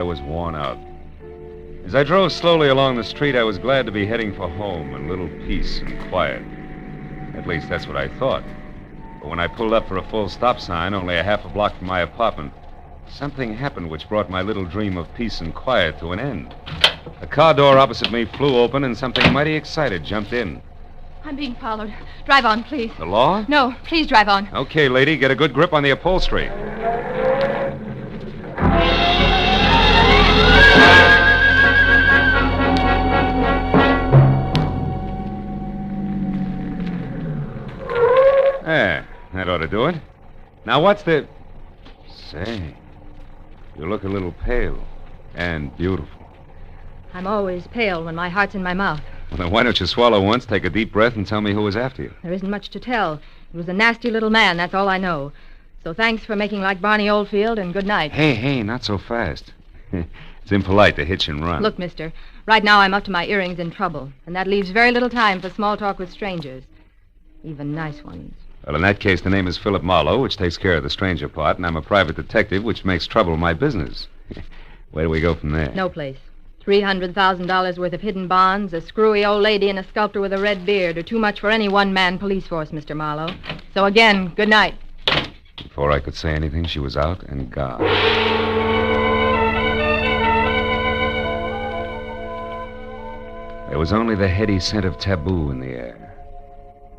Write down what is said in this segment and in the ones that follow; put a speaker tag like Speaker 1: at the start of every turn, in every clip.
Speaker 1: I was worn out. As I drove slowly along the street, I was glad to be heading for home and a little peace and quiet. At least that's what I thought. But when I pulled up for a full stop sign, only a half a block from my apartment, something happened which brought my little dream of peace and quiet to an end. A car door opposite me flew open, and something mighty excited jumped in.
Speaker 2: I'm being followed. Drive on, please.
Speaker 1: The law?
Speaker 2: No, please drive on.
Speaker 1: Okay, lady, get a good grip on the upholstery. There, that ought to do it. Now, what's the... Say, you look a little pale and beautiful.
Speaker 2: I'm always pale when my heart's in my mouth.
Speaker 1: Well, then why don't you swallow once, take a deep breath, and tell me who was after you?
Speaker 2: There isn't much to tell. He was a nasty little man, that's all I know. So thanks for making like Barney Oldfield, and good night.
Speaker 1: Hey, not so fast. It's impolite to hitch and run.
Speaker 2: Look, mister, right now I'm up to my earrings in trouble, and that leaves very little time for small talk with strangers. Even nice ones.
Speaker 1: Well, in that case, the name is Philip Marlowe, which takes care of the stranger part, and I'm a private detective, which makes trouble my business. Where do we go from there?
Speaker 2: No place. $300,000 worth of hidden bonds, a screwy old lady, and a sculptor with a red beard are too much for any one-man police force, Mr. Marlowe. So again, good night.
Speaker 1: Before I could say anything, she was out and gone. There was only the heady scent of taboo in the air,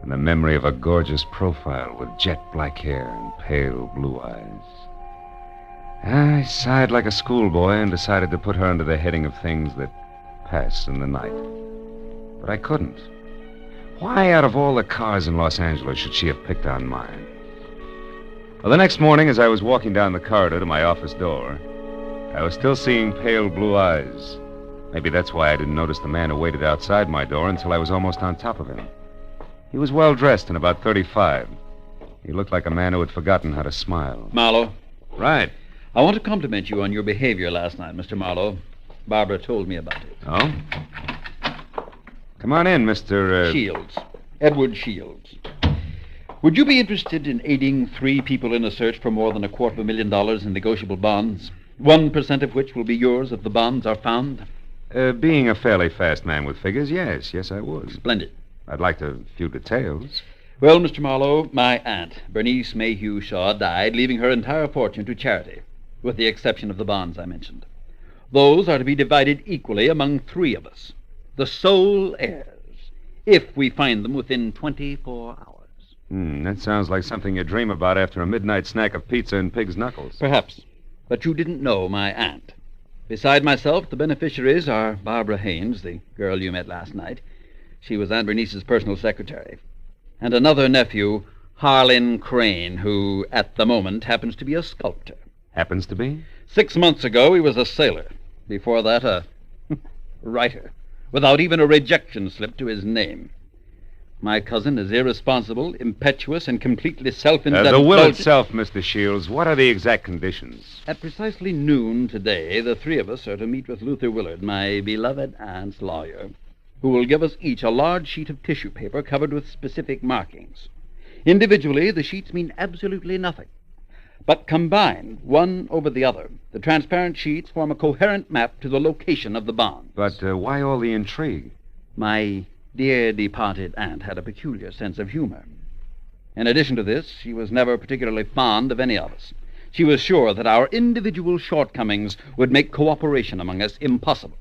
Speaker 1: and the memory of a gorgeous profile with jet black hair and pale blue eyes. I sighed like a schoolboy and decided to put her under the heading of things that pass in the night. But I couldn't. Why, out of all the cars in Los Angeles, should she have picked on mine? Well, the next morning, as I was walking down the corridor to my office door, I was still seeing pale blue eyes. Maybe that's why I didn't notice the man who waited outside my door until I was almost on top of him. He was well-dressed and about 35. He looked like a man who had forgotten how to smile.
Speaker 3: Marlowe.
Speaker 1: Right.
Speaker 3: I want to compliment you on your behavior last night, Mr. Marlowe. Barbara told me about it.
Speaker 1: Oh? Come on in, Mr.
Speaker 3: Shields. Edward Shields. Would you be interested in aiding 3 people in a search for more than $250,000 in negotiable bonds? 1% of which will be yours if the bonds are found?
Speaker 1: Being a fairly fast man with figures, yes, I would.
Speaker 3: Splendid.
Speaker 1: I'd like a few details.
Speaker 3: Well, Mr. Marlowe, my aunt, Bernice Mayhew Shaw, died, leaving her entire fortune to charity, with the exception of the bonds I mentioned. Those are to be divided equally among 3 of us, the sole heirs, if we find them within 24 hours.
Speaker 1: That sounds like something you dream about after a midnight snack of pizza and pig's knuckles.
Speaker 3: Perhaps, but you didn't know my aunt. Beside myself, the beneficiaries are Barbara Haynes, the girl you met last night. She was Aunt Bernice's personal secretary. And another nephew, Harlan Crane, who, at the moment, happens to be a sculptor.
Speaker 1: Happens to be?
Speaker 3: 6 months ago, he was a sailor. Before that, a writer, without even a rejection slip to his name. My cousin is irresponsible, impetuous, and completely self-indulgent.
Speaker 1: The will itself, Mr. Shields, what are the exact conditions?
Speaker 3: At precisely noon today, the 3 of us are to meet with Luther Willard, my beloved aunt's lawyer, who will give us each a large sheet of tissue paper covered with specific markings. Individually, the sheets mean absolutely nothing. But combined, one over the other, the transparent sheets form a coherent map to the location of the bonds.
Speaker 1: But why all the intrigue?
Speaker 3: My dear departed aunt had a peculiar sense of humor. In addition to this, she was never particularly fond of any of us. She was sure that our individual shortcomings would make cooperation among us impossible,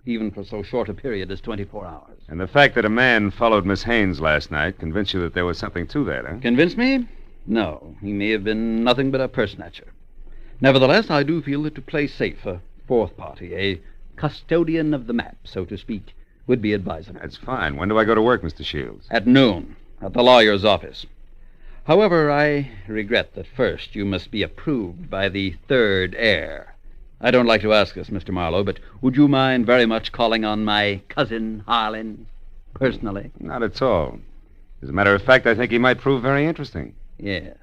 Speaker 3: even for so short a period as 24 hours.
Speaker 1: And the fact that a man followed Miss Haynes last night convinced you that there was something to that, huh?
Speaker 3: Convinced me? No, he may have been nothing but a purse-snatcher. Nevertheless, I do feel that to play safe, a 4th party, a custodian of the map, so to speak, would be advisable.
Speaker 1: That's fine. When do I go to work, Mr. Shields?
Speaker 3: At noon, at the lawyer's office. However, I regret that first you must be approved by the 3rd heir. I don't like to ask this, Mr. Marlowe, but would you mind very much calling on my cousin Harlan personally?
Speaker 1: Not at all. As a matter of fact, I think he might prove very interesting.
Speaker 3: Yes,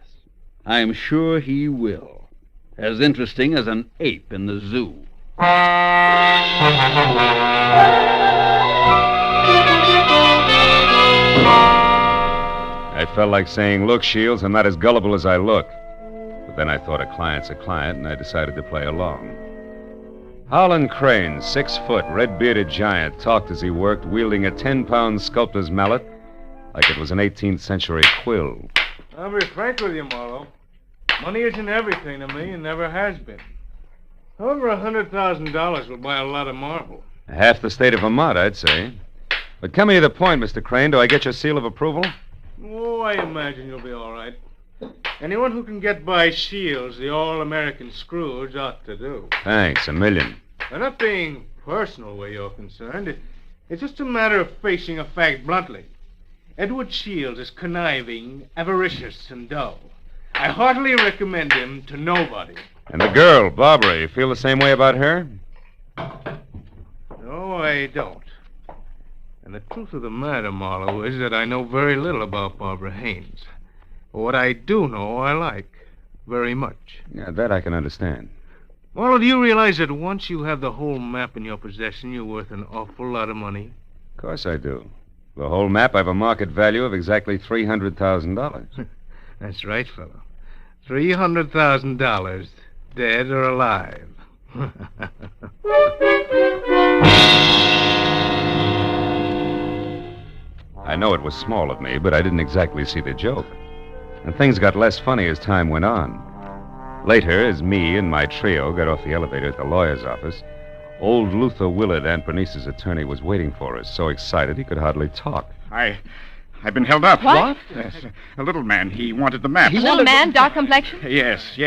Speaker 3: I'm sure he will. As interesting as an ape in the zoo.
Speaker 1: I felt like saying, look, Shields, I'm not as gullible as I look. But then I thought a client's a client, and I decided to play along. Howland Crane, 6 foot, red-bearded giant, talked as he worked, wielding a 10-pound sculptor's mallet like it was an 18th century quill.
Speaker 4: I'll be frank with you, Marlowe. Money isn't everything to me and never has been. However, $100,000 will buy a lot of marble.
Speaker 1: Half the state of Vermont, I'd say. But coming to the point, Mr. Crane, do I get your seal of approval?
Speaker 4: Oh, I imagine you'll be all right. Anyone who can get by Shields, the all-American Scrooge, ought to do.
Speaker 1: Thanks, a million.
Speaker 4: I'm not being personal where you're concerned. It's just a matter of facing a fact bluntly. Edward Shields is conniving, avaricious, and dull. I heartily recommend him to nobody.
Speaker 1: And the girl, Barbara, you feel the same way about her?
Speaker 4: No, I don't. And the truth of the matter, Marlowe, is that I know very little about Barbara Haynes. What I do know, I like very much.
Speaker 1: Yeah, that I can understand.
Speaker 4: Marlowe, do you realize that once you have the whole map in your possession, you're worth an awful lot of money?
Speaker 1: Of course I do. The whole map, I have a market value of exactly $300,000.
Speaker 4: That's right, fellow. $300,000, dead or alive.
Speaker 1: I know it was small of me, but I didn't exactly see the joke. And things got less funny as time went on. Later, as me and my trio got off the elevator at the lawyer's office, old Luther Willard, Aunt Bernice's attorney, was waiting for us, so excited he could hardly talk.
Speaker 5: I've been held up.
Speaker 2: What?
Speaker 5: Yes, a little man. He wanted the map.
Speaker 2: Little man, dark complexion?
Speaker 5: Yes.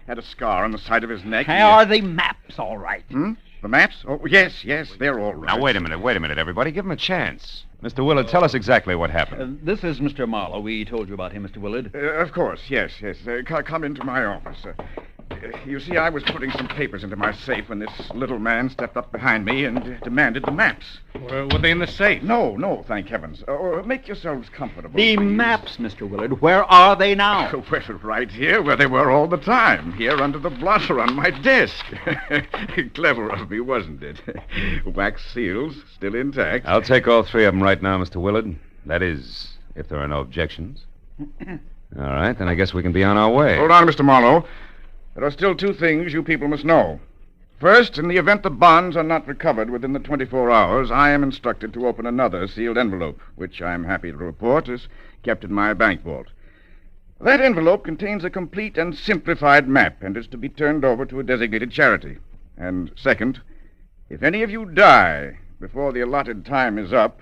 Speaker 5: Had a scar on the side of his neck.
Speaker 3: Are the maps all right?
Speaker 5: The maps? Oh, yes, they're all right.
Speaker 1: Now, wait a minute, everybody. Give him a chance. Mr. Willard, tell us exactly what happened.
Speaker 3: This is Mr. Marlowe. We told you about him, Mr. Willard.
Speaker 5: Of course, yes. Come into my office. You see, I was putting some papers into my safe when this little man stepped up behind me and demanded the maps.
Speaker 4: Were they in the safe?
Speaker 5: No, thank heavens. Make yourselves comfortable.
Speaker 3: The
Speaker 5: please.
Speaker 3: maps, Mr. Willard. Where are they now?
Speaker 5: Well, right here, where they were all the time. Here under the blotter on my desk. Clever of me, wasn't it? Wax seals, still intact.
Speaker 1: I'll take all 3 of them right now, Mr. Willard. That is, if there are no objections. All right, then I guess we can be on our way.
Speaker 5: Hold on, Mr. Marlowe. There are still 2 things you people must know. First, in the event the bonds are not recovered within the 24 hours, I am instructed to open another sealed envelope, which I am happy to report is kept in my bank vault. That envelope contains a complete and simplified map and is to be turned over to a designated charity. And second, if any of you die before the allotted time is up,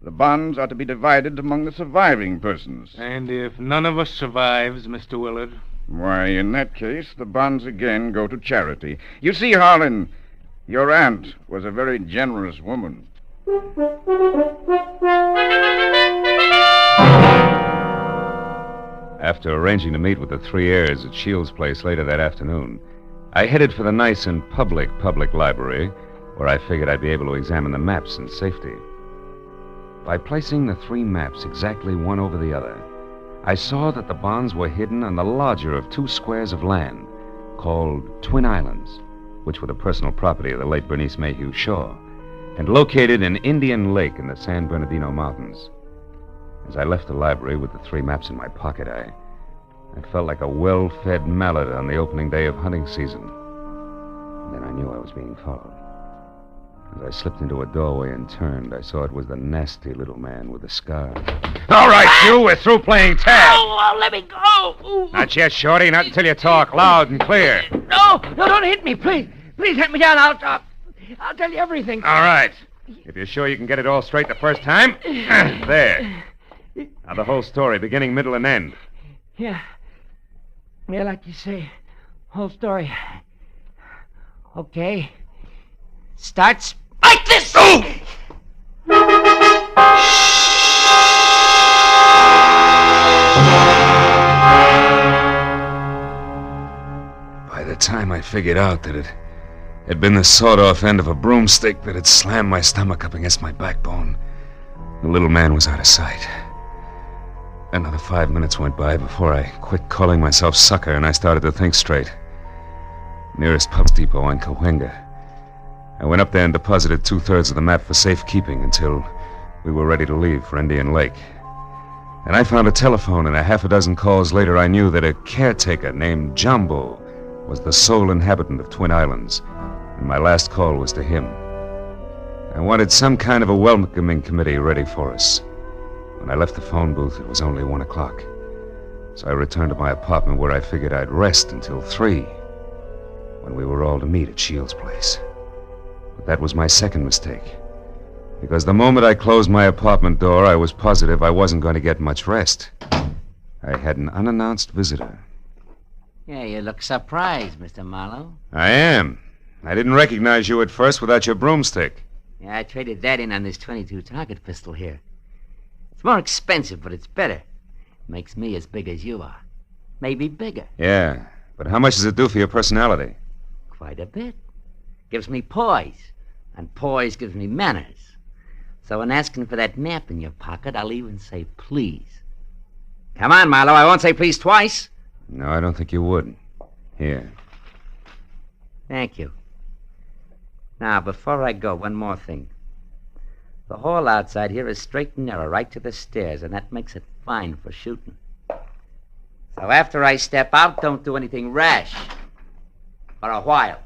Speaker 5: the bonds are to be divided among the surviving persons.
Speaker 4: And if none of us survives, Mr. Willard?
Speaker 5: Why, in that case, the bonds again go to charity. You see, Harlan, your aunt was a very generous woman.
Speaker 1: After arranging to meet with the 3 heirs at Shields' place later that afternoon, I headed for the nice and public library, where I figured I'd be able to examine the maps in safety. By placing the 3 maps exactly one over the other, I saw that the bonds were hidden on the larger of 2 squares of land called Twin Islands, which were the personal property of the late Bernice Mayhew Shaw, and located in Indian Lake in the San Bernardino Mountains. As I left the library with the 3 maps in my pocket, I felt like a well-fed mallard on the opening day of hunting season. And then I knew I was being followed. As I slipped into a doorway and turned, I saw it was the nasty little man with the scar.
Speaker 6: All right, you, we're through playing tag.
Speaker 7: Oh, let me go. Ooh.
Speaker 6: Not yet, Shorty, not until you talk loud and clear.
Speaker 7: No, don't hit me, please. Please hit me down. I'll tell you everything.
Speaker 6: All right. If you're sure you can get it all straight the first time, there. Now the whole story, beginning, middle, and end.
Speaker 7: Yeah, like you say, whole story. Okay. Starts like this.
Speaker 6: Oh!
Speaker 1: By the time I figured out that it had been the sawed-off end of a broomstick that had slammed my stomach up against my backbone, the little man was out of sight. Another 5 minutes went by before I quit calling myself sucker and I started to think straight. Nearest pub depot on Cahuenga. I went up there and deposited 2/3 of the map for safekeeping until we were ready to leave for Indian Lake. And I found a telephone, and a 6 calls later I knew that a caretaker named Jumbo was the sole inhabitant of Twin Islands, and my last call was to him. I wanted some kind of a welcoming committee ready for us. When I left the phone booth, it was only 1 o'clock. So I returned to my apartment where I figured I'd rest until 3, when we were all to meet at Shields' place. But that was my second mistake. Because the moment I closed my apartment door, I was positive I wasn't going to get much rest. I had an unannounced visitor.
Speaker 8: Yeah, you look surprised, Mr. Marlowe.
Speaker 1: I am. I didn't recognize you at first without your broomstick.
Speaker 8: Yeah, I traded that in on this .22 target pistol here. It's more expensive, but it's better. Makes me as big as you are. Maybe bigger.
Speaker 1: Yeah, but how much does it do for your personality?
Speaker 8: Quite a bit. Gives me poise, and poise gives me manners. So in asking for that map in your pocket, I'll even say please. Come on, Marlowe, I won't say please twice.
Speaker 1: No, I don't think you would. Here.
Speaker 8: Thank you. Now, before I go, one more thing. The hall outside here is straight and narrow, right to the stairs, and that makes it fine for shooting. So after I step out, don't do anything rash. For a while.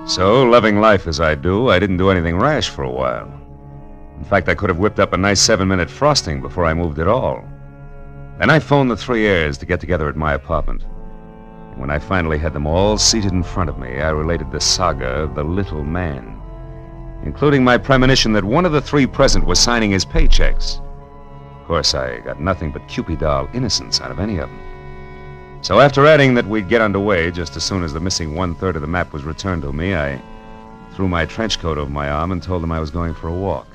Speaker 1: So, loving life as I do, I didn't do anything rash for a while. In fact, I could have whipped up a nice 7-minute frosting before I moved at all. Then I phoned the 3 heirs to get together at my apartment. And when I finally had them all seated in front of me, I related the saga of the little man, including my premonition that one of the 3 present was signing his paychecks. Of course, I got nothing but Cupid-doll innocence out of any of them. So after adding that we'd get underway just as soon as the missing 1/3 of the map was returned to me, I threw my trench coat over my arm and told them I was going for a walk.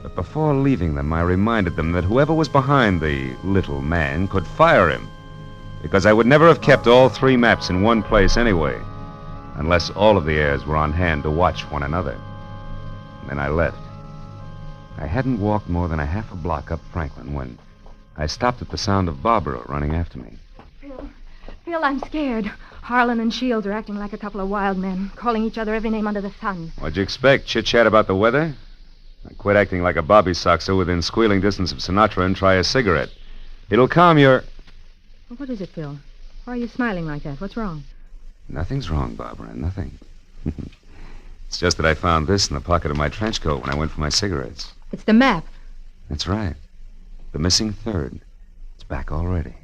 Speaker 1: But before leaving them, I reminded them that whoever was behind the little man could fire him, because I would never have kept all 3 maps in one place anyway, unless all of the heirs were on hand to watch one another. And then I left. I hadn't walked more than a half a block up Franklin when I stopped at the sound of Barbara running after me.
Speaker 2: Phil, I'm scared. Harlan and Shields are acting like a couple of wild men, calling each other every name under the sun.
Speaker 1: What'd you expect? Chit-chat about the weather? Now quit acting like a bobby soxer within squealing distance of Sinatra and try a cigarette. It'll calm your...
Speaker 2: Well, what is it, Phil? Why are you smiling like that? What's wrong?
Speaker 1: Nothing's wrong, Barbara, nothing. It's just that I found this in the pocket of my trench coat when I went for my cigarettes.
Speaker 2: It's the map.
Speaker 1: That's right. The missing 3rd. It's back already.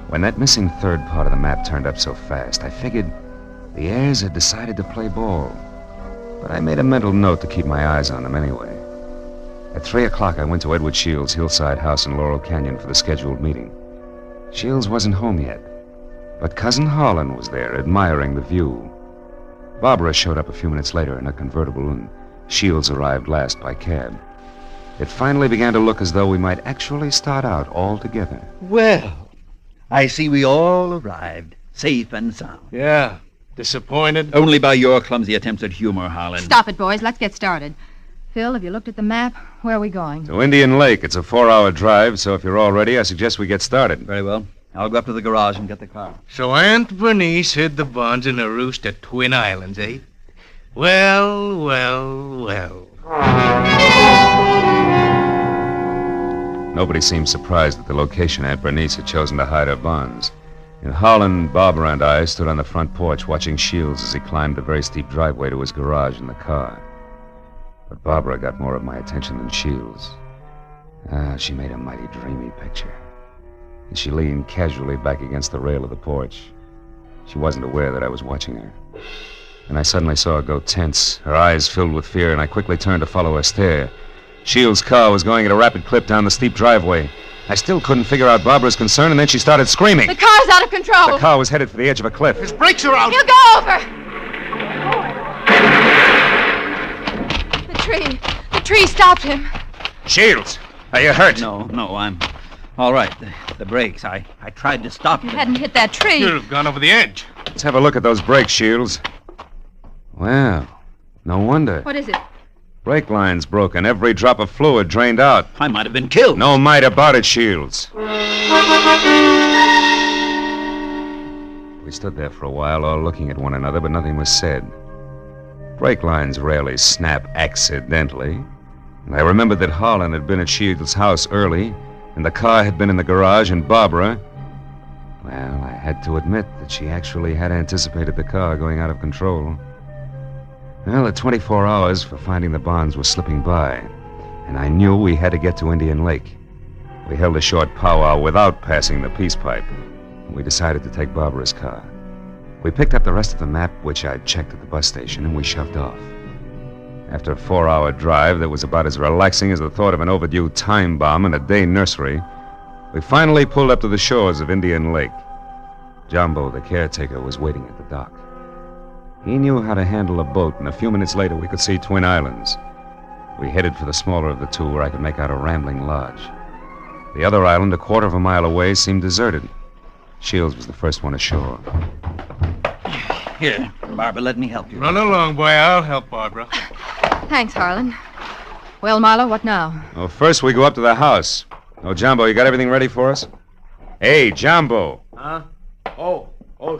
Speaker 1: When that missing 3rd part of the map turned up so fast, I figured the heirs had decided to play ball. But I made a mental note to keep my eyes on them anyway. At 3 o'clock, I went to Edward Shields' hillside house in Laurel Canyon for the scheduled meeting. Shields wasn't home yet, but Cousin Harlan was there, admiring the view. Barbara showed up a few minutes later in a convertible, and Shields arrived last by cab. It finally began to look as though we might actually start out all together.
Speaker 3: Well, I see we all arrived, safe and sound.
Speaker 4: Yeah. Disappointed?
Speaker 3: Only by your clumsy attempts at humor, Harlan.
Speaker 2: Stop it, boys. Let's get started. Phil, have you looked at the map? Where are we going?
Speaker 1: To Indian Lake. It's a 4-hour drive, so if you're all ready, I suggest we get started.
Speaker 3: Very well. I'll go up to the garage and get the car.
Speaker 4: So Aunt Bernice hid the bonds in a roost at Twin Islands, eh? Well, well, well.
Speaker 1: Nobody seemed surprised at the location Aunt Bernice had chosen to hide her bonds. And Harlan, Barbara, and I stood on the front porch watching Shields as he climbed the very steep driveway to his garage in the car. But Barbara got more of my attention than Shields. She made a mighty dreamy picture. And she leaned casually back against the rail of the porch. She wasn't aware that I was watching her. And I suddenly saw her go tense, her eyes filled with fear, and I quickly turned to follow her stare. Shields' car was going at a rapid clip down the steep driveway. I still couldn't figure out Barbara's concern, and then she started screaming.
Speaker 2: The car's out of control.
Speaker 1: The car was headed for the edge of a cliff.
Speaker 4: His brakes are out.
Speaker 2: He'll go over. The tree stopped him.
Speaker 1: Shields, are you hurt?
Speaker 3: No, I'm all right. The brakes, I tried to stop
Speaker 2: You
Speaker 3: them.
Speaker 2: hadn't hit that tree.
Speaker 4: You'd have gone over the edge.
Speaker 1: Let's have a look at those brakes, Shields. Well, no wonder.
Speaker 2: What is it?
Speaker 1: Brake line's broken. Every drop of fluid drained out.
Speaker 3: I might have been killed.
Speaker 1: No might about it, Shields. We stood there for a while, all looking at one another, but nothing was said. Brake lines rarely snap accidentally. And I remembered that Harlan had been at Shields' house early, and the car had been in the garage, and Barbara... Well, I had to admit that she actually had anticipated the car going out of control. Well, the 24 hours for finding the bonds were slipping by, and I knew we had to get to Indian Lake. We held a short powwow without passing the peace pipe. We decided to take Barbara's car. We picked up the rest of the map, which I'd checked at the bus station, and we shoved off. After a 4-hour drive that was about as relaxing as the thought of an overdue time bomb in a day nursery, we finally pulled up to the shores of Indian Lake. Jumbo, the caretaker, was waiting at the dock. He knew how to handle a boat, and a few minutes later we could see Twin Islands. We headed for the smaller of the two, where I could make out a rambling lodge. The other island, a quarter of a mile away, seemed deserted. Shields was the first one ashore.
Speaker 3: Here, Barbara, let me help you.
Speaker 4: Run along, boy. I'll help Barbara.
Speaker 2: Thanks, Harlan. Well, Marlowe, what now?
Speaker 1: Well, first we go up to the house. Oh, Jumbo, you got everything ready for us? Hey, Jumbo.
Speaker 9: Huh? Oh,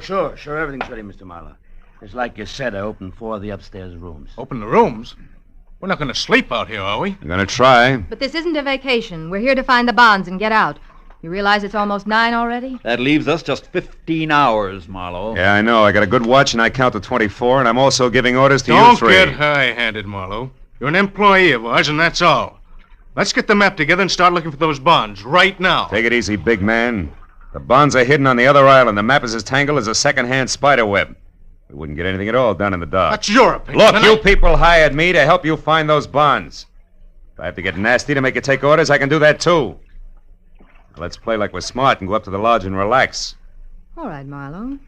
Speaker 9: sure, everything's ready, Mr. Marlowe. It's like you said, I opened 4 of the upstairs rooms.
Speaker 4: Open the rooms? We're not going to sleep out here, are we?
Speaker 1: We're going to try.
Speaker 2: But this isn't a vacation. We're here to find the bonds and get out. You realize it's almost 9 already?
Speaker 3: That leaves us just 15 hours, Marlowe.
Speaker 1: Yeah, I know. I got a good watch, and I count to 24, and I'm also giving orders to you
Speaker 4: Don't
Speaker 1: three.
Speaker 4: get high-handed, Marlowe. You're an employee of ours, and that's all. Let's get the map together and start looking for those bonds right now.
Speaker 1: Take it easy, big man. The bonds are hidden on the other island. The map is as tangled as a second-hand spider web. We wouldn't get anything at all done in the dark.
Speaker 4: That's your opinion.
Speaker 1: Look, you people hired me to help you find those bonds. If I have to get nasty to make you take orders, I can do that, too. Now, let's play like we're smart and go up to the lodge and relax.
Speaker 2: All right, Marlowe.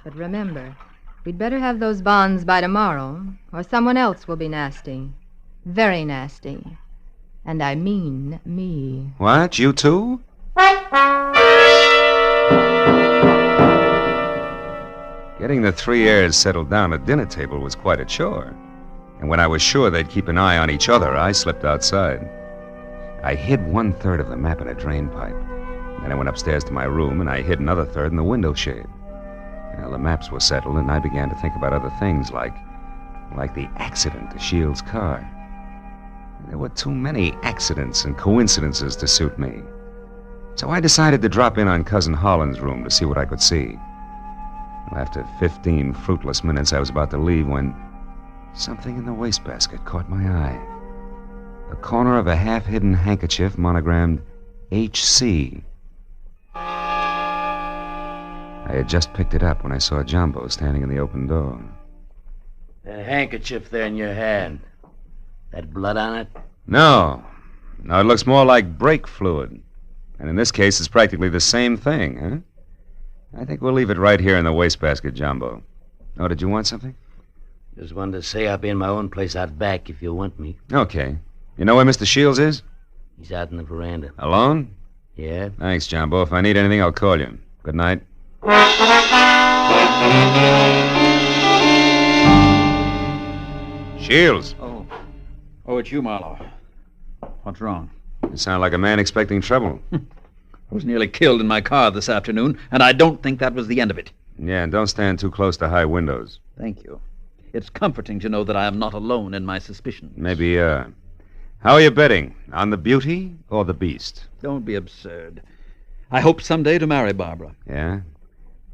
Speaker 2: But remember, we'd better have those bonds by tomorrow, or someone else will be nasty. Very nasty. And I mean me.
Speaker 1: What? You too? Getting the 3 heirs settled down at dinner table was quite a chore. And when I was sure they'd keep an eye on each other, I slipped outside. I hid 1/3 of the map in a drain pipe. Then I went upstairs to my room, and I hid another third in the window shade. Well, the maps were settled, and I began to think about other things, like the accident to Shields' car. There were too many accidents and coincidences to suit me. So I decided to drop in on Cousin Harlan's room to see what I could see. Well, after 15 fruitless minutes, I was about to leave when something in the wastebasket caught my eye. The corner of a half-hidden handkerchief monogrammed H.C. I had just picked it up when I saw Jumbo standing in the open door.
Speaker 9: That handkerchief there in your hand. That blood on it?
Speaker 1: No, it looks more like brake fluid. And in this case, it's practically the same thing, huh? I think we'll leave it right here in the wastebasket, Jumbo. Oh, did you want something?
Speaker 9: Just wanted to say I'll be in my own place out back if you want me.
Speaker 1: Okay. You know where Mr. Shields is?
Speaker 9: He's out in the veranda.
Speaker 1: Alone?
Speaker 9: Yeah?
Speaker 1: Thanks, Jumbo. If I need anything, I'll call you. Good night. Shields.
Speaker 3: Oh, it's you, Marlowe. What's wrong?
Speaker 1: You sound like a man expecting trouble.
Speaker 3: I was nearly killed in my car this afternoon, and I don't think that was the end of it.
Speaker 1: Yeah, and don't stand too close to high windows.
Speaker 3: Thank you. It's comforting to know that I am not alone in my suspicions.
Speaker 1: Maybe, how are you betting? On the beauty or the beast?
Speaker 3: Don't be absurd. I hope someday to marry Barbara.
Speaker 1: Yeah?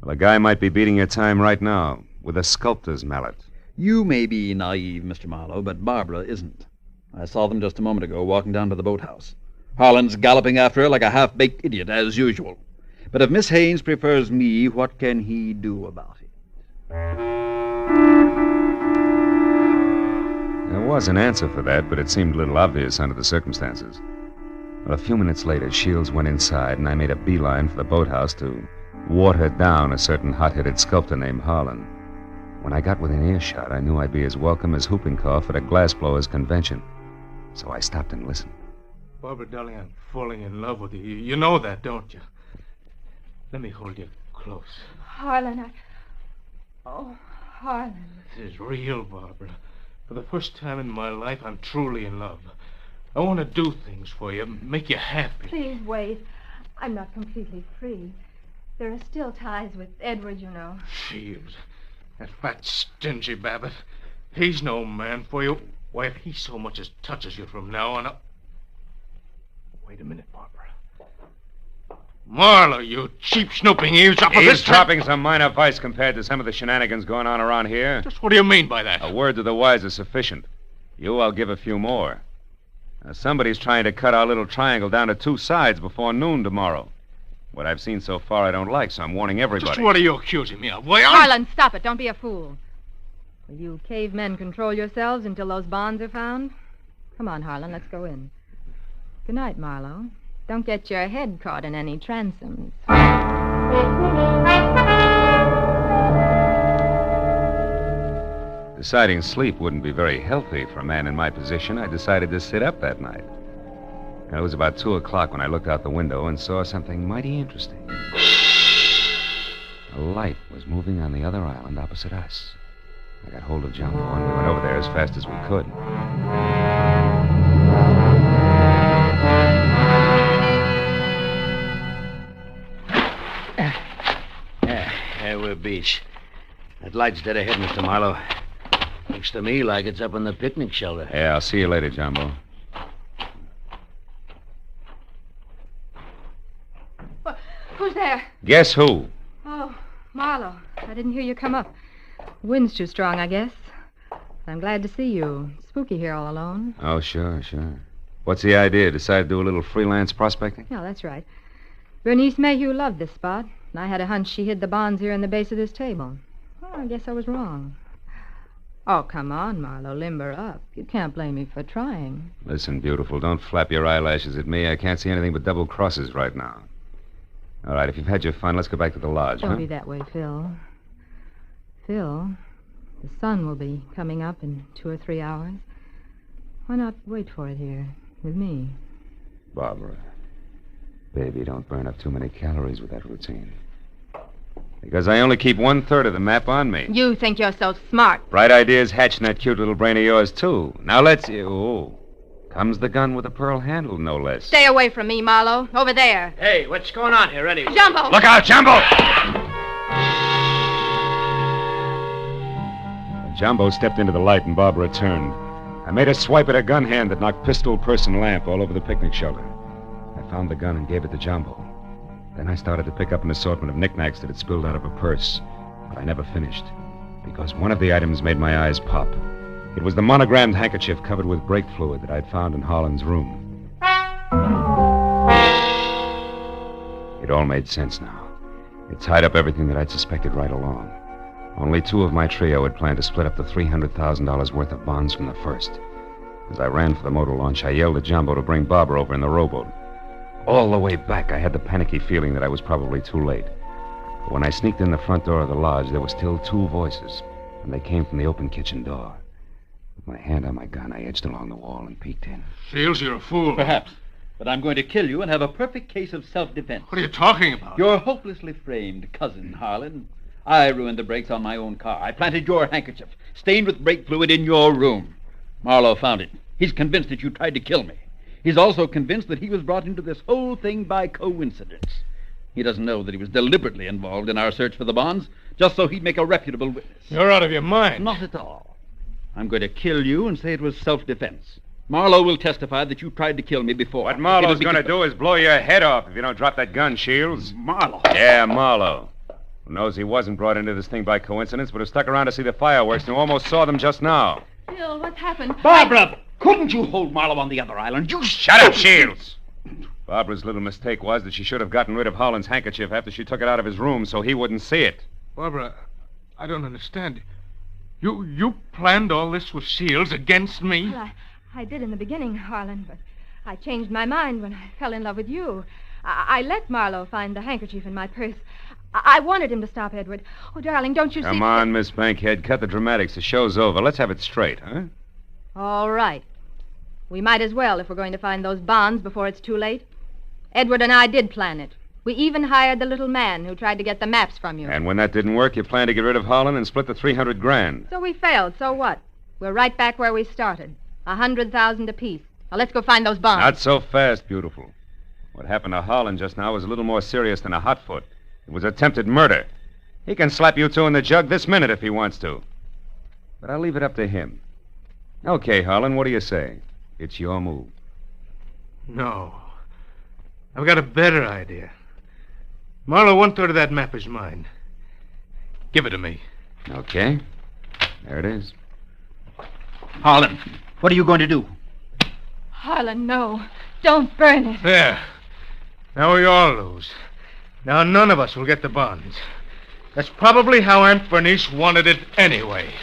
Speaker 1: Well, a guy might be beating your time right now with a sculptor's mallet.
Speaker 3: You may be naive, Mr. Marlowe, but Barbara isn't. I saw them just a moment ago walking down to the boathouse. Harlan's galloping after her like a half-baked idiot, as usual. But if Miss Haynes prefers me, what can he do about it?
Speaker 1: There was an answer for that, but it seemed a little obvious under the circumstances. Well, a few minutes later, Shields went inside, and I made a beeline for the boathouse to water down a certain hot-headed sculptor named Harlan. When I got within earshot, I knew I'd be as welcome as whooping cough at a glassblower's convention. So I stopped and listened.
Speaker 4: Barbara, darling, I'm falling in love with you. You know that, don't you? Let me hold you close.
Speaker 2: Harlan, Oh, Harlan.
Speaker 4: This is real, Barbara. For the first time in my life, I'm truly in love. I want to do things for you, make you happy.
Speaker 2: Please wait. I'm not completely free. There are still ties with Edward, you know.
Speaker 4: Shields. That fat, stingy Babbitt. He's no man for you. Why, if he so much as touches you from now on... Wait a minute, Barbara. Marlowe, you cheap snooping eavesdropper.
Speaker 6: Eavesdropping's a minor vice compared to some of the shenanigans going on around here.
Speaker 4: Just what do you mean by that?
Speaker 6: A word to the wise is sufficient. You, I'll give a few more. Now, somebody's trying to cut our little triangle down to 2 sides before noon tomorrow. What I've seen so far I don't like, so I'm warning everybody.
Speaker 4: Just what are you accusing me of? Why,
Speaker 2: Harlan, stop it. Don't be a fool. Will you cavemen control yourselves until those bonds are found? Come on, Harlan, let's go in. Good night, Marlowe. Don't get your head caught in any transoms.
Speaker 1: Deciding sleep wouldn't be very healthy for a man in my position, I decided to sit up that night. And it was about 2 o'clock when I looked out the window and saw something mighty interesting. A light was moving on the other island opposite us. I got hold of Jumbo and we went over there as fast as we could.
Speaker 9: There we're beach. That light's dead ahead, Mr. Marlowe. Looks to me like it's up in the picnic shelter.
Speaker 1: Yeah, I'll see you later, Jumbo.
Speaker 2: Who's there?
Speaker 1: Guess who?
Speaker 2: Oh, Marlowe. I didn't hear you come up. The wind's too strong, I guess. I'm glad to see you. Spooky here all alone.
Speaker 1: Oh, sure. What's the idea? Decide to do a little freelance prospecting?
Speaker 2: Yeah, that's right. Bernice Mayhew loved this spot, and I had a hunch she hid the bonds here in the base of this table. Oh, I guess I was wrong. Oh, come on, Marlowe, limber up. You can't blame me for trying.
Speaker 1: Listen, beautiful, don't flap your eyelashes at me. I can't see anything but double crosses right now. All right, if you've had your fun, let's go back to the lodge,
Speaker 2: Don't be that way, Phil. Phil, the sun will be coming up in 2 or 3 hours. Why not wait for it here with me?
Speaker 1: Barbara, baby, don't burn up too many calories with that routine. Because I only keep 1/3 of the map on me.
Speaker 2: You think you're so smart.
Speaker 1: Bright ideas hatch in that cute little brain of yours, too. Now let's... Oh, comes the gun with a pearl handle, no less.
Speaker 2: Stay away from me, Marlowe. Over there.
Speaker 9: Hey, what's going on here, anyway?
Speaker 2: Jumbo!
Speaker 6: Look out, Jumbo! Jumbo stepped into the light and Barbara turned. I made a swipe at her gun hand that knocked pistol, purse, and lamp all over the picnic shelter. I found the gun and gave it to Jumbo. Then I started to pick up an assortment of knickknacks that had spilled out of her purse. But I never finished, because one of the items made my eyes pop. It was the monogrammed handkerchief covered with brake fluid that I'd found in Harlan's room. It all made sense now. It tied up everything that I'd suspected right along. Only 2 of my trio had planned to split up the $300,000 worth of bonds from the first. As I ran for the motor launch, I yelled at Jumbo to bring Barbara over in the rowboat. All the way back, I had the panicky feeling that I was probably too late. But when I sneaked in the front door of the lodge, there were still 2 voices, and they came from the open kitchen door. With my hand on my gun, I edged along the wall and peeked in.
Speaker 4: Shields, you're a fool.
Speaker 3: Perhaps. But I'm going to kill you and have a perfect case of self-defense.
Speaker 4: What are you talking about?
Speaker 3: Your hopelessly framed cousin, Harlan. I ruined the brakes on my own car. I planted your handkerchief, stained with brake fluid, in your room. Marlowe found it. He's convinced that you tried to kill me. He's also convinced that he was brought into this whole thing by coincidence. He doesn't know that he was deliberately involved in our search for the bonds, just so he'd make a reputable witness.
Speaker 4: You're out of your mind.
Speaker 3: Not at all. I'm going to kill you and say it was self-defense. Marlowe will testify that you tried to kill me before.
Speaker 6: What Marlowe's going to do is blow your head off if you don't drop that gun, Shields.
Speaker 3: Marlowe?
Speaker 6: Yeah, Marlowe. Who knows he wasn't brought into this thing by coincidence, but who stuck around to see the fireworks and who almost saw them just now.
Speaker 2: Phil, what's happened?
Speaker 3: Barbara! Couldn't you hold Marlowe on the other island? You
Speaker 6: Shut up, Shields! Barbara's little mistake was that she should have gotten rid of Harlan's handkerchief after she took it out of his room so he wouldn't see it.
Speaker 4: Barbara, I don't understand. You planned all this with Shields against me?
Speaker 2: Well, I did in the beginning, Harlan, but I changed my mind when I fell in love with you. I let Marlowe find the handkerchief in my purse. I wanted him to stop Edward. Oh, darling, don't you see...
Speaker 1: Come on, Miss Bankhead. Cut the dramatics. The show's over. Let's have it straight, huh?
Speaker 2: All right. We might as well if we're going to find those bonds before it's too late. Edward and I did plan it. We even hired the little man who tried to get the maps from you.
Speaker 1: And when that didn't work, you planned to get rid of Harlan and split the $300,000.
Speaker 2: So we failed. So what? We're right back where we started. 100,000 apiece. Now let's go find those bonds.
Speaker 1: Not so fast, beautiful. What happened to Harlan just now was a little more serious than a hotfoot. It was attempted murder. He can slap you 2 in the jug this minute if he wants to. But I'll leave it up to him. Okay, Harlan, what do you say? It's your move.
Speaker 4: No. I've got a better idea. Marlowe, 1/3 of that map is mine. Give it to me.
Speaker 1: Okay. There it is.
Speaker 10: Harlan, what are you going to do?
Speaker 2: Harlan, no. Don't burn it.
Speaker 4: There. Now we all lose. Now none of us will get the bonds. That's probably how Aunt Bernice wanted it anyway.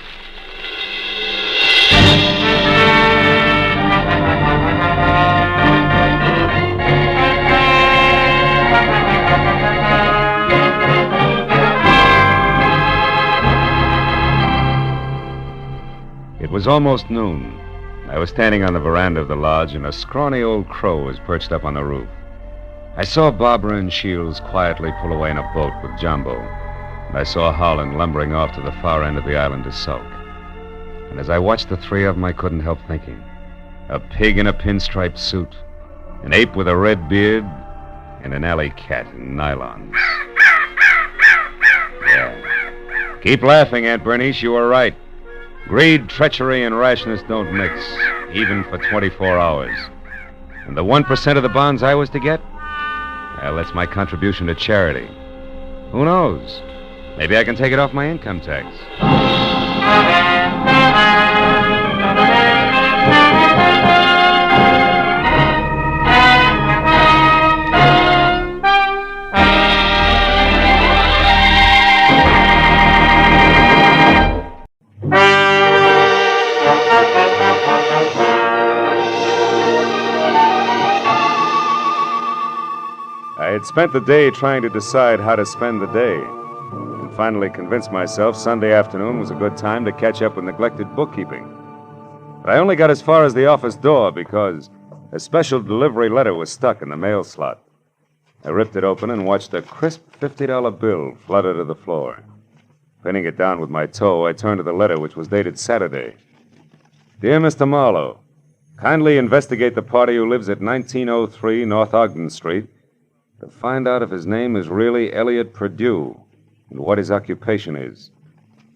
Speaker 1: It was almost noon. I was standing on the veranda of the lodge, and a scrawny old crow was perched up on the roof. I saw Barbara and Shields quietly pull away in a boat with Jumbo, and I saw Harlan lumbering off to the far end of the island to sulk. And as I watched the three of them, I couldn't help thinking. A pig in a pinstriped suit, an ape with a red beard, and an alley cat in nylon. Yeah. Keep laughing, Aunt Bernice. You were right. Greed, treachery, and rashness don't mix, even for 24 hours. And the 1% of the bonds I was to get? Well, that's my contribution to charity. Who knows? Maybe I can take it off my income tax. I had spent the day trying to decide how to spend the day, and finally convinced myself Sunday afternoon was a good time to catch up with neglected bookkeeping. But I only got as far as the office door because a special delivery letter was stuck in the mail slot. I ripped it open and watched a crisp $50 bill flutter to the floor. Pinning it down with my toe, I turned to the letter, which was dated Saturday. Dear Mr. Marlowe, kindly investigate the party who lives at 1903 North Ogden Street to find out if his name is really Elliot Perdue and what his occupation is.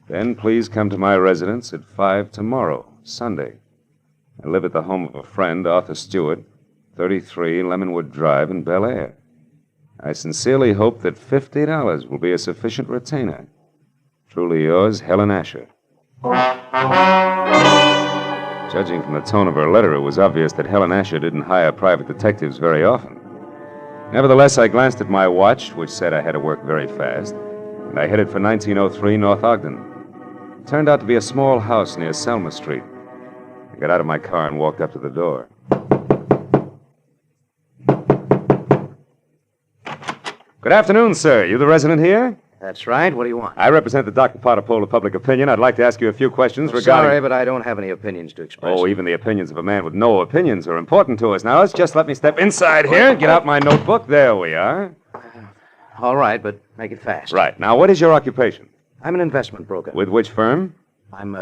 Speaker 1: Then please come to my residence at 5 tomorrow, Sunday. I live at the home of a friend, Arthur Stewart, 33 Lemonwood Drive in Bel Air. I sincerely hope that $50 will be a sufficient retainer. Truly yours, Helen Asher. Judging from the tone of her letter, it was obvious that Helen Asher didn't hire private detectives very often. Nevertheless, I glanced at my watch, which said I had to work very fast, and I headed for 1903 North Ogden. It turned out to be a small house near Selma Street. I got out of my car and walked up to the door. Good afternoon, sir. You the resident here?
Speaker 10: That's right. What do you want?
Speaker 1: I represent the Dr. Potter poll of public opinion. I'd like to ask you a few questions regarding...
Speaker 10: Sorry, but I don't have any opinions to express.
Speaker 1: Oh, even the opinions of a man with no opinions are important to us. Now, let's just let me step inside here and get out my notebook. There we are.
Speaker 10: All right, but make it fast.
Speaker 1: Right. Now, what is your occupation?
Speaker 10: I'm an investment broker.
Speaker 1: With which firm?
Speaker 10: I'm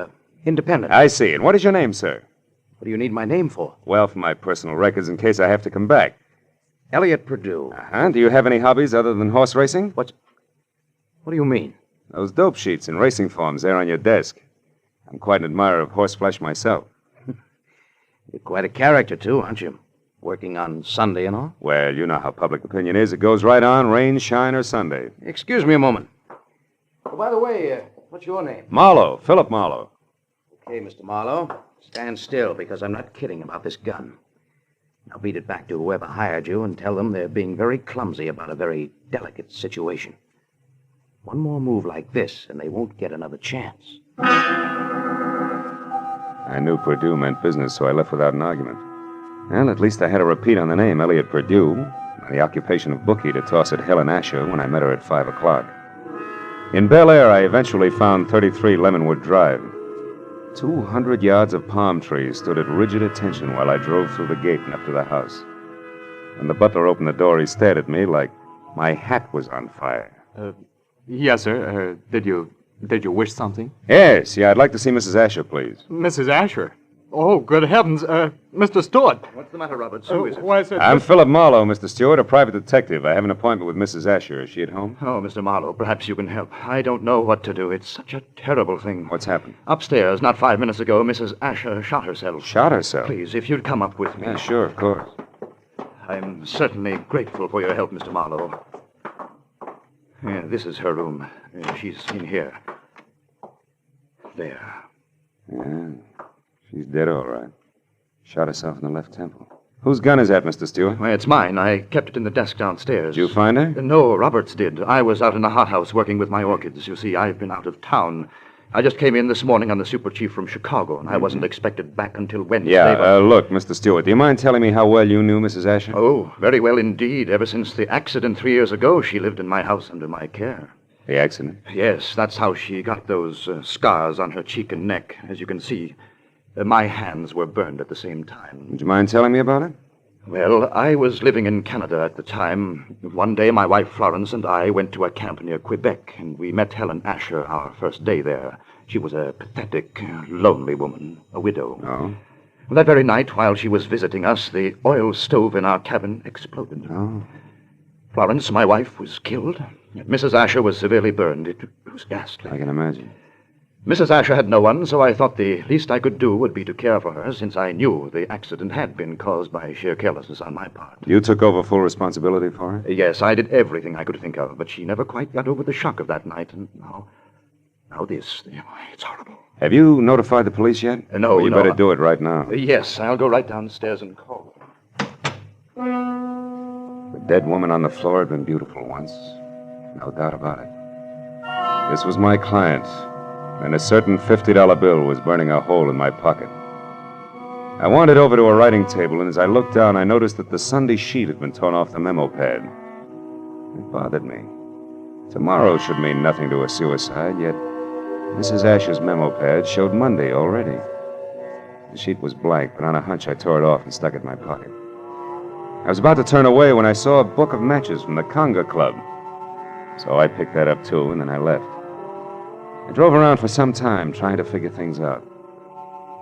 Speaker 10: independent.
Speaker 1: I see. And what is your name, sir?
Speaker 10: What do you need my name for?
Speaker 1: Well, for my personal records in case I have to come back.
Speaker 10: Elliot Perdue.
Speaker 1: Uh-huh. Do you have any hobbies other than horse racing?
Speaker 10: What do you mean?
Speaker 1: Those dope sheets and racing forms there on your desk. I'm quite an admirer of horseflesh myself.
Speaker 10: You're quite a character, too, aren't you? Working on Sunday and all?
Speaker 1: Well, you know how public opinion is. It goes right on, rain, shine, or Sunday.
Speaker 10: Excuse me a moment. Oh, by the way, what's your name?
Speaker 1: Marlowe, Philip Marlowe.
Speaker 10: Okay, Mr. Marlowe. Stand still, because I'm not kidding about this gun. Now beat it back to whoever hired you and tell them they're being very clumsy about a very delicate situation. One more move like this, and they won't get another chance.
Speaker 1: I knew Perdue meant business, so I left without an argument. Well, at least I had a repeat on the name, Elliot Perdue, and the occupation of bookie to toss at Helen Asher when I met her at 5 o'clock. In Bel Air, I eventually found 33 Lemonwood Drive. 200 yards of palm trees stood at rigid attention while I drove through the gate and up to the house. When the butler opened the door, he stared at me like my hat was on fire.
Speaker 11: Yes, sir. Did you wish something?
Speaker 1: Yes, I'd like to see Mrs. Asher, please.
Speaker 11: Mrs. Asher? Oh, good heavens. Mr. Stewart.
Speaker 10: What's the matter, Roberts? Who is it?
Speaker 11: Why, sir,
Speaker 6: I'm Philip Marlowe, Mr. Stewart, a private detective. I have an appointment with Mrs. Asher. Is she at home?
Speaker 10: Oh, Mr. Marlowe, perhaps you can help. I don't know what to do. It's such a terrible thing.
Speaker 6: What's happened?
Speaker 10: Upstairs, not 5 minutes ago, Mrs. Asher shot herself.
Speaker 6: Shot herself?
Speaker 10: Please, if you'd come up with me.
Speaker 6: Yeah, sure, of course.
Speaker 10: I'm certainly grateful for your help, Mr. Marlowe. Yeah, this is her room. She's in here. There.
Speaker 6: Yeah, she's dead all right. Shot herself in the left temple. Whose gun is that, Mr. Stewart?
Speaker 10: Well, it's mine. I kept it in the desk downstairs.
Speaker 6: Did you find her?
Speaker 10: No, Roberts did. I was out in the hothouse working with my orchids. You see, I've been out of town. I just came in this morning on the super chief from Chicago, and I wasn't expected back until Wednesday.
Speaker 6: Yeah, look, Mr. Stewart, do you mind telling me how well you knew Mrs. Asher?
Speaker 10: Oh, very well indeed. Ever since the accident 3 years ago, she lived in my house under my care.
Speaker 6: The accident?
Speaker 10: Yes, that's how she got those scars on her cheek and neck. As you can see, my hands were burned at the same time.
Speaker 6: Would you mind telling me about it?
Speaker 10: Well, I was living in Canada at the time. One day, my wife Florence and I went to a camp near Quebec, and we met Helen Asher our first day there. She was a pathetic, lonely woman, a widow.
Speaker 6: Oh?
Speaker 10: That very night, while she was visiting us, the oil stove in our cabin exploded.
Speaker 6: Oh.
Speaker 10: Florence, my wife, was killed. Mrs. Asher was severely burned. It was ghastly.
Speaker 6: I can imagine.
Speaker 10: Mrs. Asher had no one, so I thought the least I could do would be to care for her, since I knew the accident had been caused by sheer carelessness on my part.
Speaker 6: You took over full responsibility for her?
Speaker 10: Yes, I did everything I could think of, but she never quite got over the shock of that night, and now this. It's horrible.
Speaker 6: Have you notified the police yet?
Speaker 10: No,
Speaker 6: well, you better do it right now.
Speaker 10: Yes, I'll go right downstairs and call them.
Speaker 6: The dead woman on the floor had been beautiful once. No doubt about it. This was my client, and a certain $50 bill was burning a hole in my pocket. I wandered over to a writing table, and as I looked down, I noticed that the Sunday sheet had been torn off the memo pad. It bothered me. Tomorrow should mean nothing to a suicide, yet Mrs. Asher's memo pad showed Monday already. The sheet was blank, but on a hunch I tore it off and stuck it in my pocket. I was about to turn away when I saw a book of matches from the Conga Club. So I picked that up, too, and then I left. I drove around for some time trying to figure things out.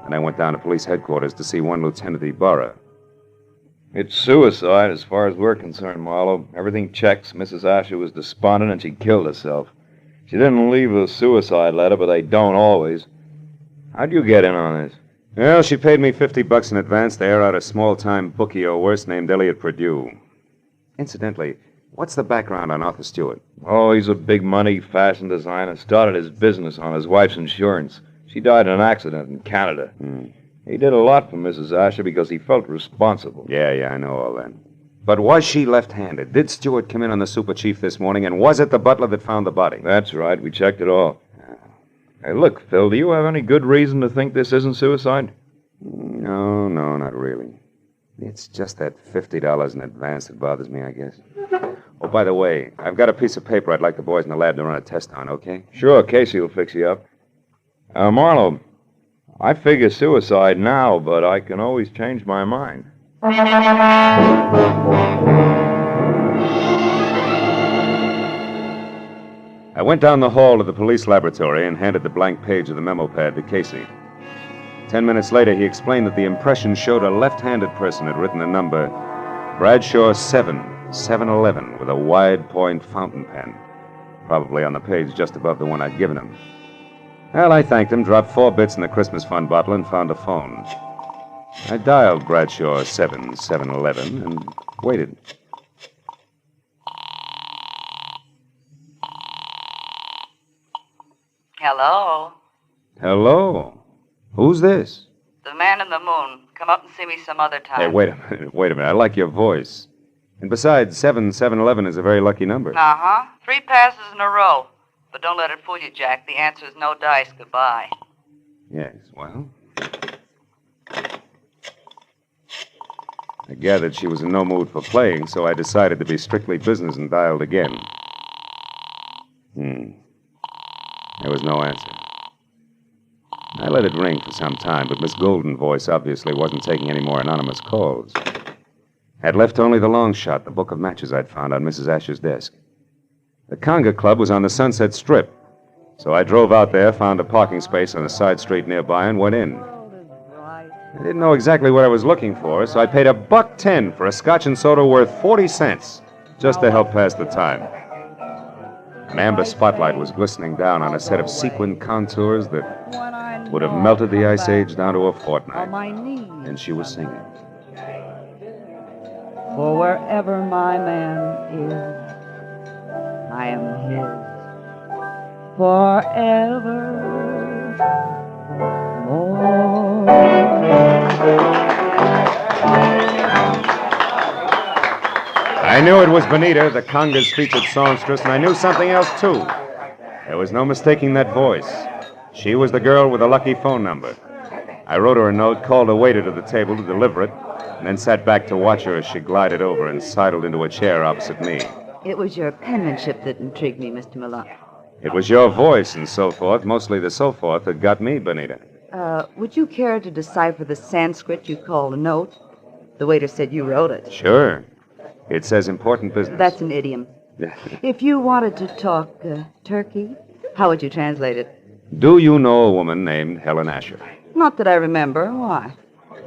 Speaker 6: And I went down to police headquarters to see one Lieutenant Ibarra.
Speaker 12: It's suicide as far as we're concerned, Marlowe. Everything checks. Mrs. Asher was despondent and she killed herself. She didn't leave a suicide letter, but they don't always. How'd you get in on this?
Speaker 6: Well, she paid me $50 in advance to air out a small-time bookie or worse named Elliot Purdue. Incidentally, what's the background on Arthur Stewart?
Speaker 12: Oh, he's a big-money fashion designer. Started his business on his wife's insurance. She died in an accident in Canada. He did a lot for Mrs. Asher because he felt responsible.
Speaker 6: Yeah, I know all that. But was she left-handed? Did Stewart come in on the super chief this morning, and was it the butler that found the body?
Speaker 12: That's right. We checked it all. Hey, look, Phil, do you have any good reason to think this isn't suicide?
Speaker 6: No, not really. It's just that $50 in advance that bothers me, I guess. Oh, by the way, I've got a piece of paper I'd like the boys in the lab to run a test on, okay?
Speaker 12: Sure, Casey will fix you up. Marlowe, I figure suicide now, but I can always change my mind.
Speaker 6: I went down the hall to the police laboratory and handed the blank page of the memo pad to Casey. 10 minutes later, he explained that the impression showed a left-handed person had written the number Bradshaw 711 with a wide-point fountain pen, probably on the page just above the one I'd given him. Well, I thanked him, dropped 4 bits in the Christmas fund bottle, and found a phone. I dialed Bradshaw 711 and waited.
Speaker 13: Hello?
Speaker 6: Hello? Who's this?
Speaker 13: The man in the moon. Come up and see me some other time.
Speaker 6: Hey, wait a minute. I like your voice. And besides, 711 is a very lucky number.
Speaker 13: Uh-huh. 3 passes in a row. But don't let it fool you, Jack. The answer is no dice. Goodbye.
Speaker 6: Yes, well. I gathered she was in no mood for playing, so I decided to be strictly business and dialed again. There was no answer. I let it ring for some time, but Miss Golden Voice obviously wasn't taking any more anonymous calls. Had left only the long shot, the book of matches I'd found on Mrs. Asher's desk. The Conga Club was on the Sunset Strip, so I drove out there, found a parking space on a side street nearby, and went in. I didn't know exactly what I was looking for, so I paid $1.10 for a scotch and soda worth 40 cents, just to help pass the time. An amber spotlight was glistening down on a set of sequined contours that would have melted the Ice Age down to a fortnight. And she was singing.
Speaker 13: For wherever my man is, I am his forever more.
Speaker 6: I knew it was Bonita, the conga's featured songstress, and I knew something else, too. There was no mistaking that voice. She was the girl with the lucky phone number. I wrote her a note, called a waiter to the table to deliver it, and then sat back to watch her as she glided over and sidled into a chair opposite me.
Speaker 14: It was your penmanship that intrigued me, Mr. Malone.
Speaker 6: It was your voice and so forth, mostly the so forth, that got me, Bonita.
Speaker 14: Would you care to decipher the Sanskrit you called a note? The waiter said you wrote it.
Speaker 6: Sure. It says important business.
Speaker 14: That's an idiom. If you wanted to talk turkey, how would you translate it?
Speaker 6: Do you know a woman named Helen Asher?
Speaker 14: Not that I remember. Why?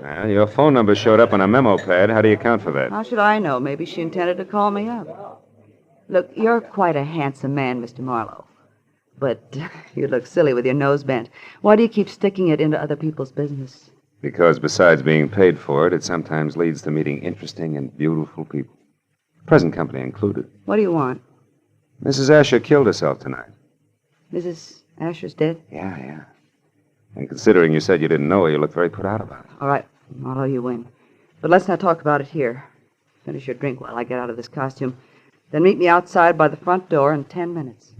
Speaker 6: Well, your phone number showed up on a memo pad. How do you account for that?
Speaker 14: How should I know? Maybe she intended to call me up. Look, you're quite a handsome man, Mr. Marlowe. But you look silly with your nose bent. Why do you keep sticking it into other people's business?
Speaker 6: Because besides being paid for it, it sometimes leads to meeting interesting and beautiful people. Present company included.
Speaker 14: What do you want?
Speaker 6: Mrs. Asher killed herself tonight.
Speaker 14: Mrs. Asher's dead?
Speaker 6: Yeah. And considering you said you didn't know her, you look very put out about it.
Speaker 14: All right, Marlowe, you win. But let's not talk about it here. Finish your drink while I get out of this costume. Then meet me outside by the front door in 10 minutes.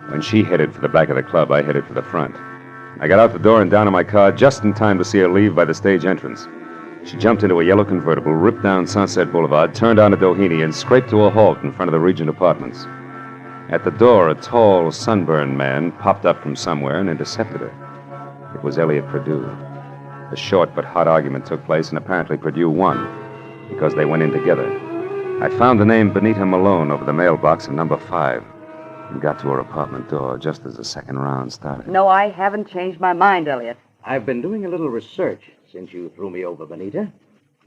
Speaker 6: When she headed for the back of the club, I headed for the front. I got out the door and down to my car just in time to see her leave by the stage entrance. She jumped into a yellow convertible, ripped down Sunset Boulevard, turned onto Doheny, and scraped to a halt in front of the Regent Apartments. At the door, a tall, sunburned man popped up from somewhere and intercepted her. It was Elliot Perdue. A short but hot argument took place, and apparently Perdue won, because they went in together. I found the name Bonita Malone over the mailbox in number 5, and got to her apartment door just as the second round started.
Speaker 14: No, I haven't changed my mind, Elliot.
Speaker 10: I've been doing a little research since you threw me over, Bonita.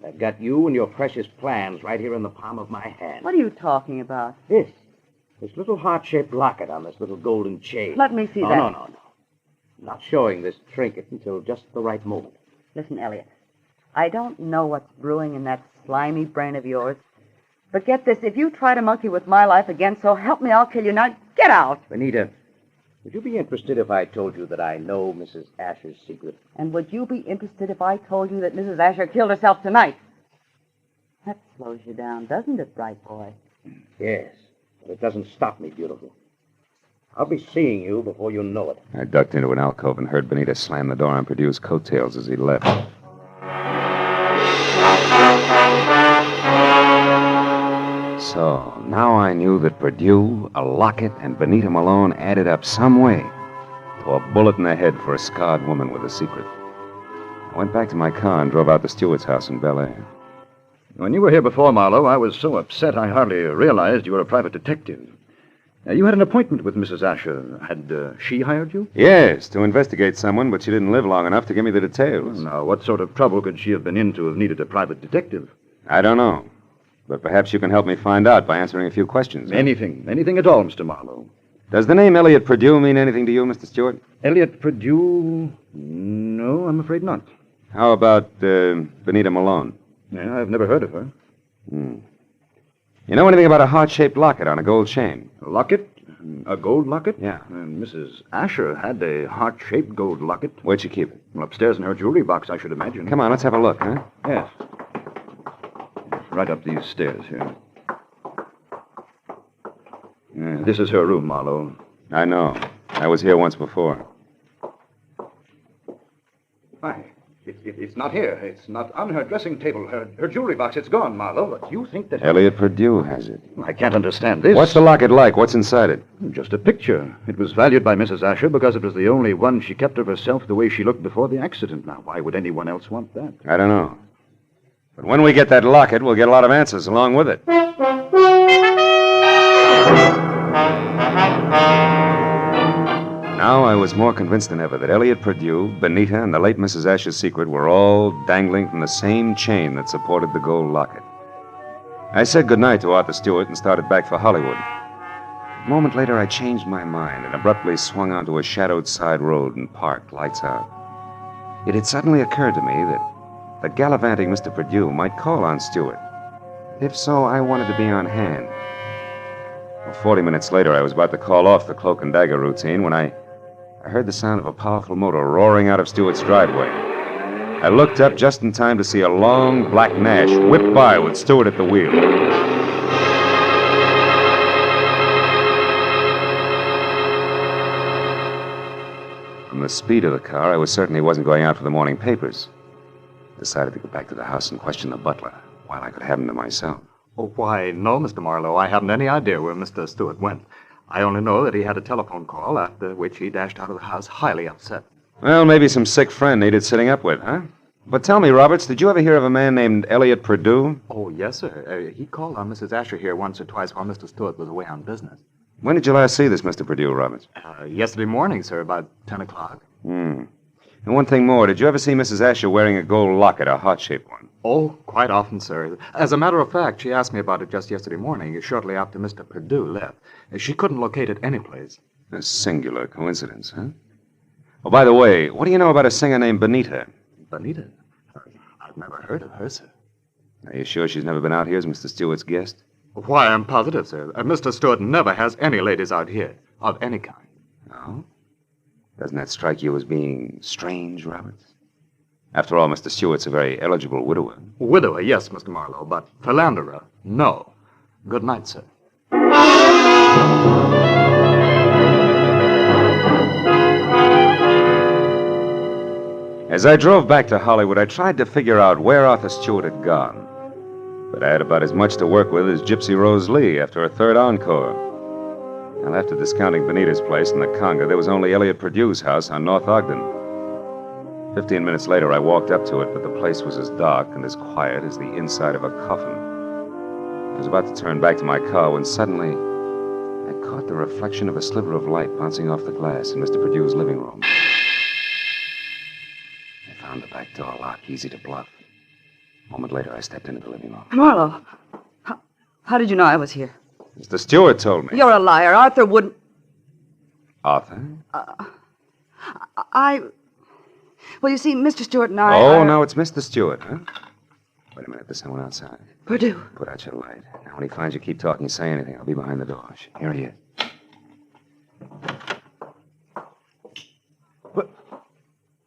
Speaker 10: I've got you and your precious plans right here in the palm of my hand.
Speaker 14: What are you talking about?
Speaker 10: This little heart-shaped locket on this little golden chain.
Speaker 14: Let me see that.
Speaker 10: No. I'm not showing this trinket until just the right moment.
Speaker 14: Listen, Elliot, I don't know what's brewing in that slimy brain of yours, but get this, if you try to monkey with my life again, so help me, I'll kill you. Now, get out.
Speaker 10: Bonita, would you be interested if I told you that I know Mrs. Asher's secret?
Speaker 14: And would you be interested if I told you that Mrs. Asher killed herself tonight? That slows you down, doesn't it, bright boy?
Speaker 10: Yes, but it doesn't stop me, beautiful. I'll be seeing you before you know it.
Speaker 6: I ducked into an alcove and heard Bonita slam the door on Perdue's coattails as he left. So, now I knew that Perdue, a locket, and Bonita Malone added up some way to a bullet in the head for a scarred woman with a secret. I went back to my car and drove out to Stewart's house in Bel Air.
Speaker 5: When you were here before, Marlowe, I was so upset I hardly realized you were a private detective. You had an appointment with Mrs. Asher. Had she hired you?
Speaker 6: Yes, to investigate someone, but she didn't live long enough to give me the details.
Speaker 5: Now, what sort of trouble could she have been in to have needed a private detective?
Speaker 6: I don't know. But perhaps you can help me find out by answering a few questions.
Speaker 5: Anything at all, Mr. Marlowe.
Speaker 6: Does the name Elliot Perdue mean anything to you, Mr. Stewart?
Speaker 5: Elliot Perdue? No, I'm afraid not.
Speaker 6: How about Bonita Malone?
Speaker 5: Yeah, I've never heard of her.
Speaker 6: You know anything about a heart-shaped locket on a gold chain?
Speaker 5: A locket? A gold locket?
Speaker 6: Yeah.
Speaker 5: And Mrs. Asher had a heart-shaped gold locket.
Speaker 6: Where'd she keep it?
Speaker 5: Well, upstairs in her jewelry box, I should imagine.
Speaker 6: Come on, let's have a look, huh?
Speaker 5: Yes. Right up these stairs here. This is her room, Marlowe.
Speaker 6: I know. I was here once before.
Speaker 5: Why, it's not here. It's not on her dressing table. Her jewelry box, it's gone, Marlowe. But you think that...
Speaker 6: Elliot Perdue has it.
Speaker 5: I can't understand this.
Speaker 6: What's the locket like? What's inside it?
Speaker 5: Just a picture. It was valued by Mrs. Asher because it was the only one she kept of herself the way she looked before the accident. Now, why would anyone else want that?
Speaker 6: I don't know. But when we get that locket, we'll get a lot of answers along with it. Now I was more convinced than ever that Elliot Purdue, Benita, and the late Mrs. Asher's secret were all dangling from the same chain that supported the gold locket. I said goodnight to Arthur Stewart and started back for Hollywood. A moment later, I changed my mind and abruptly swung onto a shadowed side road and parked, lights out. It had suddenly occurred to me that the gallivanting Mr. Purdue might call on Stewart. If so, I wanted to be on hand. Well, 40 minutes later, I was about to call off the cloak and dagger routine when I heard the sound of a powerful motor roaring out of Stewart's driveway. I looked up just in time to see a long black Nash whip by with Stewart at the wheel. From the speed of the car, I was certain he wasn't going out for the morning papers. I decided to go back to the house and question the butler while I could have him to myself.
Speaker 11: Oh, why, no, Mr. Marlowe. I haven't any idea where Mr. Stewart went. I only know that he had a telephone call, after which he dashed out of the house highly upset.
Speaker 6: Well, maybe some sick friend needed sitting up with, huh? But tell me, Roberts, did you ever hear of a man named Elliot Purdue?
Speaker 11: Oh, yes, sir. He called on Mrs. Asher here once or twice while Mr. Stewart was away on business.
Speaker 6: When did you last see this Mr. Purdue, Roberts?
Speaker 11: Yesterday morning, sir, about 10 o'clock.
Speaker 6: And one thing more, did you ever see Mrs. Asher wearing a gold locket, a heart-shaped one?
Speaker 11: Oh, quite often, sir. As a matter of fact, she asked me about it just yesterday morning, shortly after Mr. Purdue left. She couldn't locate it anyplace.
Speaker 6: A singular coincidence, huh? Oh, by the way, what do you know about a singer named Benita?
Speaker 11: Benita? I've never heard of her, sir.
Speaker 6: Are you sure she's never been out here as Mr. Stewart's guest?
Speaker 11: Why, I'm positive, sir. Mr. Stewart never has any ladies out here, of any kind.
Speaker 6: No? Doesn't that strike you as being strange, Roberts? After all, Mr. Stewart's a very eligible widower.
Speaker 11: Widower, yes, Mr. Marlowe, but philanderer, no. Good night, sir.
Speaker 6: As I drove back to Hollywood, I tried to figure out where Arthur Stewart had gone. But I had about as much to work with as Gypsy Rose Lee after her third encore. And after discounting Benita's place in the Conga, there was only Elliot Purdue's house on North Ogden. 15 minutes later, I walked up to it, but the place was as dark and as quiet as the inside of a coffin. I was about to turn back to my car when suddenly I caught the reflection of a sliver of light bouncing off the glass in Mr. Purdue's living room. I found the back door lock easy to bluff. A moment later, I stepped into the living room.
Speaker 14: Marlowe, how did you know I was here?
Speaker 6: Mr. Stewart told me.
Speaker 14: You're a liar. Arthur wouldn't...
Speaker 6: Arthur?
Speaker 14: Well, you see, Mr. Stewart and I...
Speaker 6: Oh, now it's Mr. Stewart, huh? Wait a minute, there's someone outside.
Speaker 14: Purdue.
Speaker 6: Put out your light. Now, when he finds you, keep talking, say anything. I'll be behind the door. Here he is.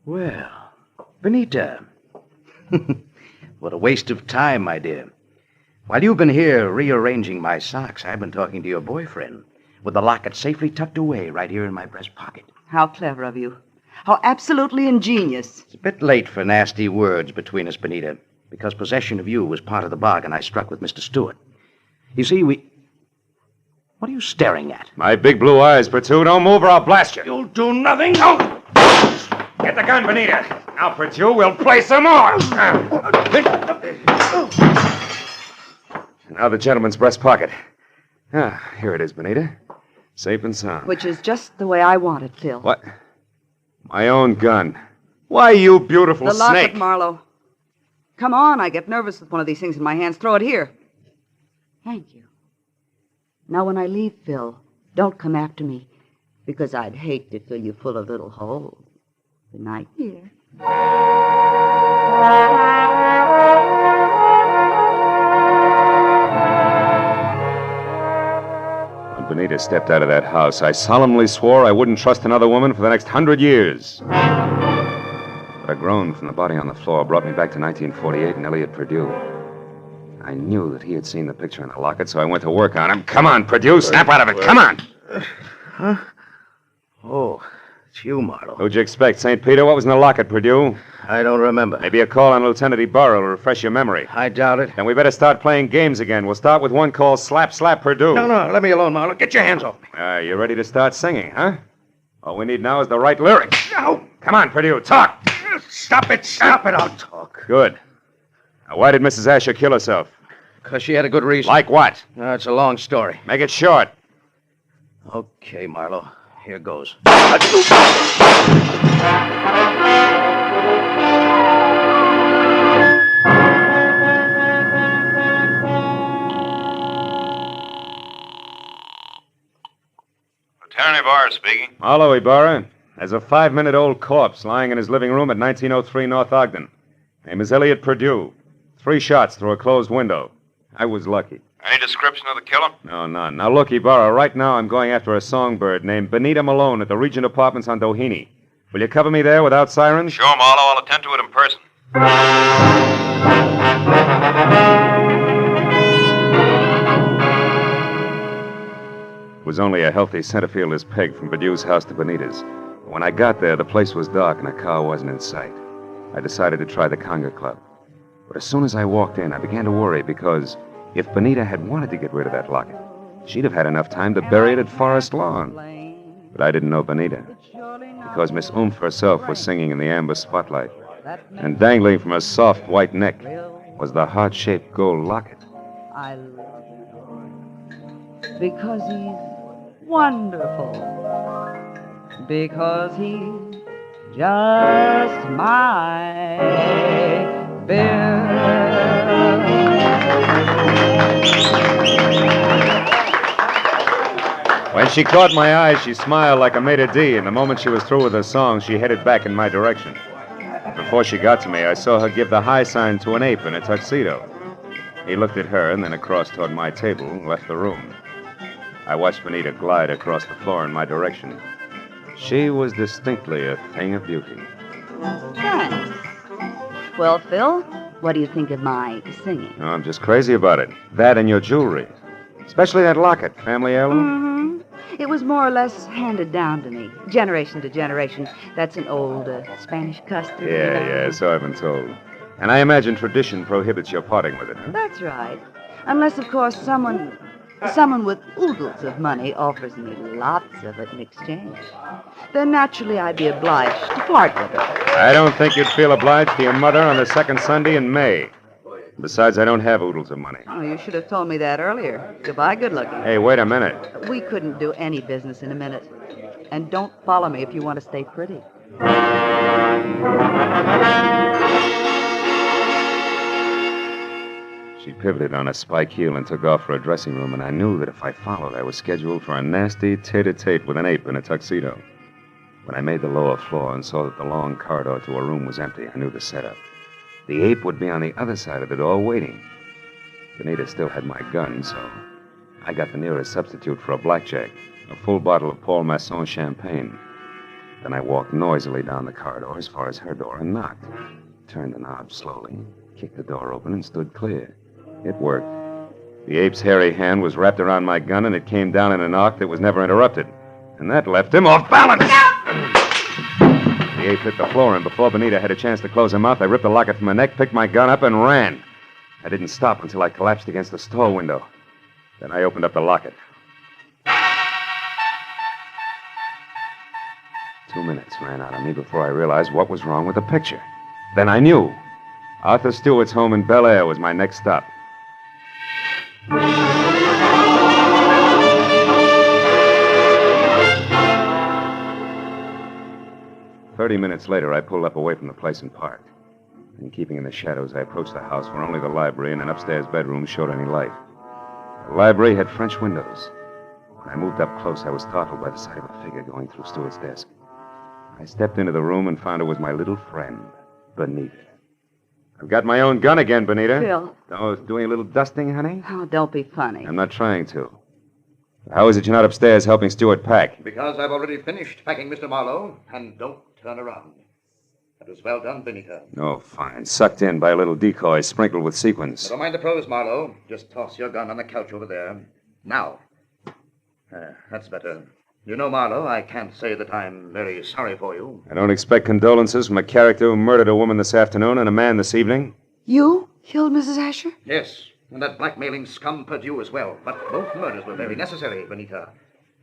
Speaker 10: Well, Benita. What a waste of time, my dear. While you've been here rearranging my socks, I've been talking to your boyfriend, with the locket safely tucked away right here in my breast pocket.
Speaker 14: How clever of you. How absolutely ingenious.
Speaker 10: It's a bit late for nasty words between us, Benita, because possession of you was part of the bargain I struck with Mr. Stewart. You see, What are you staring at?
Speaker 6: My big blue eyes, Purdue. Don't move or I'll blast you.
Speaker 10: You'll do nothing. No!
Speaker 6: Get the gun, Benita. Now, Purdue, we'll play some more. Now the gentleman's breast pocket. Here it is, Benita. Safe and sound.
Speaker 14: Which is just the way I want it, Phil.
Speaker 6: What? My own gun. Why, you beautiful
Speaker 14: the locket,
Speaker 6: snake.
Speaker 14: Marlowe. Come on, I get nervous with one of these things in my hands. Throw it here. Thank you. Now, when I leave, Phil, don't come after me, because I'd hate to fill you full of little holes. Good night, dear.
Speaker 6: When Benita stepped out of that house, I solemnly swore I wouldn't trust another woman for the next 100 years. But a groan from the body on the floor brought me back to 1948 and Elliot Purdue. I knew that he had seen the picture in the locket, so I went to work on him. Come on, Purdue, snap out of it. Come on.
Speaker 10: Huh? Oh, it's you, Marlowe.
Speaker 6: Who'd you expect, St. Peter? What was in the locket, Purdue?
Speaker 10: I don't remember.
Speaker 6: Maybe a call on Lieutenant Ibarra will refresh your memory.
Speaker 10: I doubt it.
Speaker 6: Then we better start playing games again. We'll start with one called Slap, Slap, Purdue.
Speaker 10: No, let me alone, Marlowe. Get your hands off me.
Speaker 6: You ready to start singing, huh? All we need now is the right lyrics.
Speaker 10: No.
Speaker 6: Come on, Purdue, talk.
Speaker 10: Stop it. I'll talk.
Speaker 6: Good. Now, why did Mrs. Asher kill herself?
Speaker 10: Because she had a good reason.
Speaker 6: Like what?
Speaker 10: It's a long story.
Speaker 6: Make it short.
Speaker 10: Okay, Marlowe. here goes.
Speaker 12: Lieutenant Ibarra speaking.
Speaker 6: Marlowe, Ibarra. There's a 5-minute-old corpse lying in his living room at 1903 North Ogden. Name is Elliot Purdue. 3 shots through a closed window. I was lucky.
Speaker 12: Any description of the killer?
Speaker 6: No, none. Now, look, Ibarra, right now I'm going after a songbird named Benita Malone at the Regent Apartments on Doheny. Will you cover me there without sirens?
Speaker 12: Sure, Marlowe. I'll attend to it in person.
Speaker 6: It was only a healthy centerfielder's peg from Perdue's house to Benita's. When I got there, the place was dark and a car wasn't in sight. I decided to try the Conga Club. But as soon as I walked in, I began to worry because if Benita had wanted to get rid of that locket, she'd have had enough time to bury it at Forest Lawn. But I didn't know Benita, because Miss Oomph herself was singing in the amber spotlight, and dangling from her soft white neck was the heart-shaped gold locket.
Speaker 14: I love him because he's wonderful, because he's just my Bill.
Speaker 6: When she caught my eye, she smiled like a maitre d', and the moment she was through with her song, she headed back in my direction. Before she got to me, I saw her give the high sign to an ape in a tuxedo. He looked at her and then across toward my table and left the room. I watched Benita glide across the floor in my direction. She was distinctly a thing of beauty.
Speaker 14: Thanks. Well, Phil, what do you think of my singing?
Speaker 6: Oh, I'm just crazy about it. That and your jewelry. Especially that locket, family heirloom.
Speaker 14: It was more or less handed down to me, generation to generation. That's an old Spanish custom.
Speaker 6: Yeah, so I've been told. And I imagine tradition prohibits your parting with it, huh?
Speaker 14: That's right. Unless, of course, someone with oodles of money offers me lots of it in exchange. Then naturally I'd be obliged to part with it.
Speaker 6: I don't think you'd feel obliged to your mother on the second Sunday in May. Besides, I don't have oodles of money.
Speaker 14: Oh, you should have told me that earlier. Goodbye, good looking.
Speaker 6: Hey, wait a minute.
Speaker 14: We couldn't do any business in a minute. And don't follow me if you want to stay pretty.
Speaker 6: She pivoted on a spike heel and took off for a dressing room, and I knew that if I followed, I was scheduled for a nasty tete-a-tete with an ape in a tuxedo. When I made the lower floor and saw that the long corridor to her room was empty, I knew the setup. The ape would be on the other side of the door waiting. Benita still had my gun, so I got the nearest substitute for a blackjack, a full bottle of Paul Masson champagne. Then I walked noisily down the corridor as far as her door and knocked. Turned the knob slowly, kicked the door open, and stood clear. It worked. The ape's hairy hand was wrapped around my gun, and it came down in an arc that was never interrupted. And that left him off balance! The ape hit the floor, and before Benita had a chance to close her mouth, I ripped the locket from her neck, picked my gun up, and ran. I didn't stop until I collapsed against the store window. Then I opened up the locket. 2 minutes ran out on me before I realized what was wrong with the picture. Then I knew. Arthur Stewart's home in Bel Air was my next stop. 30 minutes later, I pulled up away from the place and parked. And keeping in the shadows, I approached the house where only the library and an upstairs bedroom showed any light. The library had French windows. When I moved up close, I was startled by the sight of a figure going through Stewart's desk. I stepped into the room and found it was my little friend, Benita. I've got my own gun again, Benita.
Speaker 14: Phil.
Speaker 6: Oh, doing a little dusting, honey?
Speaker 14: Oh, don't be funny.
Speaker 6: I'm not trying to. How is it you're not upstairs helping Stewart pack?
Speaker 10: Because I've already finished packing, Mr. Marlowe, and don't turn around. That was well done, Benita.
Speaker 6: Oh, fine. Sucked in by a little decoy sprinkled with sequins.
Speaker 10: Never mind the pros, Marlowe. Just toss your gun on the couch over there. Now. That's better. You know, Marlowe, I can't say that I'm very sorry for you.
Speaker 6: I don't expect condolences from a character who murdered a woman this afternoon and a man this evening.
Speaker 14: You killed Mrs. Asher?
Speaker 10: Yes, and that blackmailing scum Purdue as well. But both murders were very necessary, Benita.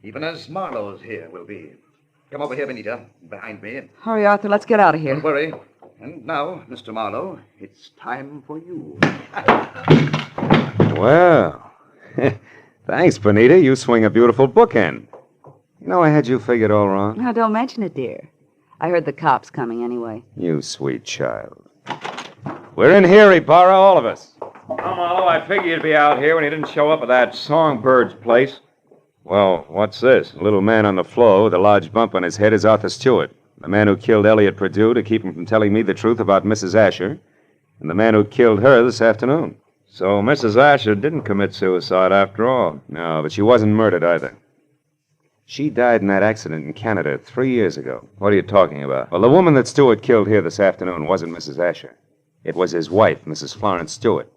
Speaker 10: Even as Marlowe's here will be. Come over here, Benita, behind me.
Speaker 14: Hurry, Arthur, let's get out of here.
Speaker 10: Don't worry. And now, Mr. Marlowe, it's time for you.
Speaker 6: Well, thanks, Benita. You swing a beautiful bookend. You know, I had you figured all wrong.
Speaker 14: Now, don't mention it, dear. I heard the cops coming anyway.
Speaker 6: You sweet child. We're in here, Ibarra, all of us.
Speaker 12: Oh, Marlowe, I figured you'd be out here when you didn't show up at that Songbird's place.
Speaker 6: Well, what's this? A little man on the floor with a large bump on his head is Arthur Stewart, the man who killed Elliot Perdue to keep him from telling me the truth about Mrs. Asher, and the man who killed her this afternoon.
Speaker 12: So Mrs. Asher didn't commit suicide after all.
Speaker 6: No, but she wasn't murdered either. She died in that accident in Canada 3 years ago.
Speaker 12: What are you talking about?
Speaker 6: Well, the woman that Stewart killed here this afternoon wasn't Mrs. Asher. It was his wife, Mrs. Florence Stewart.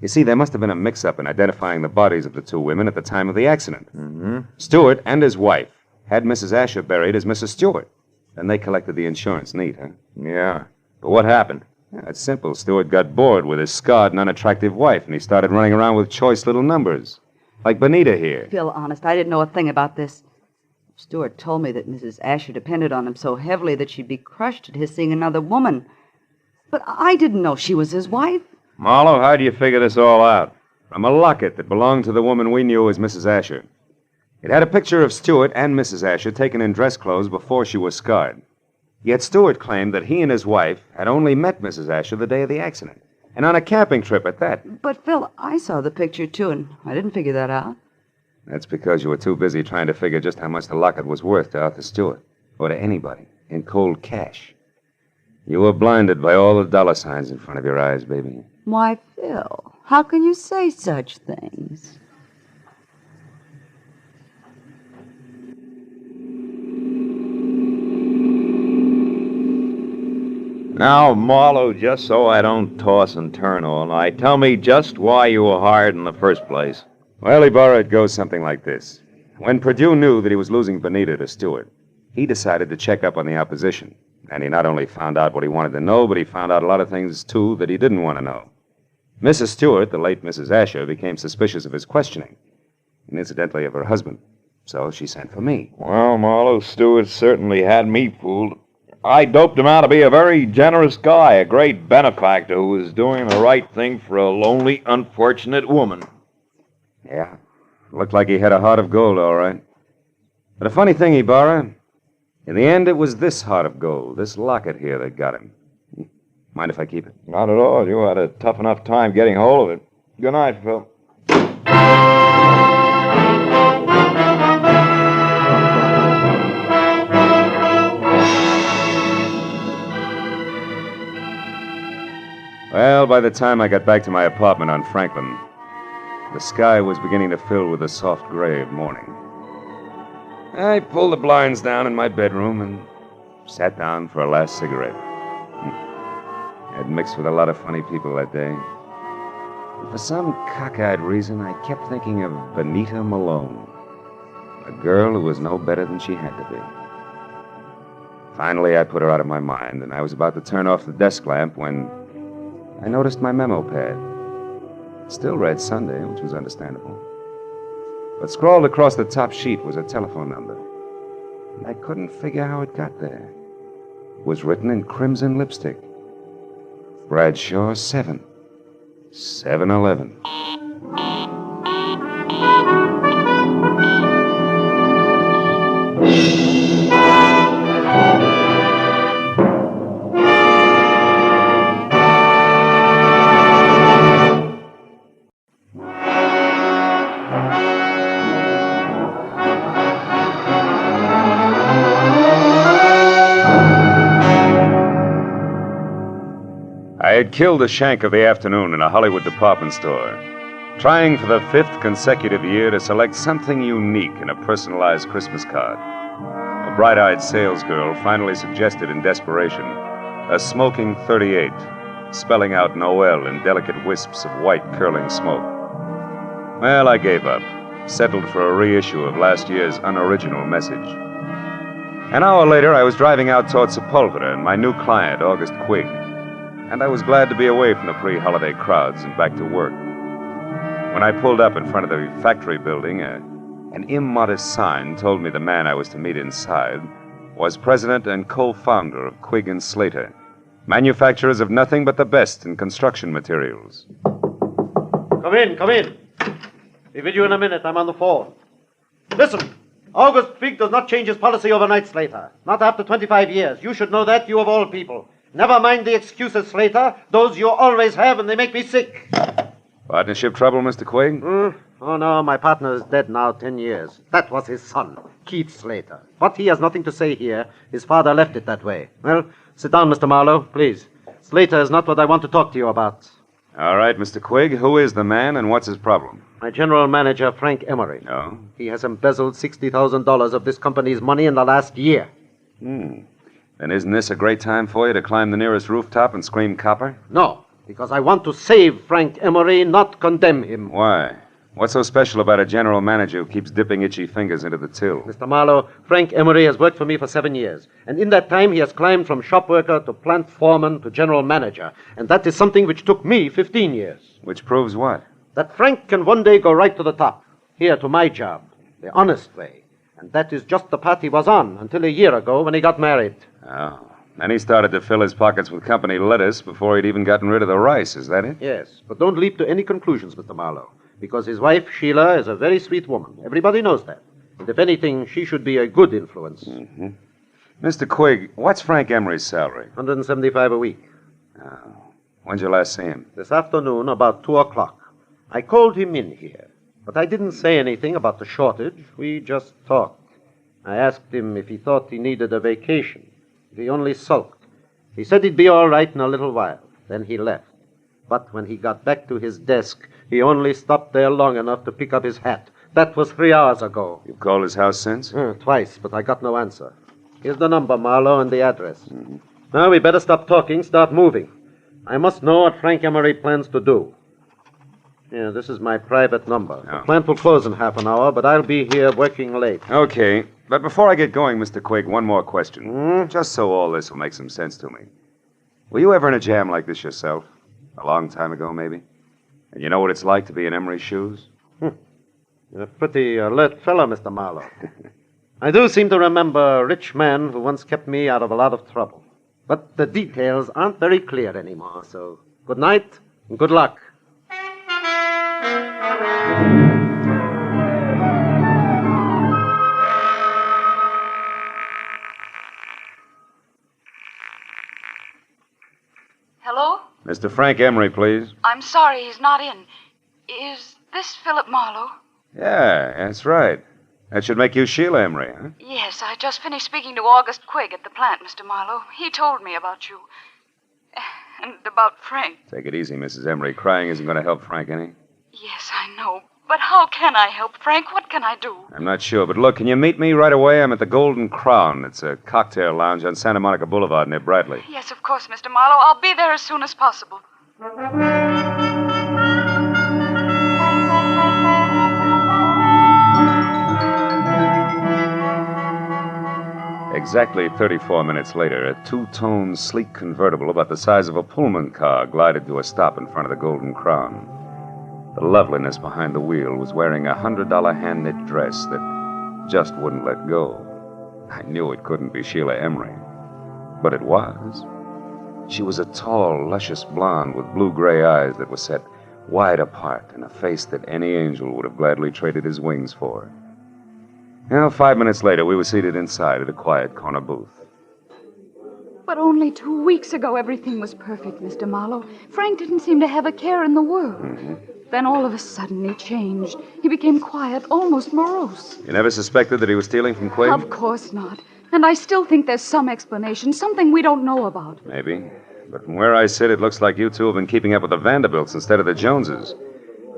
Speaker 6: You see, there must have been a mix-up in identifying the bodies of the two women at the time of the accident.
Speaker 12: Mm-hmm.
Speaker 6: Stewart and his wife had Mrs. Asher buried as Mrs. Stewart. Then they collected the insurance neat, huh?
Speaker 12: Yeah. But what happened?
Speaker 6: Yeah, it's simple. Stewart got bored with his scarred and unattractive wife, and he started running around with choice little numbers. Like Bonita here.
Speaker 14: Phil, honest, I didn't know a thing about this. Stewart told me that Mrs. Asher depended on him so heavily that she'd be crushed at his seeing another woman. But I didn't know she was his wife.
Speaker 12: Marlowe, how do you figure this all out?
Speaker 6: From a locket that belonged to the woman we knew as Mrs. Asher. It had a picture of Stewart and Mrs. Asher taken in dress clothes before she was scarred. Yet Stewart claimed that he and his wife had only met Mrs. Asher the day of the accident, and on a camping trip at that.
Speaker 14: But, Phil, I saw the picture, too, and I didn't figure that out.
Speaker 6: That's because you were too busy trying to figure just how much the locket was worth to Arthur Stewart, or to anybody, in cold cash. You were blinded by all the dollar signs in front of your eyes, baby.
Speaker 14: Why, Phil, how can you say such things?
Speaker 12: Now, Marlowe, just so I don't toss and turn all night, tell me just why you were hired in the first place.
Speaker 6: Well, Ibarra, it goes something like this. When Perdue knew that he was losing Bonita to Stewart, he decided to check up on the opposition. And he not only found out what he wanted to know, but he found out a lot of things, too, that he didn't want to know. Mrs. Stewart, the late Mrs. Asher, became suspicious of his questioning, and incidentally of her husband. So she sent for me.
Speaker 12: Well, Marlowe, Stewart certainly had me fooled. I doped him out to be a very generous guy, a great benefactor who was doing the right thing for a lonely, unfortunate woman.
Speaker 6: Yeah, looked like he had a heart of gold, all right. But a funny thing, Ibarra, in the end, it was this heart of gold, this locket here, that got him. Mind if I keep it?
Speaker 12: Not at all. You had a tough enough time getting hold of it. Good night, Phil.
Speaker 6: Well, by the time I got back to my apartment on Franklin, the sky was beginning to fill with the soft gray of morning. I pulled the blinds down in my bedroom and sat down for a last cigarette. I'd mixed with a lot of funny people that day. And for some cockeyed reason, I kept thinking of Bonita Malone, a girl who was no better than she had to be. Finally, I put her out of my mind, and I was about to turn off the desk lamp when I noticed my memo pad. It still read Sunday, which was understandable. But scrawled across the top sheet was a telephone number. And I couldn't figure how it got there. It was written in crimson lipstick. Bradshaw 7. 7-Eleven. I had killed a shank of the afternoon in a Hollywood department store, trying for the 5th consecutive year to select something unique in a personalized Christmas card. A bright-eyed salesgirl finally suggested in desperation a smoking 38, spelling out Noel in delicate wisps of white curling smoke. Well, I gave up, settled for a reissue of last year's unoriginal message. An hour later, I was driving out toward Sepulveda and my new client, August Quigg. And I was glad to be away from the pre-holiday crowds and back to work. When I pulled up in front of the factory building, an immodest sign told me the man I was to meet inside was president and co-founder of Quigg & Slater, manufacturers of nothing but the best in construction materials.
Speaker 15: Come in, come in. Be with you in a minute. I'm on the phone. Listen, August Quigg does not change his policy overnight, Slater. Not after 25 years. You should know that, you of all people. Never mind the excuses, Slater. Those you always have, and they make me sick.
Speaker 6: Partnership trouble, Mr. Quigg?
Speaker 15: Oh, no, my partner is dead now 10 years. That was his son, Keith Slater. But he has nothing to say here. His father left it that way. Well, sit down, Mr. Marlowe, please. Slater is not what I want to talk to you about.
Speaker 6: All right, Mr. Quigg. Who is the man, and what's his problem?
Speaker 15: My general manager, Frank Emery.
Speaker 6: Oh?
Speaker 15: He has embezzled $60,000 of this company's money in the last year.
Speaker 6: Then isn't this a great time for you to climb the nearest rooftop and scream copper?
Speaker 15: No, because I want to save Frank Emery, not condemn him.
Speaker 6: Why? What's so special about a general manager who keeps dipping itchy fingers into the till?
Speaker 15: Mr. Marlowe, Frank Emery has worked for me for 7 years. And in that time, he has climbed from shop worker to plant foreman to general manager. And that is something which took me 15 years.
Speaker 6: Which proves what?
Speaker 15: That Frank can one day go right to the top. Here, to my job. The honest way. And that is just the path he was on until a year ago when he got married.
Speaker 6: Oh. Then he started to fill his pockets with company lettuce before he'd even gotten rid of the rice. Is that it?
Speaker 15: Yes. But don't leap to any conclusions, Mr. Marlowe. Because his wife, Sheila, is a very sweet woman. Everybody knows that. And if anything, she should be a good influence.
Speaker 6: Mr. Quigg, what's Frank Emery's salary?
Speaker 15: $175 a week.
Speaker 6: Oh. When'd you last see him?
Speaker 15: This afternoon, about 2 o'clock. I called him in here. But I didn't say anything about the shortage. We just talked. I asked him if he thought he needed a vacation. If he only sulked. He said he'd be all right in a little while. Then he left. But when he got back to his desk, he only stopped there long enough to pick up his hat. That was 3 hours ago.
Speaker 6: You've called his house since?
Speaker 15: Twice, but I got no answer. Here's the number, Marlowe, and the address. Now, we better stop talking, start moving. I must know what Frank Emery plans to do. Yeah, this is my private number. The plant will close in half an hour, but I'll be here working late.
Speaker 6: Okay. But before I get going, Mr. Quigg, one more question. Just so all this will make some sense to me. Were you ever in a jam like this yourself? A long time ago, maybe? And you know what it's like to be in Emery's shoes?
Speaker 15: You're a pretty alert fellow, Mr. Marlowe. I do seem to remember a rich man who once kept me out of a lot of trouble. But the details aren't very clear anymore, so good night and good luck.
Speaker 16: Hello?
Speaker 6: Mr. Frank Emery, please.
Speaker 16: I'm sorry, he's not in. Is this Philip Marlowe?
Speaker 6: Yeah, that's right. That should make you Sheila Emery, huh?
Speaker 16: Yes, I just finished speaking to August Quigg at the plant, Mr. Marlowe. He told me about you. And about Frank.
Speaker 6: Take it easy, Mrs. Emery. Crying isn't going to help Frank any.
Speaker 16: Yes, I know. But how can I help Frank? What can I do?
Speaker 6: I'm not sure, but look, can you meet me right away? I'm at the Golden Crown. It's a cocktail lounge on Santa Monica Boulevard near Bradley.
Speaker 16: Yes, of course, Mr. Marlowe. I'll be there as soon as possible.
Speaker 6: Exactly 34 minutes later, a two-tone, sleek convertible about the size of a Pullman car glided to a stop in front of the Golden Crown. The loveliness behind the wheel was wearing a $100 hand-knit dress that just wouldn't let go. I knew it couldn't be Sheila Emery, but it was. She was a tall, luscious blonde with blue-gray eyes that were set wide apart and a face that any angel would have gladly traded his wings for. 5 minutes later, we were seated inside at a quiet corner booth.
Speaker 16: But only 2 weeks ago, everything was perfect, Mr. Marlowe. Frank didn't seem to have a care in the world. Then all of a sudden, he changed. He became quiet, almost morose.
Speaker 6: You never suspected that he was stealing from Quigg?
Speaker 16: Of course not. And I still think there's some explanation, something we don't know about.
Speaker 6: Maybe. But from where I sit, it looks like you two have been keeping up with the Vanderbilts instead of the Joneses.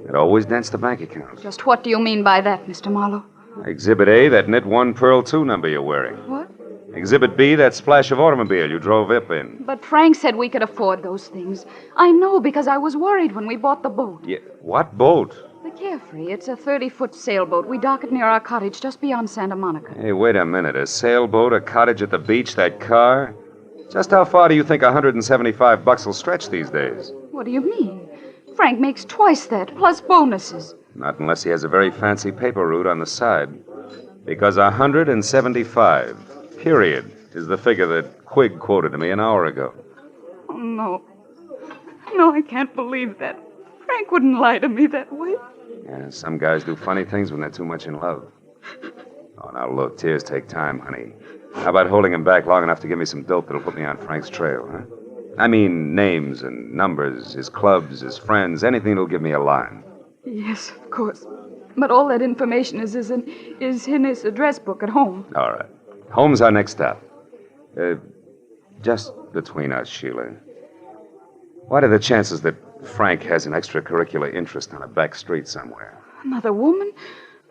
Speaker 6: It always dents the bank account.
Speaker 16: Just what do you mean by that, Mr. Marlowe?
Speaker 6: Exhibit A, that knit 1 pearl 2 number you're wearing.
Speaker 16: What?
Speaker 6: Exhibit B, that splash of automobile you drove up in.
Speaker 16: But Frank said we could afford those things. I know because I was worried when we bought the boat.
Speaker 6: Yeah, what boat?
Speaker 16: The Carefree. It's a 30-foot sailboat. We dock it near our cottage just beyond Santa Monica.
Speaker 6: Hey, wait a minute. A sailboat, a cottage at the beach, that car? Just how far do you think $175 will stretch these days?
Speaker 16: What do you mean? Frank makes twice that, plus bonuses.
Speaker 6: Not unless he has a very fancy paper route on the side. Because 175, period, is the figure that Quigg quoted to me an hour ago.
Speaker 16: Oh, no. No, I can't believe that. Frank wouldn't lie to me that way.
Speaker 6: Yeah, some guys do funny things when they're too much in love. Oh, now look, tears take time, honey. How about holding him back long enough to give me some dope that'll put me on Frank's trail, huh? I mean, names and numbers, his clubs, his friends, anything that'll give me a line.
Speaker 16: Yes, of course. But all that information is in his address book at home.
Speaker 6: All right. Home's our next stop. Just between us, Sheila. What are the chances that Frank has an extracurricular interest on a back street somewhere?
Speaker 16: Another woman?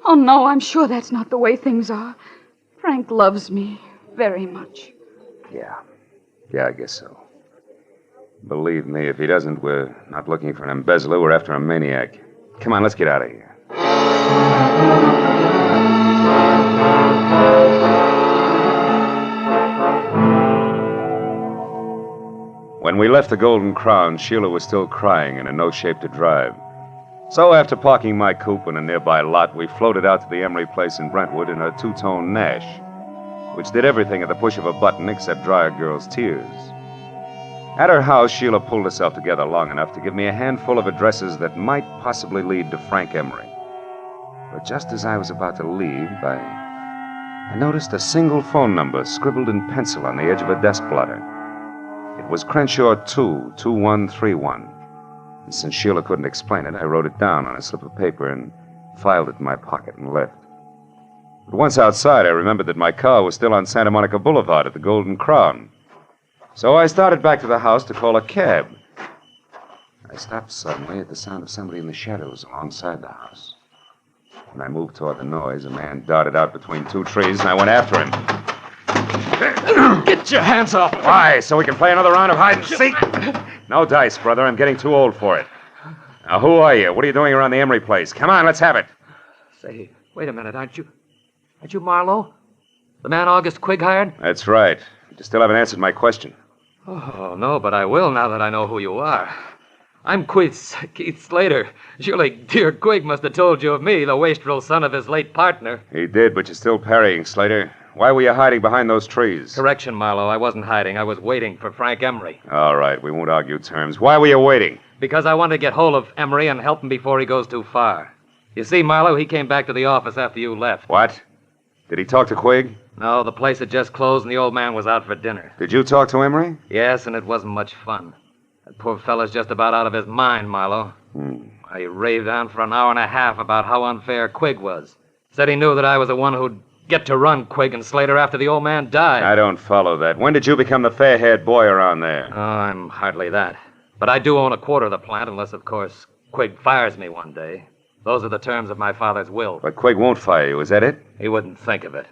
Speaker 16: Oh, no, I'm sure that's not the way things are. Frank loves me very much.
Speaker 6: Yeah, I guess so. Believe me, if he doesn't, we're not looking for an embezzler. We're after a maniac. Come on, let's get out of here. When we left the Golden Crown, Sheila was still crying and in no shape to drive. So after parking my coupe in a nearby lot, we floated out to the Emery place in Brentwood in a two-tone Nash, which did everything at the push of a button except dry a girl's tears. At her house, Sheila pulled herself together long enough to give me a handful of addresses that might possibly lead to Frank Emery. But just as I was about to leave, I noticed a single phone number scribbled in pencil on the edge of a desk blotter. It was Crenshaw 2, 2131. And since Sheila couldn't explain it, I wrote it down on a slip of paper and filed it in my pocket and left. But once outside, I remembered that my car was still on Santa Monica Boulevard at the Golden Crown. So I started back to the house to call a cab. I stopped suddenly at the sound of somebody in the shadows alongside the house. When I moved toward the noise, a man darted out between two trees, and I went after him.
Speaker 9: Get your hands off.
Speaker 6: Why? So we can play another round of hide and seek? No dice, brother. I'm getting too old for it. Now, who are you? What are you doing around the Emery place? Come on, let's have it.
Speaker 9: Say, wait a minute. Aren't you Marlowe? The man August Quigg hired?
Speaker 6: That's right. You still haven't answered my question.
Speaker 9: Oh, no, but I will now that I know who you are. I'm Keith Slater. Surely dear Quigg must have told you of me, the wastrel son of his late partner.
Speaker 6: He did, but you're still parrying, Slater. Why were you hiding behind those trees?
Speaker 9: Correction, Marlowe. I wasn't hiding. I was waiting for Frank Emery.
Speaker 6: All right, we won't argue terms. Why were you waiting?
Speaker 9: Because I wanted to get hold of Emery and help him before he goes too far. You see, Marlowe, he came back to the office after you left.
Speaker 6: What? Did he talk to Quigg?
Speaker 9: No, the place had just closed and the old man was out for dinner.
Speaker 6: Did you talk to Emery?
Speaker 9: Yes, and it wasn't much fun. That poor fella's just about out of his mind, Marlowe. He raved on for an hour and a half about how unfair Quigg was. Said he knew that I was the one who'd get to run Quigg and Slater after the old man died.
Speaker 6: I don't follow that. When did you become the fair-haired boy around there?
Speaker 9: Oh, I'm hardly that. But I do own a quarter of the plant, unless, of course, Quigg fires me one day. Those are the terms of my father's will.
Speaker 6: But Quigg won't fire you, is that it?
Speaker 9: He wouldn't think of it.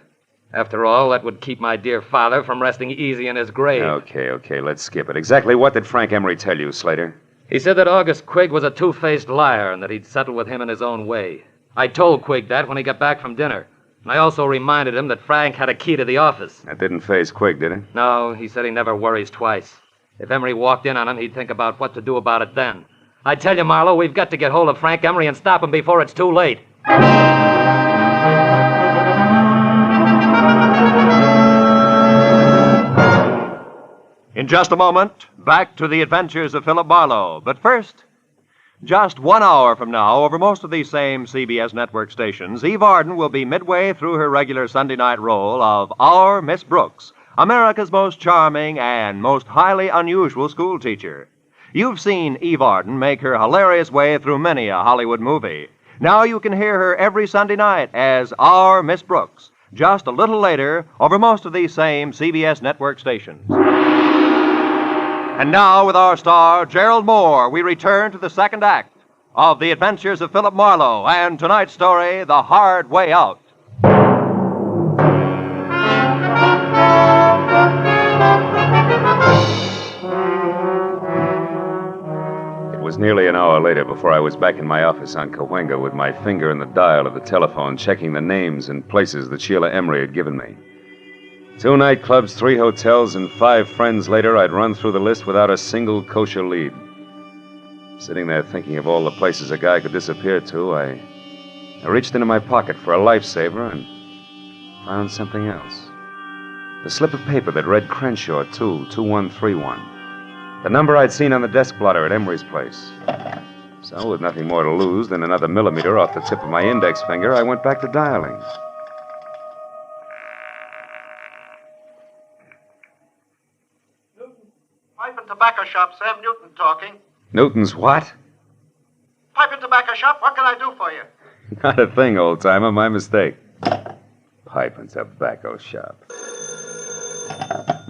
Speaker 9: After all, that would keep my dear father from resting easy in his grave.
Speaker 6: Okay, let's skip it. Exactly what did Frank Emery tell you, Slater?
Speaker 9: He said that August Quigg was a two-faced liar and that he'd settle with him in his own way. I told Quigg that when he got back from dinner. And I also reminded him that Frank had a key to the office.
Speaker 6: That didn't faze Quigg, did it?
Speaker 9: No, he said he never worries twice. If Emery walked in on him, he'd think about what to do about it then. I tell you, Marlowe, we've got to get hold of Frank Emery and stop him before it's too late.
Speaker 17: In just a moment, back to the Adventures of Philip Marlowe. But first, just 1 hour from now, over most of these same CBS network stations, Eve Arden will be midway through her regular Sunday night role of Our Miss Brooks, America's most charming and most highly unusual school teacher. You've seen Eve Arden make her hilarious way through many a Hollywood movie. Now you can hear her every Sunday night as Our Miss Brooks, just a little later over most of these same CBS network stations. And now, with our star, Gerald Moore, we return to the second act of The Adventures of Philip Marlowe and tonight's story, The Hard Way Out.
Speaker 6: It was nearly an hour later before I was back in my office on Cahuenga with my finger in the dial of the telephone, checking the names and places that Sheila Emery had given me. 2 nightclubs, 3 hotels, and 5 friends later, I'd run through the list without a single kosher lead. Sitting there thinking of all the places a guy could disappear to, I reached into my pocket for a lifesaver and found something else. The slip of paper that read Crenshaw 2, 2131. The number I'd seen on the desk blotter at Emery's place. So, with nothing more to lose than another millimeter off the tip of my index finger, I went back to dialing.
Speaker 15: shop, Sam Newton talking.
Speaker 6: Newton's what?
Speaker 15: Pipe and tobacco shop, what can I do for you?
Speaker 6: Not a thing, old-timer. My mistake. Pipe and tobacco shop.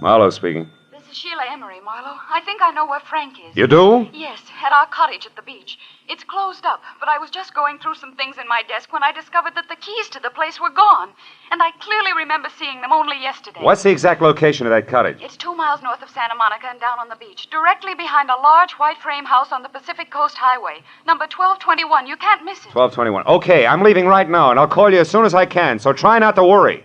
Speaker 6: Marlowe speaking.
Speaker 16: This is Sheila Emery, Marlowe. I think I know where Frank is.
Speaker 6: You do?
Speaker 16: Yes, at our cottage at the beach. It's closed up, but I was just going through some things in my desk when I discovered that the keys to the place were gone. And I clearly remember seeing them only yesterday.
Speaker 6: What's the exact location of that cottage?
Speaker 16: It's 2 miles north of Santa Monica and down on the beach, directly behind a large white frame house on the Pacific Coast Highway. Number 1221. You can't miss it.
Speaker 6: 1221. Okay, I'm leaving right now, and I'll call you as soon as I can, so try not to worry.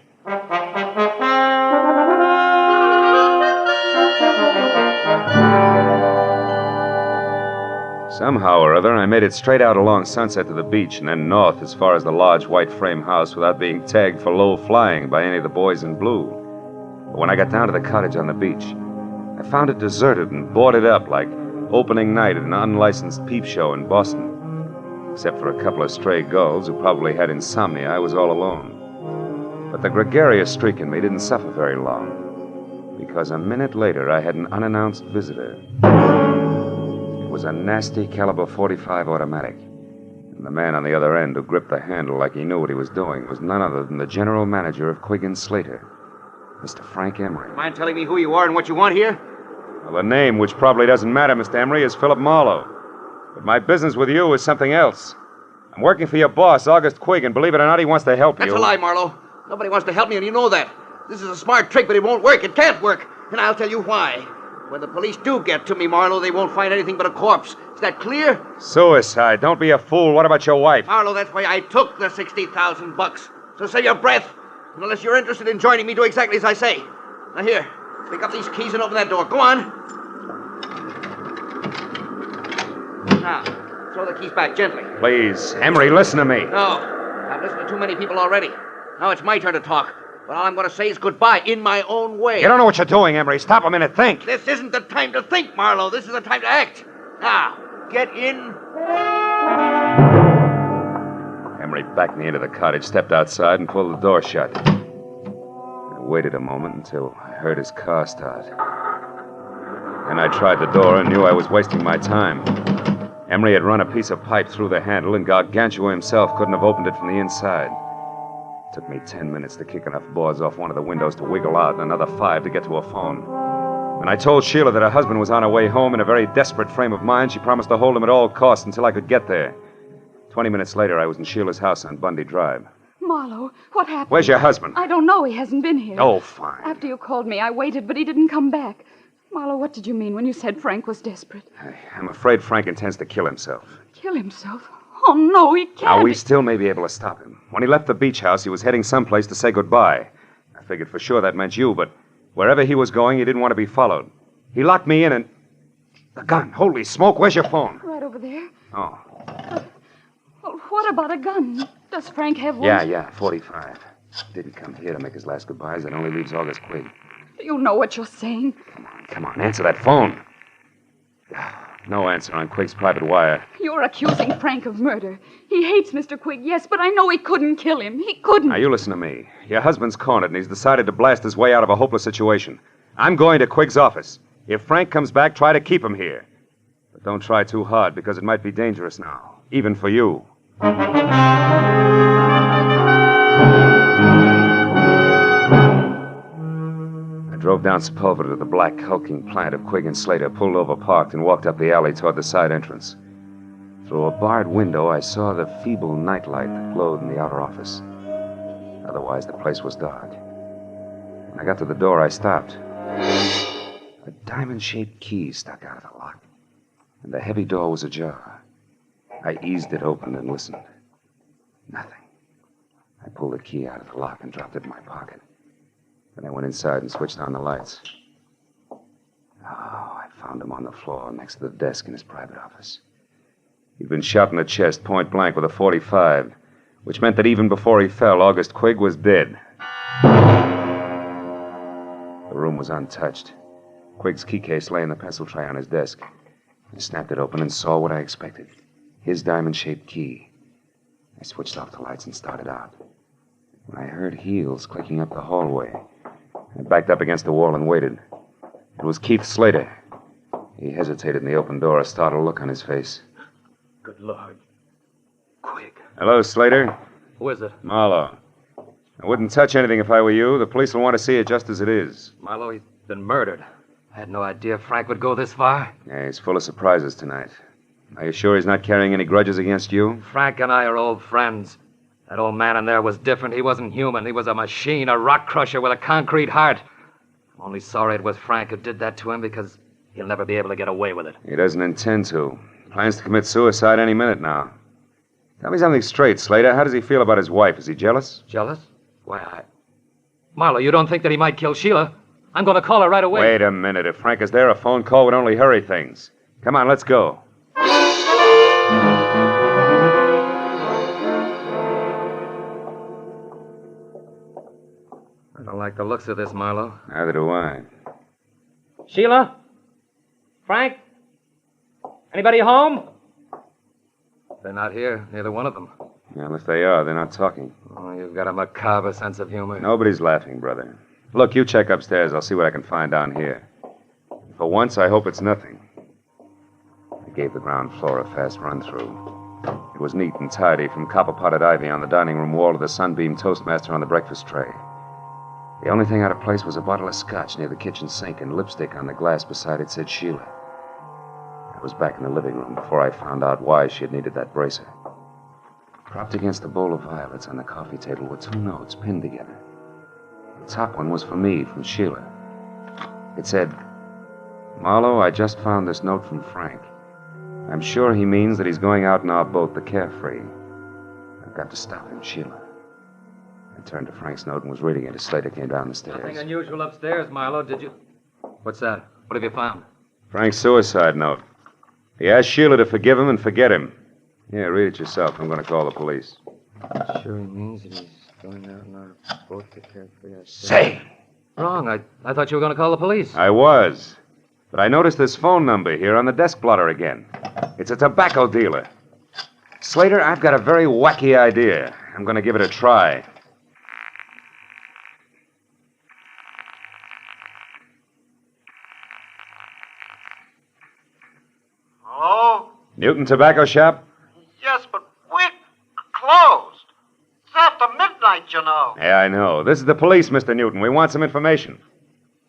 Speaker 6: Somehow or other, I made it straight out along Sunset to the beach and then north as far as the large white frame house without being tagged for low flying by any of the boys in blue. But when I got down to the cottage on the beach, I found it deserted and boarded up like opening night at an unlicensed peep show in Boston. Except for a couple of stray gulls who probably had insomnia, I was all alone. But the gregarious streak in me didn't suffer very long, because a minute later I had an unannounced visitor. It was a nasty caliber .45 automatic, and the man on the other end who gripped the handle like he knew what he was doing was none other than the general manager of Quigg & Slater, Mr. Frank Emery.
Speaker 10: Mind telling me who you are and what you want here?
Speaker 6: Well, the name, which probably doesn't matter, Mr. Emery, is Philip Marlowe. But my business with you is something else. I'm working for your boss, August Quigg, and believe it or not, he wants to help you.
Speaker 10: That's a lie, Marlowe. Nobody wants to help me, and you know that. This is a smart trick, but it won't work. It can't work. And I'll tell you why. When the police do get to me, Marlowe, they won't find anything but a corpse. Is that clear?
Speaker 6: Suicide. Don't be a fool. What about your wife?
Speaker 10: Marlowe, that's why I took the $60,000. So save your breath. And unless you're interested in joining me, do exactly as I say. Now here, pick up these keys and open that door. Go on. Now, throw the keys back gently.
Speaker 6: Please. Emery, listen to me.
Speaker 10: No, I've listened to too many people already. Now it's my turn to talk. But all I'm going to say is goodbye in my own way.
Speaker 6: You don't know what you're doing, Emery. Stop a minute. Think.
Speaker 10: This isn't the time to think, Marlowe. This is the time to act. Now, get in.
Speaker 6: Emery backed me into the cottage, stepped outside, and pulled the door shut. I waited a moment until I heard his car start. Then I tried the door and knew I was wasting my time. Emery had run a piece of pipe through the handle, and Gargantua himself couldn't have opened it from the inside. It took me 10 minutes to kick enough boards off one of the windows to wiggle out, and another 5 to get to a phone. When I told Sheila that her husband was on her way home in a very desperate frame of mind, she promised to hold him at all costs until I could get there. 20 minutes later, I was in Sheila's house on Bundy Drive.
Speaker 16: Marlowe, what happened?
Speaker 6: Where's your husband?
Speaker 16: I don't know. He hasn't been here.
Speaker 6: Oh, fine.
Speaker 16: After you called me, I waited, but he didn't come back. Marlowe, what did you mean when you said Frank was desperate?
Speaker 6: I'm afraid Frank intends to kill himself.
Speaker 16: Kill himself? Oh, no, he can't.
Speaker 6: Now, we still may be able to stop him. When he left the beach house, he was heading someplace to say goodbye. I figured for sure that meant you, but wherever he was going, he didn't want to be followed. He locked me in and... The gun. Holy smoke, where's your phone?
Speaker 16: Right over there.
Speaker 6: Oh.
Speaker 16: Well, what about a gun? Does Frank have one?
Speaker 6: Yeah, 45. Didn't come here to make his last goodbyes. That only leaves August Quigg.
Speaker 16: You know what you're saying.
Speaker 6: Come on, answer that phone. No answer on Quigg's private wire.
Speaker 16: You're accusing Frank of murder. He hates Mr. Quigg, yes, but I know he couldn't kill him. He couldn't.
Speaker 6: Now, you listen to me. Your husband's cornered, and he's decided to blast his way out of a hopeless situation. I'm going to Quigg's office. If Frank comes back, try to keep him here. But don't try too hard, because it might be dangerous now, even for you. I drove down Sepulveda to the black, hulking plant of Quigg & Slater, pulled over, parked, and walked up the alley toward the side entrance. Through a barred window, I saw the feeble nightlight that glowed in the outer office. Otherwise, the place was dark. When I got to the door, I stopped. A diamond-shaped key stuck out of the lock, and the heavy door was ajar. I eased it open and listened. Nothing. I pulled the key out of the lock and dropped it in my pocket. Then I went inside and switched on the lights. Oh, I found him on the floor next to the desk in his private office. He'd been shot in the chest, point blank, with a .45, which meant that even before he fell, August Quigg was dead. The room was untouched. Quigg's key case lay in the pencil tray on his desk. I snapped it open and saw what I expected. His diamond-shaped key. I switched off the lights and started out. When I heard heels clicking up the hallway, I backed up against the wall and waited. It was Keith Slater. He hesitated in the open door, a startled look on his face.
Speaker 9: Good Lord. Quig.
Speaker 6: Hello, Slater.
Speaker 9: Who is it?
Speaker 6: Marlowe. I wouldn't touch anything if I were you. The police will want to see it just as it is.
Speaker 9: Marlowe, he's been murdered. I had no idea Frank would go this far.
Speaker 6: Yeah, he's full of surprises tonight. Are you sure he's not carrying any grudges against you?
Speaker 9: Frank and I are old friends. That old man in there was different. He wasn't human. He was a machine, a rock crusher with a concrete heart. I'm only sorry it was Frank who did that to him because he'll never be able to get away with it.
Speaker 6: He doesn't intend to. Plans to commit suicide any minute now. Tell me something straight, Slater. How does he feel about his wife? Is he jealous?
Speaker 9: Jealous? Why, Marlowe, you don't think that he might kill Sheila? I'm going to call her right away.
Speaker 6: Wait a minute. If Frank is there, a phone call would only hurry things. Come on, let's go.
Speaker 9: I don't like the looks of this, Marlowe.
Speaker 6: Neither do I.
Speaker 9: Sheila? Frank? Anybody home? They're not here, neither one of them.
Speaker 6: Well, if they are, they're not talking.
Speaker 9: Oh, you've got a macabre sense of humor.
Speaker 6: Nobody's laughing, brother. Look, you check upstairs. I'll see what I can find down here. For once, I hope it's nothing. I gave the ground floor a fast run-through. It was neat and tidy, from copper-potted ivy on the dining room wall to the sunbeam toastmaster on the breakfast tray. The only thing out of place was a bottle of scotch near the kitchen sink, and lipstick on the glass beside it said Sheila. I was back in the living room before I found out why she had needed that bracer. Propped against a bowl of violets on the coffee table were two notes pinned together. The top one was for me, from Sheila. It said, "Marlowe, I just found this note from Frank. I'm sure he means that he's going out in our boat, the Carefree. I've got to stop him, Sheila." I turned to Frank's note and was reading it as Slater came down the stairs.
Speaker 9: Nothing unusual upstairs, Marlowe, did you? What's that? What have you found?
Speaker 6: Frank's suicide note. He asked Sheila to forgive him and forget him. Here, read it yourself. I'm going to call the police.
Speaker 9: Sure he means that he's going out in our boat to Carefree.
Speaker 6: Say!
Speaker 9: Wrong. I thought you were going to call the police.
Speaker 6: I was. But I noticed this phone number here on the desk blotter again. It's a tobacco dealer. Slater, I've got a very wacky idea. I'm going to give it a try.
Speaker 15: Hello?
Speaker 6: Newton Tobacco Shop?
Speaker 15: Yes, but we're closed. It's after midnight, you know.
Speaker 6: Yeah, I know. This is the police, Mr. Newton. We want some information.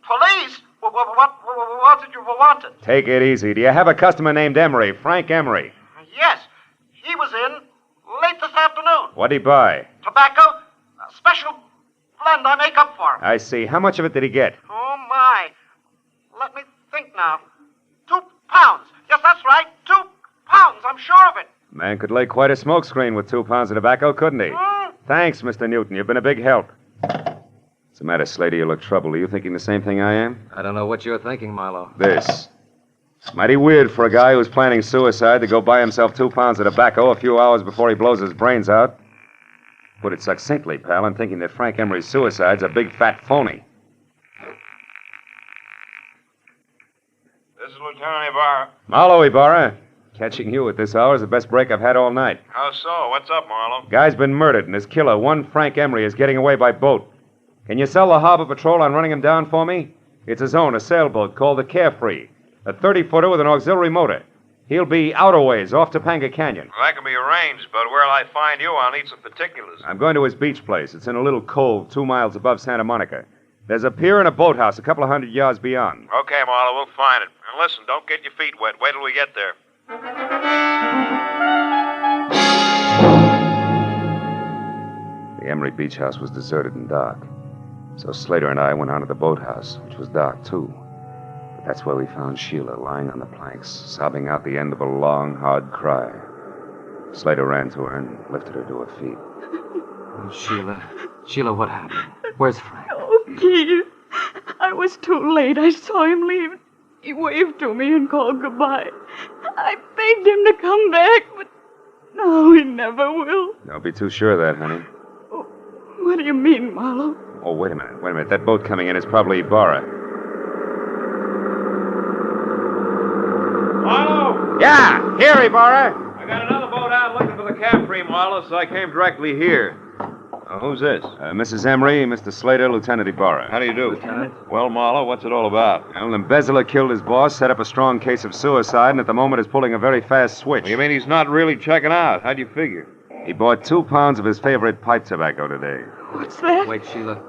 Speaker 15: Police? What did you want?
Speaker 6: Take it easy. Do you have a customer named Emery, Frank Emery?
Speaker 15: Yes. He was in late this afternoon.
Speaker 6: What'd he buy?
Speaker 15: Tobacco? A special blend I make up for him.
Speaker 6: I see. How much of it did he get?
Speaker 15: Oh, my. Let me think now. 2 pounds. Yes, that's right. 2 pounds. I'm sure of it.
Speaker 6: Man could lay quite a smokescreen with 2 pounds of tobacco, couldn't he? Thanks, Mr. Newton. You've been a big help. What's the matter, Slater? You look troubled. Are you thinking the same thing I am?
Speaker 9: I don't know what you're thinking, Marlowe.
Speaker 6: This. Mighty weird for a guy who's planning suicide to go buy himself 2 pounds of tobacco a few hours before he blows his brains out. Put it succinctly, pal, I'm thinking that Frank Emery's suicide's a big fat phony.
Speaker 5: This is Lieutenant Ibarra.
Speaker 6: Marlowe, Ibarra. Catching you at this hour is the best break I've had all night.
Speaker 5: How so? What's up, Marlowe?
Speaker 6: Guy's been murdered, and his killer, one Frank Emery, is getting away by boat. Can you sell the harbor patrol on running him down for me? It's his own, a sailboat called the Carefree. A 30-footer with an auxiliary motor. He'll be out a ways, off Topanga Canyon.
Speaker 5: Well, that can be arranged, but where'll I find you? I'll need some particulars.
Speaker 6: I'm going to his beach place. It's in a little cove 2 miles above Santa Monica. There's a pier and a boathouse a couple of 100 yards beyond.
Speaker 5: Okay, Marlowe, we'll find it. And listen, don't get your feet wet. Wait till we get there.
Speaker 6: The Emery beach house was deserted and dark. So Slater and I went on to the boathouse, which was dark, too. But that's where we found Sheila lying on the planks, sobbing out the end of a long, hard cry. Slater ran to her and lifted her to her feet.
Speaker 9: Oh, Sheila. Sheila, what happened? Where's Frank?
Speaker 16: Oh, Keith. I was too late. I saw him leave. He waved to me and called goodbye. I begged him to come back, but no, he never will.
Speaker 6: Don't be too sure of that, honey.
Speaker 16: Oh, what do you mean, Marlowe?
Speaker 6: Oh, wait a minute. That boat coming in is probably Ibarra.
Speaker 5: Marlowe!
Speaker 6: Yeah, here, Ibarra.
Speaker 5: I got another boat out looking for the Carefree, Marlowe, so I came directly here.
Speaker 12: Who's this?
Speaker 6: Mrs. Emery, Mr. Slater, Lieutenant Ibarra.
Speaker 12: How do you do? Lieutenant. Well, Marlowe, what's it all about?
Speaker 6: Well, an embezzler killed his boss, set up a strong case of suicide, and at the moment is pulling a very fast switch.
Speaker 12: You mean he's not really checking out? How'd you figure?
Speaker 6: He bought 2 pounds of his favorite pipe tobacco today.
Speaker 16: What's that?
Speaker 9: Wait, Sheila.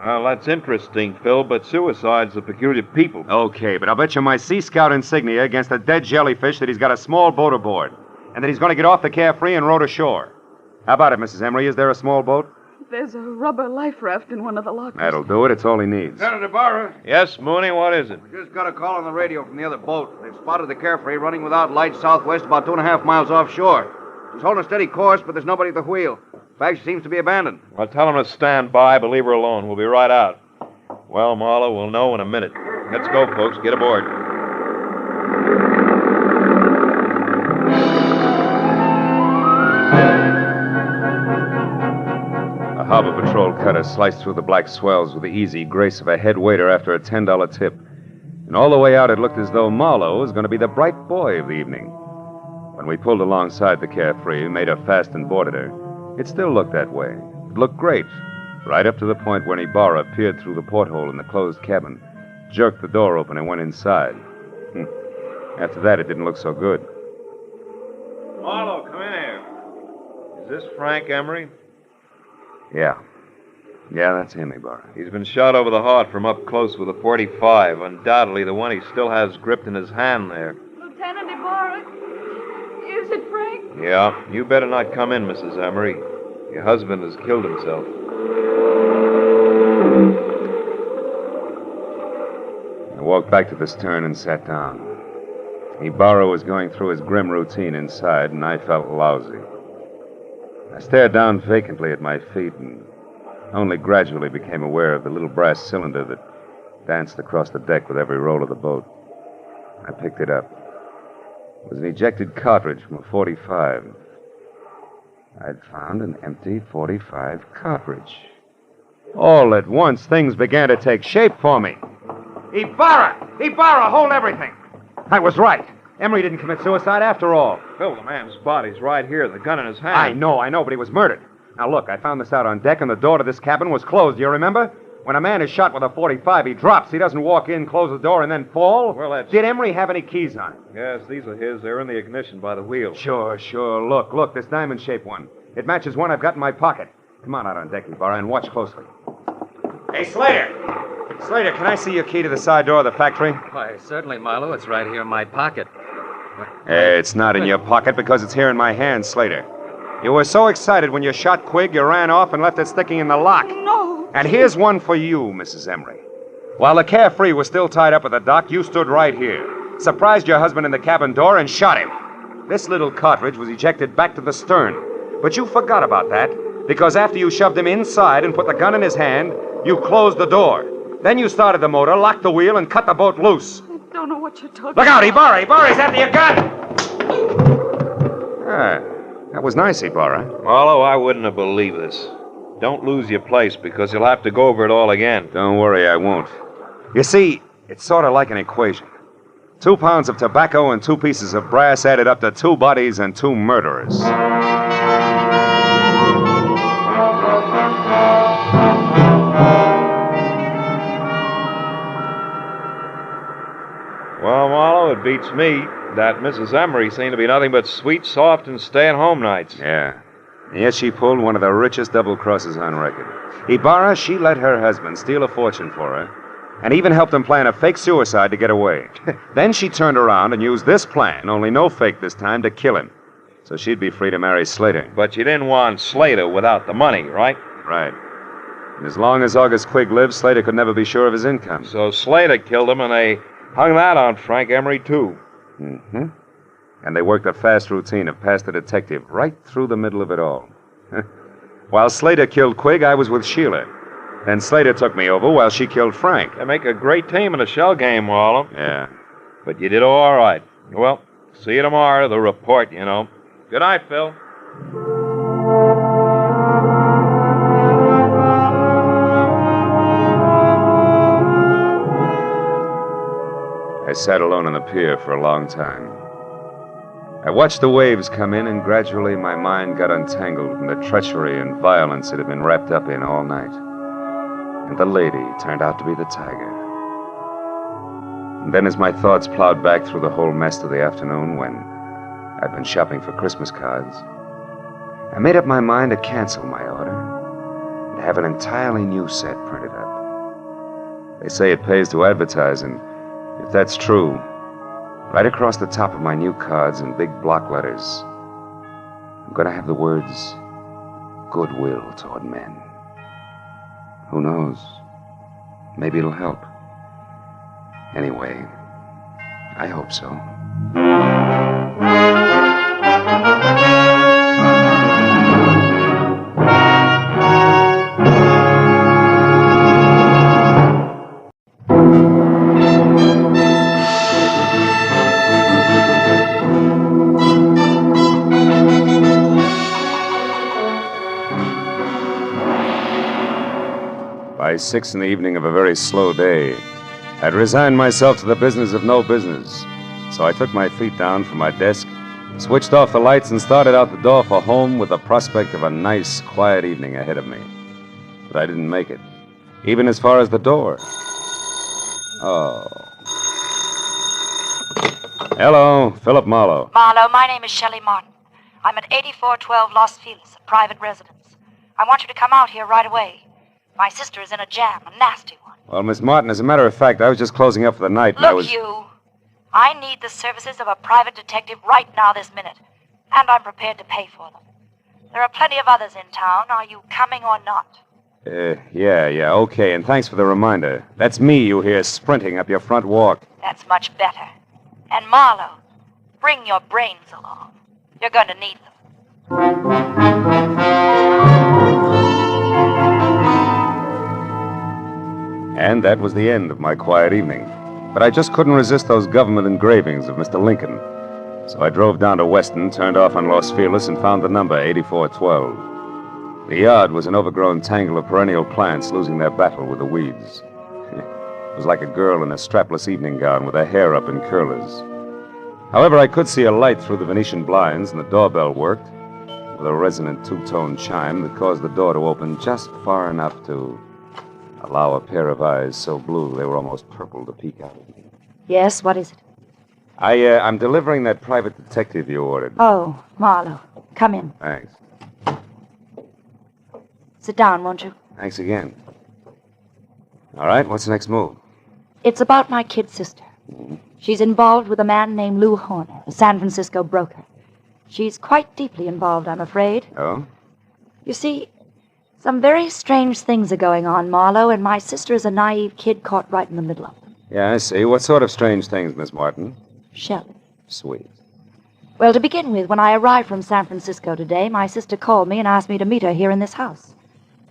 Speaker 12: Well, that's interesting, Phil, but suicide's a peculiar people.
Speaker 6: Okay, but I'll bet you my Sea Scout insignia against a dead jellyfish that he's got a small boat aboard, and that he's going to get off the Carefree and row to shore. How about it, Mrs. Emery? Is there a small boat?
Speaker 16: There's a rubber life raft in one of the lockers.
Speaker 6: That'll do it. It's all he needs.
Speaker 5: Lieutenant Ibarra.
Speaker 12: Yes, Mooney, what is it?
Speaker 10: We just got a call on the radio from the other boat. They've spotted the Carefree running without lights southwest about 2.5 miles offshore. She's holding a steady course, but there's nobody at the wheel. In fact, she seems to be abandoned.
Speaker 12: Well, tell him to stand by, but leave her alone. We'll be right out. Well, Marlowe, we'll know in a minute. Let's go, folks. Get aboard.
Speaker 6: A harbor patrol cutter sliced through the black swells with the easy grace of a head waiter after a $10 tip. And all the way out, it looked as though Marlowe was going to be the bright boy of the evening. When we pulled alongside the Carefree, made her fast and boarded her, it still looked that way. It looked great, right up to the point when Ibarra peered through the porthole in the closed cabin, jerked the door open, and went inside. After that, it didn't look so good.
Speaker 12: Marlowe, come in here. Is this Frank Emery?
Speaker 6: Yeah. Yeah, that's him, Ibarra.
Speaker 12: He's been shot over the heart from up close with a .45. Undoubtedly the one he still has gripped in his hand there.
Speaker 16: Lieutenant Ibarra? Is it Frank?
Speaker 12: Yeah, you better not come in, Mrs. Emery. Your husband has killed himself.
Speaker 6: I walked back to the stern and sat down. Ibarra was going through his grim routine inside, and I felt lousy. I stared down vacantly at my feet and only gradually became aware of the little brass cylinder that danced across the deck with every roll of the boat. I picked it up. It was an ejected cartridge from a .45. I'd found an empty .45 cartridge. All at once, things began to take shape for me. Ibarra! Ibarra, hold everything! I was right. Emery didn't commit suicide after all.
Speaker 12: Phil, the man's body's right here, the gun in his hand.
Speaker 6: I know, but he was murdered. Now, look, I found this out on deck, and the door to this cabin was closed. Do you remember? When a man is shot with a .45, he drops. He doesn't walk in, close the door, and then fall.
Speaker 12: Well, that's...
Speaker 6: Did Emery have any keys on him?
Speaker 12: Yes, these are his. They're in the ignition by the wheel.
Speaker 6: Sure. Look, this diamond-shaped one. It matches one I've got in my pocket. Come on out on deck, Ibarra, and watch closely. Hey, Slater! Slater, can I see your key to the side door of the factory?
Speaker 9: Why, certainly, Marlowe. It's right here in my pocket.
Speaker 6: It's not in your pocket because it's here in my hand, Slater. You were so excited when you shot Quigg, you ran off and left it sticking in the lock.
Speaker 16: No.
Speaker 6: And here's one for you, Mrs. Emery. While the Carefree was still tied up at the dock, you stood right here, surprised your husband in the cabin door, and shot him. This little cartridge was ejected back to the stern. But you forgot about that, because after you shoved him inside and put the gun in his hand, you closed the door. Then you started the motor, locked the wheel, and cut the boat loose.
Speaker 16: I don't know what you're talking
Speaker 6: Look out, Ibarra! Ibarra's after your gun! That was nice, Ibarra.
Speaker 12: Marlowe, I wouldn't have believed this. Don't lose your place, because you'll have to go over it all again.
Speaker 6: Don't worry, I won't. You see, it's sort of like an equation. 2 pounds of tobacco and 2 pieces of brass added up to 2 bodies and 2 murderers.
Speaker 12: Well, Marlowe, it beats me. That Mrs. Emery seemed to be nothing but sweet, soft, and stay-at-home nights.
Speaker 6: Yeah. And yet she pulled one of the richest double crosses on record. Ibarra, she let her husband steal a fortune for her, and even helped him plan a fake suicide to get away. Then she turned around and used this plan, only no fake this time, to kill him. So she'd be free to marry Slater.
Speaker 12: But you didn't want Slater without the money, right?
Speaker 6: Right. And as long as August Quigg lived, Slater could never be sure of his income.
Speaker 12: So Slater killed him, and they hung that on Frank Emery, too.
Speaker 6: Mm-hmm. And they worked a fast routine of past the detective right through the middle of it all. While Slater killed Quigg, I was with Sheila. Then Slater took me over while she killed Frank.
Speaker 12: They make a great team in a shell game, Marlowe.
Speaker 6: Yeah.
Speaker 12: But you did all right. Well, see you tomorrow, the report, you know. Good night, Phil.
Speaker 6: I sat alone on the pier for a long time. I watched the waves come in, and gradually my mind got untangled from the treachery and violence it had been wrapped up in all night. And the lady turned out to be the tiger. And then as my thoughts plowed back through the whole mess of the afternoon when I'd been shopping for Christmas cards, I made up my mind to cancel my order and have an entirely new set printed up. They say it pays to advertise, and if that's true, right across the top of my new cards in big block letters, I'm going to have the words, goodwill toward men. Who knows? Maybe it'll help. Anyway, I hope so. By 6 in the evening of a very slow day, I'd resigned myself to the business of no business. So I took my feet down from my desk, switched off the lights, and started out the door for home with the prospect of a nice, quiet evening ahead of me. But I didn't make it, even as far as the door. Oh. Hello, Philip Marlowe.
Speaker 18: Marlowe, my name is Shelley Martin. I'm at 8412 Los Feliz, a private residence. I want you to come out here right away. My sister is in a jam, a nasty one.
Speaker 6: Well, Miss Martin, as a matter of fact, I was just closing up for the night, and I was...
Speaker 18: Look, I need the services of a private detective right now this minute, and I'm prepared to pay for them. There are plenty of others in town. Are you coming or not?
Speaker 6: Yeah, okay, and thanks for the reminder. That's me you hear sprinting up your front walk.
Speaker 18: That's much better. And Marlowe, bring your brains along. You're going to need them.
Speaker 6: And that was the end of my quiet evening. But I just couldn't resist those government engravings of Mr. Lincoln. So I drove down to Weston, turned off on Los Feliz, and found the number 8412. The yard was an overgrown tangle of perennial plants losing their battle with the weeds. It was like a girl in a strapless evening gown with her hair up in curlers. However, I could see a light through the Venetian blinds, and the doorbell worked, with a resonant two-tone chime that caused the door to open just far enough to allow a pair of eyes so blue they were almost purple to peek out at me.
Speaker 18: Yes, what is it?
Speaker 6: I'm delivering that private detective you ordered.
Speaker 18: Oh, Marlowe, come in.
Speaker 6: Thanks.
Speaker 18: Sit down, won't you?
Speaker 6: Thanks again. All right, what's the next move?
Speaker 18: It's about my kid sister. She's involved with a man named Lou Horner, a San Francisco broker. She's quite deeply involved, I'm afraid.
Speaker 6: Oh?
Speaker 18: You see, some very strange things are going on, Marlowe, and my sister is a naive kid caught right in the middle of them.
Speaker 6: Yeah, I see. What sort of strange things, Miss Martin?
Speaker 18: Shelley.
Speaker 6: Sweet.
Speaker 18: Well, to begin with, when I arrived from San Francisco today, my sister called me and asked me to meet her here in this house.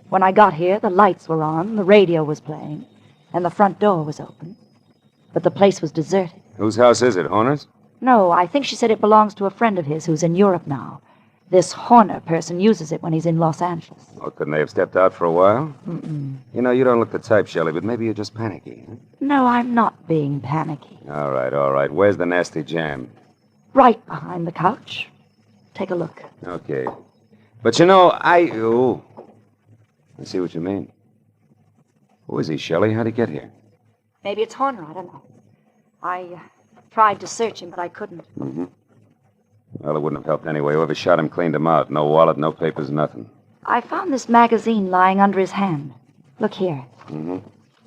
Speaker 18: When I got here, the lights were on, the radio was playing, and the front door was open. But the place was deserted.
Speaker 6: Whose house is it, Horner's?
Speaker 18: No, I think she said it belongs to a friend of his who's in Europe now. This Horner person uses it when he's in Los Angeles.
Speaker 6: Oh, couldn't they have stepped out for a while?
Speaker 18: Mm-mm.
Speaker 6: You know, you don't look the type, Shelley, but maybe you're just panicky. Huh?
Speaker 18: No, I'm not being panicky.
Speaker 6: All right. Where's the nasty jam?
Speaker 18: Right behind the couch. Take a look.
Speaker 6: Okay. But you know, I see what you mean. Who is he, Shelley? How'd he get here?
Speaker 18: Maybe it's Horner, I don't know. I tried to search him, but I couldn't.
Speaker 6: Mm-hmm. Well, it wouldn't have helped anyway. Whoever shot him cleaned him out. No wallet, no papers, nothing.
Speaker 18: I found this magazine lying under his hand. Look here.
Speaker 6: Mm-hmm.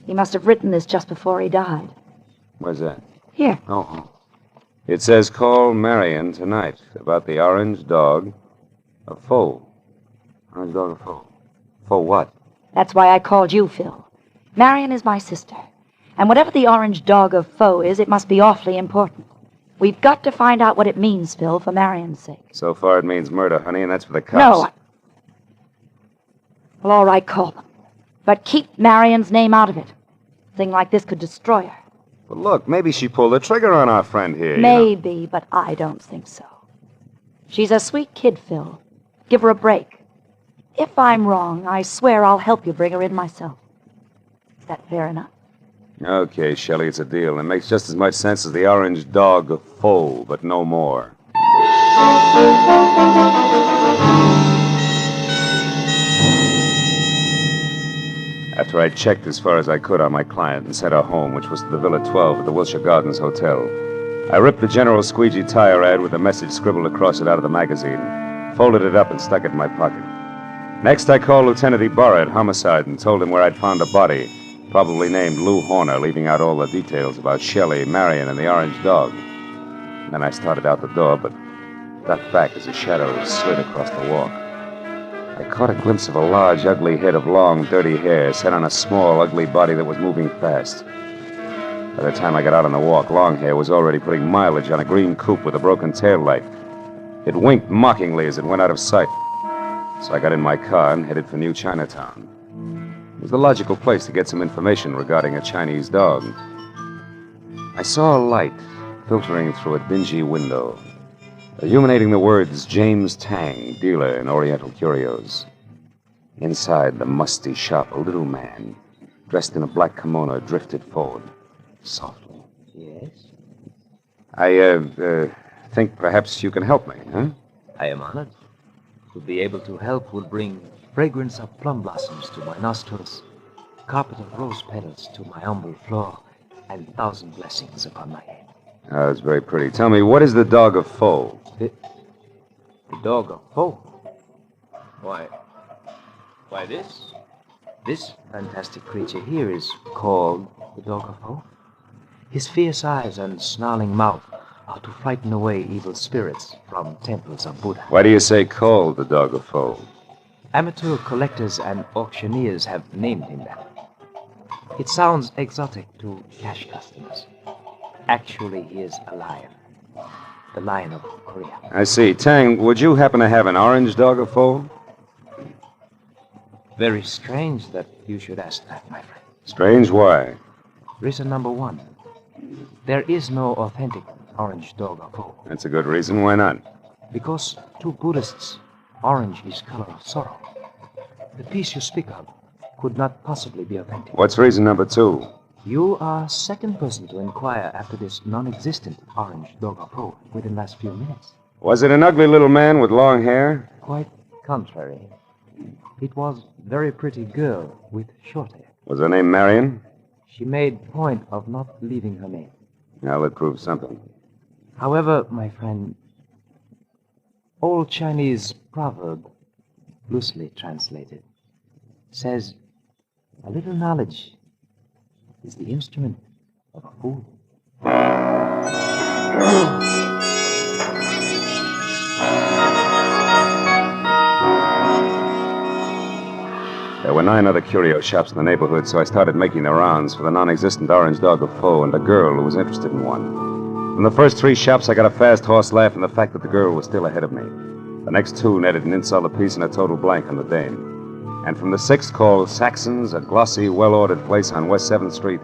Speaker 18: He must have written this just before he died.
Speaker 6: Where's that?
Speaker 18: Here.
Speaker 6: Oh. It says, call Marion tonight about the orange dog of Foe. Orange dog of Foe. Foe what?
Speaker 18: That's why I called you, Phil. Marion is my sister. And whatever the orange dog of Foe is, it must be awfully important. We've got to find out what it means, Phil, for Marion's sake.
Speaker 6: So far it means murder, honey, and that's for the cops.
Speaker 18: No. Well, all right, call them. But keep Marion's name out of it. A thing like this could destroy her.
Speaker 6: But look, maybe she pulled the trigger on our friend here.
Speaker 18: Maybe, but I don't think so. She's a sweet kid, Phil. Give her a break. If I'm wrong, I swear I'll help you bring her in myself. Is that fair enough?
Speaker 6: Okay, Shelley, it's a deal. It makes just as much sense as the orange dog of Foe, but no more. After I checked as far as I could on my client and sent her home, which was to the Villa 12 at the Wilshire Gardens Hotel, I ripped the General Squeegee tire ad with a message scribbled across it out of the magazine, folded it up and stuck it in my pocket. Next, I called Lieutenant Ibarra at Homicide and told him where I'd found a body, probably named Lou Horner, leaving out all the details about Shelley, Marion, and the orange dog. And then I started out the door, but ducked back as a shadow slid across the walk. I caught a glimpse of a large, ugly head of long, dirty hair set on a small, ugly body that was moving fast. By the time I got out on the walk, Longhair was already putting mileage on a green coupe with a broken tail light. It winked mockingly as it went out of sight. So I got in my car and headed for New Chinatown. It was the logical place to get some information regarding a Chinese dog. I saw a light filtering through a dingy window, illuminating the words James Tang, dealer in Oriental curios. Inside the musty shop, a little man, dressed in a black kimono, drifted forward, softly.
Speaker 19: Yes?
Speaker 6: I think perhaps you can help me, huh?
Speaker 19: I am honored. To be able to help will bring fragrance of plum blossoms to my nostrils, carpet of rose petals to my humble floor, and 1,000 blessings upon my head.
Speaker 6: Oh, that's very pretty. Tell me, what is the dog of Foe?
Speaker 19: The dog of Foe? Why, this? This fantastic creature here is called the dog of Foe. His fierce eyes and snarling mouth are to frighten away evil spirits from temples of Buddha.
Speaker 6: Why do you say called the dog of Foe?
Speaker 19: Amateur collectors and auctioneers have named him that. It sounds exotic to cash customers. Actually, he is a lion. The Lion of Korea.
Speaker 6: I see. Tang, would you happen to have an orange dog of Foe?
Speaker 19: Very strange that you should ask that, my friend.
Speaker 6: Strange? Why?
Speaker 19: Reason number one. There is no authentic orange dog of Foe.
Speaker 6: That's a good reason. Why not?
Speaker 19: Because to Buddhists, orange is color of sorrow. The piece you speak of could not possibly be authentic.
Speaker 6: What's reason number two?
Speaker 19: You are second person to inquire after this non-existent orange dog of Foe within the last few minutes.
Speaker 6: Was it an ugly little man with long hair?
Speaker 19: Quite contrary. It was a very pretty girl with short hair.
Speaker 6: Was her name Marion?
Speaker 19: She made point of not leaving her name.
Speaker 6: Now that proves something.
Speaker 19: However, my friend, old Chinese proverb, loosely translated, says a little knowledge is the instrument of a fool.
Speaker 6: There were 9 other curio shops in the neighborhood, so I started making the rounds for the non-existent orange dog of Foe and a girl who was interested in one. From the first 3 shops, I got a fast horse laugh and the fact that the girl was still ahead of me. The next 2 netted an insult apiece and a total blank on the dame. And from the 6th, called Saxon's, a glossy, well-ordered place on West 7th Street,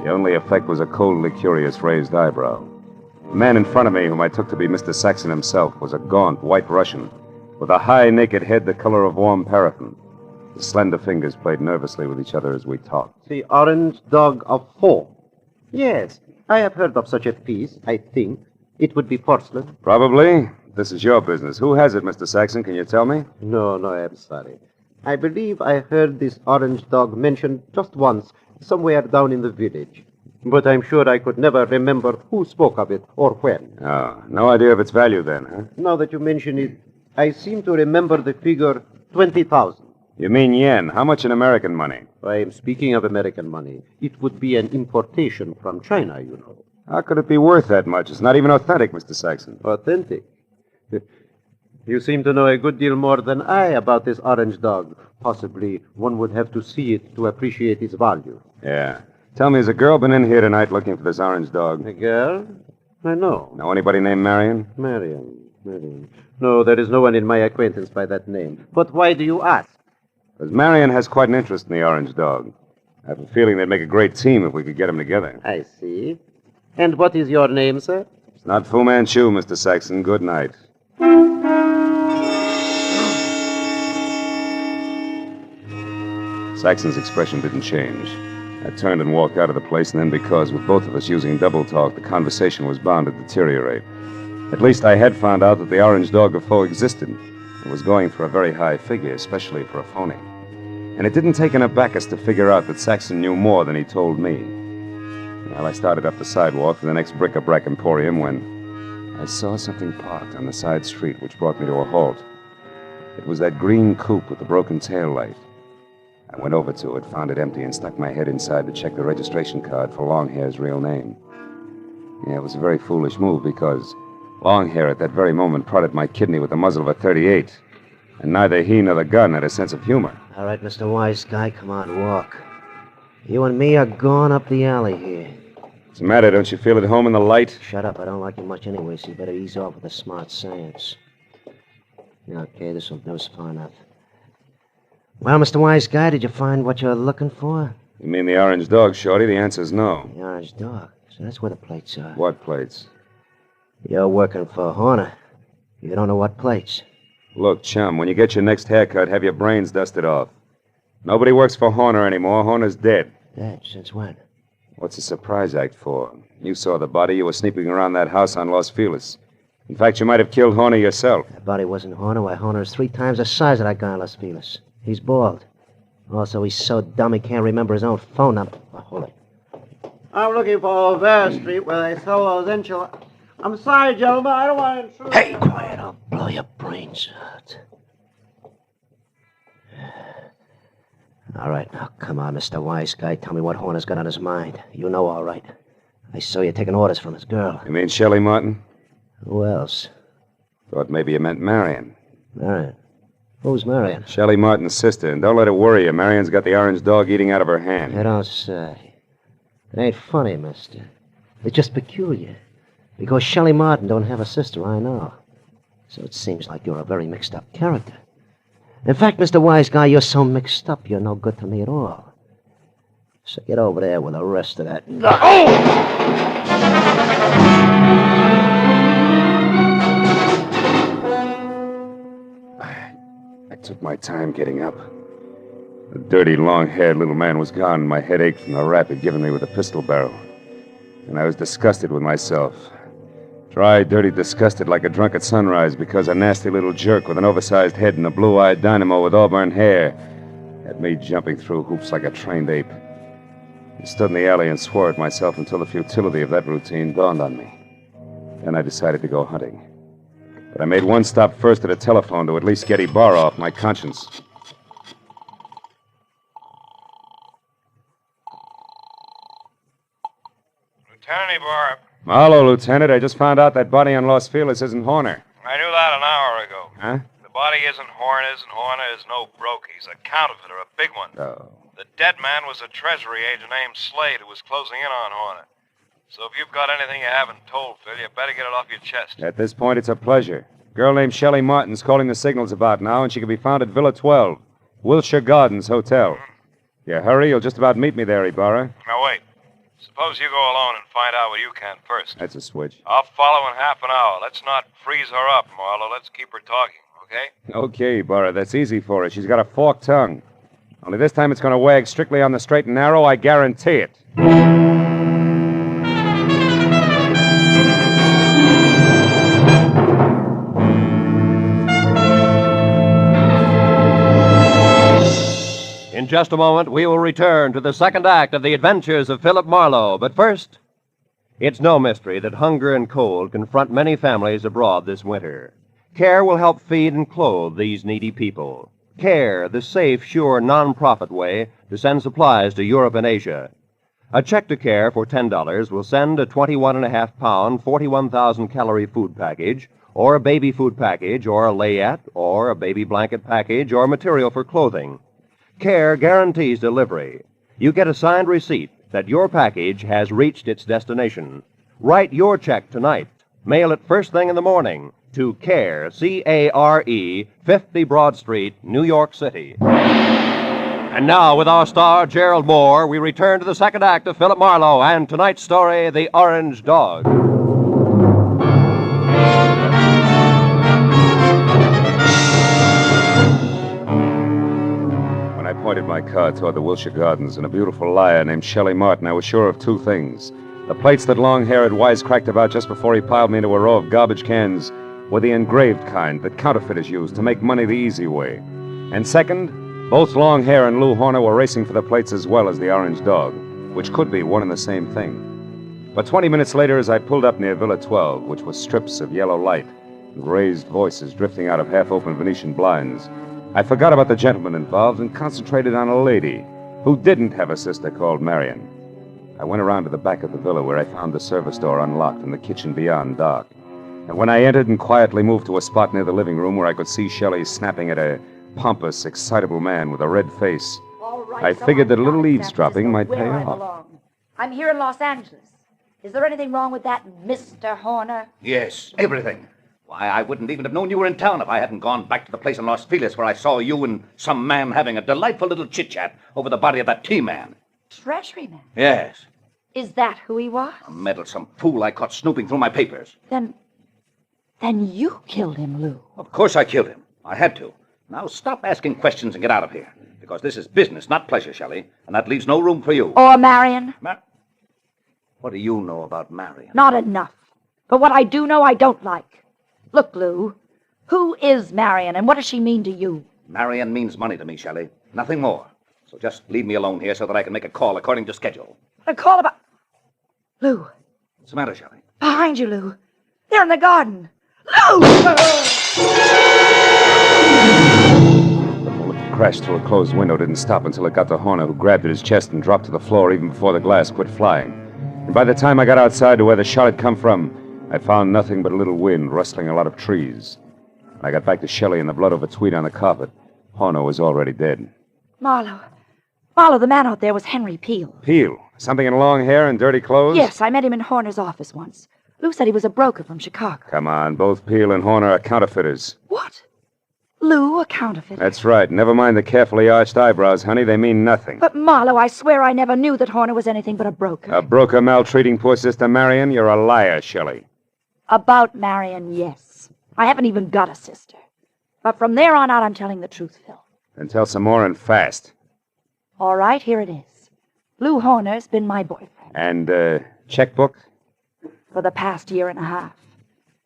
Speaker 6: the only effect was a coldly curious raised eyebrow. The man in front of me, whom I took to be Mr. Saxon himself, was a gaunt, white Russian, with a high, naked head the color of warm paraffin. The slender fingers played nervously with each other as we talked.
Speaker 15: The orange dog of Foe. Yes, I have heard of such a piece, I think. It would be porcelain.
Speaker 6: Probably. This is your business. Who has it, Mr. Saxon? Can you tell me?
Speaker 15: No, I'm sorry. I believe I heard this orange dog mentioned just once, somewhere down in the village. But I'm sure I could never remember who spoke of it or when.
Speaker 6: Oh, no idea of its value then, huh?
Speaker 15: Now that you mention it, I seem to remember the figure 20,000.
Speaker 6: You mean yen? How much in American money?
Speaker 15: I am speaking of American money. It would be an importation from China, you know.
Speaker 6: How could it be worth that much? It's not even authentic, Mr. Saxon.
Speaker 15: Authentic? You seem to know a good deal more than I about this orange dog. Possibly one would have to see it to appreciate its value.
Speaker 6: Yeah. Tell me, has a girl been in here tonight looking for this orange dog?
Speaker 15: A girl? I know.
Speaker 6: Know anybody named Marion?
Speaker 15: Marion. No, there is no one in my acquaintance by that name. But why do you ask?
Speaker 6: Because Marion has quite an interest in the orange dog. I have a feeling they'd make a great team if we could get them together.
Speaker 15: I see. And what is your name, sir?
Speaker 6: It's not Fu Manchu, Mr. Saxon. Good night. Saxon's expression didn't change. I turned and walked out of the place, and then because, with both of us using double talk, the conversation was bound to deteriorate. At least I had found out that the orange dog of Foe existed. It was going for a very high figure, especially for a phony. And it didn't take an abacus to figure out that Saxon knew more than he told me. Well, I started up the sidewalk to the next bric-a-brac emporium when I saw something parked on the side street which brought me to a halt. It was that green coupe with the broken tail light. I went over to it, found it empty, and stuck my head inside to check the registration card for Longhair's real name. Yeah, it was a very foolish move because Longhair at that very moment prodded my kidney with the muzzle of a .38, and neither he nor the gun had a sense of humor.
Speaker 10: All right, Mr. Wise Guy, come on, walk. You and me are going up the alley here.
Speaker 6: What's the matter? Don't you feel at home in the light?
Speaker 10: Shut up. I don't like you much anyway, so you better ease off with the smart science. Okay, this'll do us far enough. Well, Mr. Wise Guy, did you find what you're looking for?
Speaker 6: You mean the orange dog, Shorty? The answer's no.
Speaker 10: The orange dog? So that's where the plates are.
Speaker 6: What plates?
Speaker 10: You're working for Horner. You don't know what plates.
Speaker 6: Look, chum, when you get your next haircut, have your brains dusted off. Nobody works for Horner anymore. Horner's dead.
Speaker 10: Dead? Since when?
Speaker 6: What's the surprise act for? You saw the body. You were sneaking around that house on Los Feliz. In fact, you might have killed Horner yourself.
Speaker 10: That body wasn't Horner. Why, Horner is 3 times the size of that guy in Los Feliz. He's bald. Also, he's so dumb he can't remember his own phone number. Oh, hold it.
Speaker 15: I'm looking for Bear Street where they sell those enchiladas. I'm sorry, gentlemen. I don't want to intrude.
Speaker 10: Hey, quiet. I'll blow your brains out. All right, now, come on, Mr. Wise Guy. Tell me what Horner's got on his mind. You know all right. I saw you taking orders from his girl.
Speaker 6: You mean Shelley Martin?
Speaker 10: Who else?
Speaker 6: Thought maybe you meant Marion.
Speaker 10: Marion? Who's Marion?
Speaker 6: Shelley Martin's sister, and don't let it worry you. Marion's got the orange dog eating out of her hand.
Speaker 10: You don't say. It ain't funny, mister. It's just peculiar. Because Shelley Martin don't have a sister, I know. So it seems like you're a very mixed-up character. In fact, Mr. Wise Guy, you're so mixed up, you're no good to me at all. So get over there with the rest of that.
Speaker 6: I took my time getting up. The dirty, long-haired little man was gone, and my head ached from the rap he'd given me with a pistol barrel. And I was disgusted with myself. Dry, dirty, disgusted like a drunk at sunrise because a nasty little jerk with an oversized head and a blue-eyed dynamo with auburn hair had me jumping through hoops like a trained ape. I stood in the alley and swore at myself until the futility of that routine dawned on me. Then I decided to go hunting. But I made one stop first at a telephone to at least get Ibarra off my conscience.
Speaker 20: Lieutenant Ibarra.
Speaker 6: Hello, Lieutenant. I just found out that body on Los Feliz isn't Horner.
Speaker 20: I knew that an hour ago.
Speaker 6: Huh?
Speaker 20: The body isn't Horner's, and Horner is no broke. He's a counterfeiter, a big one.
Speaker 6: Oh.
Speaker 20: The dead man was a treasury agent named Slade who was closing in on Horner. So if you've got anything you haven't told, Phil, you better get it off your chest.
Speaker 6: At this point, it's a pleasure. A girl named Shelley Martin's calling the signals about now, and she can be found at Villa 12, Wilshire Gardens Hotel. You hurry, you'll just about meet me there, Ibarra.
Speaker 20: Now, wait. Suppose you go alone and find out what you can first.
Speaker 6: That's a switch.
Speaker 20: I'll follow in half an hour. Let's not freeze her up, Marlowe. Let's keep her talking, okay?
Speaker 6: Okay, Ibarra, that's easy for her. She's got a forked tongue. Only this time it's going to wag strictly on the straight and narrow, I guarantee it.
Speaker 17: In just a moment, we will return to the second act of the Adventures of Philip Marlowe. But first, it's no mystery that hunger and cold confront many families abroad this winter. CARE will help feed and clothe these needy people. CARE, the safe, sure, non-profit way to send supplies to Europe and Asia. A check to CARE for $10 will send a 21.5-pound, 41,000-calorie food package, or a baby food package, or a layette, or a baby blanket package, or material for clothing. CARE guarantees delivery. You get a signed receipt that your package has reached its destination. Write your check tonight. Mail it first thing in the morning to CARE, C-A-R-E, 50 Broad Street, New York City. And now, with our star, Gerald Moore, we return to the second act of Philip Marlowe and tonight's story, The Orange Dog.
Speaker 6: I pointed my car toward the Wilshire Gardens and a beautiful liar named Shelley Martin. I was sure of two things. The plates that Longhair had wisecracked about just before he piled me into a row of garbage cans were the engraved kind that counterfeiters use to make money the easy way. And second, both Longhair and Lou Horner were racing for the plates as well as the Orange Dog, which could be one and the same thing. But 20 minutes later, as I pulled up near Villa 12, which was strips of yellow light and raised voices drifting out of half-open Venetian blinds, I forgot about the gentleman involved and concentrated on a lady who didn't have a sister called Marion. I went around to the back of the villa where I found the service door unlocked and the kitchen beyond dark. And when I entered and quietly moved to a spot near the living room where I could see Shelley snapping at a pompous, excitable man with a red face, I figured that a little eavesdropping might pay off.
Speaker 18: I'm here in Los Angeles. Is there anything wrong with that, Mr. Horner?
Speaker 10: Yes, everything. Why, I wouldn't even have known you were in town if I hadn't gone back to the place in Los Feliz where I saw you and some man having a delightful little chit-chat over the body of that T-man.
Speaker 18: Treasury man?
Speaker 10: Yes.
Speaker 18: Is that who he was?
Speaker 10: A meddlesome fool I caught snooping through my papers.
Speaker 18: Then you killed him, Lou.
Speaker 10: Of course I killed him. I had to. Now stop asking questions and get out of here. Because this is business, not pleasure, Shelley. And that leaves no room for you.
Speaker 18: Or Marion?
Speaker 10: What do you know about Marion?
Speaker 18: Not enough. But what I do know, I don't like. Look, Lou, who is Marion and what does she mean to you?
Speaker 10: Marion means money to me, Shelley. Nothing more. So just leave me alone here so that I can make a call according to schedule.
Speaker 18: A call about... Lou.
Speaker 10: What's the matter, Shelley?
Speaker 18: Behind you, Lou. They're in the garden. Lou!
Speaker 6: The bullet that crashed through a closed window didn't stop until it got to Horner, who grabbed at his chest and dropped to the floor even before the glass quit flying. And by the time I got outside to where the shot had come from, I found nothing but a little wind rustling a lot of trees. When I got back to Shelley and the blood over Tweed on the carpet, Horner was already dead.
Speaker 18: Marlowe, the man out there was Henry Peel.
Speaker 6: Peel? Something in long hair and dirty clothes?
Speaker 18: Yes, I met him in Horner's office once. Lou said he was a broker from Chicago.
Speaker 6: Come on, both Peel and Horner are counterfeiters.
Speaker 18: What? Lou, a counterfeiter?
Speaker 6: That's right. Never mind the carefully arched eyebrows, honey. They mean nothing.
Speaker 18: But, Marlowe, I swear I never knew that Horner was anything but a broker.
Speaker 6: A broker maltreating poor sister Marion? You're a liar, Shelley.
Speaker 18: About Marion, yes. I haven't even got a sister. But from there on out, I'm telling the truth, Phil.
Speaker 6: Then tell some more and fast.
Speaker 18: All right, here it is. Lou Horner's been my boyfriend.
Speaker 6: And, checkbook?
Speaker 18: For the past year and a half.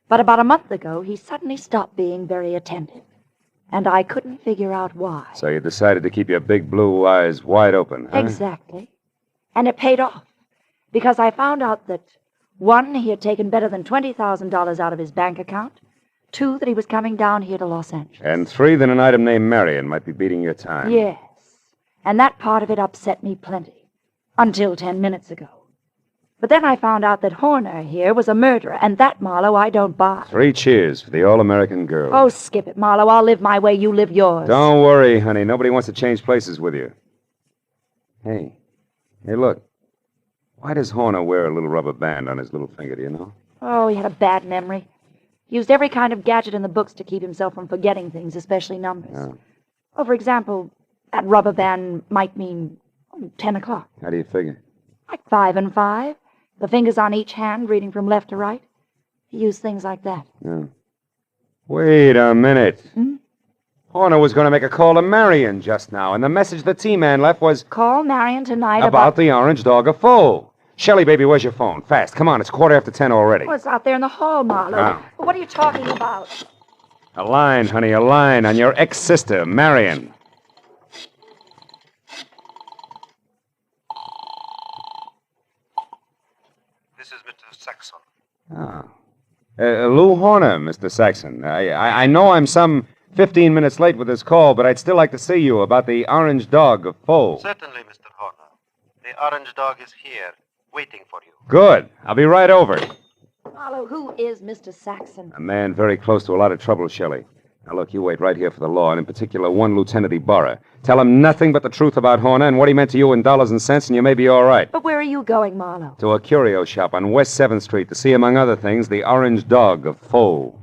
Speaker 18: But about a month ago, he suddenly stopped being very attentive. And I couldn't figure out why.
Speaker 6: So you decided to keep your big blue eyes wide open, huh?
Speaker 18: Exactly. And it paid off. Because I found out that, 1, he had taken better than $20,000 out of his bank account. 2, that he was coming down here to Los Angeles.
Speaker 6: And 3, that an item named Marion might be beating your time.
Speaker 18: Yes. And that part of it upset me plenty. Until 10 minutes ago. But then I found out that Horner here was a murderer, and that, Marlowe, I don't buy.
Speaker 6: 3 cheers for the all-American girl.
Speaker 18: Oh, skip it, Marlowe. I'll live my way, you live yours.
Speaker 6: Don't worry, honey. Nobody wants to change places with you. Hey, look. Why does Horner wear a little rubber band on his little finger, do you know?
Speaker 18: Oh, he had a bad memory. He used every kind of gadget in the books to keep himself from forgetting things, especially numbers.
Speaker 6: Oh.
Speaker 18: Oh, for example, that rubber band might mean 10 o'clock.
Speaker 6: How do you figure?
Speaker 18: Like 5 and 5. The fingers on each hand, reading from left to right. He used things like that.
Speaker 6: Oh. Wait a minute. Horner was going to make a call to Marion just now, and the message the T-Man left was...
Speaker 18: Call Marion tonight
Speaker 6: about the Orange Dog of Foe. Shelley, baby, where's your phone? Fast, come on, it's 10:15 already.
Speaker 18: Oh, it's out there in the hall, Marlowe.
Speaker 6: Oh.
Speaker 18: What are you talking about?
Speaker 6: A line, honey, a line on your ex-sister, Marion.
Speaker 11: This is Mr. Saxon.
Speaker 6: Ah. Lou Horner, Mr. Saxon. I know I'm some 15 minutes late with this call, but I'd still like to see you about the Orange Dog of Foe.
Speaker 11: Certainly, Mr. Horner. The Orange Dog is here, waiting for you.
Speaker 6: Good. I'll be right over.
Speaker 18: Marlowe, who is Mr. Saxon?
Speaker 6: A man very close to a lot of trouble, Shelley. Now, look, you wait right here for the law, and in particular, one Lieutenant Ibarra. Tell him nothing but the truth about Horner and what he meant to you in dollars and cents, and you may be all right.
Speaker 18: But where are you going, Marlowe?
Speaker 6: To a curio shop on West 7th Street to see, among other things, the Orange Dog of Foe.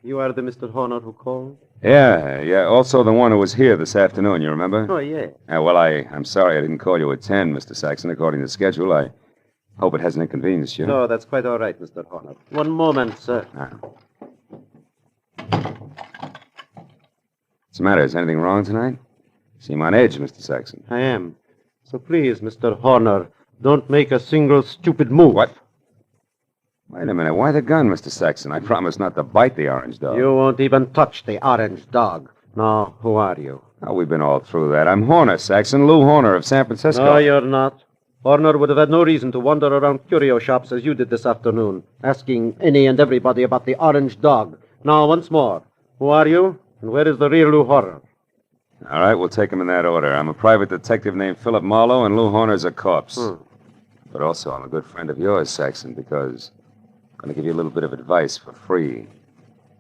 Speaker 15: You are the Mr. Horner who called?
Speaker 6: Yeah. Also the one who was here this afternoon, you remember?
Speaker 15: Oh, yeah.
Speaker 6: Well, I'm sorry I didn't call you at 10, Mr. Saxon, according to schedule. I Hope it hasn't inconvenienced you.
Speaker 15: No, that's quite all right, Mr. Horner. One moment, sir.
Speaker 6: What's the matter? Is anything wrong tonight? Seem on edge, Mr. Saxon.
Speaker 15: I am. So please, Mr. Horner, don't make a single stupid move.
Speaker 6: What? Wait a minute. Why the gun, Mr. Saxon? I promised not to bite the orange dog.
Speaker 15: You won't even touch the orange dog. Now, who are you?
Speaker 6: Oh, we've been all through that. I'm Horner, Saxon. Lou Horner of San Francisco.
Speaker 15: No, you're not. Horner would have had no reason to wander around curio shops as you did this afternoon, asking any and everybody about the orange dog. Now, once more, who are you, and where is the real Lou Horner?
Speaker 6: All right, we'll take them in that order. I'm a private detective named Philip Marlowe, and Lou Horner's a corpse. But also, I'm a good friend of yours, Saxon, because I'm going to give you a little bit of advice for free.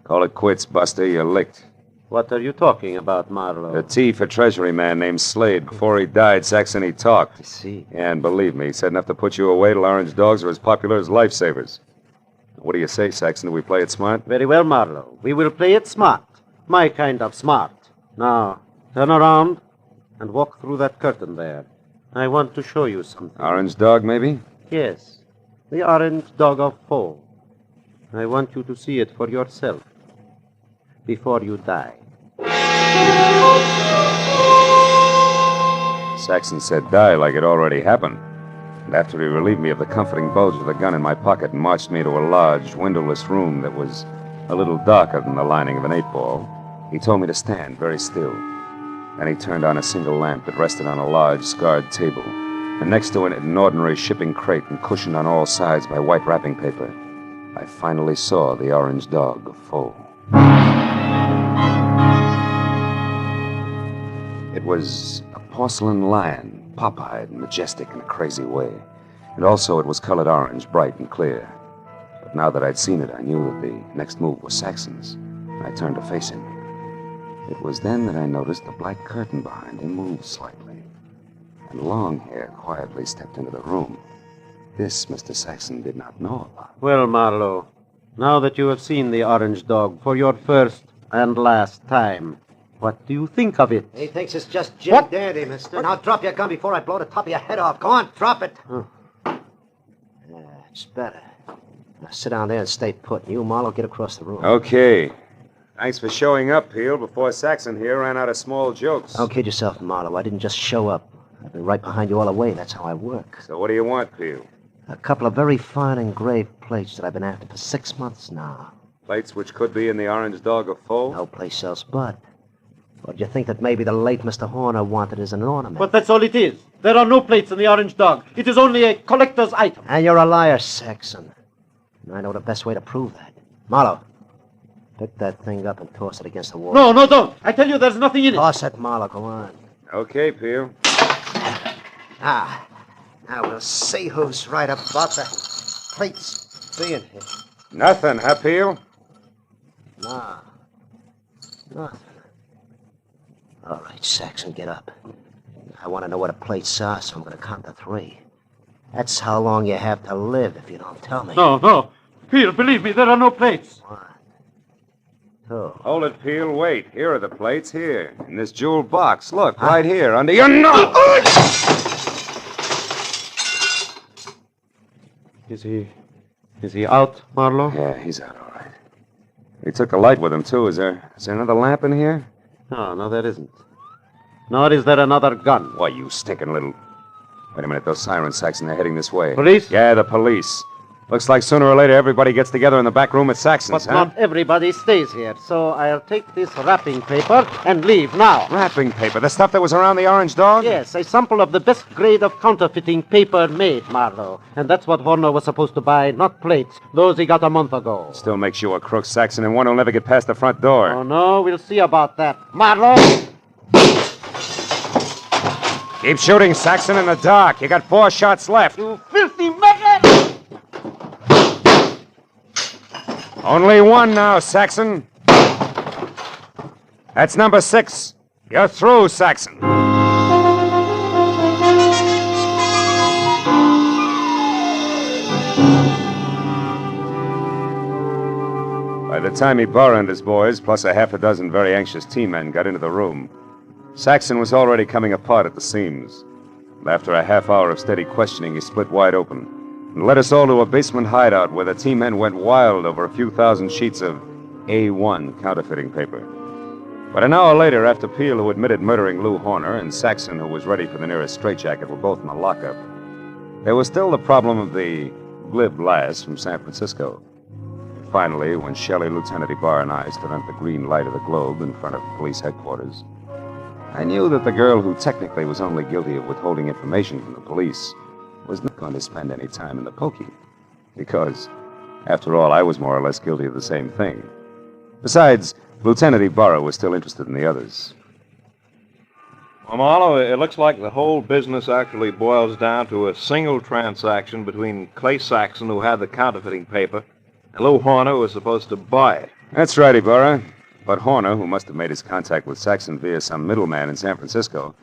Speaker 6: Call it quits, Buster. You're licked.
Speaker 15: What are you talking about, Marlowe?
Speaker 6: A T for Treasury man named Slade. Before he died, Saxon, he talked.
Speaker 19: I see.
Speaker 6: Yeah, and believe me, he said enough to put you away till orange dogs are as popular as lifesavers. What do you say, Saxon? Do we play it smart?
Speaker 15: Very well, Marlowe. We will play it smart. My kind of smart. Now, turn around and walk through that curtain there. I want to show you something.
Speaker 6: Orange dog, maybe?
Speaker 15: Yes. The orange dog of Foe. I want you to see it for yourself before you die.
Speaker 6: Saxon said die like it already happened. And after he relieved me of the comforting bulge of the gun in my pocket and marched me to a large, windowless room that was a little darker than the lining of an 8-ball, he told me to stand very still. Then he turned on a single lamp that rested on a large, scarred table, and next to it an ordinary shipping crate and cushioned on all sides by white wrapping paper. I finally saw the orange dog of Foe. It was a porcelain lion, pop-eyed and majestic in a crazy way. And also it was colored orange, bright and clear. But now that I'd seen it, I knew that the next move was Saxon's, and I turned to face him. It was then that I noticed the black curtain behind him moved slightly, and Longhair quietly stepped into the room. This Mr. Saxon did not know about.
Speaker 15: Well, Marlowe, now that you have seen the orange dog for your first and last time, what do you think of it?
Speaker 10: He thinks it's just Jim Dandy, mister. Now drop your gun before I blow the top of your head off. Go on, drop it. Yeah, it's better. Now sit down there and stay put. You, Marlowe, get across the room.
Speaker 6: Okay. Thanks for showing up, Peel, before Saxon here ran out of small jokes.
Speaker 10: Don't kid yourself, Marlowe. I didn't just show up. I've been right behind you all the way. That's how I work.
Speaker 6: So what do you want, Peel?
Speaker 10: A couple of very fine engraved plates that I've been after for 6 months now.
Speaker 6: Plates which could be in the orange dog of Foe?
Speaker 10: No place sells bud. Or do you think that maybe the late Mr. Horner wanted as an ornament?
Speaker 15: But that's all it is. There are no plates in the orange dog. It is only a collector's item.
Speaker 10: And you're a liar, Saxon. And I know the best way to prove that. Marlowe, pick that thing up and toss it against the wall.
Speaker 15: No, don't. I tell you, there's nothing in it.
Speaker 10: Toss it, Marlowe. Go on.
Speaker 6: Okay, Peel.
Speaker 10: Now we'll see who's right about the plates being here.
Speaker 6: Nothing, huh, Peel?
Speaker 10: No. Nothing. All right, Saxon, get up. I want to know what the plates are, so I'm going to count to 3. That's how long you have to live if you don't tell me.
Speaker 15: No. Peel, believe me, there are no plates.
Speaker 10: 1, 2.
Speaker 6: Hold it, Peel. Wait. Here are the plates. Here. In this jeweled box. Look, right here, under your nose.
Speaker 15: Is he out, Marlowe?
Speaker 6: Yeah, he's out, all right. He took the light with him, too. Is there another lamp in here?
Speaker 15: No, there isn't. Nor is there another gun.
Speaker 6: Why, you stinking little... Wait a minute, those sirens, Saxon, they're heading this way.
Speaker 15: Police?
Speaker 6: Yeah, the police. Looks like sooner or later everybody gets together in the back room at Saxon's,
Speaker 15: But not everybody stays here, so I'll take this wrapping paper and leave now.
Speaker 6: Wrapping paper? The stuff that was around the orange dog?
Speaker 15: Yes, a sample of the best grade of counterfeiting paper made, Marlowe. And that's what Horner was supposed to buy, not plates. Those he got a month ago.
Speaker 6: Still makes you a crook, Saxon, and one who'll never get past the front door.
Speaker 15: Oh, no, we'll see about that. Marlowe!
Speaker 6: Keep shooting, Saxon, in the dark. You got 4 shots left.
Speaker 15: You filthy maggot!
Speaker 6: Only 1 now, Saxon. That's number 6. You're through, Saxon. By the time Ibarra and his boys, plus a half a dozen very anxious T-men, got into the room, Saxon was already coming apart at the seams. And after a half hour of steady questioning, he split wide open. and led us all to a basement hideout where the team men went wild over a few thousand sheets of A1 counterfeiting paper. But an hour later, after Peel, who admitted murdering Lou Horner, and Saxon, who was ready for the nearest straitjacket, were both in the lockup, there was still the problem of the glib lass from San Francisco. Finally, when Shelley, Lieutenant Ibarra, and I stood under the green light of the globe in front of police headquarters, I knew that the girl who technically was only guilty of withholding information from the police was not going to spend any time in the pokey. Because, after all, I was more or less guilty of the same thing. Besides, Lieutenant Ibarra was still interested in the others.
Speaker 20: Well, Marlowe, it looks like the whole business actually boils down to a single transaction between Clay Saxon, who had the counterfeiting paper, and Lou Horner, who was supposed to buy it.
Speaker 6: That's right, Ibarra. But Horner, who must have made his contact with Saxon via some middleman in San Francisco,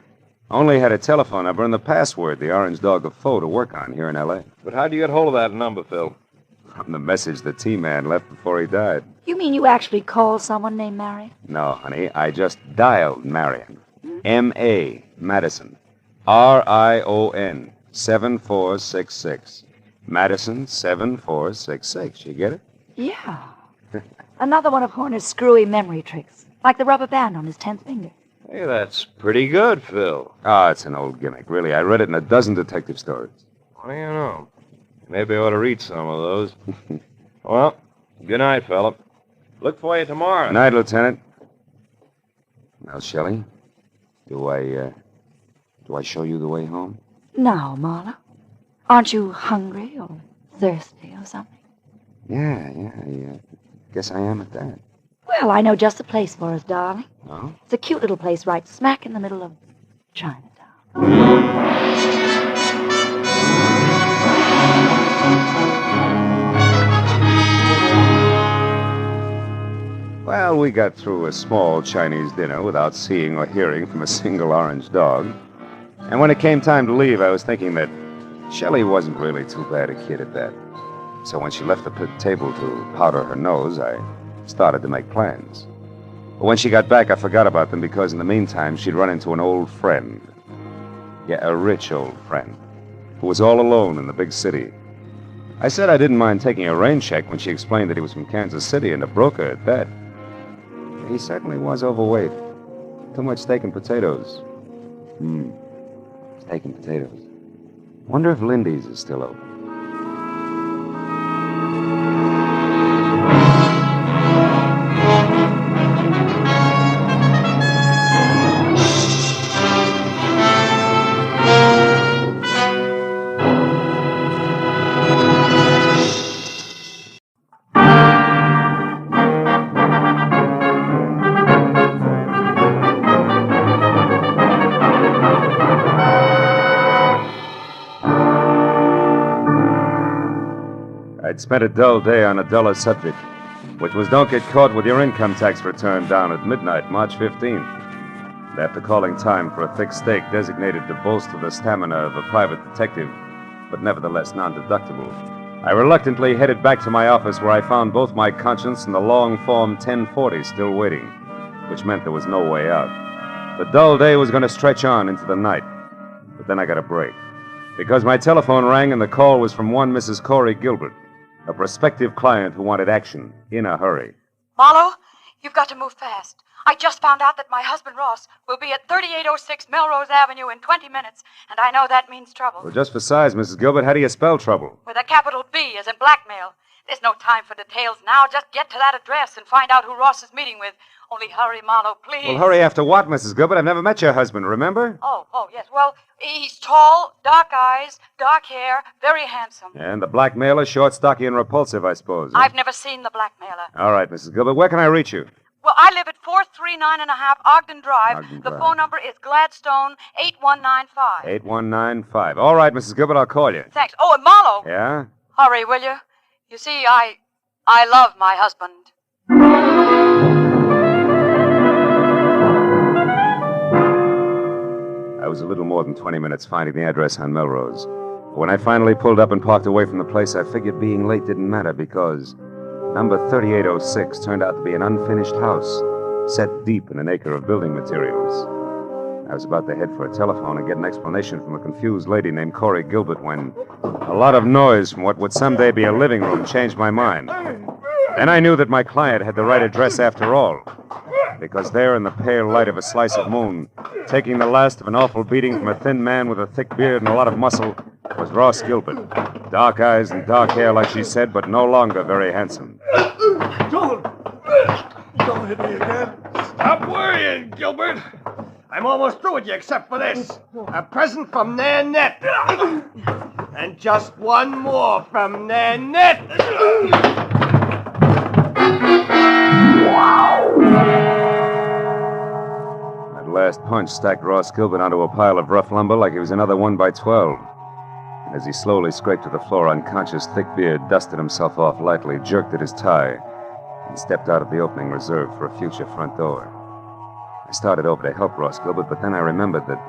Speaker 6: only had a telephone number and the password, the Orange Dog of Foe, to work on here in L.A.
Speaker 20: But how'd you get hold of that number, Phil?
Speaker 6: From the message the T-Man left before he died.
Speaker 18: You mean you actually called someone named Marion?
Speaker 6: No, honey, I just dialed Marion. M.A. Madison. R-I-O-N. 7466. Madison 7466. You get it?
Speaker 18: Yeah. Another one of Horner's screwy memory tricks, like the rubber band on his 10th finger.
Speaker 20: Hey, that's pretty good, Phil.
Speaker 6: Ah, it's an old gimmick, really. I read it in a dozen detective stories.
Speaker 20: What do you know? Maybe I ought to read some of those. Well, good night, Philip. Look for you tomorrow.
Speaker 6: Good night, Lieutenant. Now, Shelley, do I show you the way home?
Speaker 18: No, Marlowe. Aren't you hungry or thirsty or something?
Speaker 6: Yeah, I guess I am at that.
Speaker 18: Well, I know just the place for us, darling.
Speaker 6: Oh?
Speaker 18: It's a cute little place right smack in the middle of Chinatown.
Speaker 6: Well, we got through a small Chinese dinner without seeing or hearing from a single orange dog. And when it came time to leave, I was thinking that Shelley wasn't really too bad a kid at that. So when she left the table to powder her nose, I started to make plans. But when she got back, I forgot about them because in the meantime, she'd run into an old friend. Yeah, a rich old friend who was all alone in the big city. I said I didn't mind taking a rain check when she explained that he was from Kansas City and a broker at that. He certainly was overweight. Too much steak and potatoes. Steak and potatoes. Wonder if Lindy's is still open. I'd spent a dull day on a duller subject, which was don't get caught with your income tax return down at midnight, March 15th. And after calling time for a thick steak designated to bolster the stamina of a private detective, but nevertheless non-deductible, I reluctantly headed back to my office where I found both my conscience and the long Form 1040 still waiting, which meant there was no way out. The dull day was going to stretch on into the night, but then I got a break, because my telephone rang and the call was from one Mrs. Corey Gilbert, a prospective client who wanted action in a hurry.
Speaker 21: Marlowe, you've got to move fast. I just found out that my husband, Ross, will be at 3806 Melrose Avenue in 20 minutes, and I know that means trouble.
Speaker 6: Well, just for size, Mrs. Gilbert, how do you spell trouble?
Speaker 21: With a capital B, as in blackmail. There's no time for details now. Just get to that address and find out who Ross is meeting with. Only hurry, Marlowe, please.
Speaker 6: Well, hurry after what, Mrs. Gilbert? I've never met your husband, remember?
Speaker 21: Oh, yes. Well, he's tall, dark eyes, dark hair, very handsome.
Speaker 6: And the blackmailer, short, stocky, and repulsive, I suppose.
Speaker 21: I've never seen the blackmailer.
Speaker 6: All right, Mrs. Gilbert, where can I reach you?
Speaker 21: Well, I live at 439.5 Ogden Drive. The phone number is Gladstone 8195.
Speaker 6: 8195. All right, Mrs. Gilbert, I'll call you.
Speaker 21: Thanks. Oh, and Marlowe.
Speaker 6: Yeah?
Speaker 21: Hurry, will you? You see, I love my husband.
Speaker 6: I was a little more than 20 minutes finding the address on Melrose. But when I finally pulled up and parked away from the place, I figured being late didn't matter because number 3806 turned out to be an unfinished house set deep in an acre of building materials. I was about to head for a telephone and get an explanation from a confused lady named Corey Gilbert when a lot of noise from what would someday be a living room changed my mind. Then I knew that my client had the right address after all, because there in the pale light of a slice of moon, taking the last of an awful beating from a thin man with a thick beard and a lot of muscle, was Ross Gilbert. Dark eyes and dark hair, like she said, but no longer very handsome.
Speaker 7: Don't hit me again. Stop worrying, Gilbert. I'm almost through with you except for this. A present from Nanette. And just one more from Nanette.
Speaker 6: That last punch stacked Ross Gilbert onto a pile of rough lumber like he was another 1x12. And as he slowly scraped to the floor unconscious, thick beard dusted himself off lightly, jerked at his tie, and stepped out of the opening reserved for a future front door. I started over to help Ross Gilbert, but then I remembered that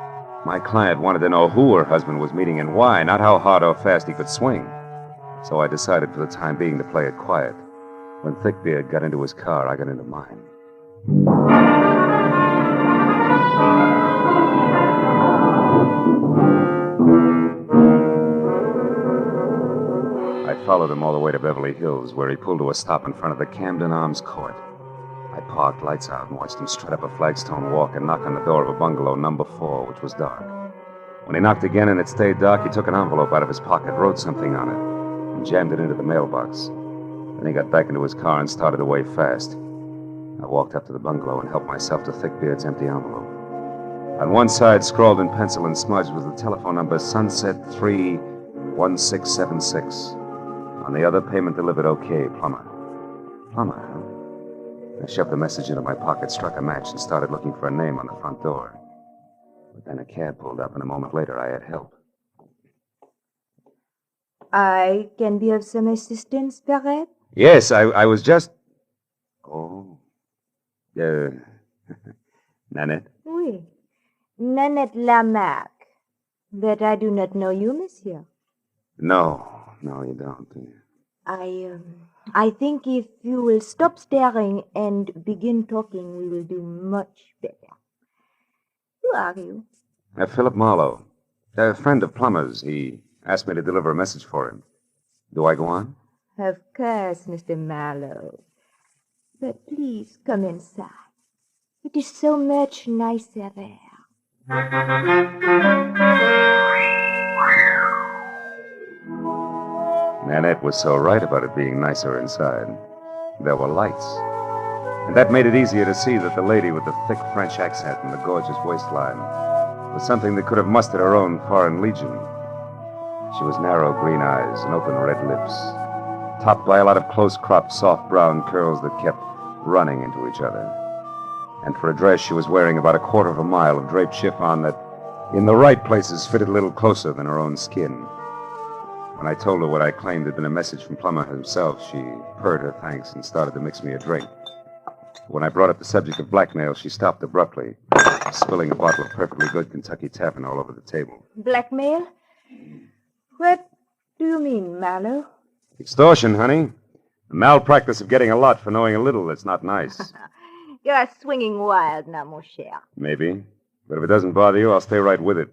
Speaker 6: my client wanted to know who her husband was meeting and why, not how hard or fast he could swing. So I decided for the time being to play it quiet. When Thickbeard got into his car, I got into mine. I followed him all the way to Beverly Hills, where he pulled to a stop in front of the Camden Arms Court. I parked, lights out, and watched him strut up a flagstone walk and knock on the door of a bungalow number 4, which was dark. When he knocked again and it stayed dark, he took an envelope out of his pocket, wrote something on it, and jammed it into the mailbox. Then he got back into his car and started away fast. I walked up to the bungalow and helped myself to Thickbeard's empty envelope. On one side, scrawled in pencil and smudged, was the telephone number Sunset 31676. On the other, payment delivered okay, Plummer. Plummer, huh? I shoved the message into my pocket, struck a match, and started looking for a name on the front door. But then a cab pulled up, and a moment later I had help.
Speaker 22: I can be of some assistance, perhaps?
Speaker 6: Yes, I was just... Oh. Nanette?
Speaker 22: Oui. Nanette Lamarck. But I do not know you, monsieur.
Speaker 6: No, you don't.
Speaker 22: I think if you will stop staring and begin talking, we will do much better. Who are you?
Speaker 6: Philip Marlowe. A friend of Plummer's. He asked me to deliver a message for him. Do I go on?
Speaker 22: Of course, Mr. Marlowe. But please come inside. It is so much nicer there.
Speaker 6: Nanette was so right about it being nicer inside. There were lights. And that made it easier to see that the lady with the thick French accent and the gorgeous waistline was something that could have mustered her own foreign legion. She was narrow green eyes and open red lips, topped by a lot of close-cropped, soft brown curls that kept running into each other. And for a dress, she was wearing about 1/4 mile of draped chiffon that, in the right places, fitted a little closer than her own skin. When I told her what I claimed had been a message from Plummer himself, she purred her thanks and started to mix me a drink. When I brought up the subject of blackmail, she stopped abruptly, spilling a bottle of perfectly good Kentucky Tappan all over the table.
Speaker 22: Blackmail? What do you mean, Marlowe?
Speaker 6: Extortion, honey. The malpractice of getting a lot for knowing a little that's not nice.
Speaker 22: You're swinging wild now, mon cher.
Speaker 6: Maybe. But if it doesn't bother you, I'll stay right with it.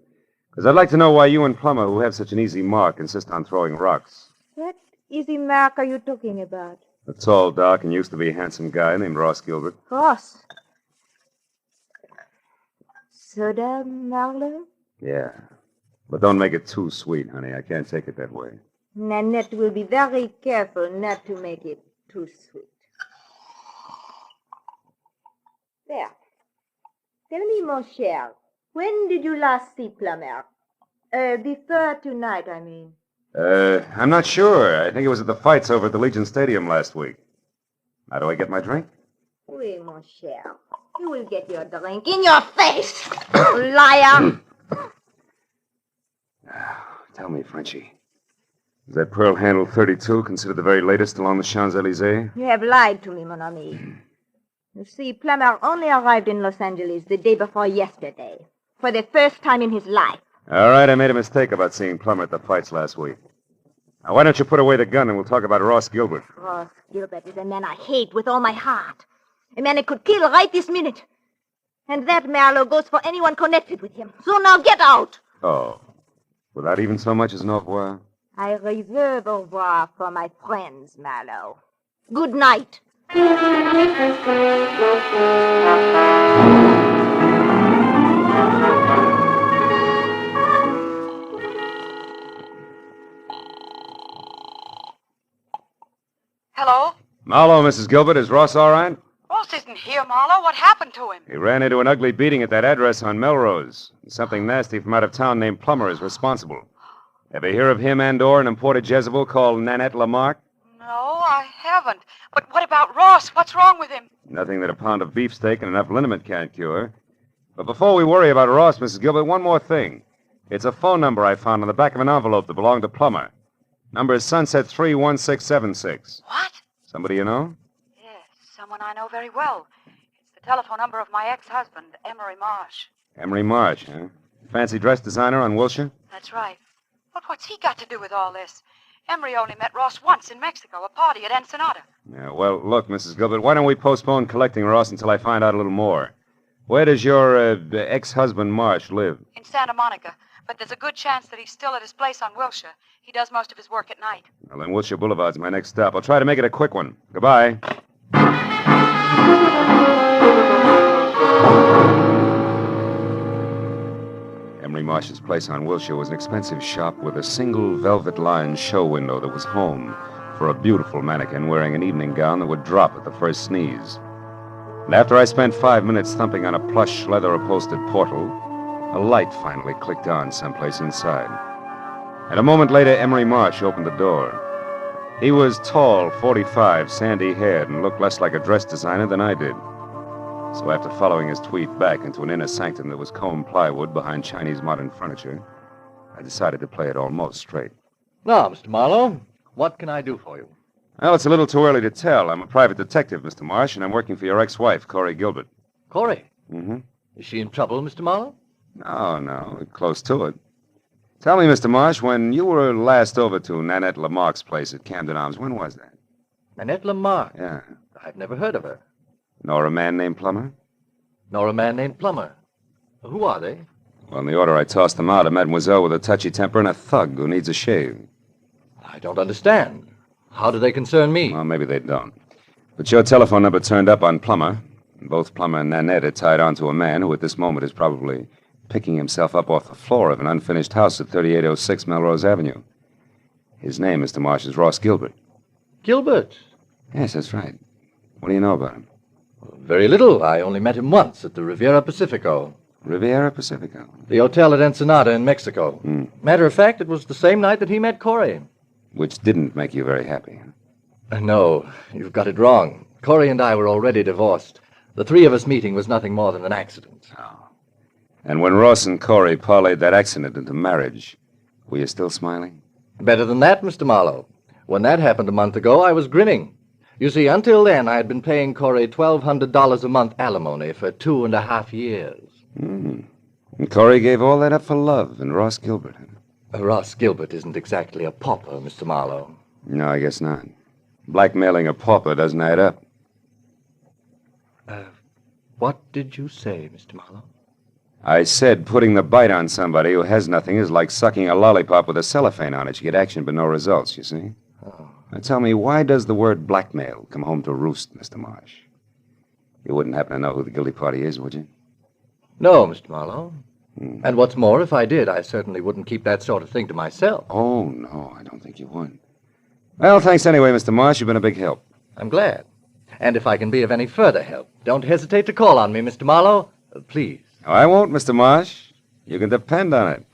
Speaker 6: Because I'd like to know why you and Plummer, who have such an easy mark, insist on throwing rocks.
Speaker 22: What easy mark are you talking about?
Speaker 6: A tall, dark, and used to be handsome guy named Ross Gilbert.
Speaker 22: Ross? Soda, Marlowe?
Speaker 6: Yeah. But don't make it too sweet, honey. I can't take it that way.
Speaker 22: Nanette will be very careful not to make it too sweet. There. Tell me, mon cher, when did you last see Plummer? Before tonight, I mean.
Speaker 6: I'm not sure. I think it was at the fights over at the Legion Stadium last week. How do I get my drink?
Speaker 22: Oui, mon cher. You will get your drink in your face, liar.
Speaker 6: Tell me, Frenchie. Is that pearl handle 32 considered the very latest along the Champs-Élysées?
Speaker 22: You have lied to me, mon ami. You see, Plummer only arrived in Los Angeles the day before yesterday, for the first time in his life.
Speaker 6: All right, I made a mistake about seeing Plummer at the fights last week. Now, why don't you put away the gun and we'll talk about Ross Gilbert?
Speaker 22: Ross Gilbert is a man I hate with all my heart. A man I could kill right this minute. And that Marlowe goes for anyone connected with him. So now get out.
Speaker 6: Oh. Without even so much as an au revoir?
Speaker 22: I reserve au revoir for my friends, Marlowe. Good night.
Speaker 21: Hello?
Speaker 6: Marlowe, Mrs. Gilbert, is Ross all right?
Speaker 21: Ross isn't here, Marlowe. What happened to him?
Speaker 6: He ran into an ugly beating at that address on Melrose. Something nasty from out of town named Plummer is responsible. Ever hear of him and/or an imported Jezebel called Nanette Lamarck?
Speaker 21: No, I haven't. But what about Ross? What's wrong with him?
Speaker 6: Nothing that a pound of beefsteak and enough liniment can't cure. But before we worry about Ross, Mrs. Gilbert, one more thing. It's a phone number I found on the back of an envelope that belonged to Plummer. Number is Sunset 31676.
Speaker 21: What?
Speaker 6: Somebody you know?
Speaker 21: Yes, someone I know very well. It's the telephone number of my ex-husband, Emery Marsh.
Speaker 6: Emery Marsh, huh? Fancy dress designer on Wilshire?
Speaker 21: That's right. But what's he got to do with all this? Emery only met Ross once in Mexico, a party at Ensenada.
Speaker 6: Yeah, well, look, Mrs. Gilbert, why don't we postpone collecting Ross until I find out a little more? Where does your ex-husband Marsh live?
Speaker 21: In Santa Monica. But there's a good chance that he's still at his place on Wilshire. He does most of his work at night.
Speaker 6: Well, then Wilshire Boulevard's my next stop. I'll try to make it a quick one. Goodbye. Emery Marsh's place on Wilshire was an expensive shop with a single velvet-lined show window that was home for a beautiful mannequin wearing an evening gown that would drop at the first sneeze. And after I spent 5 minutes thumping on a plush, leather-upholstered portal, a light finally clicked on someplace inside. And a moment later, Emery Marsh opened the door. He was tall, 45, sandy-haired, and looked less like a dress designer than I did. So after following his tweet back into an inner sanctum that was combed plywood behind Chinese modern furniture, I decided to play it almost straight.
Speaker 3: Now, Mr. Marlowe, what can I do for you?
Speaker 6: Well, it's a little too early to tell. I'm a private detective, Mr. Marsh, and I'm working for your ex-wife, Corey Gilbert.
Speaker 3: Corey?
Speaker 6: Mm-hmm.
Speaker 3: Is she in trouble, Mr. Marlowe?
Speaker 6: No, we're close to it. Tell me, Mr. Marsh, when you were last over to Nanette Lamarck's place at Camden Arms, when was that?
Speaker 3: Nanette Lamarck?
Speaker 6: Yeah.
Speaker 3: I've never heard of her.
Speaker 6: Nor a man named Plummer?
Speaker 3: Nor a man named Plummer. Who are they?
Speaker 6: Well, in the order I tossed them out, a mademoiselle with a touchy temper and a thug who needs a shave.
Speaker 3: I don't understand. How do they concern me?
Speaker 6: Well, maybe they don't. But your telephone number turned up on Plummer. And both Plummer and Nanette are tied on to a man who at this moment is probably picking himself up off the floor of an unfinished house at 3806 Melrose Avenue. His name, Mr. Marsh, is Ross Gilbert.
Speaker 3: Gilbert?
Speaker 6: Yes, that's right. What do you know about him?
Speaker 3: Very little. I only met him once at the Riviera Pacifico.
Speaker 6: Riviera Pacifico?
Speaker 3: The hotel at Ensenada in Mexico. Matter of fact, it was the same night that he met Corey.
Speaker 6: Which didn't make you very happy.
Speaker 3: No, you've got it wrong. Corey and I were already divorced. The three of us meeting was nothing more than an accident.
Speaker 6: Oh. And when Ross and Corey parlayed that accident into marriage, were you still smiling?
Speaker 3: Better than that, Mr. Marlowe. When that happened a month ago, I was grinning. You see, until then, I had been paying Corey $1,200 a month alimony for 2.5 years.
Speaker 6: And Corey gave all that up for love and Ross Gilbert.
Speaker 3: Ross Gilbert isn't exactly a pauper, Mr. Marlowe.
Speaker 6: No, I guess not. Blackmailing a pauper doesn't add up.
Speaker 3: What did you say, Mr. Marlowe?
Speaker 6: I said putting the bite on somebody who has nothing is like sucking a lollipop with a cellophane on it. You get action but no results, you see?
Speaker 3: Oh.
Speaker 6: Now tell me, why does the word blackmail come home to roost, Mr. Marsh? You wouldn't happen to know who the guilty party is, would you?
Speaker 3: No, Mr. Marlowe. And what's more, if I did, I certainly wouldn't keep that sort of thing to myself.
Speaker 6: Oh, no, I don't think you would. Well, thanks anyway, Mr. Marsh. You've been a big help.
Speaker 3: I'm glad. And if I can be of any further help, don't hesitate to call on me, Mr. Marlowe. Please.
Speaker 6: Oh, I won't, Mr. Marsh. You can depend on it.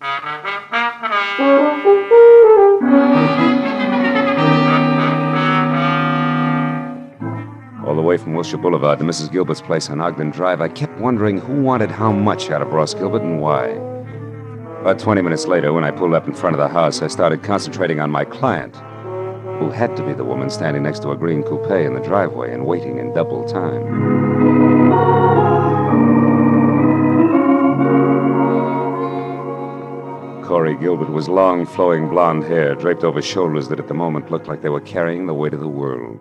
Speaker 6: All the way from Wilshire Boulevard to Mrs. Gilbert's place on Ogden Drive, I kept wondering who wanted how much out of Ross Gilbert and why. About 20 minutes later, when I pulled up in front of the house, I started concentrating on my client, who had to be the woman standing next to a green coupe in the driveway and waiting in double time. Corey Gilbert was long, flowing blonde hair draped over shoulders that at the moment looked like they were carrying the weight of the world.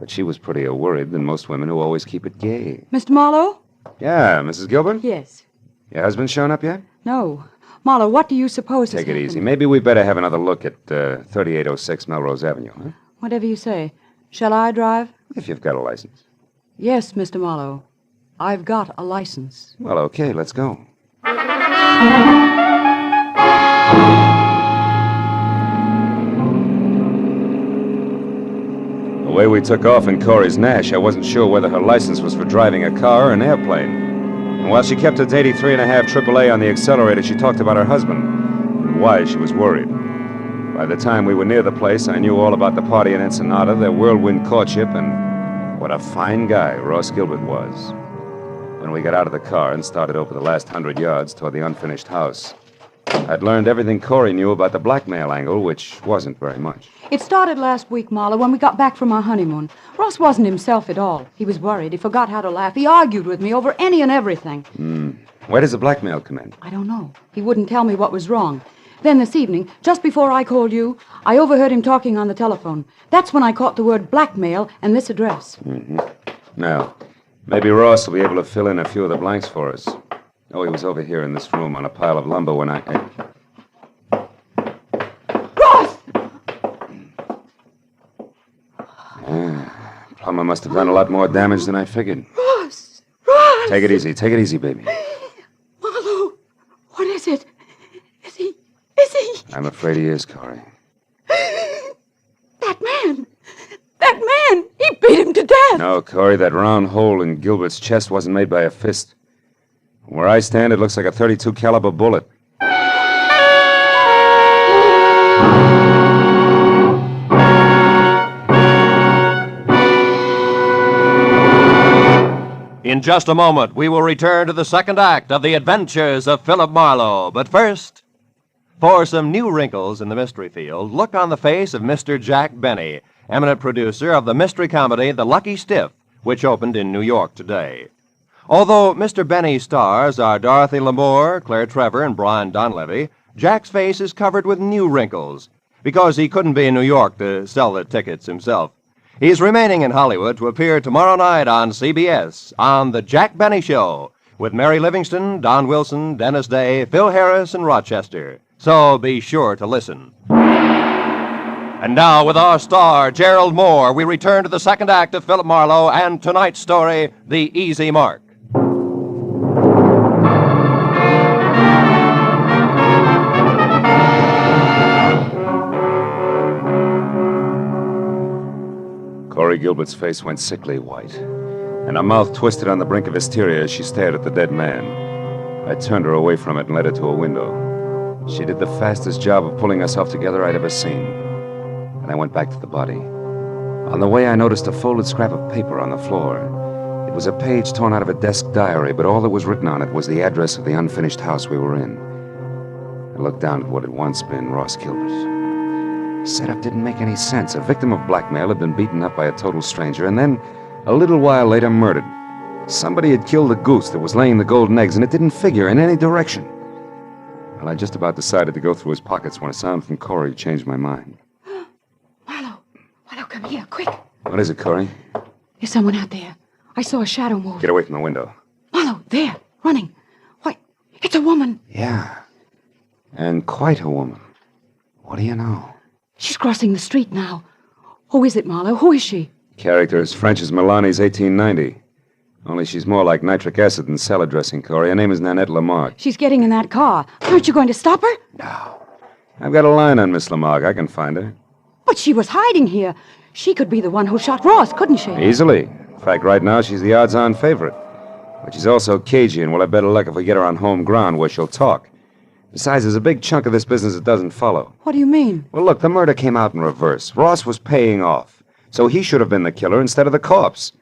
Speaker 6: But she was prettier worried than most women who always keep it gay.
Speaker 16: Mr. Marlowe?
Speaker 6: Yeah, Mrs. Gilbert?
Speaker 16: Yes.
Speaker 6: Your husband shown up yet?
Speaker 16: No. Marlowe, what do you suppose
Speaker 6: Take
Speaker 16: has
Speaker 6: it easy.
Speaker 16: happened?
Speaker 6: Maybe we better have another look at 3806 Melrose Avenue, huh?
Speaker 16: Whatever you say. Shall I drive?
Speaker 6: If you've got a license.
Speaker 16: Yes, Mr. Marlowe. I've got a license.
Speaker 6: Well, okay, let's go. The way we took off in Corey's Nash, I wasn't sure whether her license was for driving a car or an airplane. And while she kept its 83.5 AAA on the accelerator, she talked about her husband and why she was worried. By the time we were near the place, I knew all about the party in Ensenada, their whirlwind courtship, and what a fine guy Ross Gilbert was. When we got out of the car and started over the last 100 yards toward the unfinished house, I'd learned everything Corey knew about the blackmail angle, which wasn't very much.
Speaker 16: It started last week, Marlowe, when we got back from our honeymoon. Ross wasn't himself at all. He was worried. He forgot how to laugh. He argued with me over any and everything.
Speaker 6: Where does the blackmail come in?
Speaker 16: I don't know. He wouldn't tell me what was wrong. Then this evening, just before I called you, I overheard him talking on the telephone. That's when I caught the word blackmail and this address.
Speaker 6: Now, maybe Ross will be able to fill in a few of the blanks for us. Oh, he was over here in this room on a pile of lumber when I...
Speaker 16: Ross!
Speaker 6: Plumber must have done a lot more damage than I figured.
Speaker 16: Ross! Ross!
Speaker 6: Take it easy, baby.
Speaker 16: Marlowe, what is it? Is he...
Speaker 6: I'm afraid he is, Corey.
Speaker 16: That man! He beat him to death!
Speaker 6: No, Corey, that round hole in Gilbert's chest wasn't made by a fist. Where I stand, it looks like a .32 caliber bullet.
Speaker 17: In just a moment, we will return to the second act of The Adventures of Philip Marlowe. But first, for some new wrinkles in the mystery field, look on the face of Mr. Jack Benny, eminent producer of the mystery comedy The Lucky Stiff, which opened in New York today. Although Mr. Benny's stars are Dorothy Lamour, Claire Trevor, and Brian Donlevy, Jack's face is covered with new wrinkles because he couldn't be in New York to sell the tickets himself. He's remaining in Hollywood to appear tomorrow night on CBS on The Jack Benny Show with Mary Livingston, Don Wilson, Dennis Day, Phil Harris, and Rochester. So be sure to listen. And now, with our star, Gerald Moore, we return to the second act of Philip Marlowe and tonight's story, The Easy Mark.
Speaker 6: Corey Gilbert's face went sickly white, and her mouth twisted on the brink of hysteria as she stared at the dead man. I turned her away from it and led her to a window. She did the fastest job of pulling herself together I'd ever seen. And I went back to the body. On the way, I noticed a folded scrap of paper on the floor. It was a page torn out of a desk diary, but all that was written on it was the address of the unfinished house we were in. I looked down at what had once been Ross Gilbert. Setup didn't make any sense. A victim of blackmail had been beaten up by a total stranger, and then, a little while later, murdered. Somebody had killed the goose that was laying the golden eggs, and it didn't figure in any direction. Well, I just about decided to go through his pockets when a sound from Corey changed my mind.
Speaker 16: Marlowe, come here, quick.
Speaker 6: What is it, Corey?
Speaker 16: There's someone out there. I saw a shadow move.
Speaker 6: Get away from the window.
Speaker 16: Marlowe, there, running. Why, it's a woman.
Speaker 6: Yeah. And quite a woman. What do you know?
Speaker 16: She's crossing the street now. Who is it, Marlowe? Who is she?
Speaker 6: Character as French as Milani's 1890. Only she's more like nitric acid than salad dressing, Corey. Her name is Nanette Lamarck.
Speaker 16: She's getting in that car. Aren't you going to stop her?
Speaker 6: No. I've got a line on Miss Lamarck. I can find her.
Speaker 16: But she was hiding here. She could be the one who shot Ross, couldn't she?
Speaker 6: Easily. In fact, right now, she's the odds-on favorite. But she's also cagey, and we'll have better luck if we get her on home ground where she'll talk. Besides, there's a big chunk of this business that doesn't follow.
Speaker 16: What do you mean?
Speaker 6: Well, look, the murder came out in reverse. Ross was paying off. So he should have been the killer instead of the corpse.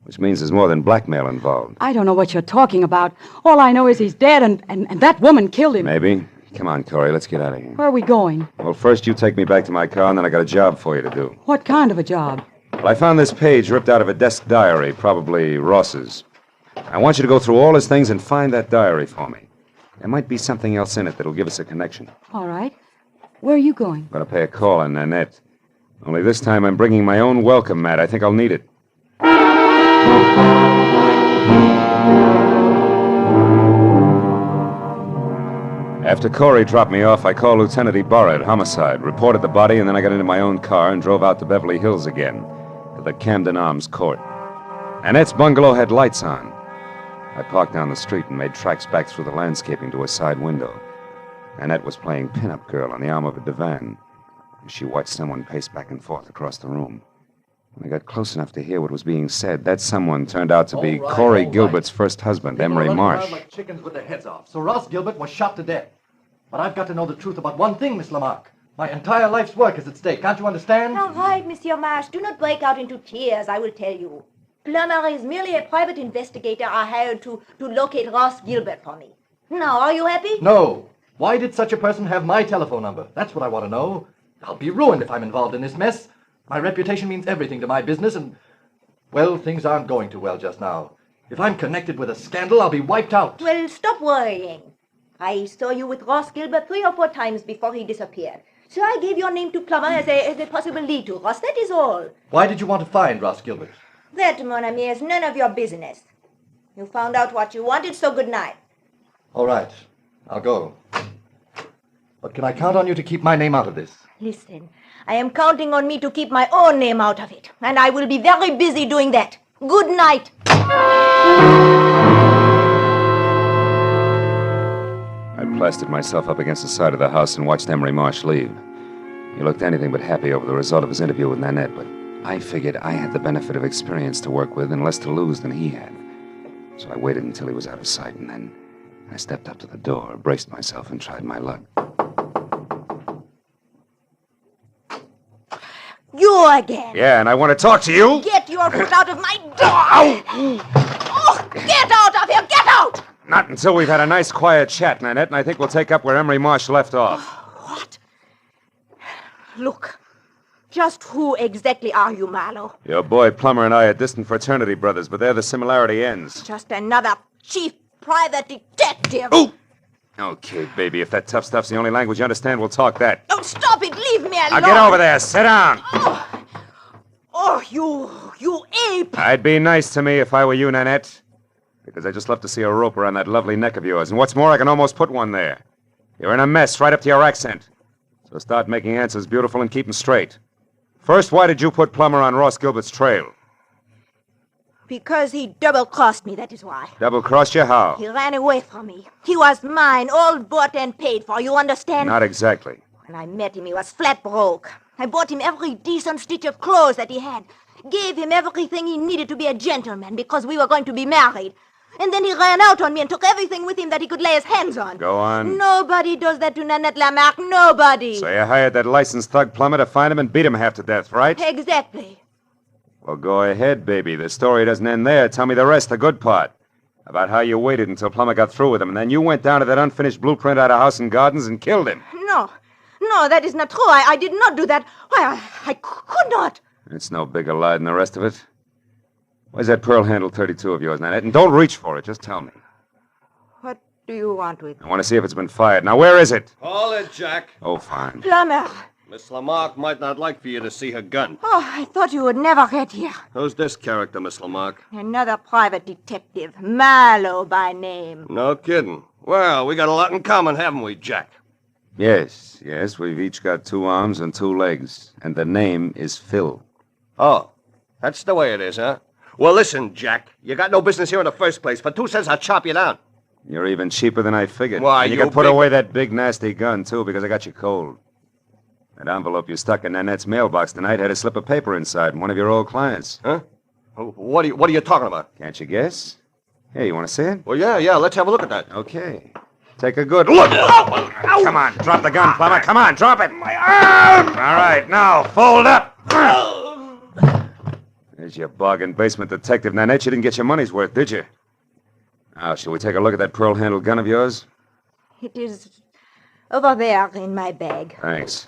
Speaker 6: Which means there's more than blackmail involved.
Speaker 16: I don't know what you're talking about. All I know is he's dead, and that woman killed him.
Speaker 6: Maybe. Come on, Corey, let's get out of here.
Speaker 16: Where are we going?
Speaker 6: Well, first you take me back to my car, and then I got a job for you to do.
Speaker 16: What kind of a job?
Speaker 6: Well, I found this page ripped out of a desk diary, probably Ross's. I want you to go through all his things and find that diary for me. There might be something else in it that'll give us a connection.
Speaker 16: All right. Where are you going?
Speaker 6: I'm going to pay a call on Nanette. Only this time I'm bringing my own welcome mat. I think I'll need it. After Corey dropped me off, I called Lieutenant Ibarra at Homicide, reported the body, and then I got into my own car and drove out to Beverly Hills again, to the Camden Arms Court. Annette's bungalow had lights on. I parked down the street and made tracks back through the landscaping to a side window. Annette was playing pin-up girl on the arm of a divan. She watched someone pace back and forth across the room. When I got close enough to hear what was being said, that someone turned out to be Corey Gilbert's first husband, Emery Marsh.
Speaker 3: Like chickens with their heads off. So Ross Gilbert was shot to death. But I've got to know the truth about one thing, Miss Lamarck. My entire life's work is at stake. Can't you understand?
Speaker 22: All right, Monsieur Marsh. Do not break out into tears, I will tell you. Plummer is merely a private investigator I hired to locate Ross Gilbert for me. Now, are you happy?
Speaker 3: No. Why did such a person have my telephone number? That's what I want to know. I'll be ruined if I'm involved in this mess. My reputation means everything to my business, and, well, things aren't going too well just now. If I'm connected with a scandal, I'll be wiped out.
Speaker 22: Well, stop worrying. I saw you with Ross Gilbert 3 or 4 times before he disappeared. So I gave your name to Plummer as a possible lead to Ross. That is all.
Speaker 3: Why did you want to find Ross Gilbert?
Speaker 22: That, mon ami, is none of your business. You found out what you wanted, so good night.
Speaker 3: All right. I'll go. But can I count on you to keep my name out of this?
Speaker 22: Listen, I am counting on me to keep my own name out of it, and I will be very busy doing that. Good night.
Speaker 6: I plastered myself up against the side of the house and watched Emery Marsh leave. He looked anything but happy over the result of his interview with Nanette, but I figured I had the benefit of experience to work with and less to lose than he had. So I waited until he was out of sight, and then I stepped up to the door, braced myself, and tried my luck.
Speaker 22: You again.
Speaker 6: Yeah, and I want to talk to you.
Speaker 22: Get your foot out of my door. Oh, get out of here. Get out.
Speaker 6: Not until we've had a nice, quiet chat, Nanette, and I think we'll take up where Emery Marsh left off.
Speaker 22: What? Look, just who exactly are you, Marlowe?
Speaker 6: Your boy Plummer and I are distant fraternity brothers, but there the similarity ends.
Speaker 22: Just another chief private detective.
Speaker 6: Ooh! Okay, baby, if that tough stuff's the only language you understand, we'll talk that.
Speaker 22: Don't stop it. Leave me alone.
Speaker 6: Now get over there. Sit down.
Speaker 22: Oh, you ape.
Speaker 6: I'd be nice to me if I were you, Nanette. Because I just love to see a rope around that lovely neck of yours. And what's more, I can almost put one there. You're in a mess right up to your accent. So start making answers beautiful and keep them straight. First, why did you put Plummer on Ross Gilbert's trail?
Speaker 22: Because he double-crossed me, that is why.
Speaker 6: Double-crossed you? How?
Speaker 22: He ran away from me. He was mine, all bought and paid for, you understand?
Speaker 6: Not exactly.
Speaker 22: When I met him, he was flat broke. I bought him every decent stitch of clothes that he had. Gave him everything he needed to be a gentleman because we were going to be married. And then he ran out on me and took everything with him that he could lay his hands on.
Speaker 6: Go on.
Speaker 22: Nobody does that to Nanette Lamarck. Nobody.
Speaker 6: So you hired that licensed thug Plummer to find him and beat him half to death, right?
Speaker 22: Exactly.
Speaker 6: Well, go ahead, baby. The story doesn't end there. Tell me the rest, the good part. About how you waited until Plummer got through with him, and then you went down to that unfinished blueprint out of House and Gardens and killed him.
Speaker 22: No, that is not true. I did not do that. Why, I could not.
Speaker 6: It's no bigger lie than the rest of it. Where's that pearl handle 32 of yours, Nanette? And don't reach for it. Just tell me.
Speaker 22: What do you want with
Speaker 6: I want to see if it's been fired. Now, where is it?
Speaker 7: Call it, Jack.
Speaker 6: Oh, fine.
Speaker 22: Plummer.
Speaker 7: Miss Lamarck might not like for you to see her gun.
Speaker 22: Oh, I thought you would never get here.
Speaker 7: Who's this character, Miss Lamarck?
Speaker 22: Another private detective. Marlowe by name.
Speaker 7: No kidding. Well, we got a lot in common, haven't we, Jack?
Speaker 6: Yes. We've each got 2 arms and 2 legs. And the name is Phil.
Speaker 7: Oh, that's the way it is, huh? Well, listen, Jack. You got no business here in the first place. For 2 cents, I'll chop you down.
Speaker 6: You're even cheaper than I figured.
Speaker 7: Why,
Speaker 6: and you can put away that big, nasty gun, too, because I got you cold. That envelope you stuck in Nanette's mailbox tonight had a slip of paper inside from one of your old clients.
Speaker 7: Huh? What are you talking about?
Speaker 6: Can't you guess? Hey, you want to see it?
Speaker 7: Well, yeah, let's have a look at that.
Speaker 6: Okay. Take a good look. Come on, drop the gun, Plummer. Come on, drop it. My arm! All right, now, fold up. There's your bargain basement detective, Nanette. You didn't get your money's worth, did you? Now, shall we take a look at that pearl-handled gun of yours?
Speaker 22: It is over there in my bag.
Speaker 6: Thanks.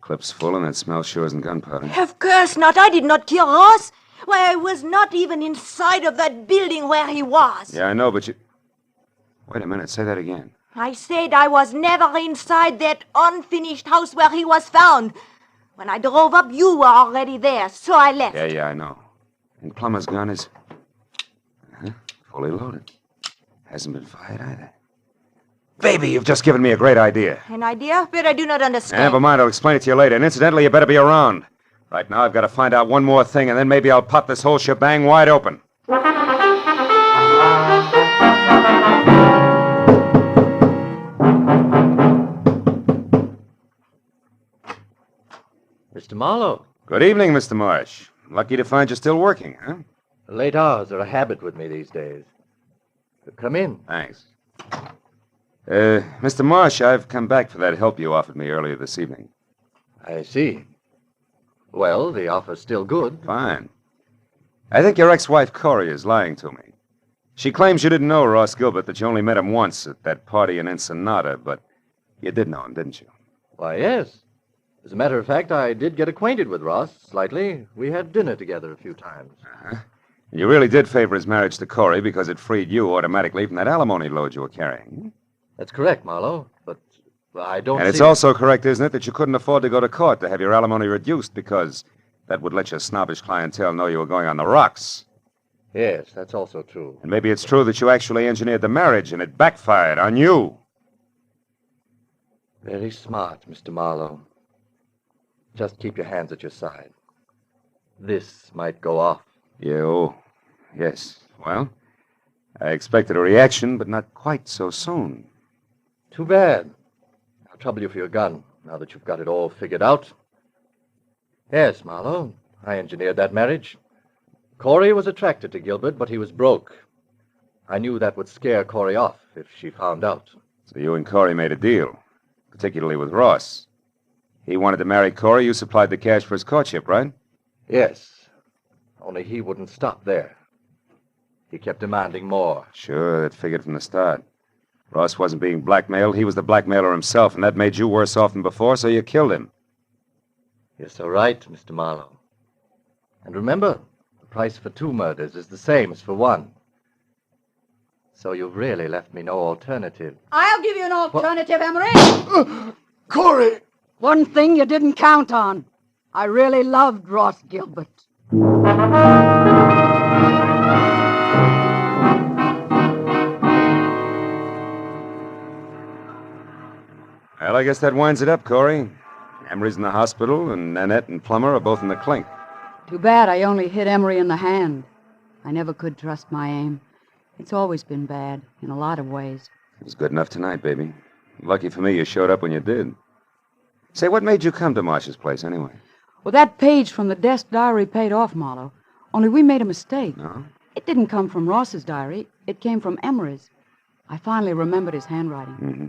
Speaker 6: Clip's full and that smell sure isn't gunpowder.
Speaker 22: Of course not. I did not kill Ross. Why, I was not even inside of that building where he was.
Speaker 6: Yeah, I know, but you... Wait a minute, say that again.
Speaker 22: I said I was never inside that unfinished house where he was found. When I drove up, you were already there, so I left.
Speaker 6: Yeah, I know. And Plummer's gun is... fully loaded. Hasn't been fired either. Baby, you've just given me a great idea.
Speaker 22: An idea? But I do not understand.
Speaker 6: Never mind, I'll explain it to you later. And incidentally, you better be around. Right now, I've got to find out one more thing, and then maybe I'll pop this whole shebang wide open.
Speaker 3: Mr. Marlowe.
Speaker 6: Good evening, Mr. Marsh. Lucky to find you still working, huh?
Speaker 3: Late hours are a habit with me these days. Come in.
Speaker 6: Thanks. Mr. Marsh, I've come back for that help you offered me earlier this evening.
Speaker 3: I see. Well, the offer's still good.
Speaker 6: Fine. I think your ex-wife, Corey, is lying to me. She claims you didn't know Ross Gilbert, that you only met him once at that party in Ensenada, but you did know him, didn't you?
Speaker 3: Why, yes. As a matter of fact, I did get acquainted with Ross slightly. We had dinner together a few times.
Speaker 6: Uh-huh. You really did favor his marriage to Corey because it freed you automatically from that alimony load you were carrying.
Speaker 3: That's correct, Marlowe, but I don't
Speaker 6: And it's also correct, isn't it, that you couldn't afford to go to court to have your alimony reduced because that would let your snobbish clientele know you were going on the rocks.
Speaker 3: Yes, that's also true.
Speaker 6: And maybe it's true that you actually engineered the marriage and it backfired on you.
Speaker 3: Very smart, Mr. Marlowe. Just keep your hands at your side. This might go off.
Speaker 6: Yes. Well, I expected a reaction, but not quite so soon.
Speaker 3: Too bad. I'll trouble you for your gun, now that you've got it all figured out. Yes, Marlowe, I engineered that marriage. Corey was attracted to Gilbert, but he was broke. I knew that would scare Corey off if she found out.
Speaker 6: So you and Corey made a deal, particularly with Ross. He wanted to marry Corey. You supplied the cash for his courtship, right?
Speaker 3: Yes. Only he wouldn't stop there. He kept demanding more.
Speaker 6: Sure, that figured from the start. Ross wasn't being blackmailed. He was the blackmailer himself, and that made you worse off than before, so you killed him.
Speaker 3: You're so right, Mr. Marlowe. And remember, the price for 2 murders is the same as for 1. So you've really left me no alternative.
Speaker 2: I'll give you an alternative, Emery.
Speaker 3: Corey!
Speaker 2: One thing you didn't count on. I really loved Ross Gilbert.
Speaker 6: Well, I guess that winds it up, Corey. Emery's in the hospital, and Nanette and Plummer are both in the clink.
Speaker 2: Too bad I only hit Emery in the hand. I never could trust my aim. It's always been bad, in a lot of ways.
Speaker 6: It was good enough tonight, baby. Lucky for me you showed up when you did. Say, what made you come to Marsh's place, anyway?
Speaker 2: Well, that page from the desk diary paid off, Marlowe. Only we made a mistake.
Speaker 6: No?
Speaker 2: It didn't come from Ross's diary. It came from Emery's. I finally remembered his handwriting.
Speaker 6: Mm-hmm.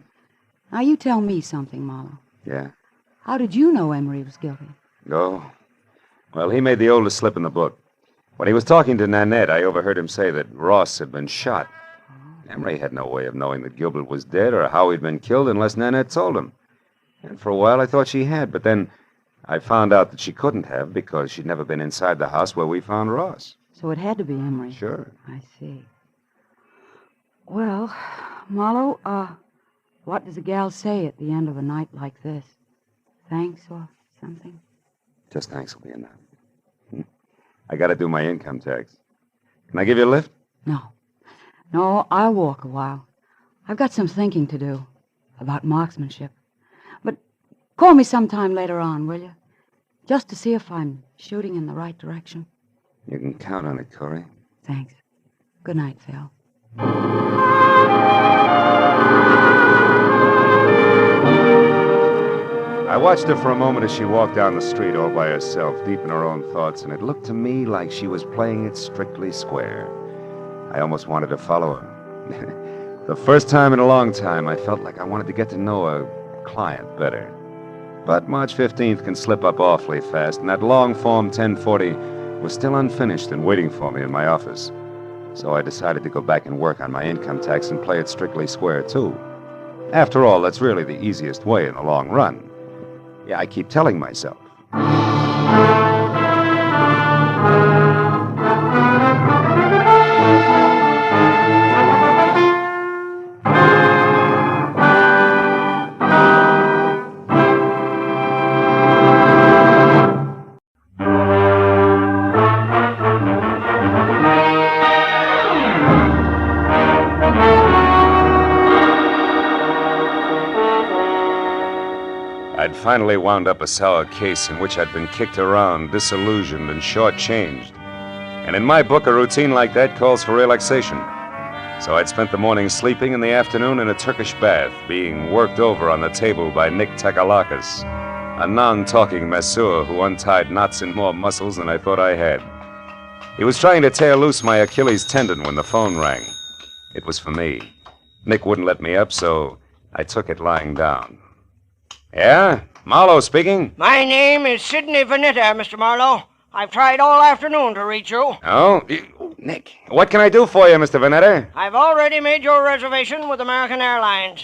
Speaker 2: Now, you tell me something, Marlowe.
Speaker 6: Yeah?
Speaker 2: How did you know Emery was guilty?
Speaker 6: Oh. Well, he made the oldest slip in the book. When he was talking to Nanette, I overheard him say that Ross had been shot. Emery had no way of knowing that Gilbert was dead or how he'd been killed unless Nanette told him. And for a while, I thought she had, but then I found out that she couldn't have because she'd never been inside the house where we found Ross.
Speaker 2: So it had to be Emery.
Speaker 6: Sure.
Speaker 2: I see. Well, Marlowe, what does a gal say at the end of a night like this? Thanks or something?
Speaker 6: Just thanks will be enough. I gotta do my income tax. Can I give you a lift?
Speaker 2: No, I'll walk a while. I've got some thinking to do about marksmanship. But call me sometime later on, will you? Just to see if I'm shooting in the right direction.
Speaker 6: You can count on it, Corey.
Speaker 2: Thanks. Good night, Phil.
Speaker 6: I watched her for a moment as she walked down the street all by herself, deep in her own thoughts, and it looked to me like she was playing it strictly square. I almost wanted to follow her. The first time in a long time, I felt like I wanted to get to know a client better. But March 15th can slip up awfully fast, and that long Form 1040 was still unfinished and waiting for me in my office. So I decided to go back and work on my income tax and play it strictly square, too. After all, that's really the easiest way in the long run. Yeah, I keep telling myself.
Speaker 1: finally wound up a sour case in which I'd been kicked around, disillusioned, and shortchanged. And in my book, a routine like that calls for relaxation. So I'd spent the morning sleeping and the afternoon in a Turkish bath, being worked over on the table by Nick Takalakis, a non-talking masseur who untied knots in more muscles than I thought I had. He was trying to tear loose my Achilles tendon when the phone rang. It was for me. Nick wouldn't let me up, so I took it lying down. Yeah? Marlowe speaking?
Speaker 4: My name is Sidney Vanetta, Mr. Marlowe. I've tried all afternoon to reach you.
Speaker 1: Oh? Nick. What can I do for you, Mr. Vanetta?
Speaker 4: I've already made your reservation with American Airlines.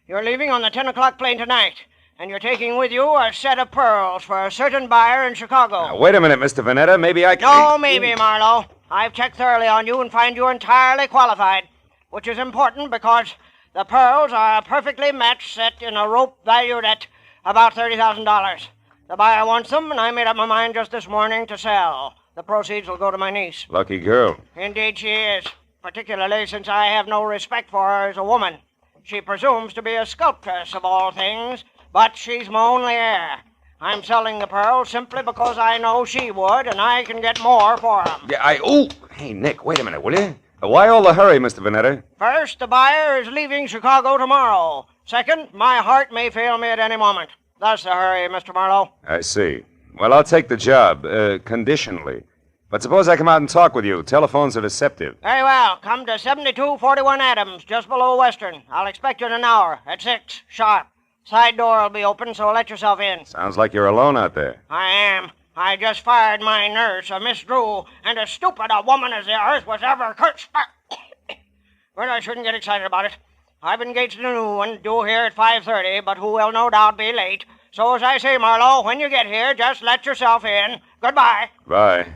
Speaker 4: You're leaving on the 10 o'clock plane tonight, and you're taking with you a set of pearls for a certain buyer in Chicago.
Speaker 1: Now, wait a minute, Mr. Vanetta. Maybe I can...
Speaker 4: No, maybe, Marlowe. I've checked thoroughly on you and find you entirely qualified, which is important because the pearls are a perfectly matched set in a rope valued at about $30,000. The buyer wants them, and I made up my mind just this morning to sell. The proceeds will go to my niece.
Speaker 1: Lucky girl.
Speaker 4: Indeed she is, particularly since I have no respect for her as a woman. She presumes to be a sculptress of all things, but she's my only heir. I'm selling the pearls simply because I know she would, and I can get more for them.
Speaker 1: Yeah, Hey, Nick, wait a minute, will you? Why all the hurry, Mr. Vanetta?
Speaker 4: First, the buyer is leaving Chicago tomorrow. Second, my heart may fail me at any moment. That's the hurry, Mr. Marlowe.
Speaker 1: I see. Well, I'll take the job, conditionally. But suppose I come out and talk with you. Telephones are deceptive.
Speaker 4: Very well. Come to 7241 Adams, just below Western. I'll expect you in an hour, at 6, sharp. Side door will be open, so let yourself in.
Speaker 1: Sounds like you're alone out there.
Speaker 4: I am. I just fired my nurse, a Miss Drew, and as stupid a woman as the earth was ever cursed. But I shouldn't get excited about it. I've engaged a new one, due here at 5:30, but who will no doubt be late. So as I say, Marlowe, when you get here, just let yourself in. Goodbye.
Speaker 1: Bye.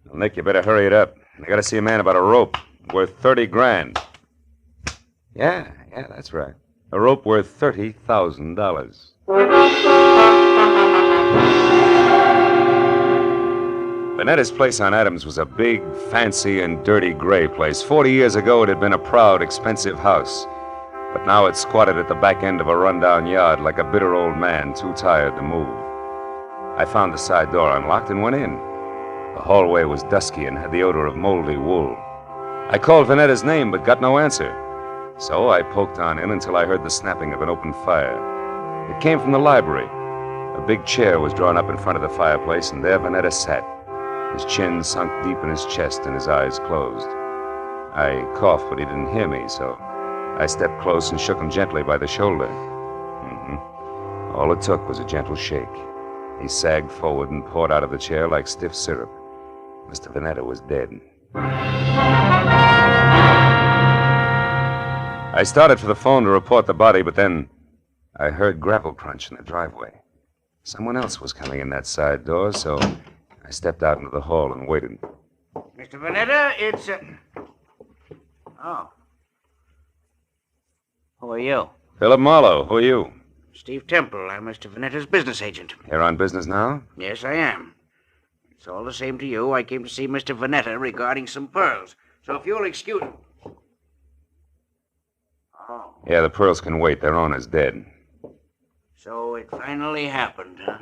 Speaker 1: Well, Nick, you better hurry it up. I gotta see a man about a rope worth $30,000. Yeah, that's right. A rope worth $30,000. Vanetta's place on Adams was a big, fancy, and dirty gray place. 40 years ago, it had been a proud, expensive house. But now it squatted at the back end of a rundown yard like a bitter old man too tired to move. I found the side door unlocked and went in. The hallway was dusky and had the odor of moldy wool. I called Vanetta's name but got no answer. So I poked on in until I heard the snapping of an open fire. It came from the library. A big chair was drawn up in front of the fireplace, and there Vanetta sat, his chin sunk deep in his chest and his eyes closed. I coughed, but he didn't hear me, so I stepped close and shook him gently by the shoulder. All it took was a gentle shake. He sagged forward and poured out of the chair like stiff syrup. Mr. Vanetta was dead. I started for the phone to report the body, but then I heard grapple crunch in the driveway. Someone else was coming in that side door, so I stepped out into the hall and waited.
Speaker 10: Mr. Vanetta, it's... Oh. Who are you?
Speaker 1: Philip Marlowe. Who are you?
Speaker 10: Steve Temple. I'm Mr. Vanetta's business agent.
Speaker 1: Here on business now?
Speaker 10: Yes, I am. It's all the same to you. I came to see Mr. Vanetta regarding some pearls. So if you'll excuse... Oh.
Speaker 1: Yeah, the pearls can wait. Their owner's dead.
Speaker 10: So it finally happened, huh?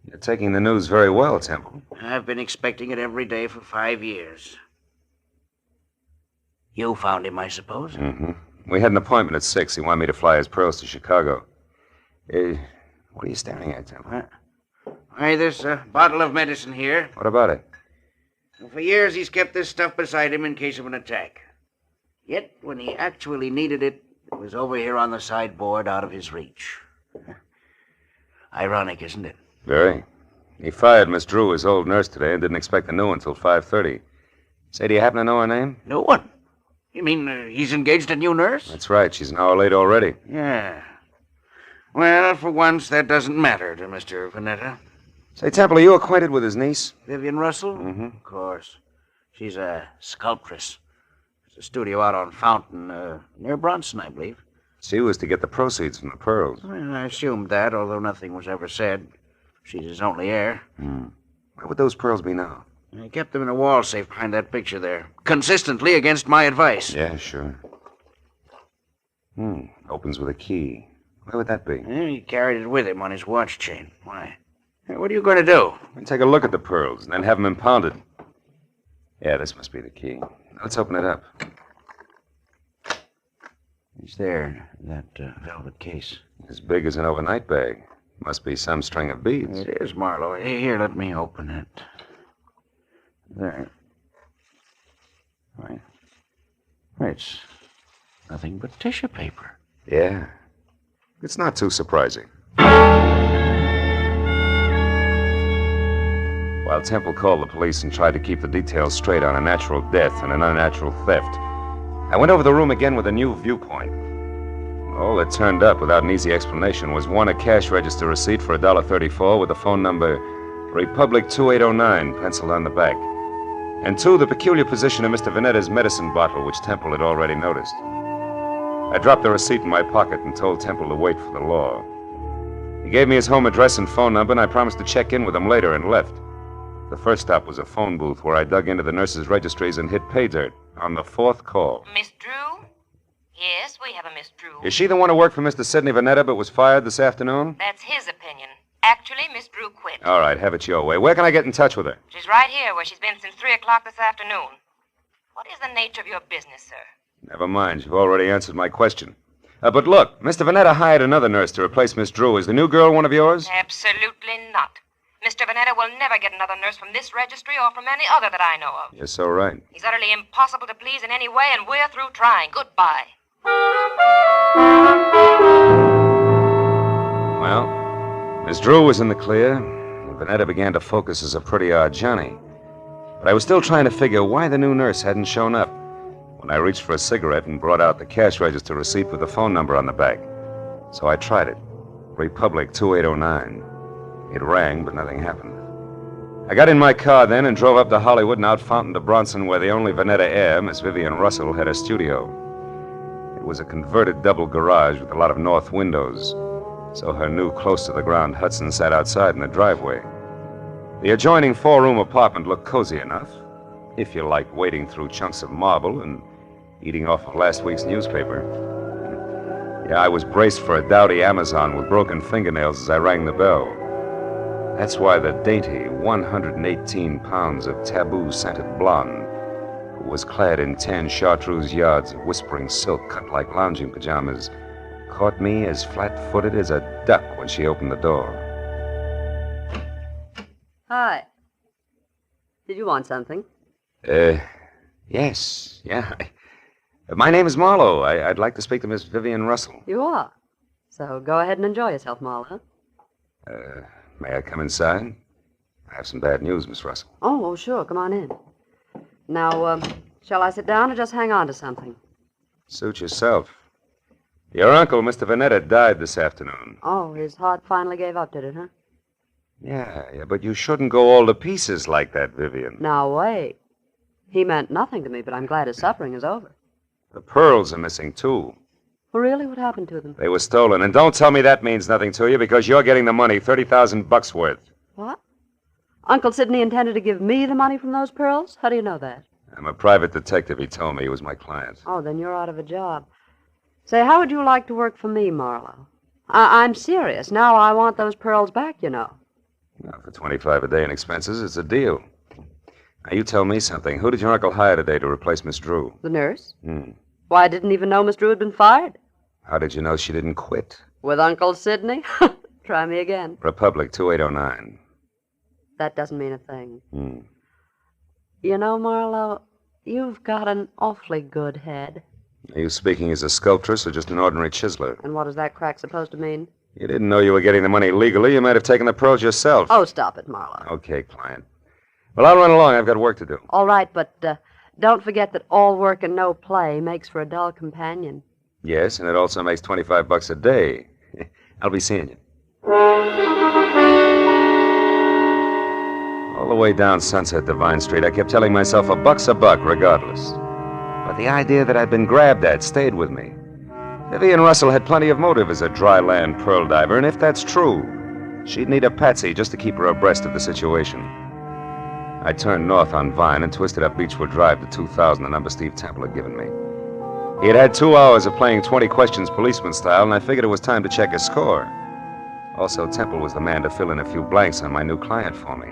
Speaker 1: You're taking the news very well, Temple.
Speaker 10: I've been expecting it every day for 5 years. You found him, I suppose?
Speaker 1: We had an appointment at 6. He wanted me to fly his pearls to Chicago. What are you staring at, Temple?
Speaker 10: Why, this bottle of medicine here.
Speaker 1: What about it?
Speaker 10: Well, for years, he's kept this stuff beside him in case of an attack. Yet, when he actually needed it, it was over here on the sideboard out of his reach. Ironic, isn't it?
Speaker 1: Very. He fired Miss Drew, his old nurse, today, and didn't expect a new one until 5:30. Say, do you happen to know her name?
Speaker 10: No one. You mean he's engaged a new nurse?
Speaker 1: That's right. She's an hour late already.
Speaker 10: Yeah. Well, for once, that doesn't matter to Mr. Vanetta.
Speaker 1: Say, Temple, are you acquainted with his niece?
Speaker 10: Vivian Russell? Of course. She's a sculptress. There's a studio out on Fountain, near Bronson, I believe.
Speaker 1: She was to get the proceeds from the pearls.
Speaker 10: Well, I assumed that, although nothing was ever said. She's his only heir.
Speaker 1: Where would those pearls be now?
Speaker 10: I kept them in a wall safe behind that picture there, consistently against my advice.
Speaker 1: Yeah, sure. Opens with a key.
Speaker 6: Where would that be?
Speaker 10: He carried it with him on his watch chain. Why? Hey, what are you going to do?
Speaker 6: Take a look at the pearls and then have them impounded. Yeah, this must be the key. Let's open it up.
Speaker 10: It's there, that velvet case.
Speaker 6: As big as an overnight bag. Must be some string of beads.
Speaker 10: It is, Marlowe. Here, let me open it. There. Right. It's nothing but tissue paper.
Speaker 6: Yeah. It's not too surprising. While Temple called the police and tried to keep the details straight on a natural death and an unnatural theft, I went over the room again with a new viewpoint. All that turned up without an easy explanation was one, a cash register receipt for $1.34 with the phone number Republic 2809 penciled on the back, and two, the peculiar position of Mr. Vanetta's medicine bottle, which Temple had already noticed. I dropped the receipt in my pocket and told Temple to wait for the law. He gave me his home address and phone number, and I promised to check in with him later and left. The first stop was a phone booth where I dug into the nurses' registries and hit pay dirt on the fourth call.
Speaker 8: Miss Drew? Yes, we have a Miss Drew.
Speaker 6: Is she the one who worked for Mr. Sidney Vanetta but was fired this afternoon?
Speaker 8: That's his opinion. Actually, Miss Drew quit.
Speaker 6: All right, have it your way. Where can I get in touch with her?
Speaker 8: She's right here where she's been since 3 o'clock this afternoon. What is the nature of your business, sir?
Speaker 6: Never mind. You've already answered my question. But look, Mr. Vanetta hired another nurse to replace Miss Drew. Is the new girl one of yours?
Speaker 8: Absolutely not. Mr. Vanetta will never get another nurse from this registry or from any other that I know of.
Speaker 6: You're so right.
Speaker 8: He's utterly impossible to please in any way, and we're through trying. Goodbye.
Speaker 6: Well, Miss Drew was in the clear, and Vanetta began to focus as a pretty odd Johnny. But I was still trying to figure why the new nurse hadn't shown up when I reached for a cigarette and brought out the cash register receipt with the phone number on the back. So I tried it. Republic 2809. It rang, but nothing happened. I got in my car then and drove up to Hollywood and out Fountain to Bronson, where the only Vanetta heir, Miss Vivian Russell, had a studio. It was a converted double garage with a lot of north windows, so her new close-to-the-ground Hudson sat outside in the driveway. The adjoining four-room apartment looked cozy enough, if you like wading through chunks of marble and eating off of last week's newspaper. Yeah, I was braced for a dowdy Amazon with broken fingernails as I rang the bell. That's why the dainty 118 pounds of taboo-scented blonde, who was clad in tan chartreuse yards of whispering silk cut like lounging pajamas, caught me as flat-footed as a duck when she opened the door.
Speaker 14: Hi. Did you want something?
Speaker 6: Yes, yeah. My name is Marlowe. I'd like to speak to Miss Vivian Russell.
Speaker 14: You are. So go ahead and enjoy yourself, Marlowe.
Speaker 6: May I come inside? I have some bad news, Miss Russell.
Speaker 14: Oh, sure. Come on in. Now, shall I sit down or just hang on to something?
Speaker 6: Suit yourself. Your uncle, Mr. Vanetta, died this afternoon.
Speaker 14: Oh, his heart finally gave up, did it, huh?
Speaker 6: Yeah, but you shouldn't go all to pieces like that, Vivian.
Speaker 14: Now, wait. He meant nothing to me, but I'm glad his suffering is over.
Speaker 6: The pearls are missing, too.
Speaker 14: Well, really? What happened to them?
Speaker 6: They were stolen, and don't tell me that means nothing to you, because you're getting the money, $30,000 worth.
Speaker 14: What? Uncle Sidney intended to give me the money from those pearls? How do you know that?
Speaker 6: I'm a private detective. He told me he was my client.
Speaker 14: Oh, then you're out of a job. Say, how would you like to work for me, Marlowe? I'm serious. Now I want those pearls back, you know.
Speaker 6: Well, for $25 a day in expenses, it's a deal. Now, you tell me something. Who did your uncle hire today to replace Miss Drew?
Speaker 14: The nurse? Why, I didn't even know Miss Drew had been fired.
Speaker 6: How did you know she didn't quit?
Speaker 14: With Uncle Sidney? Try me again.
Speaker 6: Republic 2809.
Speaker 14: That doesn't mean a thing. You know, Marlowe, you've got an awfully good head.
Speaker 6: Are you speaking as a sculptress or just an ordinary chiseler?
Speaker 14: And what is that crack supposed to mean?
Speaker 6: You didn't know you were getting the money legally. You might have taken the pearls yourself.
Speaker 14: Oh, stop it, Marlowe.
Speaker 6: Okay, client. Well, I'll run along. I've got work to do.
Speaker 14: All right, but don't forget that all work and no play makes for a dull companion.
Speaker 6: Yes, and it also makes $25 a day. I'll be seeing you. All the way down Sunset Divine Street, I kept telling myself a buck's a buck regardless. But the idea that I'd been grabbed at stayed with me. Vivian Russell had plenty of motive as a dry land pearl diver, and if that's true, she'd need a patsy just to keep her abreast of the situation. I turned north on Vine and twisted up Beechwood Drive to 2000, the number Steve Temple had given me. He had had 2 hours of playing 20 questions policeman style, and I figured it was time to check his score. Also, Temple was the man to fill in a few blanks on my new client for me.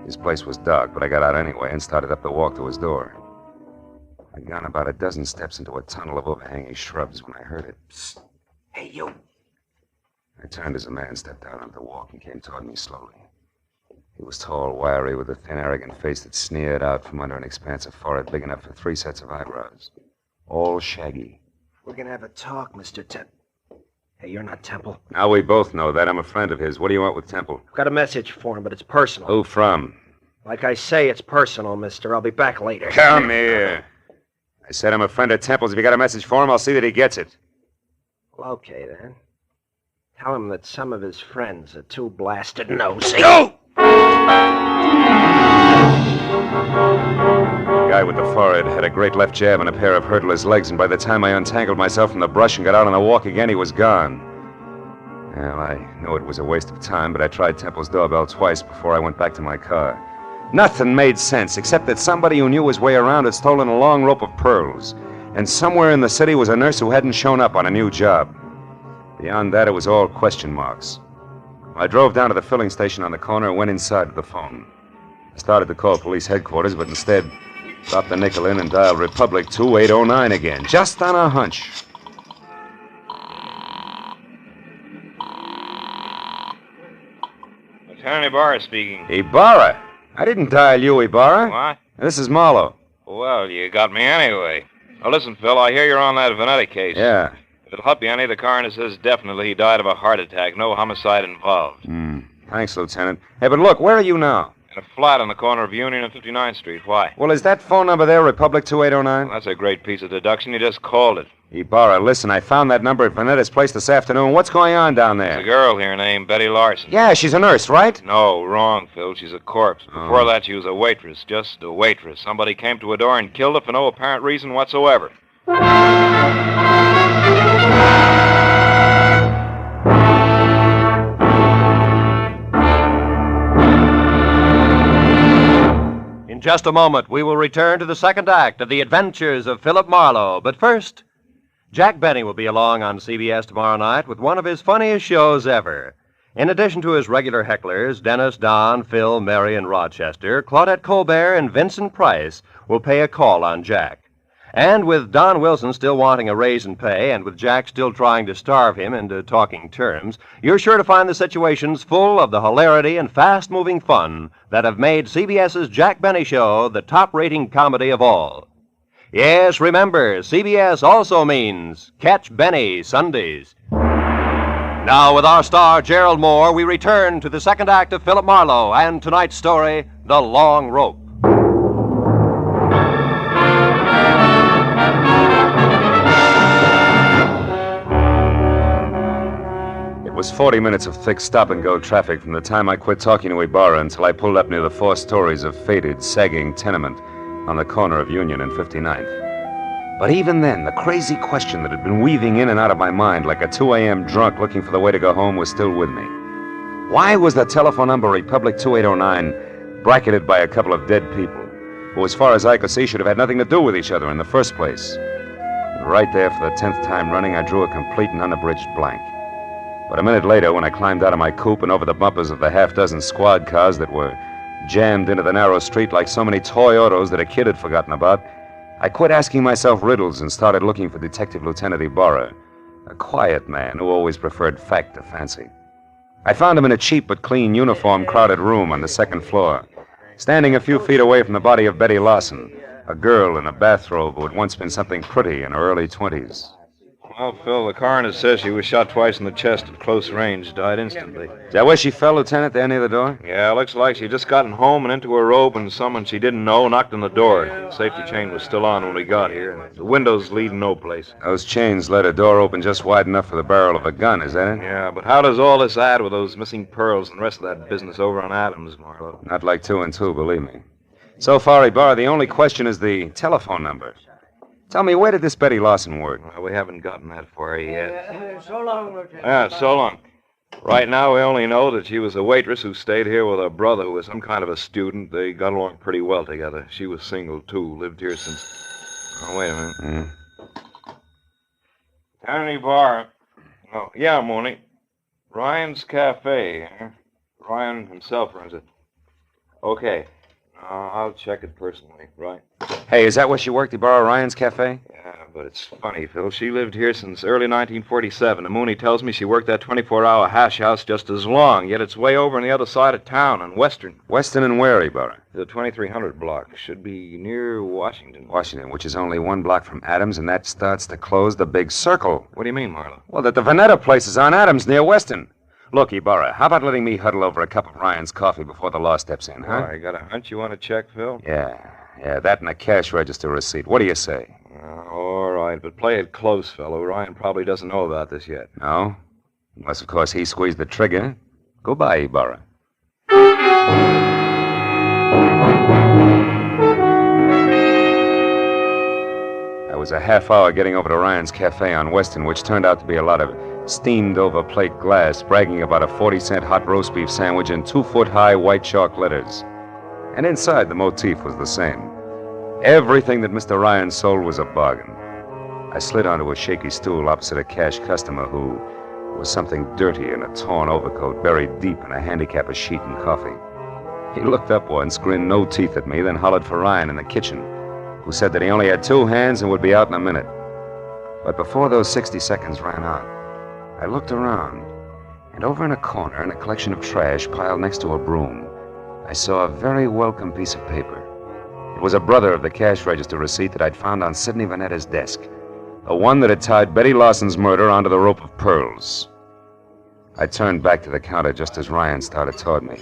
Speaker 6: His place was dark, but I got out anyway and started up the walk to his door. I'd gone about a dozen steps into a tunnel of overhanging shrubs when I heard it. Psst. Hey, you. I turned as a man stepped out onto the walk and came toward me slowly. He was tall, wiry, with a thin, arrogant face that sneered out from under an expansive forehead big enough for 3 sets of eyebrows. All shaggy.
Speaker 19: We're gonna have a talk, Mr. Hey, you're not Temple.
Speaker 6: Now we both know that. I'm a friend of his. What do you want with Temple?
Speaker 19: I've got a message for him, but it's personal.
Speaker 6: Who from?
Speaker 19: Like I say, it's personal, mister. I'll be back later.
Speaker 6: Come here. I said I'm a friend of Temple's. If you got a message for him, I'll see that he gets it.
Speaker 19: Well, okay, then. Tell him that some of his friends are too blasted nosy.
Speaker 6: No! The guy with the forehead had a great left jab and a pair of hurdler's legs, and by the time I untangled myself from the brush and got out on the walk again, he was gone. Well, I knew it was a waste of time, but I tried Temple's doorbell twice before I went back to my car. Nothing made sense, except that somebody who knew his way around had stolen a long rope of pearls, and somewhere in the city was a nurse who hadn't shown up on a new job. Beyond that, it was all question marks. I drove down to the filling station on the corner and went inside to the phone. I started to call police headquarters, but instead dropped the nickel in and dialed Republic 2809 again, just on a hunch.
Speaker 20: Lieutenant Ibarra speaking.
Speaker 6: Ibarra? I didn't dial you, Ibarra.
Speaker 20: What?
Speaker 6: This is Marlowe.
Speaker 20: Well, you got me anyway. Now, listen, Phil, I hear you're on that Vanetta case.
Speaker 6: Yeah.
Speaker 20: If it'll help you any, the coroner says definitely he died of a heart attack. No homicide involved.
Speaker 6: Thanks, Lieutenant. Hey, but look, where are you now?
Speaker 20: In a flat on the corner of Union and 59th Street. Why?
Speaker 6: Well, is that phone number there, Republic 2809?
Speaker 20: Well, that's a great piece of deduction. You just called it.
Speaker 6: Ibarra, listen, I found that number at Vanetta's place this afternoon. What's going on down there?
Speaker 20: There's a girl here named Betty Larson.
Speaker 6: Yeah, she's a nurse, right?
Speaker 20: No, wrong, Phil. She's a corpse. Before that, she was a waitress. Just a waitress. Somebody came to her door and killed her for no apparent reason whatsoever.
Speaker 17: In just a moment, we will return to the second act of The Adventures of Philip Marlowe. But first, Jack Benny will be along on CBS tomorrow night with one of his funniest shows ever. In addition to his regular hecklers, Dennis, Don, Phil, Mary, and Rochester, Claudette Colbert and Vincent Price will pay a call on Jack. And with Don Wilson still wanting a raise in pay, and with Jack still trying to starve him into talking terms, you're sure to find the situations full of the hilarity and fast-moving fun that have made CBS's Jack Benny Show the top-rating comedy of all. Yes, remember, CBS also means Catch Benny Sundays. Now, with our star, Gerald Moore, we return to the second act of Philip Marlowe and tonight's story, The Long Rope.
Speaker 6: It was 40 minutes of thick stop-and-go traffic from the time I quit talking to Ibarra until I pulled up near the 4 stories of faded, sagging tenement on the corner of Union and 59th. But even then, the crazy question that had been weaving in and out of my mind like a 2 a.m. drunk looking for the way to go home was still with me. Why was the telephone number Republic 2809 bracketed by a couple of dead people who, as far as I could see, should have had nothing to do with each other in the first place? And right there, for the 10th time running, I drew a complete and unabridged blank. But a minute later, when I climbed out of my coupe and over the bumpers of the half-dozen squad cars that were jammed into the narrow street like so many toy autos that a kid had forgotten about, I quit asking myself riddles and started looking for Detective Lieutenant Ibarra, a quiet man who always preferred fact to fancy. I found him in a cheap but clean uniform-crowded room on the 2nd floor, standing a few feet away from the body of Betty Larson, a girl in a bathrobe who had once been something pretty in her early 20s.
Speaker 20: Well, Phil, the coroner says she was shot twice in the chest at close range, died instantly.
Speaker 6: Is that where she fell, Lieutenant, there near the door?
Speaker 20: Yeah, looks like she just gotten home and into her robe and someone she didn't know knocked on the door. The safety chain was still on when we got here. The windows lead no place.
Speaker 6: Those chains let her door open just wide enough for the barrel of a gun, is that it?
Speaker 20: Yeah, but how does all this add with those missing pearls and the rest of that business over on Adams, Marlowe?
Speaker 6: Not like 2 and 2, believe me. So far, Ibarra, the only question is the telephone number. Tell me, where did this Betty Larson work?
Speaker 20: Well, we haven't gotten that far yet.
Speaker 4: So long, Lieutenant.
Speaker 20: Yeah, so long. Right now, we only know that she was a waitress who stayed here with her brother, who was some kind of a student. They got along pretty well together. She was single, too. Lived here since... Oh, wait a minute. Any bar. Oh, yeah, Mooney. Ryan's Cafe. Huh? Ryan himself runs it. Okay. I'll check it personally, right?
Speaker 6: Hey, is that where she worked? You borrow Ryan's Cafe?
Speaker 20: Yeah, but it's funny, Phil. She lived here since early 1947, and Mooney tells me she worked that 24-hour hash house just as long, yet it's way over on the other side of town, on Western.
Speaker 6: Western and where, Ibarra?
Speaker 20: The 2300 block. Should be near Washington.
Speaker 6: Washington, which is only 1 block from Adams, and that starts to close the big circle.
Speaker 20: What do you mean, Marlowe?
Speaker 6: Well, that the Vanetta place is on Adams, near Western. Look, Ibarra, how about letting me huddle over a cup of Ryan's coffee before the law steps in, huh?
Speaker 20: Oh, you got a hunch you want to check, Phil?
Speaker 6: Yeah, that and a cash register receipt. What do you say?
Speaker 20: All right, but play it close, fellow. Ryan probably doesn't know about this yet.
Speaker 6: No? Unless, of course, he squeezed the trigger. Goodbye, Ibarra. I was a half hour getting over to Ryan's Cafe on Western, which turned out to be a lot of steamed-over plate glass, bragging about a 40-cent hot roast beef sandwich in 2-foot-high white chalk letters. And inside, the motif was the same. Everything that Mr. Ryan sold was a bargain. I slid onto a shaky stool opposite a cash customer who was something dirty in a torn overcoat buried deep in a handicapper's sheet and coffee. He looked up once, grinned no teeth at me, then hollered for Ryan in the kitchen, who said that he only had 2 hands and would be out in a minute. But before those 60 seconds ran out, I looked around, and over in a corner, in a collection of trash piled next to a broom, I saw a very welcome piece of paper. It was a brother of the cash register receipt that I'd found on Sidney Vanetta's desk, the one that had tied Betty Lawson's murder onto the rope of pearls. I turned back to the counter just as Ryan started toward me.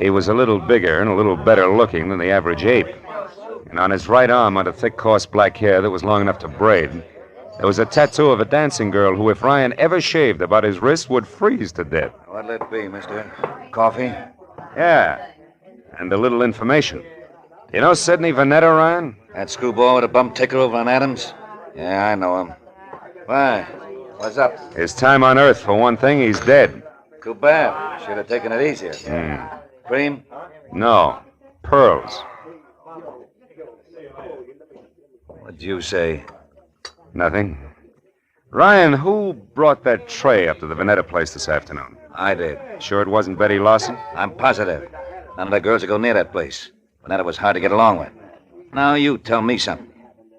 Speaker 6: He was a little bigger and a little better looking than the average ape, and on his right arm, under thick, coarse black hair that was long enough to braid, there was a tattoo of a dancing girl who, if Ryan ever shaved about his wrist, would freeze to death.
Speaker 10: What'll it be, mister? Coffee?
Speaker 6: Yeah, and a little information. You know Sidney Vanetta, Ryan?
Speaker 10: That screwball with a bum ticker over on Adams? Yeah, I know him. Why? What's up?
Speaker 6: His time on Earth, for one thing, he's dead.
Speaker 10: Too bad. Should have taken it easier. Cream?
Speaker 6: No. Pearls.
Speaker 10: What'd you say?
Speaker 6: Nothing. Ryan, who brought that tray up to the Vanetta place this afternoon?
Speaker 10: I did.
Speaker 6: Sure it wasn't Betty Lawson?
Speaker 10: I'm positive. None of the girls would go near that place. Vanetta was hard to get along with. Now you tell me something.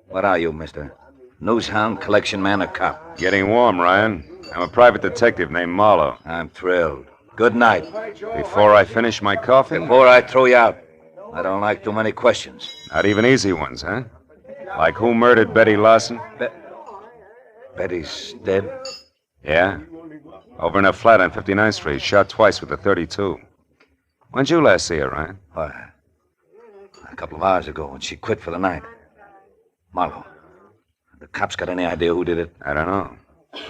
Speaker 10: What are you, mister? Newshound, collection man, or cop?
Speaker 6: Getting warm, Ryan. I'm a private detective named Marlowe.
Speaker 10: I'm thrilled. Good night.
Speaker 6: Before I finish my coffee?
Speaker 10: Before I throw you out. I don't like too many questions.
Speaker 6: Not even easy ones, huh? Like who murdered Betty Lawson?
Speaker 10: Betty's dead?
Speaker 6: Yeah. Over in a flat on 59th Street, shot twice with a .32. When'd you last see her, Ryan?
Speaker 10: Why, a couple of hours ago when she quit for the night. Marlowe, the cops got any idea who did it?
Speaker 6: I don't know.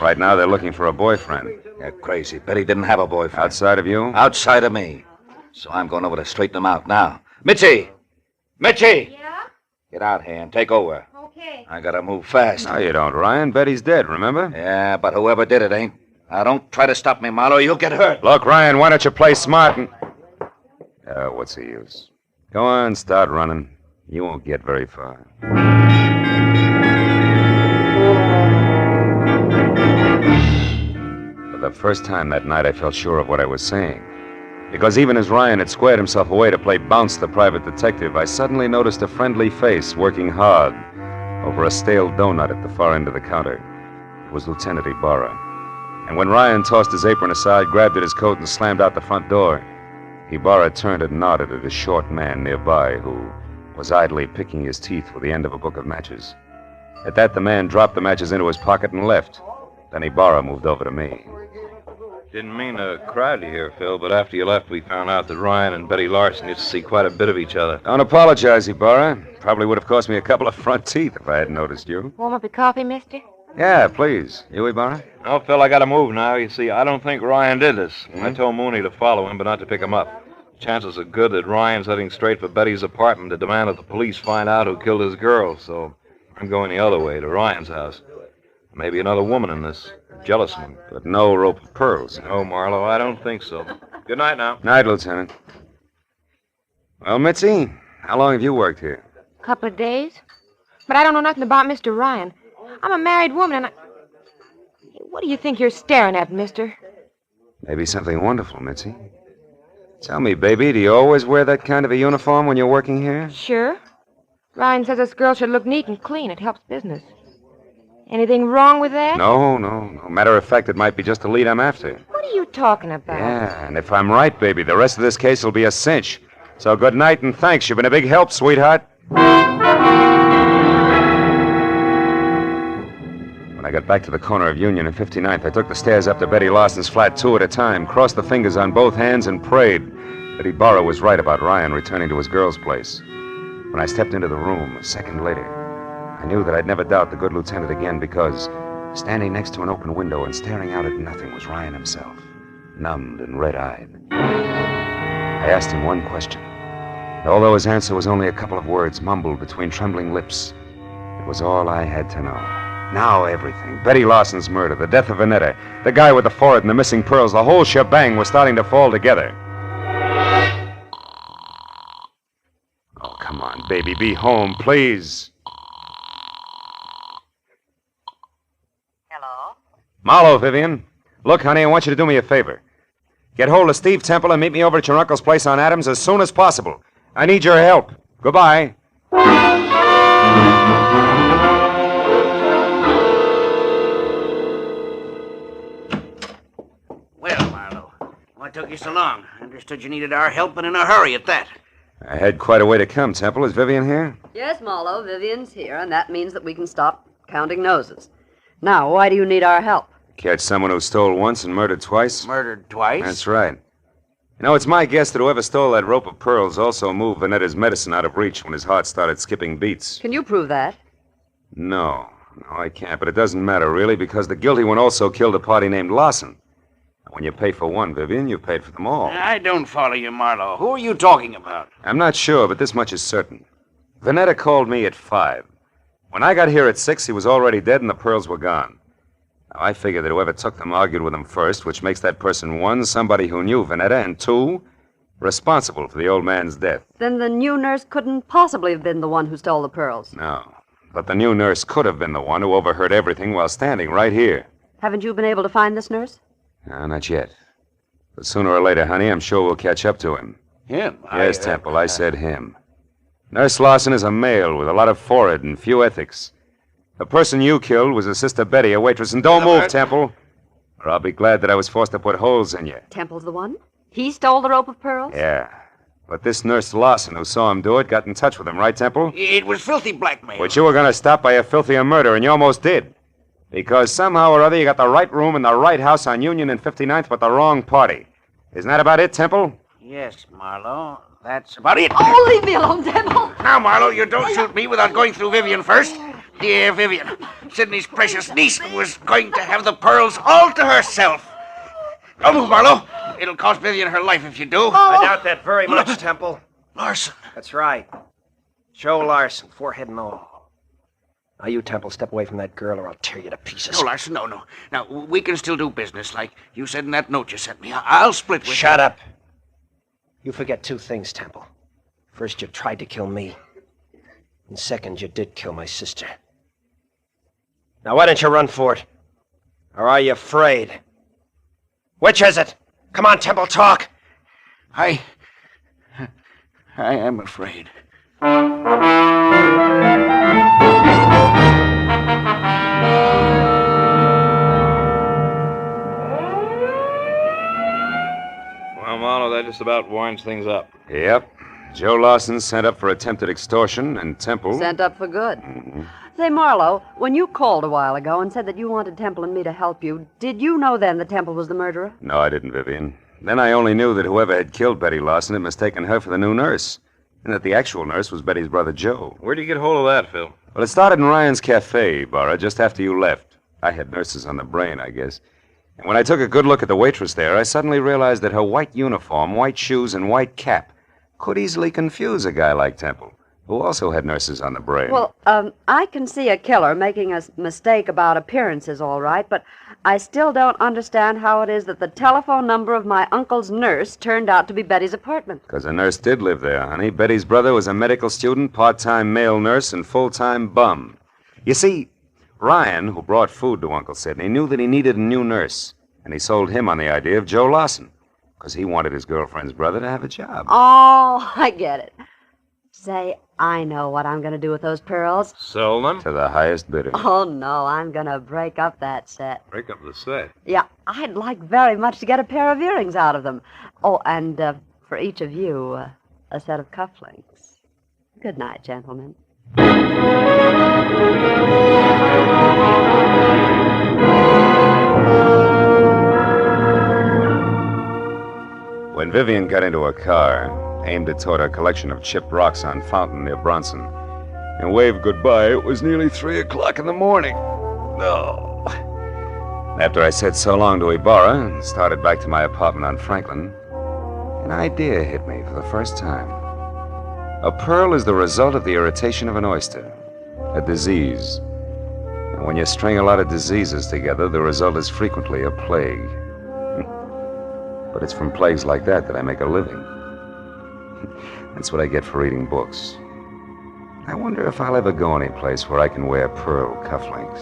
Speaker 6: Right now they're looking for a boyfriend.
Speaker 10: You're crazy. Betty didn't have a boyfriend.
Speaker 6: Outside of you?
Speaker 10: Outside of me. So I'm going over to straighten them out now. Mitzi! Mitzi!
Speaker 21: Yeah?
Speaker 10: Get out here and take over.
Speaker 21: Okay.
Speaker 10: I gotta move fast.
Speaker 6: No, you don't, Ryan. Betty's dead, remember?
Speaker 10: Yeah, but whoever did it ain't. Now, don't try to stop me, Marlowe. You'll get hurt.
Speaker 6: Look, Ryan, why don't you play smart and... what's the use? Go on, start running. You won't get very far. For the first time that night, I felt sure of what I was saying. Because even as Ryan had squared himself away to play Bounce the private detective, I suddenly noticed a friendly face working hard over a stale donut at the far end of the counter. It was Lieutenant Ibarra. And when Ryan tossed his apron aside, grabbed at his coat, and slammed out the front door, Ibarra turned and nodded at a short man nearby who was idly picking his teeth with the end of a book of matches. At that, the man dropped the matches into his pocket and left. Then Ibarra moved over to me.
Speaker 20: Didn't mean to crowd you here, Phil, but after you left, we found out that Ryan and Betty Larson used to see quite a bit of each other.
Speaker 6: Don't apologize, Ibarra. Probably would have cost me a couple of front teeth if I hadn't noticed you.
Speaker 8: Warm up your coffee, mister?
Speaker 6: Yeah, please. You, Ibarra?
Speaker 20: No, Phil, I gotta move now. You see, I don't think Ryan did this. I told Mooney to follow him, but not to pick him up. Chances are good that Ryan's heading straight for Betty's apartment to demand that the police find out who killed his girl, so I'm going the other way, to Ryan's house. Maybe another woman in this. Jealous one.
Speaker 6: But no rope of pearls.
Speaker 20: No, Marlowe, I don't think so. Good night now.
Speaker 6: Night, Lieutenant. Well, Mitzi, how long have you worked here?
Speaker 8: Couple of days. But I don't know nothing about Mr. Ryan. I'm a married woman, and
Speaker 5: What do you think you're staring at, mister?
Speaker 6: Maybe something wonderful, Mitzi. Tell me, baby, do you always wear that kind of a uniform when you're working here?
Speaker 5: Sure. Ryan says this girl should look neat and clean. It helps business. Anything wrong with that?
Speaker 6: No. Matter of fact, it might be just the lead I'm after.
Speaker 5: What are you talking about?
Speaker 6: Yeah, and if I'm right, baby, the rest of this case will be a cinch. So good night and thanks. You've been a big help, sweetheart. When I got back to the corner of Union and 59th, I took the stairs up to Betty Lawson's flat 2 at a time, crossed the fingers on both hands, and prayed that Ibarra was right about Ryan returning to his girl's place. When I stepped into the room a second later, I knew that I'd never doubt the good lieutenant again because standing next to an open window and staring out at nothing was Ryan himself, numbed and red-eyed. I asked him one question. Although his answer was only a couple of words mumbled between trembling lips, it was all I had to know. Now everything. Betty Lawson's murder, the death of Vanetta, the guy with the forehead and the missing pearls, the whole shebang was starting to fall together. Oh, come on, baby, be home, please.
Speaker 8: Hello?
Speaker 6: Marlowe, Vivian. Look, honey, I want you to do me a favor. Get hold of Steve Temple and meet me over at your uncle's place on Adams as soon as possible. I need your help. Goodbye.
Speaker 10: Well, Marlowe, what took you so long? I understood you needed our help and in a hurry at that.
Speaker 6: I had quite a way to come, Temple. Is Vivian here?
Speaker 14: Yes, Marlowe, Vivian's here, and that means that we can stop counting noses. Now, why do you need our help?
Speaker 6: Catch someone who stole once and murdered twice?
Speaker 10: Murdered twice?
Speaker 6: That's right. You know, it's my guess that whoever stole that rope of pearls also moved Vanetta's medicine out of reach when his heart started skipping beats.
Speaker 14: Can you prove that?
Speaker 6: No, I can't, but it doesn't matter, really, because the guilty one also killed a party named Lawson. When you pay for one, Vivian, you paid for them all.
Speaker 10: I don't follow you, Marlowe. Who are you talking about?
Speaker 6: I'm not sure, but this much is certain. Vanetta called me at 5. When I got here at 6, he was already dead and the pearls were gone. Now, I figure that whoever took them argued with him first, which makes that person, 1, somebody who knew Vanetta, and 2, responsible for the old man's death.
Speaker 14: Then the new nurse couldn't possibly have been the one who stole the pearls.
Speaker 6: No, but the new nurse could have been the one who overheard everything while standing right here.
Speaker 14: Haven't you been able to find this nurse?
Speaker 6: No, not yet. But sooner or later, honey, I'm sure we'll catch up to him.
Speaker 10: Him?
Speaker 6: Yes, Temple, I said him. Nurse Lawson is a male with a lot of forehead and few ethics. The person you killed was his sister Betty, a waitress. And don't move, Temple, or I'll be glad that I was forced to put holes in you.
Speaker 14: Temple's the one? He stole the rope of pearls?
Speaker 6: Yeah. But this Nurse Lawson who saw him do it got in touch with him, right, Temple?
Speaker 10: It was filthy blackmail.
Speaker 6: Which you were going to stop by a filthier murder, and you almost did. Because somehow or other you got the right room in the right house on Union and 59th, but the wrong party. Isn't that about it, Temple?
Speaker 10: Yes, Marlowe. That's about it.
Speaker 14: Oh, leave me alone, Temple.
Speaker 10: Now, Marlowe, you don't shoot me without going through Vivian first. Dear Vivian, Sidney's precious niece was going to have the pearls all to herself. Don't move, Marlowe. It'll cost Vivian her life if you do.
Speaker 7: I doubt that very much, Temple.
Speaker 10: Larson.
Speaker 7: That's right. Joe Larson, forehead and all. Now, you, Temple, step away from that girl or I'll tear you to pieces.
Speaker 10: No, Larson, no. Now, we can still do business like you said in that note you sent me. I'll split with
Speaker 7: Shut up. You forget 2 things, Temple. First, you tried to kill me. And second, you did kill my sister. Now, why don't you run for it? Or are you afraid? Which is it? Come on, Temple, talk.
Speaker 10: I am afraid.
Speaker 20: Well, Marlowe, that just about winds things up.
Speaker 6: Yep. Joe Lawson sent up for attempted extortion, and Temple...
Speaker 14: Sent up for good. Say, Marlowe, when you called a while ago and said that you wanted Temple and me to help you, did you know then that Temple was the murderer?
Speaker 6: No, I didn't, Vivian. Then I only knew that whoever had killed Betty Lawson had mistaken her for the new nurse, and that the actual nurse was Betty's brother, Joe.
Speaker 20: Where'd you get hold of that, Phil?
Speaker 6: Well, it started in Ryan's Cafe, Ibarra, just after you left. I had nurses on the brain, I guess. And when I took a good look at the waitress there, I suddenly realized that her white uniform, white shoes, and white cap could easily confuse a guy like Temple, who also had nurses on the brain.
Speaker 14: Well, I can see a killer making a mistake about appearances, all right, but I still don't understand how it is that the telephone number of my uncle's nurse turned out to be Betty's apartment.
Speaker 6: Because a nurse did live there, honey. Betty's brother was a medical student, part-time male nurse, and full-time bum. You see, Ryan, who brought food to Uncle Sidney, knew that he needed a new nurse, and he sold him on the idea of Joe Lawson, because he wanted his girlfriend's brother to have a job.
Speaker 9: Oh, I get it. Say, I know what I'm going to do with those pearls.
Speaker 20: Sell them?
Speaker 6: To the highest bidder.
Speaker 9: Oh, no, I'm going to break up that set.
Speaker 20: Break up the set.
Speaker 9: Yeah, I'd like very much to get a pair of earrings out of them. Oh, and for each of you, a set of cufflinks. Good night, gentlemen.
Speaker 6: When Vivian got into her car, aimed it toward a collection of chipped rocks on Fountain near Bronson, and waved goodbye, it was nearly 3 o'clock in the morning. No. After I said so long to Ibarra and started back to my apartment on Franklin, an idea hit me for the first time. A pearl is the result of the irritation of an oyster, a disease. And when you string a lot of diseases together, the result is frequently a plague. But it's from plagues like that I make a living. That's what I get for reading books. I wonder if I'll ever go any place where I can wear pearl cufflinks.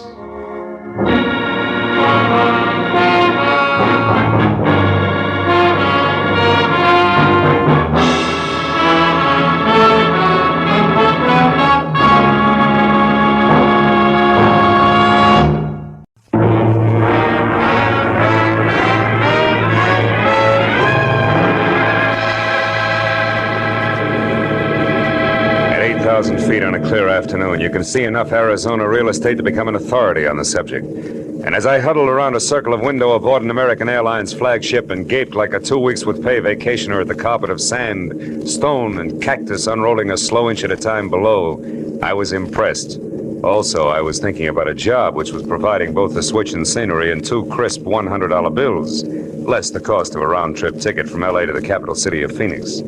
Speaker 6: 8,000 feet on a clear afternoon, you can see enough Arizona real estate to become an authority on the subject. And as I huddled around a circle of window aboard an American Airlines flagship and gaped like a 2 weeks with pay vacationer at the carpet of sand, stone, and cactus unrolling a slow inch at a time below, I was impressed. Also, I was thinking about a job which was providing both the switch in scenery and 2 crisp $100 bills, less the cost of a round-trip ticket from L.A. to the capital city of Phoenix.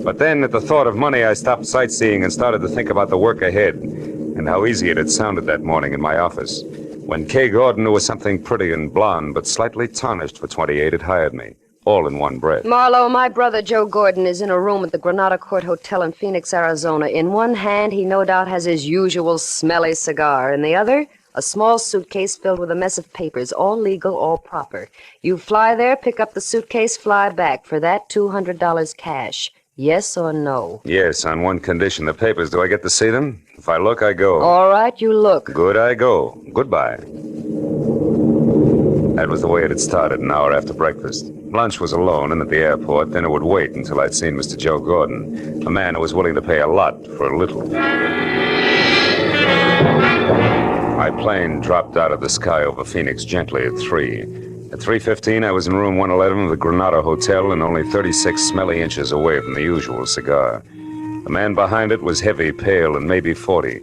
Speaker 6: But then, at the thought of money, I stopped sightseeing and started to think about the work ahead and how easy it had sounded that morning in my office when Kay Gordon, who was something pretty and blonde but slightly tarnished for 28, had hired me, all in one breath.
Speaker 13: Marlowe, my brother Joe Gordon is in a room at the Granada Court Hotel in Phoenix, Arizona. In one hand, he no doubt has his usual smelly cigar. In the other, a small suitcase filled with a mess of papers, all legal, all proper. You fly there, pick up the suitcase, fly back. For that, $200 cash. Yes or no?
Speaker 6: Yes, on one condition. The papers, do I get to see them? If I look, I go.
Speaker 13: All right, you look.
Speaker 6: Good, I go. Goodbye. That was the way it had started an hour after breakfast. Lunch was alone, and at the airport, dinner would wait until I'd seen Mr. Joe Gordon, a man who was willing to pay a lot for a little. My plane dropped out of the sky over Phoenix gently at 3. At 3:15, I was in room 111 of the Granada Hotel and only 36 smelly inches away from the usual cigar. The man behind it was heavy, pale, and maybe 40.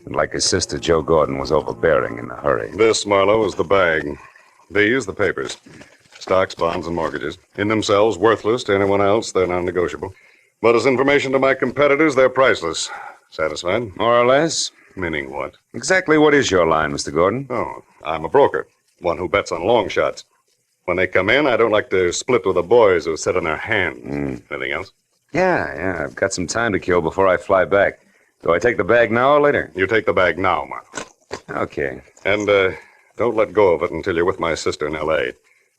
Speaker 6: And like his sister, Joe Gordon was overbearing in a hurry.
Speaker 23: This, Marlowe, is the bag. These, the papers. Stocks, bonds, and mortgages. In themselves, worthless to anyone else. They're non-negotiable. But as information to my competitors, they're priceless. Satisfied?
Speaker 6: More or less.
Speaker 23: Meaning what?
Speaker 6: Exactly what is your line, Mr. Gordon?
Speaker 23: Oh, I'm a broker. One who bets on long shots. When they come in, I don't like to split with the boys who sit on their hands. Anything else?
Speaker 6: Yeah, I've got some time to kill before I fly back. Do I take the bag now or later?
Speaker 23: You take the bag now, Mark.
Speaker 6: Okay.
Speaker 23: And, don't let go of it until you're with my sister in L.A.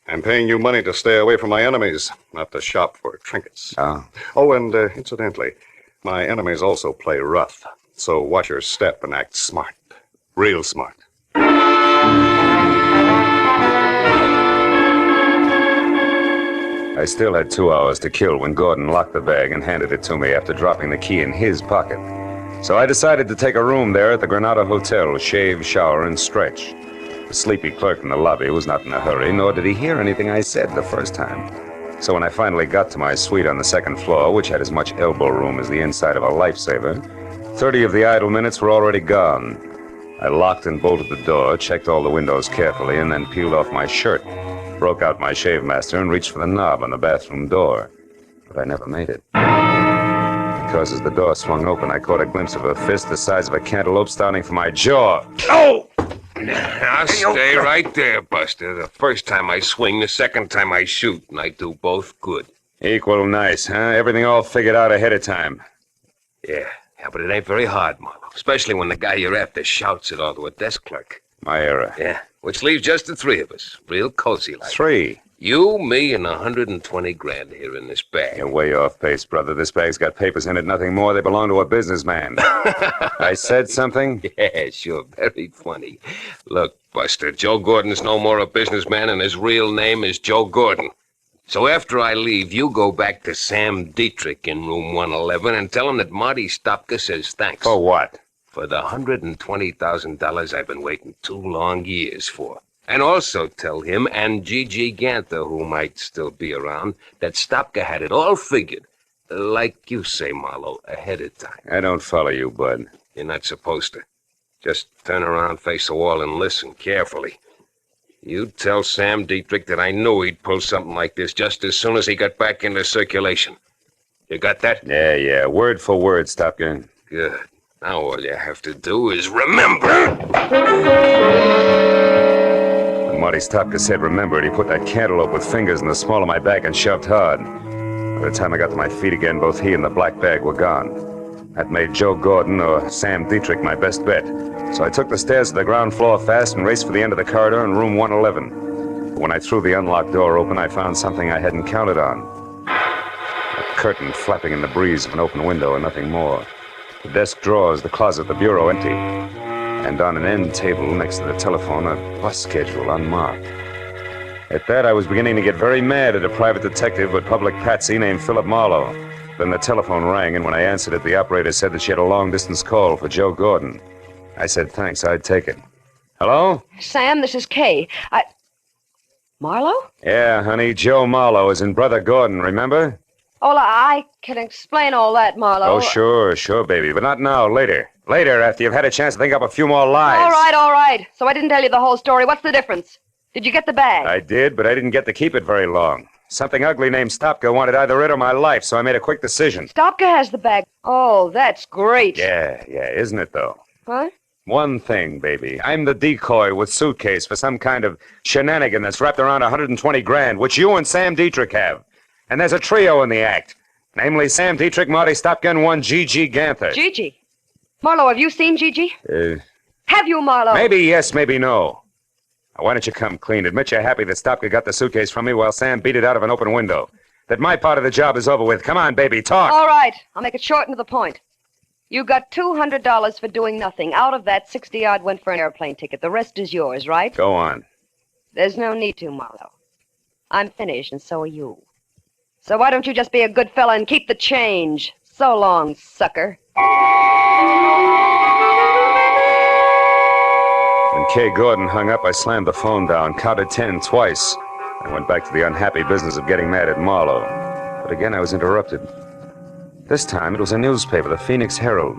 Speaker 23: I'm paying you money to stay away from my enemies, not to shop for trinkets.
Speaker 6: Oh.
Speaker 23: Oh, and, incidentally, my enemies also play rough. So watch your step and act smart. Real smart.
Speaker 6: I still had 2 hours to kill when Gordon locked the bag and handed it to me after dropping the key in his pocket. So I decided to take a room there at the Granada Hotel, shave, shower, and stretch. The sleepy clerk in the lobby was not in a hurry, nor did he hear anything I said the first time. So when I finally got to my suite on the second floor, which had as much elbow room as the inside of a lifesaver, 30 of the idle minutes were already gone. I locked and bolted the door, checked all the windows carefully, and then peeled off my shirt, broke out my shave master, and reached for the knob on the bathroom door. But I never made it. Because as the door swung open, I caught a glimpse of a fist the size of a cantaloupe starting from my jaw. Oh!
Speaker 24: Now stay right there, Buster. The first time I swing, the second time I shoot, and I do both good.
Speaker 6: Equal nice, huh? Everything all figured out ahead of time.
Speaker 24: Yeah, but it ain't very hard, Marlowe. Especially when the guy you're after shouts it all to a desk clerk.
Speaker 6: My era.
Speaker 24: Yeah, which leaves just the three of us. Real cozy like.
Speaker 6: 3.
Speaker 24: You, me, and 120 grand here in this bag.
Speaker 6: You're way off base, brother. This bag's got papers in it, nothing more. They belong to a businessman. I said something?
Speaker 24: Yeah, sure. Very funny. Look, Buster, Joe Gordon's no more a businessman, and his real name is Joe Gordon. So after I leave, you go back to Sam Dietrich in room 111 and tell him that Marty Stopka says thanks.
Speaker 6: For what?
Speaker 24: For the $120,000 I've been waiting 2 long years for. And also tell him and Gigi Ganther, who might still be around, that Stopka had it all figured. Like you say, Marlowe, ahead of time.
Speaker 6: I don't follow you, bud.
Speaker 24: You're not supposed to. Just turn around, face the wall, and listen carefully. You tell Sam Dietrich that I knew he'd pull something like this just as soon as he got back into circulation. You got that?
Speaker 6: Yeah. Word for word, Stopka.
Speaker 24: Good. Now all you have to do is remember.
Speaker 6: When Marty Stopka said remember it, he put that cantaloupe with fingers in the small of my back and shoved hard. By the time I got to my feet again, both he and the black bag were gone. That made Joe Gordon or Sam Dietrich my best bet. So I took the stairs to the ground floor fast and raced for the end of the corridor in room 111. But when I threw the unlocked door open, I found something I hadn't counted on. A curtain flapping in the breeze of an open window and nothing more. The desk drawers, the closet, the bureau empty. And on an end table next to the telephone, a bus schedule unmarked. At that, I was beginning to get very mad at a private detective with public patsy named Philip Marlowe. Then the telephone rang, and when I answered it, the operator said that she had a long-distance call for Joe Gordon. I said thanks, I'd take it. Hello?
Speaker 13: Sam, this is Kay. Marlowe?
Speaker 6: Yeah, honey, Joe Marlowe is in Brother Gordon, remember?
Speaker 13: Oh, I can explain all that, Marlowe.
Speaker 6: Oh, sure, baby, but not now, later. Later, after you've had a chance to think up a few more lies.
Speaker 13: All right. So I didn't tell you the whole story. What's the difference? Did you get the bag?
Speaker 6: I did, but I didn't get to keep it very long. Something ugly named Stopka wanted either it or my life, so I made a quick decision.
Speaker 13: Stopka has the bag. Oh, that's great.
Speaker 6: Yeah, isn't it, though?
Speaker 13: What?
Speaker 6: One thing, baby. I'm the decoy with suitcase for some kind of shenanigan that's wrapped around 120 grand, which you and Sam Dietrich have. And there's a trio in the act. Namely, Sam Dietrich, Marty Stopka, and one Gigi Ganther.
Speaker 13: Gigi? Marlowe, have you seen Gigi? Have you, Marlowe?
Speaker 6: Maybe yes, maybe no. Now, why don't you come clean? Admit you're happy that Stopka got the suitcase from me while Sam beat it out of an open window. That my part of the job is over with. Come on, baby, talk.
Speaker 13: All right. I'll make it short and to the point. You got $200 for doing nothing. Out of that, 60-odd went for an airplane ticket. The rest is yours, right?
Speaker 6: Go on.
Speaker 13: There's no need to, Marlowe. I'm finished, and so are you. So why don't you just be a good fella and keep the change? So long, sucker.
Speaker 6: When Kay Gordon hung up, I slammed the phone down, counted 10 twice, and went back to the unhappy business of getting mad at Marlowe. But again, I was interrupted. This time, it was a newspaper, the Phoenix Herald,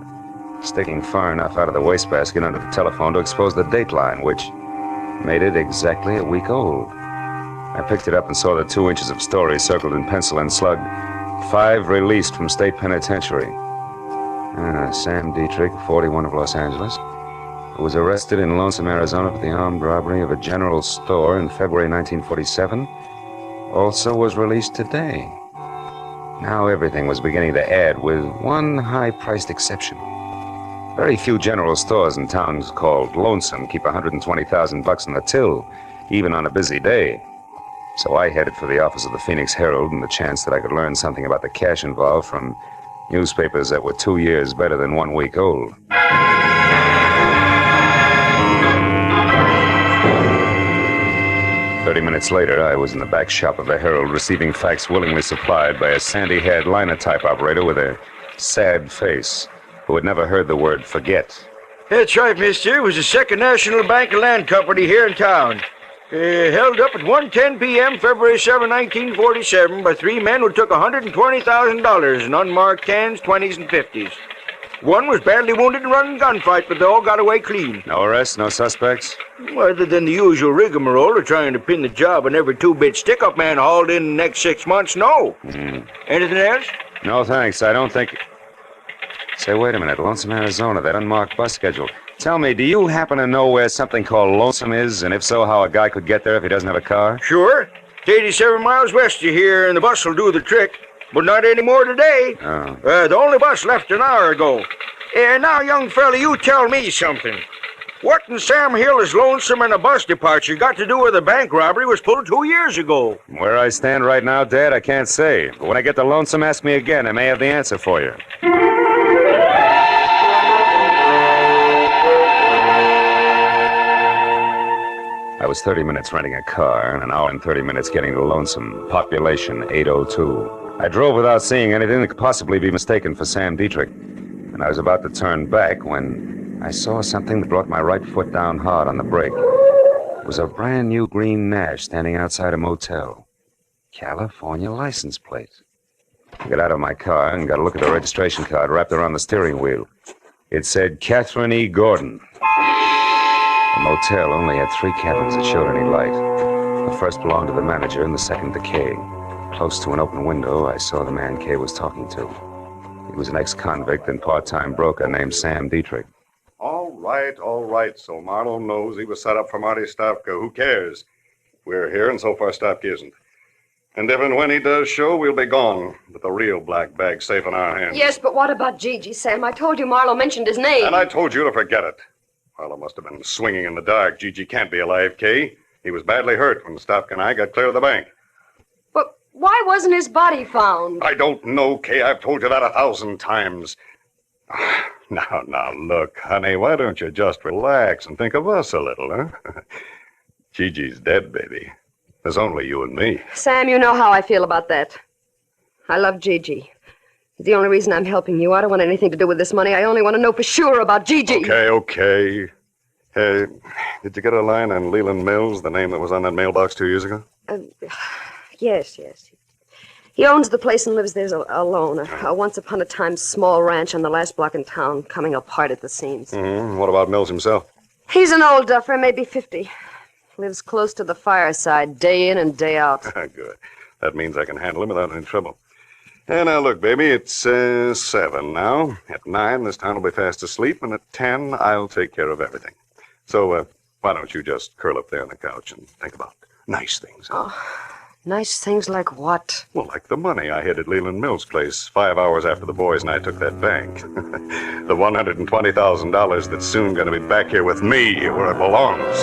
Speaker 6: sticking far enough out of the wastebasket under the telephone to expose the dateline, which made it exactly a week old. I picked it up and saw the 2 inches of story circled in pencil and slugged. 5 released from state penitentiary. Sam Dietrich, 41 of Los Angeles, who was arrested in Lonesome, Arizona for the armed robbery of a general store in February 1947, also was released today. Now everything was beginning to add, with one high-priced exception. Very few general stores in towns called Lonesome keep $120,000 in the till, even on a busy day. So I headed for the office of the Phoenix Herald and the chance that I could learn something about the cash involved from newspapers that were 2 years better than 1 week old. 30 minutes later, I was in the back shop of the Herald receiving fax willingly supplied by a sandy-haired linotype operator with a sad face who had never heard the word forget.
Speaker 11: That's right, mister. It was the Second National Bank and Land Company here in town. Held up at 1:10 p.m., February 7, 1947, by 3 men who took $120,000 in unmarked 10s, 20s, and 50s. One was badly wounded in running gunfight, but they all got away clean.
Speaker 6: No arrests, no suspects?
Speaker 11: Other than the usual rigmarole of trying to pin the job on every 2-bit stick-up man hauled in the next 6 months, no. Anything else?
Speaker 6: No, thanks. I don't think... Say, wait a minute. Lonesome, Arizona, that unmarked bus schedule. Tell me, do you happen to know where something called Lonesome is, and if so, how a guy could get there if he doesn't have a car?
Speaker 11: Sure. It's 87 miles west of here, and the bus will do the trick. But not anymore today.
Speaker 6: Oh.
Speaker 11: The only bus left an hour ago. Now, young fella, you tell me something. What in Sam Hill is Lonesome and a bus departure got to do with the bank robbery was pulled 2 years ago?
Speaker 6: Where I stand right now, Dad, I can't say. But when I get to Lonesome, ask me again. I may have the answer for you. I was 30 minutes renting a car and an hour and 30 minutes getting to Lonesome. Population 802. I drove without seeing anything that could possibly be mistaken for Sam Dietrich. And I was about to turn back when I saw something that brought my right foot down hard on the brake. It was a brand new green Nash standing outside a motel. California license plate. I got out of my car and got a look at the registration card wrapped around the steering wheel. It said Catherine E. Gordon. The motel only had 3 cabins that showed any light. The first belonged to the manager and the second to Kay. Close to an open window, I saw the man Kay was talking to. He was an ex-convict and part-time broker named Sam Dietrich.
Speaker 23: All right. So Marlowe knows he was set up for Marty Stopka. Who cares? We're here, and so far Stopka isn't. And if and when he does show, we'll be gone, with the real black bag safe in our hands.
Speaker 13: Yes, but what about Gigi, Sam? I told you Marlowe mentioned his name.
Speaker 23: And I told you to forget it. Marlowe must have been swinging in the dark. Gigi can't be alive, Kay. He was badly hurt when Stopka and I got clear of the bank.
Speaker 13: But why wasn't his body found?
Speaker 23: I don't know, Kay. I've told you that 1,000 times. Now, look, honey, why don't you just relax and think of us a little, huh? Gigi's dead, baby. There's only you and me.
Speaker 13: Sam, you know how I feel about that. I love Gigi. It's the only reason I'm helping you. I don't want anything to do with this money. I only want to know for sure about Gigi.
Speaker 23: Okay. Hey, did you get a line on Leland Mills, the name that was on that mailbox 2 years ago?
Speaker 13: Yes. He owns the place and lives there alone. A once-upon-a-time small ranch on the last block in town, coming apart at the seams.
Speaker 23: Mm-hmm. What about Mills himself?
Speaker 13: He's an old duffer, maybe 50. Lives close to the fireside, day in and day out.
Speaker 23: Good. That means I can handle him without any trouble. And now, look, baby, it's 7 now. At 9, this town will be fast asleep, and at 10, I'll take care of everything. So, why don't you just curl up there on the couch and think about nice things? Huh?
Speaker 13: Oh, nice things like what?
Speaker 23: Well, like the money I hid at Leland Mills' place 5 hours after the boys and I took that bank. The $120,000 that's soon going to be back here with me where it belongs.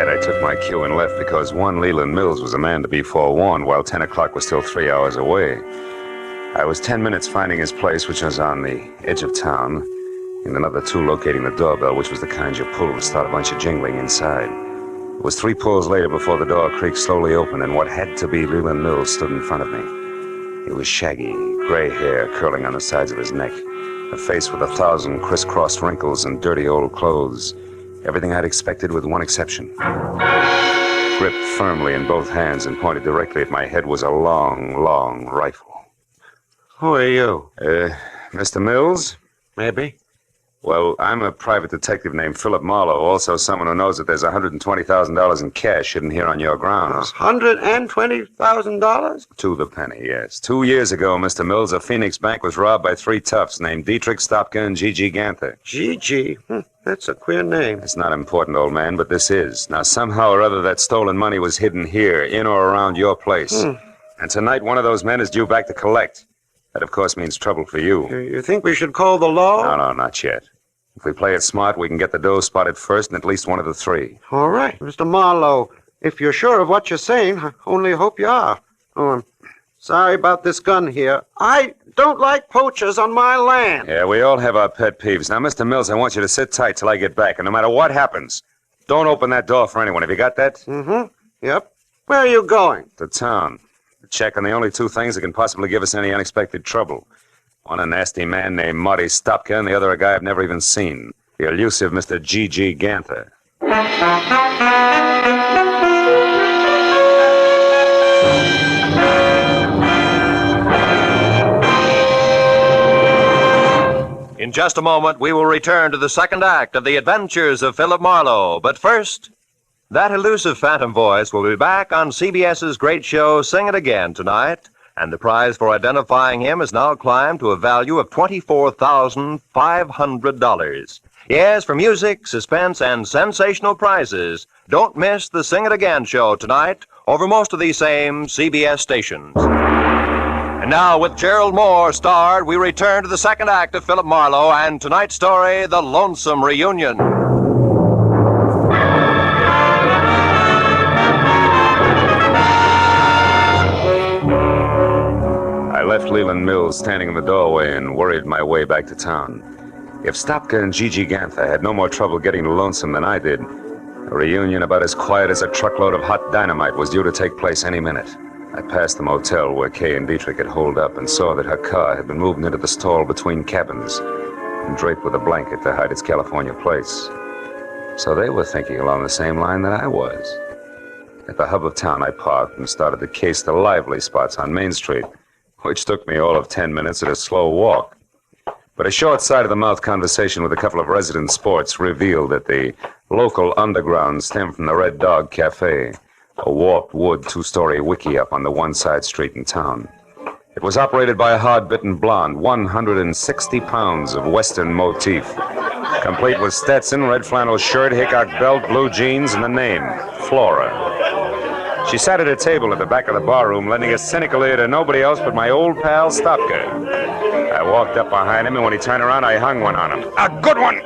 Speaker 6: I took my cue and left because one Leland Mills was a man to be forewarned, while 10 o'clock was still 3 hours away. I was 10 minutes finding his place, which was on the edge of town, and another 2 locating the doorbell, which was the kind you pull to start a bunch of jingling inside. It was 3 pulls later before the door creaked slowly open, and what had to be Leland Mills stood in front of me. He was shaggy, gray hair curling on the sides of his neck, a face with 1,000 crisscrossed wrinkles and dirty old clothes. Everything I'd expected with one exception. Gripped firmly in both hands and pointed directly at my head was a long rifle.
Speaker 11: Who are you?
Speaker 6: Mr. Mills?
Speaker 11: Maybe.
Speaker 6: Well, I'm a private detective named Philip Marlowe, also someone who knows that there's $120,000 in cash hidden here on your grounds.
Speaker 11: $120,000?
Speaker 6: To the penny, yes. 2 years ago, Mr. Mills, a Phoenix bank was robbed by 3 toughs named Dietrich, Stopka, and Gigi Ganther.
Speaker 11: Gigi? That's a queer name.
Speaker 6: It's not important, old man, but this is. Now, somehow or other, that stolen money was hidden here, in or around your place. And tonight, one of those men is due back to collect. That, of course, means trouble for you.
Speaker 11: You think we should call the law?
Speaker 6: No, not yet. If we play it smart, we can get the dough spotted first in at least one of the 3.
Speaker 11: All right. Mr. Marlowe, if you're sure of what you're saying, I only hope you are. Oh, I'm sorry about this gun here. I don't like poachers on my land.
Speaker 6: Yeah, we all have our pet peeves. Now, Mr. Mills, I want you to sit tight till I get back, and no matter what happens, don't open that door for anyone. Have you got that?
Speaker 11: Mm-hmm. Yep. Where are you going?
Speaker 6: To town. To check on the only 2 things that can possibly give us any unexpected trouble. One a nasty man named Marty Stopka, and the other a guy I've never even seen. The elusive Mr. Gigi Ganther.
Speaker 17: In just a moment, we will return to the second act of the Adventures of Philip Marlowe. But first, that elusive phantom voice will be back on CBS's great show, Sing It Again, tonight. And the prize for identifying him has now climbed to a value of $24,500. Yes, for music, suspense, and sensational prizes. Don't miss the Sing It Again show tonight over most of these same CBS stations. And now, with Gerald Moore starred, we return to the second act of Philip Marlowe and tonight's story, The Lonesome Reunion.
Speaker 1: I left Leland Mills standing in the doorway and worried my way back to town. If Stopka and Gigi Ganther had no more trouble getting to Lonesome than I did, a reunion about as quiet as a truckload of hot dynamite was due to take place any minute. I passed the motel where Kay and Dietrich had holed up and saw that her car had been moved into the stall between cabins and draped with a blanket to hide its California plates. So they were thinking along the same line that I was. At the hub of town, I parked and started to case the lively spots on Main Street, which took me all of 10 minutes at a slow walk. But a short side-of-the-mouth conversation with a couple of resident sports revealed that the local underground stemmed from the Red Dog Cafe, a warped wood two-story wiki-up on the one side street in town. It was operated by a hard-bitten blonde, 160 pounds of Western motif, complete with Stetson, red flannel shirt, Hickok belt, blue jeans, and the name, Flora. She sat at a table at the back of the barroom, lending a cynical ear to nobody else but my old pal Stopka. I walked up behind him, and when he turned around, I hung one on him. A good one!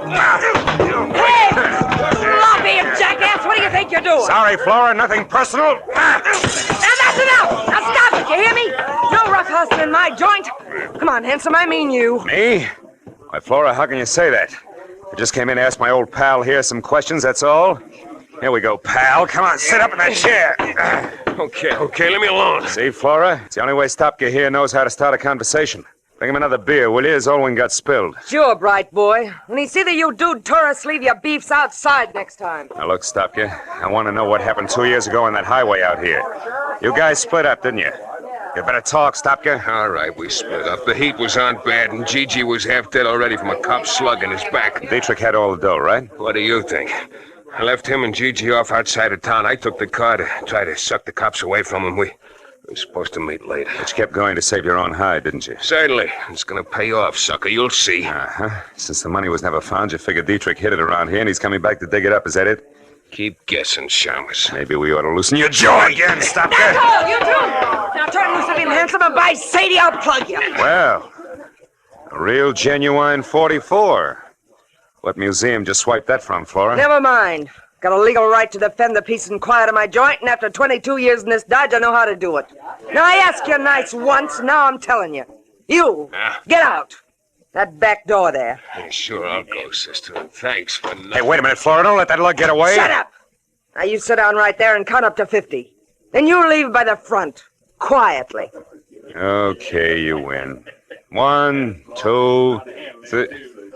Speaker 12: Hey! Sloppy, you jackass! What do you think you're doing?
Speaker 1: Sorry, Flora, nothing personal.
Speaker 12: Now that's enough! Now stop it, you hear me? No rough hustling in my joint. Come on, handsome, I mean you.
Speaker 1: Me? Why, Flora, how can you say that? I just came in to ask my old pal here some questions, that's all. Here we go, pal. Come on, sit up in that chair.
Speaker 24: Okay, leave me alone.
Speaker 1: See, Flora? It's the only way Stopka here knows how to start a conversation. Bring him another beer, will you? His old one got spilled.
Speaker 12: Sure, bright boy. When he see that you dude tourists leave your beefs outside next time.
Speaker 1: Now, look, Stopka, I want to know what happened 2 years ago on that highway out here. You guys split up, didn't you? You better talk, Stopka.
Speaker 24: All right, we split up. The heat was on bad, and Gigi was half dead already from a cop slug in his back.
Speaker 1: Dietrich had all the dough, right?
Speaker 24: What do you think? I left him and Gigi off outside of town. I took the car to try to suck the cops away from him. We were supposed to meet later.
Speaker 1: But you kept going to save your own hide, didn't you?
Speaker 24: Certainly. It's going to pay off, sucker. You'll see.
Speaker 1: Uh-huh. Since the money was never found, you figured Dietrich hid it around here, and he's coming back to dig it up. Is that it?
Speaker 24: Keep guessing, Chalmers.
Speaker 1: Maybe we ought to loosen your jaw again, Stopka.
Speaker 12: That's all, you two! Now turn loose of him, handsome, and by Sadie, I'll plug you.
Speaker 1: Well, a real genuine 44. What museum just swiped that from, Flora?
Speaker 12: Never mind. Got a legal right to defend the peace and quiet of my joint, and after 22 years in this dodge, I know how to do it. Now, I asked you nice once, now I'm telling you. You, get out. That back door there.
Speaker 24: Yeah, sure, I'll go, sister, and thanks for nothing.
Speaker 1: Hey, wait a minute, Flora. Don't let that lug get away.
Speaker 12: Shut up! Now, you sit down right there and count up to 50. Then you leave by the front, quietly.
Speaker 1: Okay, you win. 1, 2, 3...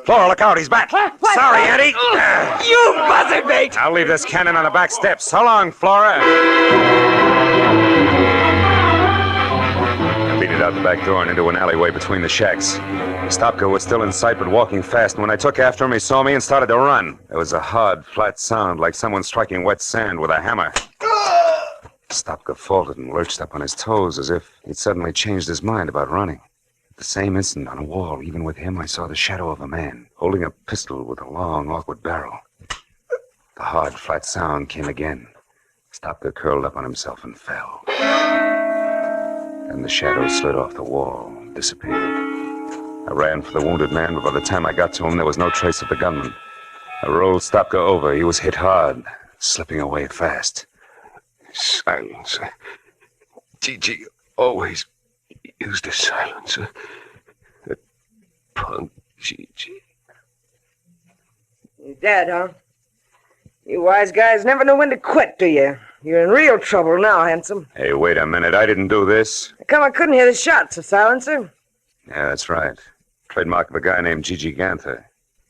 Speaker 1: Flora, look out, he's back.
Speaker 12: What?
Speaker 1: Sorry, Eddie.
Speaker 12: You buzzard bait!
Speaker 1: I'll leave this cannon on the back steps. So long, Flora. I beat it out the back door and into an alleyway between the shacks. Stopka was still in sight, but walking fast, and when I took after him, he saw me and started to run. There was a hard, flat sound, like someone striking wet sand with a hammer. Stopka faltered and lurched up on his toes as if he'd suddenly changed his mind about running. The same instant on a wall, even with him, I saw the shadow of a man, holding a pistol with a long, awkward barrel. The hard, flat sound came again. Stopka curled up on himself and fell. Then the shadow slid off the wall, disappeared. I ran for the wounded man, but by the time I got to him, there was no trace of the gunman. I rolled Stopka over. He was hit hard, slipping away fast.
Speaker 24: Silencer. Gigi always used a silencer. That punk Gigi.
Speaker 12: You're dead, huh? You wise guys never know when to quit, do you? You're in real trouble now, handsome.
Speaker 1: Hey, wait a minute. I didn't do this.
Speaker 12: How come I couldn't hear the shots, a silencer?
Speaker 1: Yeah, that's right. Trademark of a guy named Gigi Ganther.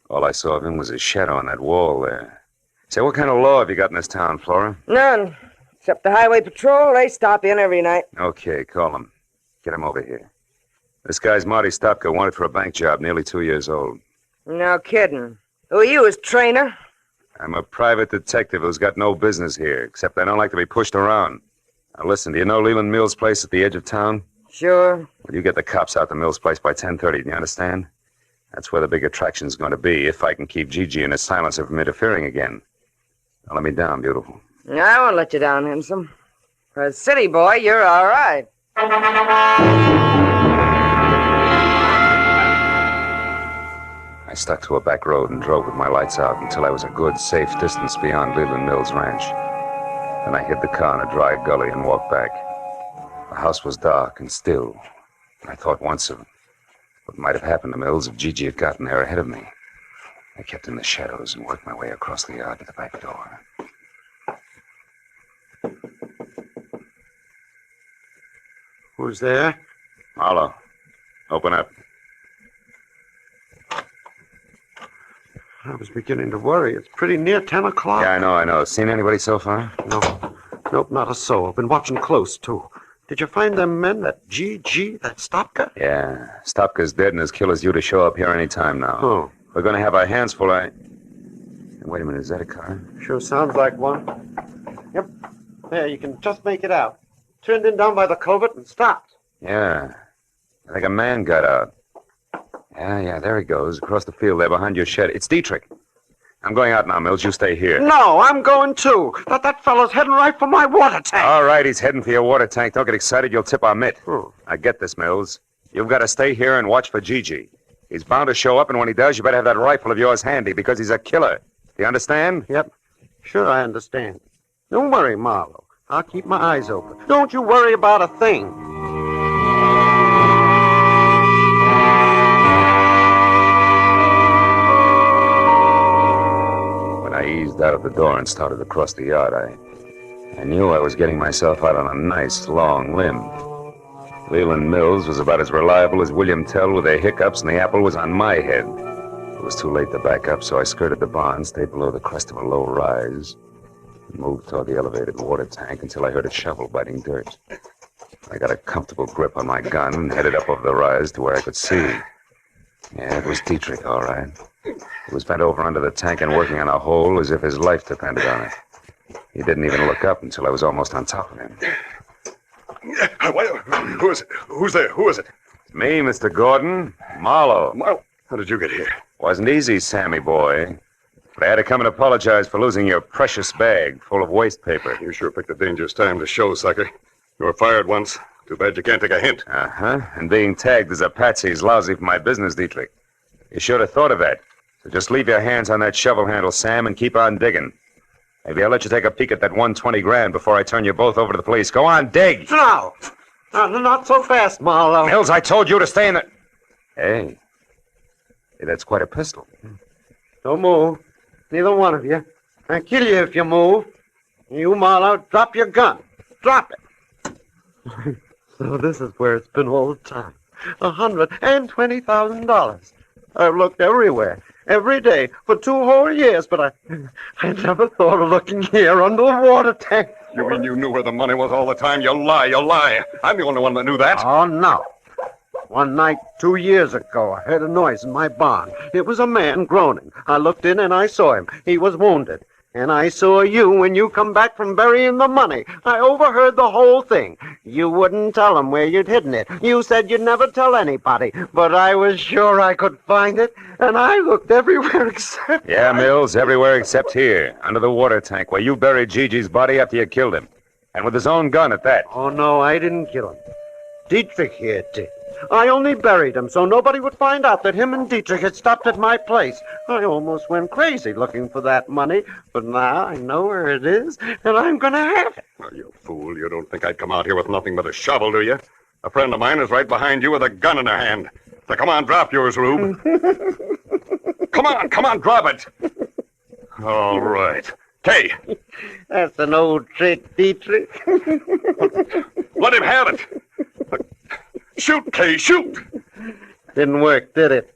Speaker 1: All I saw of him was his shadow on that wall there. Say, what kind of law have you got in this town, Flora?
Speaker 12: None. Except the highway patrol, they stop in every night.
Speaker 1: Okay, call him. Get him over here. This guy's Marty Stopka, wanted for a bank job, nearly 2 years old.
Speaker 12: No kidding. Who are you, his trainer?
Speaker 1: I'm a private detective who's got no business here, except I don't like to be pushed around. Now listen, do you know Leland Mills' place at the edge of town?
Speaker 12: Sure.
Speaker 1: Well, you get the cops out to Mills' place by 10:30, do you understand? That's where the big attraction's going to be, if I can keep Gigi and his silencer from interfering again. Now let me down, beautiful.
Speaker 12: I won't let you down, handsome. For a city boy, you're all right.
Speaker 1: I stuck to a back road and drove with my lights out until I was a good, safe distance beyond Leland Mills Ranch. Then I hid the car in a dry gully and walked back. The house was dark and still. I thought once of what might have happened to Mills if Gigi had gotten there ahead of me. I kept in the shadows and worked my way across the yard to the back door.
Speaker 15: Who's there?
Speaker 1: Marlowe, open up.
Speaker 15: I was beginning to worry. It's pretty near 10 o'clock.
Speaker 1: Yeah, I know. Seen anybody so far?
Speaker 15: No. Nope, not a soul. Been watching close, too. Did you find them men, that G, that Stopka?
Speaker 1: Yeah. Stopka's dead and his killer's due to show up here any time now.
Speaker 15: Oh.
Speaker 1: We're going to have our hands full. Wait a minute, is that a car?
Speaker 15: Sure sounds like one. Yep. There, you can just make it out. Turned in down by the culvert and stopped.
Speaker 1: Yeah. I think a man got out. Yeah, there he goes, across the field there behind your shed. It's Dietrich. I'm going out now, Mills. You stay here.
Speaker 15: No, I'm going too. That fellow's heading right for my water tank.
Speaker 1: All right, he's heading for your water tank. Don't get excited. You'll tip our mitt. I get this, Mills. You've got to stay here and watch for Gigi. He's bound to show up, and when he does, you better have that rifle of yours handy because he's a killer. Do you understand?
Speaker 15: Yep. Sure, I understand. Don't worry, Marlowe. I'll keep my eyes open. Don't you worry about a thing.
Speaker 1: I eased out of the door and started across the yard. I knew I was getting myself out on a nice, long limb. Leland Mills was about as reliable as William Tell with their hiccups, and the apple was on my head. It was too late to back up, so I skirted the barn, stayed below the crest of a low rise, and moved toward the elevated water tank until I heard a shovel biting dirt. I got a comfortable grip on my gun and headed up over the rise to where I could see. Yeah, it was Dietrich, all right. He was bent over under the tank and working on a hole as if his life depended on it. He didn't even look up until I was almost on top of him.
Speaker 23: Who is it? Who's there? Who is it?
Speaker 1: It's me, Mr. Gordon. Marlowe.
Speaker 23: Marlowe? How did you get here?
Speaker 1: Wasn't easy, Sammy boy. But I had to come and apologize for losing your precious bag full of waste paper.
Speaker 23: You sure picked a dangerous time to show, sucker. You were fired once. Too bad you can't take a hint.
Speaker 1: Uh-huh. And being tagged as a patsy is lousy for my business, Dietrich. You should have thought of that. So just leave your hands on that shovel handle, Sam, and keep on digging. Maybe I'll let you take a peek at that 120 grand before I turn you both over to the police. Go on, dig!
Speaker 15: No! Not so fast, Marlowe.
Speaker 1: Mills, I told you to stay in the... Hey, that's quite a pistol.
Speaker 15: Don't move. Neither one of you. I'll kill you if you move. You, Marlowe, drop your gun. Drop it. So this is where it's been all the time. $120,000. I've looked everywhere, every day, for 2 whole years, but I never thought of looking here under the water tank.
Speaker 23: You mean you knew where the money was all the time? You lie. I'm the only one that knew that.
Speaker 15: Oh, no. One night 2 years ago, I heard a noise in my barn. It was a man groaning. I looked in and I saw him. He was wounded. And I saw you when you come back from burying the money. I overheard the whole thing. You wouldn't tell them where you'd hidden it. You said you'd never tell anybody. But I was sure I could find it. And I looked everywhere except...
Speaker 1: Yeah, Mills, everywhere except here, under the water tank, where you buried Gigi's body after you killed him. And with his own gun at that.
Speaker 15: Oh, no, I didn't kill him. Dietrich here did. I only buried him so nobody would find out that him and Dietrich had stopped at my place. I almost went crazy looking for that money, but now I know where it is, and I'm going to have it.
Speaker 23: Oh, you fool. You don't think I'd come out here with nothing but a shovel, do you? A friend of mine is right behind you with a gun in her hand. So come on, drop yours, Rube. Come on, drop it. All right. Kay.
Speaker 15: That's an old trick, Dietrich.
Speaker 23: Let him have it. Shoot, Kay, shoot!
Speaker 15: Didn't work, did it?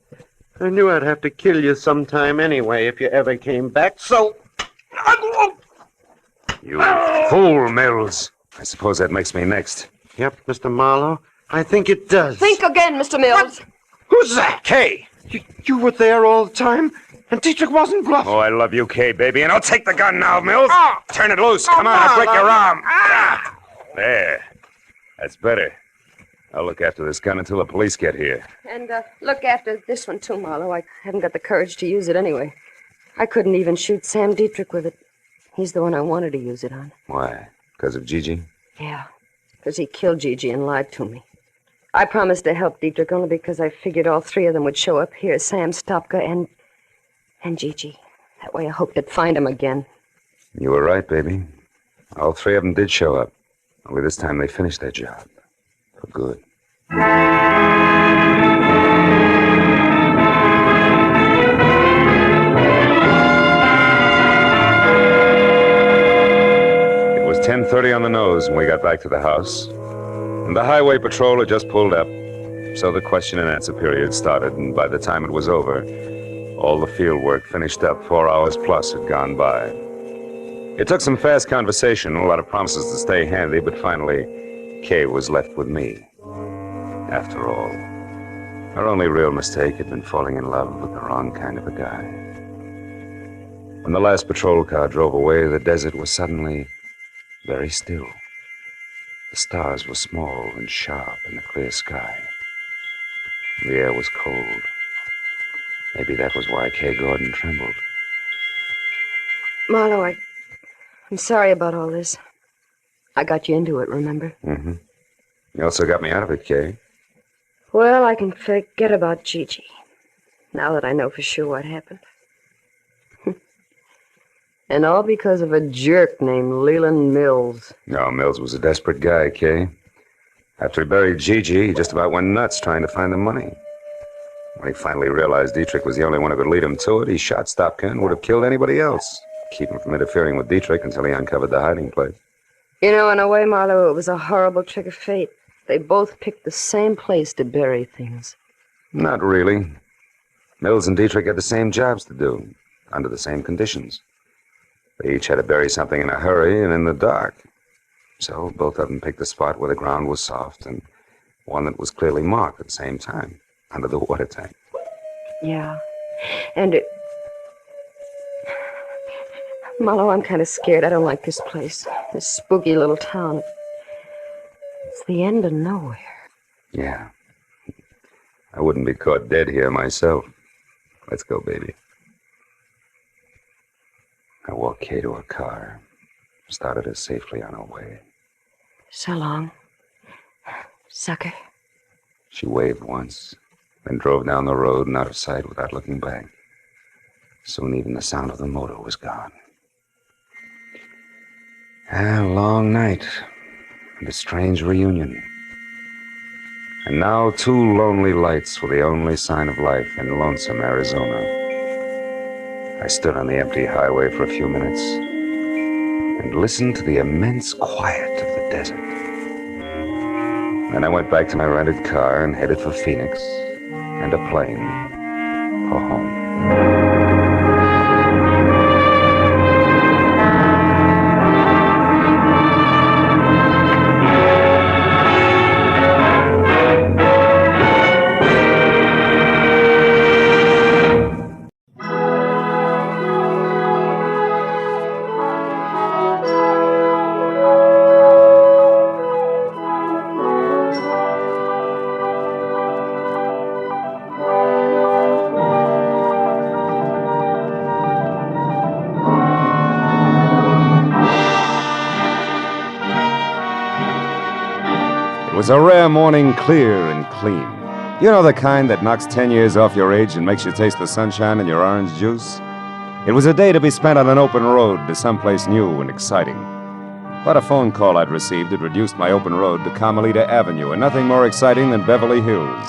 Speaker 15: I knew I'd have to kill you sometime anyway if you ever came back, so...
Speaker 1: You fool, Mills. I suppose that makes me next.
Speaker 15: Yep, Mr. Marlowe. I think it does.
Speaker 13: Think again, Mr. Mills.
Speaker 15: What? Who's that?
Speaker 1: Kay!
Speaker 15: You were there all the time? And Dietrich wasn't bluffing?
Speaker 1: Oh, I love you, Kay, baby. And I'll take the gun now, Mills.
Speaker 15: Oh.
Speaker 1: Turn it loose. Come on, I'll break your arm. There. That's better. I'll look after this gun until the police get here.
Speaker 13: And look after this one, too, Marlowe. I haven't got the courage to use it anyway. I couldn't even shoot Sam Dietrich with it. He's the one I wanted to use it on.
Speaker 1: Why? Because of Gigi?
Speaker 13: Yeah, because he killed Gigi and lied to me. I promised to help Dietrich only because I figured all three of them would show up here, Sam, Stopka, and Gigi. That way I hoped to find him again.
Speaker 6: You were right, baby. All three of them did show up. Only this time they finished their job. For good. It was 10:30 on the nose when we got back to the house. And the highway patrol had just pulled up. So the question and answer period started, and by the time it was over, all the field work finished up. 4 hours plus had gone by. It took some fast conversation, a lot of promises to stay handy, but finally, Kay was left with me. After all, her only real mistake had been falling in love with the wrong kind of a guy. When the last patrol car drove away, the desert was suddenly very still. The stars were small and sharp in the clear sky. The air was cold. Maybe that was why Kay Gordon trembled.
Speaker 13: Marlowe, I'm sorry about all this. I got you into it, remember?
Speaker 6: Mm-hmm. You also got me out of it, Kay.
Speaker 13: Well, I can forget about Gigi, now that I know for sure what happened. And all because of a jerk named Leland Mills.
Speaker 6: No, Mills was a desperate guy, Kay. After he buried Gigi, he just about went nuts trying to find the money. When he finally realized Dietrich was the only one who could lead him to it, he shot Stopka and would have killed anybody else. Keep him from interfering with Dietrich until he uncovered the hiding place.
Speaker 13: You know, in a way, Marlowe, it was a horrible trick of fate. They both picked the same place to bury things.
Speaker 6: Not really. Mills and Dietrich had the same jobs to do, under the same conditions. They each had to bury something in a hurry and in the dark. So both of them picked a spot where the ground was soft and one that was clearly marked at the same time, under the water tank.
Speaker 13: Yeah. And Marlowe, I'm kind of scared. I don't like this place. This spooky little town. It's the end of nowhere.
Speaker 6: Yeah. I wouldn't be caught dead here myself. Let's go, baby. I walked Kay to her car, started her safely on her way.
Speaker 13: So long, sucker.
Speaker 6: She waved once, then drove down the road and out of sight without looking back. Soon even the sound of the motor was gone. A long night, and a strange reunion. And now 2 lonely lights were the only sign of life in Lonesome, Arizona. I stood on the empty highway for a few minutes and listened to the immense quiet of the desert. Then I went back to my rented car and headed for Phoenix and a plane for home. It was a rare morning, clear and clean. You know, the kind that knocks 10 years off your age and makes you taste the sunshine in your orange juice? It was a day to be spent on an open road to someplace new and exciting. But a phone call I'd received had reduced my open road to Carmelita Avenue, and nothing more exciting than Beverly Hills.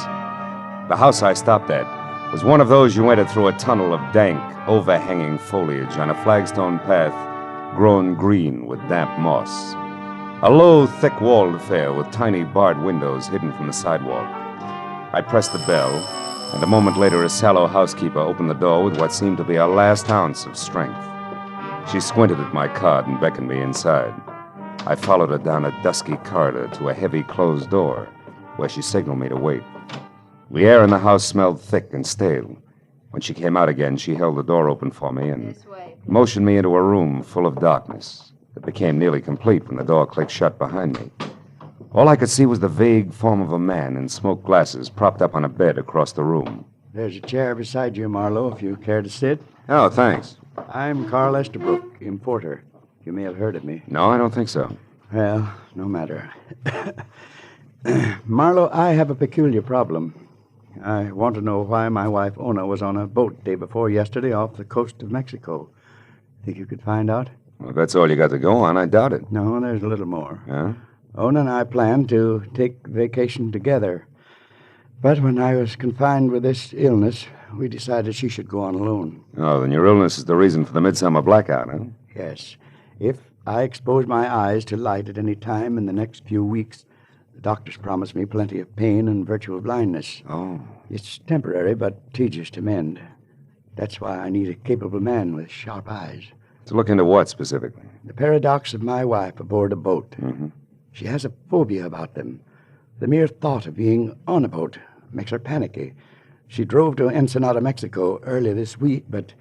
Speaker 6: The house I stopped at was one of those you entered through a tunnel of dank, overhanging foliage on a flagstone path grown green with damp moss. A low, thick-walled affair with tiny barred windows hidden from the sidewalk. I pressed the bell, and a moment later a sallow housekeeper opened the door with what seemed to be a last ounce of strength. She squinted at my card and beckoned me inside. I followed her down a dusky corridor to a heavy closed door, where she signaled me to wait. The air in the house smelled thick and stale. When she came out again, she held the door open for me and motioned me into a room full of darkness. It became nearly complete when the door clicked shut behind me. All I could see was the vague form of a man in smoked glasses propped up on a bed across the room.
Speaker 3: There's a chair beside you, Marlowe, if you care to sit.
Speaker 6: Oh, thanks.
Speaker 3: I'm Carl Estabrook, importer. You may have heard of me.
Speaker 6: No, I don't think so.
Speaker 3: Well, no matter. Marlowe, I have a peculiar problem. I want to know why my wife, Ona, was on a boat day before yesterday off the coast of Mexico. Think you could find out?
Speaker 6: Well, if that's all you got to go on, I doubt it.
Speaker 3: No, there's a little more.
Speaker 6: Yeah?
Speaker 3: Ona and I planned to take vacation together. But when I was confined with this illness, we decided she should go on alone.
Speaker 6: Oh, then your illness is the reason for the midsummer blackout, huh?
Speaker 3: Yes. If I expose my eyes to light at any time in the next few weeks, the doctors promised me plenty of pain and virtual blindness.
Speaker 6: Oh.
Speaker 3: It's temporary, but tedious to mend. That's why I need a capable man with sharp eyes.
Speaker 6: To look into what, specifically?
Speaker 3: The paradox of my wife aboard a boat.
Speaker 6: Mm-hmm.
Speaker 3: She has a phobia about them. The mere thought of being on a boat makes her panicky. She drove to Ensenada, Mexico earlier this week, but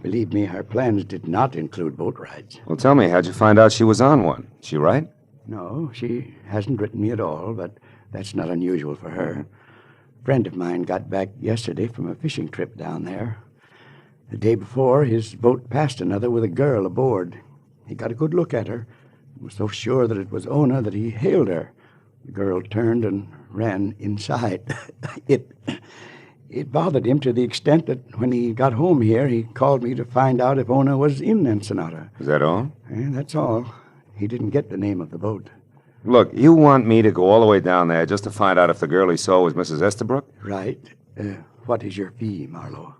Speaker 3: believe me, her plans did not include boat rides.
Speaker 6: Well, tell me, how'd you find out she was on one? She right?
Speaker 3: No, she hasn't written me at all, but that's not unusual for her. A friend of mine got back yesterday from a fishing trip down there. The day before, his boat passed another with a girl aboard. He got a good look at her. He was so sure that it was Ona that he hailed her. The girl turned and ran inside. It bothered him to the extent that when he got home here, he called me to find out if Ona was in Ensenada.
Speaker 6: Is that all?
Speaker 3: That's all. He didn't get the name of the boat.
Speaker 6: Look, you want me to go all the way down there just to find out if the girl he saw was Mrs. Estabrook?
Speaker 3: Right. What is your fee, Marlowe?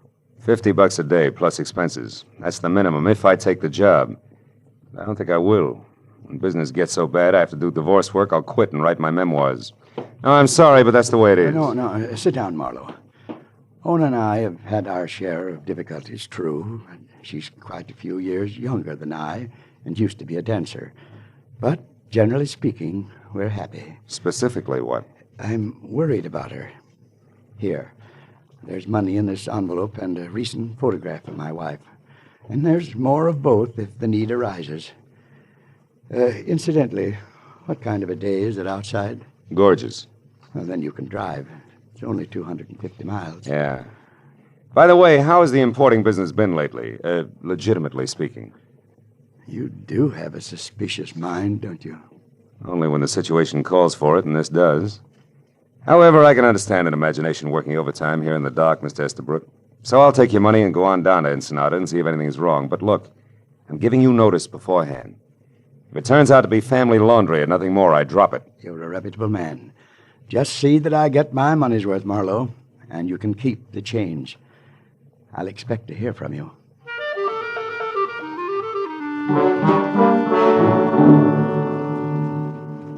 Speaker 6: $50 a day plus expenses. That's the minimum if I take the job. I don't think I will. When business gets so bad I have to do divorce work, I'll quit and write my memoirs. No, I'm sorry, but that's the way it is.
Speaker 3: No. Sit down, Marlowe. Ona and I have had our share of difficulties, true. She's quite a few years younger than I and used to be a dancer. But generally speaking, we're happy.
Speaker 6: Specifically what?
Speaker 3: I'm worried about her. Here. There's money in this envelope and a recent photograph of my wife. And there's more of both if the need arises. Incidentally, what kind of a day is it outside?
Speaker 6: Gorgeous.
Speaker 3: Well, then you can drive. It's only 250 miles.
Speaker 6: Yeah. By the way, how has the importing business been lately, legitimately speaking?
Speaker 3: You do have a suspicious mind, don't you?
Speaker 6: Only when the situation calls for it, and this does. However, I can understand an imagination working overtime here in the dark, Mr. Estabrook. So I'll take your money and go on down to Ensenada and see if anything's wrong. But look, I'm giving you notice beforehand. If it turns out to be family laundry and nothing more, I drop it.
Speaker 3: You're a reputable man. Just see that I get my money's worth, Marlowe, and you can keep the change. I'll expect to hear from you.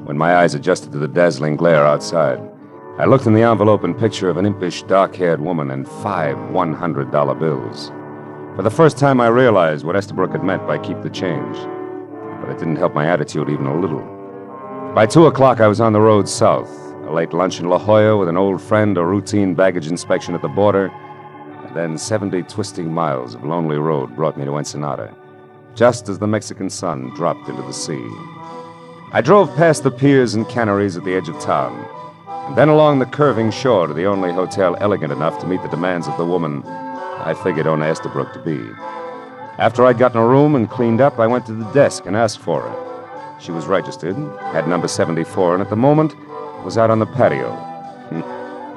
Speaker 6: When my eyes adjusted to the dazzling glare outside, I looked in the envelope and picture of an impish, dark-haired woman and 5 $100 bills. For the first time, I realized what Estabrook had meant by keep the change. But it didn't help my attitude even a little. By 2 o'clock, I was on the road south. A late lunch in La Jolla with an old friend, a routine baggage inspection at the border, and then 70 twisting miles of lonely road brought me to Ensenada, just as the Mexican sun dropped into the sea. I drove past the piers and canneries at the edge of town, and then along the curving shore to the only hotel elegant enough to meet the demands of the woman I figured Ona Estabrook to be. After I'd gotten a room and cleaned up, I went to the desk and asked for her. She was registered, had number 74, and at the moment was out on the patio,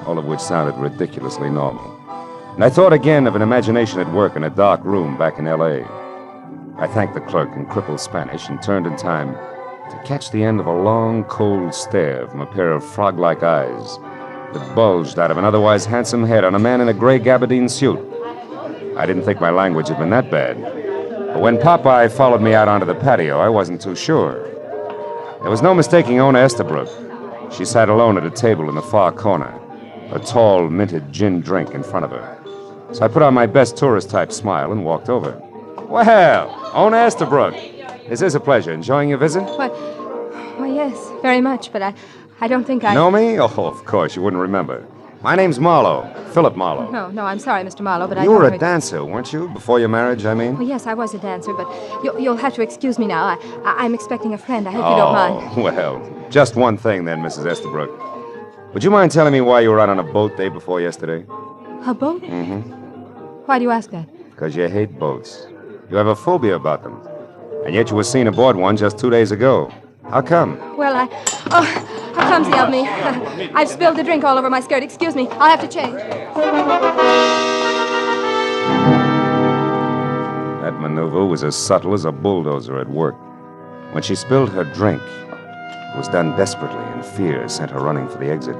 Speaker 6: all of which sounded ridiculously normal. And I thought again of an imagination at work in a dark room back in L.A. I thanked the clerk in crippled Spanish and turned in time to catch the end of a long, cold stare from a pair of frog-like eyes that bulged out of an otherwise handsome head on a man in a gray gabardine suit. I didn't think my language had been that bad. But when Popeye followed me out onto the patio, I wasn't too sure. There was no mistaking Ona Estabrook. She sat alone at a table in the far corner, a tall, minted gin drink in front of her. So I put on my best tourist-type smile and walked over. Well, Ona Estabrook, is this a pleasure? Enjoying your visit?
Speaker 5: Why, yes, very much, but I don't think I...
Speaker 6: Know me? Oh, of course, you wouldn't remember. My name's Marlowe, Philip Marlowe.
Speaker 5: No, I'm sorry, Mr. Marlowe, but
Speaker 6: You were a dancer, weren't you? Before your marriage, I mean?
Speaker 5: Well, yes, I was a dancer, but you'll have to excuse me now. I'm expecting a friend. I hope you don't mind.
Speaker 6: Oh, well, just one thing then, Mrs. Estabrook. Would you mind telling me why you were out on a boat day before yesterday?
Speaker 5: A boat?
Speaker 6: Mm-hmm.
Speaker 5: Why do you ask that?
Speaker 6: Because you hate boats. You have a phobia about them. And yet you were seen aboard one just 2 days ago. How come?
Speaker 5: Well,
Speaker 2: awful clumsy of me. I've spilled the drink all over my skirt. Excuse me. I'll have to change.
Speaker 6: That maneuver was as subtle as a bulldozer at work. When she spilled her drink, it was done desperately, and fear sent her running for the exit.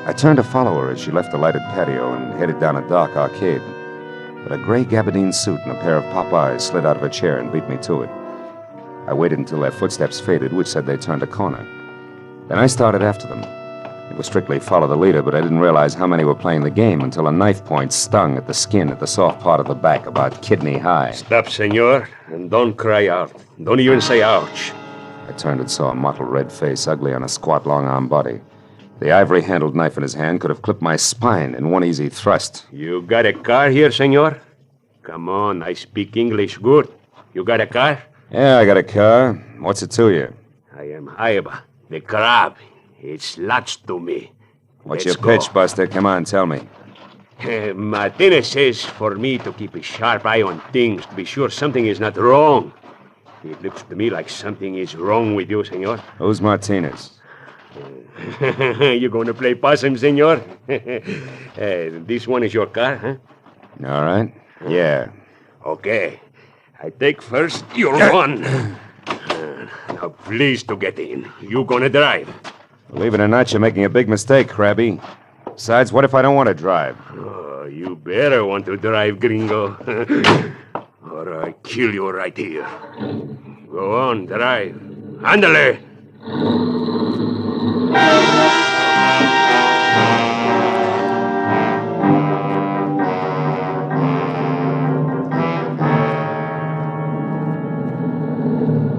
Speaker 6: I turned to follow her as she left the lighted patio and headed down a dark arcade. But a gray gabardine suit and a pair of pop eyes slid out of a chair and beat me to it. I waited until their footsteps faded, which said they turned a corner. Then I started after them. It was strictly follow the leader, but I didn't realize how many were playing the game until a knife point stung at the skin at the soft part of the back, about kidney high.
Speaker 16: Stop, senor, and don't cry out. Don't even say ouch.
Speaker 6: I turned and saw a mottled red face, ugly on a squat, long-arm body. The ivory-handled knife in his hand could have clipped my spine in one easy thrust.
Speaker 16: You got a car here, senor? Come on, I speak English good. You got a car?
Speaker 6: Yeah, I got a car. What's it to you?
Speaker 16: I am Haiba, the crab. It's lots to me.
Speaker 6: What's
Speaker 16: Let's
Speaker 6: your pitch, Buster? Come on, tell me.
Speaker 16: Martinez says for me to keep a sharp eye on things, to be sure something is not wrong. It looks to me like something is wrong with you, senor.
Speaker 6: Who's Martinez?
Speaker 16: You going to play possum, senor? This one is your car, huh?
Speaker 6: All right. Yeah.
Speaker 16: Okay. I take first your one. Now, please to get in. You gonna drive?
Speaker 6: Believe it or not, you're making a big mistake, Krabby. Besides, what if I don't want to drive?
Speaker 16: Oh, you better want to drive, gringo. Or I kill you right here. Go on, drive. Ándale!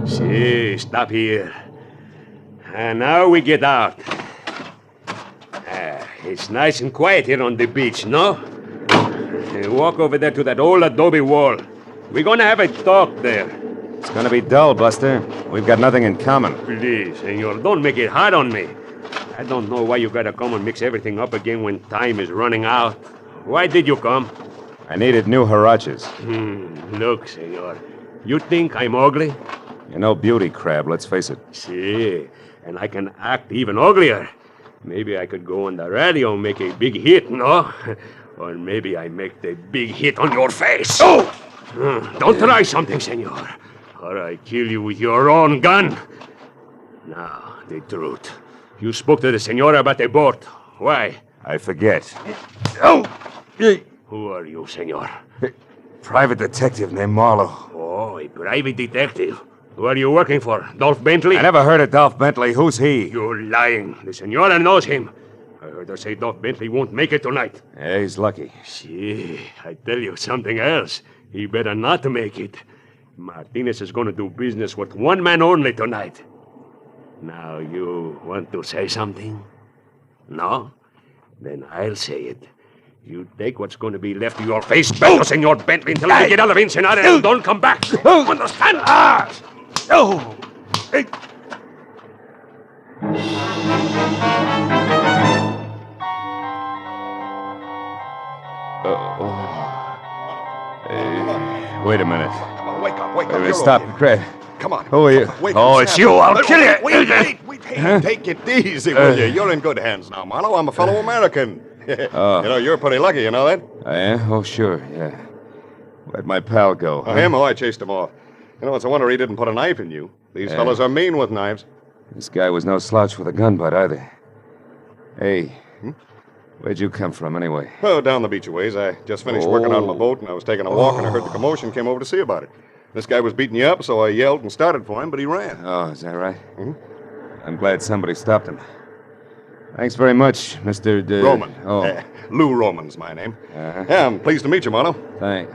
Speaker 16: See, stop here. And now we get out. It's nice and quiet here on the beach, no? Walk over there to that old adobe wall. We're gonna have a talk there.
Speaker 6: It's gonna be dull, Buster. We've got nothing in common.
Speaker 16: Please, senor, don't make it hard on me. I don't know why you gotta come and mix everything up again when time is running out. Why did you come?
Speaker 6: I needed new huaraches.
Speaker 16: Look, senor, you think I'm ugly?
Speaker 6: You're no beauty, Crab, let's face it.
Speaker 16: See, and I can act even uglier. Maybe I could go on the radio and make a big hit, no? Or maybe I make the big hit on your face. Oh! Don't try something, senor, or I kill you with your own gun. Now, the truth. You spoke to the senora about the boat. Why?
Speaker 6: I forget.
Speaker 16: Oh! Who are you, senor?
Speaker 6: Private detective named Marlowe.
Speaker 16: Oh, a private detective. Who are you working for? Dolph Bentley?
Speaker 6: I never heard of Dolph Bentley. Who's he?
Speaker 16: You're lying. The senora knows him. I heard her say Dolph Bentley won't make it tonight.
Speaker 6: Yeah, he's lucky.
Speaker 16: See, I tell you something else. He better not make it. Martinez is going to do business with one man only tonight. Now, you want to say something? No? Then I'll say it. You take what's going to be left of your face, better, Senor Bentley, until I get out of Ensenada and don't come back. Understand? Oh! Hey.
Speaker 6: Wait a minute.
Speaker 23: Come on, wake up.
Speaker 6: Stop, Craig.
Speaker 23: Come on.
Speaker 6: Who are you?
Speaker 23: It's you. I'll kill you. Wait. Hey, take it easy, will you? You're in good hands now, Marlowe. I'm a fellow American.
Speaker 6: Oh.
Speaker 23: You know, you're pretty lucky, you know that?
Speaker 6: I am? Oh, sure, yeah. Where'd my pal go?
Speaker 23: Oh, him? Oh, I chased him off. You know, it's a wonder he didn't put a knife in you. These fellas are mean with knives.
Speaker 6: This guy was no slouch with a gun butt, either. Hey, where'd you come from, anyway?
Speaker 23: Oh, down the beach a ways. I just finished working on my boat, and I was taking a walk, and I heard the commotion, came over to see about it. This guy was beating you up, so I yelled and started for him, but he ran.
Speaker 6: Oh, is that right? I'm glad somebody stopped him. Thanks very much, Mr.
Speaker 23: Roman.
Speaker 6: Oh.
Speaker 23: Lou Roman's my name. Yeah, I'm pleased to meet you, Marlowe.
Speaker 6: Thanks.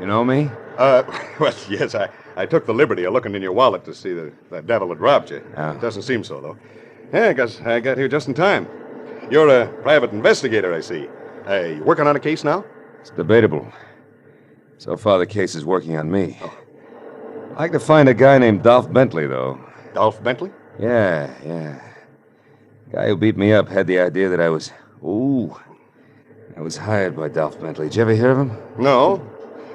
Speaker 6: You know me?
Speaker 23: Well, yes, I took the liberty of looking in your wallet to see that devil had robbed you.
Speaker 6: Oh.
Speaker 23: It doesn't seem so, though. Yeah, I guess I got here just in time. You're a private investigator, I see. Hey, you working on a case now?
Speaker 6: It's debatable. So far, the case is working on me. I'd like to find a guy named Dolph Bentley, though.
Speaker 23: Dolph Bentley?
Speaker 6: Yeah. Guy who beat me up had the idea that I was hired by Dolph Bentley. Did you ever hear of him?
Speaker 23: No,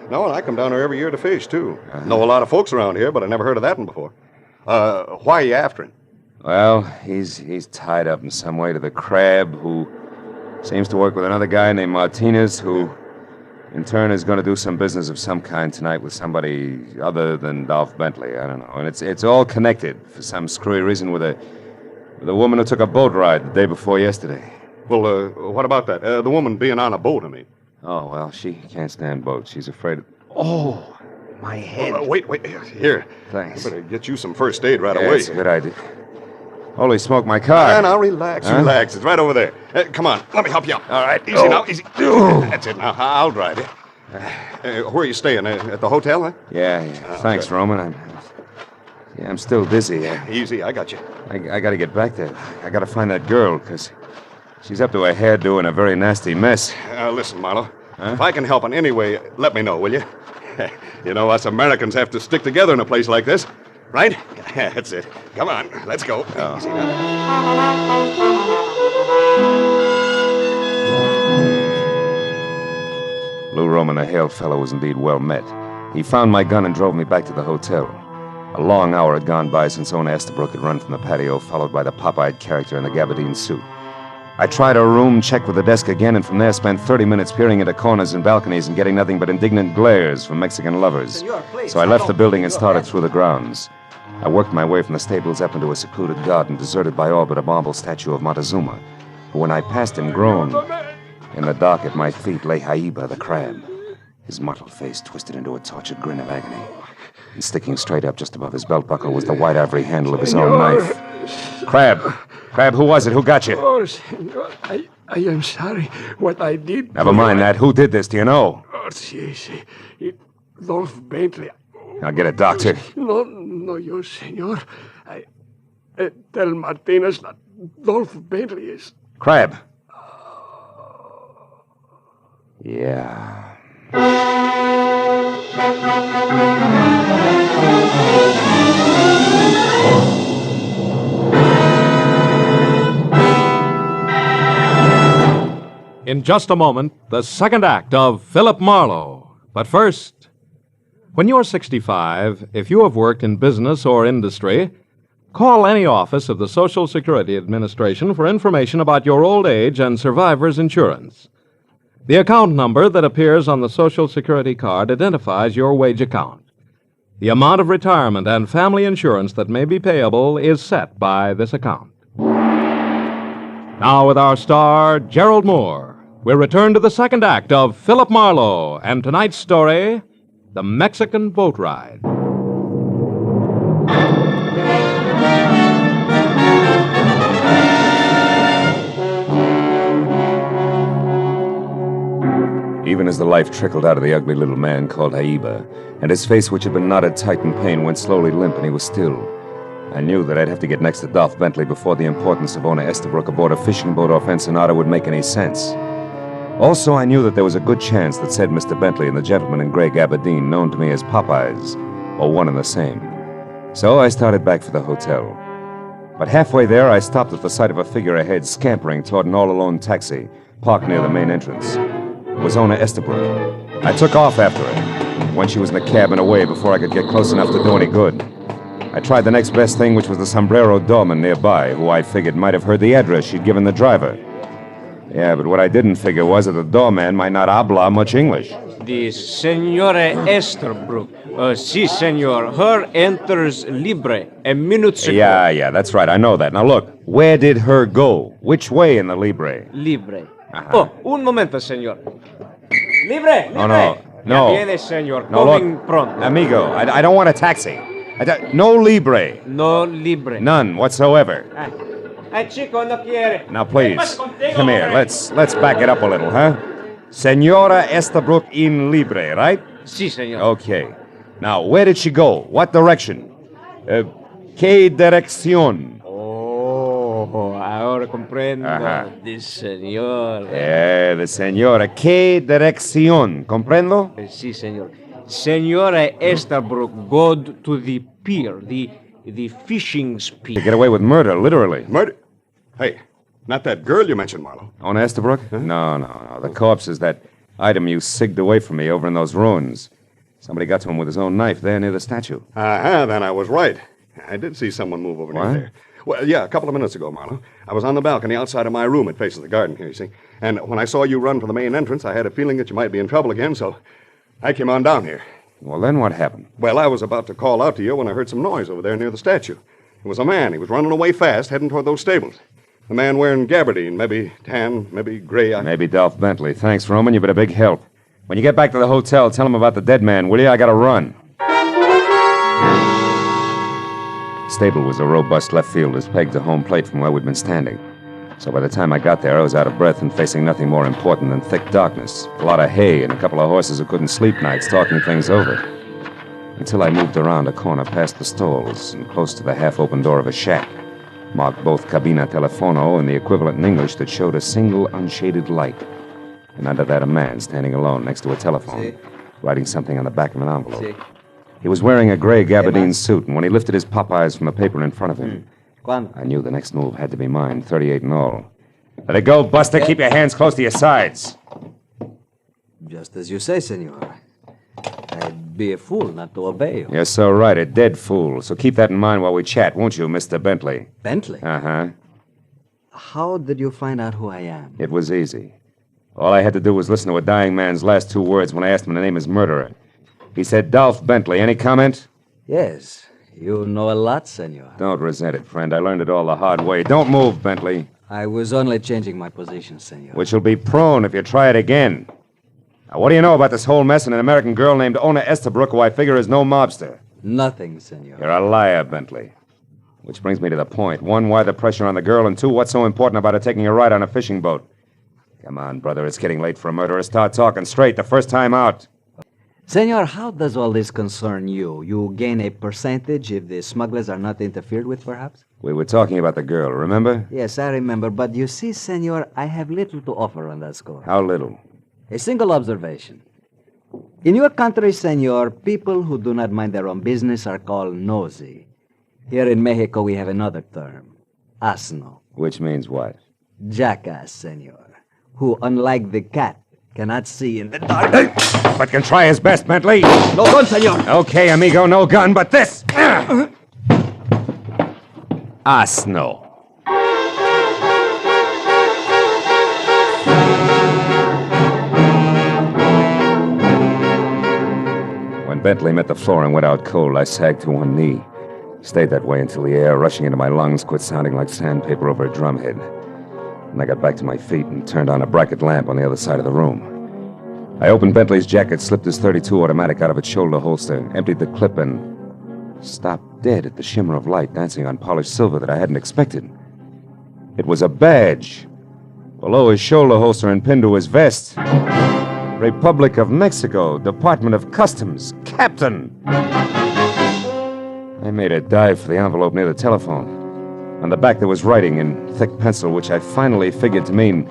Speaker 23: and I come down here every year to fish, too. Know a lot of folks around here, but I never heard of that one before. Why are you after him?
Speaker 6: Well, he's tied up in some way to the Crab, who seems to work with another guy named Martinez, who in turn is going to do some business of some kind tonight with somebody other than Dolph Bentley. I don't know. And it's all connected for some screwy reason with a woman who took a boat ride the day before yesterday.
Speaker 23: Well, what about that? The woman being on a boat, I mean.
Speaker 6: Oh, well, she can't stand boats. She's afraid of... Oh, my head.
Speaker 23: Wait. Here.
Speaker 6: Thanks.
Speaker 23: I better get you some first aid right
Speaker 6: Yeah,
Speaker 23: away.
Speaker 6: that's a good idea. Holy smoke, my car.
Speaker 23: Now, relax. It's right over there. Come on, let me help you out.
Speaker 6: All right.
Speaker 23: Easy now, easy. That's it now. I'll drive you. Where are you staying? At the hotel, huh?
Speaker 6: Yeah. Thanks,
Speaker 23: good.
Speaker 6: Roman. I'm still dizzy.
Speaker 23: Easy, I got you.
Speaker 6: I got to get back there. I got to find that girl, because she's up to her hairdo in a very nasty mess.
Speaker 23: Listen, Marlowe. If I can help in any way, let me know, will you? You know, us Americans have to stick together in a place like this. Right? That's it. Come on, let's go. Easy now.
Speaker 6: Lou Roman, the hail fellow, was indeed well met. He found my gun and drove me back to the hotel. A long hour had gone by since Ona Estabrook had run from the patio, followed by the pop-eyed character in the gabardine suit. I tried her room, checked with the desk again, and from there spent 30 minutes peering into corners and balconies and getting nothing but indignant glares from Mexican lovers. So I left the building and started through the grounds. I worked my way from the stables up into a secluded garden deserted by all but a marble statue of Montezuma, who, when I passed him, groaned. In the dark at my feet lay Haiba, the crab, his mottled face twisted into a tortured grin of agony. And sticking straight up just above his belt buckle was the white ivory handle of his own knife. Crab, who was it? Who got you?
Speaker 4: Oh, senor, I am sorry. What I did...
Speaker 6: Never mind that. Who did this? Do you know?
Speaker 4: Oh, sí. Dolph Bentley.
Speaker 6: I'll get a doctor.
Speaker 4: No, you, senor. I tell Martinez that Dolph Bentley is...
Speaker 6: Crab. Yeah.
Speaker 18: In just a moment, the second act of Philip Marlowe. But first, when you're 65, if you have worked in business or industry, call any office of the Social Security Administration for information about your old age and survivor's insurance. The account number that appears on the Social Security card identifies your wage account. The amount of retirement and family insurance that may be payable is set by this account. Now, with our star, Gerald Moore, we return to the second act of Philip Marlowe and tonight's story, The Mexican Boat Ride.
Speaker 6: Even as the life trickled out of the ugly little man called Haiba, and his face, which had been knotted tight in pain, went slowly limp and he was still, I knew that I'd have to get next to Dolph Bentley before the importance of Ona Estabrook aboard a fishing boat off Ensenada would make any sense. Also, I knew that there was a good chance that said Mr. Bentley and the gentleman in gray gabardine, known to me as Popeyes, were one and the same. So I started back for the hotel. But halfway there, I stopped at the sight of a figure ahead scampering toward an all-alone taxi parked near the main entrance. It was Ona Estabrook. I took off after her. When she was in the cab and away before I could get close enough to do any good. I tried the next best thing, which was the sombrero doorman nearby, who I figured might have heard the address she'd given the driver. Yeah, but what I didn't figure was that the doorman might not habla much English.
Speaker 19: The Senora Estabrook. Si, senor. Her enters libre a minute ago.
Speaker 6: Yeah, that's right. I know that. Now look, where did her go? Which way in the libre?
Speaker 19: Libre. Oh, un momento, senor. Libre!
Speaker 6: Oh, no.
Speaker 19: Ya viene, senor.
Speaker 6: No,
Speaker 19: Coming
Speaker 6: look,
Speaker 19: pronto.
Speaker 6: Amigo, I don't want a taxi. No libre.
Speaker 19: No libre.
Speaker 6: None whatsoever.
Speaker 19: Chico no quiere.
Speaker 6: Now, please, come here. Let's back it up a little, huh? Senora Estabrook in libre, right?
Speaker 19: Si, senor.
Speaker 6: Okay. Now, where did she go? What direction? ¿Qué dirección?
Speaker 19: Oh, ahora comprendo. The senor.
Speaker 6: The senora. ¿Qué dirección? ¿Comprendo?
Speaker 19: Si, senor. Senora Estabrook go to the pier, the fishing pier.
Speaker 6: To get away with murder, literally.
Speaker 23: Murder? Hey, not that girl you mentioned, Marlowe.
Speaker 6: Ona Estabrook? Huh? No. The corpse is that item you sigged away from me over in those ruins. Somebody got to him with his own knife there near the statue.
Speaker 23: Then I was right. I did see someone move over near there. Well, yeah, a couple of minutes ago, Marlowe. I was on the balcony outside of my room. It faces the garden here, you see. And when I saw you run for the main entrance, I had a feeling that you might be in trouble again, so I came on down here.
Speaker 6: Well, then what happened?
Speaker 23: Well, I was about to call out to you when I heard some noise over there near the statue. It was a man. He was running away fast, heading toward those stables. A man wearing gabardine, maybe tan, maybe gray.
Speaker 6: Maybe Dolph Bentley. Thanks, Roman. You've been a big help. When you get back to the hotel, tell him about the dead man, will you? I gotta run. Stable was a robust left field as pegged to home plate from where we'd been standing. So by the time I got there, I was out of breath and facing nothing more important than thick darkness, a lot of hay, and a couple of horses who couldn't sleep nights talking things over. Until I moved around a corner past the stalls and close to the half-open door of a shack, marked both cabina telefono and the equivalent in English that showed a single unshaded light. And under that, a man standing alone next to a telephone, writing something on the back of an envelope. He was wearing a gray gabardine suit, and when he lifted his Popeyes from the paper in front of him, I knew the next move had to be mine, 38 in all. Let it go, Buster. Keep your hands close to your sides.
Speaker 7: Just as you say, senor. I'd be a fool not to obey you.
Speaker 6: You're so right, a dead fool. So keep that in mind while we chat, won't you, Mr. Bentley?
Speaker 7: Bentley?
Speaker 6: Uh-huh.
Speaker 7: How did you find out who I am?
Speaker 6: It was easy. All I had to do was listen to a dying man's last two words when I asked him to name his murderer. He said, Dolph Bentley. Any comment?
Speaker 7: Yes. You know a lot, senor.
Speaker 6: Don't resent it, friend. I learned it all the hard way. Don't move, Bentley.
Speaker 7: I was only changing my position, senor.
Speaker 6: Which will be prone if you try it again. Now, what do you know about this whole mess and an American girl named Ona Estabrook, who I figure is no mobster?
Speaker 7: Nothing, senor.
Speaker 6: You're a liar, Bentley. Which brings me to the point. One, why the pressure on the girl? And two, what's so important about her taking a ride on a fishing boat? Come on, brother. It's getting late for a murderer. Start talking straight the first time out.
Speaker 7: Senor, how does all this concern you? You gain a percentage if the smugglers are not interfered with, perhaps?
Speaker 6: We were talking about the girl, remember?
Speaker 7: Yes, I remember. But you see, senor, I have little to offer on that score.
Speaker 6: How little?
Speaker 7: A single observation. In your country, senor, people who do not mind their own business are called nosy. Here in Mexico, we have another term, asno.
Speaker 6: Which means what?
Speaker 7: Jackass, senor, who, unlike the cat, cannot see in the dark.
Speaker 6: But can try his best, Bentley.
Speaker 7: No gun, senor.
Speaker 6: Okay, amigo, no gun, but this. Asno. When Bentley met the floor and went out cold, I sagged to one knee. Stayed that way until the air rushing into my lungs quit sounding like sandpaper over a drumhead. And I got back to my feet and turned on a bracket lamp on the other side of the room. I opened Bentley's jacket, slipped his .32 automatic out of its shoulder holster, emptied the clip, and stopped dead at the shimmer of light dancing on polished silver that I hadn't expected. It was a badge. Below his shoulder holster and pinned to his vest. Republic of Mexico, Department of Customs, Captain. I made a dive for the envelope near the telephone. On the back there was writing in thick pencil, which I finally figured to mean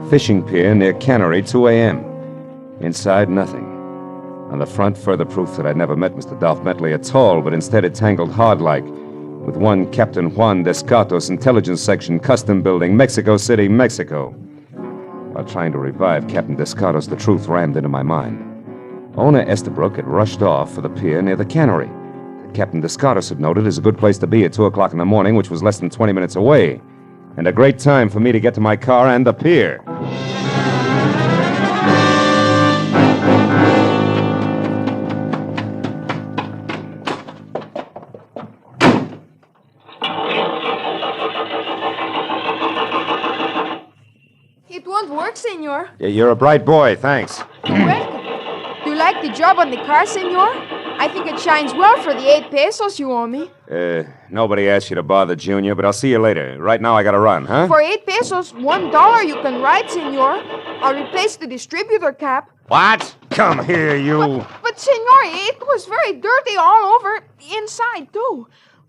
Speaker 6: fishing pier near Cannery, 2 a.m. Inside, nothing. On the front, further proof that I'd never met Mr. Dolph Bentley at all, but instead it tangled hard-like with one Captain Juan Descartos, Intelligence Section, Custom Building, Mexico City, Mexico. While trying to revive Captain Descartos, the truth rammed into my mind. Ona Estabrook had rushed off for the pier near the Cannery. Captain Descartos had noted as a good place to be at 2 o'clock in the morning, which was less than 20 minutes away, and a great time for me to get to my car and the pier.
Speaker 2: It won't work, senor.
Speaker 6: You're a bright boy, thanks.
Speaker 2: Welcome. Do you like the job on the car, senor? I think it shines well for the 8 pesos you owe me.
Speaker 6: Nobody asked you to bother, Junior, but I'll see you later. Right now I gotta run, huh?
Speaker 2: For 8 pesos, $1 you can ride, senor. I'll replace the distributor cap.
Speaker 6: What? Come here, you.
Speaker 2: But senor, it was very dirty all over, inside, too.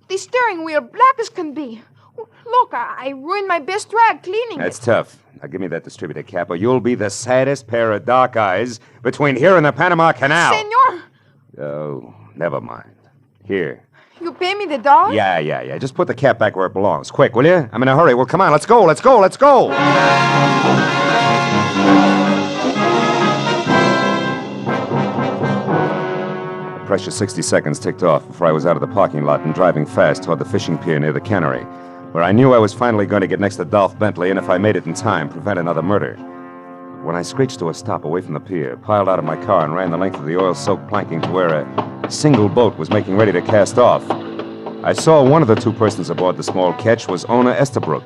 Speaker 2: The steering wheel black as can be. Look, I ruined my best rag cleaning
Speaker 6: That's
Speaker 2: it.
Speaker 6: tough. Now give me that distributor cap, or you'll be the saddest pair of dark eyes between here and the Panama Canal.
Speaker 2: Senor!
Speaker 6: Oh, never mind. Here.
Speaker 2: You pay me the $1?
Speaker 6: Yeah. Just put the cap back where it belongs. Quick, will you? I'm in a hurry. Well, come on, let's go. The precious 60 seconds ticked off before I was out of the parking lot and driving fast toward the fishing pier near the Cannery, where I knew I was finally going to get next to Dolph Bentley, and if I made it in time, prevent another murder. When I screeched to a stop away from the pier, piled out of my car, and ran the length of the oil-soaked planking to where a single boat was making ready to cast off, I saw one of the two persons aboard the small ketch was Ona Estabrook.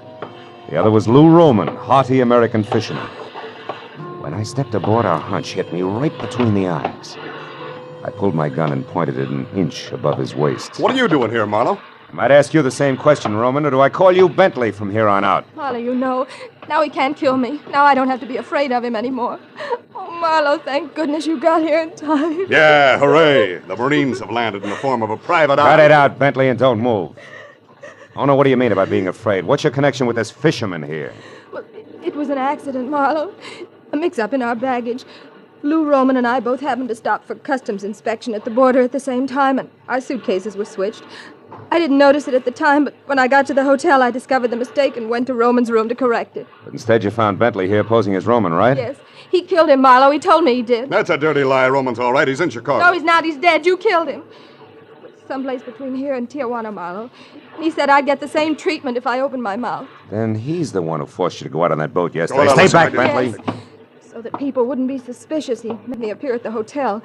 Speaker 6: The other was Lou Roman, haughty American fisherman. When I stepped aboard, our hunch hit me right between the eyes. I pulled my gun and pointed it an inch above his waist.
Speaker 23: What are you doing here, Marlowe?
Speaker 6: I might ask you the same question, Roman, or do I call you Bentley from here on out?
Speaker 8: Marlowe, you know, now he can't kill me. Now I don't have to be afraid of him anymore. Oh, Marlowe, thank goodness you got here in time.
Speaker 23: Yeah, hooray. The Marines have landed in the form of a private eye.
Speaker 6: Cut it out, Bentley, and don't move. Oh, no, what do you mean about being afraid? What's your connection with this fisherman here?
Speaker 8: Well, it was an accident, Marlowe. A mix-up in our baggage. Lou Roman and I both happened to stop for customs inspection at the border at the same time, and our suitcases were switched. I didn't notice it at the time, but when I got to the hotel, I discovered the mistake and went to Roman's room to correct it.
Speaker 6: But instead, you found Bentley here posing as Roman, right?
Speaker 8: Yes. He killed him, Marlowe. He told me he did.
Speaker 23: That's a dirty lie. Roman's all right. He's in Chicago.
Speaker 8: No, he's not. He's dead. You killed him. Someplace between here and Tijuana, Marlowe. He said I'd get the same treatment if I opened my mouth.
Speaker 6: Then he's the one who forced you to go out on that boat yesterday.
Speaker 23: Go on,
Speaker 6: Stay back,
Speaker 23: listen,
Speaker 6: Bentley.
Speaker 8: Yes. So that people wouldn't be suspicious, he made me appear at the hotel,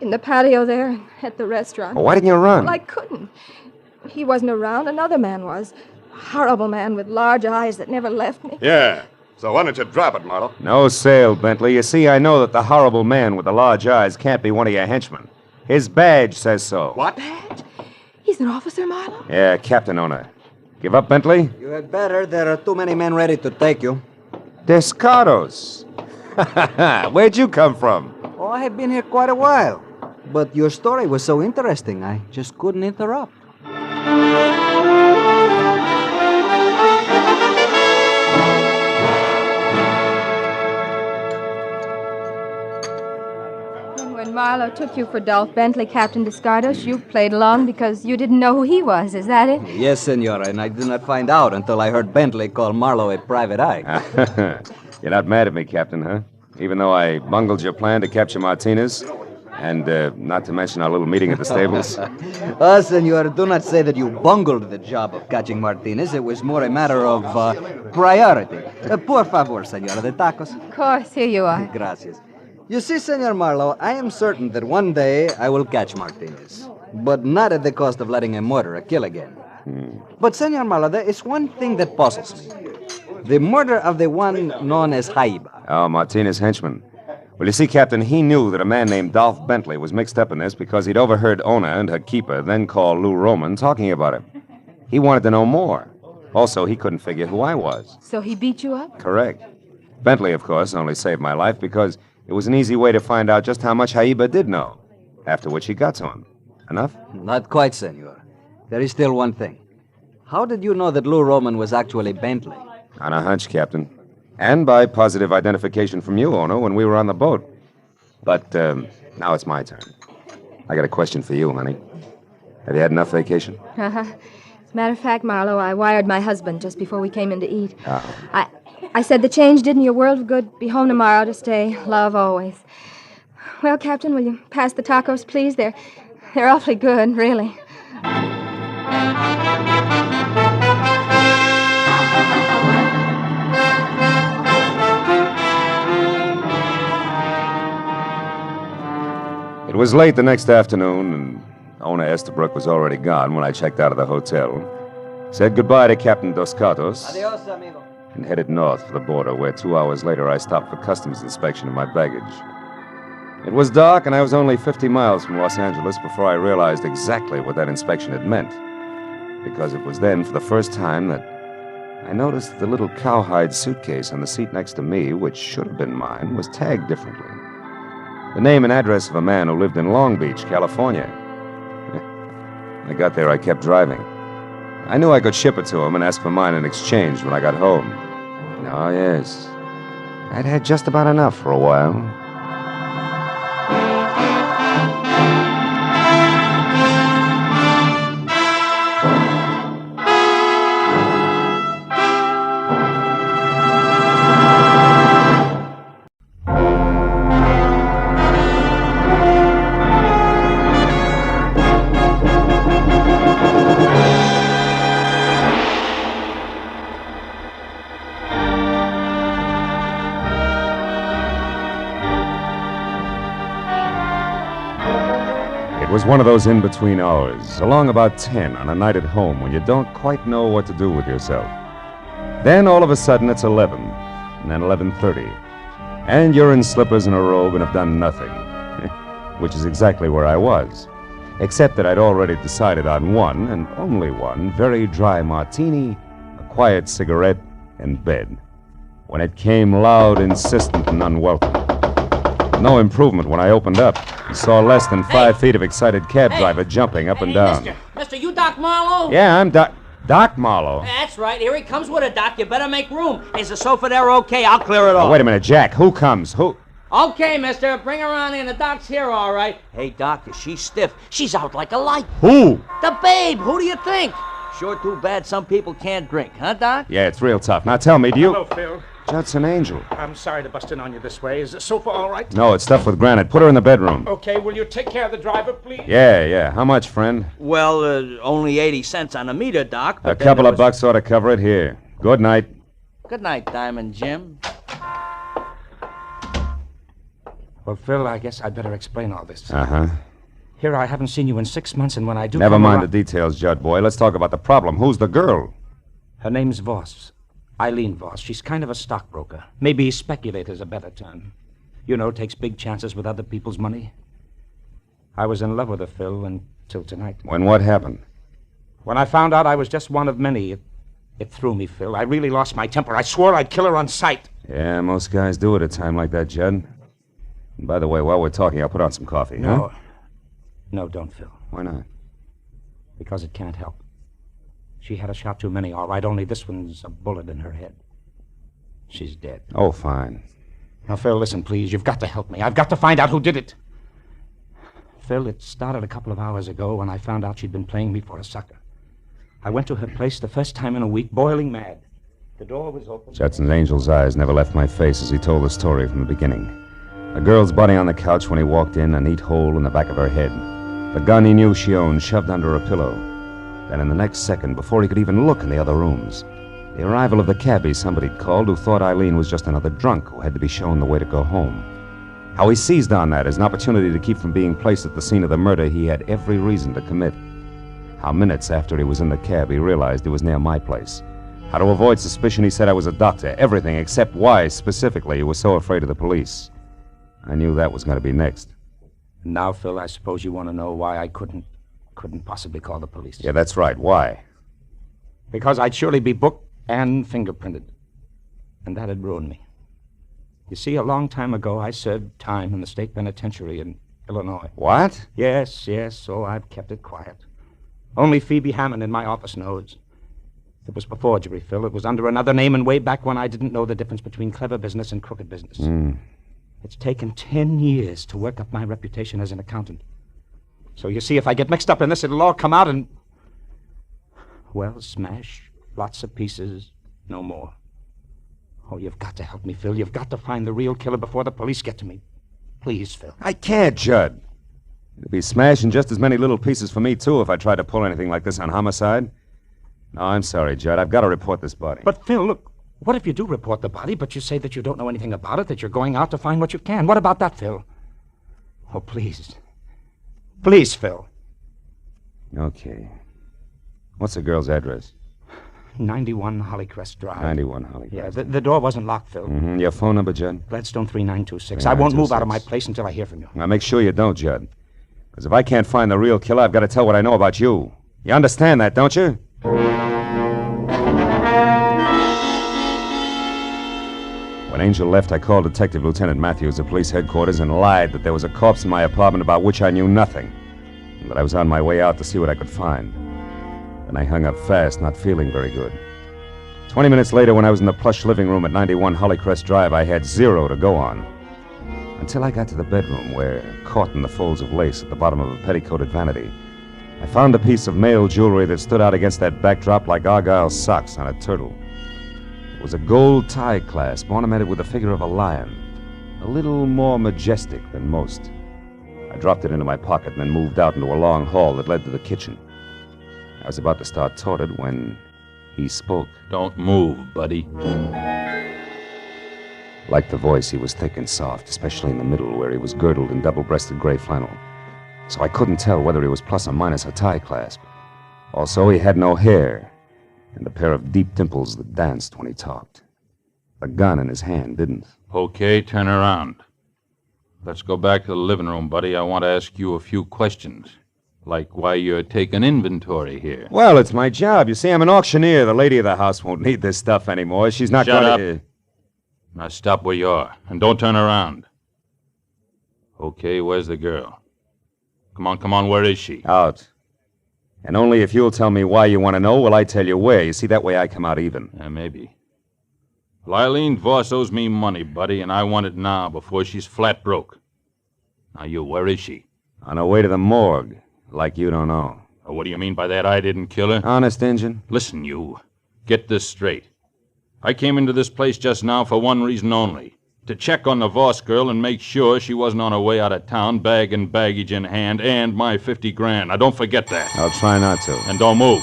Speaker 8: in the patio there, and at the restaurant.
Speaker 6: Well, why didn't you run?
Speaker 8: Well, I couldn't. He wasn't around. Another man was. A horrible man with large eyes that never left me.
Speaker 23: Yeah. So why don't you drop it, Marlowe?
Speaker 6: No sale, Bentley. You see, I know that the horrible man with the large eyes can't be one of your henchmen. His badge says so.
Speaker 23: What?
Speaker 8: Badge? He's an officer, Marlowe?
Speaker 6: Yeah, Captain Ona. Give up, Bentley?
Speaker 7: You had better. There are too many men ready to take you.
Speaker 6: Descados. Where'd you come from?
Speaker 7: Oh, I have been here quite a while. But your story was so interesting, I just couldn't interrupt.
Speaker 8: And when Marlowe took you for Dolph Bentley, Captain Descardos, you played along because you didn't know who he was. Is that it?
Speaker 7: Yes, senora, and I did not find out until I heard Bentley call Marlowe a private eye.
Speaker 6: You're not mad at me, Captain, huh? Even though I bungled your plan to capture Martinez, and not to mention our little meeting at the stables.
Speaker 7: Senor, do not say that you bungled the job of catching Martinez. It was more a matter of priority. Por favor, senora, the tacos.
Speaker 8: Of course, here you are.
Speaker 7: Gracias. You see, Senor Marlowe, I am certain that one day I will catch Martinez, but not at the cost of letting him murder or kill again. But, Senor Marlowe, there is one thing that puzzles me. The murder of the one known as Jaiba.
Speaker 6: Oh, Martinez' henchman. Well, you see, Captain, he knew that a man named Dolph Bentley was mixed up in this because he'd overheard Ona and her keeper, then called Lou Roman, talking about him. He wanted to know more. Also, he couldn't figure who I was.
Speaker 8: So he beat you up?
Speaker 6: Correct. Bentley, of course, only saved my life because it was an easy way to find out just how much Jaiba did know, after which he got to him. Enough?
Speaker 7: Not quite, senor. There is still one thing. How did you know that Lou Roman was actually Bentley?
Speaker 6: On a hunch, Captain. And by positive identification from you, Ona, when we were on the boat. But now it's my turn. I got a question for you, honey. Have you had enough vacation?
Speaker 8: Uh-huh. As a matter of fact, Marlowe, I wired my husband just before we came in to eat.
Speaker 6: Oh.
Speaker 8: I said the change did in your world of good. Be home tomorrow to stay. Love always. Well, Captain, will you pass the tacos, please? They're awfully good, really.
Speaker 6: It was late the next afternoon, and Ona Estabrook was already gone when I checked out of the hotel. Said goodbye to Captain Dos Gatos.
Speaker 7: Adios, amigo.
Speaker 6: And headed north for the border, where 2 hours later I stopped for customs inspection of my baggage. It was dark, and I was only 50 miles from Los Angeles before I realized exactly what that inspection had meant. Because it was then, for the first time, that I noticed that the little cowhide suitcase on the seat next to me, which should have been mine, was tagged differently. The name and address of a man who lived in Long Beach, California. When I got there, I kept driving. I knew I could ship it to him and ask for mine in exchange when I got home. Oh, yes. I'd had just about enough for a while.
Speaker 1: was one of those in-between hours, along about 10 on a night at home when you don't quite know what to do with yourself. Then all of a sudden it's 11, and then 11:30, and you're in slippers and a robe and have done nothing, which is exactly where I was, except that I'd already decided on one, and only one, very dry martini, a quiet cigarette, and bed, when it came loud, insistent, and unwelcome. No improvement when I opened up. and saw less than 5 feet of excited cab driver jumping up and down.
Speaker 10: Mister, you Doc Marlowe?
Speaker 1: Yeah, I'm Doc Marlowe.
Speaker 10: That's right. Here he comes with it, Doc. You better make room. Is the sofa there okay? I'll clear it off.
Speaker 1: Oh, wait a minute, Jack. Who comes? Who?
Speaker 10: Okay, mister. Bring her on in. The Doc's here, all right. Hey, Doc, is she stiff? She's out like a light.
Speaker 1: Who?
Speaker 10: The babe. Who do you think? Sure too bad some people can't drink, huh, Doc?
Speaker 1: Yeah, it's real tough. Now tell me, do you...
Speaker 14: Hello, Phil.
Speaker 1: Judson Angel.
Speaker 14: I'm sorry to bust in on you this way. Is the sofa all right?
Speaker 1: No, it's stuffed with granite. Put her in the bedroom.
Speaker 14: Okay, will you take care of the driver, please?
Speaker 1: Yeah. How much, friend?
Speaker 10: Well, only 80 cents on the meter, Doc.
Speaker 1: A couple of bucks ought to cover it. Here. Good night.
Speaker 10: Good night, Diamond Jim.
Speaker 14: Well, Phil, I guess I'd better explain all this.
Speaker 1: Uh-huh.
Speaker 14: Here, I haven't seen you in 6 months, and when I do
Speaker 1: Never
Speaker 14: come
Speaker 1: mind
Speaker 14: around...
Speaker 1: the details, Judd boy. Let's talk about the problem. Who's the girl?
Speaker 14: Her name's Voss. Eileen Voss. She's kind of a stockbroker. Maybe speculator's a better term. You know, takes big chances with other people's money. I was in love with her, Phil, until tonight.
Speaker 1: When what happened?
Speaker 14: When I found out I was just one of many, it threw me, Phil. I really lost my temper. I swore I'd kill her on sight.
Speaker 1: Yeah, most guys do at a time like that, Judd. And by the way, while we're talking, I'll put on some coffee,
Speaker 14: No.
Speaker 1: huh?
Speaker 14: No, don't, Phil.
Speaker 1: Why not?
Speaker 14: Because it can't help. She had a shot too many, all right, only this one's a bullet in her head. She's dead.
Speaker 1: Oh, fine.
Speaker 14: Now, Phil, listen, please. You've got to help me. I've got to find out who did it. Phil, it started a couple of hours ago when I found out she'd been playing me for a sucker. I went to her place the first time in a week, boiling mad. The door was open.
Speaker 1: Judson's angel's eyes never left my face as he told the story from the beginning. A girl's body on the couch when he walked in, a neat hole in the back of her head. The gun he knew she owned shoved under a pillow. Then in the next second, before he could even look in the other rooms, the arrival of the cabbie somebody'd called who thought Eileen was just another drunk who had to be shown the way to go home. How he seized on that as an opportunity to keep from being placed at the scene of the murder he had every reason to commit. How minutes after he was in the cab he realized he was near my place. How to avoid suspicion he said I was a doctor. Everything except why, specifically, he was so afraid of the police. I knew that was going to be next.
Speaker 14: Now, Phil, I suppose you want to know why I couldn't possibly call the police.
Speaker 1: Yeah, that's right. Why?
Speaker 14: Because I'd surely be booked and fingerprinted. And that'd ruin me. You see, a long time ago, I served time in the state penitentiary in Illinois.
Speaker 1: What?
Speaker 14: Yes, so I've kept it quiet. Only Phoebe Hammond in my office knows. It was before forgery, Phil. It was under another name and way back when I didn't know the difference between clever business and crooked business. It's taken 10 years to work up my reputation as an accountant. So you see, if I get mixed up in this, it'll all come out and... Well, smash, lots of pieces, no more. Oh, you've got to help me, Phil. You've got to find the real killer before the police get to me. Please, Phil.
Speaker 1: I can't, Judd. It'd be smashing just as many little pieces for me, too, if I tried to pull anything like this on homicide. No, I'm sorry, Judd. I've got to report this body.
Speaker 14: But, Phil, look, what if you do report the body, but you say that you don't know anything about it, that you're going out to find what you can? What about that, Phil? Oh, please. Please, Phil.
Speaker 1: Okay. What's the girl's address?
Speaker 14: 91 Hollycrest Drive.
Speaker 1: 91 Hollycrest.
Speaker 14: Yeah, the door wasn't locked, Phil.
Speaker 1: Mm-hmm. Your phone number, Judd?
Speaker 14: Gladstone 3926. I won't move out of my place until I hear from you.
Speaker 1: Now, make sure you don't, Judd. Because if I can't find the real killer, I've got to tell what I know about you. You understand that, don't you? When Angel left, I called Detective Lieutenant Matthews at police headquarters and lied that there was a corpse in my apartment about which I knew nothing, and that I was on my way out to see what I could find. Then I hung up fast, not feeling very good. 20 minutes later, when I was in the plush living room at 91 Hollycrest Drive, I had zero to go on. Until I got to the bedroom where, caught in the folds of lace at the bottom of a petticoated vanity, I found a piece of male jewelry that stood out against that backdrop like Argyle socks on a turtle. It was a gold tie clasp ornamented with the figure of a lion, a little more majestic than most. I dropped it into my pocket and then moved out into a long hall that led to the kitchen. I was about to start toward it when he spoke.
Speaker 21: Don't move, buddy.
Speaker 1: Like the voice, he was thick and soft, especially in the middle where he was girdled in double-breasted gray flannel. so I couldn't tell whether he was plus or minus a tie clasp. Also, he had no hair, and a pair of deep dimples that danced when he talked. The gun in his hand didn't.
Speaker 6: Okay, turn around. Let's go back to the living room, buddy. I want to ask you a few questions. Like why you're taking inventory here.
Speaker 1: Well, it's my job. You see, I'm an auctioneer. The lady of the house won't need this stuff anymore. She's not
Speaker 6: Shut
Speaker 1: going to...
Speaker 6: up. Now stop where you are, and don't turn around. Okay, where's the girl? Come on, where is she?
Speaker 1: Out. And only if you'll tell me why you want to know will I tell you where. You see, that way I come out even.
Speaker 6: Maybe. Well, Eileen Voss owes me money, buddy, and I want it now before she's flat broke. Now where is she?
Speaker 1: On her way to the morgue, like you don't know.
Speaker 6: What do you mean by that? I didn't kill her?
Speaker 1: Honest, Injun?
Speaker 6: Listen, you. Get this straight. I came into this place just now for one reason only. To check on the Voss girl and make sure she wasn't on her way out of town, bag and baggage in hand, and my 50 grand. Now, don't forget that.
Speaker 1: I'll try not to.
Speaker 6: And don't move.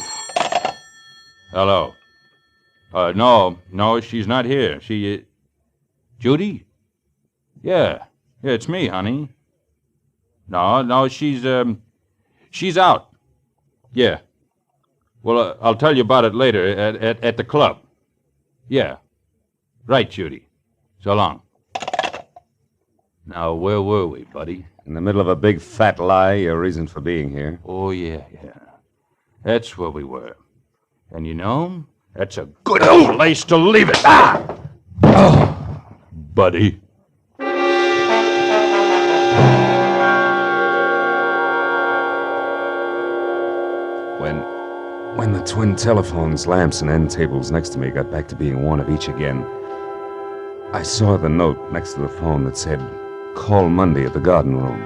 Speaker 6: Hello. No, she's not here. Judy? Yeah, it's me, honey. No, she's out. Yeah. Well, I'll tell you about it later at the club. Yeah. Right, Judy. So long. Now, where were we, buddy?
Speaker 1: In the middle of a big fat lie, your reason for being here.
Speaker 6: Oh, yeah. That's where we were. And you know, that's a good place to leave it. Oh, buddy.
Speaker 1: When the twin telephones, lamps, and end tables next to me got back to being one of each again, I saw the note next to the phone that said, "Call Monday at the garden room,"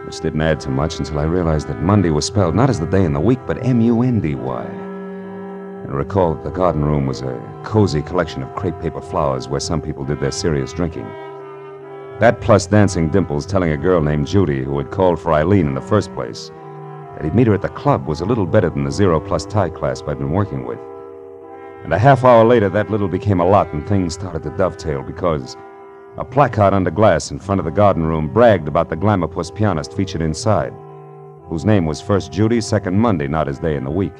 Speaker 1: which didn't add to much until I realized that Monday was spelled not as the day in the week, but M-U-N-D-Y. And recall that the garden room was a cozy collection of crepe paper flowers where some people did their serious drinking. That plus dancing dimples telling a girl named Judy, who had called for Eileen in the first place, that he'd meet her at the club was a little better than the 0+ tie clasp I'd been working with. And a half hour later, that little became a lot, and things started to dovetail because a placard under glass in front of the garden room bragged about the glamour-puss pianist featured inside, whose name was first Judy, second Monday, not his day in the week.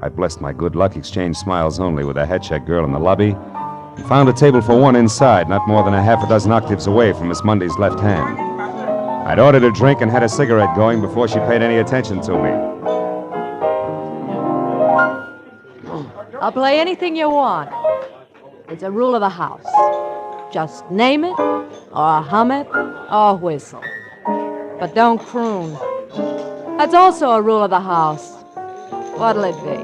Speaker 1: I blessed my good luck, exchanged smiles only with a head-check girl in the lobby, and found a table for one inside, not more than a half a dozen octaves away from Miss Monday's left hand. I'd ordered a drink and had a cigarette going before she paid any attention to me.
Speaker 9: I'll play anything you want. It's a rule of the house. Just name it, or hum it, or whistle. But don't croon. That's also a rule of the house. What'll it be?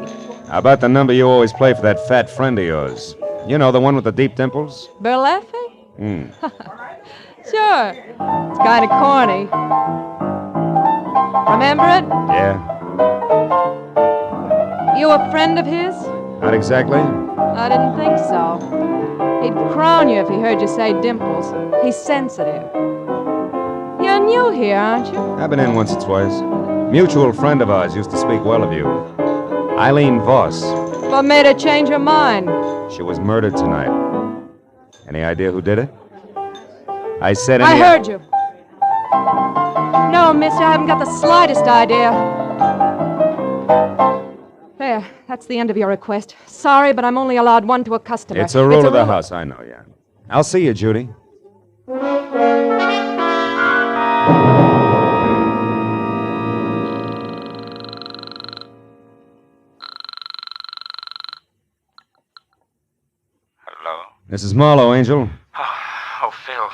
Speaker 1: How about the number you always play for that fat friend of yours? You know, the one with the deep dimples?
Speaker 9: Burlesque? Sure. It's kind of corny. Remember it?
Speaker 1: Yeah.
Speaker 9: You a friend of his?
Speaker 1: Not exactly.
Speaker 9: I didn't think so. He'd crown you if he heard you say dimples. He's sensitive. You're new here, aren't you?
Speaker 1: I've been in once or twice. Mutual friend of ours used to speak well of you. Eileen Voss.
Speaker 9: What made her change her mind?
Speaker 1: She was murdered tonight. Any idea who did it? I said
Speaker 9: I heard you. No, mister, I haven't got the slightest idea. There, that's the end of your request. Sorry, but I'm only allowed one to a customer.
Speaker 1: It's a rule of the house, I know, yeah. I'll see you, Judy.
Speaker 20: Hello?
Speaker 1: This is Marlowe, Angel.
Speaker 20: Oh, Phil.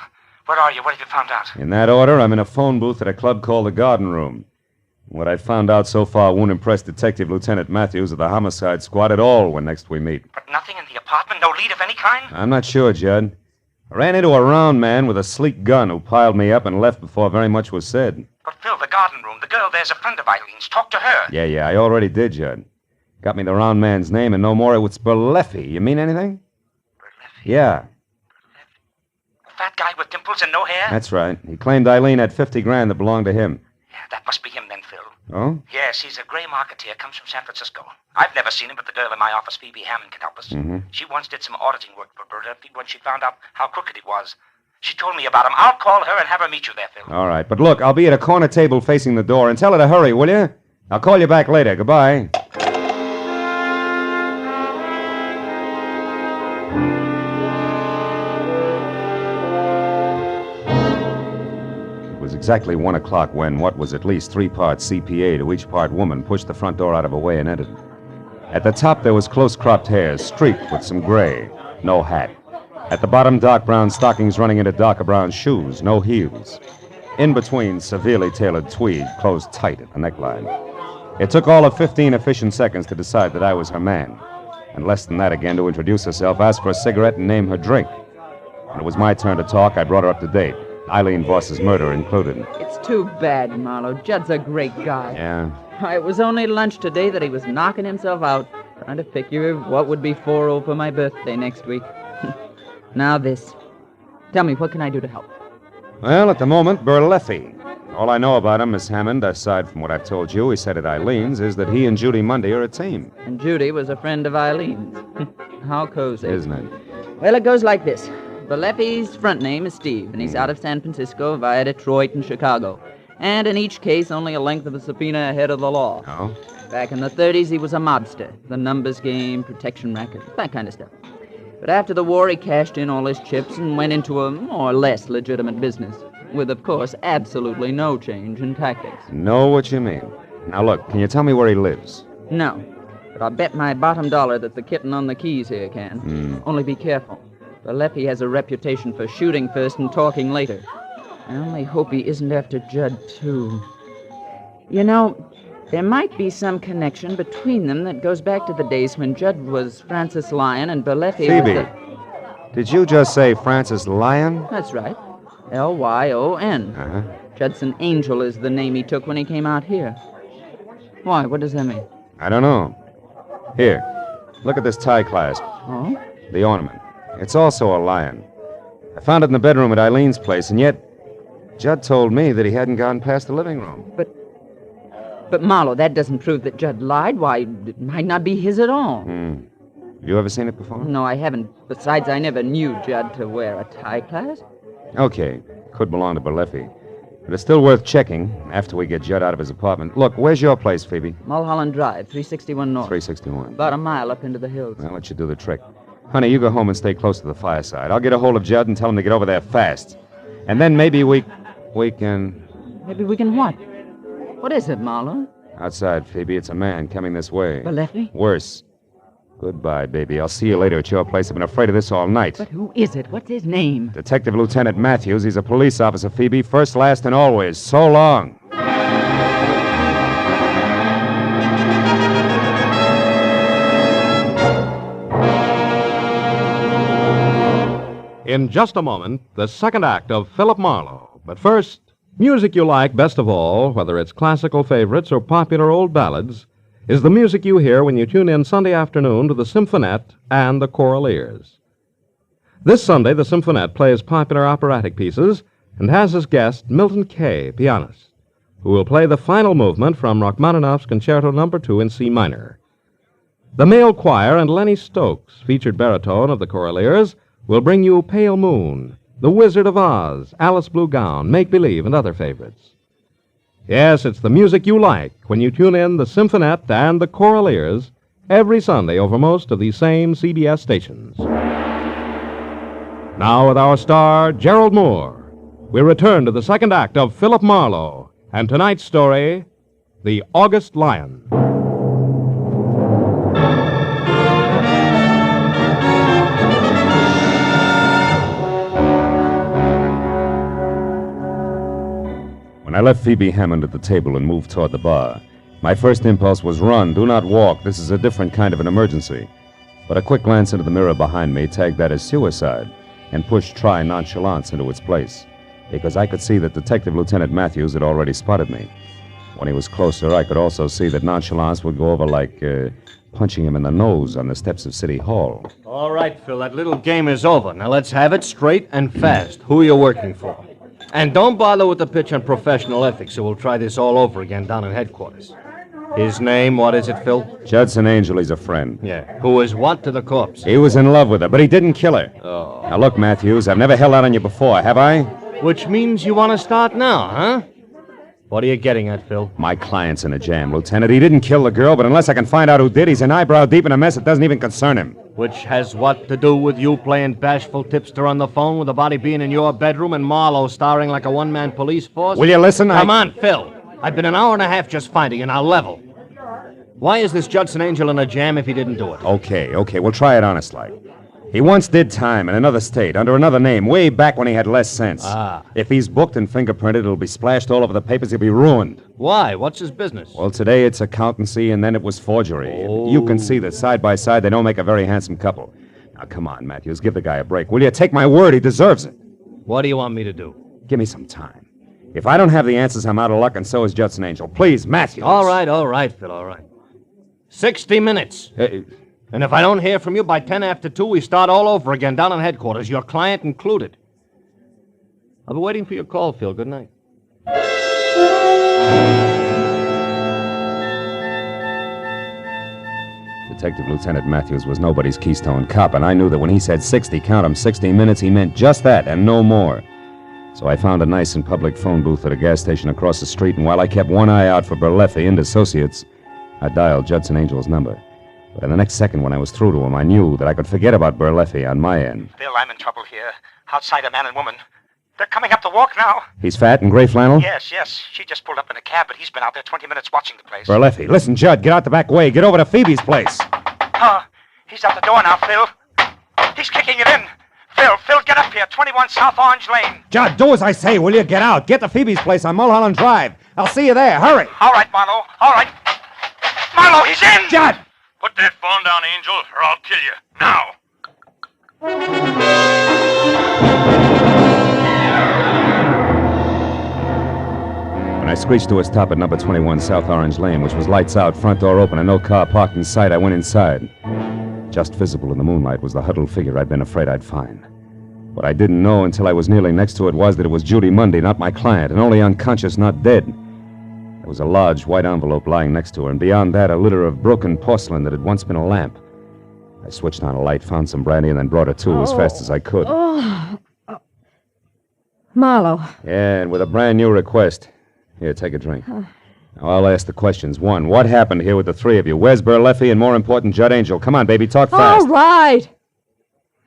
Speaker 20: Where are you? What have you found out?
Speaker 1: In that order, I'm in a phone booth at a club called the Garden Room. What I found out so far won't impress Detective Lieutenant Matthews of the Homicide Squad at all when next we meet.
Speaker 20: But nothing in the apartment? No lead of any kind?
Speaker 1: I'm not sure, Judd. I ran into a round man with a sleek gun who piled me up and left before very much was said.
Speaker 20: But Phil, the garden room, the girl there's a friend of Eileen's. Talk to her.
Speaker 1: Yeah, I already did, Judd. Got me the round man's name and no more. It was Burlesque. You mean anything?
Speaker 20: Burlesque?
Speaker 1: Yeah.
Speaker 20: A fat guy with dimples and no hair?
Speaker 1: That's right. He claimed Eileen had 50 grand that belonged to him.
Speaker 20: Yeah, that must be him then, Phil.
Speaker 1: Oh?
Speaker 20: Yes, he's a gray marketeer, comes from San Francisco. I've never seen him, but the girl in my office, Phoebe Hammond, can help us.
Speaker 1: Mm-hmm.
Speaker 20: She once did some auditing work for Burlesque when she found out how crooked he was. She told me about him. I'll call her and have her meet you there, Phil.
Speaker 6: All right, but look, I'll be at a corner table facing the door, and tell her to hurry, will you? I'll call you back later. Goodbye. It was exactly 1 o'clock when what was at least 3 parts CPA to each part woman pushed the front door out of her way and entered. At the top, there was close-cropped hair, streaked with some gray. No hat. At the bottom, dark brown stockings running into darker brown shoes, no heels. In between, severely tailored tweed, closed tight at the neckline. It took all of 15 efficient seconds to decide that I was her man. And less than that again to introduce herself, ask for a cigarette, and name her drink. When it was my turn to talk, I brought her up to date. Eileen Voss's murder included.
Speaker 11: It's too bad, Marlowe. Judd's a great guy.
Speaker 6: Yeah.
Speaker 11: It was only lunch today that he was knocking himself out, trying to figure what would be 4-0 for my birthday next week. Now this. Tell me, what can I do to help?
Speaker 6: Well, at the moment, Burleffi. All I know about him, Miss Hammond, aside from what I've told you, he said at Eileen's, is that he and Judy Mundy are a team.
Speaker 11: And Judy was a friend of Eileen's. How cozy.
Speaker 6: Isn't it?
Speaker 11: Well, it goes like this. Burleffi's front name is Steve, and he's out of San Francisco via Detroit and Chicago. And in each case, only a length of a subpoena ahead of the law.
Speaker 6: Oh?
Speaker 11: Back in the 30s, he was a mobster. The numbers game, protection racket, that kind of stuff. But after the war, he cashed in all his chips and went into a more or less legitimate business, with, of course, absolutely no change in tactics.
Speaker 6: Know what you mean. Now, look, can you tell me where he lives?
Speaker 11: No, but I'll bet my bottom dollar that the kitten on the keys here can. Only be careful. Burleffi has a reputation for shooting first and talking later. I only hope he isn't after Judd, too. You know, there might be some connection between them that goes back to the days when Judd was Francis Lyon and Burleffi was
Speaker 6: Phoebe, did you just say Francis Lyon?
Speaker 11: That's right. Lyon.
Speaker 6: Uh-huh.
Speaker 11: Judson Angel is the name he took when he came out here. Why? What does that mean?
Speaker 6: I don't know. Here, look at this tie clasp.
Speaker 11: Oh?
Speaker 6: The ornament. It's also a lion. I found it in the bedroom at Eileen's place, and yet Judd told me that he hadn't gotten past the living room.
Speaker 11: But Marlowe, that doesn't prove that Judd lied. Why, it might not be his at all.
Speaker 6: You ever seen it before?
Speaker 11: No, I haven't. Besides, I never knew Judd to wear a tie clasp.
Speaker 6: Okay, could belong to Burleffi. But it's still worth checking after we get Judd out of his apartment. Look, where's your place, Phoebe?
Speaker 11: Mulholland Drive, 361 North.
Speaker 6: 361.
Speaker 11: About a mile up into the hills.
Speaker 6: I'll let you do the trick. Honey, you go home and stay close to the fireside. I'll get a hold of Judd and tell him to get over there fast. And then maybe we can...
Speaker 11: Maybe we can what? What is it, Marlowe?
Speaker 6: Outside, Phoebe. It's a man coming this way.
Speaker 11: Burleffi?
Speaker 6: Worse. Goodbye, baby. I'll see you later at your place. I've been afraid of this all night.
Speaker 11: But who is it? What's his name?
Speaker 6: Detective Lieutenant Matthews. He's a police officer, Phoebe. First, last, and always. So long.
Speaker 18: In just a moment, the second act of Philip Marlowe. But first, music you like best of all, whether it's classical favorites or popular old ballads, is the music you hear when you tune in Sunday afternoon to the Symphonette and the Choral Ears. This Sunday, the Symphonette plays popular operatic pieces and has as guest Milton Kay, pianist, who will play the final movement from Rachmaninoff's Concerto No. 2 in C minor. The male choir and Lenny Stokes, featured baritone of the Choral Ears, will bring you Pale Moon, The Wizard of Oz, Alice Blue Gown, Make Believe, and other favorites. Yes, it's the music you like when you tune in the Symphonette and the Choral Ears every Sunday over most of these same CBS stations. Now with our star, Gerald Moore, we return to the second act of Philip Marlowe and tonight's story, The August Lion.
Speaker 6: When I left Phoebe Hammond at the table and moved toward the bar, my first impulse was run, do not walk. This is a different kind of an emergency. But a quick glance into the mirror behind me tagged that as suicide and pushed try nonchalance into its place, because I could see that Detective Lieutenant Matthews had already spotted me. When he was closer, I could also see that nonchalance would go over like punching him in the nose on the steps of City Hall.
Speaker 19: All right, Phil, that little game is over. Now let's have it straight and fast. Who are you working for? And don't bother with the pitch on professional ethics, or we'll try this all over again down at headquarters.
Speaker 6: His name, what is it, Phil?
Speaker 1: Judson Angel, he's a friend.
Speaker 6: Yeah. Who is what to the corpse?
Speaker 1: He was in love with her, but he didn't kill her.
Speaker 6: Oh.
Speaker 1: Now, look, Matthews, I've never held out on you before, have I?
Speaker 6: Which means you want to start now, huh? What are you getting at, Phil?
Speaker 1: My client's in a jam, Lieutenant. He didn't kill the girl, but unless I can find out who did, he's an eyebrow deep in a mess that doesn't even concern him.
Speaker 6: Which has what to do with you playing bashful tipster on the phone with the body being in your bedroom and Marlowe starring like a one-man police force?
Speaker 1: Will you listen?
Speaker 6: Come on, Phil. I've been an hour and a half just finding you. Now, level. Why is this Judson Angel in a jam if he didn't do it?
Speaker 1: Okay, we'll try it honest-like. He once did time in another state, under another name, way back when he had less sense.
Speaker 6: Ah.
Speaker 1: If he's booked and fingerprinted, it'll be splashed all over the papers. He'll be ruined.
Speaker 6: Why? What's his business?
Speaker 1: Well, today it's accountancy, and then it was forgery.
Speaker 6: Oh.
Speaker 1: You can see that side by side they don't make a very handsome couple. Now, come on, Matthews, give the guy a break. Will you? Take my word, he deserves it.
Speaker 6: What do you want me to do?
Speaker 1: Give me some time. If I don't have the answers, I'm out of luck, and so is Judson Angel. Please, Matthews.
Speaker 6: All right, Phil, all right. 60 minutes. And if I don't hear from you by 10 after 2, we start all over again down in headquarters, your client included. I'll be waiting for your call, Phil. Good night.
Speaker 1: Detective Lieutenant Matthews was nobody's keystone cop, and I knew that when he said 60, count 'em, 60 minutes, he meant just that and no more. So I found a nice and public phone booth at a gas station across the street, and while I kept one eye out for Berleffi and Associates, I dialed Judson Angel's number. But in the next second, when I was through to him, I knew that I could forget about Berleffi on my end.
Speaker 20: Phil, I'm in trouble here. Outside a man and woman. They're coming up the walk now.
Speaker 1: He's fat and gray flannel?
Speaker 20: Yes. She just pulled up in a cab, but he's been out there 20 minutes watching the place.
Speaker 1: Berleffi, listen, Judd, get out the back way. Get over to Phoebe's place.
Speaker 20: He's out the door now, Phil. He's kicking it in. Phil, get up here. 21 South Orange Lane.
Speaker 1: Judd, do as I say, will you? Get out. Get to Phoebe's place on Mulholland Drive. I'll see you there. Hurry.
Speaker 20: All right, Marlowe. All right. Marlowe, he's in!
Speaker 1: Judd!
Speaker 17: Put that phone down, Angel, or I'll kill you. Now!
Speaker 1: When I screeched to a stop at number 21 South Orange Lane, which was lights out, front door open, and no car parked in sight, I went inside. Just visible in the moonlight was the huddled figure I'd been afraid I'd find. What I didn't know until I was kneeling next to it was that it was Judy Mundy, not my client, and only unconscious, not dead. There was a large white envelope lying next to her, and beyond that, a litter of broken porcelain that had once been a lamp. I switched on a light, found some brandy, and then brought her to as fast as I could.
Speaker 5: Marlowe.
Speaker 1: Yeah, and with a brand new request. Here, take a drink. Now, I'll ask the questions. 1, what happened here with the three of you? Where's Berleffi and, more important, Judd Angel? Come on, baby, talk fast.
Speaker 5: All right.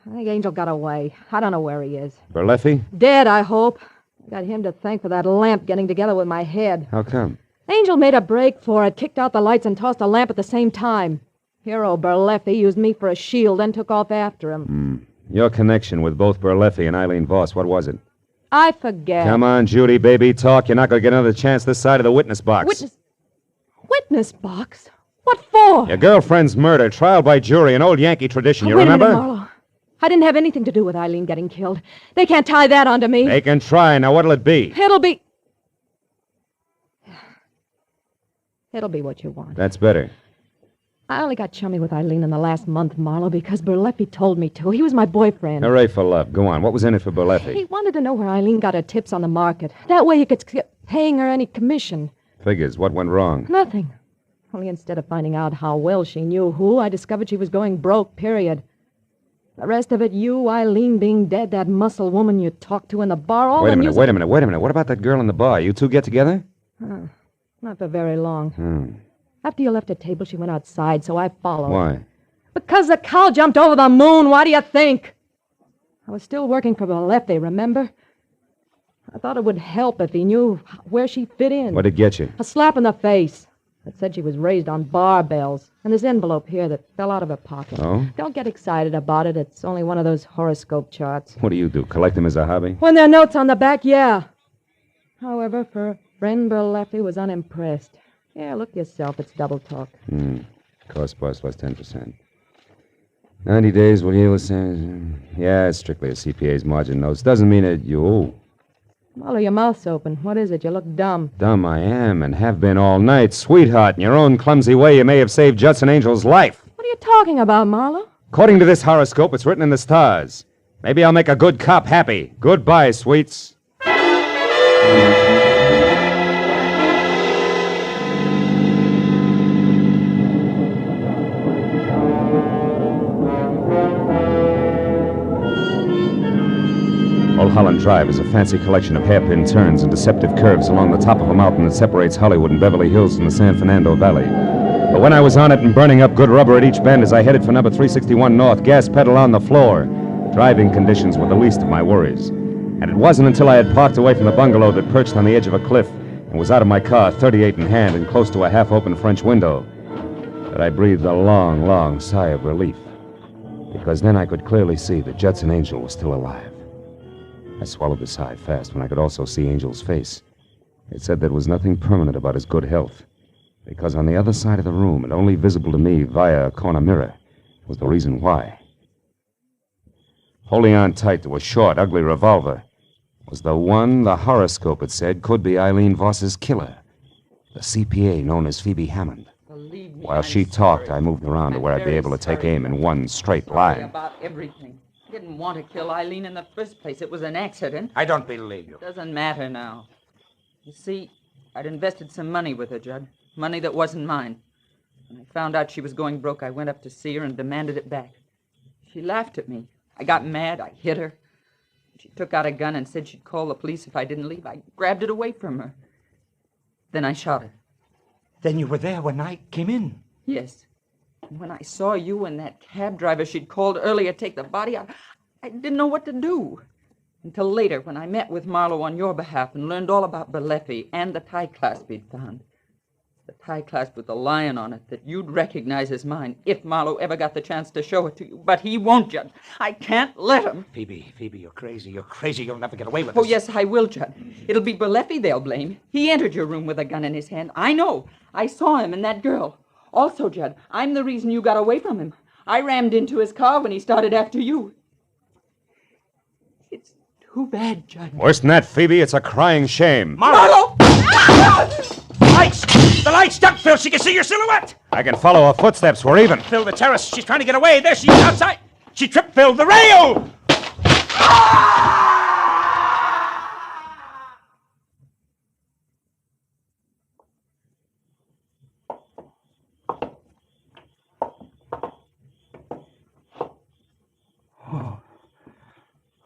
Speaker 5: I think Angel got away. I don't know where he is.
Speaker 1: Berleffi?
Speaker 5: Dead, I hope. I got him to thank for that lamp getting together with my head.
Speaker 1: How come?
Speaker 5: Angel made a break for it, kicked out the lights, and tossed a lamp at the same time. Hero Berleffi used me for a shield, then took off after him.
Speaker 1: Your connection with both Berleffi and Eileen Voss, what was it?
Speaker 5: I forget.
Speaker 1: Come on, Judy, baby, talk. You're not going to get another chance this side of the witness box.
Speaker 5: Witness box? What for?
Speaker 1: Your girlfriend's murder, trial by jury, an old Yankee tradition, you
Speaker 5: Wait
Speaker 1: remember?
Speaker 5: a minute, Marlowe. I didn't have anything to do with Eileen getting killed. They can't tie that onto me.
Speaker 1: They can try. Now, what'll it be?
Speaker 5: It'll be what you want.
Speaker 1: That's better.
Speaker 5: I only got chummy with Eileen in the last month, Marlowe, because Berleffi told me to. He was my boyfriend.
Speaker 1: Hooray for love. Go on. What was in it for Berleffi?
Speaker 5: He wanted to know where Eileen got her tips on the market. That way he could skip paying her any commission.
Speaker 1: Figures. What went wrong?
Speaker 5: Nothing. Only instead of finding out how well she knew who, I discovered she was going broke, period. The rest of it, you, Eileen being dead, that muscle woman you talked to in the bar, all
Speaker 1: Wait a
Speaker 5: the
Speaker 1: minute,
Speaker 5: music...
Speaker 1: wait a minute. What about that girl in the bar? You two get together?
Speaker 5: Not for very long. After you left the table, she went outside, so I followed.
Speaker 1: Why?
Speaker 5: Because the cow jumped over the moon. Why do you think? I was still working for Berleffi, remember? I thought it would help if he knew where she fit in.
Speaker 1: What'd it get you?
Speaker 5: A slap in the face. It said she was raised on barbells. And this envelope here that fell out of her pocket.
Speaker 1: Oh?
Speaker 5: Don't get excited about it. It's only one of those horoscope charts.
Speaker 1: What do? Collect them as a hobby?
Speaker 5: When there are notes on the back, yeah. However, for friend Berleffi was unimpressed. Yeah, look yourself. It's double talk.
Speaker 1: Cost plus 10%. 90 days will yield the Yeah, it's strictly a CPA's margin notes. Doesn't mean that you owe.
Speaker 5: Marlowe, your mouth's open. What is it? You look dumb.
Speaker 1: Dumb I am and have been all night. Sweetheart, in your own clumsy way, you may have saved Judson Angel's life.
Speaker 5: What are you talking about, Marlowe?
Speaker 1: According to this horoscope, it's written in the stars. Maybe I'll make a good cop happy. Goodbye, sweets. Mulholland Drive is a fancy collection of hairpin turns and deceptive curves along the top of a mountain that separates Hollywood and Beverly Hills from the San Fernando Valley. But when I was on it and burning up good rubber at each bend as I headed for number 361 North, gas pedal on the floor, the driving conditions were the least of my worries. And it wasn't until I had parked away from the bungalow that perched on the edge of a cliff and was out of my car, 38 in hand and close to a half-open French window, that I breathed a long, long sigh of relief. Because then I could clearly see that Judson Angel was still alive. I swallowed the sigh fast when I could also see Angel's face. It said there was nothing permanent about his good health, because on the other side of the room, and only visible to me via a corner mirror, was the reason why. Holding on tight to a short, ugly revolver was the one the horoscope had said could be Eileen Voss's killer, the CPA known as Phoebe Hammond. While she talked, I moved around to where I'd be able to take aim in one straight line.
Speaker 11: About everything. I didn't want to kill Eileen in the first place. It was an accident.
Speaker 14: I don't believe you.
Speaker 11: Doesn't matter now. You see, I'd invested some money with her, Judd. Money that wasn't mine. When I found out she was going broke, I went up to see her and demanded it back. She laughed at me. I got mad. I hit her. She took out a gun and said she'd call the police if I didn't leave. I grabbed it away from her. Then I shot her.
Speaker 14: Then you were there when I came in?
Speaker 11: Yes. And when I saw you and that cab driver she'd called earlier take the body, I didn't know what to do. Until later, when I met with Marlowe on your behalf and learned all about Berleffi and the tie clasp he'd found. The tie clasp with the lion on it that you'd recognize as mine if Marlowe ever got the chance to show it to you. But he won't, Judd. I can't let him.
Speaker 14: Phoebe, you're crazy. You're crazy. You'll never get away with this.
Speaker 11: Oh, yes, I will, Judd. It'll be Berleffi they'll blame. He entered your room with a gun in his hand. I know. I saw him and that girl. Also, Judd, I'm the reason you got away from him. I rammed into his car when he started after you. It's too bad, Judd.
Speaker 1: Worse than that, Phoebe, it's a crying shame.
Speaker 14: Marlowe! The lights, duck, Phil. She can see your silhouette.
Speaker 1: I can follow her footsteps. We're even.
Speaker 14: Phil, the terrace. She's trying to get away. There she is outside. She tripped Phil. The rail!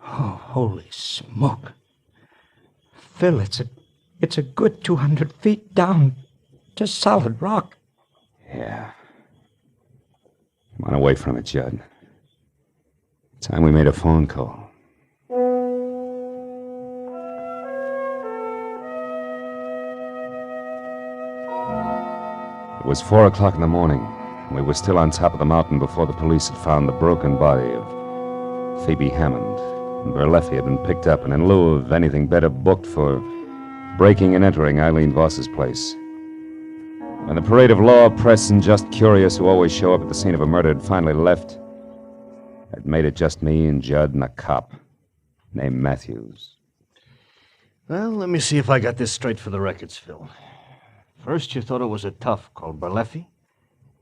Speaker 14: Oh, holy smoke. Phil, it's a good 200 feet down to solid rock.
Speaker 1: Yeah. Come on away from it, Judd. Time we made a phone call. It was 4 o'clock in the morning. We were still on top of the mountain before the police had found the broken body of Phoebe Hammond. And Berleffi had been picked up and in lieu of anything better booked for breaking and entering Eileen Voss's place. When the parade of law, press, and just curious who always show up at the scene of a murder had finally left, it made it just me and Judd and a cop named Matthews.
Speaker 12: Well, let me see if I got this straight for the records, Phil. First, you thought it was a tough called Berleffi.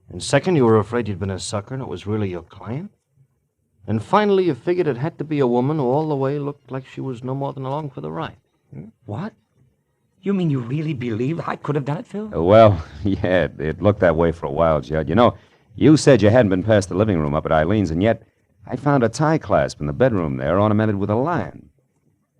Speaker 12: And second, you were afraid you'd been a sucker and it was really your client. And finally, you figured it had to be a woman who all the way looked like she was no more than along for the ride.
Speaker 14: What? You mean you really believe I could have done it, Phil?
Speaker 1: Well, yeah, it looked that way for a while, Judd. You know, you said you hadn't been past the living room up at Eileen's, and yet I found a tie clasp in the bedroom there ornamented with a lion.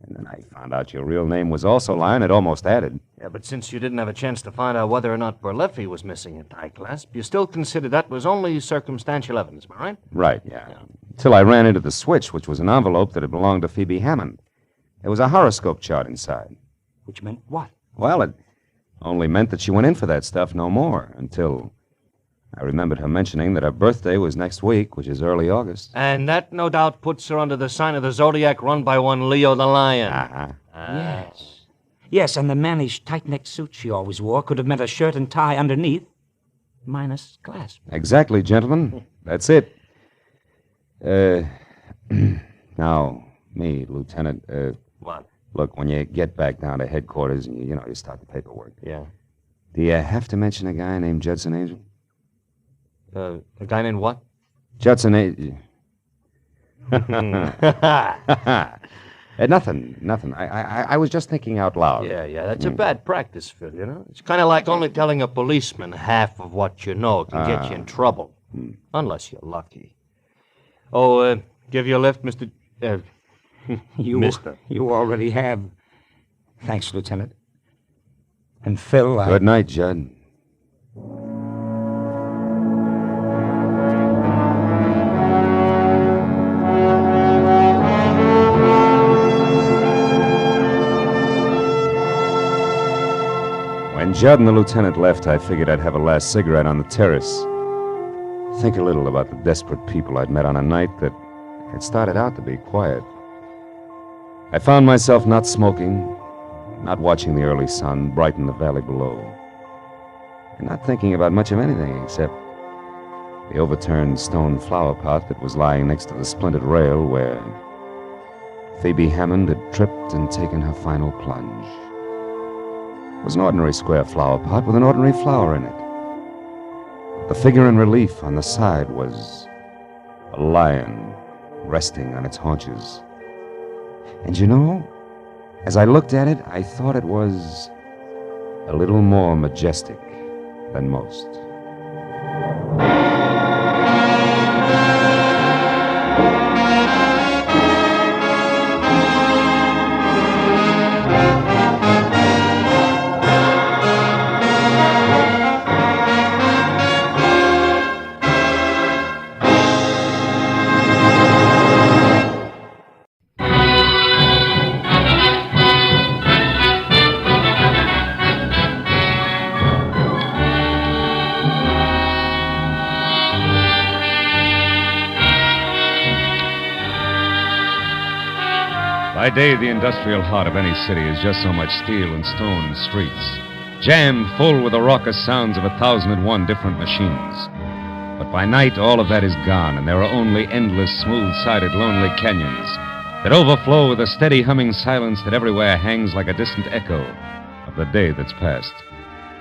Speaker 1: And then I found out your real name was also Lion. It almost added.
Speaker 12: Yeah, but since you didn't have a chance to find out whether or not Berleffi was missing a tie clasp, you still consider that was only circumstantial evidence, am I right?
Speaker 1: Right, yeah. Till I ran into the switch, which was an envelope that had belonged to Phoebe Hammond. There was a horoscope chart inside.
Speaker 14: Which meant what?
Speaker 1: Well, it only meant that she went in for that stuff no more, until I remembered her mentioning that her birthday was next week, which is early August.
Speaker 12: And that, no doubt, puts her under the sign of the zodiac run by one Leo the Lion.
Speaker 14: Yes. Yes, and the mannish, tight-necked suit she always wore could have meant a shirt and tie underneath, minus clasp.
Speaker 1: Exactly, gentlemen. That's it. Now, me, Lieutenant,
Speaker 12: What?
Speaker 1: Look, when you get back down to headquarters and, you start the paperwork.
Speaker 12: Yeah.
Speaker 1: Do you have to mention a guy named Judson Angel?
Speaker 12: A guy named what?
Speaker 1: Judson Angel. Nothing. I was just thinking out loud.
Speaker 12: Yeah, that's a bad practice, Phil, It's kind of like only telling a policeman half of what you know can get you in trouble. Unless you're lucky. Oh, give you a lift, Mr. Mister.
Speaker 14: You already have. Thanks, Lieutenant. And Phil,
Speaker 6: Good night, Judd. When Judd and the lieutenant left, I figured I'd have a last cigarette on the terrace. Think a little about the desperate people I'd met on a night that had started out to be quiet. I found myself not smoking, not watching the early sun brighten the valley below, and not thinking about much of anything except the overturned stone flower pot that was lying next to the splintered rail where Phoebe Hammond had tripped and taken her final plunge. It was an ordinary square flower pot with an ordinary flower in it. The figure in relief on the side was a lion resting on its haunches. And you know, as I looked at it, I thought it was a little more majestic than most. By day, the industrial heart of any city is just so much steel and stone and streets, jammed full with the raucous sounds of 1,001 different machines. But by night, all of that is gone, and there are only endless, smooth-sided, lonely canyons that overflow with a steady humming silence that everywhere hangs like a distant echo of the day that's passed.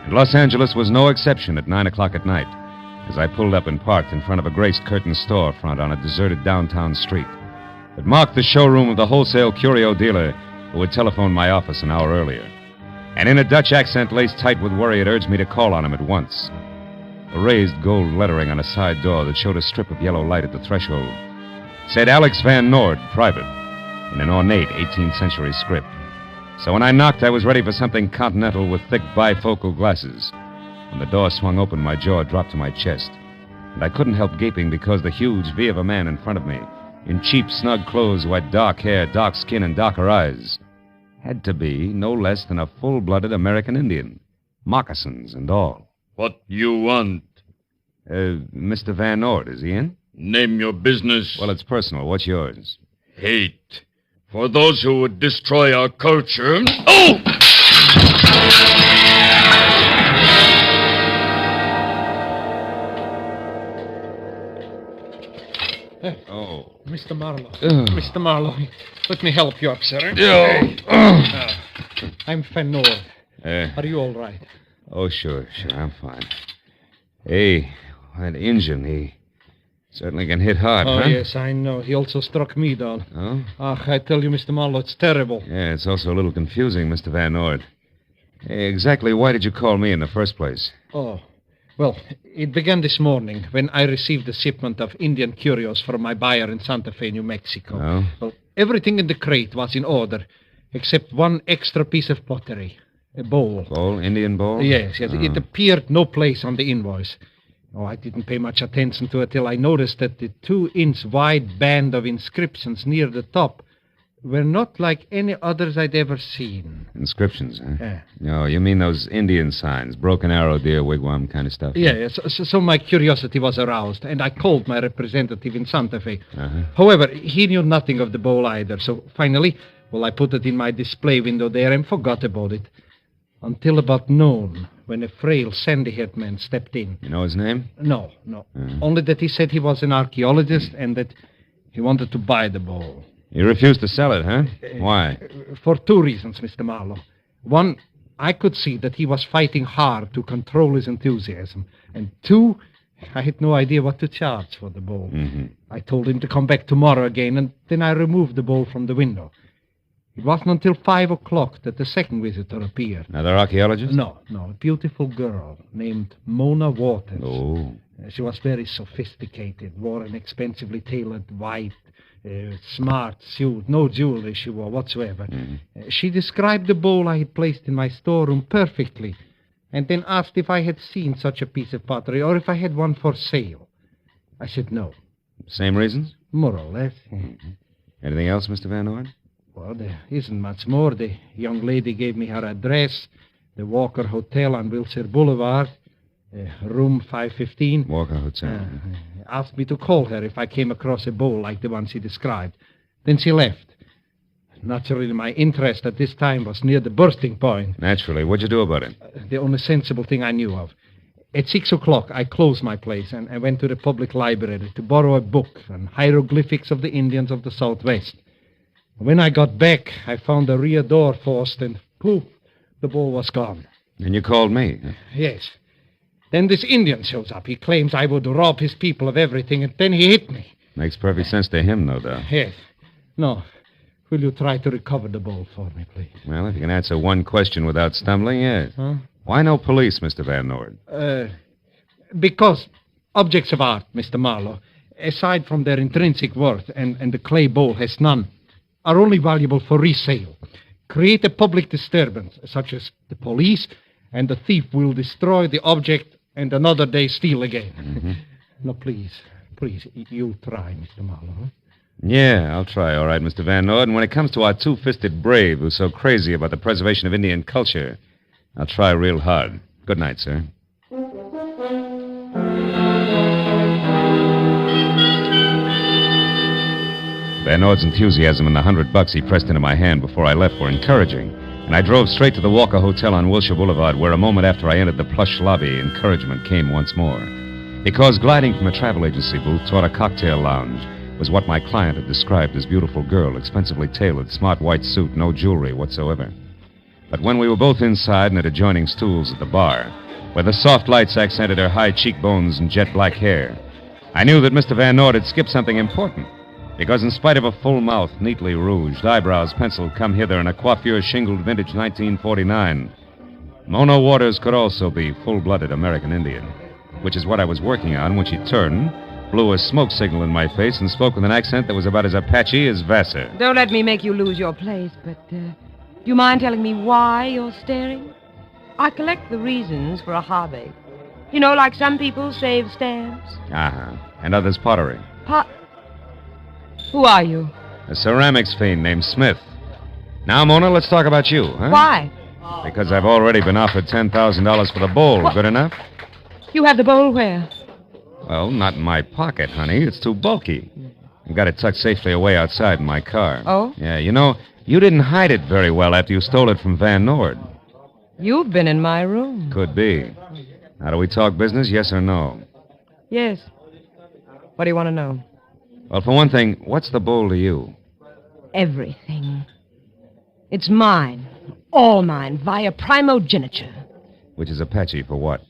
Speaker 6: And Los Angeles was no exception at 9 o'clock at night, as I pulled up and parked in front of a grace-curtained storefront on a deserted downtown street. It marked the showroom of the wholesale curio dealer who had telephoned my office an hour earlier. And in a Dutch accent laced tight with worry, it urged me to call on him at once. A raised gold lettering on a side door that showed a strip of yellow light at the threshold said Alex Van Noord, private, in an ornate 18th century script. So when I knocked, I was ready for something continental with thick bifocal glasses. When the door swung open, my jaw dropped to my chest. And I couldn't help gaping because the huge V of a man in front of me, in cheap, snug clothes who had dark hair, dark skin, and darker eyes, had to be no less than a full-blooded American Indian. Moccasins and all.
Speaker 17: What you want?
Speaker 6: Mr. Van Noord, is he in?
Speaker 17: Name your business.
Speaker 6: Well, it's personal. What's yours?
Speaker 17: Hate. For those who would destroy our culture. Oh!
Speaker 6: Oh.
Speaker 15: Mr. Marlowe. Mr. Marlowe, let me help you up, sir. I'm Van Noord. Are you all right?
Speaker 6: Oh, sure, I'm fine. Hey, that Injun, he certainly can hit hard,
Speaker 15: Oh,
Speaker 6: huh?
Speaker 15: yes, I know. He also struck me down.
Speaker 6: Oh?
Speaker 15: I tell you, Mr. Marlowe, it's terrible.
Speaker 6: Yeah, it's also a little confusing, Mr. Van Noord. Hey, exactly why did you call me in the first place?
Speaker 15: Oh, well, it began this morning when I received a shipment of Indian curios from my buyer in Santa Fe, New Mexico.
Speaker 6: Oh?
Speaker 15: Well, everything in the crate was in order, except one extra piece of pottery, a bowl.
Speaker 6: Bowl? Indian bowl?
Speaker 15: Yes.
Speaker 6: Oh.
Speaker 15: It appeared no place on the invoice. Oh, I didn't pay much attention to it till I noticed that the 2-inch wide band of inscriptions near the top were not like any others I'd ever seen.
Speaker 6: Inscriptions, huh?
Speaker 15: Yeah.
Speaker 6: No, you mean those Indian signs, broken arrow, deer wigwam kind of stuff?
Speaker 15: Yeah, so my curiosity was aroused, and I called my representative in Santa Fe.
Speaker 6: Uh-huh.
Speaker 15: However, he knew nothing of the bowl either, so finally, well, I put it in my display window there and forgot about it. Until about noon, when a frail, sandy-haired man stepped in.
Speaker 6: You know his name?
Speaker 15: No. Only that he said he was an archaeologist and that he wanted to buy the bowl.
Speaker 6: You refused to sell it, huh? Why?
Speaker 15: For 2 reasons, Mr. Marlowe. One, I could see that he was fighting hard to control his enthusiasm. And 2, I had no idea what to charge for the bowl.
Speaker 6: Mm-hmm.
Speaker 15: I told him to come back tomorrow again, and then I removed the bowl from the window. It wasn't until 5 o'clock that the second visitor appeared.
Speaker 6: Another archaeologist?
Speaker 15: No. A beautiful girl named Mona Waters.
Speaker 6: Oh.
Speaker 15: She was very sophisticated, wore an expensively tailored white Smart suit, no jewelry she wore whatsoever. She described the bowl I had placed in my storeroom perfectly, and then asked if I had seen such a piece of pottery or if I had one for sale. I said no.
Speaker 6: Same reasons?
Speaker 15: More or less.
Speaker 6: Anything else, Mr. Van Orden?
Speaker 15: Well, there isn't much more. The young lady gave me her address, the Walker Hotel on Wilshire Boulevard, room 515.
Speaker 6: Walker Hotel.
Speaker 15: Asked me to call her if I came across a bowl like the one she described. Then she left. Naturally, my interest at this time was near the bursting point.
Speaker 6: Naturally. What'd you do about it?
Speaker 15: The only sensible thing I knew of. At 6 o'clock, I closed my place and I went to the public library to borrow a book on hieroglyphics of the Indians of the Southwest. When I got back, I found the rear door forced and poof, the bowl was gone.
Speaker 6: And you called me?
Speaker 15: Yes. Then this Indian shows up. He claims I would rob his people of everything, and then he hit me.
Speaker 6: Makes perfect sense to him, no doubt.
Speaker 15: Yes. No. Will you try to recover the bowl for me, please?
Speaker 6: Well, if you can answer one question without stumbling, yes.
Speaker 15: Huh?
Speaker 6: Why no police, Mr. Van Orden?
Speaker 15: Because objects of art, Mr. Marlowe, aside from their intrinsic worth, and the clay bowl has none, are only valuable for resale. Create a public disturbance, such as the police, and the thief will destroy the object and another day steal again. No, please, you try, Mr. Marlowe. Huh?
Speaker 6: Yeah, I'll try, all right, Mr. Van Orden. When it comes to our two-fisted brave who's so crazy about the preservation of Indian culture, I'll try real hard. Good night, sir. Van Orden's enthusiasm and the $100 he pressed into my hand before I left were encouraging, and I drove straight to the Walker Hotel on Wilshire Boulevard, where a moment after I entered the plush lobby, encouragement came once more. Because gliding from a travel agency booth toward a cocktail lounge was what my client had described as beautiful girl, expensively tailored, smart white suit, no jewelry whatsoever. But when we were both inside and at adjoining stools at the bar, where the soft lights accented her high cheekbones and jet black hair, I knew that Mr. Van Orden had skipped something important. Because in spite of a full mouth, neatly rouged, eyebrows penciled come hither, and a coiffure shingled vintage 1949, Mona Waters could also be full-blooded American Indian, which is what I was working on when she turned, blew a smoke signal in my face, and spoke with an accent that was about as Apache as Vassar.
Speaker 9: Don't let me make you lose your place, but do you mind telling me why you're staring? I collect the reasons for a hobby. You know, like some people save stamps.
Speaker 6: And others pottery.
Speaker 9: Who are you?
Speaker 6: A ceramics fiend named Smith. Now, Mona, let's talk about you, huh?
Speaker 9: Why?
Speaker 6: Because I've already been offered $10,000 for the bowl. What? Good enough?
Speaker 9: You have the bowl where?
Speaker 6: Well, not in my pocket, honey. It's too bulky. I've got it tucked safely away outside in my car.
Speaker 9: Oh?
Speaker 6: Yeah, you know, you didn't hide it very well after you stole it from Van Orden.
Speaker 9: You've been in my room.
Speaker 6: Could be. Now, do we talk business, yes or no?
Speaker 9: Yes. What do you want to know?
Speaker 6: Well, for one thing, what's the bowl to you?
Speaker 9: Everything. It's mine. All mine, via primogeniture.
Speaker 6: Which is Apache for what?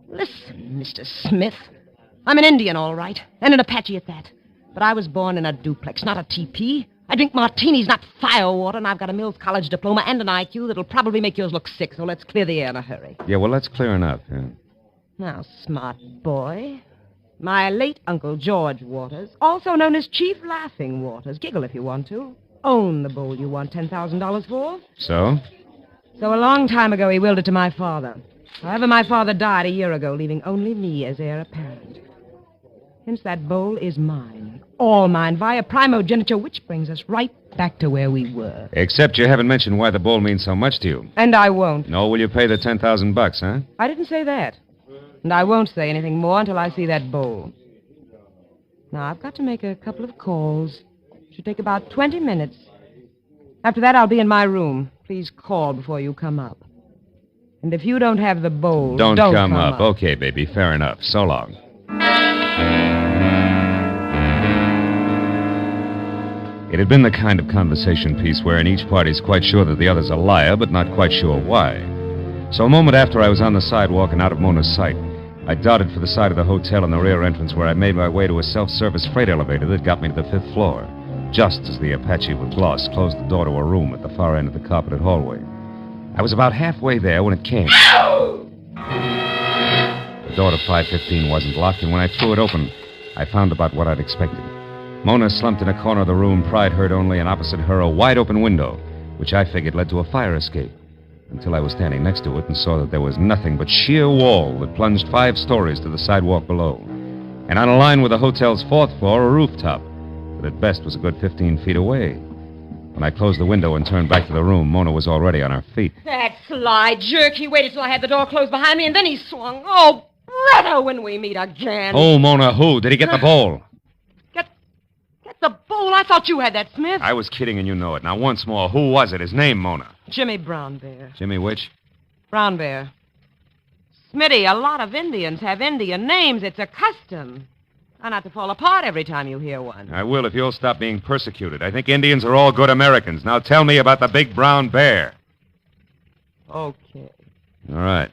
Speaker 9: Listen, Mr. Smith. I'm an Indian, all right, and an Apache at that. But I was born in a duplex, not a teepee. I drink martinis, not firewater, and I've got a Mills College diploma and an IQ that'll probably make yours look sick, so let's clear the air in a hurry.
Speaker 6: Yeah, well, that's clear enough. Yeah.
Speaker 9: Now, smart boy. My late Uncle George Waters, also known as Chief Laughing Waters, giggle if you want to, owned the bowl you want $10,000 for.
Speaker 6: So?
Speaker 9: So a long time ago, he willed it to my father. However, my father died a year ago, leaving only me as heir apparent. Hence, that bowl is mine. All mine, via primogeniture, which brings us right back to where we were.
Speaker 6: Except you haven't mentioned why the bowl means so much to you.
Speaker 9: And I won't.
Speaker 6: No, will you pay the $10,000, huh?
Speaker 9: I didn't say that. And I won't say anything more until I see that bowl. Now, I've got to make a couple of calls. Should take about 20 minutes. After that, I'll be in my room. Please call before you come up. And if you don't have the bowl,
Speaker 6: don't come up. Okay, baby, fair enough. So long. It had been the kind of conversation piece wherein each party's quite sure that the other's a liar, but not quite sure why. So a moment after I was on the sidewalk and out of Mona's sight, I darted for the side of the hotel in the rear entrance, where I made my way to a self-service freight elevator that got me to the 5th floor, just as the Apache with gloss closed the door to a room at the far end of the carpeted hallway. I was about halfway there when it came. The door to 515 wasn't locked, and when I threw it open, I found about what I'd expected.
Speaker 1: Mona slumped in a corner of the room, pride hurt only, and opposite her a wide-open window, which I figured led to a fire escape, until I was standing next to it and saw that there was nothing but sheer wall that plunged 5 stories to the sidewalk below. And on a line with the hotel's 4th floor, a rooftop, that at best was a good 15 feet away. When I closed the window and turned back to the room, Mona was already on her feet.
Speaker 9: That sly jerk. He waited till I had the door closed behind me, and then he swung. Oh, brother, when we meet again.
Speaker 1: Oh, Mona, who? Did he get the bowl?
Speaker 9: Get the bowl? I thought you had that, Smith.
Speaker 1: I was kidding, and you know it. Now, once more, who was it? His name, Mona.
Speaker 9: Jimmy Brown Bear.
Speaker 1: Jimmy which?
Speaker 9: Brown Bear. Smitty, a lot of Indians have Indian names. It's a custom. Try not to fall apart every time you hear one.
Speaker 1: I will if you'll stop being persecuted. I think Indians are all good Americans. Now tell me about the big brown bear.
Speaker 9: Okay.
Speaker 1: All right.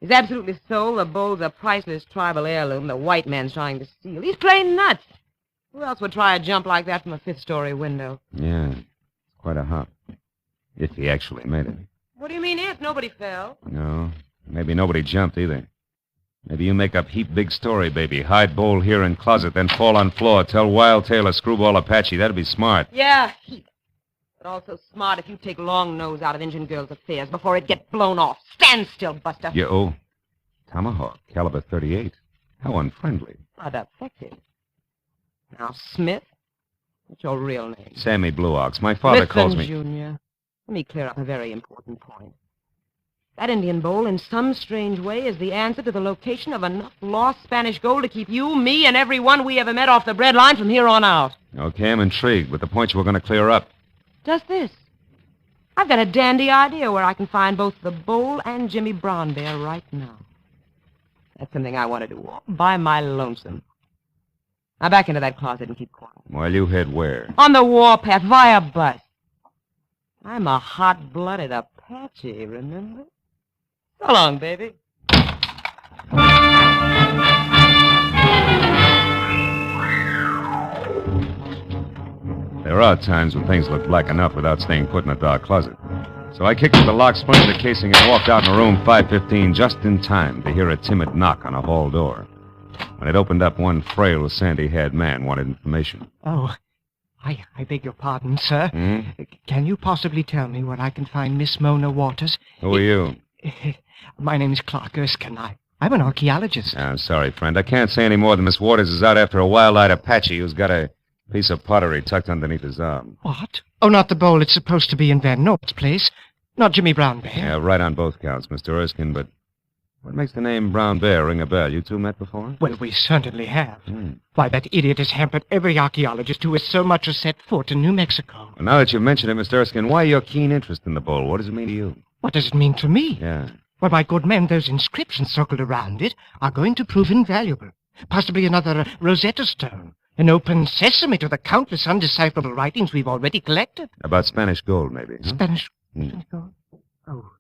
Speaker 9: He's absolutely stole the bowl's a priceless tribal heirloom the white man's trying to steal. He's plain nuts. Who else would try a jump like that from a 5th-story window?
Speaker 1: Yeah. Quite a hop. If he actually made it.
Speaker 9: What do you mean if? Nobody fell.
Speaker 1: No. Maybe nobody jumped either. Maybe you make up heap big story, baby. Hide bowl here in closet, then fall on floor. Tell Wild Tail or Screwball Apache. That'd be smart.
Speaker 9: Yeah, heap. But also smart if you take Long Nose out of Injun Girl's affairs before it gets blown off. Stand still, Buster.
Speaker 1: Oh. Tomahawk, caliber 38. How unfriendly.
Speaker 9: Rather effective. Now, Smith, what's your real name?
Speaker 1: Sammy Blue Ox. My father calls me...
Speaker 9: Junior, let me clear up a very important point. That Indian bowl, in some strange way, is the answer to the location of enough lost Spanish gold to keep you, me, and everyone we ever met off the bread line from here on out.
Speaker 1: Okay, I'm intrigued, but the point you were going to clear up.
Speaker 9: Just this. I've got a dandy idea where I can find both the bowl and Jimmy Brown Bear right now. That's something I want to do all by my lonesome. Now back into that closet and keep quiet.
Speaker 1: Well, you head where?
Speaker 9: On the warpath, via bus. I'm a hot-blooded Apache, remember? So long, baby.
Speaker 1: There are times when things look black enough without staying put in a dark closet. So I kicked up the lock, spun in the casing, and walked out in the room 5:15 just in time to hear a timid knock on a hall door. When it opened up, one frail, sandy-haired man wanted information.
Speaker 13: Oh, I beg your pardon, sir. Can you possibly tell me where I can find Miss Mona Waters?
Speaker 1: Who are you?
Speaker 13: My name is Clark Erskine. I'm an archaeologist.
Speaker 1: I'm sorry, friend. I can't say any more than Miss Waters is out after a wild-eyed Apache who's got a piece of pottery tucked underneath his arm.
Speaker 13: What? Oh, not the bowl. It's supposed to be in Van Nort's place. Not Jimmy Brown Bear.
Speaker 1: Yeah, right on both counts, Mr. Erskine, but what makes the name Brown Bear ring a bell? You two met before?
Speaker 13: Well, we certainly have. Why, that idiot has hampered every archaeologist who has so much as set foot in New Mexico.
Speaker 1: Well, now that you've mentioned it, Mr. Erskine, why your keen interest in the bowl? What does it mean to you?
Speaker 13: What does it mean to me?
Speaker 1: Yeah.
Speaker 13: Well, my good man, those inscriptions circled around it are going to prove invaluable. Possibly another Rosetta Stone. An open sesame to the countless undecipherable writings we've already collected.
Speaker 1: About Spanish gold, maybe. Huh?
Speaker 13: Spanish gold? Oh.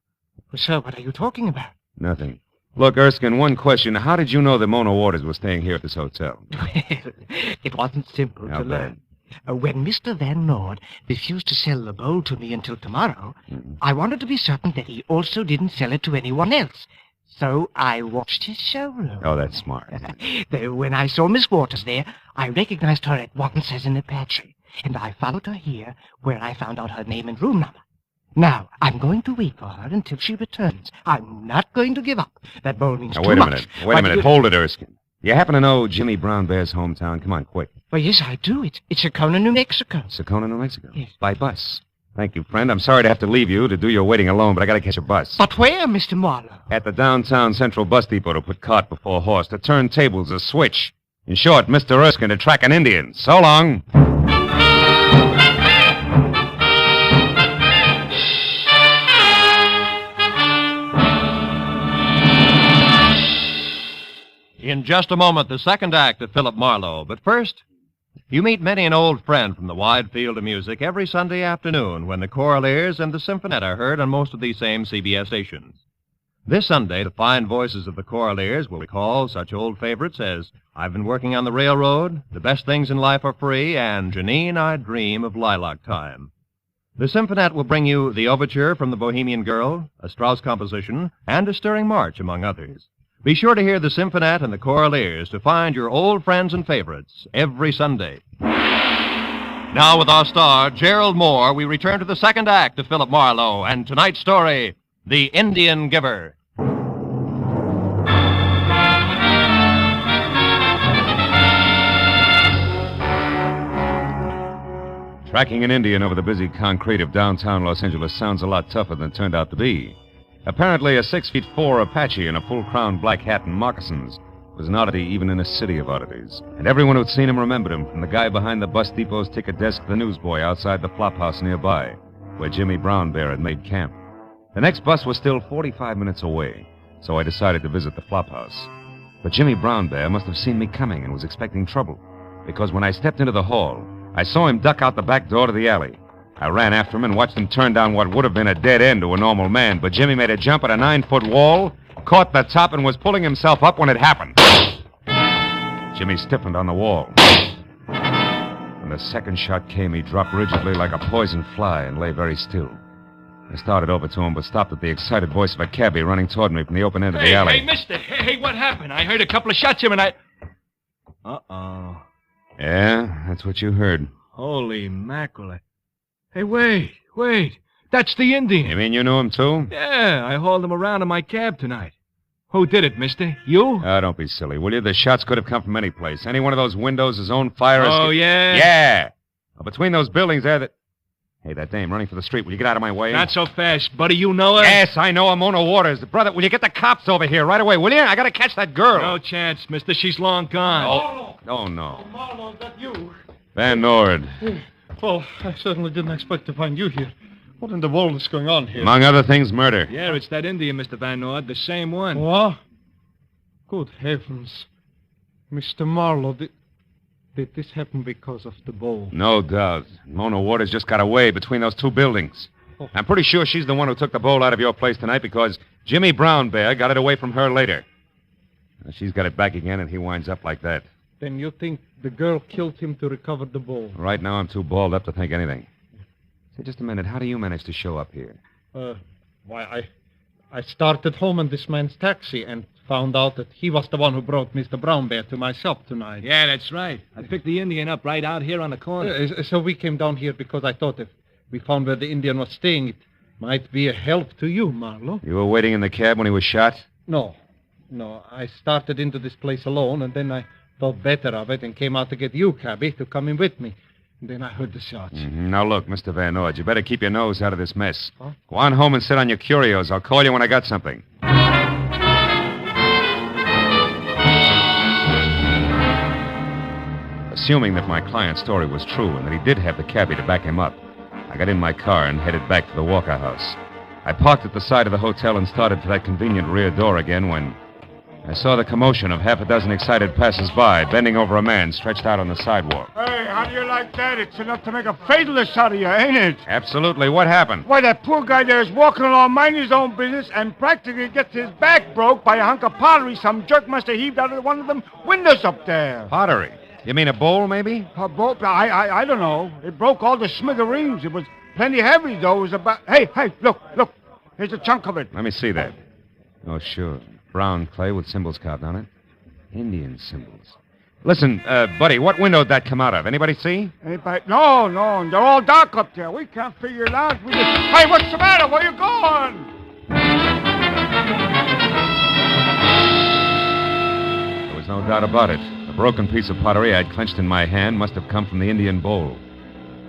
Speaker 13: Well, sir, what are you talking about?
Speaker 1: Nothing. Look, Erskine, one question. How did you know that Mona Waters was staying here at this hotel?
Speaker 13: Well, it wasn't simple to learn. When Mr. Van Nord refused to sell the bowl to me until tomorrow, I wanted to be certain that he also didn't sell it to anyone else. So I watched his showroom.
Speaker 1: Oh, that's smart.
Speaker 13: When I saw Miss Waters there, I recognized her at once as an Apache, and I followed her here, where I found out her name and room number. Now, I'm going to wait for her until she returns. I'm not going to give up. That bowl means too much.
Speaker 1: Wait a minute. Hold it, Erskine. You happen to know Jimmy Brown Bear's hometown? Come on, quick.
Speaker 13: Well, yes, I do. It's Sakona, New Mexico.
Speaker 1: Sakona, New Mexico?
Speaker 13: Yes.
Speaker 1: By bus. Thank you, friend. I'm sorry to have to leave you to do your waiting alone, but I gotta catch a bus.
Speaker 13: But where, Mr. Marlowe?
Speaker 1: At the downtown Central Bus Depot to put cart before horse, to turn tables, a switch. In short, Mr. Erskine to track an Indian. So long.
Speaker 18: In just a moment, the second act of Philip Marlowe. But first, you meet many an old friend from the wide field of music every Sunday afternoon when the Choraleers and the Symphonette are heard on most of these same CBS stations. This Sunday, the fine voices of the Choraleers will recall such old favorites as I've Been Working on the Railroad, The Best Things in Life Are Free, and Janine, I Dream of Lilac Time. The Symphonette will bring you the overture from The Bohemian Girl, a Strauss composition, and a stirring march, among others.
Speaker 3: Be sure to hear the Symphonette and the Choraleers to find your old friends and favorites every Sunday. Now, with our star, Gerald Moore, we return to the second act of Philip Marlowe and tonight's story, The Indian Giver.
Speaker 1: Tracking an Indian over the busy concrete of downtown Los Angeles sounds a lot tougher than it turned out to be. Apparently, a 6'4" Apache in a full-crowned black hat and moccasins was an oddity even in a city of oddities. And everyone who'd seen him remembered him, from the guy behind the bus depot's ticket desk to the newsboy outside the flop house nearby, where Jimmy Brown Bear had made camp. The next bus was still 45 minutes away, so I decided to visit the flop house. But Jimmy Brown Bear must have seen me coming and was expecting trouble, because when I stepped into the hall, I saw him duck out the back door to the alley. I ran after him and watched him turn down what would have been a dead end to a normal man, but Jimmy made a jump at a 9-foot wall, caught the top, and was pulling himself up when it happened. Jimmy stiffened on the wall. When the second shot came, he dropped rigidly like a poison fly and lay very still. I started over to him, but stopped at the excited voice of a cabbie running toward me from the open end of the alley.
Speaker 15: Hey, mister. Hey, what happened? I heard a couple of shots, Jim, and I...
Speaker 1: Uh-oh. Yeah, that's what you heard.
Speaker 15: Holy mackerel. Hey, wait. That's the Indian.
Speaker 1: You mean you knew him, too?
Speaker 15: Yeah, I hauled him around in my cab tonight. Who did it, mister? You?
Speaker 1: Oh, don't be silly, will you? The shots could have come from any place. Any one of those windows, his own fire escape.
Speaker 15: Oh, yeah?
Speaker 1: Yeah. Well, between those buildings there, Hey, that dame running for the street. Will you get out of my way?
Speaker 15: Not so fast, buddy. You know her?
Speaker 1: Yes, I know her. Mona Waters. Brother, will you get the cops over here right away, will you? I gotta catch that girl.
Speaker 15: No chance, mister. She's long gone.
Speaker 1: Oh, no.
Speaker 15: Marlowe, is that you?
Speaker 1: Van Nord.
Speaker 15: Well, I certainly didn't expect to find you here. What in the world is going on here?
Speaker 1: Among other things, murder.
Speaker 15: Yeah, it's that Indian, Mr. Van Nord. The same one.
Speaker 21: What? Good heavens. Mr. Marlowe, did this happen because of the bowl?
Speaker 1: No doubt. Mona Waters just got away between those two buildings.
Speaker 21: Oh.
Speaker 1: I'm pretty sure she's the one who took the bowl out of your place tonight because Jimmy Brown Bear got it away from her later. Now, she's got it back again, and he winds up like that.
Speaker 21: Then you think the girl killed him to recover the bowl?
Speaker 1: Right now, I'm too balled up to think anything. Say, just a minute. How do you manage to show up here?
Speaker 21: Why, I started home in this man's taxi and found out that he was the one who brought Mr. Brown Bear to my shop tonight.
Speaker 15: Yeah, that's right. I picked the Indian up right out here on the corner.
Speaker 21: So we came down here because I thought if we found where the Indian was staying, it might be a help to you, Marlowe.
Speaker 1: You were waiting in the cab when he was shot?
Speaker 21: No. I started into this place alone, and then I thought better of it and came out to get you, cabby, to come in with me. And then I heard the shots.
Speaker 1: Mm-hmm. Now, look, Mr. Van Nord, you better keep your nose out of this mess. Huh? Go on home and sit on your curios. I'll call you when I got something. Assuming that my client's story was true and that he did have the cabbie to back him up, I got in my car and headed back to the Walker House. I parked at the side of the hotel and started for that convenient rear door again when I saw the commotion of half a dozen excited passers-by bending over a man stretched out on the sidewalk.
Speaker 22: Hey, how do you like that? It's enough to make a fatalist out of you, ain't it?
Speaker 1: Absolutely. What happened?
Speaker 22: Why, that poor guy there is walking along minding his own business and practically gets his back broke by a hunk of pottery some jerk must have heaved out of one of them windows up there.
Speaker 1: Pottery? You mean a bowl, maybe?
Speaker 22: A bowl? I don't know. It broke all the smithereens. It was plenty heavy, though. It was about... Hey, look. Here's a chunk of it.
Speaker 1: Let me see that. Oh, sure. Brown clay with symbols carved on it. Indian symbols. Listen, buddy, what window did that come out of? Anybody see?
Speaker 22: Anybody? No. They're all dark up there. We can't figure it out. Hey, what's the matter? Where you going?
Speaker 1: There was no doubt about it. The broken piece of pottery I'd clenched in my hand must have come from the Indian bowl.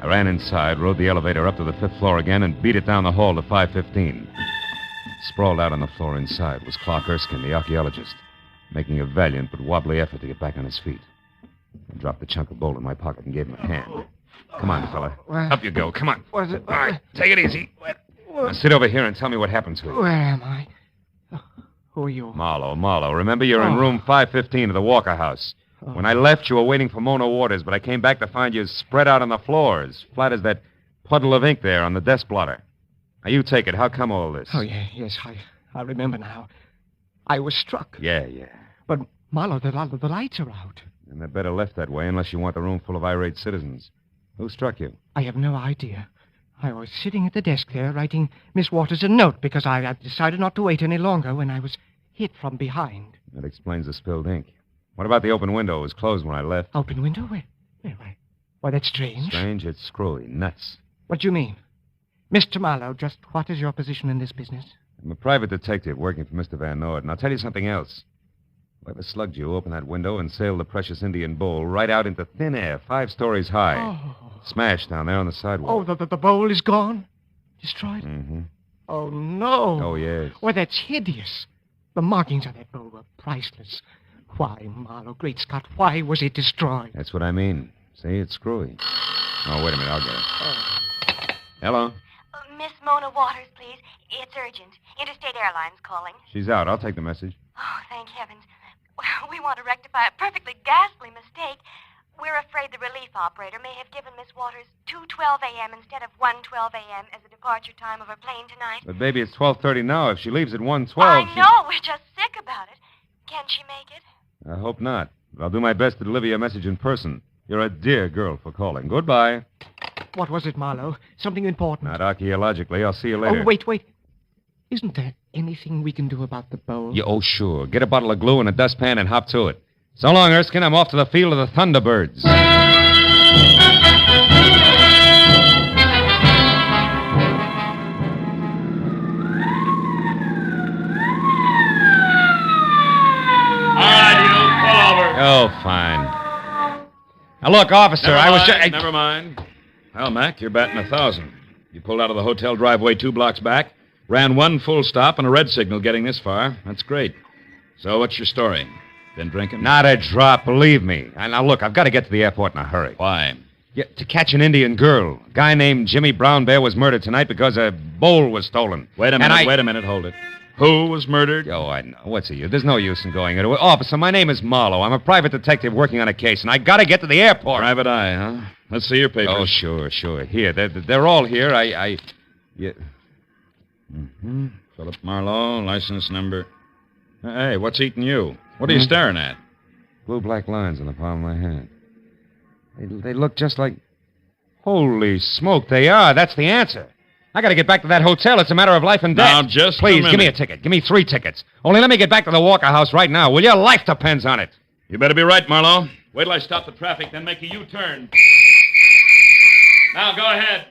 Speaker 1: I ran inside, rode the elevator up to the 5th floor again, and beat it down the hall to 515. Sprawled out on the floor inside was Clark Erskine, the archaeologist, making a valiant but wobbly effort to get back on his feet. I dropped the chunk of bowl in my pocket and gave him a hand. Come on, fella. Up you go. Come on.
Speaker 22: What's it?
Speaker 1: All right, take it easy. Now sit over here and tell me what happened to you.
Speaker 22: Where am I? Who are you?
Speaker 1: Marlowe. Remember, you're in room 515 of the Walker House. When I left, you were waiting for Mona Waters, but I came back to find you spread out on the floor, as flat as that puddle of ink there on the desk blotter. Now, you take it. How come all this?
Speaker 22: Oh, yes, I remember now. I was struck.
Speaker 1: Yeah.
Speaker 22: But, Marlowe, the lights are out.
Speaker 1: And they're better left that way unless you want the room full of irate citizens. Who struck you?
Speaker 22: I have no idea. I was sitting at the desk there writing Miss Waters a note because I decided not to wait any longer when I was
Speaker 13: hit from behind.
Speaker 1: That explains the spilled ink. What about the open window? It was closed when I left.
Speaker 13: Open window? Where? Why, that's strange.
Speaker 1: Strange? It's screwy. Nuts.
Speaker 13: What do you mean? Mr. Marlowe, just what is your position in this business?
Speaker 1: I'm a private detective working for Mr. Van Norden. I'll tell you something else. Whoever slugged you opened that window and sailed the precious Indian bowl right out into thin air, 5 stories high.
Speaker 13: Oh.
Speaker 1: Smashed down there on the sidewalk.
Speaker 13: Oh, the bowl is gone? Destroyed?
Speaker 1: Mm-hmm.
Speaker 13: Oh, no.
Speaker 1: Oh, yes.
Speaker 13: Why, that's hideous. The markings on that bowl were priceless. Why, Marlowe, great Scott, why was it destroyed?
Speaker 1: That's what I mean. See, it's screwy. Oh, wait a minute, I'll get it. Hello?
Speaker 2: Miss Mona Waters, please. It's urgent. Interstate Airlines calling.
Speaker 1: She's out. I'll take the message.
Speaker 2: Oh, thank heavens. We want to rectify a perfectly ghastly mistake. We're afraid the relief operator may have given Miss Waters 2:12 a.m. instead of 1:12 a.m. as the departure time of her plane tonight.
Speaker 1: But, baby, it's 12:30 now. If she leaves at 1:12...
Speaker 2: I know. We're just sick about it. Can she make it?
Speaker 1: I hope not. But I'll do my best to deliver your message in person. You're a dear girl for calling. Goodbye.
Speaker 13: What was it, Marlowe? Something important?
Speaker 1: Not archaeologically. I'll see you later.
Speaker 13: Oh, wait. Isn't there anything we can do about the bowl?
Speaker 1: Oh, sure. Get a bottle of glue and a dustpan and hop to it. So long, Erskine. I'm off to the field of the Thunderbirds. Oh, fine. Now, look, officer, I was just...
Speaker 17: Never mind. Well, Mac, you're batting 1,000. You pulled out of the hotel driveway 2 blocks back, ran 1 full stop and a red signal getting this far. That's great. So what's your story? Been drinking?
Speaker 1: Not a drop, believe me. Now, look, I've got to get to the airport in a hurry.
Speaker 17: Why?
Speaker 1: Yeah, to catch an Indian girl. A guy named Jimmy Brown Bear was murdered tonight because a bowl was stolen.
Speaker 17: Wait a minute, hold it. Who was murdered?
Speaker 1: Oh, I know. What's the use? There's no use in going into it. Officer, my name is Marlowe. I'm a private detective working on a case, and I got to get to the airport.
Speaker 17: Private eye, huh? Let's see your papers.
Speaker 1: Oh, sure. Here, they're all here. Yeah.
Speaker 17: Mm-hmm. Philip Marlowe, license number. Hey, what's eating you? What are you staring at?
Speaker 1: Blue black lines on the palm of my hand. They look just like... Holy smoke, they are. That's the answer. I got to get back to that hotel. It's a matter of life and death.
Speaker 17: Now, just
Speaker 1: Please,
Speaker 17: a minute.
Speaker 1: give me a ticket. Give me 3 tickets. Only let me get back to the Walker House right now, will you? Life depends on it.
Speaker 17: You better be right, Marlowe. Wait till I stop the traffic, then make a U-turn. Now, go ahead.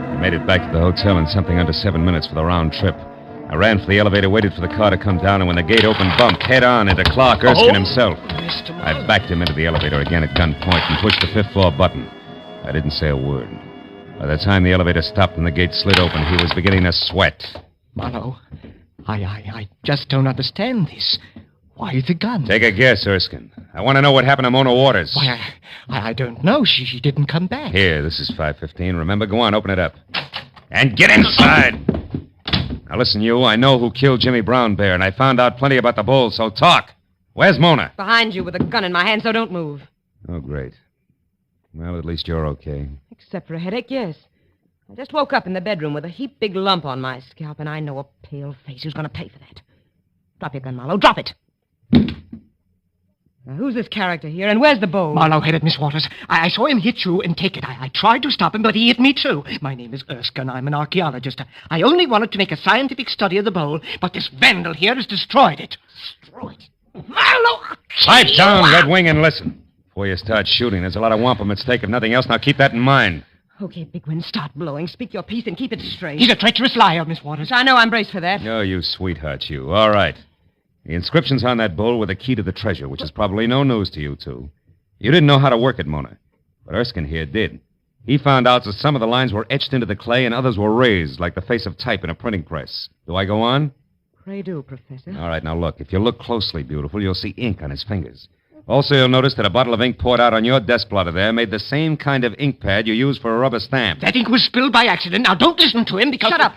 Speaker 1: I made it back to the hotel in something under 7 minutes for the round trip. I ran for the elevator, waited for the car to come down, and when the gate opened, bumped head-on into Clark Erskine himself. I backed him into the elevator again at gunpoint and pushed the 5th floor button. I didn't say a word. By the time the elevator stopped and the gate slid open, he was beginning to sweat.
Speaker 13: Marlowe, I just don't understand this. Why the gun?
Speaker 1: Take a guess, Erskine. I want to know what happened to Mona Waters.
Speaker 13: Why, I don't know. She didn't come back.
Speaker 1: Here, this is 5:15. Remember, go on, open it up. And get inside! Now listen, you, I know who killed Jimmy Brown Bear, and I found out plenty about the bull, so talk. Where's Mona?
Speaker 5: Behind you with a gun in my hand, so don't move.
Speaker 1: Oh, great. Well, at least you're okay.
Speaker 5: Except for a headache, yes. I just woke up in the bedroom with a heap big lump on my scalp, and I know a pale face who's going to pay for that. Drop your gun, Marlowe. Drop it. Now, who's this character here, and where's the bowl?
Speaker 13: Marlowe hit it, Miss Waters. I saw him hit you and take it. I tried to stop him, but he hit me, too. My name is Erskine. I'm an archaeologist. I only wanted to make a scientific study of the bowl, but this vandal here has destroyed it. Destroyed it. Marlowe!
Speaker 1: Pipe down, Red Wing, and listen. Before you start shooting, there's a lot of wampum at stake, if nothing else. Now keep that in mind.
Speaker 5: Okay, Big Wind, start blowing. Speak your piece and keep it straight.
Speaker 13: He's a treacherous liar, Miss Waters.
Speaker 5: I know I'm braced for that.
Speaker 1: Oh, you sweetheart, you. All right. The inscriptions on that bowl were the key to the treasure, which is probably no news to you two. You didn't know how to work it, Mona. But Erskine here did. He found out that some of the lines were etched into the clay and others were raised, like the face of type in a printing press. Do I go on?
Speaker 5: Pray do, Professor.
Speaker 1: All right, now look. If you look closely, beautiful, you'll see ink on his fingers. Also, you'll notice that a bottle of ink poured out on your desk blotter there made the same kind of ink pad you use for a rubber stamp.
Speaker 13: That ink was spilled by accident. Now, don't listen to him because...
Speaker 5: Shut up.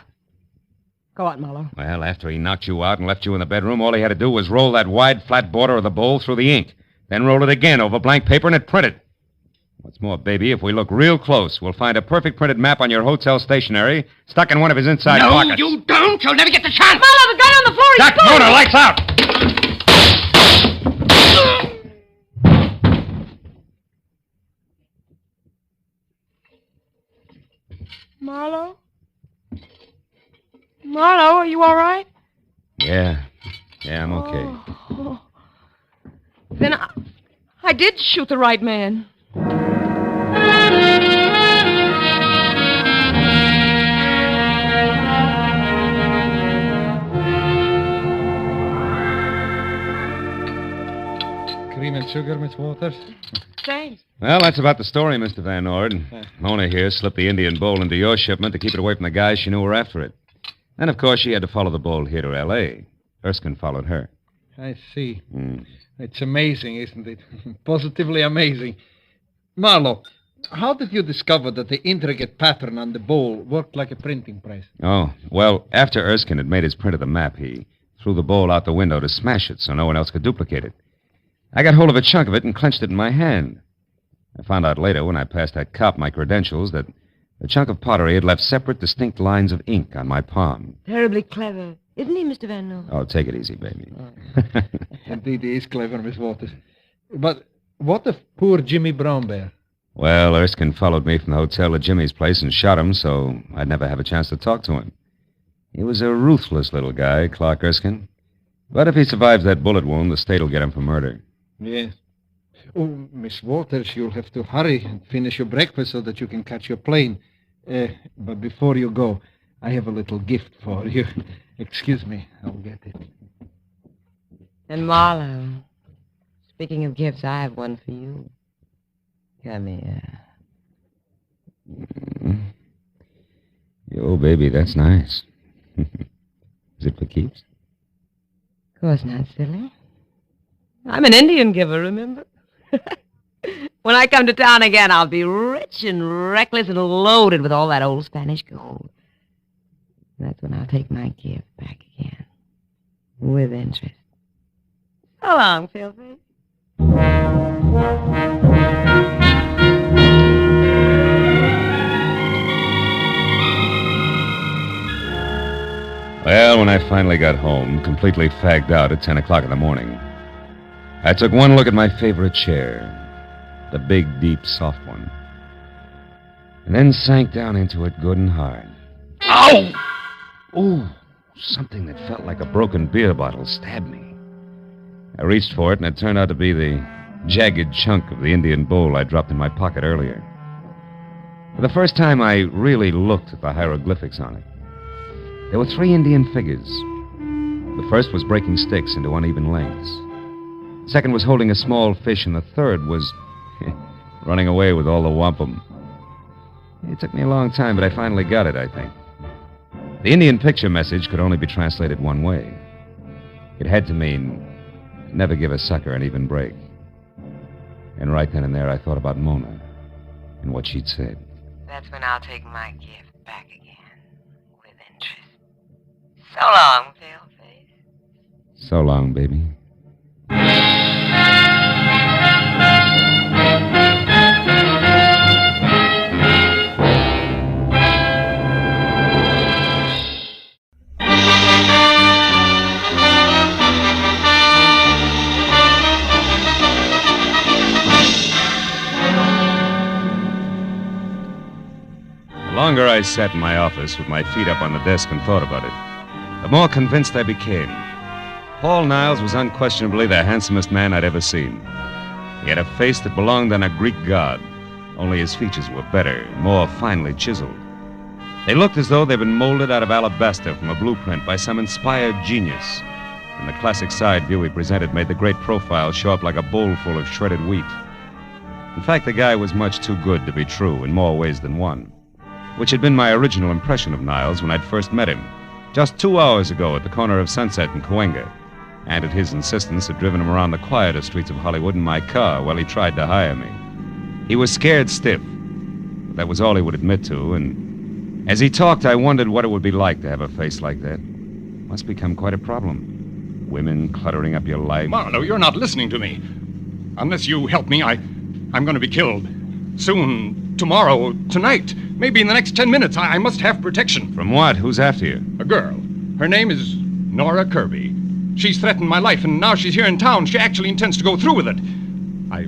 Speaker 5: Go on, Marlowe.
Speaker 1: Well, after he knocked you out and left you in the bedroom, all he had to do was roll that wide, flat border of the bowl through the ink. Then roll it again over blank paper and it printed. What's more, baby, if we look real close, we'll find a perfect printed map on your hotel stationery stuck in one of his inside pockets.
Speaker 13: No, you don't. You'll never get the chance.
Speaker 5: Marlowe, the gun on the floor is
Speaker 1: Duck, Mona, lights out!
Speaker 9: Marlowe? Marlowe, are you all right?
Speaker 1: Yeah, I'm okay.
Speaker 9: Oh. Then I did shoot the right man.
Speaker 21: Cream and sugar, Miss Waters?
Speaker 9: Thanks.
Speaker 1: Well, that's about the story, Mr. Van Ord. Mona here slipped the Indian bowl into your shipment to keep it away from the guys she knew were after it. Then, of course, she had to follow the bowl here to L.A. Erskine followed her.
Speaker 21: I see. It's amazing, isn't it? Positively amazing. Marlowe, how did you discover that the intricate pattern on the bowl worked like a printing press?
Speaker 1: Oh, well, after Erskine had made his print of the map, he threw the bowl out the window to smash it so no one else could duplicate it. I got hold of a chunk of it and clenched it in my hand. I found out later, when I passed that cop my credentials, that the chunk of pottery had left separate, distinct lines of ink on my palm.
Speaker 9: Terribly clever. Isn't he, Mr. Van Noy?
Speaker 1: Oh, take it easy, baby.
Speaker 21: Indeed, he is clever, Miss Waters. But what of poor Jimmy Brown Bear?
Speaker 1: Well, Erskine followed me from the hotel to Jimmy's place and shot him, so I'd never have a chance to talk to him. He was a ruthless little guy, Clark Erskine. But if he survives that bullet wound, the state will get him for murder.
Speaker 21: Yes. Oh, Miss Waters, you'll have to hurry and finish your breakfast so that you can catch your plane. But before you go, I have a little gift for you. Excuse me, I'll get it.
Speaker 9: And Marlowe, speaking of gifts, I have one for you. Come here.
Speaker 1: Oh, baby, that's nice. Is it for keeps?
Speaker 9: Of course not, silly. I'm an Indian giver, remember? When I come to town again, I'll be rich and reckless and loaded with all that old Spanish gold. That's when I'll take my gift back again. With interest. So long, Philby.
Speaker 1: Well, when I finally got home, completely fagged out at 10 o'clock in the morning, I took one look at my favorite chair, the big, deep, soft one, and then sank down into it good and hard. Ow! Ooh, something that felt like a broken beer bottle stabbed me. I reached for it, and it turned out to be the jagged chunk of the Indian bowl I dropped in my pocket earlier. For the first time, I really looked at the hieroglyphics on it. There were 3 Indian figures. The first was breaking sticks into uneven lengths. The second was holding a small fish, and the third was running away with all the wampum. It took me a long time, but I finally got it, I think. The Indian picture message could only be translated one way. It had to mean, never give a sucker an even break. And right then and there, I thought about Mona and what she'd said.
Speaker 9: That's when I'll take my gift back again. With interest. So long, Philface.
Speaker 1: So long, baby. The longer I sat in my office with my feet up on the desk and thought about it, the more convinced I became. Paul Niles was unquestionably the handsomest man I'd ever seen. He had a face that belonged on a Greek god, only his features were better, more finely chiseled. They looked as though they'd been molded out of alabaster from a blueprint by some inspired genius. And the classic side view he presented made the great profile show up like a bowl full of shredded wheat. In fact, the guy was much too good to be true in more ways than one, which had been my original impression of Niles when I'd first met him, just 2 hours ago at the corner of Sunset and Cahuenga, and at his insistence had driven him around the quieter streets of Hollywood in my car while he tried to hire me. He was scared stiff, but that was all he would admit to, and as he talked, I wondered what it would be like to have a face like that. Must become quite a problem. Women cluttering up your life.
Speaker 4: Marlowe, you're not listening to me. Unless you help me, I'm going to be killed. Soon, tomorrow, tonight, maybe in the next 10 minutes. I must have protection.
Speaker 1: From what? Who's after you?
Speaker 4: A girl. Her name is Nora Kirby. She's threatened my life, and now she's here in town. She actually intends to go through with it. I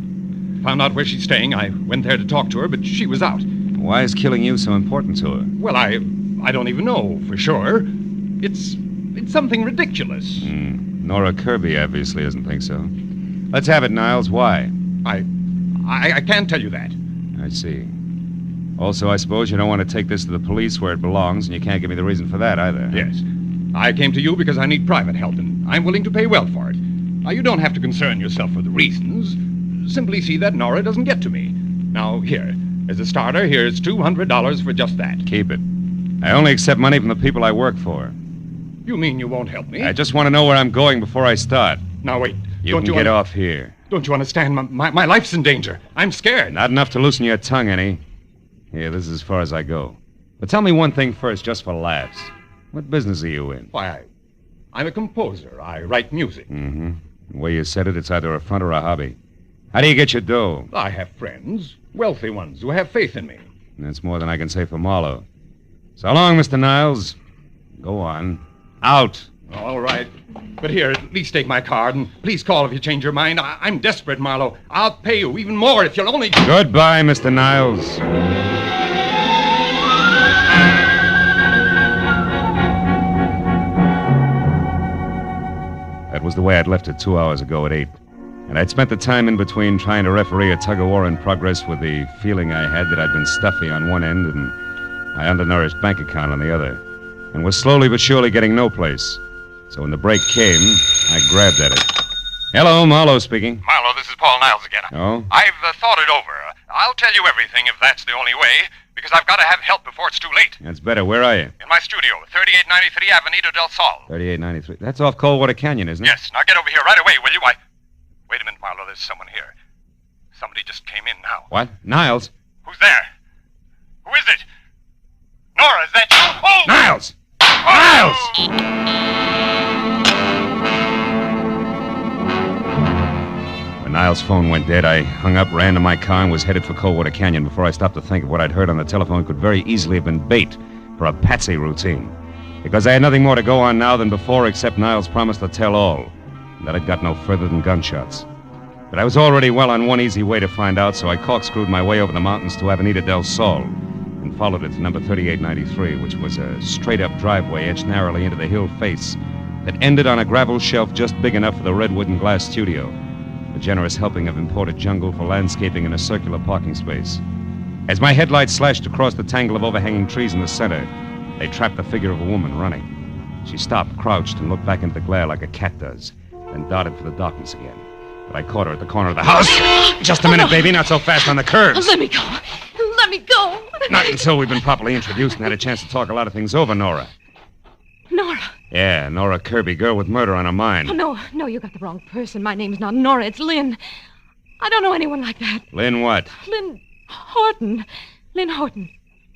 Speaker 4: found out where she's staying. I went there to talk to her, but she was out.
Speaker 1: Why is killing you so important to her?
Speaker 4: Well, I don't even know for sure. It's something ridiculous.
Speaker 1: Nora Kirby obviously doesn't think so. Let's have it, Niles. Why?
Speaker 4: I can't tell you that.
Speaker 1: I see. Also, I suppose you don't want to take this to the police where it belongs, and you can't give me the reason for that either.
Speaker 4: Yes. I came to you because I need private help, and I'm willing to pay well for it. Now, you don't have to concern yourself with the reasons. Simply see that Nora doesn't get to me. Now, here, as a starter, here's $200 for just that.
Speaker 1: Keep it. I only accept money from the people I work for.
Speaker 4: You mean you won't help me?
Speaker 1: I just want to know where I'm going before I start.
Speaker 4: Now, wait.
Speaker 1: You can get off here.
Speaker 4: Don't you understand? My life's in danger. I'm scared.
Speaker 1: Not enough to loosen your tongue, any. Here, this is as far as I go. But tell me one thing first, just for laughs. What business are you in?
Speaker 4: Why, I'm a composer. I write music.
Speaker 1: Mm-hmm. The way you said it, it's either a front or a hobby. How do you get your dough?
Speaker 4: I have friends, wealthy ones, who have faith in me.
Speaker 1: That's more than I can say for Marlowe. So long, Mr. Niles. Go on. Out.
Speaker 4: All right. But here, at least take my card, and please call if you change your mind. I'm desperate, Marlowe. I'll pay you even more if you'll only...
Speaker 1: Goodbye, Mr. Niles. That was the way I'd left it 2 hours ago at 8. And I'd spent the time in between trying to referee a tug-of-war in progress with the feeling I had that I'd been stuffy on one end and my undernourished bank account on the other, and was slowly but surely getting no place. So when the break came, I grabbed at it. Hello, Marlowe speaking.
Speaker 4: Marlowe, this is Paul Niles again.
Speaker 1: Oh?
Speaker 4: I've thought it over. I'll tell you everything if that's the only way, because I've got to have help before it's too late.
Speaker 1: That's better. Where are you?
Speaker 4: In my studio, 3893 Avenida del Sol.
Speaker 1: 3893. That's off Coldwater Canyon, isn't it?
Speaker 4: Yes. Now get over here right away, will you? Wait a minute, Marlowe. There's someone here. Somebody just came in now.
Speaker 1: What? Niles?
Speaker 4: Who's there? Who is it? Nora, is that you? Oh!
Speaker 1: Niles! Niles! When Niles' phone went dead, I hung up, ran to my car, and was headed for Coldwater Canyon before I stopped to think of what I'd heard on the telephone could very easily have been bait for a patsy routine. Because I had nothing more to go on now than before except Niles' promise to tell all. And that had got no further than gunshots. But I was already well on one easy way to find out, so I corkscrewed my way over the mountains to Avenida del Sol and followed it to number 3893, which was a straight-up driveway edged narrowly into the hill face that ended on a gravel shelf just big enough for the redwood and glass studio, a generous helping of imported jungle for landscaping in a circular parking space. As my headlights slashed across the tangle of overhanging trees in the center, they trapped the figure of a woman running. She stopped, crouched, and looked back into the glare like a cat does, then darted for the darkness again. But I caught her at the corner of the house. Just a minute, baby, not so fast on the curves.
Speaker 9: Let me go. Let me go.
Speaker 1: Not until we've been properly introduced and had a chance to talk a lot of things over, Nora.
Speaker 9: Nora.
Speaker 1: Yeah, Nora Kirby, girl with murder on her mind.
Speaker 9: Oh, no, you got the wrong person. My name's not Nora, it's Lynn. I don't know anyone like that.
Speaker 1: Lynn what?
Speaker 9: Lynn Horton. Lynn Horton.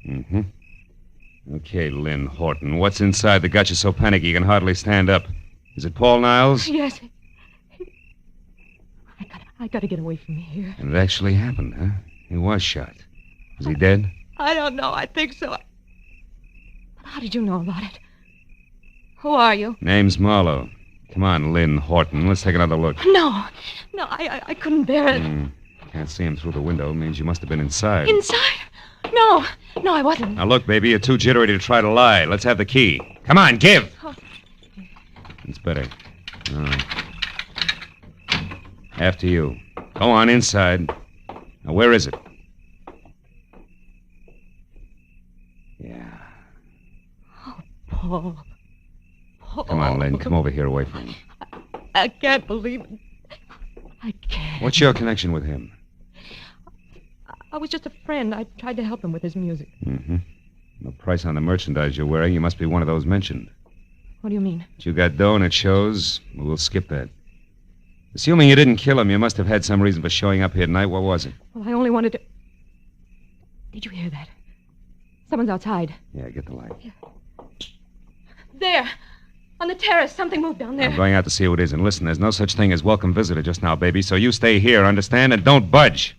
Speaker 1: Mm-hmm. Okay, Lynn Horton. What's inside that got you so panicky you can hardly stand up? Is it Paul Niles?
Speaker 9: Yes. I gotta get away from here.
Speaker 1: And it actually happened, huh? He was shot. Is he dead?
Speaker 9: I don't know. I think so. But how did you know about it? Who are you?
Speaker 1: Name's Marlowe. Come on, Lynn Horton. Let's take another look.
Speaker 9: No, I couldn't bear it.
Speaker 1: Can't see him through the window. Means you must have been inside.
Speaker 9: Inside? No, I wasn't.
Speaker 1: Now look, baby, you're too jittery to try to lie. Let's have the key. Come on, give.
Speaker 9: Oh.
Speaker 1: It's better. All right. After you. Go on, inside. Now, where is it? Yeah.
Speaker 9: Oh, Paul.
Speaker 1: Come on, Lynn. Come over here away from him.
Speaker 9: I can't believe it. I can't.
Speaker 1: What's your connection with him?
Speaker 9: I was just a friend. I tried to help him with his music.
Speaker 1: Mm-hmm. The price on the merchandise you're wearing, you must be one of those mentioned.
Speaker 9: What do you mean?
Speaker 1: But you got dough and it shows. We'll skip that. Assuming you didn't kill him, you must have had some reason for showing up here tonight. What was it?
Speaker 9: Well, I only wanted to... Did you hear that? Someone's outside.
Speaker 1: Yeah, get the light.
Speaker 9: Yeah. There. On the terrace. Something moved down there.
Speaker 1: I'm going out to see who it is. And listen, there's no such thing as welcome visitor just now, baby. So you stay here, understand? And don't budge.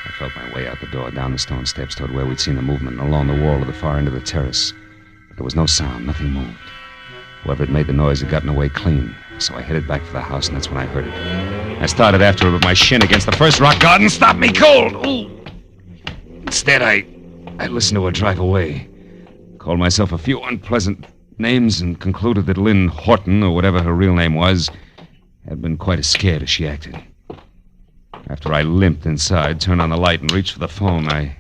Speaker 1: I felt my way out the door, down the stone steps toward where we'd seen the movement, and along the wall of the far end of the terrace. But there was no sound. Nothing moved. Whoever had made the noise had gotten away clean. So I headed back for the house, and that's when I heard it. I started after her with my shin against the first rock garden. Stop me cold! Ooh! Instead, I listened to her drive away. Called myself a few unpleasant names and concluded that Lynn Horton, or whatever her real name was, had been quite as scared as she acted. After I limped inside, turned on the light, and reached for the phone, I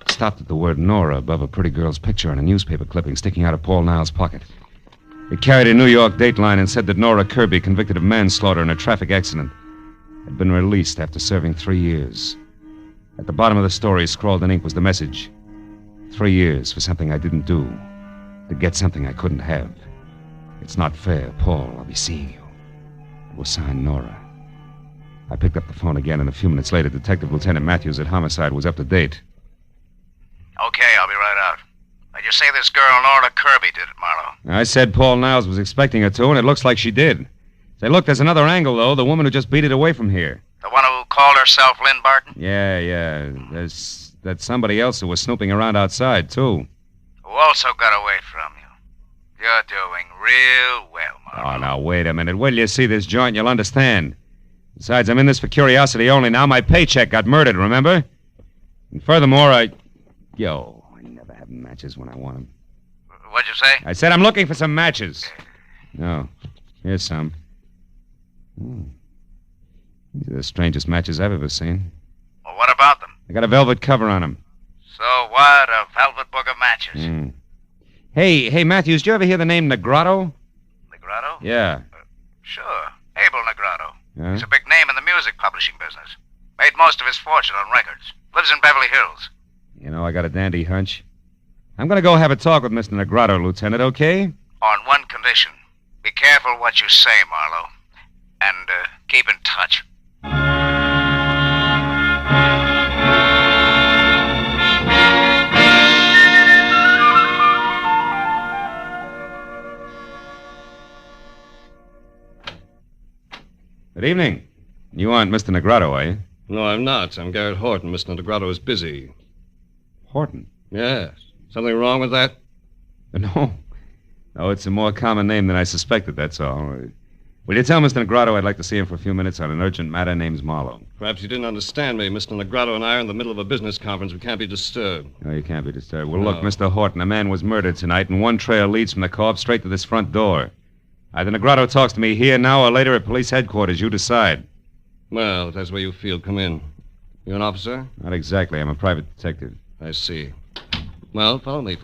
Speaker 1: stopped at the word Nora above a pretty girl's picture on a newspaper clipping sticking out of Paul Niles' pocket. It carried a New York dateline and said that Nora Kirby, convicted of manslaughter in a traffic accident, had been released after serving 3 years. At the bottom of the story, scrawled in ink, was the message: 3 years for something I didn't do, to get something I couldn't have. It's not fair, Paul. I'll be seeing you. It was signed Nora. I picked up the phone again, and a few minutes later, Detective Lieutenant Matthews at Homicide was up to date.
Speaker 8: Okay, I'll be right out. Now, you say this girl Nora Kirby did it, Marlowe.
Speaker 1: I said Paul Niles was expecting her to, and it looks like she did. Say, look, there's another angle, though. The woman who just beat it away from here.
Speaker 8: The one who called herself Lynn Barton?
Speaker 1: Yeah. That's somebody else who was snooping around outside, too.
Speaker 8: Who also got away from you. You're doing real well, Marlowe.
Speaker 1: Oh, now, wait a minute. Wait till you see this joint, you'll understand. Besides, I'm in this for curiosity only now. My paycheck got murdered, remember? And furthermore, I never have matches when I want them.
Speaker 8: What'd you say?
Speaker 1: I said I'm looking for some matches. No. Here's some. These are the strangest matches I've ever seen.
Speaker 8: Well, what about them?
Speaker 1: They got a velvet cover on them.
Speaker 8: So what? A velvet book of matches.
Speaker 1: Hey, Matthews, did you ever hear the name Negrotto?
Speaker 8: Negrotto?
Speaker 1: Yeah.
Speaker 8: Sure. Abel Negrotto.
Speaker 1: Huh?
Speaker 8: He's a big name in the music publishing business. Made most of his fortune on records. Lives in Beverly Hills.
Speaker 1: You know, I got a dandy hunch. I'm going to go have a talk with Mr. Negrotto, Lieutenant, okay?
Speaker 8: On one condition. Be careful what you say, Marlowe. And keep in touch.
Speaker 1: Good evening. You aren't Mr. Negrotto, are you?
Speaker 16: No, I'm not. I'm Garrett Horton. Mr. Negrotto is busy.
Speaker 1: Horton?
Speaker 16: Yes. Something wrong with that?
Speaker 1: No, it's a more common name than I suspected, that's all. Will you tell Mr. Negrotto I'd like to see him for a few minutes on an urgent matter named Marlowe?
Speaker 16: Perhaps you didn't understand me. Mr. Negrotto and I are in the middle of a business conference. We can't be disturbed.
Speaker 1: No, you can't be disturbed. Well,
Speaker 16: No.
Speaker 1: look, Mr. Horton, a man was murdered tonight, and one trail leads from the co-op straight to this front door. Either Negrotto talks to me here now or later at police headquarters. You decide.
Speaker 16: Well, if that's where you feel, come in. You an officer?
Speaker 1: Not exactly. I'm a private detective.
Speaker 16: I see. Well, follow me.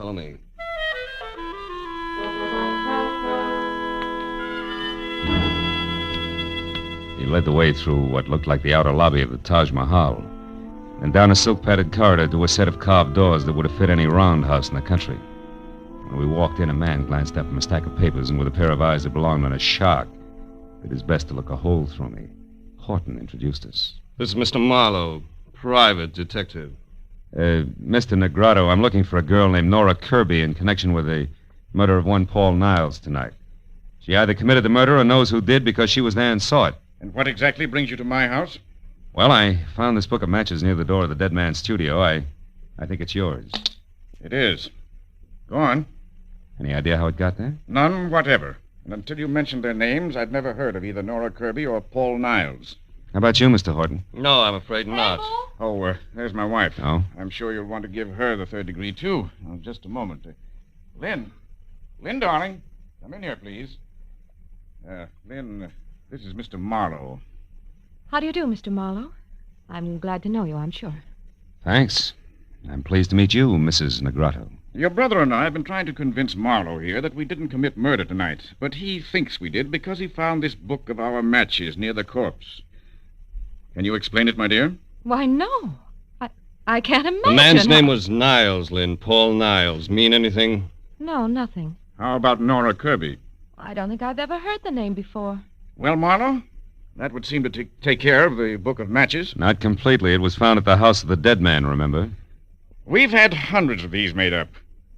Speaker 1: He led the way through what looked like the outer lobby of the Taj Mahal, and down a silk-padded corridor to a set of carved doors that would have fit any roundhouse in the country. When we walked in, a man glanced up from a stack of papers and with a pair of eyes that belonged on a shark, did his best to look a hole through me. Horton introduced us.
Speaker 16: This is Mr. Marlowe, private detective.
Speaker 1: Mr. Negrotto, I'm looking for a girl named Nora Kirby in connection with the murder of one Paul Niles tonight. She either committed the murder or knows who did because she was there and saw it.
Speaker 22: And what exactly brings you to my house?
Speaker 1: Well, I found this book of matches near the door of the dead man's studio. I think it's yours.
Speaker 22: It is. Go on.
Speaker 1: Any idea how it got there?
Speaker 22: None whatever. And until you mentioned their names, I'd never heard of either Nora Kirby or Paul Niles.
Speaker 1: How about you, Mr. Horton?
Speaker 16: No, I'm afraid not.
Speaker 22: Oh, there's my wife.
Speaker 1: Oh?
Speaker 22: I'm sure you'll want to give her the third degree, too. Now, just a moment. Lynn, darling, come in here, please. Lynn, this is Mr. Marlowe.
Speaker 5: How do you do, Mr. Marlowe? I'm glad to know you, I'm sure.
Speaker 1: Thanks. I'm pleased to meet you, Mrs. Negrotto.
Speaker 22: Your brother and I have been trying to convince Marlowe here that we didn't commit murder tonight, but he thinks we did because he found this book of our matches near the corpse. Can you explain it, my dear?
Speaker 5: Why, no. I can't imagine.
Speaker 16: The man's name was Niles, Lynn. Paul Niles. Mean anything?
Speaker 5: No, nothing.
Speaker 22: How about Nora Kirby?
Speaker 5: I don't think I've ever heard the name before.
Speaker 22: Well, Marlowe, that would seem to take care of the book of matches.
Speaker 1: Not completely. It was found at the house of the dead man, remember?
Speaker 22: We've had hundreds of these made up.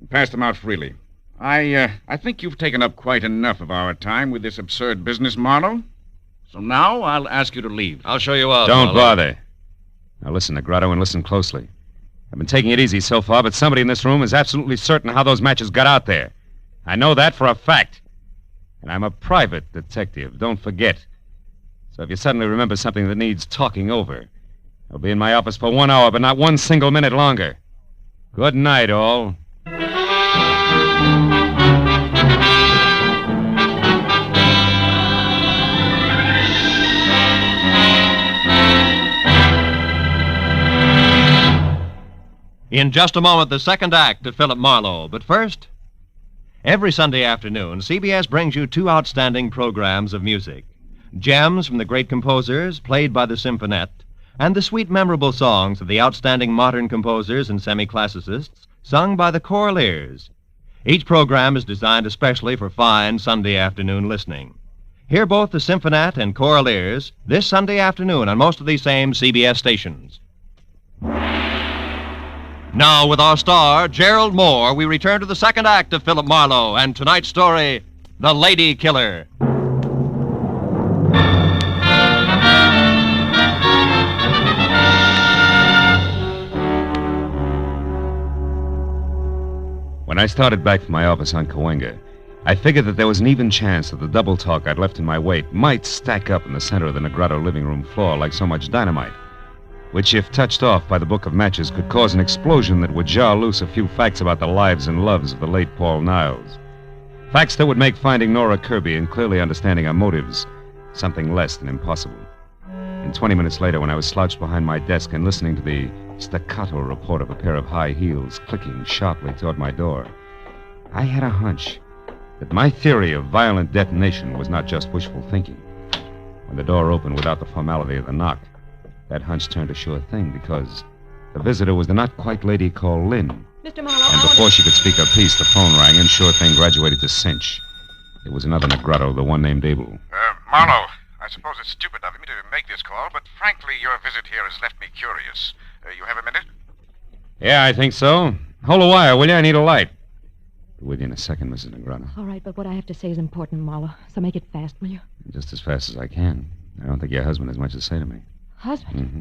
Speaker 22: Passed them out freely. I think you've taken up quite enough of our time with this absurd business, Marlowe. So now I'll ask you to leave.
Speaker 16: I'll show you out.
Speaker 1: Don't
Speaker 16: Marlowe.
Speaker 1: bother. Now listen, Negrotto, and listen closely. I've been taking it easy so far, but somebody in this room is absolutely certain how those matches got out there. I know that for a fact. And I'm a private detective, don't forget. So if you suddenly remember something that needs talking over, I'll be in my office for 1 hour, but not one single minute longer. Good night, all.
Speaker 3: In just a moment, the second act of Philip Marlowe. But first, every Sunday afternoon, CBS brings you 2 outstanding programs of music. Gems from the great composers, played by the Symphonette, and the sweet, memorable songs of the outstanding modern composers and semi-classicists, sung by the Choraliers. Each program is designed especially for fine Sunday afternoon listening. Hear both the Symphonette and Choraliers this Sunday afternoon on most of these same CBS stations. Now, with our star, Gerald Moore, we return to the second act of Philip Marlowe and tonight's story, The Lady Killer.
Speaker 1: When I started back from my office on Cahuenga, I figured that there was an even chance that the double talk I'd left in my wake might stack up in the center of the Negrado living room floor like so much dynamite, which, if touched off by the book of matches, could cause an explosion that would jar loose a few facts about the lives and loves of the late Paul Niles. Facts that would make finding Nora Kirby and clearly understanding her motives something less than impossible. And 20 minutes later, when I was slouched behind my desk and listening to the staccato report of a pair of high heels clicking sharply toward my door, I had a hunch that my theory of violent detonation was not just wishful thinking. When the door opened without the formality of the knock, that hunch turned a sure thing, because the visitor was the not-quite lady called Lynn.
Speaker 5: Mr. Marlowe,
Speaker 1: And before she could speak her piece, the phone rang, and sure thing graduated to cinch. It was another Negrado, the one named Abel.
Speaker 22: Marlowe, I suppose it's stupid of me to make this call, but frankly, your visit here has left me curious. You have a minute?
Speaker 1: Yeah, I think so. Hold a wire, will you? I need a light. Be with you in a second, Mrs. Negrado.
Speaker 5: All right, but what I have to say is important, Marlowe, so make it fast, will you?
Speaker 1: Just as fast as I can. I don't think your husband has much to say to me.
Speaker 5: Husband?
Speaker 1: Mm-hmm.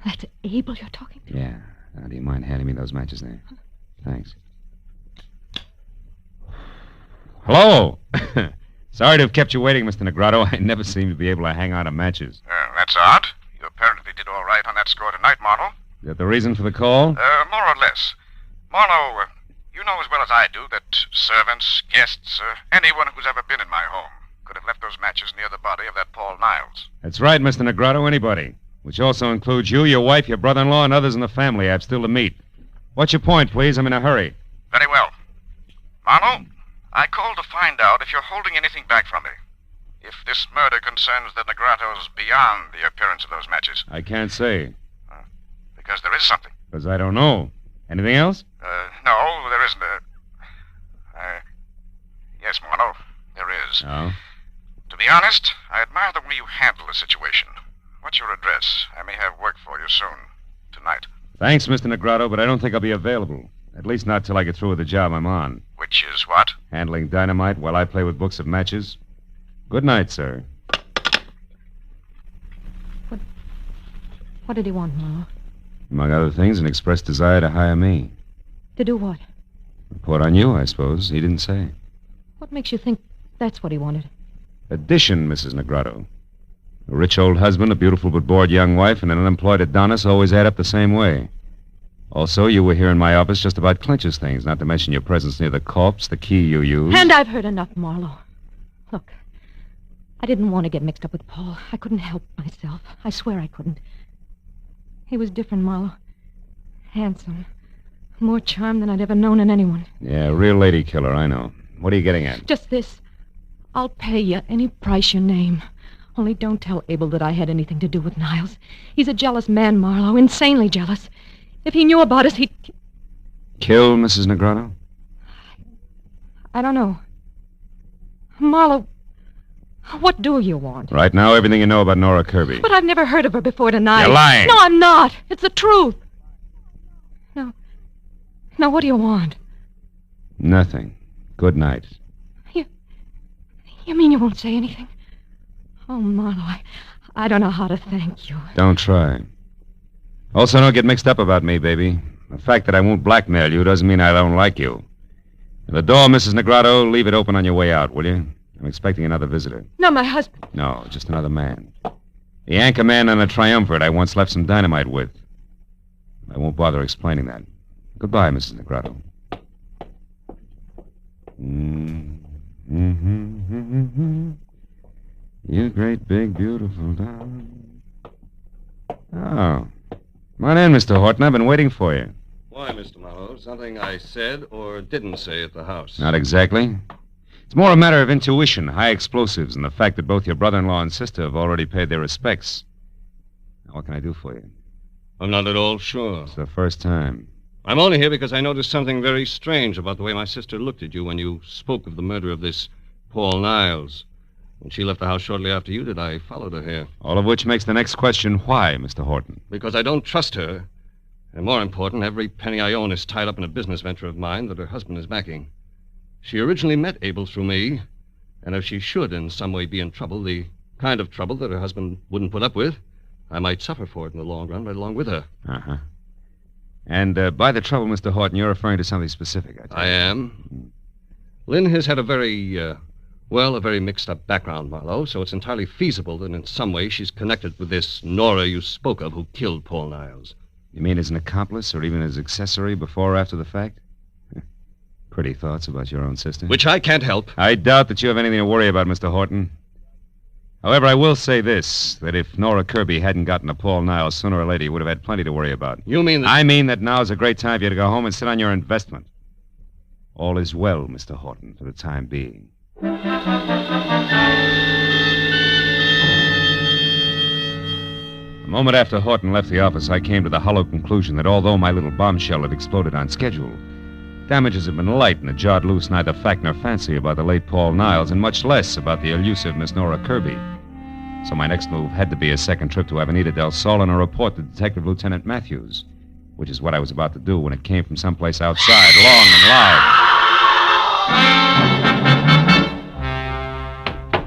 Speaker 5: That's Abel you're talking to?
Speaker 1: Yeah. Now, do you mind handing me those matches there? Thanks. Hello! Sorry to have kept you waiting, Mr. Negrado. I never seem to be able to hang on to matches.
Speaker 22: That's odd. You apparently did all right on that score tonight, Marlowe.
Speaker 1: Is that the reason for the call?
Speaker 22: More or less. Marlowe, you know as well as I do that servants, guests, anyone who's ever been in my home could have left those matches near the body of that Paul Niles.
Speaker 1: That's right, Mr. Negrado, anybody. Which also includes you, your wife, your brother-in-law, and others in the family I've still to meet. What's your point, please? I'm in a hurry.
Speaker 22: Very well. Marlowe, I called to find out if you're holding anything back from me. If this murder concerns the Negrados beyond the appearance of those matches.
Speaker 1: I can't say.
Speaker 22: Because there is something.
Speaker 1: Because I don't know. Anything else?
Speaker 22: No, there isn't. Yes, Marlowe, there is.
Speaker 1: Oh?
Speaker 22: To be honest, I admire the way you handle the situation. What's your address? I may have work for you soon. Tonight.
Speaker 1: Thanks, Mr. Negrado, but I don't think I'll be available. At least not till I get through with the job I'm on.
Speaker 22: Which is what?
Speaker 1: Handling dynamite while I play with books of matches. Good night, sir.
Speaker 5: What did he want, Marlowe?
Speaker 1: Among other things, an express desire to hire me.
Speaker 5: To do what?
Speaker 1: Report on you, I suppose. He didn't say.
Speaker 5: What makes you think that's what he wanted?
Speaker 1: Addition, Mrs. Negrado. A rich old husband, a beautiful but bored young wife, and an unemployed Adonis always add up the same way. Also, you were here in my office just about clinches things, not to mention your presence near the corpse, the key you used.
Speaker 5: And I've heard enough, Marlowe. Look, I didn't want to get mixed up with Paul. I couldn't help myself. I swear I couldn't. He was different, Marlowe. Handsome. More charm than I'd ever known in anyone.
Speaker 1: Yeah, real lady killer, I know. What are you getting at?
Speaker 5: Just this. I'll pay you any price you name. Only don't tell Abel that I had anything to do with Niles. He's a jealous man, Marlowe, insanely jealous. If he knew about us, he'd...
Speaker 1: Kill Mrs. Negrado?
Speaker 5: I don't know. Marlowe, what do you want?
Speaker 1: Right now, everything you know about Nora Kirby.
Speaker 5: But I've never heard of her before tonight.
Speaker 1: You're lying.
Speaker 5: No, I'm not. It's the truth. No. Now, what do you want?
Speaker 1: Nothing. Good night.
Speaker 5: You mean you won't say anything? Oh, Marlowe, I don't know how to thank you.
Speaker 1: Don't try. Also, don't get mixed up about me, baby. The fact that I won't blackmail you doesn't mean I don't like you. And the door, Mrs. Negrado, leave it open on your way out, will you? I'm expecting another visitor.
Speaker 5: No, my husband.
Speaker 1: No, just another man. The anchor man on a triumvirate I once left some dynamite with. I won't bother explaining that. Goodbye, Mrs. Negrado. You great, big, beautiful dog. Oh. Come on in, Mr. Horton. I've been waiting for you.
Speaker 16: Why, Mr. Marlowe? Something I said or didn't say at the house?
Speaker 1: Not exactly. It's more a matter of intuition, high explosives, and the fact that both your brother-in-law and sister have already paid their respects. Now, what can I do for you?
Speaker 16: I'm not at all sure.
Speaker 1: It's the first time.
Speaker 16: I'm only here because I noticed something very strange about the way my sister looked at you when you spoke of the murder of this Paul Niles. When she left the house shortly after you did, I followed her here.
Speaker 1: All of which makes the next question, why, Mr. Horton?
Speaker 16: Because I don't trust her. And more important, every penny I own is tied up in a business venture of mine that her husband is backing. She originally met Abel through me, and if she should in some way be in trouble, the kind of trouble that her husband wouldn't put up with, I might suffer for it in the long run right along with her.
Speaker 1: Uh-huh. And by the trouble, Mr. Horton, you're referring to something specific, I take it.
Speaker 16: I am. Lynn has had a very mixed-up background, Marlowe, so it's entirely feasible that in some way she's connected with this Nora you spoke of who killed Paul Niles.
Speaker 1: You mean as an accomplice or even as accessory before or after the fact? Pretty thoughts about your own sister.
Speaker 16: Which I can't help.
Speaker 1: I doubt that you have anything to worry about, Mr. Horton. However, I will say this, that if Nora Kirby hadn't gotten to Paul Niles, sooner or later you would have had plenty to worry about.
Speaker 16: You mean that...
Speaker 1: I mean that now's a great time for you to go home and sit on your investment. All is well, Mr. Horton, for the time being. A moment after Horton left the office, I came to the hollow conclusion that although my little bombshell had exploded on schedule, damages had been light and had jarred loose neither fact nor fancy about the late Paul Niles and much less about the elusive Miss Nora Kirby. So my next move had to be a second trip to Avenida del Sol and a report to Detective Lieutenant Matthews, which is what I was about to do when it came from someplace outside, long and loud.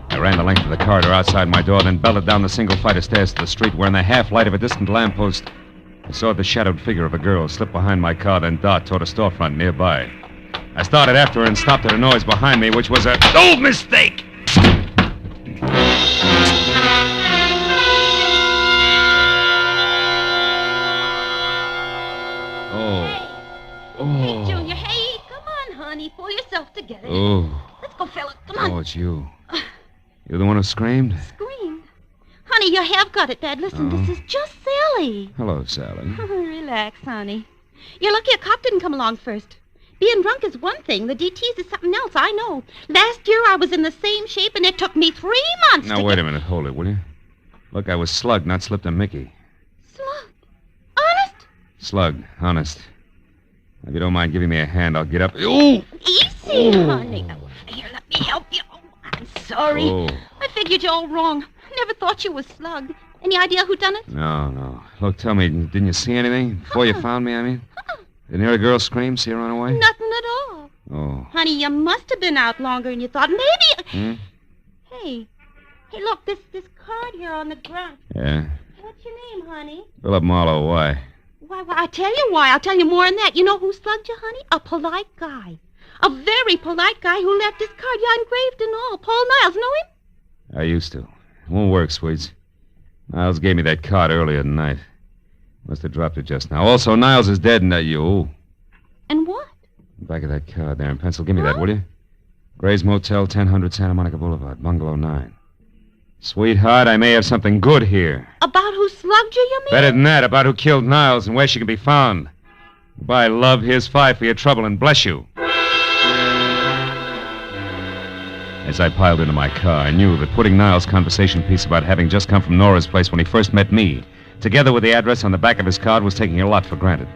Speaker 1: I ran the length of the corridor outside my door, then belted down the single flight of stairs to the street where in the half light of a distant lamppost I saw the shadowed figure of a girl slip behind my car, then dart toward a storefront nearby. I started after her and stopped at a noise behind me, which was a... Oh, mistake!
Speaker 7: Hey, Junior, hey, come on, honey. Pull yourself together.
Speaker 1: Oh.
Speaker 7: Let's go, fella. Come on.
Speaker 1: Oh, it's you. You're the one who screamed?
Speaker 7: Screamed? Honey, you have got it bad. Listen, this is just Sally.
Speaker 1: Hello, Sally.
Speaker 7: Relax, honey. You're lucky a cop didn't come along first. Being drunk is one thing. The DTs is something else, I know. Last year I was in the same shape, and it took me 3 months
Speaker 1: Now, wait a minute. Hold it, will you? Look, I was slugged, not slipped a Mickey.
Speaker 7: Slugged? Honest?
Speaker 1: Slugged, honest. If you don't mind giving me a hand, I'll get up. Ooh!
Speaker 7: Easy, honey. Oh, here, let me help you. Oh, I'm sorry.
Speaker 1: Oh.
Speaker 7: I figured you all wrong. Never thought you was slugged. Any idea who done it?
Speaker 1: No. Look, tell me, didn't you see anything? Before you found me, I mean? Didn't hear a girl scream, see her run away?
Speaker 7: Nothing at all.
Speaker 1: Oh.
Speaker 7: Honey, you must have been out longer than you thought. Maybe...
Speaker 1: Hmm?
Speaker 7: Hey, look, this card here on the ground.
Speaker 1: Yeah?
Speaker 7: What's your name, honey?
Speaker 1: Philip Marlowe, why?
Speaker 7: Why, I'll tell you why. I'll tell you more than that. You know who slugged you, honey? A polite guy. A very polite guy who left his card, yeah, engraved and all. Paul Niles, know him?
Speaker 1: I used to. It won't work, Sweets. Niles gave me that card earlier tonight. Must have dropped it just now. Also, Niles is dead, and you.
Speaker 7: And what?
Speaker 1: Back of that card there in pencil. Give me that, will you? Gray's Motel, 1000 Santa Monica Boulevard, Bungalow 9. Sweetheart, I may have something good here.
Speaker 7: About who slugged you, you mean?
Speaker 1: Better than that, about who killed Niles and where she can be found. Goodbye, love. Here's 5 for your trouble, and bless you. As I piled into my car, I knew that putting Niles' conversation piece about having just come from Nora's place when he first met me, together with the address on the back of his card, was taking a lot for granted.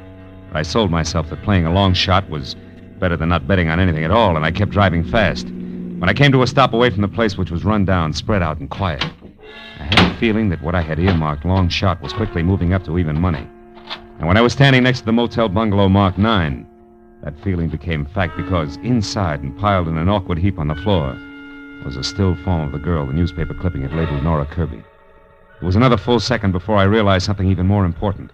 Speaker 1: But I sold myself that playing a long shot was better than not betting on anything at all, and I kept driving fast. When I came to a stop away from the place, which was run down, spread out, and quiet, I had a feeling that what I had earmarked long shot was quickly moving up to even money. And when I was standing next to the motel bungalow marked 9, that feeling became fact because inside and piled in an awkward heap on the floor was a still form of the girl the newspaper clipping had labeled Nora Kirby. It was another full second before I realized something even more important.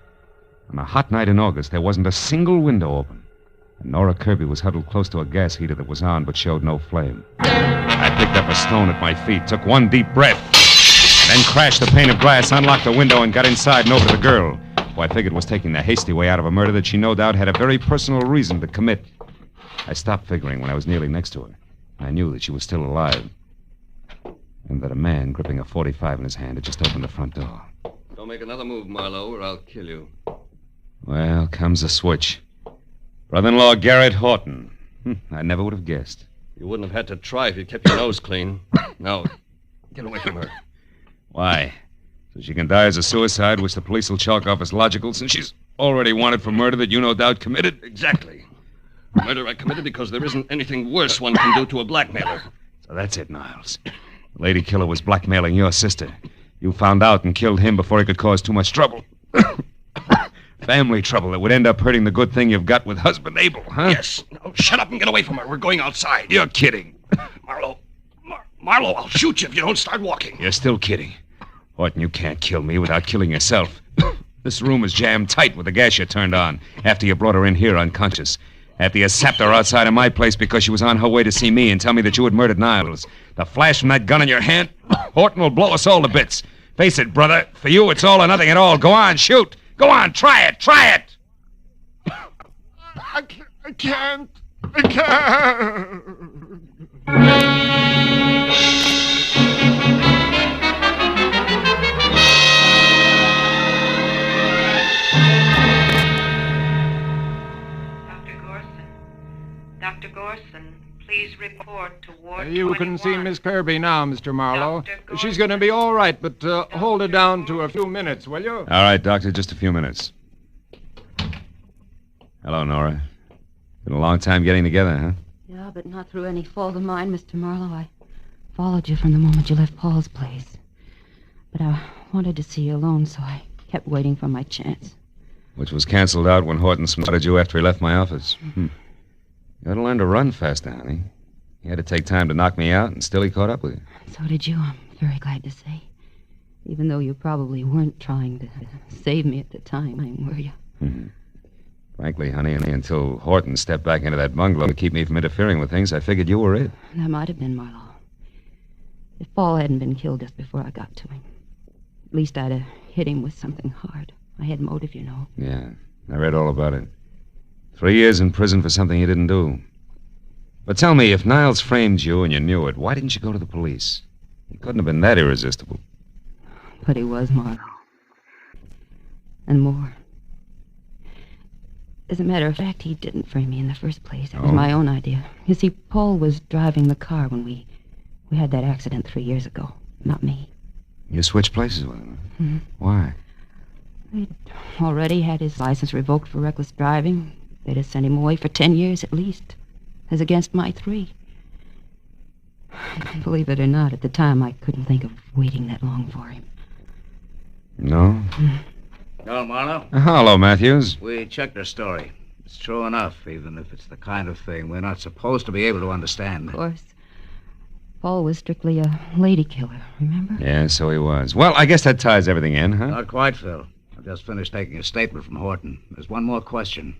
Speaker 1: On a hot night in August, there wasn't a single window open, and Nora Kirby was huddled close to a gas heater that was on but showed no flame. I picked up a stone at my feet, took one deep breath, then crashed the pane of glass, unlocked the window, and got inside and over to the girl, who I figured was taking the hasty way out of a murder that she no doubt had a very personal reason to commit. I stopped figuring when I was nearly next to her. I knew that she was still alive, and that a man gripping a .45 in his hand had just opened the front door.
Speaker 16: Don't make another move, Marlowe, or I'll kill you.
Speaker 1: Well, comes the switch. Brother-in-law Garrett Horton. I never would have guessed.
Speaker 16: You wouldn't have had to try if you kept your nose clean. Now, get away from her.
Speaker 1: Why? So she can die as a suicide, which the police will chalk off as logical, since she's already wanted for murder that you no doubt committed?
Speaker 16: Exactly. Murder I committed because there isn't anything worse one can do to a blackmailer.
Speaker 1: So that's it, Niles. The lady killer was blackmailing your sister. You found out and killed him before he could cause too much trouble. Family trouble that would end up hurting the good thing you've got with husband Abel, huh?
Speaker 16: Yes. Now, shut up and get away from her. We're going outside.
Speaker 1: You're kidding.
Speaker 16: Marlowe. Marlowe, I'll shoot you if you don't start walking.
Speaker 1: You're still kidding. Horton, you can't kill me without killing yourself. This room is jammed tight with the gas you turned on after you brought her in here unconscious. After you sapped her outside of my place because she was on her way to see me and tell me that you had murdered Niles. The flash from that gun in your hand, Horton will blow us all to bits. Face it, brother. For you, it's all or nothing at all. Go on, shoot. Go on, try it. Try it.
Speaker 22: I can't. I can't.
Speaker 10: Dr. Gorson, please report to Ward
Speaker 4: You
Speaker 10: 21.
Speaker 4: can see Miss Kirby now, Mr. Marlowe. She's going to be all right, but hold her down to a few minutes, will you?
Speaker 1: All right, Doctor, just a few minutes. Hello, Nora. Been a long time getting together, huh?
Speaker 5: Yeah, but not through any fault of mine, Mr. Marlowe. I followed you from the moment you left Paul's place. But I wanted to see you alone, so I kept waiting for my chance.
Speaker 1: Which was canceled out when Horton spotted you after he left my office. You ought to learn to run faster, honey. He had to take time to knock me out, and still he caught up with you.
Speaker 5: So did you, I'm very glad to say. Even though you probably weren't trying to save me at the time, were you?
Speaker 1: Frankly, honey, until Horton stepped back into that bungalow to keep me from interfering with things, I figured you were it.
Speaker 5: That might have been, Marlowe. If Paul hadn't been killed just before I got to him, at least I'd have hit him with something hard. I had motive, you know.
Speaker 1: Yeah, I read all about it. 3 years in prison for something you didn't do. But tell me, if Niles framed you and you knew it, why didn't you go to the police? He couldn't have been that irresistible.
Speaker 5: But he was, Marlowe. And more. As a matter of fact, he didn't frame me in the first place. It was my own idea. You see, Paul was driving the car when we had that accident 3 years ago. Not me.
Speaker 1: You switched places with him? Why?
Speaker 5: He'd already had his license revoked for reckless driving. They'd have sent him away for 10 years at least, as against my 3. Believe it or not, at the time I couldn't think of waiting that long for him.
Speaker 1: No?
Speaker 8: Hello, Marlowe.
Speaker 1: Hello, Matthews.
Speaker 8: We checked her story. It's true enough, even if it's the kind of thing we're not supposed to be able to understand.
Speaker 5: Of course. Paul was strictly a lady killer, remember?
Speaker 1: Yeah, so he was. Well, I guess that ties everything in, huh?
Speaker 8: Not quite, Phil. I've just finished taking a statement from Horton. There's one more question.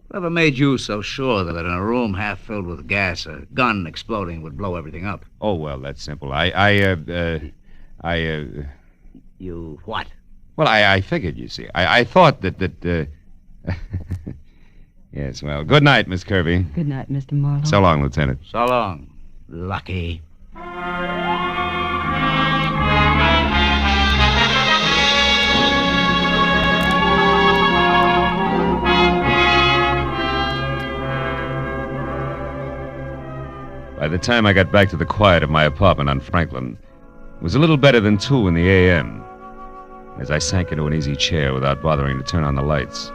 Speaker 8: Whatever made you so sure that in a room half filled with gas, a gun exploding would blow everything up?
Speaker 1: Oh, well, that's simple.
Speaker 8: You what?
Speaker 1: Well, I figured, you see. I thought that... Yes, well, good night, Miss Kirby.
Speaker 5: Good night, Mr. Marlowe.
Speaker 1: So long, Lieutenant.
Speaker 8: So long. Lucky.
Speaker 1: By the time I got back to the quiet of my apartment on Franklin, it was a little better than 2 in the a.m. As I sank into an easy chair without bothering to turn on the lights,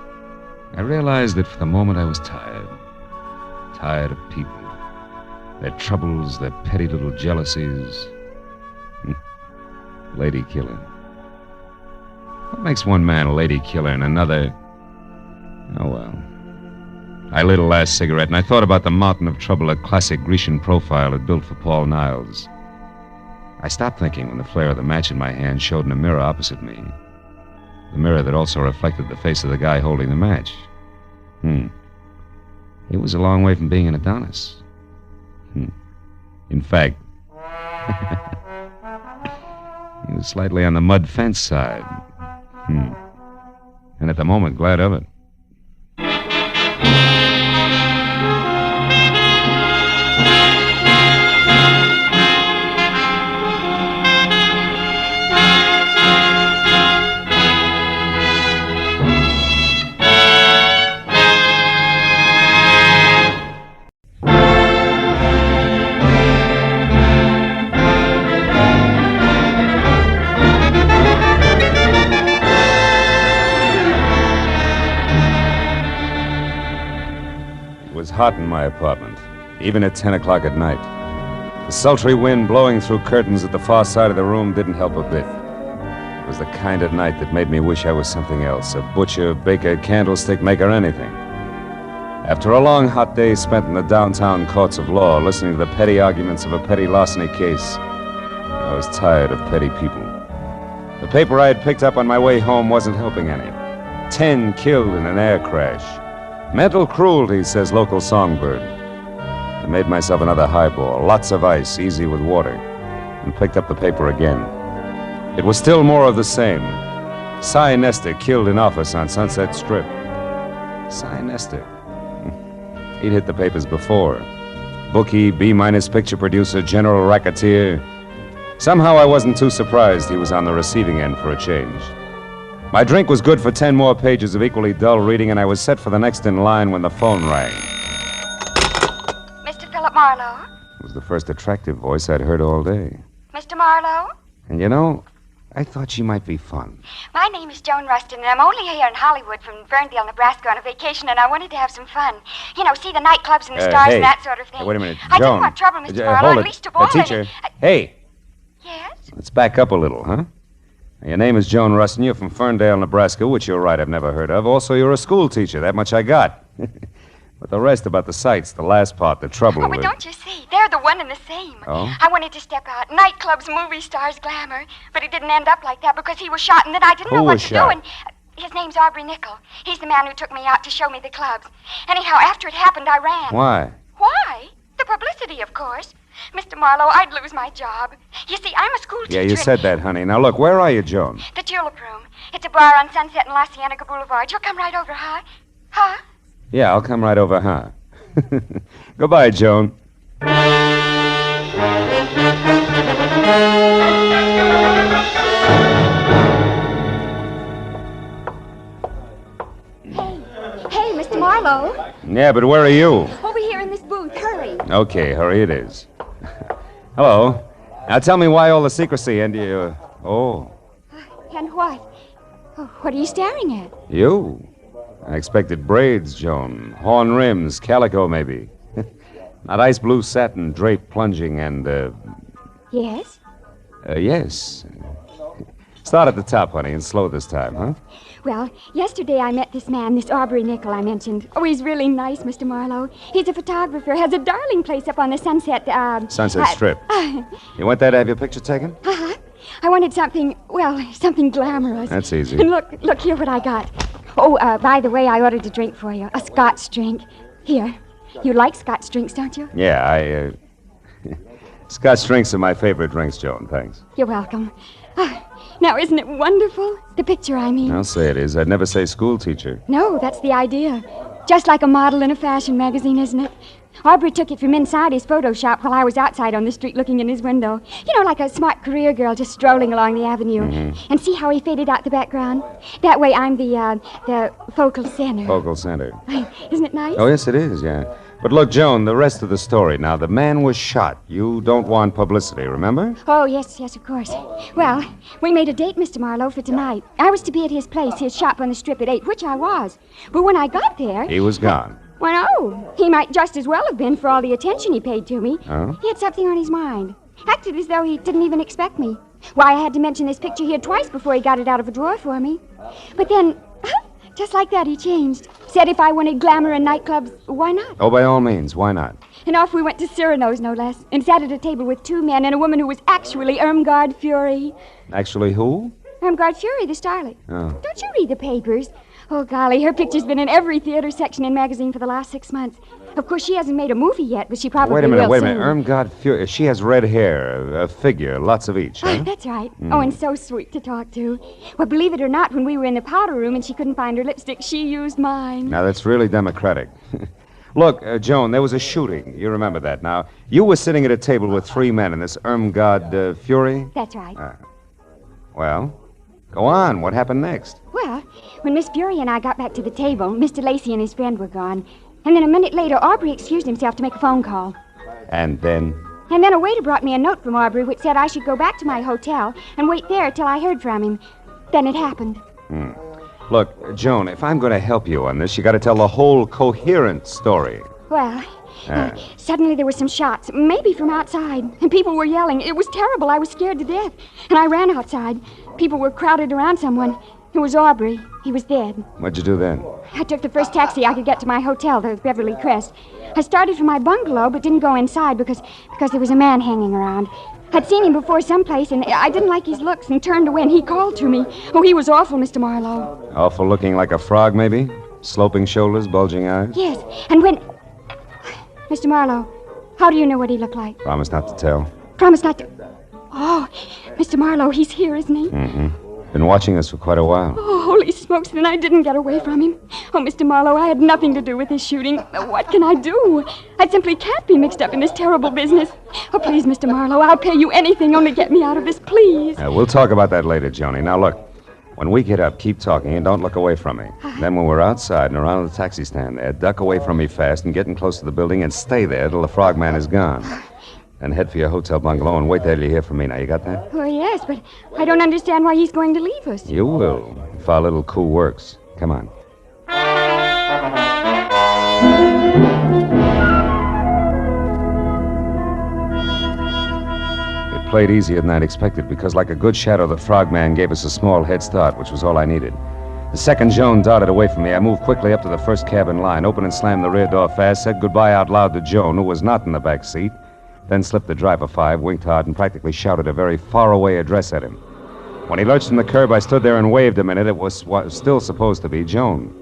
Speaker 1: I realized that for the moment I was tired. Tired of people. Their troubles, their petty little jealousies. Lady killer. What makes one man a lady killer and another... Oh, well. I lit a last cigarette, and I thought about the mountain of trouble a classic Grecian profile had built for Paul Niles. I stopped thinking when the flare of the match in my hand showed in a mirror opposite me. The mirror that also reflected the face of the guy holding the match. He was a long way from being an Adonis. In fact... He was slightly on the mud fence side. And at the moment, glad of it. It was hot in my apartment, even at 10 o'clock at night. The sultry wind blowing through curtains at the far side of the room didn't help a bit. It was the kind of night that made me wish I was something else, a butcher, baker, candlestick maker, anything. After a long, hot day spent in the downtown courts of law, listening to the petty arguments of a petty larceny case, I was tired of petty people. The paper I had picked up on my way home wasn't helping any. 10 killed in an air crash. Mental cruelty, says local songbird. I made myself another highball, lots of ice, easy with water, and picked up the paper again. It was still more of the same. Sinister killed in office on Sunset Strip. Sinister. He'd hit the papers before. Bookie, B- picture producer, general racketeer. Somehow I wasn't too surprised he was on the receiving end for a change. My drink was good for 10 more pages of equally dull reading, and I was set for the next in line when the phone rang.
Speaker 2: Mr. Philip Marlowe?
Speaker 1: It was the first attractive voice I'd heard all day.
Speaker 2: Mr. Marlowe?
Speaker 1: And you know, I thought she might be fun.
Speaker 2: My name is Joan Rustin, and I'm only here in Hollywood from Ferndale, Nebraska on a vacation, and I wanted to have some fun. You know, see the nightclubs and the stars
Speaker 1: hey.
Speaker 2: and that sort of thing.
Speaker 1: Hey, wait a minute,
Speaker 2: I
Speaker 1: Joan.
Speaker 2: didn't want trouble, Mr. Marlowe,
Speaker 1: hold
Speaker 2: at
Speaker 1: it.
Speaker 2: least of all.
Speaker 1: Teacher. Hey.
Speaker 2: Yes?
Speaker 1: Let's back up a little, huh? Your name is Joan Rustin. You're from Ferndale, Nebraska, which you're right, I've never heard of. Also, you're a school teacher. That much I got. But the rest about the sights, the last part, the trouble
Speaker 2: Oh,
Speaker 1: with...
Speaker 2: but don't you see? They're the one and the same.
Speaker 1: Oh?
Speaker 2: I wanted to step out. Nightclubs, movie stars, glamour. But it didn't end up like that because he was shot, and then I didn't know what to do. And his name's Aubrey Nickel. He's the man who took me out to show me the clubs. Anyhow, after it happened, I ran.
Speaker 1: Why?
Speaker 2: Why? The publicity, of course. Mr. Marlowe, I'd lose my job. You see, I'm a school teacher.
Speaker 1: Yeah, you said that, honey. Now, look, where are you, Joan?
Speaker 2: The Tulip Room. It's a bar on Sunset and La Cienega Boulevard. You'll come right over, huh? Huh?
Speaker 1: Yeah, I'll come right over, huh? Goodbye, Joan.
Speaker 2: Hey, Mr. Marlowe.
Speaker 1: Yeah, but where are you?
Speaker 2: Over here in this booth. Hurry.
Speaker 1: Okay, hurry it is. Hello. Now tell me why all the secrecy and you... Oh,
Speaker 2: And what? Oh, what are you staring at?
Speaker 1: you. I expected braids, Joan. Horn rims, calico, maybe. Not ice blue satin, drape plunging, and,
Speaker 2: Yes?
Speaker 1: yes. Start at the top, honey, and slow this time, huh?
Speaker 2: Well, yesterday I met this man, this Aubrey Nickel I mentioned. Oh, he's really nice, Mr. Marlowe. He's a photographer, has a darling place up on the Sunset,
Speaker 1: Sunset Strip. You went there to have your picture taken?
Speaker 2: Uh-huh. I wanted something, well, something glamorous.
Speaker 1: That's easy.
Speaker 2: And look here what I got. Oh, by the way, I ordered a drink for you, a Scotch drink. Here. You like Scotch drinks, don't you?
Speaker 1: Yeah, Scotch drinks are my favorite drinks, Joan, thanks.
Speaker 2: You're welcome. Now, isn't it wonderful? The picture, I mean.
Speaker 1: I'll say it is. I'd never say school teacher.
Speaker 2: No, that's the idea. Just like a model in a fashion magazine, isn't it? Aubrey took it from inside his photo shop while I was outside on the street looking in his window. You know, like a smart career girl just strolling along the avenue.
Speaker 1: Mm-hmm.
Speaker 2: And see how he faded out the background? That way I'm the focal center.
Speaker 1: Focal center.
Speaker 2: Isn't it nice?
Speaker 1: Oh, yes, it is, yeah. But look, Joan, the rest of the story. Now, the man was shot. You don't want publicity, remember?
Speaker 2: Oh, yes, of course. Well, we made a date, Mr. Marlowe, for tonight. I was to be at his place, his shop on the Strip at 8, which I was. But when I got there...
Speaker 1: He was gone.
Speaker 2: Well, no. He might just as well have been for all the attention he paid to me.
Speaker 1: Oh?
Speaker 2: He had something on his mind. Acted as though he didn't even expect me. Why, I had to mention this picture here twice before he got it out of a drawer for me. But then, just like that, he changed. Said if I wanted glamour in nightclubs, why not?
Speaker 1: Oh, by all means, why not?
Speaker 2: And off we went to Cyrano's, no less, and sat at a table with two men and a woman who was actually Irmgard Fury.
Speaker 1: Actually, who?
Speaker 2: Irmgard Fury, the starlet.
Speaker 1: Oh.
Speaker 2: Don't you read the papers?
Speaker 19: Oh, golly, her picture's been in every theater section and magazine for the last 6 months. Of course, she hasn't made a movie yet, but she probably will
Speaker 1: Wait a minute.
Speaker 19: soon.
Speaker 1: Irmgard Fury. She has red hair, a figure, lots of each, huh?
Speaker 19: That's right. Oh, and so sweet to talk to. Well, believe it or not, when we were in the powder room and she couldn't find her lipstick, she used mine.
Speaker 1: Now, that's really democratic. Look, Joan, there was a shooting. You remember that. Now, you were sitting at a table with 3 men in this Irmgard Fury?
Speaker 19: That's right.
Speaker 1: Well, go on. What happened next?
Speaker 19: Well, when Miss Fury and I got back to the table, Mr. Lacey and his friend were gone. And then a minute later, Aubrey excused himself to make a phone call.
Speaker 1: And then?
Speaker 19: And then a waiter brought me a note from Aubrey which said I should go back to my hotel and wait there till I heard from him. Then it happened.
Speaker 1: Look, Joan, if I'm going to help you on this, you got to tell the whole coherent story.
Speaker 19: Well, suddenly there were some shots, maybe from outside, and people were yelling. It was terrible. I was scared to death. And I ran outside. People were crowded around someone. It was Aubrey. He was dead.
Speaker 1: What'd you do then?
Speaker 19: I took the first taxi I could get to my hotel, the Beverly Crest. I started for my bungalow, but didn't go inside because there was a man hanging around. I'd seen him before someplace, and I didn't like his looks and turned away, and he called to me. Oh, he was awful, Mr. Marlowe.
Speaker 1: Awful looking like a frog, maybe? Sloping shoulders, bulging eyes?
Speaker 19: Yes, and when... Mr. Marlowe, how do you know what he looked like?
Speaker 1: Promise not to tell.
Speaker 19: Promise not to... Oh, Mr. Marlowe, he's here, isn't he?
Speaker 1: Mm-hmm. Been watching us for quite a while.
Speaker 19: Oh, holy smokes, then I didn't get away from him. Oh, Mr. Marlowe, I had nothing to do with this shooting. What can I do? I simply can't be mixed up in this terrible business. Oh, please, Mr. Marlowe, I'll pay you anything, only get me out of this, please.
Speaker 1: We'll talk about that later, Joni. Now, look, when we get up, keep talking and don't look away from me. Then when we're outside and around the taxi stand there, duck away from me fast and get in close to the building and stay there till the frogman is gone. Then head for your hotel bungalow and wait there till you hear from me. Now, you got that?
Speaker 19: Oh, yes, but I don't understand why he's going to leave us.
Speaker 1: You will, if our little coup works. Come on. It played easier than I'd expected because, like a good shadow, the frogman gave us a small head start, which was all I needed. The second Joan darted away from me, I moved quickly up to the first cab in line, opened and slammed the rear door fast, said goodbye out loud to Joan, who was not in the back seat, then slipped the driver 5, winked hard, and practically shouted a very far-away address at him. When he lurched from the curb, I stood there and waved a minute. It was what was still supposed to be Joan.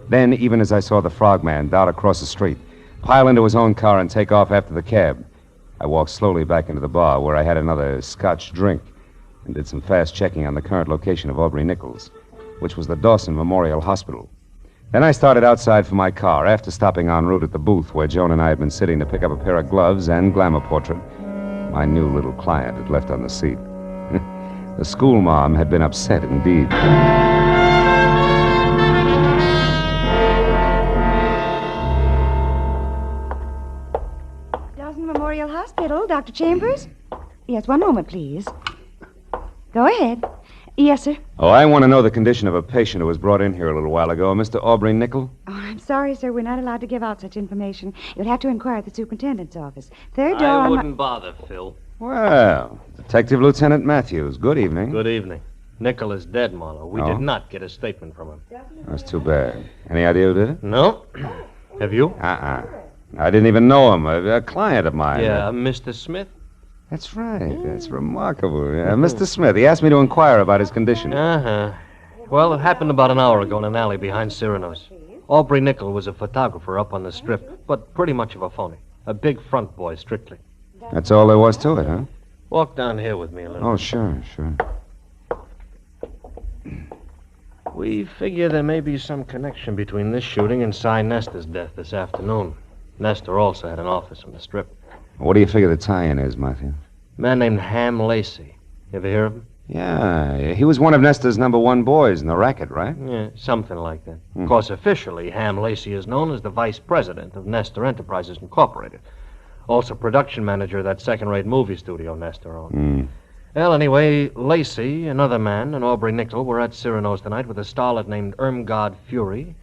Speaker 1: Then, even as I saw the frogman dart across the street, pile into his own car and take off after the cab, I walked slowly back into the bar where I had another Scotch drink and did some fast checking on the current location of Aubrey Nichols, which was the Dawson Memorial Hospital. Then I started outside for my car, after stopping en route at the booth where Joan and I had been sitting to pick up a pair of gloves and glamour portrait my new little client had left on the seat. The school mom had been upset indeed.
Speaker 20: Dawson Memorial Hospital, Dr. Chambers? Yes, one moment, please. Go ahead. Yes, sir.
Speaker 1: Oh, I want to know the condition of a patient who was brought in here a little while ago, Mr. Aubrey Nichol.
Speaker 20: Oh, I'm sorry, sir. We're not allowed to give out such information. You'll have to inquire at the superintendent's office. Third door
Speaker 23: I
Speaker 20: on
Speaker 23: wouldn't bother, Phil.
Speaker 1: Well, Detective Lieutenant Matthews, good evening.
Speaker 23: Good evening. Nickel is dead, Marlowe. We did not get a statement from him.
Speaker 1: That's too bad. Any idea who did it?
Speaker 23: No. Have you?
Speaker 1: I didn't even know him. A client of mine.
Speaker 23: Yeah, Mr. Smith?
Speaker 1: That's right. That's remarkable. Mr. Smith, he asked me to inquire about his condition.
Speaker 23: Uh-huh. Well, it happened about an hour ago in an alley behind Cyrano's. Aubrey Nichol was a photographer up on the strip, but pretty much of a phony. A big front boy, strictly.
Speaker 1: That's all there was to it, huh?
Speaker 23: Walk down here with me a little.
Speaker 1: Oh, sure.
Speaker 23: We figure there may be some connection between this shooting and Cy Nestor's death this afternoon. Nestor also had an office on the strip.
Speaker 1: What do you figure the tie-in is, Matthew?
Speaker 23: A man named Ham Lacey. You ever hear of him?
Speaker 1: Yeah, he was one of Nestor's #1 boys in the racket, right?
Speaker 23: Yeah, something like that. Of course, officially, Ham Lacey is known as the vice president of Nestor Enterprises Incorporated. Also production manager of that second-rate movie studio Nestor owned. Well, anyway, Lacey, another man, and Aubrey Nichol were at Cyrano's tonight with a starlet named Irmgard Fury,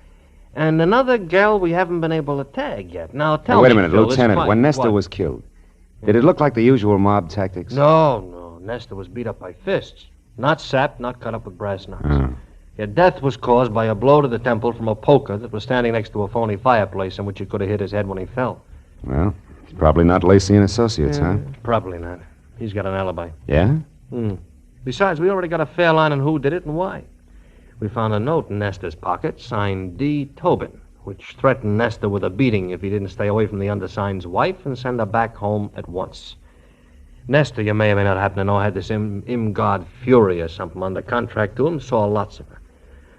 Speaker 23: and another gal we haven't been able to tag yet. Now, tell me,
Speaker 1: wait a minute,
Speaker 23: Phil,
Speaker 1: Lieutenant. When Nestor was killed, did it look like the usual mob tactics?
Speaker 23: No. Nestor was beat up by fists. Not sapped, not cut up with brass knucks. His death was caused by a blow to the temple from a poker that was standing next to a phony fireplace in which he could have hit his head when he fell.
Speaker 1: Well, it's probably not Lacey and Associates, huh?
Speaker 23: Probably not. He's got an alibi.
Speaker 1: Yeah?
Speaker 23: Besides, we already got a fair line on who did it and why. We found a note in Nestor's pocket signed D. Tobin, which threatened Nestor with a beating if he didn't stay away from the undersigned's wife and send her back home at once. Nestor, you may or may not happen to know, had this Imgard Fury or something under contract to him, saw lots of her.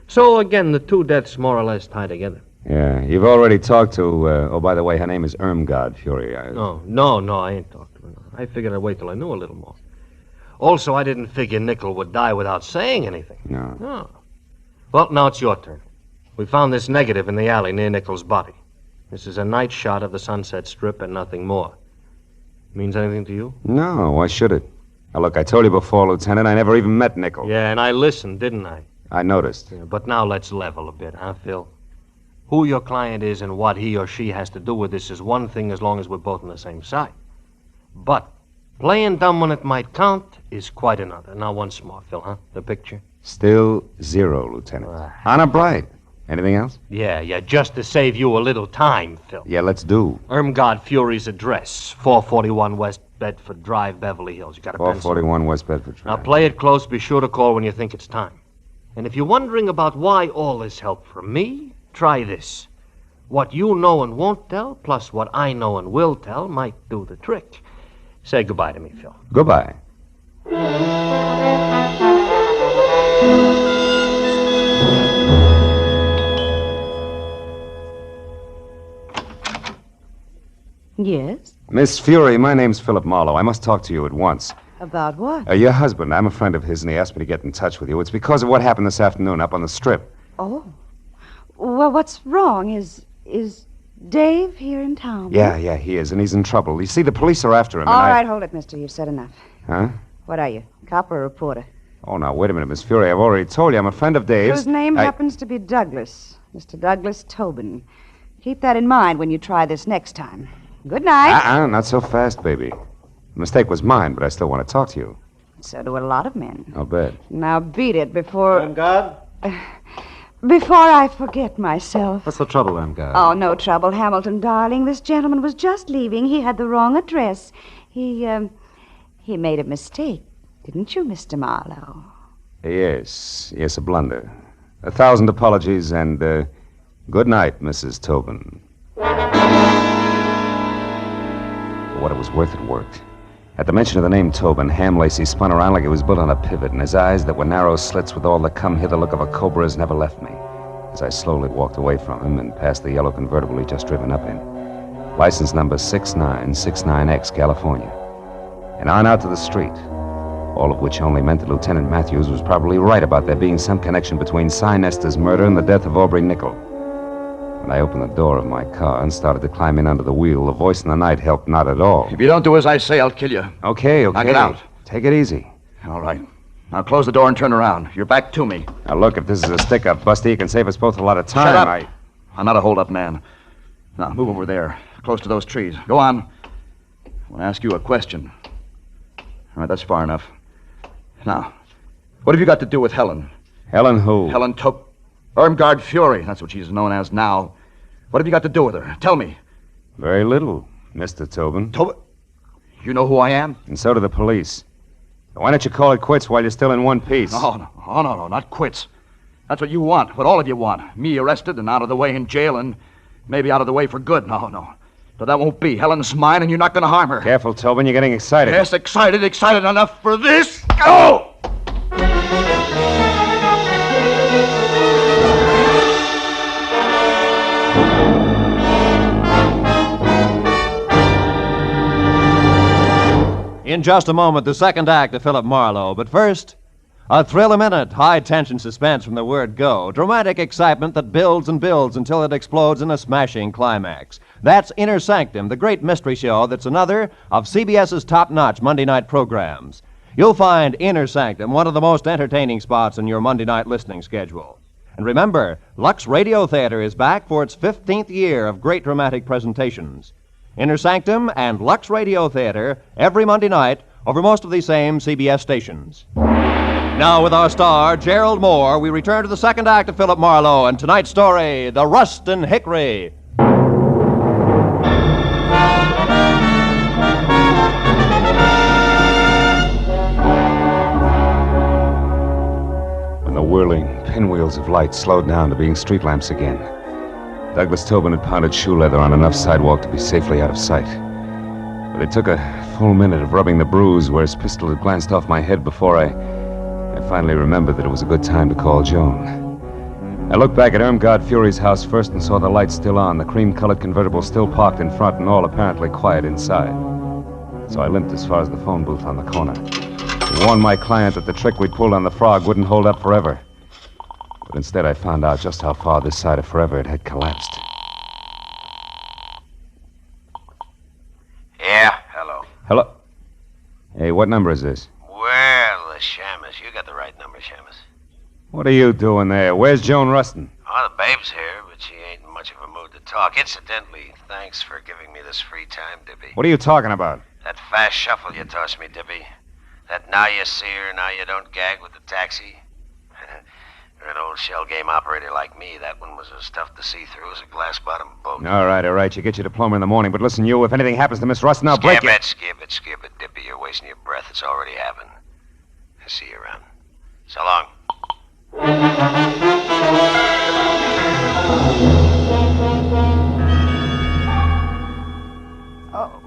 Speaker 23: So, again, the two deaths more or less tie together.
Speaker 6: Yeah, you've already talked to, oh, by the way, her name is Irmgard Fury.
Speaker 23: No, I ain't talked to her. No. I figured I'd wait till I knew a little more. Also, I didn't figure Nickel would die without saying anything.
Speaker 6: No.
Speaker 23: Well, now it's your turn. We found this negative in the alley near Nickel's body. This is a night shot of the Sunset Strip and nothing more. Means anything to you?
Speaker 6: No, why should it? Now, look, I told you before, Lieutenant, I never even met Nickel.
Speaker 23: Yeah, and I listened, didn't I?
Speaker 6: I noticed.
Speaker 23: Yeah, but now let's level a bit, huh, Phil? Who your client is and what he or she has to do with this is one thing as long as we're both on the same side. But playing dumb when it might count is quite another. Now, once more, Phil, huh? The picture?
Speaker 6: Still 0, Lieutenant. Honor bright. Anything else?
Speaker 23: Yeah, just to save you a little time, Phil.
Speaker 6: Yeah, let's do.
Speaker 23: Irmgard Fury's address, 441 West Bedford Drive, Beverly Hills. You got a pencil?
Speaker 6: 441 West Bedford Drive.
Speaker 23: Now, play it close. Be sure to call when you think it's time. And if you're wondering about why all this help from me, try this. What you know and won't tell, plus what I know and will tell, might do the trick. Say goodbye to me, Phil.
Speaker 6: Goodbye.
Speaker 9: Yes?
Speaker 6: Miss Fury, my name's Philip Marlowe. I must talk to you at once.
Speaker 9: About what?
Speaker 6: Your husband. I'm a friend of his, and he asked me to get in touch with you. It's because of what happened this afternoon up on the Strip.
Speaker 20: Oh. Well, what's wrong? Is Dave here in town?
Speaker 6: Yeah, he is, and he's in trouble. You see, the police are after him,
Speaker 20: All right, hold it, mister. You've said enough.
Speaker 6: Huh?
Speaker 20: What are you, cop or reporter?
Speaker 6: Oh, now, wait a minute, Miss Fury. I've already told you I'm a friend of Dave's.
Speaker 20: Whose name happens to be Douglas. Mr. Douglas Tobin. Keep that in mind when you try this next time. Good night.
Speaker 6: Not so fast, baby. The mistake was mine, but I still want to talk to you.
Speaker 20: So do a lot of men.
Speaker 6: I'll bet.
Speaker 20: Now beat it before...
Speaker 23: Irmgard?
Speaker 20: Before I forget myself.
Speaker 23: What's the trouble, Irmgard?
Speaker 20: Oh, no trouble, Hamilton, darling. This gentleman was just leaving. He had the wrong address. He made a mistake. Didn't you, Mr. Marlowe?
Speaker 6: Yes, a blunder. 1,000 apologies, and good night, Mrs. Tobin. For what it was worth, it worked. At the mention of the name Tobin, Ham Lacey spun around like he was built on a pivot, and his eyes that were narrow slits with all the come-hither look of a cobra's never left me, as I slowly walked away from him and past the yellow convertible he'd just driven up in. License number 6969X, California. And on out to the street. All of which only meant that Lieutenant Matthews was probably right about there being some connection between Cy Nestor's murder and the death of Aubrey Nickel. When I opened the door of my car and started to climb in under the wheel, the voice in the night helped not at all.
Speaker 11: If you don't do as I say, I'll kill you.
Speaker 6: Okay.
Speaker 11: Knock it out.
Speaker 6: Take it easy.
Speaker 11: All right. Now close the door and turn around. You're back to me.
Speaker 6: Now look, if this is a stick-up, Busty, it can save us both a lot of time.
Speaker 11: Shut up. I'm not a hold-up man. Now, move over there, close to those trees. Go on. I want to ask you a question. All right, that's far enough. Now, what have you got to do with Helen?
Speaker 6: Helen who?
Speaker 11: Helen Irmgard Fury. That's what she's known as now. What have you got to do with her? Tell me.
Speaker 6: Very little, Mr. Tobin.
Speaker 11: You know who I am?
Speaker 6: And so do the police. Why don't you call it quits while you're still in one piece?
Speaker 11: No, not quits. That's what you want, what all of you want. Me arrested and out of the way in jail and maybe out of the way for good. No. But that won't be. Helen's mine and you're not going to harm her.
Speaker 6: Careful, Tobin. You're getting excited.
Speaker 11: Yes, excited enough for this. Go!
Speaker 3: In just a moment, the second act of Philip Marlowe. But first, a thrill-a-minute, high-tension suspense from the word go. Dramatic excitement that builds and builds until it explodes in a smashing climax. That's Inner Sanctum, the great mystery show that's another of CBS's top-notch Monday night programs. You'll find Inner Sanctum one of the most entertaining spots in your Monday night listening schedule. And remember, Lux Radio Theater is back for its 15th year of great dramatic presentations. Inner Sanctum and Lux Radio Theater every Monday night over most of these same CBS stations. Now, with our star, Gerald Moore, we return to the second act of Philip Marlowe and tonight's story, The Rustin Hickory.
Speaker 6: When the whirling,
Speaker 1: pinwheels of light slowed down to being street lamps again. Douglas Tobin had pounded shoe leather on enough sidewalk to be safely out of sight. But it took a full minute of rubbing the bruise where his pistol had glanced off my head before I finally remembered that it was a good time to call Joan. I looked back at Irmgard Fury's house first and saw the lights still on, the cream-colored convertible still parked in front, and all apparently quiet inside. So I limped as far as the phone booth on the corner. I warned my client that the trick we'd pulled on the frog wouldn't hold up forever. But instead I found out just how far this side of forever it had collapsed.
Speaker 12: Yeah, hello.
Speaker 1: Hello? Hey, what number is this?
Speaker 12: Well, Shamus, you got the right number, Shamus.
Speaker 1: What are you doing there? Where's Joan Rustin?
Speaker 12: Oh, the babe's here, but she ain't in much of a mood to talk. Incidentally, thanks for giving me this free time, Dippy.
Speaker 1: What are you talking about?
Speaker 12: That fast shuffle you tossed me, Dippy. That now you see her, now you don't gag with the taxi. For an old shell game operator like me, that one was as tough to see through as a glass-bottom boat.
Speaker 1: All right. You get your diploma in the morning, but listen, you, if anything happens to Miss Rustin, I'll break you.
Speaker 12: Skip it, Dippy. You're wasting your breath. It's already happened. I'll see you around. So long.
Speaker 19: Oh.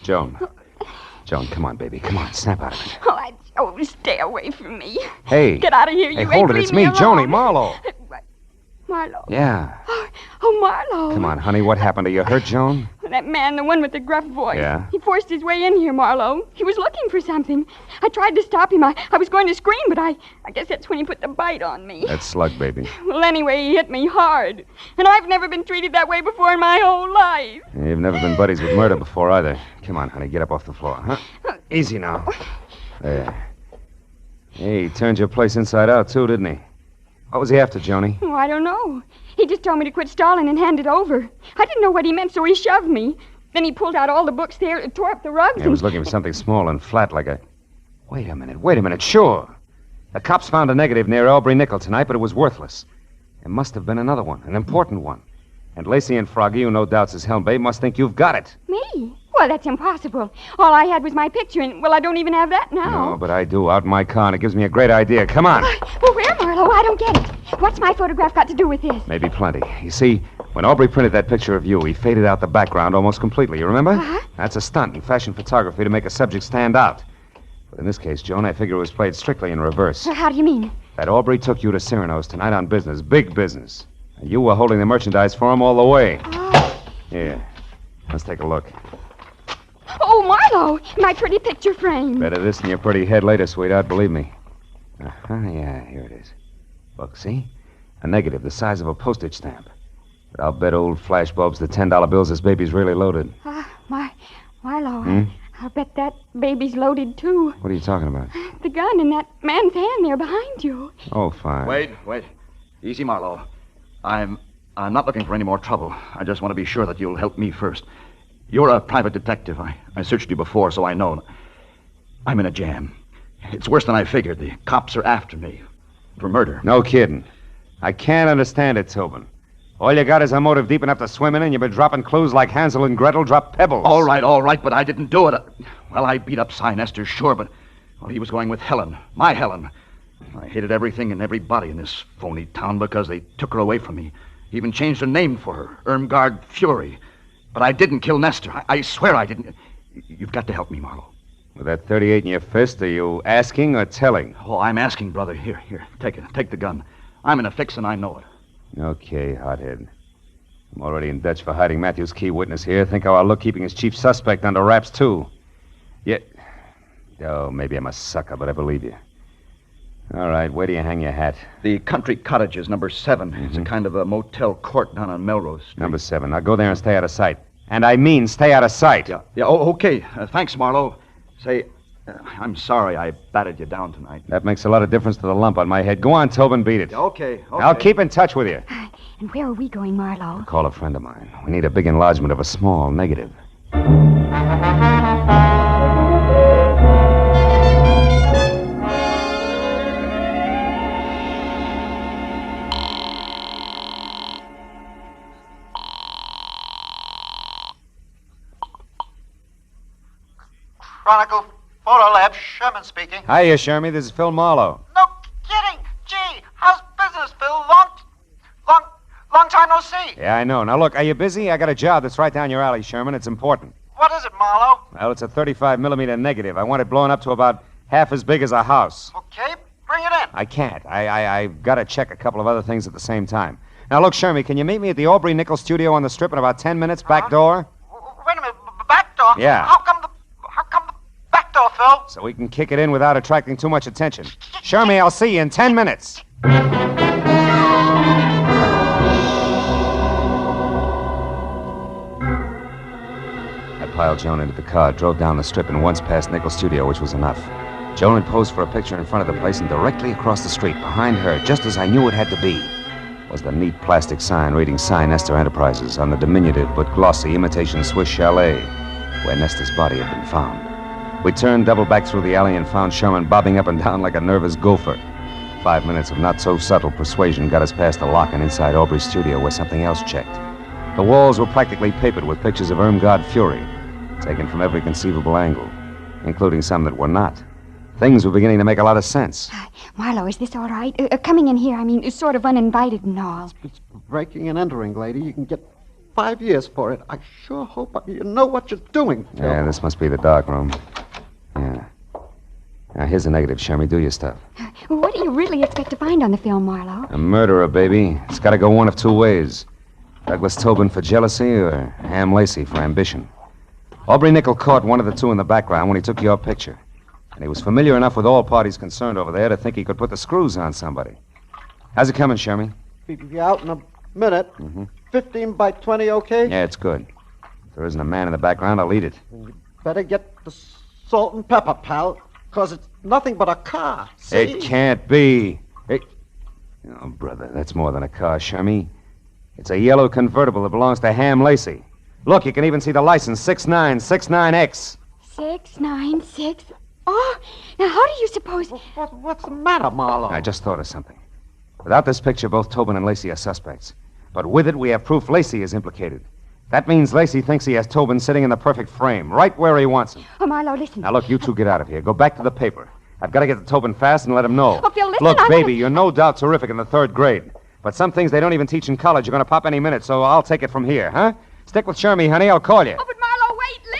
Speaker 1: Joan, come on, baby. Come on, snap out of it.
Speaker 19: Oh, stay away from me.
Speaker 1: Hey.
Speaker 19: Get out of here,
Speaker 1: Hey,
Speaker 19: you
Speaker 1: hold
Speaker 19: ain't
Speaker 1: it. It's
Speaker 19: leave
Speaker 1: me,
Speaker 19: alone.
Speaker 1: Joni, Marlowe.
Speaker 19: Marlowe.
Speaker 1: Yeah.
Speaker 19: Oh, Marlowe.
Speaker 1: Come on, honey. What happened? Are you hurt, Joan?
Speaker 19: That man, the one with the gruff voice.
Speaker 1: Yeah?
Speaker 19: He forced his way in here, Marlowe. He was looking for something. I tried to stop him. I was going to scream, but I guess that's when he put the bite on me.
Speaker 1: That slug, baby.
Speaker 19: Well, anyway, he hit me hard. And I've never been treated that way before in my whole life.
Speaker 1: You've never been buddies with murder before, either. Come on, honey. Get up off the floor, huh? Easy now. There. Hey, he turned your place inside out, too, didn't he? What was he after, Joni?
Speaker 19: Oh, I don't know. He just told me to quit stalling and hand it over. I didn't know what he meant, so he shoved me. Then he pulled out all the books there, tore up the rugs.
Speaker 1: He was looking for something small and flat like a... Wait a minute. Sure. The cops found a negative near Aubrey Nickel tonight, but it was worthless. There must have been another one, an important one. And Lacey and Froggy, who no doubt's his helm babe, must think you've got it.
Speaker 19: Me? Well, that's impossible. All I had was my picture, and, well, I don't even have that now.
Speaker 1: No, but I do, out in my car, and it gives me a great idea. Come on.
Speaker 19: Well, where, Marlowe? I don't get it. What's my photograph got to do with this?
Speaker 1: Maybe plenty. You see, when Aubrey printed that picture of you, he faded out the background almost completely. You remember?
Speaker 19: Uh-huh.
Speaker 1: That's a stunt in fashion photography to make a subject stand out. But in this case, Joan, I figure it was played strictly in reverse.
Speaker 19: Well, how do you mean?
Speaker 1: That Aubrey took you to Cyrano's tonight on business, big business. And you were holding the merchandise for him all the way.
Speaker 19: Oh.
Speaker 1: Here, let's take a look.
Speaker 19: Oh, Marlowe, my pretty picture frame.
Speaker 1: Better this than your pretty head later, sweetheart, believe me. Yeah, here it is. Look, see? A negative the size of a postage stamp. But I'll bet old flashbulbs the $10 bills this baby's really loaded.
Speaker 19: Marlowe, I'll bet that baby's loaded, too.
Speaker 1: What are you talking about?
Speaker 19: The gun in that man's hand there behind you.
Speaker 1: Oh, fine.
Speaker 11: Wait. Easy, Marlowe. I'm not looking for any more trouble. I just want to be sure that you'll help me first. You're a private detective. I searched you before, so I know. I'm in a jam. It's worse than I figured. The cops are after me for murder.
Speaker 1: No kidding. I can't understand it, Tobin. All you got is a motive deep enough to swim in, and you've been dropping clues like Hansel and Gretel drop pebbles.
Speaker 11: All right, but I didn't do it. Well, I beat up Sinister, sure, but he was going with Helen, my Helen. I hated everything and everybody in this phony town because they took her away from me. Even changed her name for her, Irmgard Fury. But I didn't kill Nestor. I swear I didn't. You've got to help me, Marlowe.
Speaker 1: With that 38 in your fist, are you asking or telling?
Speaker 11: Oh, I'm asking, brother. Here, take it. Take the gun. I'm in a fix and I know it.
Speaker 1: Okay, hothead. I'm already in Dutch for hiding Matthew's key witness here. Think how I'll look keeping his chief suspect under wraps, too. Yeah. Oh, maybe I'm a sucker, but I believe you. All right, where do you hang your hat?
Speaker 11: The Country Cottages, number 7. It's a kind of a motel court down on Melrose Street.
Speaker 1: Number 7. Now go there and stay out of sight. And I mean stay out of sight.
Speaker 11: Yeah. Oh, okay. Thanks, Marlowe. Say, I'm sorry I batted you down tonight.
Speaker 1: That makes a lot of difference to the lump on my head. Go on, Tobin, beat it.
Speaker 11: Okay.
Speaker 1: I'll keep in touch with you.
Speaker 19: And where are we going, Marlowe?
Speaker 1: Call a friend of mine. We need a big enlargement of a small negative.
Speaker 14: Chronicle Photo Lab, Sherman speaking.
Speaker 1: Hiya, Shermy. This is Phil Marlowe.
Speaker 14: No kidding. Gee, how's
Speaker 6: Yeah, I know. Now, look, are you busy? I got a job that's right down your alley, Sherman. It's important.
Speaker 14: What is it, Marlowe?
Speaker 6: Well, it's a 35-millimeter negative. I want it blown up to about half as big as a house.
Speaker 14: Okay, bring it in.
Speaker 6: I can't. I've got to check a couple of other things at the same time. Now, look, Sherman, can you meet me at the Aubrey Nickel studio on the Strip in about 10 minutes? Back door?
Speaker 14: Wait a minute, back door?
Speaker 6: Yeah.
Speaker 14: How come the back door, Phil?
Speaker 6: So we can kick it in without attracting too much attention. Sherman, I'll see you in 10 minutes. I piled Joan into the car, drove down the Strip, and once past Nickel studio, which was enough. Joan had posed for a picture in front of the place, and directly across the street, behind her, just as I knew it had to be, was the neat plastic sign reading Sinister Enterprises on the diminutive but glossy imitation Swiss chalet where Nestor's body had been found. We turned double back through the alley and found Sherman bobbing up and down like a nervous gopher. 5 minutes of not-so-subtle persuasion got us past the lock and inside Aubrey's studio where something else checked. The walls were practically papered with pictures of Irmgard Fury, taken from every conceivable angle, including some that were not. Things were beginning to make a lot of sense.
Speaker 19: Marlowe, is this all right? Coming in here, I mean, sort of uninvited and all.
Speaker 15: It's breaking and entering, lady. You can get 5 years for it. I sure hope you know what you're doing, Phil.
Speaker 6: Yeah, this must be the dark room. Yeah. Now, here's the negative, Shermy. Do your stuff.
Speaker 19: What do you really expect to find on the film, Marlowe?
Speaker 6: A murderer, baby. It's got to go one of two ways. Douglas Tobin for jealousy or Ham Lacey for ambition. Aubrey Nickel caught one of the two in the background when he took your picture. And he was familiar enough with all parties concerned over there to think he could put the screws on somebody. How's it coming, Shermy?
Speaker 15: Be out in a minute. 15 by 20, okay?
Speaker 6: Yeah, it's good. If there isn't a man in the background, I'll eat it.
Speaker 15: You better get the salt and pepper, pal, because it's nothing but a car. See?
Speaker 6: It can't be. Oh, brother, that's more than a car, Shermy. It's a yellow convertible that belongs to Ham Lacey. Look, you can even see the license, 6969X.
Speaker 19: 696. Oh, now how do you suppose...
Speaker 15: What's the matter, Marlowe?
Speaker 6: I just thought of something. Without this picture, both Tobin and Lacey are suspects. But with it, we have proof Lacey is implicated. That means Lacey thinks he has Tobin sitting in the perfect frame, right where he wants him.
Speaker 19: Oh, Marlowe, listen.
Speaker 6: Now, look, you two get out of here. Go back to the paper. I've got to get to Tobin fast and let him know.
Speaker 19: Oh, Phil, listen,
Speaker 6: Look, baby, you're no doubt terrific in the 3rd grade. But some things they don't even teach in college are going to pop any minute, so I'll take it from here, huh? Stick with Shermy, honey. I'll call you.
Speaker 19: Oh, but Marlowe, wait, listen.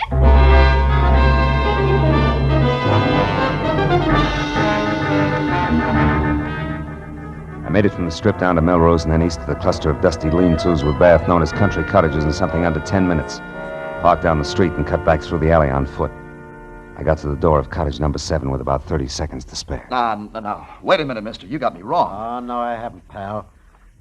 Speaker 6: I made it from the Strip down to Melrose and then east to the cluster of dusty lean-tos with Bath known as country cottages in something under 10 minutes. Parked down the street and cut back through the alley on foot. I got to the door of cottage number 7 with about 30 seconds to spare.
Speaker 11: No. Wait a minute, mister. You got me wrong.
Speaker 21: Oh, no, I haven't, pal.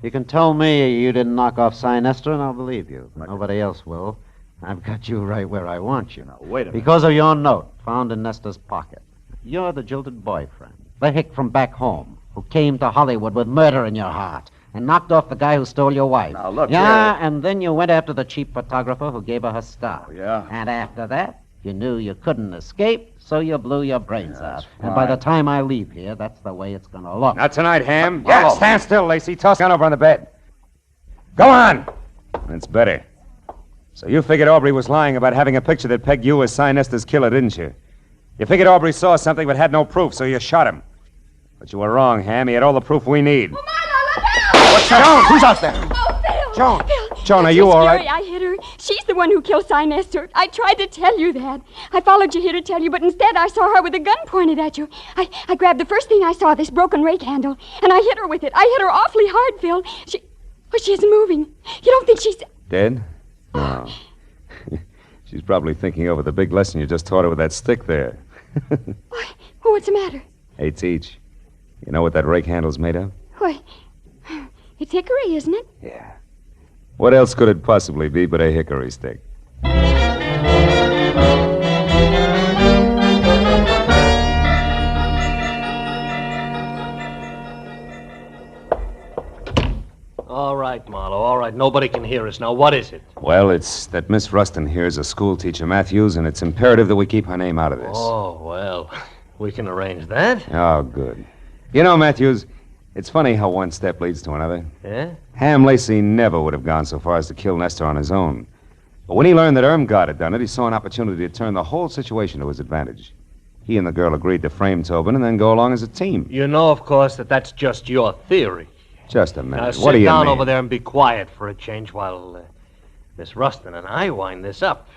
Speaker 21: You can tell me you didn't knock off Sinister, and I'll believe you. Nobody else will. I've got you right where I want you.
Speaker 11: Now, wait a minute.
Speaker 21: Because of your note found in Nestor's pocket. You're the jilted boyfriend, the hick from back home, who came to Hollywood with murder in your heart and knocked off the guy who stole your wife.
Speaker 11: Now, look,
Speaker 21: yeah, and then you went after the cheap photographer who gave her her star.
Speaker 11: Oh, yeah?
Speaker 21: And after that, you knew you couldn't escape, so you blew your brains out.
Speaker 6: fine.
Speaker 21: And by the time I leave here, that's the way it's going to look.
Speaker 6: Not tonight, Ham. Yeah, stand still, Lacey. Toss the gun over on the bed. Go on. That's better. So you figured Aubrey was lying about having a picture that pegged you as Sinister's killer, didn't you? You figured Aubrey saw something but had no proof, so you shot him. But you were wrong, Ham. He had all the proof we need.
Speaker 19: Oh, Marlowe, look out!
Speaker 6: What's that? Joan, who's out there?
Speaker 19: Oh, Phil!
Speaker 6: Joan!
Speaker 19: Phil,
Speaker 6: Joan, are
Speaker 19: it's
Speaker 6: you
Speaker 19: Miss
Speaker 6: all
Speaker 19: Fury.
Speaker 6: right?
Speaker 19: I hit her. She's the one who killed Sinister. I tried to tell you that. I followed you here to tell you, but instead I saw her with a gun pointed at you. I grabbed the first thing I saw, this broken rake handle, and I hit her with it. I hit her awfully hard, Phil. She isn't moving. You don't think she's...
Speaker 6: Dead? No. She's probably thinking over the big lesson you just taught her with that stick there.
Speaker 19: Well, what's the matter?
Speaker 6: 8 each. You know what that rake handle's made of?
Speaker 19: Why, it's hickory, isn't it?
Speaker 6: Yeah. What else could it possibly be but a hickory stick?
Speaker 23: All right, Marlowe, all right. Nobody can hear us. Now, what is it?
Speaker 6: Well, it's that Miss Rustin here is a school teacher, Matthews, and it's imperative that we keep her name out of this.
Speaker 23: Oh, well, we can arrange that.
Speaker 6: Oh, good. You know, Matthews, it's funny how one step leads to another.
Speaker 23: Yeah?
Speaker 6: Ham Lacey never would have gone so far as to kill Nestor on his own. But when he learned that Irmgard had done it, he saw an opportunity to turn the whole situation to his advantage. He and the girl agreed to frame Tobin and then go along as a team.
Speaker 23: You know, of course, that that's just your theory.
Speaker 6: Just a minute.
Speaker 23: Now
Speaker 6: What do
Speaker 23: sit
Speaker 6: you
Speaker 23: down
Speaker 6: mean?
Speaker 23: over there and be quiet for a change while Miss Rustin and I wind this up.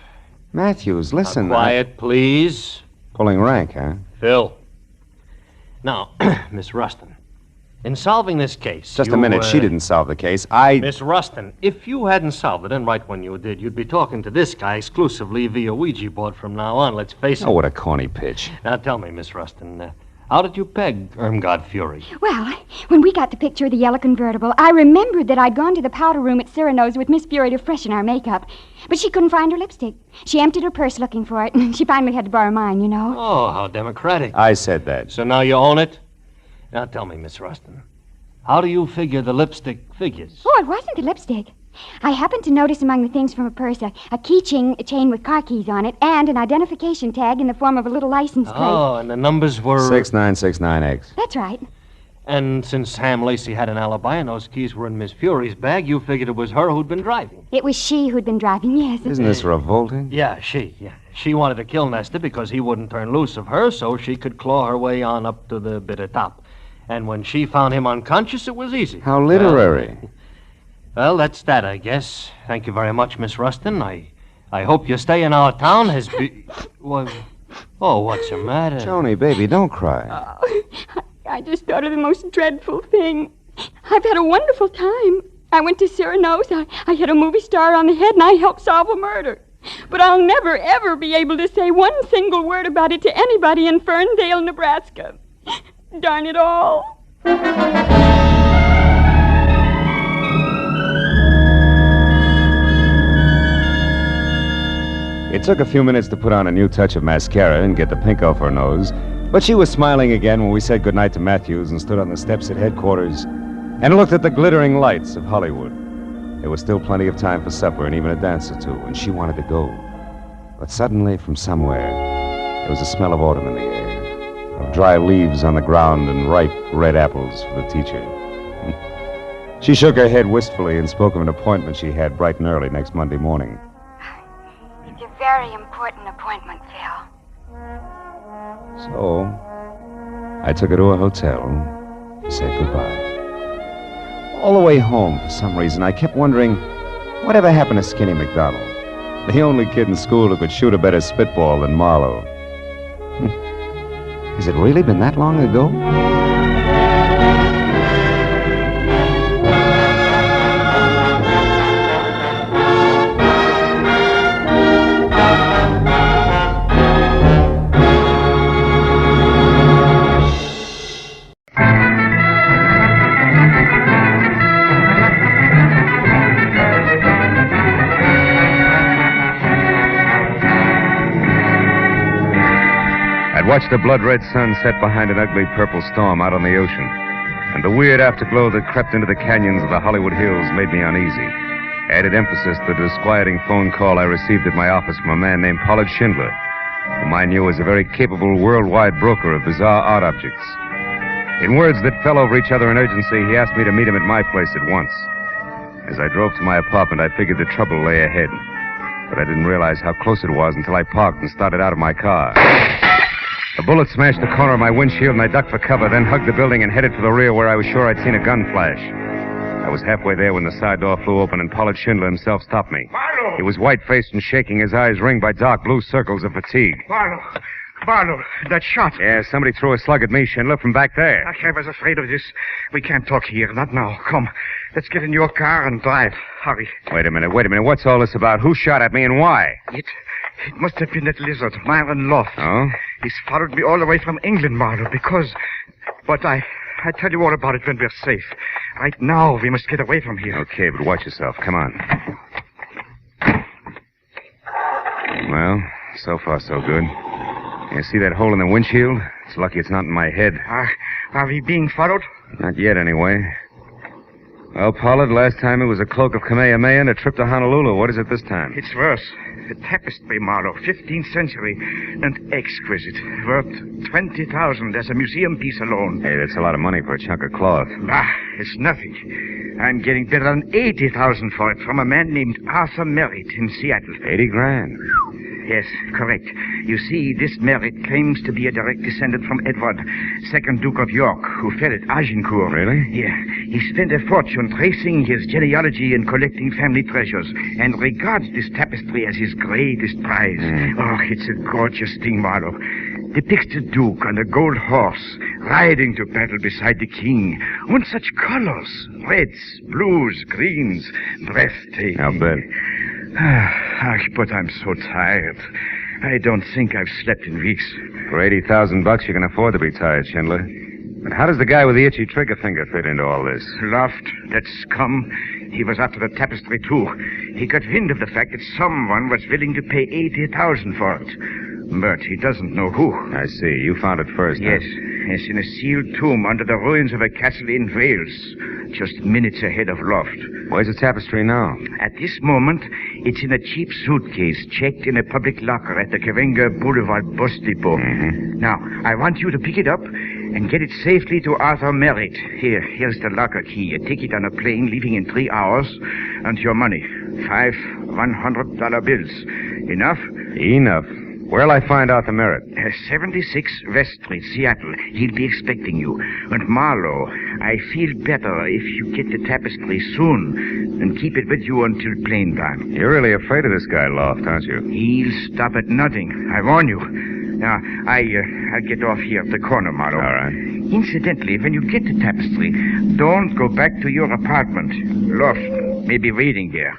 Speaker 6: Matthews, listen.
Speaker 23: Now, quiet, please.
Speaker 6: Pulling rank, huh?
Speaker 23: Phil. Now, Miss Rustin, in solving this case...
Speaker 6: Just a minute. She didn't solve the case.
Speaker 23: Miss Rustin, if you hadn't solved it, and right when you did, you'd be talking to this guy exclusively via Ouija board from now on, let's face it.
Speaker 6: Oh, what a corny pitch.
Speaker 23: Now, tell me, Miss Rustin, how did you peg Irmgard Fury?
Speaker 19: Well, when we got the picture of the yellow convertible, I remembered that I'd gone to the powder room at Cyrano's with Miss Fury to freshen our makeup. But she couldn't find her lipstick. She emptied her purse looking for it, and she finally had to borrow mine, you know.
Speaker 23: Oh, how democratic.
Speaker 6: I said that.
Speaker 23: So now you own it? Now tell me, Miss Rustin, how do you figure the lipstick figures?
Speaker 19: Oh, it wasn't the lipstick. I happened to notice among the things from her purse a keychain with car keys on it and an identification tag in the form of a little license plate.
Speaker 23: Oh, and the numbers were...
Speaker 6: 6969X.
Speaker 19: That's right.
Speaker 23: And since Ham Lacey had an alibi and those keys were in Miss Fury's bag, you figured it was her who'd been driving.
Speaker 19: It was she who'd been driving, yes.
Speaker 6: Isn't this revolting?
Speaker 23: Yeah. She wanted to kill Nestor because he wouldn't turn loose of her so she could claw her way on up to the bitter top. And when she found him unconscious, it was easy.
Speaker 6: How literary.
Speaker 23: Well, that's that, I guess. Thank you very much, Miss Rustin. I hope your stay in our town has been... Oh, what's the matter?
Speaker 6: Joni, baby, don't cry.
Speaker 19: I just thought of the most dreadful thing. I've had a wonderful time. I went to Cyrano's. I hit a movie star on the head, and I helped solve a murder. But I'll never, ever be able to say one single word about it to anybody in Ferndale, Nebraska. Darn it all.
Speaker 6: It took a few minutes to put on a new touch of mascara and get the pink off her nose, but she was smiling again when we said goodnight to Matthews and stood on the steps at headquarters and looked at the glittering lights of Hollywood. There was still plenty of time for supper and even a dance or two, and she wanted to go. But suddenly, from somewhere, there was a smell of autumn in the air, of dry leaves on the ground and ripe red apples for the teacher. She shook her head wistfully and spoke of an appointment she had bright and early next Monday morning.
Speaker 2: It's a very important appointment, Phil.
Speaker 6: So, I took her to a hotel and said goodbye. All the way home, for some reason, I kept wondering, whatever happened to Skinny McDonald? The only kid in school who could shoot a better spitball than Marlowe. Has it really been that long ago? I'd watched the blood-red sun set behind an ugly purple storm out on the ocean, and the weird afterglow that crept into the canyons of the Hollywood Hills made me uneasy. Added emphasis to the disquieting phone call I received at my office from a man named Pollard Schindler, whom I knew as a very capable worldwide broker of bizarre art objects. In words that fell over each other in urgency, he asked me to meet him at my place at once. As I drove to my apartment, I figured the trouble lay ahead, but I didn't realize how close it was until I parked and started out of my car. A bullet smashed the corner of my windshield, and I ducked for cover, then hugged the building and headed for the rear where I was sure I'd seen a gun flash. I was halfway there when the side door flew open, and Pollard Schindler himself stopped me.
Speaker 13: Marlowe!
Speaker 6: He was white-faced and shaking, his eyes ringed by dark blue circles of fatigue.
Speaker 13: Marlowe, that shot.
Speaker 6: Yeah, somebody threw a slug at me, Schindler, from back there.
Speaker 13: I was afraid of this. We can't talk here, not now. Come, let's get in your car and drive. Hurry.
Speaker 6: Wait a minute. What's all this about? Who shot at me and why?
Speaker 13: It must have been that lizard, Myron Loth.
Speaker 6: Oh?
Speaker 13: He's followed me all the way from England, Marlowe, because... But I tell you all about it when we're safe. Right now, we must get away from here.
Speaker 6: Okay, but watch yourself. Come on. Well, so far so good. You see that hole in the windshield? It's lucky it's not in my head.
Speaker 13: Are we being followed?
Speaker 6: Not yet, anyway. Well, Pollard, last time it was a cloak of Kamehameha and a trip to Honolulu. What is it this time?
Speaker 13: It's worse. A tapestry, Marlowe, 15th century, and exquisite. Worth $20,000 as a museum piece alone.
Speaker 6: Hey, that's a lot of money for a chunk of cloth.
Speaker 13: It's nothing. I'm getting better than $80,000 for it from a man named Arthur Merritt in Seattle.
Speaker 6: 80 grand.
Speaker 13: Yes, correct. You see, this Merritt claims to be a direct descendant from Edward, 2nd Duke of York, who fell at Agincourt.
Speaker 6: Really?
Speaker 13: Yeah. He spent a fortune tracing his genealogy and collecting family treasures, and regards this tapestry as his greatest prize. Oh, it's a gorgeous thing, Marlowe. Depicts the Duke on a gold horse, riding to battle beside the king. And such colors. Reds, blues, greens. Breathtaking.
Speaker 6: I'll bet.
Speaker 13: But I'm so tired. I don't think I've slept in weeks.
Speaker 6: For $80,000, you can afford to be tired, Chandler. But how does the guy with the itchy trigger finger fit into all this?
Speaker 13: Loft, that scum. He was after the tapestry, too. He got wind of the fact that someone was willing to pay $80,000 for it. But he doesn't know who.
Speaker 6: I see. You found it first,
Speaker 13: Yes.
Speaker 6: Huh?
Speaker 13: Yes, in a sealed tomb under the ruins of a castle in Wales. Just minutes ahead of Loft.
Speaker 6: Where's the tapestry now?
Speaker 13: At this moment, it's in a cheap suitcase checked in a public locker at the Cavenga Boulevard bus depot. Now, I want you to pick it up and get it safely to Arthur Merritt. Here's the locker key. A ticket on a plane leaving in 3 hours. And your money. 5 $100 bills. Enough?
Speaker 6: Enough. Where'll I find Arthur Merritt?
Speaker 13: 76 West Street, Seattle. He'll be expecting you. And Marlowe, I feel better if you get the tapestry soon and keep it with you until plane time.
Speaker 6: You're really afraid of this guy, Loft, aren't you?
Speaker 13: He'll stop at nothing. I warn you. Now, I'll get off here at the corner, Marlowe.
Speaker 6: All right.
Speaker 13: Incidentally, when you get the tapestry, don't go back to your apartment. Loft may be waiting there.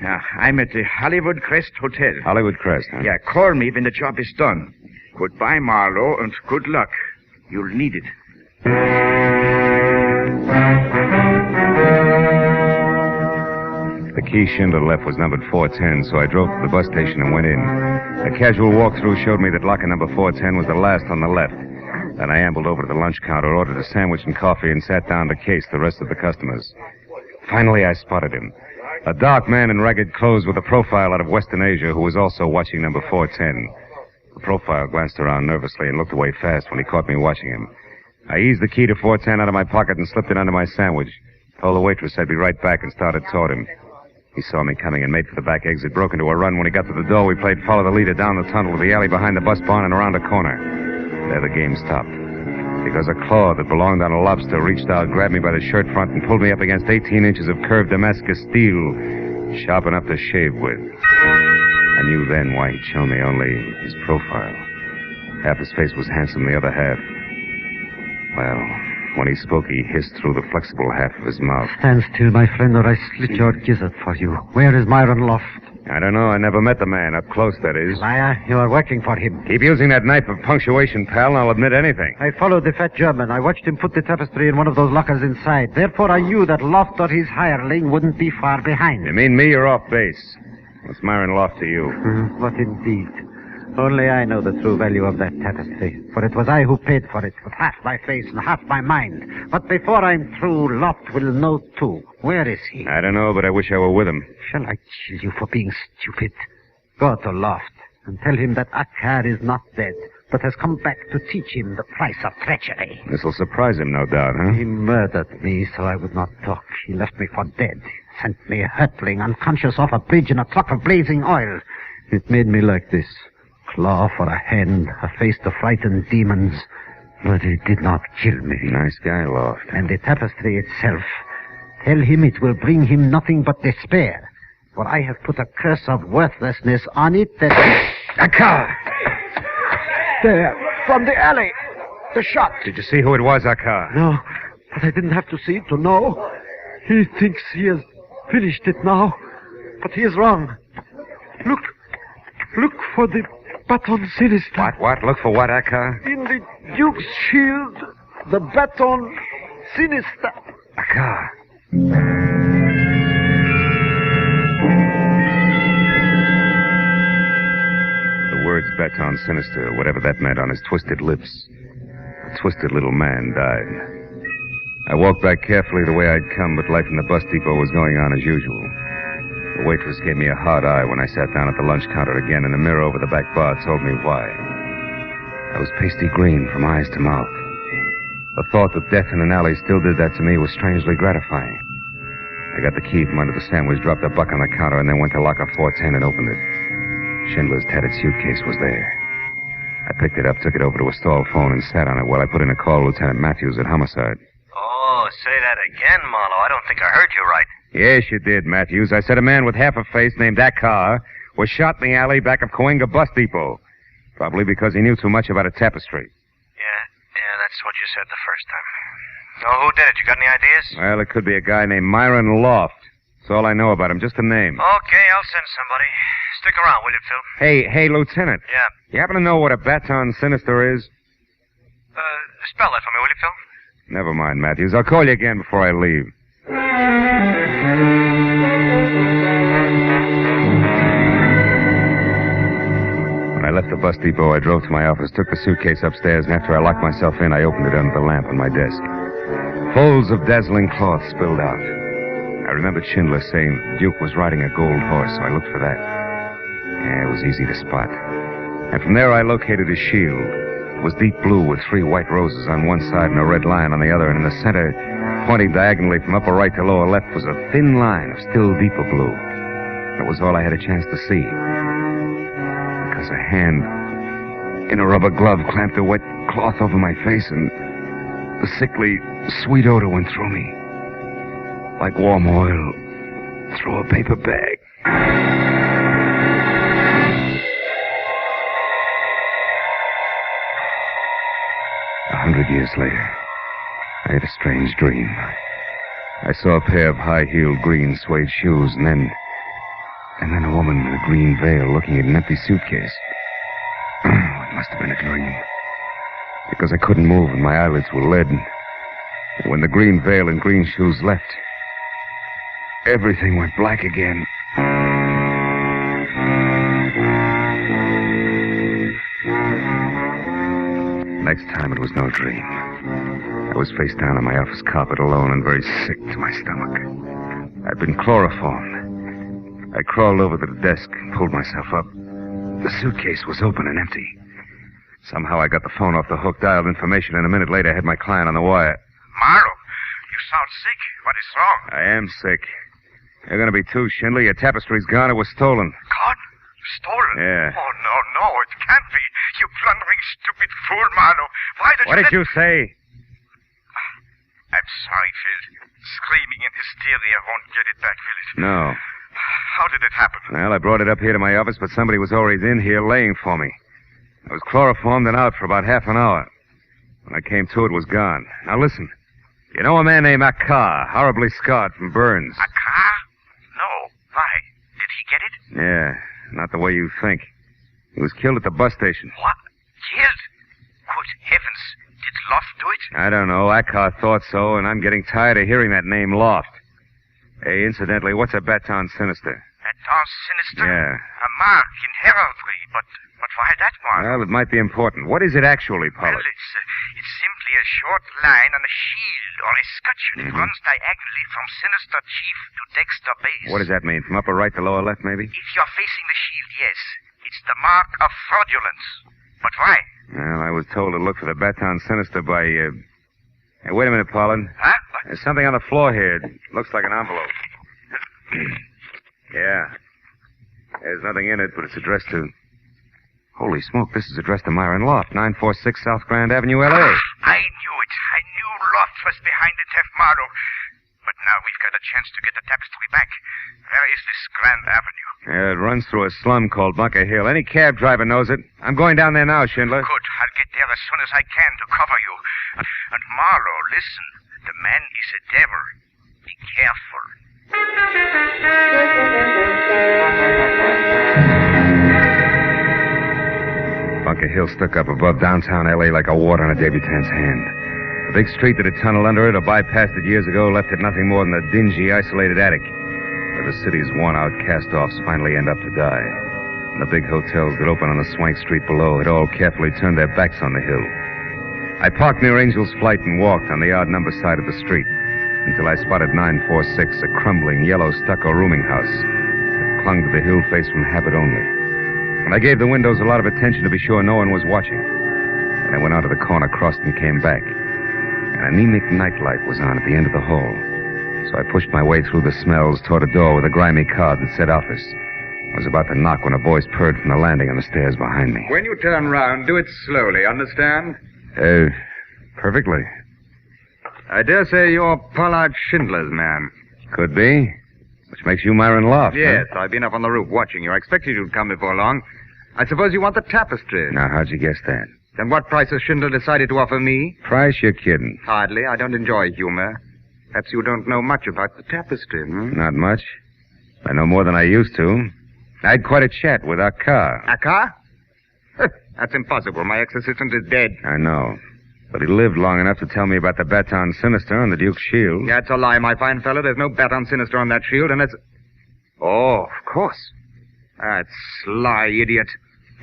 Speaker 13: Now, I'm at the Hollywood Crest Hotel.
Speaker 6: Hollywood Crest, huh?
Speaker 13: Yeah, call me when the job is done. Goodbye, Marlowe, and good luck. You'll need it.
Speaker 6: The key Schindler left was numbered 410, so I drove to the bus station and went in. A casual walkthrough showed me that locker number 410 was the last on the left. Then I ambled over to the lunch counter, ordered a sandwich and coffee, and sat down to case the rest of the customers. Finally, I spotted him. A dark man in ragged clothes with a profile out of Western Asia who was also watching number 410. The profile glanced around nervously and looked away fast when he caught me watching him. I eased the key to 410 out of my pocket and slipped it under my sandwich. Told the waitress I'd be right back and started toward him. He saw me coming and made for the back exit, broke into a run. When he got to the door, we played follow the leader down the tunnel to the alley behind the bus barn and around a corner. There the game stopped. Because a claw that belonged on a lobster reached out, grabbed me by the shirt front, and pulled me up against 18 inches of curved Damascus steel, sharp enough to shave with. I knew then why he'd shown me only his profile. Half his face was handsome, the other half. Well, when he spoke, he hissed through the flexible half of his mouth.
Speaker 15: Stand still, my friend, or I slit your gizzard for you. Where is Myron Loft?
Speaker 6: I don't know. I never met the man. Up close, that is.
Speaker 15: Liar, you are working for him.
Speaker 6: Keep using that knife of punctuation, pal, and I'll admit anything.
Speaker 15: I followed the fat German. I watched him put the tapestry in one of those lockers inside. Therefore, I knew that Loft or his hireling wouldn't be far behind.
Speaker 6: You mean me? You're off base. What's Myron Loft to you?
Speaker 15: What indeed? Only I know the true value of that tapestry, for it was I who paid for it, with half my face and half my mind. But before I'm through, Loft will know too. Where is he?
Speaker 6: I don't know, but I wish I were with him.
Speaker 15: Shall I chill you for being stupid? Go to Loft and tell him that Akkar is not dead, but has come back to teach him the price of treachery.
Speaker 6: This'll surprise him, no doubt, huh?
Speaker 15: He murdered me so I would not talk. He left me for dead. Sent me hurtling, unconscious off a bridge in a truck of blazing oil. It made me like this. Claw for a hand, a face to frighten demons. But it did not kill me.
Speaker 6: Nice guy, Loft.
Speaker 15: And the tapestry itself. Tell him it will bring him nothing but despair. For I have put a curse of worthlessness on it that...
Speaker 6: Akkar!
Speaker 15: There, from the alley. The shot.
Speaker 6: Did you see who it was, Akkar?
Speaker 15: No, but I didn't have to see it to know. He thinks he has finished it now. But he is wrong. Look for the Baton Sinister.
Speaker 6: What? Look for what, Akkar?
Speaker 15: In the Duke's shield, the Baton Sinister.
Speaker 6: Akkar. The words Baton Sinister, whatever that meant, on his twisted lips. The twisted little man died. I walked back carefully the way I'd come, but life in the bus depot was going on as usual. The waitress gave me a hard eye when I sat down at the lunch counter again, and the mirror over the back bar told me why. I was pasty green from eyes to mouth. The thought that death in an alley still did that to me was strangely gratifying. I got the key from under the sandwich, dropped a buck on the counter, and then went to locker 410 and opened it.
Speaker 1: Schindler's tattered suitcase was there. I picked it up, took it over to a stall phone, and sat on it while I put in a call to Lieutenant Matthews at Homicide.
Speaker 12: Oh, say that again, Marlowe. I don't think I heard you right.
Speaker 1: Yes, you did, Matthews. I said a man with half a face named Akar was shot in the alley back of Coenga Bus Depot. Probably because he knew too much about a tapestry.
Speaker 12: Yeah, that's what you said the first time. Oh, who did it? You got any ideas?
Speaker 1: Well, it could be a guy named Myron Loft. That's all I know about him, just a name.
Speaker 12: Okay, I'll send somebody. Stick around, will you, Phil?
Speaker 1: Hey, Lieutenant.
Speaker 12: Yeah.
Speaker 1: You happen to know what a Baton Sinister is?
Speaker 12: Spell that for me, will you, Phil?
Speaker 1: Never mind, Matthews. I'll call you again before I leave. When I left the bus depot, I drove to my office, took the suitcase upstairs, and after I locked myself in, I opened it under the lamp on my desk. Folds of dazzling cloth spilled out. I remembered Schindler saying Duke was riding a gold horse, so I looked for that. Yeah, it was easy to spot. And from there I located his shield. It was deep blue with 3 white roses on one side and a red lion on the other, and in the center, pointing diagonally from upper right to lower left, was a thin line of still deeper blue. That was all I had a chance to see. Because a hand in a rubber glove clamped a wet cloth over my face, and the sickly, sweet odor went through me. Like warm oil through a paper bag. 100 years later, I had a strange dream. I saw a pair of high-heeled green suede shoes, and then a woman in a green veil looking at an empty suitcase. It must have been a dream. Because I couldn't move and my eyelids were lead. And when the green veil and green shoes left, everything went black again. Next time it was no dream. I was face down on my office carpet alone and very sick to my stomach. I'd been chloroformed. I crawled over to the desk, pulled myself up. The suitcase was open and empty. Somehow I got the phone off the hook, dialed information, and a minute later I had my client on the wire.
Speaker 14: Marlowe, you sound sick. What is wrong?
Speaker 1: I am sick. You're going to be too, Schindler. Your tapestry's gone. It was stolen.
Speaker 14: Gone? Stolen?
Speaker 1: Yeah.
Speaker 14: Oh, no, it can't be. You blundering, stupid fool, Marlowe. Why did
Speaker 1: What did you say?
Speaker 14: I'm sorry, Phil. Screaming and hysteria won't get it back, will it?
Speaker 1: No.
Speaker 14: How did it happen?
Speaker 1: Well, I brought it up here to my office, but somebody was already in here laying for me. I was chloroformed and out for about half an hour. When I came to, it was gone. Now listen. You know a man named Akar, horribly scarred from burns?
Speaker 14: Akar? No. Why? Did he get it?
Speaker 1: Yeah, not the way you think. He was killed at the bus station.
Speaker 14: What? Killed? Good heavens. Did Loft do it?
Speaker 1: I don't know. Akar thought so, and I'm getting tired of hearing that name Loft. Hey, incidentally, what's a Baton Sinister?
Speaker 14: Baton Sinister?
Speaker 1: Yeah.
Speaker 14: A mark in heraldry, but why that mark?
Speaker 1: Well, it might be important. What is it actually,
Speaker 14: Well,
Speaker 1: Pollock?
Speaker 14: it's simply a short line on a shield or a scutcheon. It runs diagonally from Sinister Chief to Dexter Base.
Speaker 1: What does that mean? From upper right to lower left, maybe?
Speaker 14: If you're facing the shield, yes. It's the mark of fraudulence. But why?
Speaker 1: Well, I was told to look for the Baton Sinister by, Hey, wait a minute, Pollard.
Speaker 14: Huh?
Speaker 1: There's something on the floor here. It looks like an envelope. Yeah. There's nothing in it, but it's addressed to... Holy smoke, this is addressed to Myron Loft, 946 South Grand Avenue, L.A.
Speaker 14: I knew it. I knew Loft was behind the theft, Marlowe. But now we've got a chance to get the tapestry back. Where is this Grand Avenue?
Speaker 1: Yeah, it runs through a slum called Bunker Hill. Any cab driver knows it. I'm going down there now, Schindler.
Speaker 14: Good. I'll get there as soon as I can to cover you. And Marlowe, listen. The man is a devil. Be careful.
Speaker 1: Bunker Hill stuck up above downtown L.A. like a wart on a debutante's hand. The big street that had tunneled under it or bypassed it years ago left it nothing more than a dingy, isolated attic, where the city's worn-out cast-offs finally end up to die. And the big hotels that open on the swank street below had all carefully turned their backs on the hill. I parked near Angel's Flight and walked on the odd-number side of the street until I spotted 946, a crumbling, yellow stucco rooming house that clung to the hill face from habit only. And I gave the windows a lot of attention to be sure no one was watching. And I went out to the corner, crossed, and came back. An anemic nightlight was on at the end of the hall. So I pushed my way through the smells toward a door with a grimy card that said office. I was about to knock when a voice purred from the landing on the stairs behind me.
Speaker 7: When you turn round, do it slowly, understand?
Speaker 1: Perfectly.
Speaker 7: I dare say you're Pollard Schindler's man.
Speaker 1: Could be. Which makes you Myron Loft,
Speaker 7: Yes,
Speaker 1: huh?
Speaker 7: I've been up on the roof watching you. I expected you'd come before long. I suppose you want the tapestry.
Speaker 1: Now, how'd you guess that?
Speaker 7: Then what price has Schindler decided to offer me?
Speaker 1: Price? You're kidding.
Speaker 7: Hardly. I don't enjoy humor. Perhaps you don't know much about the tapestry,
Speaker 1: Not much. I know more than I used to. I had quite a chat with our car.
Speaker 7: A car? That's impossible. My ex-assistant is dead.
Speaker 1: I know. But he lived long enough to tell me about the Baton Sinister and the Duke's shield.
Speaker 7: That's a lie, my fine fellow. There's no Baton Sinister on that shield, and it's... Oh, of course. That sly idiot.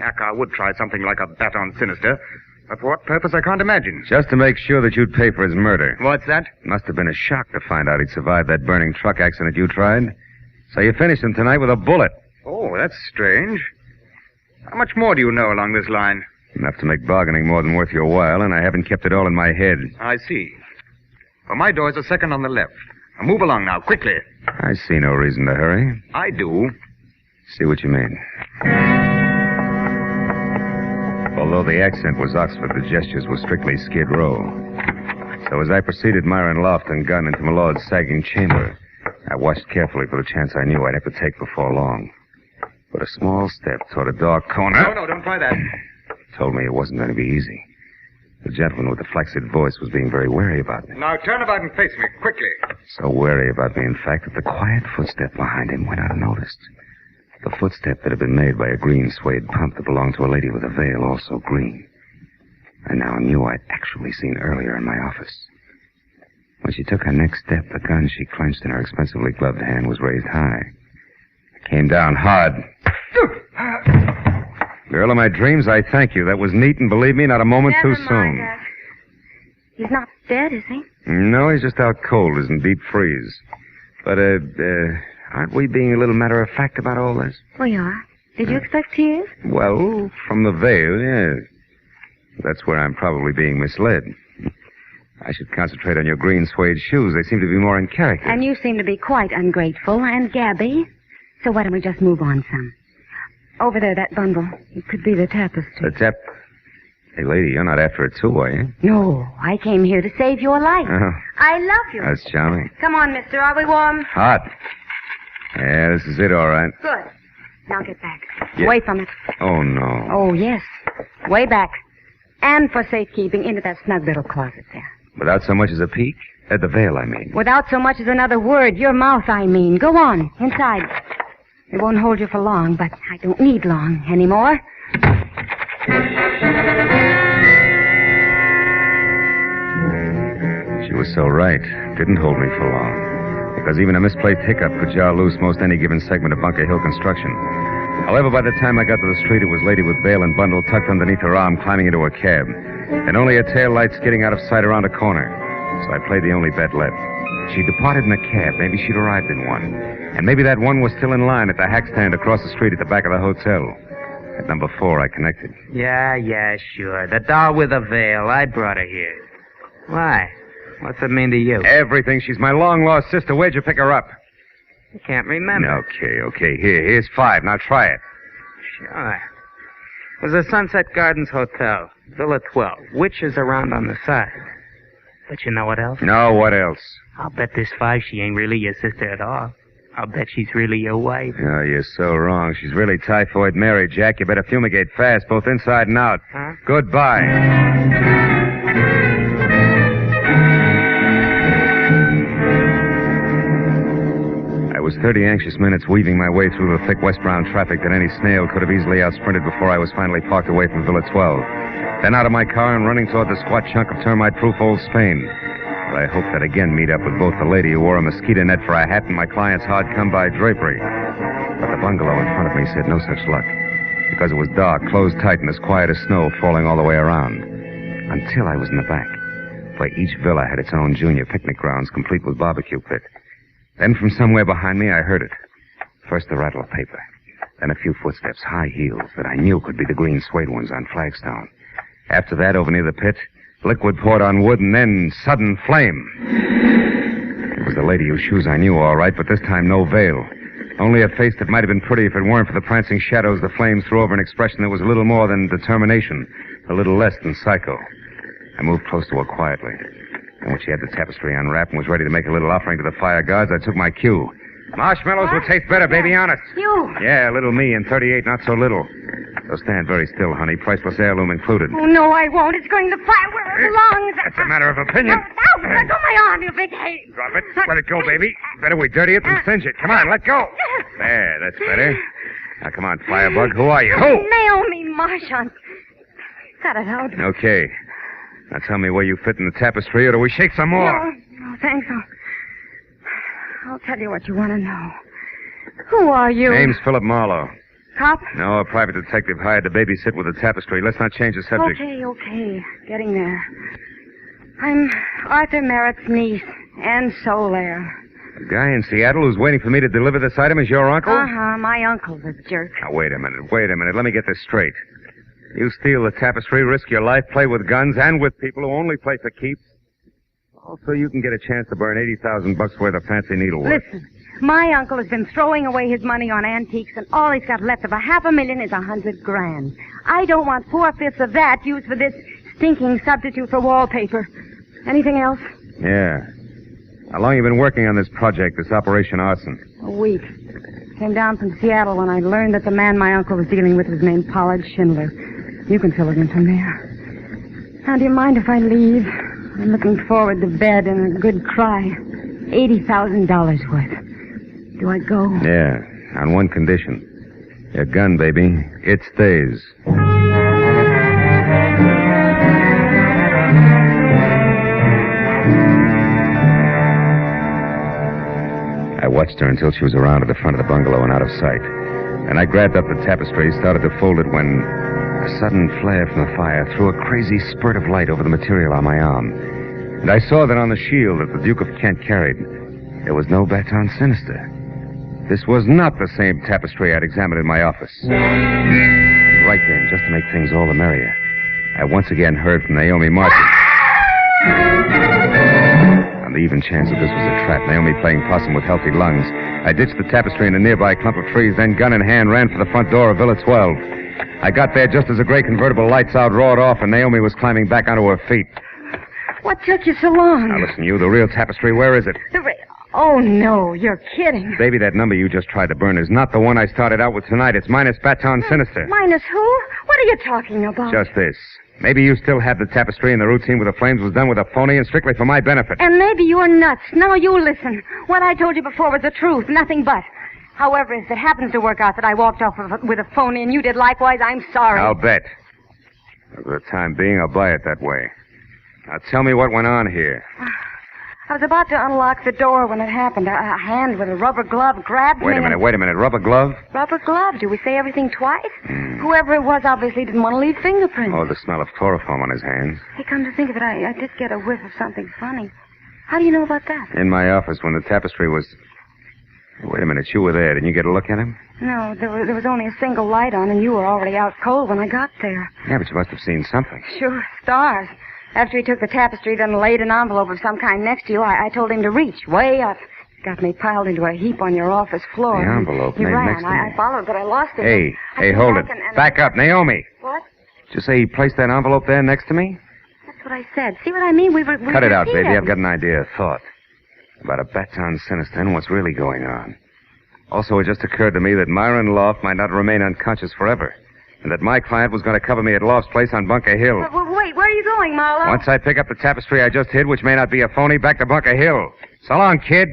Speaker 7: Akar would try something like a Baton Sinister. But for what purpose, I can't imagine.
Speaker 1: Just to make sure that you'd pay for his murder.
Speaker 7: What's that?
Speaker 1: Must have been a shock to find out he'd survived that burning truck accident you tried. So you finished him tonight with a bullet.
Speaker 7: Oh, that's strange. How much more do you know along this line?
Speaker 1: Enough to make bargaining more than worth your while, and I haven't kept it all in my head.
Speaker 7: I see. Well, my door's a second on the left. Now move along now, quickly.
Speaker 1: I see no reason to hurry.
Speaker 7: I do.
Speaker 1: See what you mean. Although the accent was Oxford, the gestures were strictly Skid Row. So as I preceded Myron Loft and gun into my lord's sagging chamber, I watched carefully for the chance I knew I'd have to take before long. But a small step toward a dark corner...
Speaker 7: No, don't try that.
Speaker 1: ...told me it wasn't going to be easy. The gentleman with the flaccid voice was being very wary about me.
Speaker 7: Now turn about and face me, quickly.
Speaker 1: So wary about me, in fact, that the quiet footstep behind him went unnoticed. The footstep that had been made by a green suede pump that belonged to a lady with a veil, also green. I now knew I'd actually seen earlier in my office. When she took her next step, the gun she clenched in her expensively gloved hand was raised high. It came down hard. Girl of my dreams, I thank you. That was neat, and believe me, not a moment too soon.
Speaker 2: He's not dead, is he?
Speaker 1: No, he's just out cold as in deep freeze. But, aren't we being a little matter-of-fact about all this?
Speaker 2: We are. Did you expect tears?
Speaker 1: Well, from the veil, yes. That's where I'm probably being misled. I should concentrate on your green suede shoes. They seem to be more in character.
Speaker 2: And you seem to be quite ungrateful and gabby. So why don't we just move on some? Over there, that bundle. It could be the tapestry.
Speaker 1: The Hey, lady, you're not after it too, are you?
Speaker 2: No, I came here to save your life.
Speaker 1: Oh,
Speaker 2: I love you.
Speaker 1: that's charming.
Speaker 2: Come on, mister. Are we warm?
Speaker 1: Hot. Yeah, this is it, all right.
Speaker 2: Good. Now get back.
Speaker 1: Yeah.
Speaker 2: Away from it.
Speaker 1: Oh, no.
Speaker 2: Oh, yes. Way back. And for safekeeping, into that snug little closet there.
Speaker 1: Without so much as a peek? At the veil, I mean.
Speaker 2: Without so much as another word. Your mouth, I mean. Go on. Inside. It won't hold you for long, but I don't need long anymore.
Speaker 1: She was so right. Didn't hold me for long. Because even a misplaced hiccup could jar loose most any given segment of Bunker Hill construction. However, by the time I got to the street, it was lady with veil and bundle tucked underneath her arm climbing into a cab. And only her tail light skidding out of sight around a corner. So I played the only bet left. She departed in a cab. Maybe she'd arrived in one. And maybe that one was still in line at the hack stand across the street at the back of the hotel. At number 4, I connected.
Speaker 17: Yeah, sure. The doll with the veil. I brought her here. Why? What's it mean to you?
Speaker 1: Everything. She's my long-lost sister. Where'd you pick her up?
Speaker 17: I can't remember.
Speaker 1: Okay. Here's 5. Now try it.
Speaker 17: Sure. It was the Sunset Gardens Hotel, Villa 12. Witches around on the side. But you know what else?
Speaker 1: No, what else?
Speaker 17: I'll bet this 5 she ain't really your sister at all. I'll bet she's really your wife.
Speaker 1: Oh, you're so wrong. She's really Typhoid Mary, Jack. You better fumigate fast, both inside and out.
Speaker 17: Huh?
Speaker 1: Goodbye. I was 30 anxious minutes weaving my way through the thick westbound traffic that any snail could have easily outsprinted before I was finally parked away from Villa 12. Then out of my car and running toward the squat chunk of termite-proof old Spain. But I hoped I'd again meet up with both the lady who wore a mosquito net for a hat and my client's hard-come-by drapery. But the bungalow in front of me said no such luck. Because it was dark, closed tight, and as quiet as snow falling all the way around. Until I was in the back, where each villa had its own junior picnic grounds complete with barbecue pit. Then from somewhere behind me, I heard it. First the rattle of paper. Then a few footsteps, high heels, that I knew could be the green suede ones on flagstone. After that, over near the pit, liquid poured on wood, and then sudden flame. It was the lady whose shoes I knew all right, but this time no veil. Only a face that might have been pretty if it weren't for the prancing shadows the flames threw over an expression that was a little more than determination, a little less than psycho. I moved close to her quietly. And when she had the tapestry unwrapped and was ready to make a little offering to the fire gods, I took my cue. Marshmallows will taste better, baby, honest.
Speaker 19: You?
Speaker 1: Yeah, little me and 38, not so little. So stand very still, honey. Priceless heirloom included.
Speaker 19: Oh, no, I won't. It's going to fire where it belongs.
Speaker 1: That's a matter of opinion.
Speaker 19: No, let go of my arm, you big hate.
Speaker 1: Drop it. Let it go, baby. Better we dirty it than singe it. Come on, let go. There, that's better. Now, come on, Firebug. Who are you? Who?
Speaker 19: Naomi Marchant. Cut it out.
Speaker 1: Okay. Now tell me where you fit in the tapestry, or do we shake some more?
Speaker 19: No, thanks. I'll tell you what you want to know. Who are you?
Speaker 1: Name's Philip Marlowe.
Speaker 19: Cop?
Speaker 1: No, a private detective hired to babysit with the tapestry. Let's not change the subject.
Speaker 19: Okay. Getting there. I'm Arthur Merritt's niece, Anne Solaire.
Speaker 1: The guy in Seattle who's waiting for me to deliver this item is your uncle?
Speaker 19: Uh-huh. My uncle's a jerk.
Speaker 1: Now, wait a minute. Let me get this straight. You steal the tapestry, risk your life, play with guns, and with people who only play for keeps. Also, you can get a chance to burn $80,000 worth of fancy needlework.
Speaker 19: Listen, my uncle has been throwing away his money on antiques, and all he's got left of $500,000 is $100,000. I don't want 4/5 of that used for this stinking substitute for wallpaper. Anything else?
Speaker 1: Yeah. How long you been working on this project, this Operation Arson?
Speaker 19: A week. Came down from Seattle when I learned that the man my uncle was dealing with was named Pollard Schindler. You can fill it in from there. Now, do you mind if I leave? I'm looking forward to bed and a good cry. $80,000 worth. Do I go?
Speaker 1: Yeah, on one condition. Your gun, baby. It stays. I watched her until she was around to the front of the bungalow and out of sight. And I grabbed up the tapestry, started to fold it when a sudden flare from the fire threw a crazy spurt of light over the material on my arm. And I saw that on the shield that the Duke of Kent carried, there was no Baton Sinister. This was not the same tapestry I'd examined in my office. Right then, just to make things all the merrier, I once again heard from Naomi Marchant. On the even chance that this was a trap, Naomi playing possum with healthy lungs, I ditched the tapestry in a nearby clump of trees, then gun in hand ran for the front door of Villa 12. I got there just as a gray convertible lights out roared off and Naomi was climbing back onto her feet.
Speaker 19: What took you so long?
Speaker 1: Now listen, you, the real tapestry, where is it?
Speaker 19: Oh, no, you're kidding.
Speaker 1: Baby, that number you just tried to burn is not the one I started out with tonight. It's minus Baton Sinister.
Speaker 19: Minus who? What are you talking about?
Speaker 1: Just this. Maybe you still have the tapestry and the routine with the flames was done with a phony and strictly for my benefit.
Speaker 19: And maybe you're nuts. Now you listen. What I told you before was the truth, nothing but. However, if it happens to work out that I walked off with a phony and you did likewise, I'm sorry.
Speaker 1: I'll bet. For the time being, I'll buy it that way. Now tell me what went on here.
Speaker 19: I was about to unlock the door when it happened. A hand with a rubber glove grabbed me.
Speaker 1: Wait a minute. Rubber glove?
Speaker 19: Rubber glove? Do we say everything twice? Whoever it was obviously didn't want to leave fingerprints.
Speaker 1: Oh, the smell of chloroform on his hands.
Speaker 19: Hey, come to think of it, I did get a whiff of something funny. How do you know about that?
Speaker 1: In my office when the tapestry was... Wait a minute, you were there. Didn't you get a look at him?
Speaker 19: No, there was only a single light on, and you were already out cold when I got there.
Speaker 1: Yeah, but you must have seen something.
Speaker 19: Sure, stars. After he took the tapestry, then laid an envelope of some kind next to you, I told him to reach way up. Got me piled into a heap on your office floor.
Speaker 1: The envelope
Speaker 19: he
Speaker 1: made
Speaker 19: ran.
Speaker 1: next to me.
Speaker 19: I followed, but I lost it.
Speaker 1: Hey, hold it. Back up, Naomi.
Speaker 19: What?
Speaker 1: Did you say he placed that envelope there next to me?
Speaker 19: That's what I said. See what I mean? We
Speaker 1: Cut it out,
Speaker 19: here.
Speaker 1: baby. I've got an idea, a thought. About a Baton Sinister and what's really going on. Also, it just occurred to me that Myron Loft might not remain unconscious forever. And that my client was going to cover me at Loft's place on Bunker Hill.
Speaker 19: Wait, where are you going, Marlowe?
Speaker 1: Once I pick up the tapestry I just hid, which may not be a phony, back to Bunker Hill. So long, kid.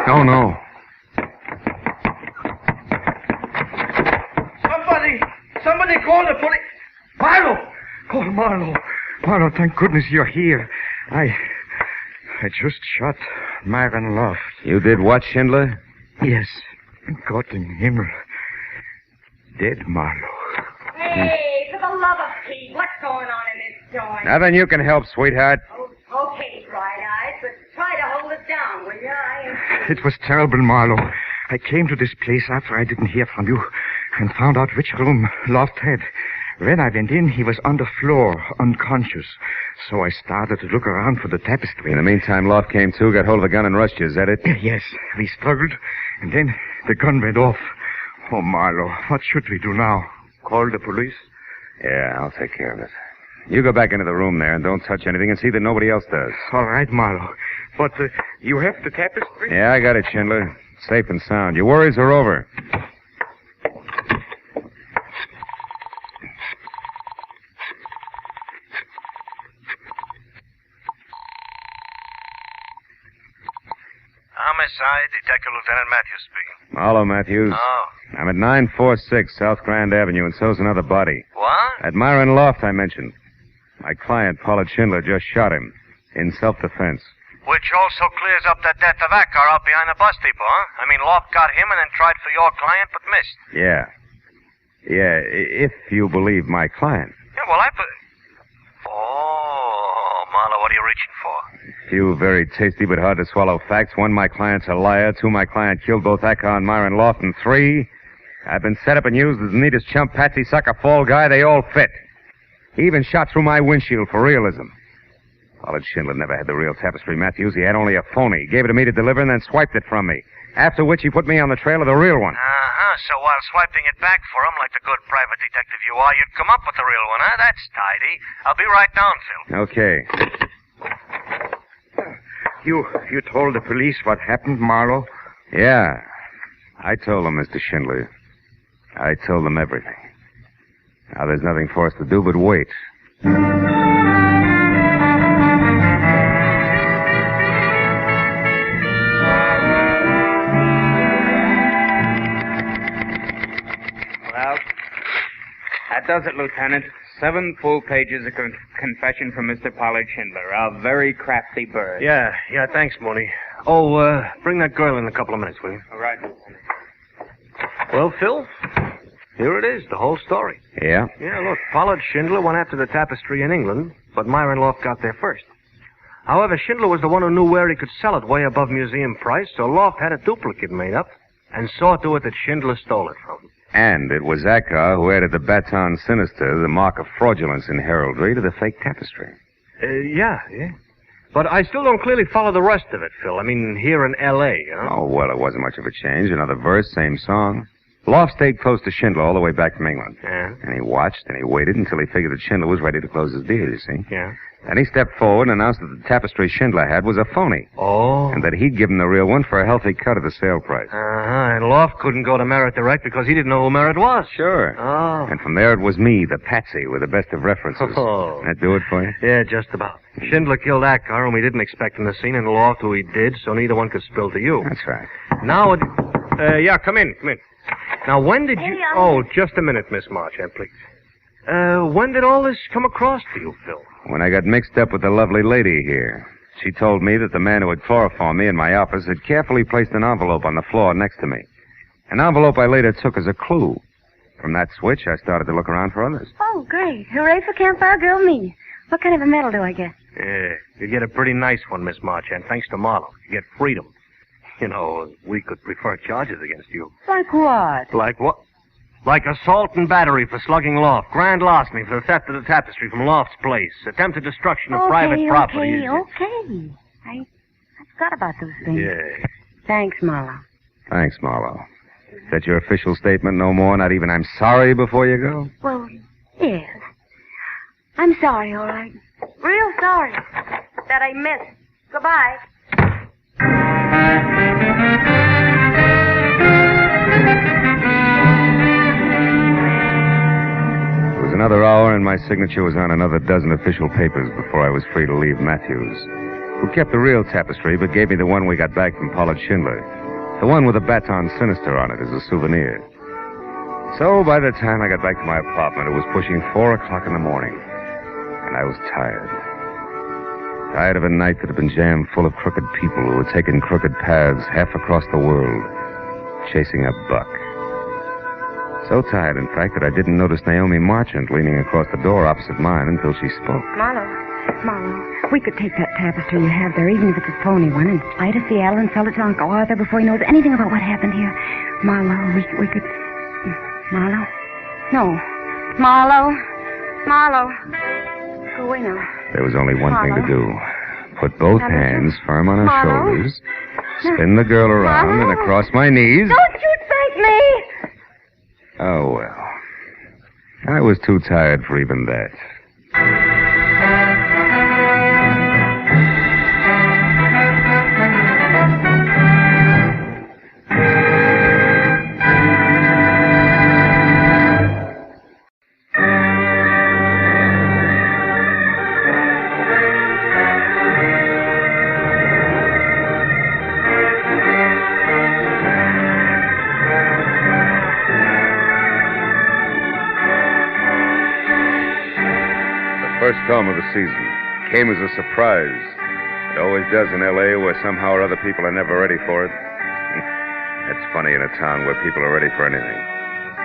Speaker 1: Oh, no.
Speaker 13: Somebody call the police. Marlowe! Oh, Marlowe, thank goodness you're here. I just shot Myron Loft.
Speaker 1: You did what, Schindler?
Speaker 13: Yes. Gott im Himmel. Dead Marlowe.
Speaker 19: Hey, for the love of Pete, what's going on in this joint?
Speaker 1: Nothing you can help, sweetheart.
Speaker 19: Okay, Bright Eyes, but try to hold it down, will you?
Speaker 13: It was terrible, Marlowe. I came to this place after I didn't hear from you and found out which room Loft had. When I went in, he was on the floor, unconscious. So I started to look around for the tapestry.
Speaker 6: In the meantime, Loft came to, got hold of a gun and rushed you. Is that it?
Speaker 13: Yes. We struggled, and then the gun went off. Oh, Marlowe, what should we do now? Call the police?
Speaker 6: Yeah, I'll take care of it. You go back into the room there and don't touch anything and see that nobody else does.
Speaker 13: All right, Marlowe. But you have the tapestry?
Speaker 6: Yeah, I got it, Schindler. Safe and sound. Your worries are over.
Speaker 16: Homicide, Detective Lieutenant Matthews speaking.
Speaker 6: Hello, Matthews.
Speaker 16: Oh.
Speaker 6: I'm at 946 South Grand Avenue, and so's another body.
Speaker 16: What?
Speaker 6: At Myron Loft, I mentioned. My client, Pollard Schindler, just shot him in self-defense.
Speaker 16: Which also clears up that death of that car out behind the bus depot, huh? I mean, Loft got him and then tried for your client, but missed.
Speaker 6: Yeah. Yeah, if you believe my client.
Speaker 16: Yeah, well, Oh, Marlowe, what are you reaching for?
Speaker 6: Few very tasty but hard to swallow facts. One, my client's a liar. Two, my client killed both Acker and Myron Loft. And three, I've been set up and used as the neatest chump, patsy, sucker, fall guy. They all fit. He even shot through my windshield for realism. Pollard Schindler never had the real tapestry, Matthews. He had only a phony. He gave it to me to deliver and then swiped it from me. After which he put me on the trail of the real one.
Speaker 16: Uh-huh. So while swiping it back for him like the good private detective you are, you'd come up with the real one, huh? That's tidy. I'll be right down, Phil.
Speaker 6: Okay.
Speaker 13: You told the police what happened, Marlowe?
Speaker 6: Yeah. I told them, Mr. Schindler. I told them everything. Now there's nothing for us to do but wait.
Speaker 17: Well, that does it, Lieutenant. 7 full pages of confession from Mr. Pollard Schindler, a very crafty bird.
Speaker 23: Yeah, thanks, Mooney. Oh, bring that girl in a couple of minutes, will you?
Speaker 17: All right, Lieutenant.
Speaker 23: Well, Phil, here it is, the whole story.
Speaker 6: Yeah?
Speaker 23: Yeah, look, Pollard Schindler went after the tapestry in England, but Myron Loft got there first. However, Schindler was the one who knew where he could sell it way above museum price, so Loft had a duplicate made up and saw to it that Schindler stole it from him.
Speaker 6: And it was Acker who added the Baton Sinister, the mark of fraudulence in heraldry, to the fake tapestry.
Speaker 23: Yeah. But I still don't clearly follow the rest of it, Phil. I mean, here in L.A., you know?
Speaker 6: Oh, well, it wasn't much of a change. Another verse, same song. Loft stayed close to Schindler all the way back from England.
Speaker 23: Yeah.
Speaker 6: And he watched and he waited until he figured that Schindler was ready to close his deal, you see?
Speaker 23: Yeah.
Speaker 6: Then he stepped forward and announced that the tapestry Schindler had was a phony.
Speaker 23: Oh.
Speaker 6: And that he'd given the real one for a healthy cut of the sale price.
Speaker 23: Uh-huh. And Loft couldn't go to Merritt direct because he didn't know who Merritt was.
Speaker 6: Sure.
Speaker 23: Oh.
Speaker 6: And from there it was me, the patsy, with the best of references.
Speaker 23: Oh.
Speaker 6: That do it for you?
Speaker 23: Yeah, just about. Schindler killed Acker, and we didn't expect him to see, and Loft who he did, so neither one could spill to you.
Speaker 6: That's right.
Speaker 23: Now, yeah, come in. Now, when did you... Oh, just a minute, Miss Marchand, please. When did all this come across to you, Phil?
Speaker 6: When I got mixed up with the lovely lady here. She told me that the man who had chloroformed me in my office had carefully placed an envelope on the floor next to me. An envelope I later took as a clue. From that switch, I started to look around for others.
Speaker 18: Oh, great. Hooray for Campfire Girl me. What kind of a medal do I get?
Speaker 23: Yeah, you get a pretty nice one, Miss Marchand, thanks to Marlowe. You get freedom. You know, we could prefer charges against you.
Speaker 18: Like what?
Speaker 23: Like what? Like assault and battery for slugging Loft, grand larceny for the theft of the tapestry from Loft's place, attempted destruction of private property.
Speaker 18: Okay. I forgot about those things.
Speaker 23: Yeah.
Speaker 18: Thanks, Marlowe.
Speaker 6: Thanks, Marlowe. Is that your official statement? No more? Not even I'm sorry before you go?
Speaker 18: Well, yes. I'm sorry, all right. Real sorry that I missed. Goodbye.
Speaker 6: It was another hour, and my signature was on another dozen official papers before I was free to leave Matthews, who kept the real tapestry but gave me the one we got back from Pollard Schindler, the one with the Baton Sinister on it as a souvenir. So by the time I got back to my apartment, it was pushing 4 o'clock in the morning, and I was tired. Tired of a night that had been jammed full of crooked people who had taken crooked paths half across the world, chasing a buck. So tired, in fact, that I didn't notice Naomi Marchand leaning across the door opposite mine until she spoke.
Speaker 18: Marlowe, Marlowe, we could take that tapestry you have there, even if it's a phony one, and fly to Seattle and sell it to Uncle Arthur before he knows anything about what happened here. Marlowe, we could... Marlowe? No. Marlowe. Go away now.
Speaker 1: There was only one thing to do. Put both hands firm on her
Speaker 18: Marlowe?
Speaker 1: shoulders, spin the girl around and across my knees.
Speaker 18: Don't you thank me!
Speaker 1: Oh, well. I was too tired for even that. First film of the season came as a surprise. It always does in L.A., where somehow or other people are never ready for it. It's funny in a town where people are ready for anything.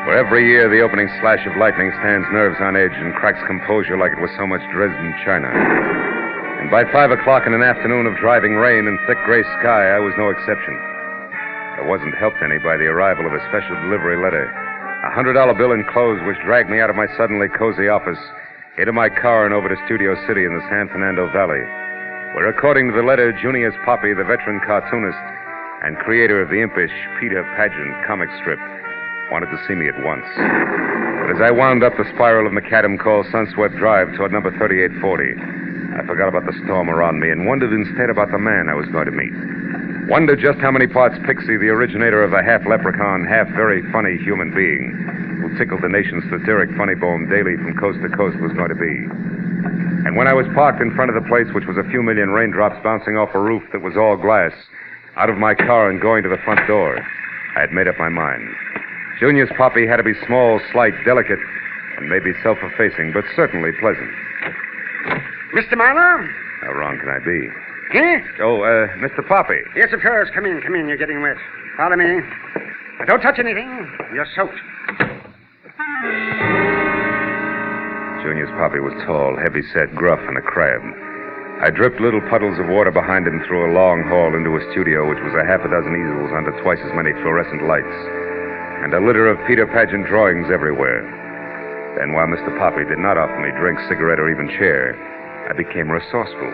Speaker 1: Where every year the opening slash of lightning stands nerves on edge and cracks composure like it was so much Dresden china. And by 5 o'clock in an afternoon of driving rain and thick gray sky, I was no exception. I wasn't helped any by the arrival of a special delivery letter. A $100 bill enclosed, which dragged me out of my suddenly cozy office, into my car and over to Studio City in the San Fernando Valley, where, according to the letter, Junius Poppy, the veteran cartoonist and creator of the impish Peter Pageant comic strip, wanted to see me at once. But as I wound up the spiral of macadam called Sunswept Drive toward number 3840, I forgot about the storm around me and wondered instead about the man I was going to meet. Wondered just how many parts pixie the originator of a half-leprechaun, half-very funny human being who tickled the nation's satiric funny bone daily from coast to coast was going to be. And when I was parked in front of the place, which was a few million raindrops bouncing off a roof that was all glass, out of my car and going to the front door, I had made up my mind. Junius Poppy had to be small, slight, delicate, and maybe self-effacing, but certainly pleasant.
Speaker 4: Mr. Marlowe?
Speaker 1: How wrong can I be?
Speaker 4: Eh?
Speaker 1: Oh, Mr. Poppy.
Speaker 4: Yes, of course. Come in. You're getting wet. Follow me. But don't touch anything. You're soaked.
Speaker 1: Junius Poppy was tall, heavy-set, gruff, and a crab. I dripped little puddles of water behind him through a long hall into a studio, which was a half a dozen easels under twice as many fluorescent lights, and a litter of Peter Pageant drawings everywhere. Then, while Mr. Poppy did not offer me drink, cigarette, or even chair, I became resourceful.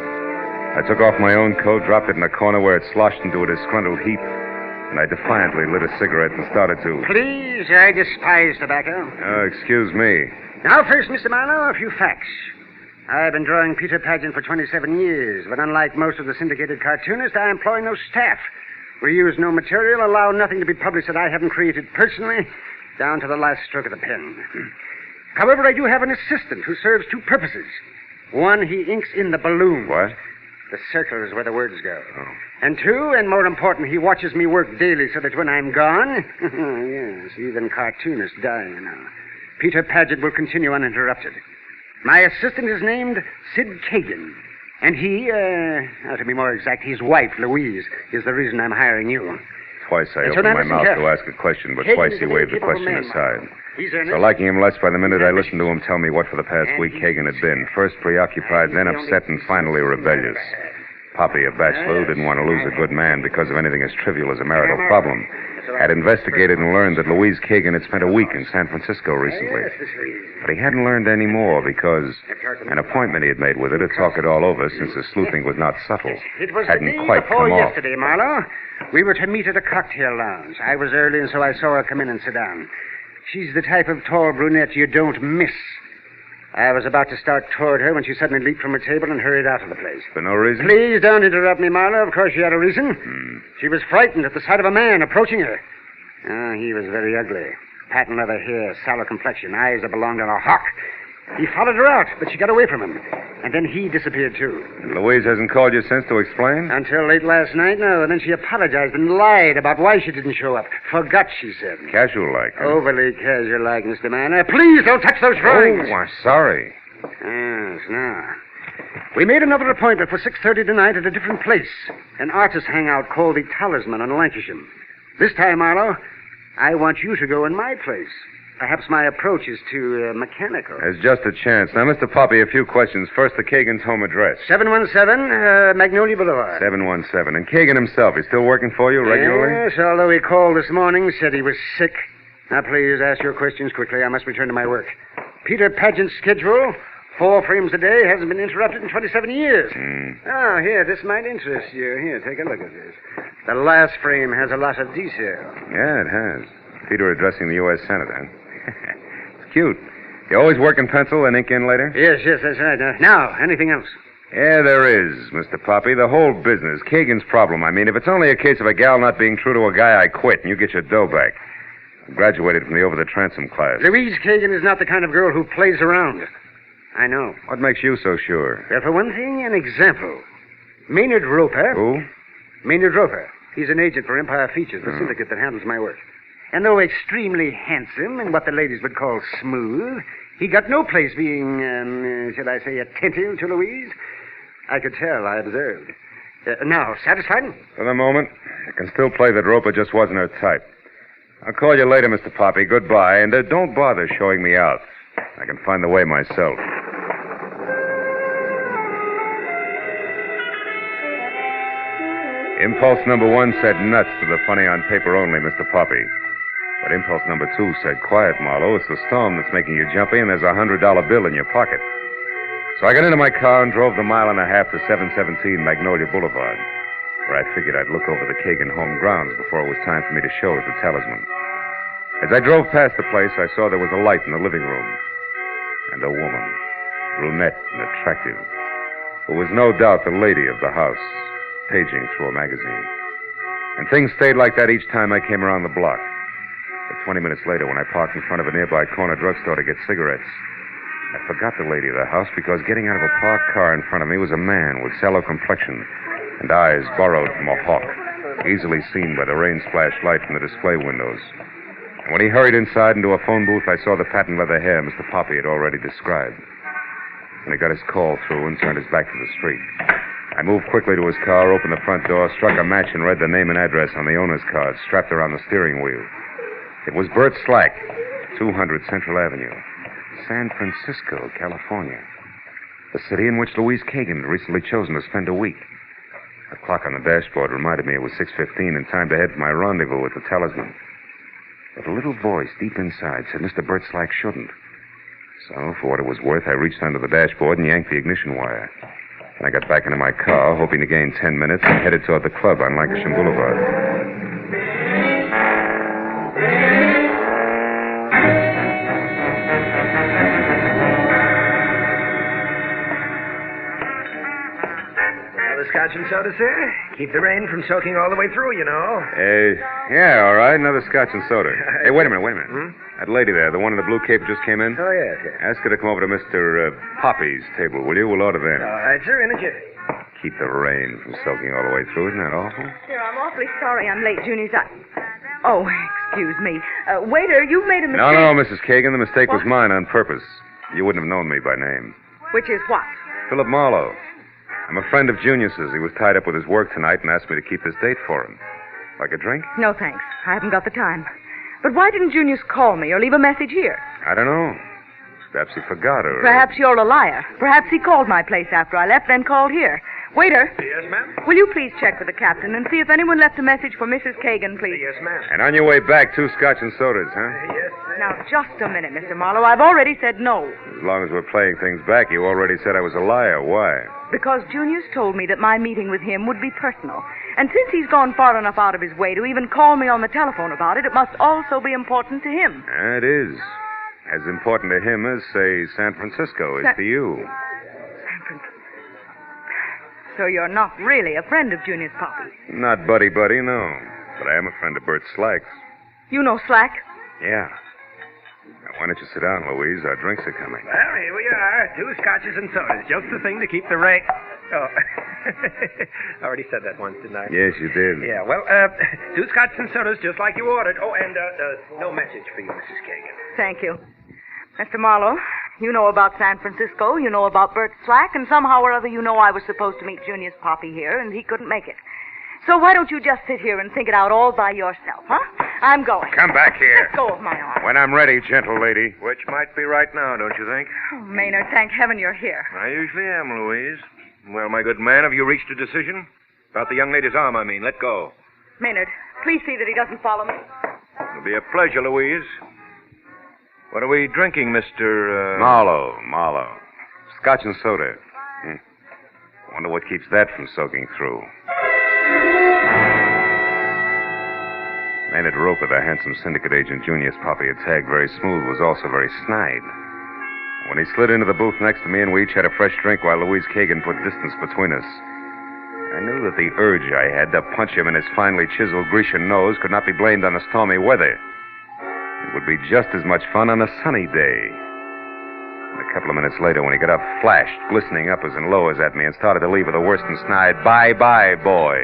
Speaker 1: I took off my own coat, dropped it in a corner where it sloshed into a disgruntled heap, and I defiantly lit a cigarette and started to...
Speaker 4: Please, I despise tobacco.
Speaker 1: Oh, excuse me.
Speaker 4: Now, first, Mr. Marlowe, a few facts. I've been drawing Peter Pageant for 27 years, but unlike most of the syndicated cartoonists, I employ no staff. We use no material, allow nothing to be published that I haven't created personally, down to the last stroke of the pen. However, I do have an assistant who serves two purposes. One, he inks in the balloon.
Speaker 1: What?
Speaker 4: The circle is where the words go.
Speaker 1: Oh.
Speaker 4: And two, and more important, he watches me work daily so that when I'm gone, yes, even cartoonists die, you know, Peter Pageant will continue uninterrupted. My assistant is named Sid Kagan, and he, to be more exact, his wife, Louise, is the reason I'm hiring you.
Speaker 1: Twice I opened my mouth to ask a question, but twice he waved the question aside. So liking him less by the minute, I listened to him tell me what for the past week Kagan had been. First preoccupied, then upset, and finally rebellious. Poppy, a bachelor who didn't want to lose a good man because of anything as trivial as a marital problem, had investigated and learned that Louise Kagan had spent a week in San Francisco recently. But he hadn't learned any more because an appointment he had made with her to talk it all over, since his sleuthing was not subtle, hadn't quite come off.
Speaker 4: Yesterday, Marlowe. We were to meet at a cocktail lounge. I was early, and so I saw her come in and sit down. She's the type of tall brunette you don't miss. I was about to start toward her when she suddenly leaped from her table and hurried out of the place.
Speaker 1: For no reason?
Speaker 4: Please don't interrupt me, Marlowe. Of course she had a reason. She was frightened at the sight of a man approaching her. He was very ugly. Patent leather hair, sallow complexion, eyes that belonged on a hawk. He followed her out, but she got away from him. And then he disappeared, too.
Speaker 1: And Louise hasn't called you since to explain?
Speaker 4: Until late last night, no. And then she apologized and lied about why she didn't show up. Forgot, she said.
Speaker 1: Casual-like, huh?
Speaker 4: Overly casual-like, Mr. Manor. Please don't touch those drawings.
Speaker 1: Oh, I'm sorry.
Speaker 4: Yes, now. We made another appointment for 6:30 tonight at a different place. An artist hangout called the Talisman on Lancashire. This time, Marlowe, I want you to go in my place. Perhaps my approach is too mechanical.
Speaker 6: There's just a chance. Now, Mr. Poppy, a few questions. First, the Kagan's home address.
Speaker 4: 717 Magnolia Boulevard.
Speaker 6: 717. And Kagan himself, he's still working for you regularly?
Speaker 4: Yes, although he called this morning, said he was sick. Now, please ask your questions quickly. I must return to my work. Peter Paget's schedule, 4 frames a day, hasn't been interrupted in 27 years. Oh, here, this might interest you. Here, take a look at this. The last frame has a lot of detail.
Speaker 6: Yeah, it has. Peter addressing the U.S. Senate, huh? It's cute. You always work in pencil and ink in later?
Speaker 4: Yes, that's right. Now, anything else?
Speaker 6: Yeah, there is, Mr. Poppy. The whole business. Kagan's problem. I mean, if it's only a case of a gal not being true to a guy, I quit, and you get your dough back. I graduated from the over-the-transom class.
Speaker 4: Louise Kagan is not the kind of girl who plays around. I know.
Speaker 6: What makes you so sure?
Speaker 4: Well, for one thing, an example. Maynard Roper.
Speaker 6: Who?
Speaker 4: Maynard Roper. He's an agent for Empire Features, the syndicate that handles my work. And though extremely handsome and what the ladies would call smooth, he got no place being, shall I say, attentive to Louise. I could tell, I observed. Now, satisfied?
Speaker 6: For the moment, I can still play that Roper just wasn't her type. I'll call you later, Mr. Poppy. Goodbye, and don't bother showing me out. I can find the way myself. Impulse number 1 said nuts to the funny on paper only, Mr. Poppy. But impulse number 2 said, quiet, Marlowe. It's the storm that's making you jumpy, and there's a $100 bill in your pocket. So I got into my car and drove the 1.5 miles to 717 Magnolia Boulevard, where I figured I'd look over the Kagan home grounds before it was time for me to show as the talisman. As I drove past the place, I saw there was a light in the living room. And a woman, brunette and attractive, who was no doubt the lady of the house, paging through a magazine. And things stayed like that each time I came around the block. But 20 minutes later, when I parked in front of a nearby corner drugstore to get cigarettes, I forgot the lady of the house because getting out of a parked car in front of me was a man with sallow complexion and eyes borrowed from a hawk, easily seen by the rain-splashed light from the display windows. And when he hurried inside into a phone booth, I saw the patent leather hair Mr. Poppy had already described. And he got his call through and turned his back to the street. I moved quickly to his car, opened the front door, struck a match, and read the name and address on the owner's card strapped around the steering wheel. It was Bert Slack, 200 Central Avenue, San Francisco, California. The city in which Louise Kagan had recently chosen to spend a week. The clock on the dashboard reminded me it was 6:15 and time to head for my rendezvous with the talisman. But a little voice deep inside said Mr. Bert Slack shouldn't. So, for what it was worth, I reached under the dashboard and yanked the ignition wire. And I got back into my car, hoping to gain 10 minutes, and headed toward the club on Lancashire Boulevard.
Speaker 5: Scotch and soda, sir? Keep the rain from soaking all the way through, you know.
Speaker 6: Yeah, all right. Another scotch and soda. Hey, wait a minute. That lady there, the one in the blue cape just came in?
Speaker 5: Oh, yes.
Speaker 6: Ask her to come over to Mr. Poppy's table, will you? We'll order then.
Speaker 5: All right, sir, in a jiffy.
Speaker 6: Keep the rain from soaking all the way through. Isn't that awful?
Speaker 20: Sir, I'm awfully sorry I'm late, Junior's. Oh, excuse me. Waiter, you've made a mistake.
Speaker 6: No, Mrs. Kagan. The mistake was mine on purpose. You wouldn't have known me by name.
Speaker 20: Which is what?
Speaker 6: Philip Marlowe. I'm a friend of Junius's. He was tied up with his work tonight and asked me to keep this date for him. Like a drink?
Speaker 20: No, thanks. I haven't got the time. But why didn't Junius call me or leave a message here?
Speaker 6: I don't know. Perhaps he forgot or...
Speaker 20: Perhaps you're a liar. Perhaps he called my place after I left, then called here. Waiter.
Speaker 5: Yes, ma'am?
Speaker 20: Will you please check with the captain and see if anyone left a message for Mrs. Kagan, please?
Speaker 5: Yes, ma'am.
Speaker 6: And on your way back, 2 scotch and sodas, huh?
Speaker 5: Yes,
Speaker 20: Now, just a minute, Mr. Marlowe. I've already said no.
Speaker 6: As long as we're playing things back, you already said I was a liar. Why?
Speaker 20: Because Junius told me that my meeting with him would be personal. And since he's gone far enough out of his way to even call me on the telephone about it, it must also be important to him.
Speaker 6: It is. As important to him as, say, San Francisco is to you.
Speaker 20: San Francisco. So you're not really a friend of Junius Poppy?
Speaker 6: Not buddy-buddy, no. But I am a friend of Bert Slack's.
Speaker 20: You know Slack?
Speaker 6: Yeah. Now, why don't you sit down, Louise? Our drinks are coming.
Speaker 5: Well, here we are. 2 scotches and sodas. Just the thing to keep the rain... Oh. I already said that once, didn't I?
Speaker 6: Yes, you did.
Speaker 5: Yeah, well, 2 scotches and sodas, just like you ordered. Oh, and no message for you, Mrs. Kagan.
Speaker 20: Thank you. Mr. Marlowe, you know about San Francisco, you know about Bert Slack, and somehow or other you know I was supposed to meet Junius Poppy here, and he couldn't make it. So why don't you just sit here and think it out all by yourself, huh?
Speaker 8: I'm going.
Speaker 7: Come back here.
Speaker 8: Let go of my arm.
Speaker 7: When I'm ready, gentle lady.
Speaker 10: Which might be right now, don't you think?
Speaker 8: Oh, Maynard, thank heaven you're here.
Speaker 10: I usually am, Louise. Well, my good man, have you reached a decision? About the young lady's arm, I mean. Let go.
Speaker 8: Maynard, please see that he doesn't follow me.
Speaker 10: It'll be a pleasure, Louise. What are we drinking, Mr.
Speaker 6: Marlowe. Scotch and soda. Wonder what keeps that from soaking through. Maynard Roper, the handsome syndicate agent Junior's puppy had tagged very smooth, was also very snide. When he slid into the booth next to me and we each had a fresh drink while Louise Kagan put distance between us, I knew that the urge I had to punch him in his finely chiseled Grecian nose could not be blamed on the stormy weather. It would be just as much fun on a sunny day. And a couple of minutes later, when he got up, flashed, glistening uppers and lowers at me, and started to leave with a worse than snide, "Bye-bye, boy."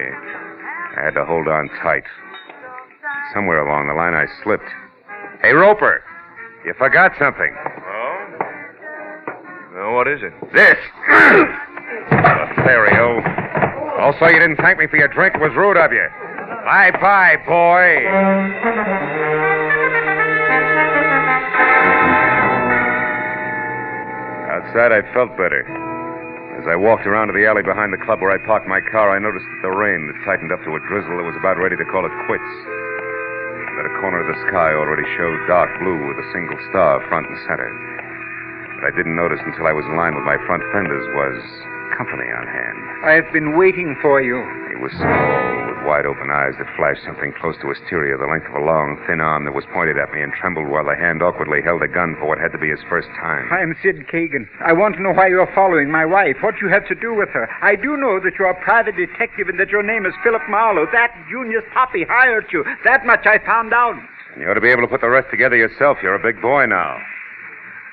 Speaker 6: I had to hold on tight. Somewhere along the line, I slipped. "Hey, Roper, you forgot something."
Speaker 10: Oh? Well, what is it?
Speaker 6: This. Lothario. Also, you didn't thank me for your drink. It was rude of you. Bye-bye, boy. Outside, I felt better. As I walked around to the alley behind the club where I parked my car, I noticed that the rain had tightened up to a drizzle that was about ready to call it quits. That a corner of the sky already showed dark blue with a single star front and center. What I didn't notice until I was in line with my front fenders was company on hand.
Speaker 22: I've been waiting for you.
Speaker 6: He was small, with wide open eyes that flashed something close to hysteria, the length of a long, thin arm that was pointed at me and trembled while the hand awkwardly held a gun for what had to be his first time.
Speaker 22: I'm Sid Kagan. I want to know why you're following my wife, what you have to do with her. I do know that you're a private detective and that your name is Philip Marlowe. That Junior's puppy hired you. That much I found out.
Speaker 6: You ought to be able to put the rest together yourself. You're a big boy now.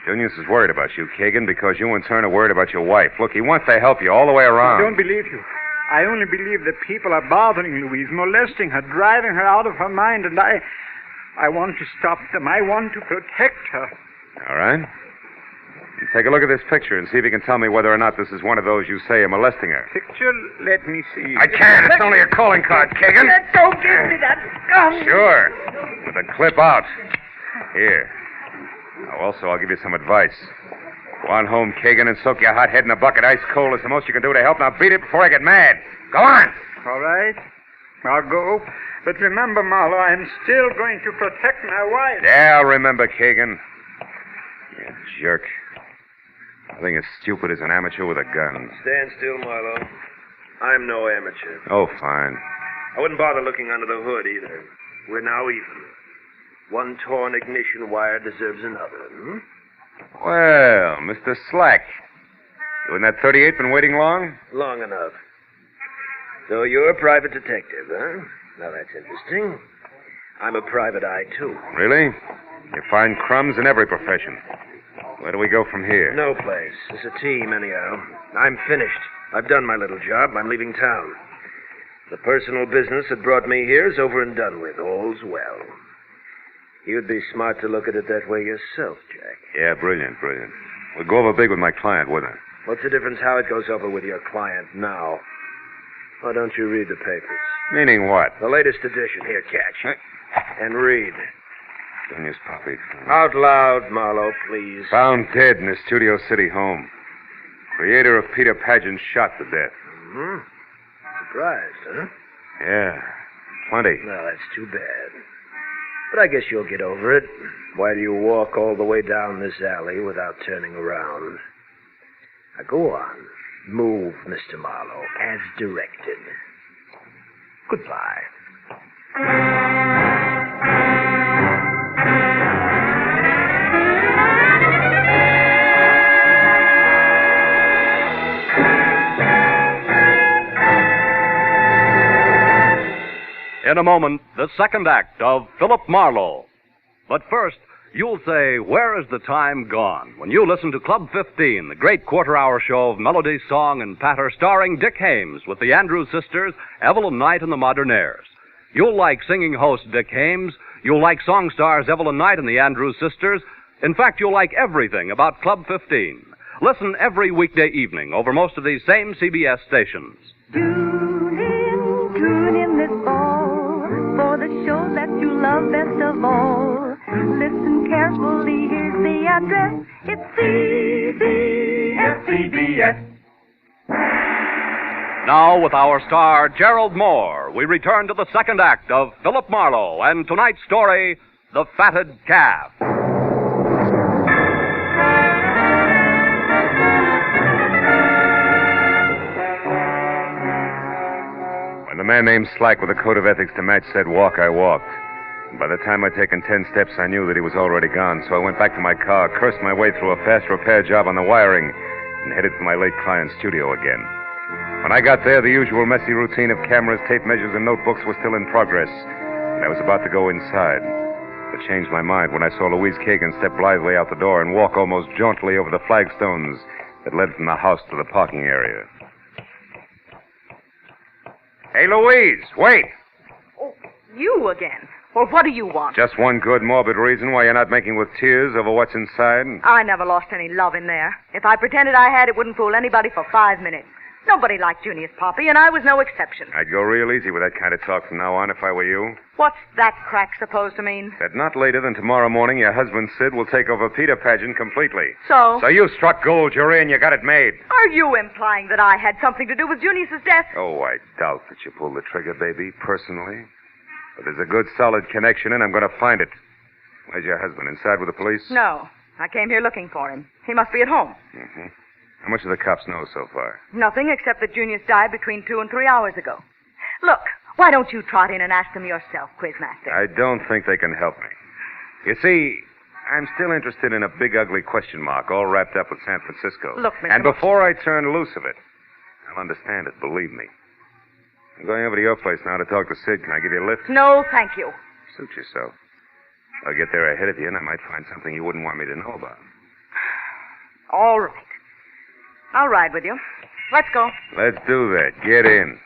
Speaker 6: Junius is worried about you, Kagan, because you in turn are worried about your wife. Look, he wants to help you all the way around.
Speaker 22: I don't believe you. I only believe that people are bothering Louise, molesting her, driving her out of her mind, and I want to stop them. I want to protect her.
Speaker 6: All right. Take a look at this picture and see if you can tell me whether or not this is one of those you say are molesting her.
Speaker 22: Picture? Let me see.
Speaker 6: I can't. It's only a calling card, Kagan.
Speaker 22: Don't give me that gun.
Speaker 6: Sure. With the clip out. Here. Now, also, I'll give you some advice. Go on home, Kagan, and soak your hot head in a bucket ice cold. It's the most you can do to help. Now beat it before I get mad. Go on.
Speaker 22: All right. I'll go. But remember, Marlowe, I'm still going to protect my wife.
Speaker 6: Yeah, I'll remember, Kagan. You jerk. Nothing as stupid as an amateur with a gun.
Speaker 10: Stand still, Marlowe. I'm no amateur.
Speaker 6: Oh, fine.
Speaker 10: I wouldn't bother looking under the hood, either. We're now even. One torn ignition wire deserves another,
Speaker 6: Well, Mr. Slack. You and that 38 been waiting long?
Speaker 10: Long enough. So you're a private detective, huh? Now that's interesting. I'm a private eye, too.
Speaker 6: Really? You find crumbs in every profession. Where do we go from here?
Speaker 10: No place. It's a team, anyhow. I'm finished. I've done my little job. I'm leaving town. The personal business that brought me here is over and done with. All's well. You'd be smart to look at it that way yourself, Jack.
Speaker 6: Yeah, brilliant. We'll go over big with my client, wouldn't it?
Speaker 10: What's the difference how it goes over with your client now? Why don't you read the papers?
Speaker 6: Meaning what?
Speaker 10: The latest edition. Here, catch. And read.
Speaker 6: Junior's puppy.
Speaker 10: Out loud, Marlowe, please.
Speaker 6: Found dead in his Studio City home. Creator of Peter Pageant shot to death.
Speaker 10: Mm-hmm. Surprised, huh?
Speaker 6: Yeah, plenty.
Speaker 10: Well, that's too bad. But I guess you'll get over it while you walk all the way down this alley without turning around. Now go on. Move, Mr. Marlowe, as directed. Goodbye.
Speaker 3: In a moment, the second act of Philip Marlowe. But first, you'll say, where is the time gone? When you listen to Club 15, the great quarter-hour show of melody, song, and patter starring Dick Hames with the Andrews Sisters, Evelyn Knight, and the Modernaires. You'll like singing host Dick Hames. You'll like song stars Evelyn Knight and the Andrews Sisters. In fact, you'll like everything about Club 15. Listen every weekday evening over most of these same CBS stations.
Speaker 24: Tune in this fall for the show that's
Speaker 9: you love best of all. Listen carefully, here's the address. It's CBS.
Speaker 3: Now, with our star, Gerald Moore, we return to the second act of Philip Marlowe and tonight's story, The Fatted Calf.
Speaker 6: When the man named Slack with a code of ethics to match said walk, I walked. And by the time I'd taken 10 steps, I knew that he was already gone, so I went back to my car, cursed my way through a fast repair job on the wiring, and headed for my late client's studio again. When I got there, the usual messy routine of cameras, tape measures, and notebooks was still in progress, and I was about to go inside. But changed my mind when I saw Louise Kagan step blithely out the door and walk almost jauntily over the flagstones that led from the house to the parking area. Hey, Louise, wait!
Speaker 8: Oh, you again. Well, what do you want?
Speaker 6: Just one good, morbid reason why you're not making with tears over what's inside?
Speaker 8: I never lost any love in there. If I pretended I had, it wouldn't fool anybody for 5 minutes. Nobody liked Junius Poppy, and I was no exception.
Speaker 6: I'd go real easy with that kind of talk from now on if I were you.
Speaker 8: What's that crack supposed to mean?
Speaker 6: That not later than tomorrow morning, your husband, Sid, will take over Peter Pageant completely.
Speaker 8: So?
Speaker 6: So you struck gold, you're in, you got it made.
Speaker 8: Are you implying that I had something to do with Junius's death?
Speaker 6: Oh, I doubt that you pulled the trigger, baby, personally. But there's a good, solid connection, and I'm going to find it. Where's your husband? Inside with the police?
Speaker 8: No. I came here looking for him. He must be at home.
Speaker 6: Mm-hmm. How much do the cops know so far?
Speaker 8: Nothing except that Junius died between 2 and 3 hours ago. Look, why don't you trot in and ask them yourself, Quizmaster?
Speaker 6: I don't think they can help me. You see, I'm still interested in a big, ugly question mark all wrapped up with San Francisco.
Speaker 8: Look, Mr.
Speaker 6: And before I turn loose of it, I'll understand it, believe me. I'm going over to your place now to talk to Sid. Can I give you a lift?
Speaker 8: No, thank you.
Speaker 6: Suit yourself. I'll get there ahead of you, and I might find something you wouldn't want me to know about.
Speaker 8: All right. I'll ride with you. Let's go.
Speaker 6: Let's do that. Get in.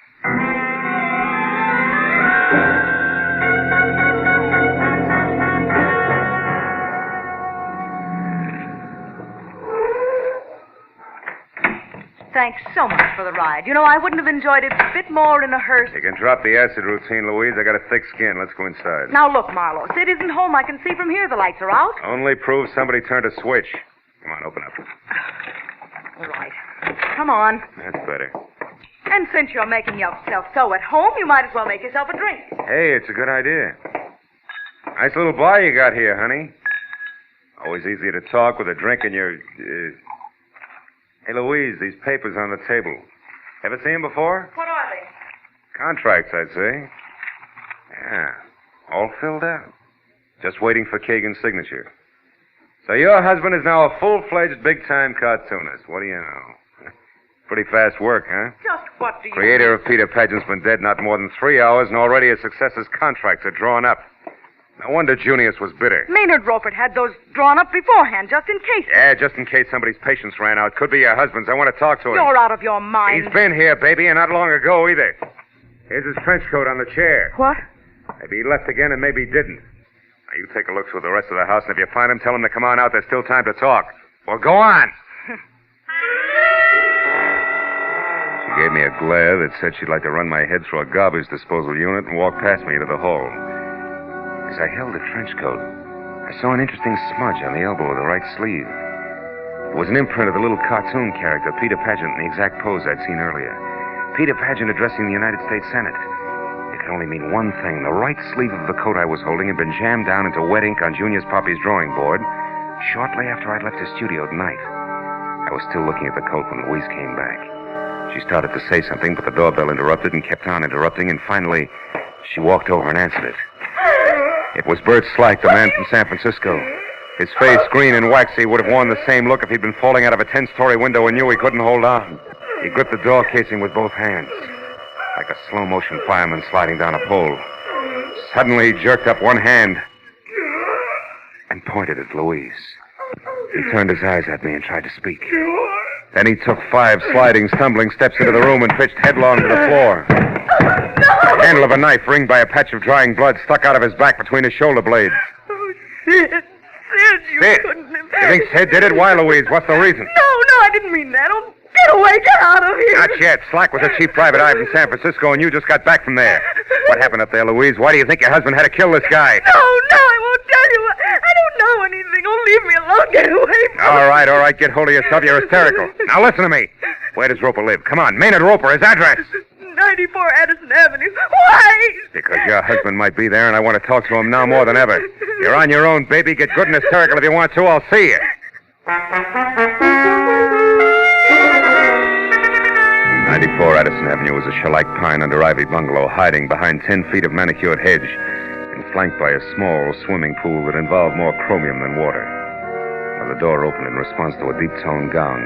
Speaker 8: Thanks so much for the ride. You know, I wouldn't have enjoyed it a bit more in a hearse.
Speaker 6: You can drop the acid routine, Louise. I got a thick skin. Let's go inside.
Speaker 8: Now, look, Marlowe. Sid isn't home. I can see from here the lights are out.
Speaker 6: Only proves somebody turned a switch. Come on, open up.
Speaker 8: All right. Come on.
Speaker 6: That's better.
Speaker 8: And since you're making yourself so at home, you might as well make yourself a drink.
Speaker 6: Hey, it's a good idea. Nice little bar you got here, honey. Always easier to talk with a drink in your... Hey, Louise, these papers on the table. Ever seen them before?
Speaker 8: What are they?
Speaker 6: Contracts, I'd say. Yeah, all filled out. Just waiting for Kagan's signature. So your husband is now a full-fledged, big-time cartoonist. What do you know? Pretty fast work, huh?
Speaker 8: Just what do you...
Speaker 6: Creator of Peter Pageant's been dead not more than 3 hours, and already his successor's contracts are drawn up. No wonder Junius was bitter.
Speaker 8: Maynard Ropert had those drawn up beforehand, just in case.
Speaker 6: Yeah, just in case somebody's patience ran out. Could be your husband's. I want to talk to him.
Speaker 8: You're out of your mind.
Speaker 6: He's been here, baby, and not long ago either. Here's his trench coat on the chair.
Speaker 8: What?
Speaker 6: Maybe he left again and maybe he didn't. Now, you take a look through the rest of the house, and if you find him, tell him to come on out. There's still time to talk. Well, go on. She gave me a glare that said she'd like to run my head through a garbage disposal unit and walk past me into the hall. As I held the trench coat, I saw an interesting smudge on the elbow of the right sleeve. It was an imprint of the little cartoon character, Peter Pageant, in the exact pose I'd seen earlier. Peter Pageant addressing the United States Senate. It could only mean one thing. The right sleeve of the coat I was holding had been jammed down into wet ink on Junius Poppy's drawing board shortly after I'd left his studio at night. I was still looking at the coat when Louise came back. She started to say something, but the doorbell interrupted and kept on interrupting, and finally she walked over and answered it. It was Bert Slack, the man from San Francisco. His face, green and waxy, would have worn the same look if he'd been falling out of a 10-story window and knew he couldn't hold on. He gripped the door casing with both hands, like a slow-motion fireman sliding down a pole. Suddenly, he jerked up one hand and pointed at Louise. He turned his eyes at me and tried to speak. Then he took 5 sliding, stumbling steps into the room and pitched headlong to the floor. The handle of a knife, ringed by a patch of drying blood, stuck out of his back between his shoulder blades.
Speaker 8: Oh, Sid, you
Speaker 6: Sid?
Speaker 8: couldn't have...
Speaker 6: You think Sid did it? Why, Louise? What's the reason?
Speaker 8: No, I didn't mean that. Oh, Get away. Get out of here.
Speaker 7: Not yet. Slack was a cheap private eye from San Francisco, and you just got back from there. What happened up there, Louise? Why do you think your husband had to kill this guy?
Speaker 8: No, I won't tell you. I don't know anything. Oh, leave me alone. Get away from me.
Speaker 7: All right. Get hold of yourself. You're hysterical. Now listen to me. Where does Roper live? Come on. Maynard Roper, his address.
Speaker 8: 94 Addison Avenue. Why?
Speaker 7: Because your husband might be there, and I want to talk to him now more than ever. You're on your own, baby. Get good and hysterical if you want to. I'll see you. 94 Addison Avenue was a shellac pine under ivy bungalow hiding behind 10 feet of manicured hedge and flanked by a small swimming pool that involved more chromium than water. When the door opened in response to a deep-toned gong,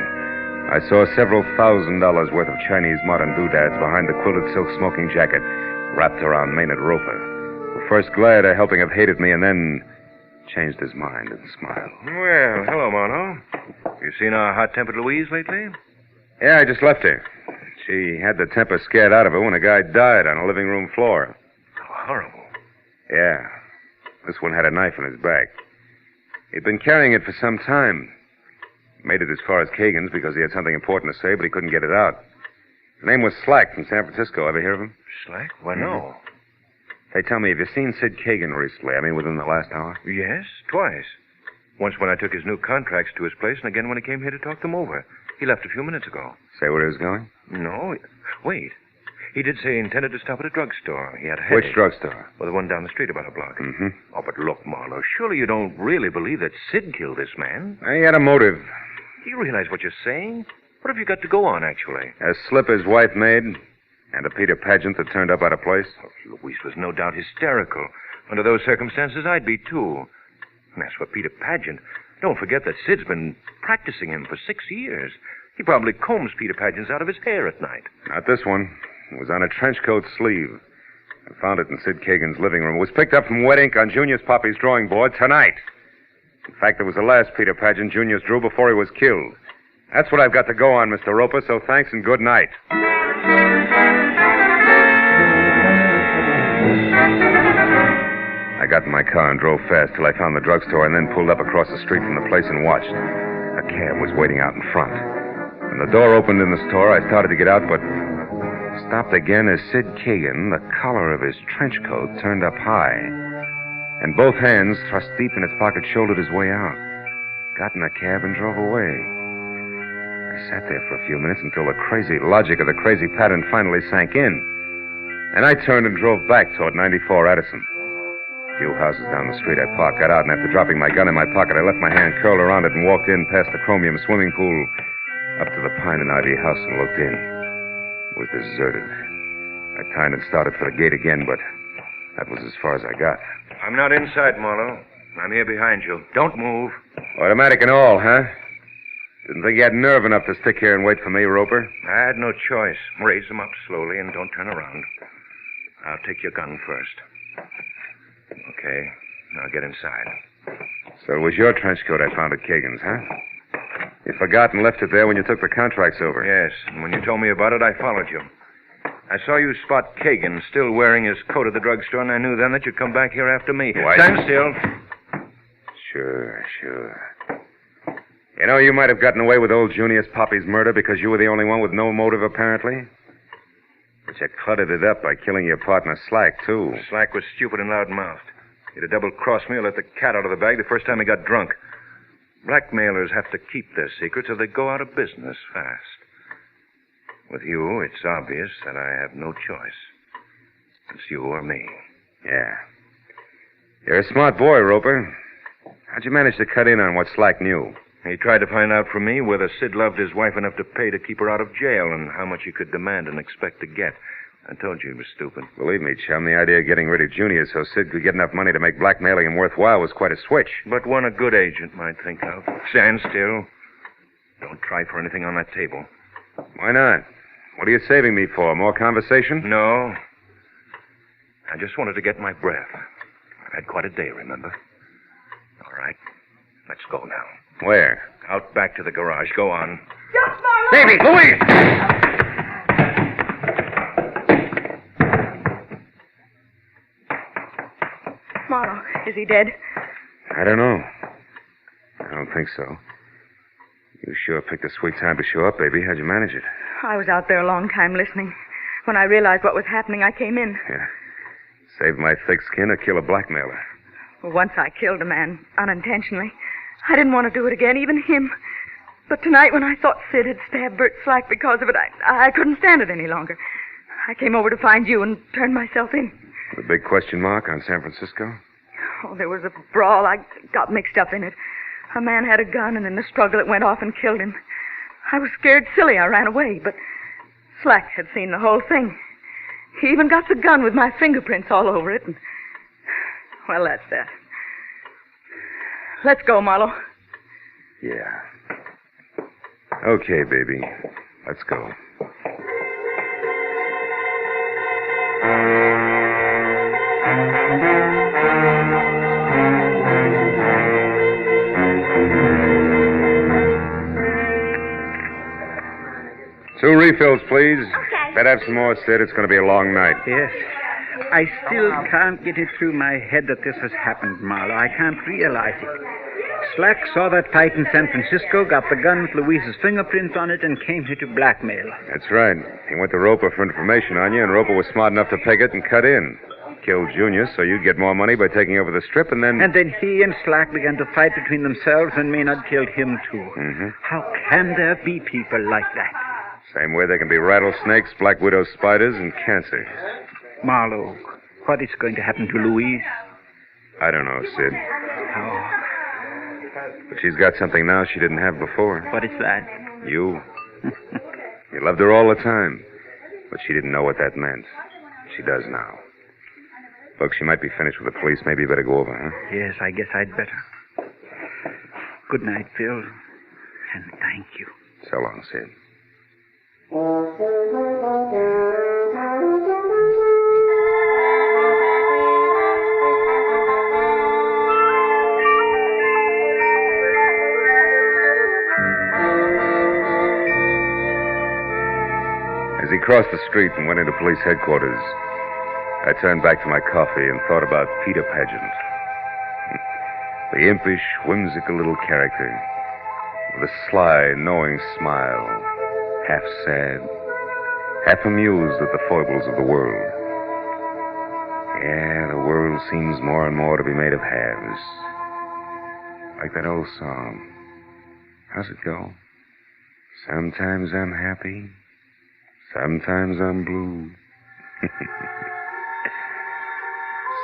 Speaker 7: I saw several $1,000s worth of Chinese modern doodads behind the quilted silk smoking jacket wrapped around Maynard Roper, who first glared a helping of hate at me and then changed his mind and smiled.
Speaker 11: Well, hello, Marlowe. You seen our hot-tempered Louise lately?
Speaker 7: Yeah, I just left her. She had the temper scared out of her when a guy died on a living room floor.
Speaker 11: Horrible.
Speaker 7: Yeah. This one had a knife in his back. He'd been carrying it for some time. Made it as far as Kagan's because he had something important to say, but he couldn't get it out. His name was Slack from San Francisco. Ever hear of him?
Speaker 11: Slack? Why, no.
Speaker 7: Hey, tell me, have you seen Sid Kagan recently? I mean, within the last hour?
Speaker 11: Yes, twice. Once when I took his new contracts to his place, and again when he came here to talk them over. He left a few minutes ago.
Speaker 7: Say where he was going?
Speaker 11: No. Wait. He did say he intended to stop at a drugstore. He had a headache.
Speaker 7: Which drugstore?
Speaker 11: Well, the one down the street about a block.
Speaker 7: Mm-hmm.
Speaker 11: Oh, but look, Marlowe, surely you don't really believe that Sid killed this man?
Speaker 7: He had a motive.
Speaker 11: Do you realize what you're saying? What have you got to go on, actually?
Speaker 7: A slip his wife made, and a Peter Pageant that turned up out of place.
Speaker 11: Oh, Louise was no doubt hysterical. Under those circumstances, I'd be, too. And as for Peter Pageant, don't forget that Sid's been practicing him for 6 years. He probably combs Peter Pageant's out of his hair at night.
Speaker 7: Not this one. It was on a trench coat sleeve. I found it in Sid Kagan's living room. It was picked up from wet ink on Junior's Poppy's drawing board tonight. In fact, it was the last Peter Pageant Junior's drew before he was killed. That's what I've got to go on, Mr. Roper, so thanks and good night. I got in my car and drove fast till I found the drugstore and then pulled up across the street from the place and watched. A cab was waiting out in front. When the door opened in the store, I started to get out, but stopped again as Sid Kagan, the collar of his trench coat turned up high, and both hands thrust deep in his pocket, shouldered his way out. Got in a cab and drove away. I sat there for a few minutes until the crazy logic of the crazy pattern finally sank in. And I turned and drove back toward 94 Addison. A few houses down the street I parked, got out, and after dropping my gun in my pocket, I left my hand curled around it and walked in past the chromium swimming pool up to the pine and ivy house and looked in. It was deserted. I turned and started for the gate again, but that was as far as I got.
Speaker 11: I'm not inside, Marlowe. I'm here behind you. Don't move.
Speaker 7: Automatic and all, huh? Didn't think you had nerve enough to stick here and wait for me, Roper.
Speaker 11: I had no choice. Raise them up slowly and don't turn around. I'll take your gun first. Okay, now get inside.
Speaker 7: So it was your trench coat I found at Kagan's, huh? You forgot and left it there when you took the contracts over.
Speaker 11: Yes, and when you told me about it, I followed you. I saw you spot Kagan still wearing his coat at the drugstore, and I knew then that you'd come back here after me.
Speaker 7: Why?
Speaker 11: Stand still.
Speaker 7: Sure. You know, you might have gotten away with old Junius Poppy's murder because you were the only one with no motive, apparently. But you cluttered it up by killing your partner, Slack, too.
Speaker 11: Slack was stupid and loud-mouthed. He'd have double-crossed me or let the cat out of the bag the first time he got drunk. Blackmailers have to keep their secrets or they go out of business fast. With you, it's obvious that I have no choice. It's you or me.
Speaker 7: Yeah. You're a smart boy, Roper. How'd you manage to cut in on what Slack knew?
Speaker 11: He tried to find out from me whether Sid loved his wife enough to pay to keep her out of jail and how much he could demand and expect to get. I told you he was stupid.
Speaker 7: Believe me, chum, the idea of getting rid of Junior so Sid could get enough money to make blackmailing him worthwhile was quite a switch.
Speaker 11: But one a good agent might think of. Stand still. Don't try for anything on that table.
Speaker 7: Why not? What are you saving me for? More conversation?
Speaker 11: No. I just wanted to get my breath. I've had quite a day, remember? All right. Let's go now.
Speaker 7: Where?
Speaker 11: Out back to the garage. Go on.
Speaker 8: Yes, Marlowe!
Speaker 7: Baby, Louise!
Speaker 8: Marlowe, is he dead?
Speaker 7: I don't know. I don't think so.
Speaker 6: You sure picked a sweet time to show up, baby. How'd you manage it?
Speaker 8: I was out there a long time listening. When I realized what was happening, I came in.
Speaker 6: Yeah. Save my thick skin or kill a blackmailer.
Speaker 8: Well, once I killed a man, unintentionally. I didn't want to do it again, even him. But tonight, when I thought Sid had stabbed Bert Slack because of it, I couldn't stand it any longer. I came over to find you and turned myself in.
Speaker 6: The big question mark on San Francisco?
Speaker 8: Oh, there was a brawl. I got mixed up in it. A man had a gun, and in the struggle, it went off and killed him. I was scared silly. I ran away, but Slack had seen the whole thing. He even got the gun with my fingerprints all over it. And, well, that's that. Let's go, Marlowe.
Speaker 6: Yeah. Okay, baby. Let's go. Two refills, please.
Speaker 2: Okay.
Speaker 6: Better have some more, Sid. It's going to be a long night.
Speaker 22: Yes. I still can't get it through my head that this has happened, Marlowe. I can't realize it. Slack saw that fight in San Francisco, got the gun with Louise's fingerprints on it, and came here to blackmail.
Speaker 6: That's right. He went to Roper for information on you, and Roper was smart enough to peg it and cut in. Killed Junior so you'd get more money by taking over the strip, and then...
Speaker 22: And then he and Slack began to fight between themselves, and Maynard killed him, too.
Speaker 6: Mm-hmm.
Speaker 22: How can there be people like that?
Speaker 6: Same way there can be rattlesnakes, black widow spiders, and cancer.
Speaker 22: Marlowe, what is going to happen to Louise?
Speaker 6: I don't know, Sid.
Speaker 22: Oh.
Speaker 6: But she's got something now she didn't have before.
Speaker 22: What is that?
Speaker 6: You. You loved her all the time. But she didn't know what that meant. She does now. Look, she might be finished with the police. Maybe you better go over, huh?
Speaker 22: Yes, I guess I'd better. Good night, Phil. And thank you.
Speaker 6: So long, Sid. As he crossed the street and went into police headquarters, I turned back to my coffee and thought about Peter Pageant. The impish, whimsical little character with a sly, knowing smile, half sad, half amused at the foibles of the world. Yeah, the world seems more and more to be made of halves. Like that old song. How's it go? Sometimes I'm happy, sometimes I'm blue.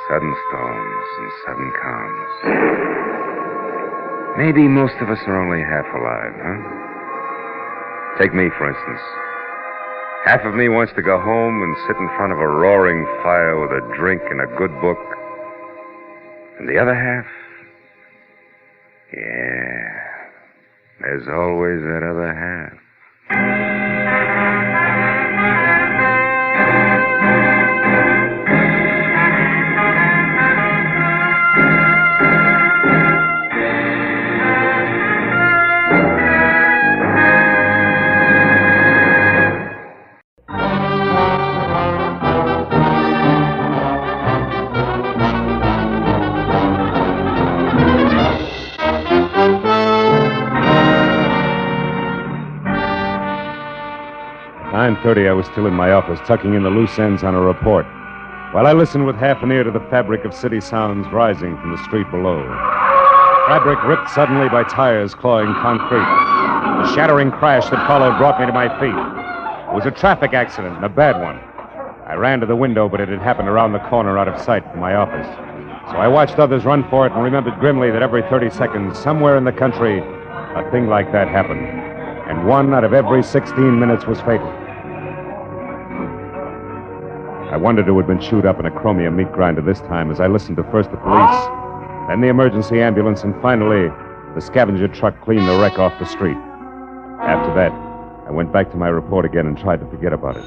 Speaker 6: Sudden storms and sudden calms. Maybe most of us are only half alive, huh? Take me, for instance. Half of me wants to go home and sit in front of a roaring fire with a drink and a good book. And the other half? Yeah, there's always that other half. At 9:30, I was still in my office, tucking in the loose ends on a report, while I listened with half an ear to the fabric of city sounds rising from the street below. Fabric ripped suddenly by tires clawing concrete. The shattering crash that followed brought me to my feet. It was a traffic accident, and a bad one. I ran to the window, but it had happened around the corner out of sight from my office. So I watched others run for it and remembered grimly that every 30 seconds, somewhere in the country, a thing like that happened. And 1 out of every 16 minutes was fatal. I wondered who had been chewed up in a chromium meat grinder this time as I listened to first the police, then the emergency ambulance, and finally the scavenger truck cleaned the wreck off the street. After that, I went back to my report again and tried to forget about it.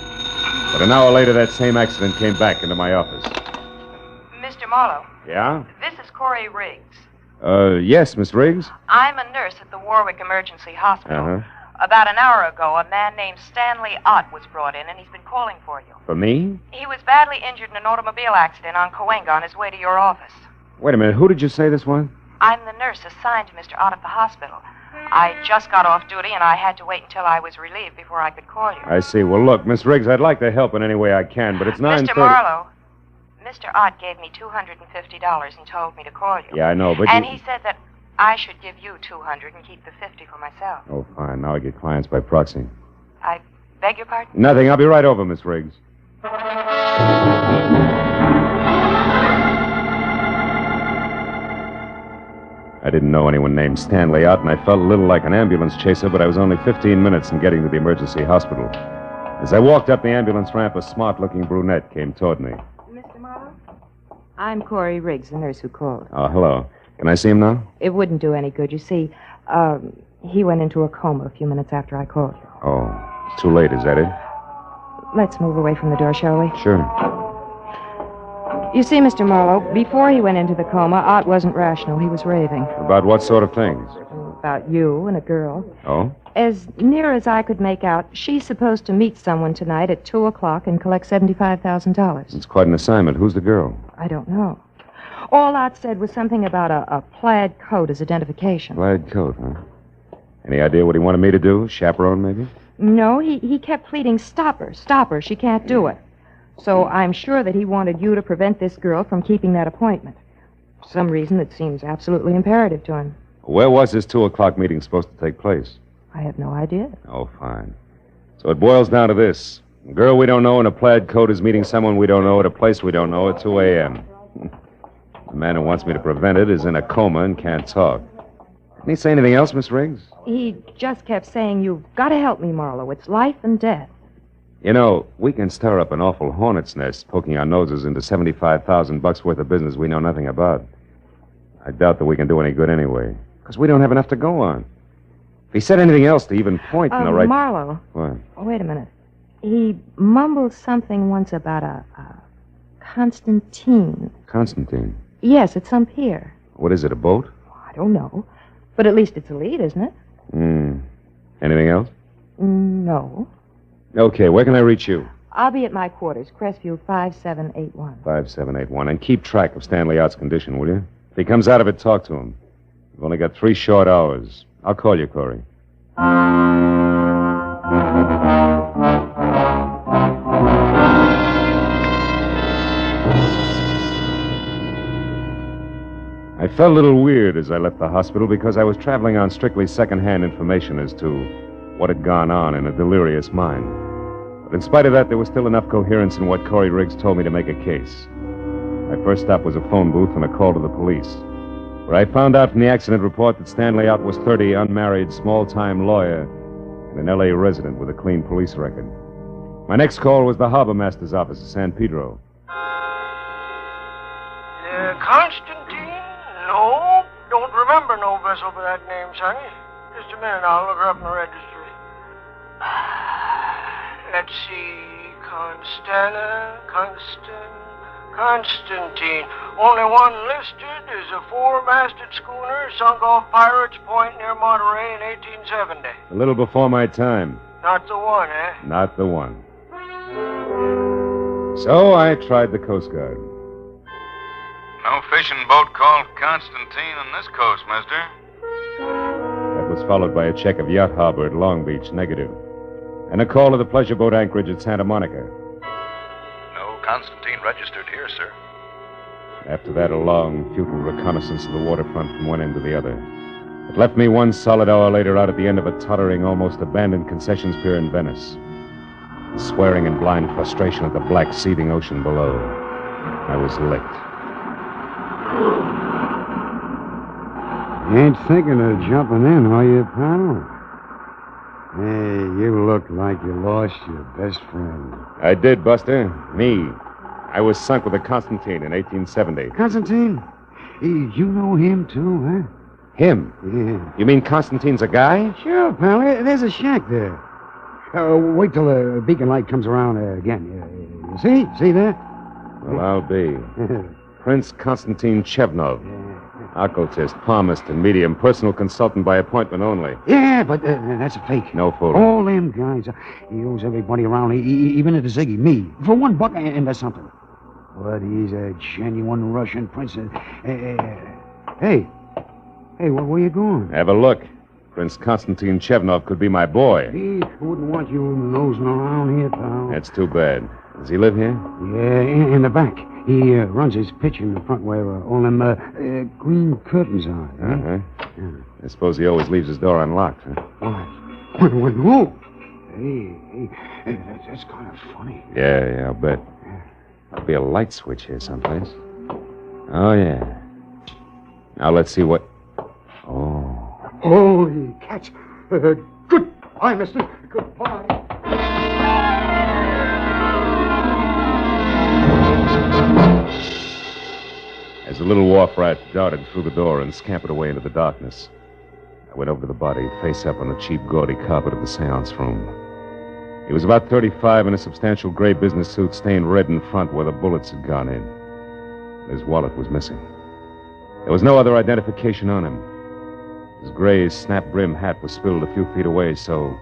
Speaker 6: But an hour later, that same accident came back into my office.
Speaker 12: Mr. Marlowe,
Speaker 6: Yeah?
Speaker 12: this is Corey Riggs.
Speaker 6: Yes, Miss Riggs?
Speaker 12: I'm a nurse at the Warwick Emergency Hospital.
Speaker 6: Uh-huh.
Speaker 12: About an hour ago, a man named Stanley Ott was brought in, and he's been calling for you.
Speaker 6: For me?
Speaker 12: He was badly injured in an automobile accident on Cahuenga on his way to your office.
Speaker 6: Wait a minute, who did you say this was?
Speaker 12: I'm the nurse assigned to Mr. Ott at the hospital. I just got off duty, and I had to wait until I was relieved before I could call you.
Speaker 6: I see. Well, look, Miss Riggs, I'd like to help in any way I can, but it's 9:30...
Speaker 12: Mr. Marlowe, Mr. Ott gave me $250 and told me to call you.
Speaker 6: Yeah, I know, but
Speaker 12: And he said that I should give you $200 and keep the $50 for myself.
Speaker 6: Oh, fine. Now I get clients by proxy.
Speaker 12: I beg your pardon?
Speaker 6: Nothing. I'll be right over, Miss Riggs. I didn't know anyone named Stanley Ott, and I felt a little like an ambulance chaser, but I was only 15 minutes in getting to the emergency hospital. As I walked up the ambulance ramp, a smart-looking brunette came toward me.
Speaker 14: Mr. Marlowe? I'm Corey Riggs, the nurse who called.
Speaker 6: Oh, hello. Can I see him now?
Speaker 14: It wouldn't do any good. You see, he went into a coma a few minutes after I called you.
Speaker 6: Oh, it's too late, is that it?
Speaker 14: Let's move away from the door, shall we?
Speaker 6: Sure.
Speaker 14: You see, Mr. Marlowe, before he went into the coma, Ott wasn't rational. He was raving.
Speaker 6: About what sort of things?
Speaker 14: About you and a girl.
Speaker 6: Oh?
Speaker 14: As near as I could make out, she's supposed to meet someone tonight at 2 o'clock and collect $75,000.
Speaker 6: It's quite an assignment. Who's the girl?
Speaker 14: I don't know. All Ott said was something about a plaid coat as identification.
Speaker 6: Plaid coat, huh? Any idea what he wanted me to do? Chaperone, maybe?
Speaker 14: No, he kept pleading, stop her, she can't do it. So I'm sure that he wanted you to prevent this girl from keeping that appointment. For some reason that seems absolutely imperative to him.
Speaker 6: Where was this 2 o'clock meeting supposed to take place?
Speaker 14: I have no idea.
Speaker 6: Oh, fine. So it boils down to this. A girl we don't know in a plaid coat is meeting someone we don't know at a place we don't know at 2 a.m. The man who wants me to prevent it is in a coma and can't talk. Didn't he say anything else, Miss Riggs?
Speaker 14: He just kept saying, you've got to help me, Marlowe. It's life and death.
Speaker 6: You know, we can stir up an awful hornet's nest poking our noses into $75,000 worth of business we know nothing about. I doubt that we can do any good anyway, because we don't have enough to go on. If he said anything else to even point in the right...
Speaker 14: Marlowe.
Speaker 6: What?
Speaker 14: Oh, wait a minute. He mumbled something once about a Constantine.
Speaker 6: Constantine?
Speaker 14: Yes, it's some pier.
Speaker 6: What is it, a boat?
Speaker 14: I don't know. But at least it's a lead, isn't it?
Speaker 6: Anything else?
Speaker 14: No.
Speaker 6: Okay, where can I reach you?
Speaker 14: I'll be at my quarters, Crestview 5781.
Speaker 6: 5781. And keep track of Stanley Ott's condition, will you? If he comes out of it, talk to him. We've only got 3 short hours. I'll call you, Corey. I felt a little weird as I left the hospital because I was traveling on strictly second-hand information as to what had gone on in a delirious mind. But in spite of that, there was still enough coherence in what Corey Riggs told me to make a case. My first stop was a phone booth and a call to the police, where I found out from the accident report that Stanley Ott was 30, unmarried, small-time lawyer, and an L.A. resident with a clean police record. My next call was the harbor master's office in San Pedro.
Speaker 15: Constantine? No, don't remember no vessel by that name, sonny. Just a minute, I'll look her up in the registry. Let's see, Constantine. Only one listed is a 4-masted schooner sunk off Pirates Point near Monterey in 1870.
Speaker 6: A little before my time.
Speaker 15: Not the one, eh?
Speaker 6: Not the one. So I tried the Coast Guard.
Speaker 21: No fishing boat called Constantine on this coast, mister.
Speaker 6: That was followed by a check of Yacht Harbor at Long Beach, negative. And a call to the pleasure boat anchorage at Santa Monica.
Speaker 21: No Constantine registered here, sir.
Speaker 6: After that, a long, futile reconnaissance of the waterfront from one end to the other. It left me 1 solid hour later out at the end of a tottering, almost abandoned concessions pier in Venice, swearing in blind frustration at the black, seething ocean below. I was licked.
Speaker 24: You ain't thinking of jumping in, are you, pal? Hey, you look like you lost your best friend.
Speaker 6: I did, Buster. Me. I was sunk with a Constantine in 1870.
Speaker 24: Constantine? You know him, too, huh?
Speaker 6: Him?
Speaker 24: Yeah.
Speaker 6: You mean Constantine's a guy?
Speaker 24: Sure, pal. There's a shack there. Wait till the beacon light comes around again. You see there?
Speaker 6: Well, I'll be. Prince Constantine Chevnov. Occultist, palmist, and medium. Personal consultant by appointment only.
Speaker 24: Yeah, but that's a fake.
Speaker 6: No fooling.
Speaker 24: All them guys. He owes everybody around, even to Ziggy, me. For $1, and that's something. But he's a genuine Russian prince. Hey, Hey, where you going?
Speaker 6: Have a look. Prince Konstantin Chevnov could be my boy.
Speaker 24: He wouldn't want you nosing around here, pal.
Speaker 6: That's too bad. Does he live here?
Speaker 24: Yeah, in the back. He runs his pitch in the front where all them green curtains are.
Speaker 6: Uh-huh. Yeah. I suppose he always leaves his door unlocked, huh?
Speaker 24: Why? Who? Hey, that's kind of funny.
Speaker 6: Yeah, I'll bet. There'll be a light switch here someplace. Oh, yeah. Now let's see what... Oh.
Speaker 24: Holy cats. Goodbye, mister. Goodbye.
Speaker 6: As the little wharf rat darted through the door and scampered away into the darkness, I went over to the body, face up on the cheap, gaudy carpet of the seance room. He was about 35 in a substantial gray business suit stained red in front where the bullets had gone in. His wallet was missing. There was no other identification on him. His gray snap-brim hat was spilled a few feet away, so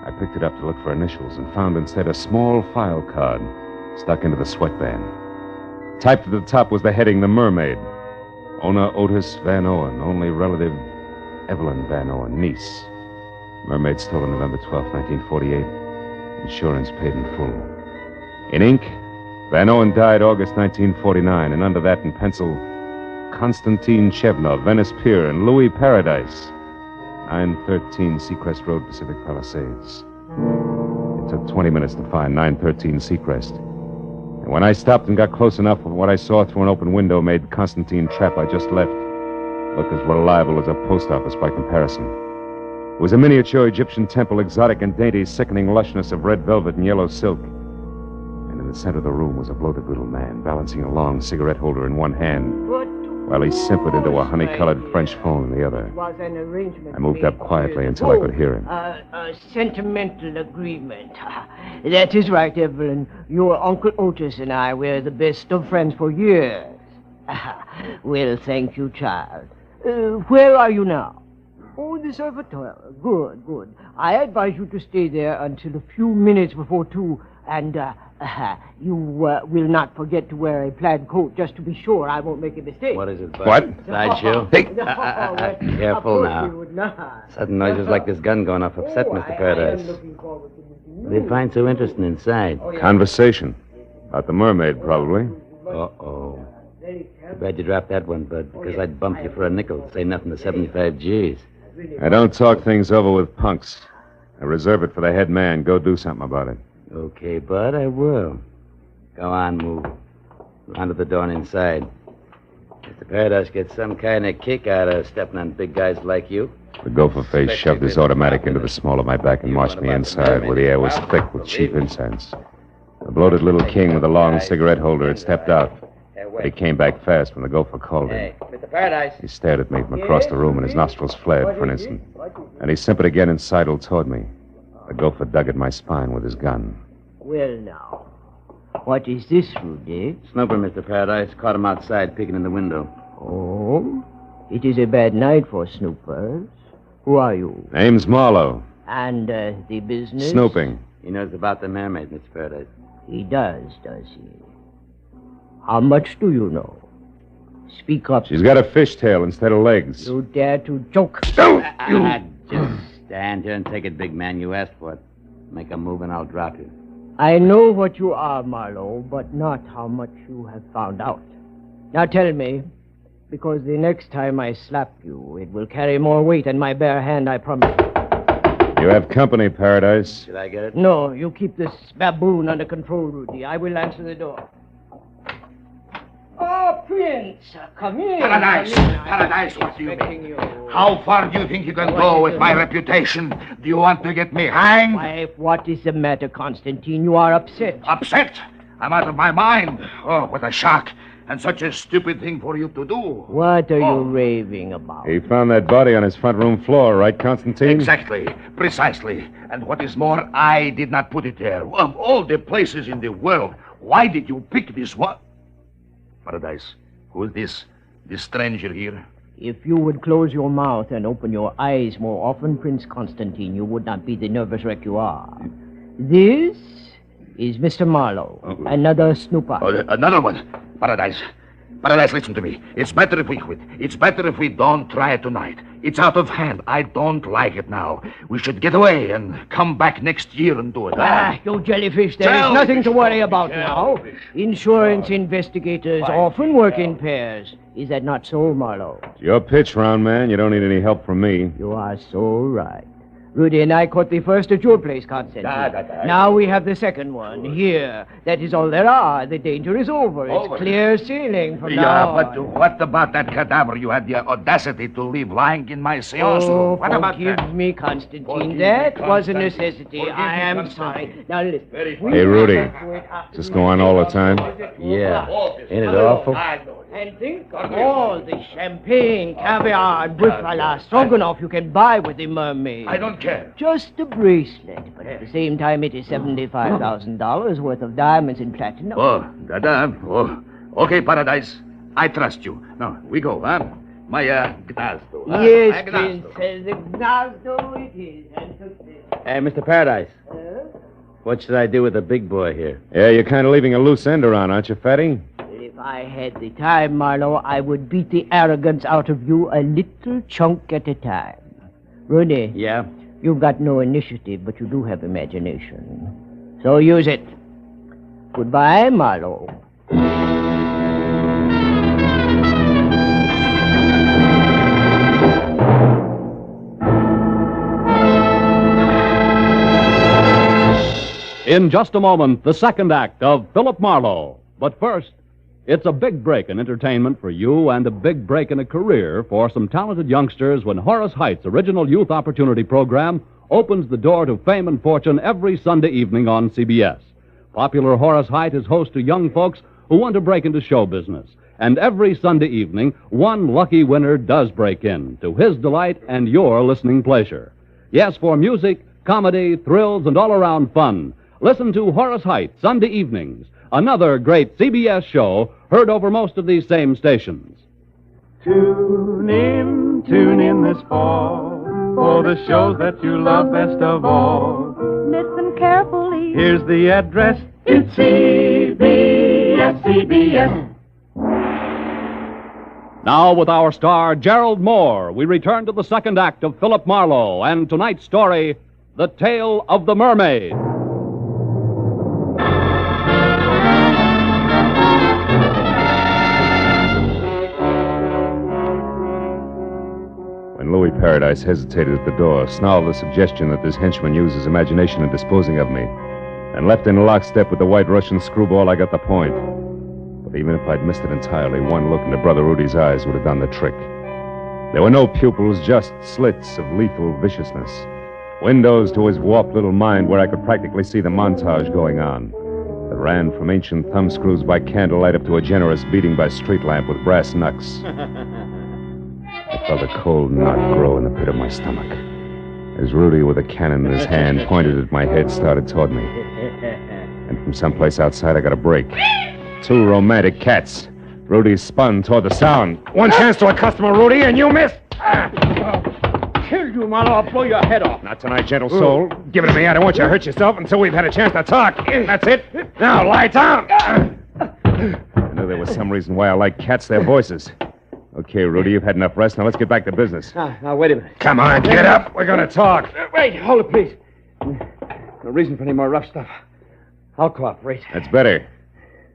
Speaker 6: I picked it up to look for initials and found instead a small file card stuck into the sweatband. Typed at the top was the heading, The Mermaid. Owner Otis Van Owen, only relative Evelyn Van Owen, niece. Mermaid stolen November 12, 1948. Insurance paid in full. In ink, Van Owen died August 1949, and under that in pencil, Konstantin Chevnov, Venice Pier, and Louis Paradise, 913 Seacrest Road, Pacific Palisades. It took 20 minutes to find 913 Seacrest. And when I stopped and got close enough, what I saw through an open window made Konstantin Trap I just left look as reliable as a post office by comparison. It was a miniature Egyptian temple, exotic and dainty, sickening lushness of red velvet and yellow silk. And in the center of the room was a bloated little man, balancing a long cigarette holder in one hand, while he simpered into a honey-colored French phone in the other. I moved up quietly until I could hear him.
Speaker 15: A sentimental agreement. That is right, Evelyn. Your Uncle Otis and I were the best of friends for years. Well, thank you, child. Where are you now? Oh, the Sabbatical. Good. I advise you to stay there until a few minutes before 2, and you will not forget to wear a plaid coat, just to be sure I won't make a mistake.
Speaker 13: What is it, Bud?
Speaker 6: What?
Speaker 13: Sideshow?
Speaker 6: Hey!
Speaker 13: Careful now. Sudden noises like this gun going off upset Mr. Paradise. What do you find so interesting inside?
Speaker 6: Conversation. About the mermaid, probably.
Speaker 13: Uh-oh. Too bad you dropped that one, Bud, because I'd bump you for a nickel. Say nothing to 75 G's.
Speaker 6: I don't talk things over with punks. I reserve it for the head man. Go do something about it.
Speaker 13: Okay, Bud, I will. Go on, move. Round to the door and inside. Mr. Paradise gets some kind of kick out of stepping on big guys like you.
Speaker 6: The gopher face shoved his automatic into the small of my back and marched me inside, where the air was thick with cheap incense. The bloated little king with the long cigarette holder had stepped out. But he came back fast when the gopher called him.
Speaker 13: Hey, Mr. Paradise.
Speaker 6: He stared at me from across the room, and his nostrils flared for an instant. And he simpered again and sidled toward me. The gopher dug at my spine with his gun.
Speaker 15: Well, now, what is this, Rudy?
Speaker 13: Snooper, Mr. Paradise. Caught him outside, peeking in the window.
Speaker 15: Oh? It is a bad night for snoopers. Who are you?
Speaker 6: Name's Marlowe.
Speaker 15: And the business?
Speaker 6: Snooping.
Speaker 13: He knows about the mermaid, Mr. Paradise.
Speaker 15: He does he? How much do you know? Speak up.
Speaker 6: She's got a fishtail instead of legs.
Speaker 15: You dare to joke?
Speaker 6: Don't you!
Speaker 13: Just stand here and take it, big man. You asked for it. Make a move and I'll drop you.
Speaker 15: I know what you are, Marlowe, but not how much you have found out. Now tell me, because the next time I slap you, it will carry more weight than my bare hand, I promise.
Speaker 6: You have company, Paradise.
Speaker 13: Should I get it?
Speaker 15: No, you keep this baboon under control, Rudy. I will answer the door. Oh, Prince, come in.
Speaker 16: Paradise, what do you mean? How far do you think you can go with my reputation? Do you want to get me hanged?
Speaker 15: Wife, what is the matter, Constantine? You are upset.
Speaker 16: Upset? I'm out of my mind. Oh, what a shock. And such a stupid thing for you to do.
Speaker 15: What are you raving about?
Speaker 6: He found that body on his front room floor, right, Constantine?
Speaker 16: Exactly. Precisely. And what is more, I did not put it there. Of all the places in the world, why did you pick this one? Paradise, who is this stranger here?
Speaker 15: If you would close your mouth and open your eyes more often, Prince Constantine, you would not be the nervous wreck you are. This is Mr. Marlowe, another snooper.
Speaker 16: Oh, another one. Paradise, Paradise, listen to me. It's better if we quit. It's better if we don't try it tonight. It's out of hand. I don't like it now. We should get away and come back next year and do it.
Speaker 15: You jellyfish, there is nothing to worry about now. Insurance investigators often work in pairs. Is that not so, Marlowe?
Speaker 6: It's your pitch, round man. You don't need any help from me.
Speaker 15: You are so right. Rudy and I caught the first at your place, Constantine. Now we have the second one here. That is all there are. The danger is over. It's clear sailing from now on.
Speaker 16: But what about that cadaver you had the audacity to leave lying in my seance?
Speaker 15: Oh,
Speaker 16: What about that?
Speaker 15: forgive me, Constantine. That was a necessity. I am sorry. Now listen.
Speaker 6: Hey, Rudy. Does this go on all the time?
Speaker 13: Yeah. Ain't it awful?
Speaker 15: And think of all the champagne, caviar, and buffalo stroganoff you can buy with the Mermaid.
Speaker 16: I don't care.
Speaker 15: Just a bracelet, but at the same time it is $75,000 worth of diamonds and platinum.
Speaker 16: Okay, Paradise. I trust you. Now, we go, huh? My, Gnazdo.
Speaker 15: Yes, Prince. The Gnazdo it is.
Speaker 13: Hey, Mr. Paradise. What should I do with the big boy here?
Speaker 6: Yeah, you're kind of leaving a loose end around, aren't you, Fatty?
Speaker 15: If I had the time, Marlowe, I would beat the arrogance out of you a little chunk at a time. Rudy.
Speaker 13: Yeah?
Speaker 15: You've got no initiative, but you do have imagination. So use it. Goodbye, Marlowe.
Speaker 3: In just a moment, the second act of Philip Marlowe. But first, it's a big break in entertainment for you and a big break in a career for some talented youngsters when Horace Heights' original youth opportunity program opens the door to fame and fortune every Sunday evening on CBS. Popular Horace Height is host to young folks who want to break into show business. And every Sunday evening, one lucky winner does break in, to his delight and your listening pleasure. Yes, for music, comedy, thrills, and all-around fun, listen to Horace Height Sunday evenings, another great CBS show heard over most of these same stations.
Speaker 17: Tune in this fall for the shows that you love best of all.
Speaker 9: Listen carefully.
Speaker 17: Here's the address. It's CBS.
Speaker 3: Now, with our star, Gerald Moore, we return to the second act of Philip Marlowe and tonight's story, The Tale of the Mermaid.
Speaker 6: When Louis Paradise hesitated at the door, snarled the suggestion that this henchman use his imagination in disposing of me, and left in lockstep with the white Russian screwball, I got the point. But even if I'd missed it entirely, one look into Brother Rudy's eyes would have done the trick. There were no pupils, just slits of lethal viciousness. Windows to his warped little mind where I could practically see the montage going on. That ran from ancient thumbscrews by candlelight up to a generous beating by street lamp with brass knucks. I felt a cold knot grow in the pit of my stomach as Rudy, with a cannon in his hand, pointed at my head, started toward me. And from someplace outside, I got a break. Two romantic cats. Rudy spun toward the sound. One chance to a customer, Rudy, and you missed.
Speaker 15: Kill you, Marlowe. I'll blow your head off.
Speaker 6: Not tonight, gentle soul. Give it to me. I don't want you to hurt yourself until we've had a chance to talk. That's it. Now, lie down. I knew there was some reason why I like cats, their voices. Okay, Rudy, you've had enough rest. Now let's get back to business.
Speaker 15: Now, wait a minute.
Speaker 6: Come on, get up. We're going to talk.
Speaker 15: Wait, hold it, please. No reason for any more rough stuff. I'll cooperate.
Speaker 6: That's better.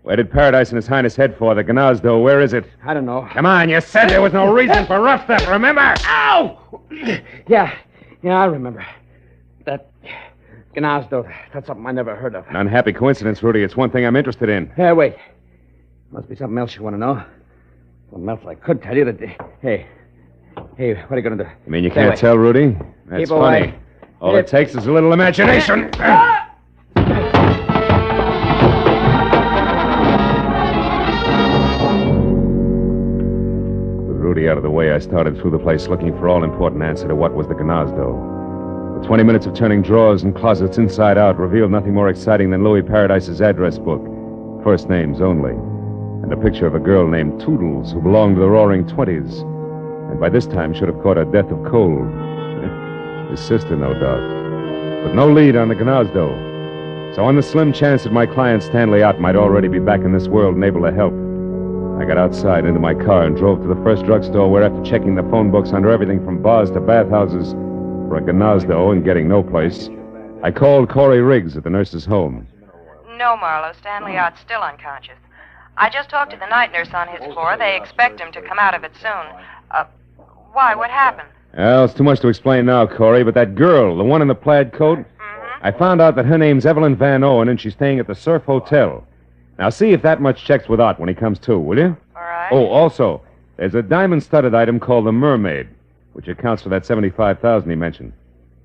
Speaker 6: Where did Paradise and His Highness head for? The Gnazdo, where is it?
Speaker 15: I don't know.
Speaker 6: Come on, you said there was no reason for rough stuff, remember?
Speaker 15: Ow! Yeah, I remember. That Gnazdo, that's something I never heard of.
Speaker 6: An unhappy coincidence, Rudy. It's one thing I'm interested in.
Speaker 15: Wait. Must be something else you want to know. Something else I could tell you that... Hey, what are you going to do?
Speaker 6: You mean you can't tell, Rudy? That's
Speaker 15: Keep
Speaker 6: funny.
Speaker 15: away.
Speaker 6: All it takes is a little imagination. With Rudy out of the way, I started through the place looking for all-important answer to what was the Gnazdo. The 20 minutes of turning drawers and closets inside out revealed nothing more exciting than Louis Paradise's address book. First names only. And a picture of a girl named Toodles who belonged to the Roaring Twenties, and by this time should have caught a death of cold. His sister, no doubt. But no lead on the Gnazdo. So on the slim chance that my client Stanley Ott might already be back in this world and able to help, I got outside into my car and drove to the first drugstore where, after checking the phone books under everything from bars to bathhouses for a Gnazdo and getting no place, I called Corey Riggs at the nurse's home.
Speaker 12: No, Marlowe. Stanley Ott's still unconscious. I just talked to the night nurse on his floor. They expect him to come out of it soon. Why? What happened?
Speaker 6: Well, it's too much to explain now, Corey, but that girl, the one in the plaid coat, I found out that her name's Evelyn Van Owen, and she's staying at the Surf Hotel. Now, see if that much checks with Ott when he comes to, will you?
Speaker 12: All right.
Speaker 6: Oh, also, there's a diamond-studded item called the Mermaid, which accounts for that $75,000 he mentioned.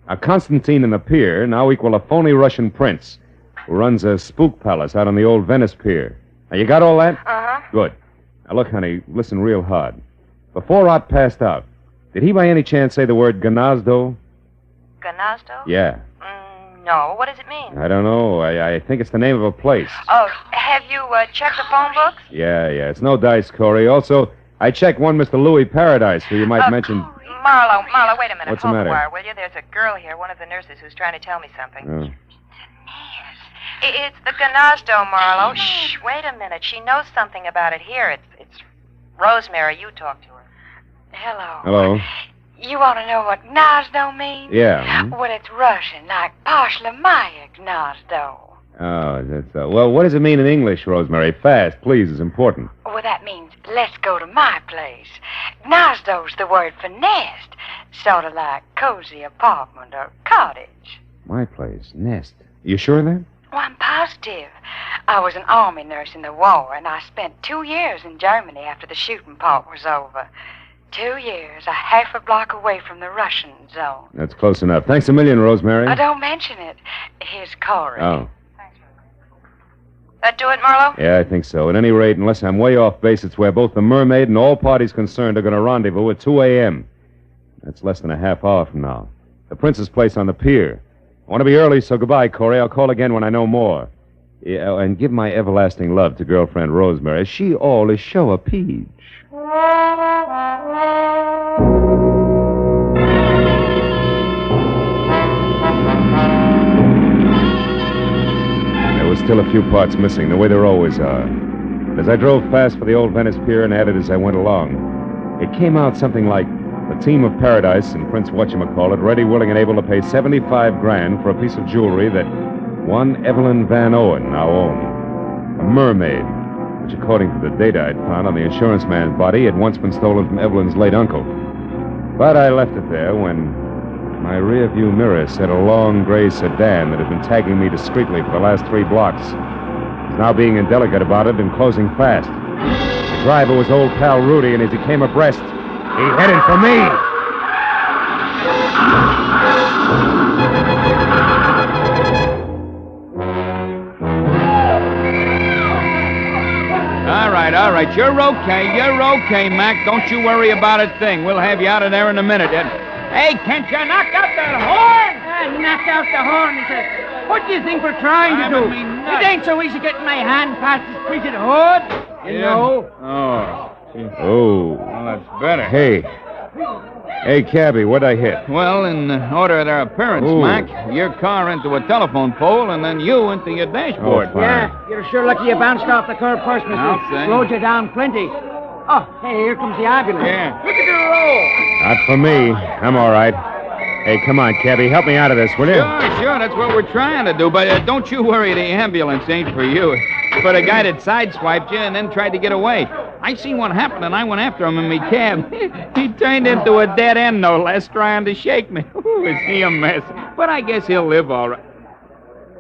Speaker 6: Now, Constantine and the pier now equal a phony Russian prince who runs a spook palace out on the old Venice pier. Now, you got all that?
Speaker 12: Uh-huh.
Speaker 6: Good. Now, look, honey, listen real hard. Before Ott passed out, did he by any chance say the word Gnazdo?
Speaker 12: Gnazdo?
Speaker 6: Yeah.
Speaker 12: No. What does it mean?
Speaker 6: I don't know. I think it's the name of a place.
Speaker 12: Oh, have you checked the phone books?
Speaker 6: Yeah. It's no dice, Corey. Also, I checked one Mr. Louis Paradise, who you might mention.
Speaker 12: Marlowe, wait a minute.
Speaker 6: What's the
Speaker 12: Hold
Speaker 6: matter?
Speaker 12: the wire, will you? There's a girl here, one of the nurses, who's trying to tell me something.
Speaker 6: Oh.
Speaker 12: It's the Gnazdo, Marlowe. Shh, wait a minute. She knows something about it here. It's Rosemary. You talk to her. Hello.
Speaker 6: Hello.
Speaker 1: You want to know what Gnazdo means?
Speaker 6: Yeah.
Speaker 1: Well, it's Russian, like Pashlamaya Gnazdo.
Speaker 6: Oh, that's... well, what does it mean in English, Rosemary? Fast, please, is important.
Speaker 1: Well, that means let's go to my place. Gnazdo's the word for nest, sort of like cozy apartment or cottage.
Speaker 6: My place, nest. You sure of that?
Speaker 1: Well, I'm positive. I was an army nurse in the war, and I spent 2 years in Germany after the shooting part was over. 2 years, a half a block away from the Russian zone.
Speaker 6: That's close enough. Thanks a million, Rosemary.
Speaker 1: Don't mention it. Here's Corey.
Speaker 6: Oh.
Speaker 12: That do it, Marlowe?
Speaker 6: Yeah, I think so. At any rate, unless I'm way off base, it's where both the Mermaid and all parties concerned are going to rendezvous at 2 a.m. That's less than a half hour from now. The Prince's place on the pier. I want to be early, so goodbye, Corey. I'll call again when I know more. Yeah, and give my everlasting love to girlfriend Rosemary. She all is show a peach. There was still a few parts missing, the way there always are. As I drove fast for the old Venice pier and added as I went along, it came out something like the team of Paradise and Prince Whatchamacallit ready, willing, and able to pay $75,000 for a piece of jewelry that one Evelyn Van Owen now owned. A mermaid, which, according to the data I'd found on the insurance man's body, had once been stolen from Evelyn's late uncle. But I left it there when my rearview mirror said a long gray sedan that had been tagging me discreetly for the last 3 blocks was now being indelicate about it and closing fast. The driver was old pal Rudy, and as he came abreast, he headed for me.
Speaker 18: All right. You're okay, Mac. Don't you worry about a thing. We'll have you out of there in a minute. Hey, can't you knock out that horn?
Speaker 19: Knock out the horn, he says. What do you think we're trying to do? It ain't so easy getting my hand past this printed hood. You know.
Speaker 6: Oh.
Speaker 18: Well, that's better.
Speaker 6: Hey, cabby, what'd I hit?
Speaker 18: Well, in order of their appearance,
Speaker 6: Ooh.
Speaker 18: Mac, your car into a telephone pole and then you into your dashboard.
Speaker 6: Oh, fine.
Speaker 19: Yeah, you're sure lucky you bounced off the curb first, mister.
Speaker 18: I'll say.
Speaker 19: Slowed you down plenty. Oh, hey, here comes the ambulance.
Speaker 18: Yeah.
Speaker 19: Look at the roll.
Speaker 6: Not for me. I'm all right. Hey, come on, cabby. Help me out of this, will you?
Speaker 18: Sure. That's what we're trying to do. But don't you worry. The ambulance ain't for you. It's for the guy that sideswiped you and then tried to get away. I seen what happened, and I went after him in me cab. He turned into a dead end, no less, trying to shake me. Ooh, is he a mess? But I guess he'll live all right.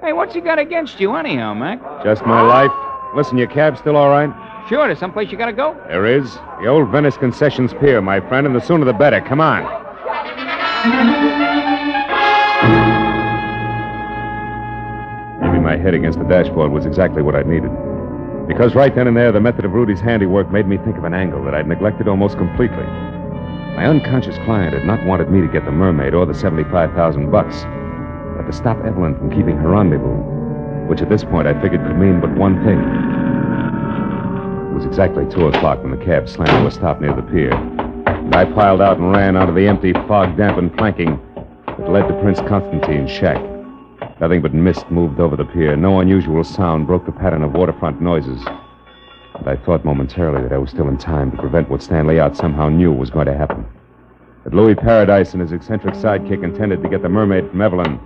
Speaker 18: Hey, what's he got against you anyhow, Mac?
Speaker 6: Just my life. Listen, your cab's still all right?
Speaker 18: Sure, there's someplace you gotta go.
Speaker 6: There is. The old Venice Concessions Pier, my friend, and the sooner the better. Come on. Maybe my head against the dashboard was exactly what I needed. Because right then and there, the method of Rudy's handiwork made me think of an angle that I'd neglected almost completely. My unconscious client had not wanted me to get the mermaid or the $75,000, but to stop Evelyn from keeping her rendezvous, which at this point I figured could mean but one thing. It was exactly 2 o'clock when the cab slammed to a stop near the pier. And I piled out and ran onto the empty, fog-dampened planking that led to Prince Constantine's shack. Nothing but mist moved over the pier. No unusual sound broke the pattern of waterfront noises. But I thought momentarily that I was still in time to prevent what Stanley Ott somehow knew was going to happen. That Louis Paradise and his eccentric sidekick intended to get the mermaid from Evelyn,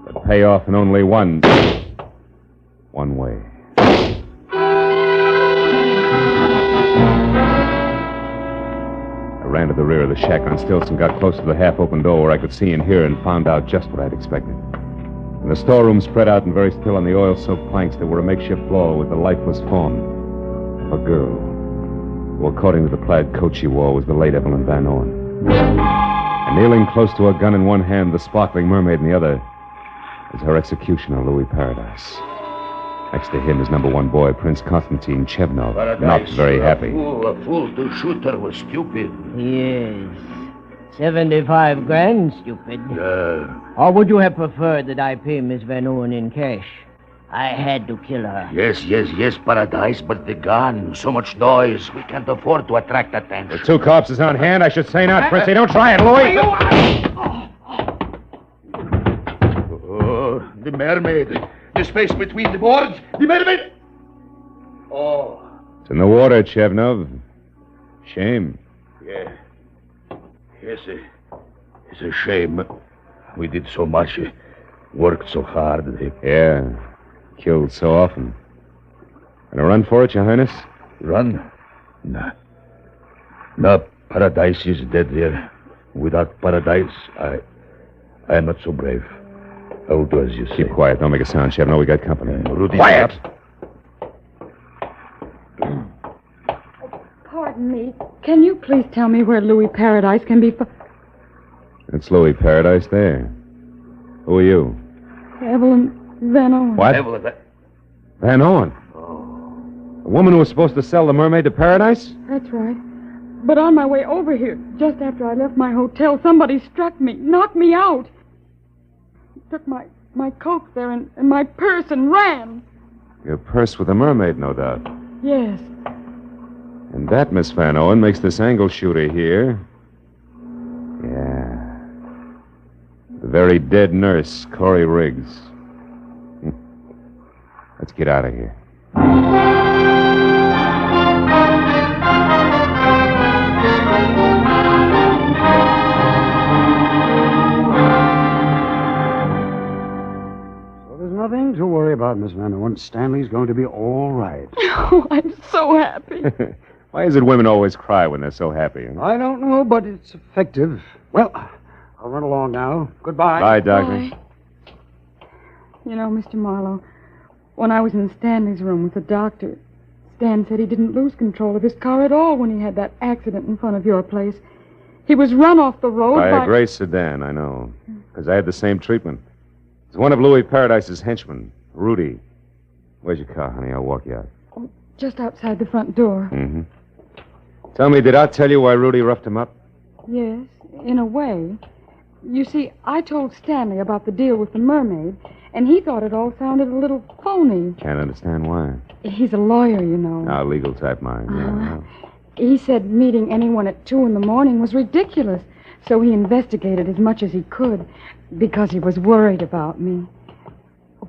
Speaker 6: but pay off in only one way. I ran to the rear of the shack on stilts and got close to the half-open door where I could see and hear and found out just what I'd expected. In the storeroom, spread out and very still on the oil-soaked planks, there were a makeshift floor with the lifeless form of a girl, who, according to the plaid coat she wore, was the late Evelyn Van Orn. And kneeling close to a gun in one hand, the sparkling mermaid in the other, was her executioner, Louis Paradise. Next to him, his number one boy, Prince Constantine Chevnov, not very happy.
Speaker 16: A fool to shoot her was stupid.
Speaker 15: Yes. 75 grand, stupid. Or would you have preferred that I pay Miss Van Owen in cash? I had to kill her.
Speaker 16: Yes, Paradise, but the gun, so much noise. We can't afford to attract attention.
Speaker 6: With 2 corpses on hand, I should say not, Princey. Don't try it, Louis.
Speaker 16: Oh, the mermaid. The space between the boards. The mermaid. Oh.
Speaker 6: It's in the water, Chevnov. Shame.
Speaker 16: Yeah. Yes, it's a shame. We did so much. Worked so hard.
Speaker 6: Yeah. Killed so often. Gonna run for it, Your Highness?
Speaker 16: Run? No, Paradise is dead there. Without Paradise, I am not so brave. I will do as you say.
Speaker 6: Keep quiet. Don't make a sound, Chevnov. We got company.
Speaker 16: Rudy,
Speaker 6: Quiet!
Speaker 8: Pardon me. Can you please tell me where Louis Paradise can be...
Speaker 6: It's Louis Paradise there. Who are you?
Speaker 8: Evelyn Van Owen.
Speaker 6: What? Van Owen? The woman who was supposed to sell the mermaid to Paradise?
Speaker 8: That's right. But on my way over here, just after I left my hotel, somebody struck me, knocked me out. Took my coat there and my purse and ran.
Speaker 6: Your purse with the mermaid, no doubt.
Speaker 8: Yes.
Speaker 6: And that, Miss Van Owen, makes this angle shooter here. Yeah. The very dead nurse, Corey Riggs. Let's get out of here.
Speaker 24: There's nothing to worry about, Miss Van Owen. Stanley's going to be all right.
Speaker 8: Oh, I'm so happy.
Speaker 6: Why is it women always cry when they're so happy?
Speaker 24: I don't know, but it's effective. Well, I'll run along now. Goodbye.
Speaker 6: Bye, Doctor.
Speaker 8: Bye. You know, Mr. Marlowe, when I was in Stanley's room with the doctor, Stan said he didn't lose control of his car at all when he had that accident in front of your place. He was run off the road
Speaker 6: by a gray sedan, I know. Because I had the same treatment. It's one of Louis Paradise's henchmen, Rudy. Where's your car, honey? I'll walk you out.
Speaker 8: Just outside the front door.
Speaker 6: Mm-hmm. Tell me, did I tell you why Rudy roughed him up?
Speaker 8: Yes, in a way. You see, I told Stanley about the deal with the mermaid, and he thought it all sounded a little phony.
Speaker 6: Can't understand why.
Speaker 8: He's a lawyer, you know.
Speaker 6: Ah, legal type mind. Yeah.
Speaker 8: He said meeting anyone at 2 a.m. was ridiculous, so he investigated as much as he could because he was worried about me.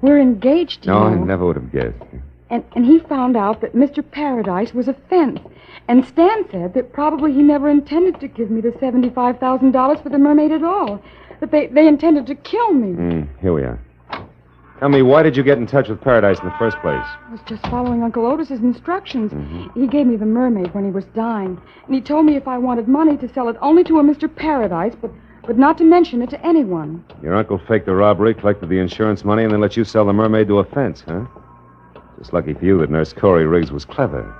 Speaker 8: We're engaged, you
Speaker 6: No,
Speaker 8: know.
Speaker 6: I never would have guessed.
Speaker 8: And he found out that Mr. Paradise was a fence. And Stan said that probably he never intended to give me the $75,000 for the mermaid at all. That they intended to kill me.
Speaker 6: Here we are. Tell me, why did you get in touch with Paradise in the first place?
Speaker 8: I was just following Uncle Otis's instructions. He gave me the mermaid when he was dying. And he told me if I wanted money to sell it only to a Mr. Paradise, but not to mention it to anyone.
Speaker 6: Your uncle faked the robbery, collected the insurance money, and then let you sell the mermaid to a fence, huh? Just lucky for you that Nurse Corey Riggs was clever.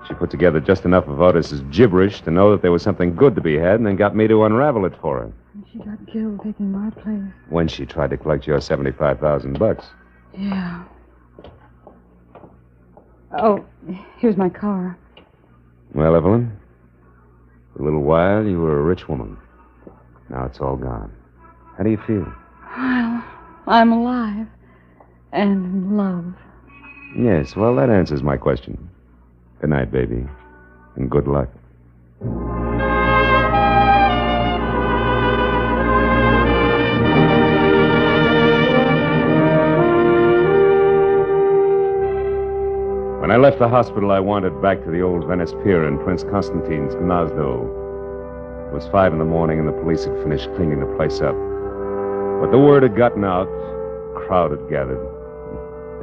Speaker 6: She put together just enough of Otis's gibberish to know that there was something good to be had and then got me to unravel it for her.
Speaker 8: And she got killed taking my place.
Speaker 6: When she tried to collect your $75,000.
Speaker 8: Yeah. Oh, here's my car.
Speaker 6: Well, Evelyn, for a little while you were a rich woman. Now it's all gone. How do you feel?
Speaker 8: Well, I'm alive. And in love.
Speaker 6: Yes, well, that answers my question. Good night, baby. And good luck. When When I left the hospital, I wandered back to the old Venice Pier in Prince Constantine's Gnazdo. It was 5 a.m, and the police had finished cleaning the place up. But the word had gotten out. A crowd had gathered.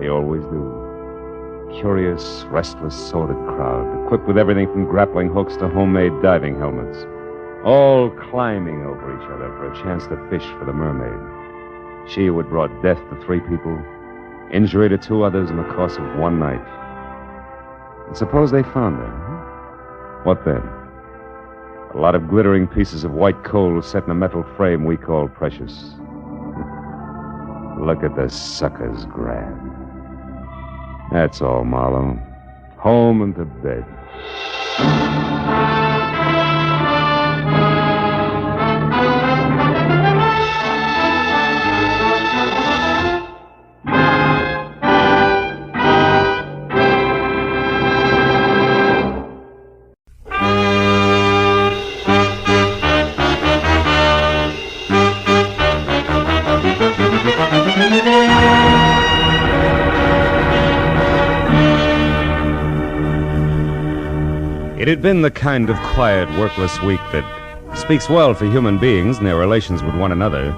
Speaker 6: They always do. Curious, restless, sordid crowd, equipped with everything from grappling hooks to homemade diving helmets, all climbing over each other for a chance to fish for the Mermaid. She who had brought death to 3 people, injury to 2 others in the course of one night. And suppose they found her. What then? A lot of glittering pieces of white coal set in a metal frame we call precious. Look at the suckers grab. That's all, Marlowe. Home and to bed. It had been the kind of quiet, workless week that speaks well for human beings and their relations with one another,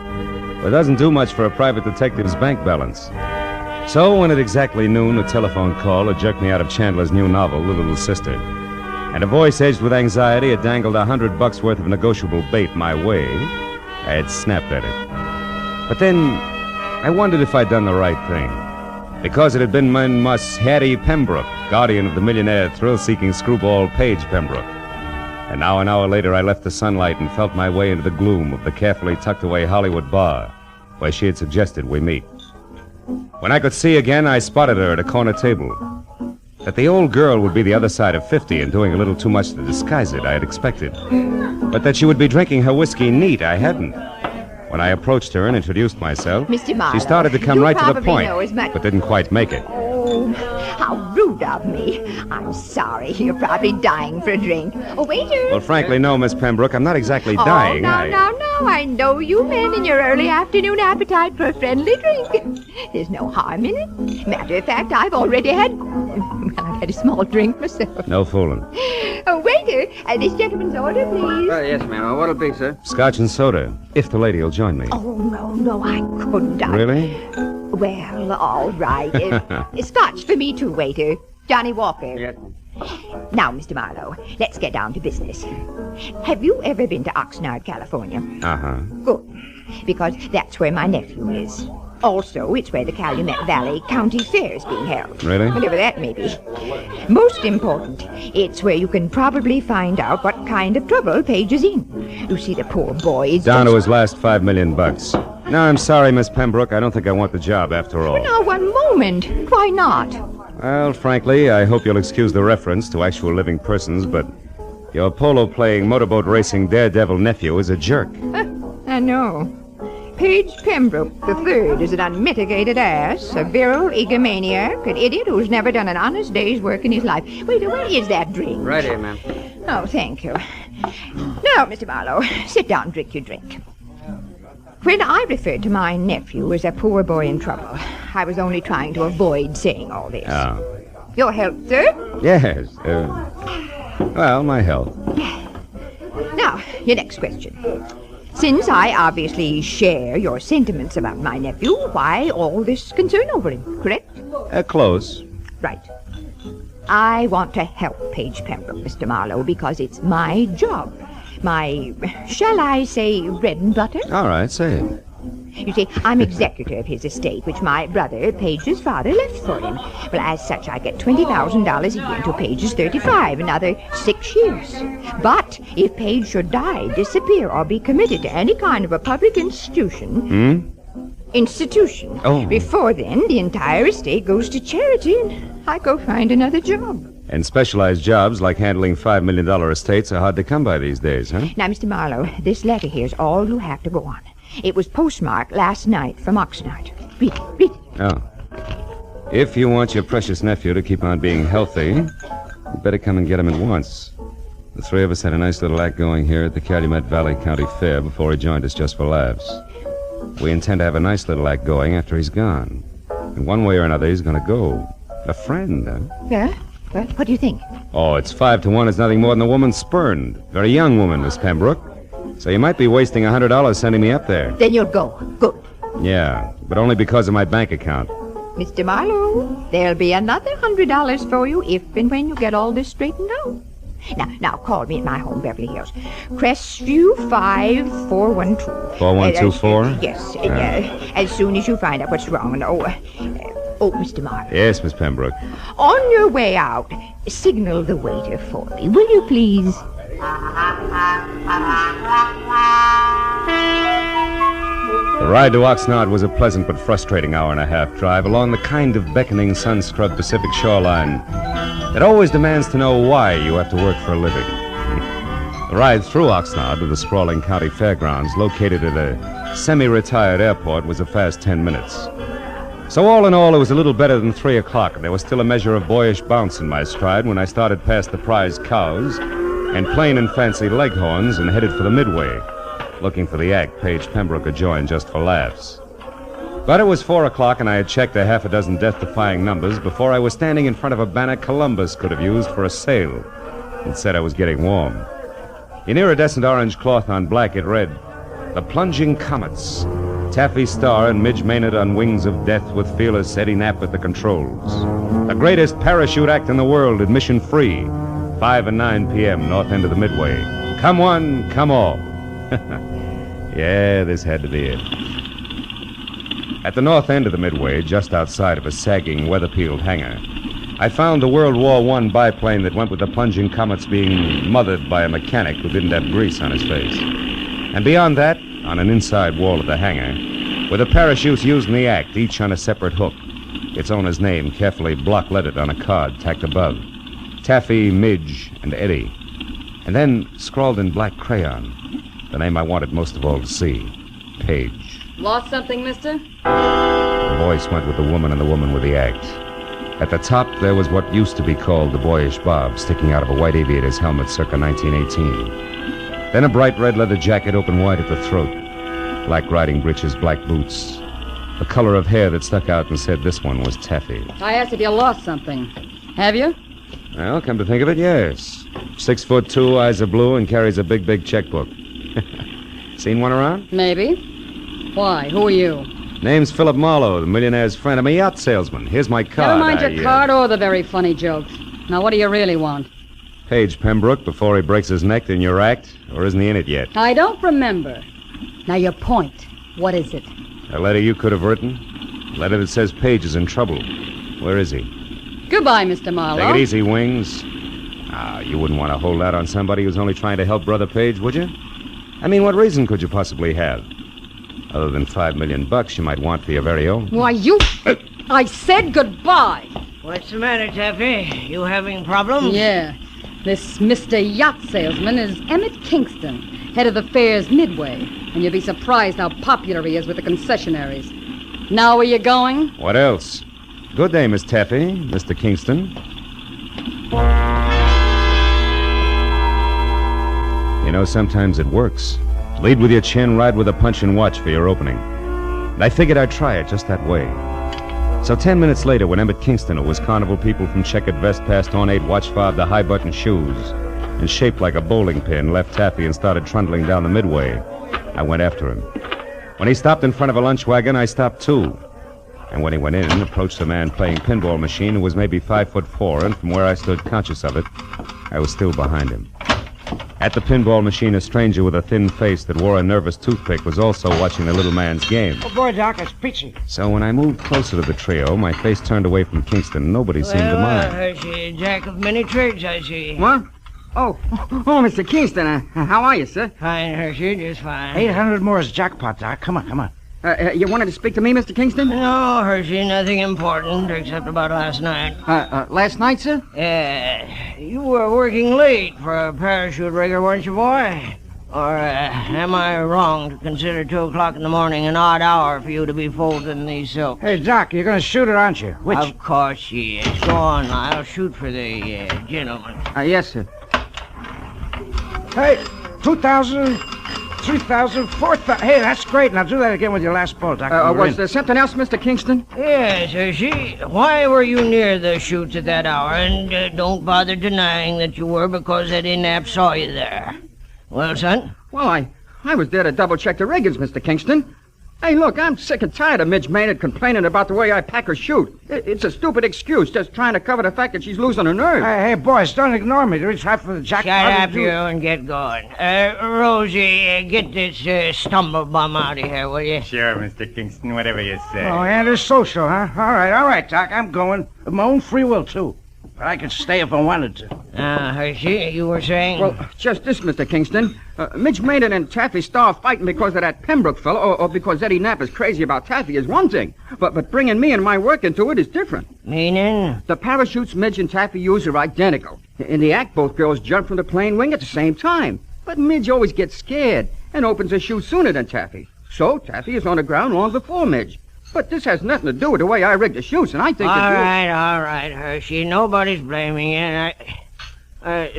Speaker 6: but doesn't do much for a private detective's bank balance. So when at exactly noon, a telephone call had jerked me out of Chandler's new novel, The Little Sister, and a voice edged with anxiety had dangled $100 worth of negotiable bait my way, I had snapped at it. But then I wondered if I'd done the right thing. Because it had been Mus Hattie Pembroke, guardian of the millionaire thrill-seeking screwball Paige Pembroke. And now an hour later, I left the sunlight and felt my way into the gloom of the carefully tucked-away Hollywood bar, where she had suggested we meet. When I could see again, I spotted her at a corner table. That the old girl would be the other side of 50 and doing a little too much to disguise it, I had expected. But that she would be drinking her whiskey neat, I hadn't. When I approached her and introduced myself,
Speaker 4: Mr. Marlowe,
Speaker 6: she started to come right to the point,
Speaker 4: but
Speaker 6: didn't quite make it.
Speaker 4: Oh, how rude of me. I'm sorry. You're probably dying for a drink. Oh, waiter.
Speaker 6: Well, frankly, no, Miss Pembroke. I'm not exactly dying.
Speaker 4: Now, I know you men in your early afternoon appetite for a friendly drink. There's no harm in it. Matter of fact, I've already had... Well, I've had a small drink myself.
Speaker 6: No fooling.
Speaker 4: Oh, waiter, this gentleman's order, please.
Speaker 5: Yes, ma'am. What'll be, sir?
Speaker 6: Scotch and soda, if the lady will join me.
Speaker 4: Oh, no, I couldn't.
Speaker 6: Really?
Speaker 4: Well, all right. Scotch for me too, waiter. Johnny Walker.
Speaker 5: Yes.
Speaker 4: Now, Mr. Marlowe, let's get down to business. Have you ever been to Oxnard, California?
Speaker 6: Uh-huh.
Speaker 4: Good, because that's where my nephew is. Also, it's where the Calumet Valley County Fair is being held.
Speaker 6: Really?
Speaker 4: Whatever that may be. Most important, it's where you can probably find out what kind of trouble Paige is in. You see, the poor boy is
Speaker 6: down to his last $5 million. No, I'm sorry, Miss Pembroke. I don't think I want the job after all.
Speaker 4: Well, now, one moment. Why not?
Speaker 6: Well, frankly, I hope you'll excuse the reference to actual living persons, but your polo-playing, motorboat racing daredevil nephew is a jerk.
Speaker 4: I know. Paige Pembroke III is an unmitigated ass, a virile egomaniac, an idiot who's never done an honest day's work in his life. Wait, where is that drink?
Speaker 5: Right here, ma'am.
Speaker 4: Oh, thank you. Now, Mr. Marlowe, sit down and drink your drink. When I referred to my nephew as a poor boy in trouble, I was only trying to avoid saying all this.
Speaker 6: Oh.
Speaker 4: Your health, sir?
Speaker 6: Yes. Well, my health.
Speaker 4: Now, your next question. Since I obviously share your sentiments about my nephew, why all this concern over him, correct?
Speaker 6: Close.
Speaker 4: Right. I want to help Paige Pembroke, Mr. Marlowe, because it's my job. My, shall I say, bread and butter?
Speaker 6: All right, say it.
Speaker 4: You see, I'm executor of his estate, which my brother, Paige's father, left for him. Well, as such, I get $20,000 a year until Paige is 35, another 6 years. But if Paige should die, disappear, or be committed to any kind of a public institution... Institution.
Speaker 6: Oh.
Speaker 4: Before then, the entire estate goes to charity, and I go find another job.
Speaker 6: And specialized jobs like handling $5 million estates are hard to come by these days, huh?
Speaker 4: Now, Mr. Marlowe, this letter here's all you have to go on. It was postmarked last night from Oxnard. Read it, read it.
Speaker 6: Oh. If you want your precious nephew to keep on being healthy, you better come and get him at once. The 3 of us had a nice little act going here at the Calumet Valley County Fair before he joined us just for laughs. We intend to have a nice little act going after he's gone. And one way or another, he's going to go. A friend, huh?
Speaker 4: Yeah? Well, what do you think?
Speaker 6: Oh, it's 5-1. It's nothing more than the woman spurned. Very young woman, Miss Pembroke. So you might be wasting $100 sending me up there.
Speaker 4: Then you'll go. Good.
Speaker 6: Yeah, but only because of my bank account.
Speaker 4: Mr. Marlowe, there'll be another $100 for you if and when you get all this straightened out. Now, call me at my home, Beverly Hills. Crestview 5412.
Speaker 6: 4124?
Speaker 4: Yes, as soon as you find out what's wrong. And, Mr. Marlowe.
Speaker 6: Yes, Miss Pembroke.
Speaker 4: On your way out, signal the waiter for me, will you please?
Speaker 6: The ride to Oxnard was a pleasant but frustrating hour-and-a-half drive along the kind of beckoning, sun-scrubbed Pacific shoreline that always demands to know why you have to work for a living. The ride through Oxnard to the sprawling county fairgrounds located at a semi-retired airport was a fast 10 minutes. So all in all, it was a little better than 3 o'clock, and there was still a measure of boyish bounce in my stride when I started past the prize cows and plain and fancy leghorns and headed for the Midway, looking for the act Paige Pembroke had joined just for laughs. But it was 4 o'clock, and I had checked a half a dozen death-defying numbers before I was standing in front of a banner Columbus could have used for a sail. It said I was getting warm. In iridescent orange cloth on black, it read, "The Plunging Comets. Taffy Starr and Midge Maynard on wings of death with fearless Eddie Knapp at the controls. The greatest parachute act in the world, admission free. 5 and 9 p.m., north end of the Midway. Come one, come all." Yeah, this had to be it. At the north end of the Midway, just outside of a sagging, weather-peeled hangar, I found the World War I biplane that went with the Plunging Comets being mothered by a mechanic who didn't have grease on his face. And beyond that, on an inside wall of the hangar, were the parachutes used in the act, each on a separate hook, its owner's name carefully block-lettered on a card tacked above. Taffy, Midge, and Eddie. And then, scrawled in black crayon, the name I wanted most of all to see, Paige.
Speaker 5: Lost something, mister?
Speaker 6: The voice went with the woman and the woman with the act. At the top, there was what used to be called the boyish bob, sticking out of a white aviator's helmet circa 1918. Then a bright red leather jacket open wide at the throat, black riding breeches, black boots, the color of hair that stuck out and said this one was Taffy.
Speaker 5: I asked if you lost something. Have you?
Speaker 6: Well, come to think of it, yes. 6'2", eyes are blue, and carries a big, big checkbook. Seen one around?
Speaker 5: Maybe. Why? Who are you?
Speaker 6: Name's Philip Marlowe, the millionaire's friend. I'm a yacht salesman. Here's my card.
Speaker 5: Never mind your card or the very funny jokes. Now, what do you really want?
Speaker 6: Paige Pembroke before he breaks his neck in your act, or isn't he in it yet?
Speaker 5: I don't remember. Now, your point. What is it?
Speaker 6: A letter you could have written? A letter that says Paige is in trouble. Where is he?
Speaker 5: Goodbye, Mr. Marlowe.
Speaker 6: Take it easy, Wings. You wouldn't want to hold out on somebody who's only trying to help Brother Paige, would you? I mean, what reason could you possibly have? Other than $5 million you might want for your very own.
Speaker 5: Why, you... I said goodbye.
Speaker 15: What's the matter, Taffy? You having problems?
Speaker 5: Yeah. This Mr. Yacht Salesman is Emmett Kingston, head of the fair's Midway, and you'd be surprised how popular he is with the concessionaries. Now where you going?
Speaker 6: What else? Good day, Miss Taffy, Mr. Kingston. You know, sometimes it works. Lead with your chin, ride with a punch, and watch for your opening. And I figured I'd try it just that way. So 10 minutes later, when Emmett Kingston, who was carnival people from checkered vest past ornate watch fob to high-button shoes, and shaped like a bowling pin, left Taffy and started trundling down the Midway, I went after him. When he stopped in front of a lunch wagon, I stopped too. And when he went in, approached a man playing pinball machine who was maybe 5'4", and from where I stood conscious of it, I was still behind him. At the pinball machine, a stranger with a thin face that wore a nervous toothpick was also watching the little man's game.
Speaker 19: Oh, boy, Doc, it's peachy.
Speaker 6: So when I moved closer to the trio, my face turned away from Kingston. Nobody seemed to mind.
Speaker 15: Hershey, jack of many trades, I see.
Speaker 19: What? Oh, Mr. Kingston, how are you, sir?
Speaker 15: Fine, Hershey, just fine.
Speaker 19: 800 more is jackpot, Doc. Come on. You wanted to speak to me, Mr. Kingston?
Speaker 15: No, Hershey, nothing important except about last night.
Speaker 19: Last night, sir?
Speaker 15: You were working late for a parachute rigger, weren't you, boy? Or am I wrong to consider 2 o'clock in the morning an odd hour for you to be folding these silks?
Speaker 19: Hey, Doc, you're going to shoot it, aren't you? Which?
Speaker 15: Of course she is. Go on, I'll shoot for the gentleman.
Speaker 19: Yes, sir. Hey, 2,000... 3,000, 4,000. Hey, that's great. Now do that again with your last bolt, Doctor.
Speaker 10: Was there something else, Mr. Kingston?
Speaker 15: Yes, Hershey. Why were you near the chutes at that hour? And don't bother denying that you were, because Eddie Knapp saw you there. Well, son?
Speaker 10: Well, I was there to double-check the riggings, Mr. Kingston. Hey, look, I'm sick and tired of Midge Maynard complaining about the way I pack her chute. It's a stupid excuse, just trying to cover the fact that she's losing her nerve.
Speaker 19: Hey, boys, don't ignore me. Reach out for the jackpot.
Speaker 15: Shut up, you, and get going. Rosie, get this stumblebum out of here, will you?
Speaker 11: Sure, Mr. Kingston, whatever you say.
Speaker 19: Oh, and it's social, huh? All right, Doc, I'm going. Of my own free will, too. But I could stay if I wanted to.
Speaker 15: Hershey, you were saying?
Speaker 10: Well, just this, Mr. Kingston. Midge Maynard and Taffy Starr fighting because of that Pembroke fellow, or because Eddie Knapp is crazy about Taffy is one thing. But bringing me and my work into it is different.
Speaker 15: Meaning?
Speaker 10: The parachutes Midge and Taffy use are identical. In the act, both girls jump from the plane wing at the same time. But Midge always gets scared and opens her chute sooner than Taffy. So Taffy is on the ground long before Midge. But this has nothing to do with the way I rigged the chutes, and I think that
Speaker 15: All right, Hershey. Nobody's blaming you.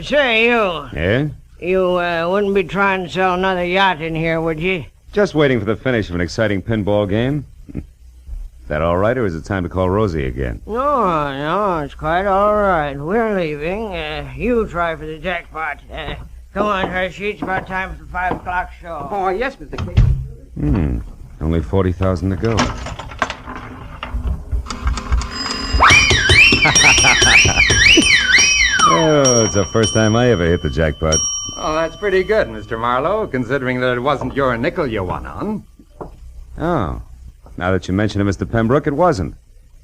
Speaker 15: Say, you...
Speaker 6: Yeah?
Speaker 15: You wouldn't be trying to sell another yacht in here, would you?
Speaker 6: Just waiting for the finish of an exciting pinball game. Is that all right, or is it time to call Rosie again?
Speaker 15: No, it's quite all right. We're leaving. You try for the jackpot. Come on, Hershey. It's about time for the 5 o'clock show.
Speaker 10: Oh, yes, Mr. King.
Speaker 6: Only 40,000 to go. Oh, it's the first time I ever hit the jackpot.
Speaker 11: Oh, that's pretty good, Mr. Marlowe, considering that it wasn't your nickel you won on.
Speaker 6: Oh. Now that you mention it, Mr. Pembroke, it wasn't.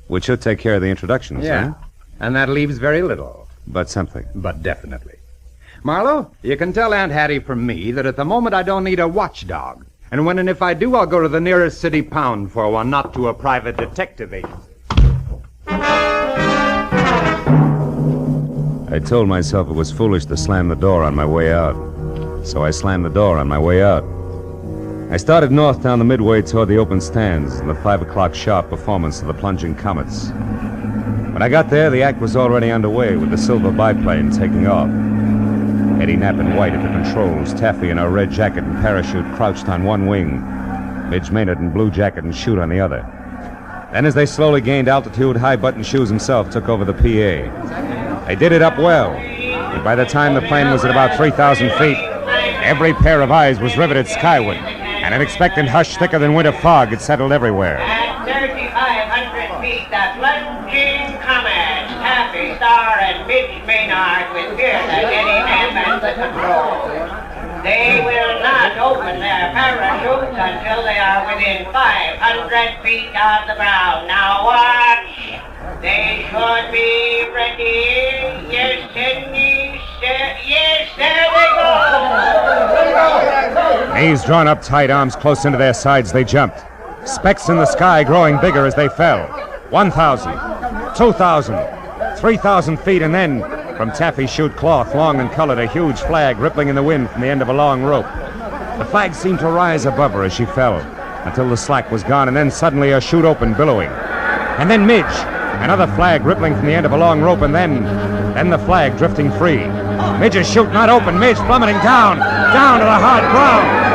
Speaker 6: Which should take care of the introductions,
Speaker 11: Yeah.
Speaker 6: huh?
Speaker 11: And that leaves very little.
Speaker 6: But something.
Speaker 11: But definitely. Marlowe, you can tell Aunt Hattie from me that at the moment I don't need a watchdog. And when and if I do, I'll go to the nearest city pound for one, not to a private detective agency.
Speaker 6: I told myself it was foolish to slam the door on my way out. So I slammed the door on my way out. I started north down the midway toward the open stands and the 5 o'clock sharp performance of the plunging comets. When I got there, the act was already underway with the silver biplane taking off. Eddie Knapp in white at the controls, Taffy in her red jacket and parachute crouched on one wing, Midge Maynard in blue jacket and chute on the other. Then as they slowly gained altitude, High-Button Shoes himself took over the PA. They did it up well, and by the time the plane was at about 3,000 feet, every pair of eyes was riveted skyward, and an expectant hush thicker than winter fog had settled everywhere.
Speaker 20: At 3,500 feet, the plunging comets, Taffy, Starr, and Midge Maynard with fearless Eddie Knapp at the controls. They will not open their parachutes until they are within 500 feet of the ground. Now watch. They should be ready. Yes, Sydney. Yes, there they go.
Speaker 6: Knees drawn up tight, arms close into their sides, they jumped. Specks in the sky growing bigger as they fell. 1,000, 2,000, 3,000 feet, and then, from Taffy's chute cloth, long and colored, a huge flag rippling in the wind from the end of a long rope. The flag seemed to rise above her as she fell, until the slack was gone, and then suddenly her chute opened, billowing. And then Midge, another flag rippling from the end of a long rope, and then the flag drifting free. Midge's chute not open, Midge plummeting down to the hard ground.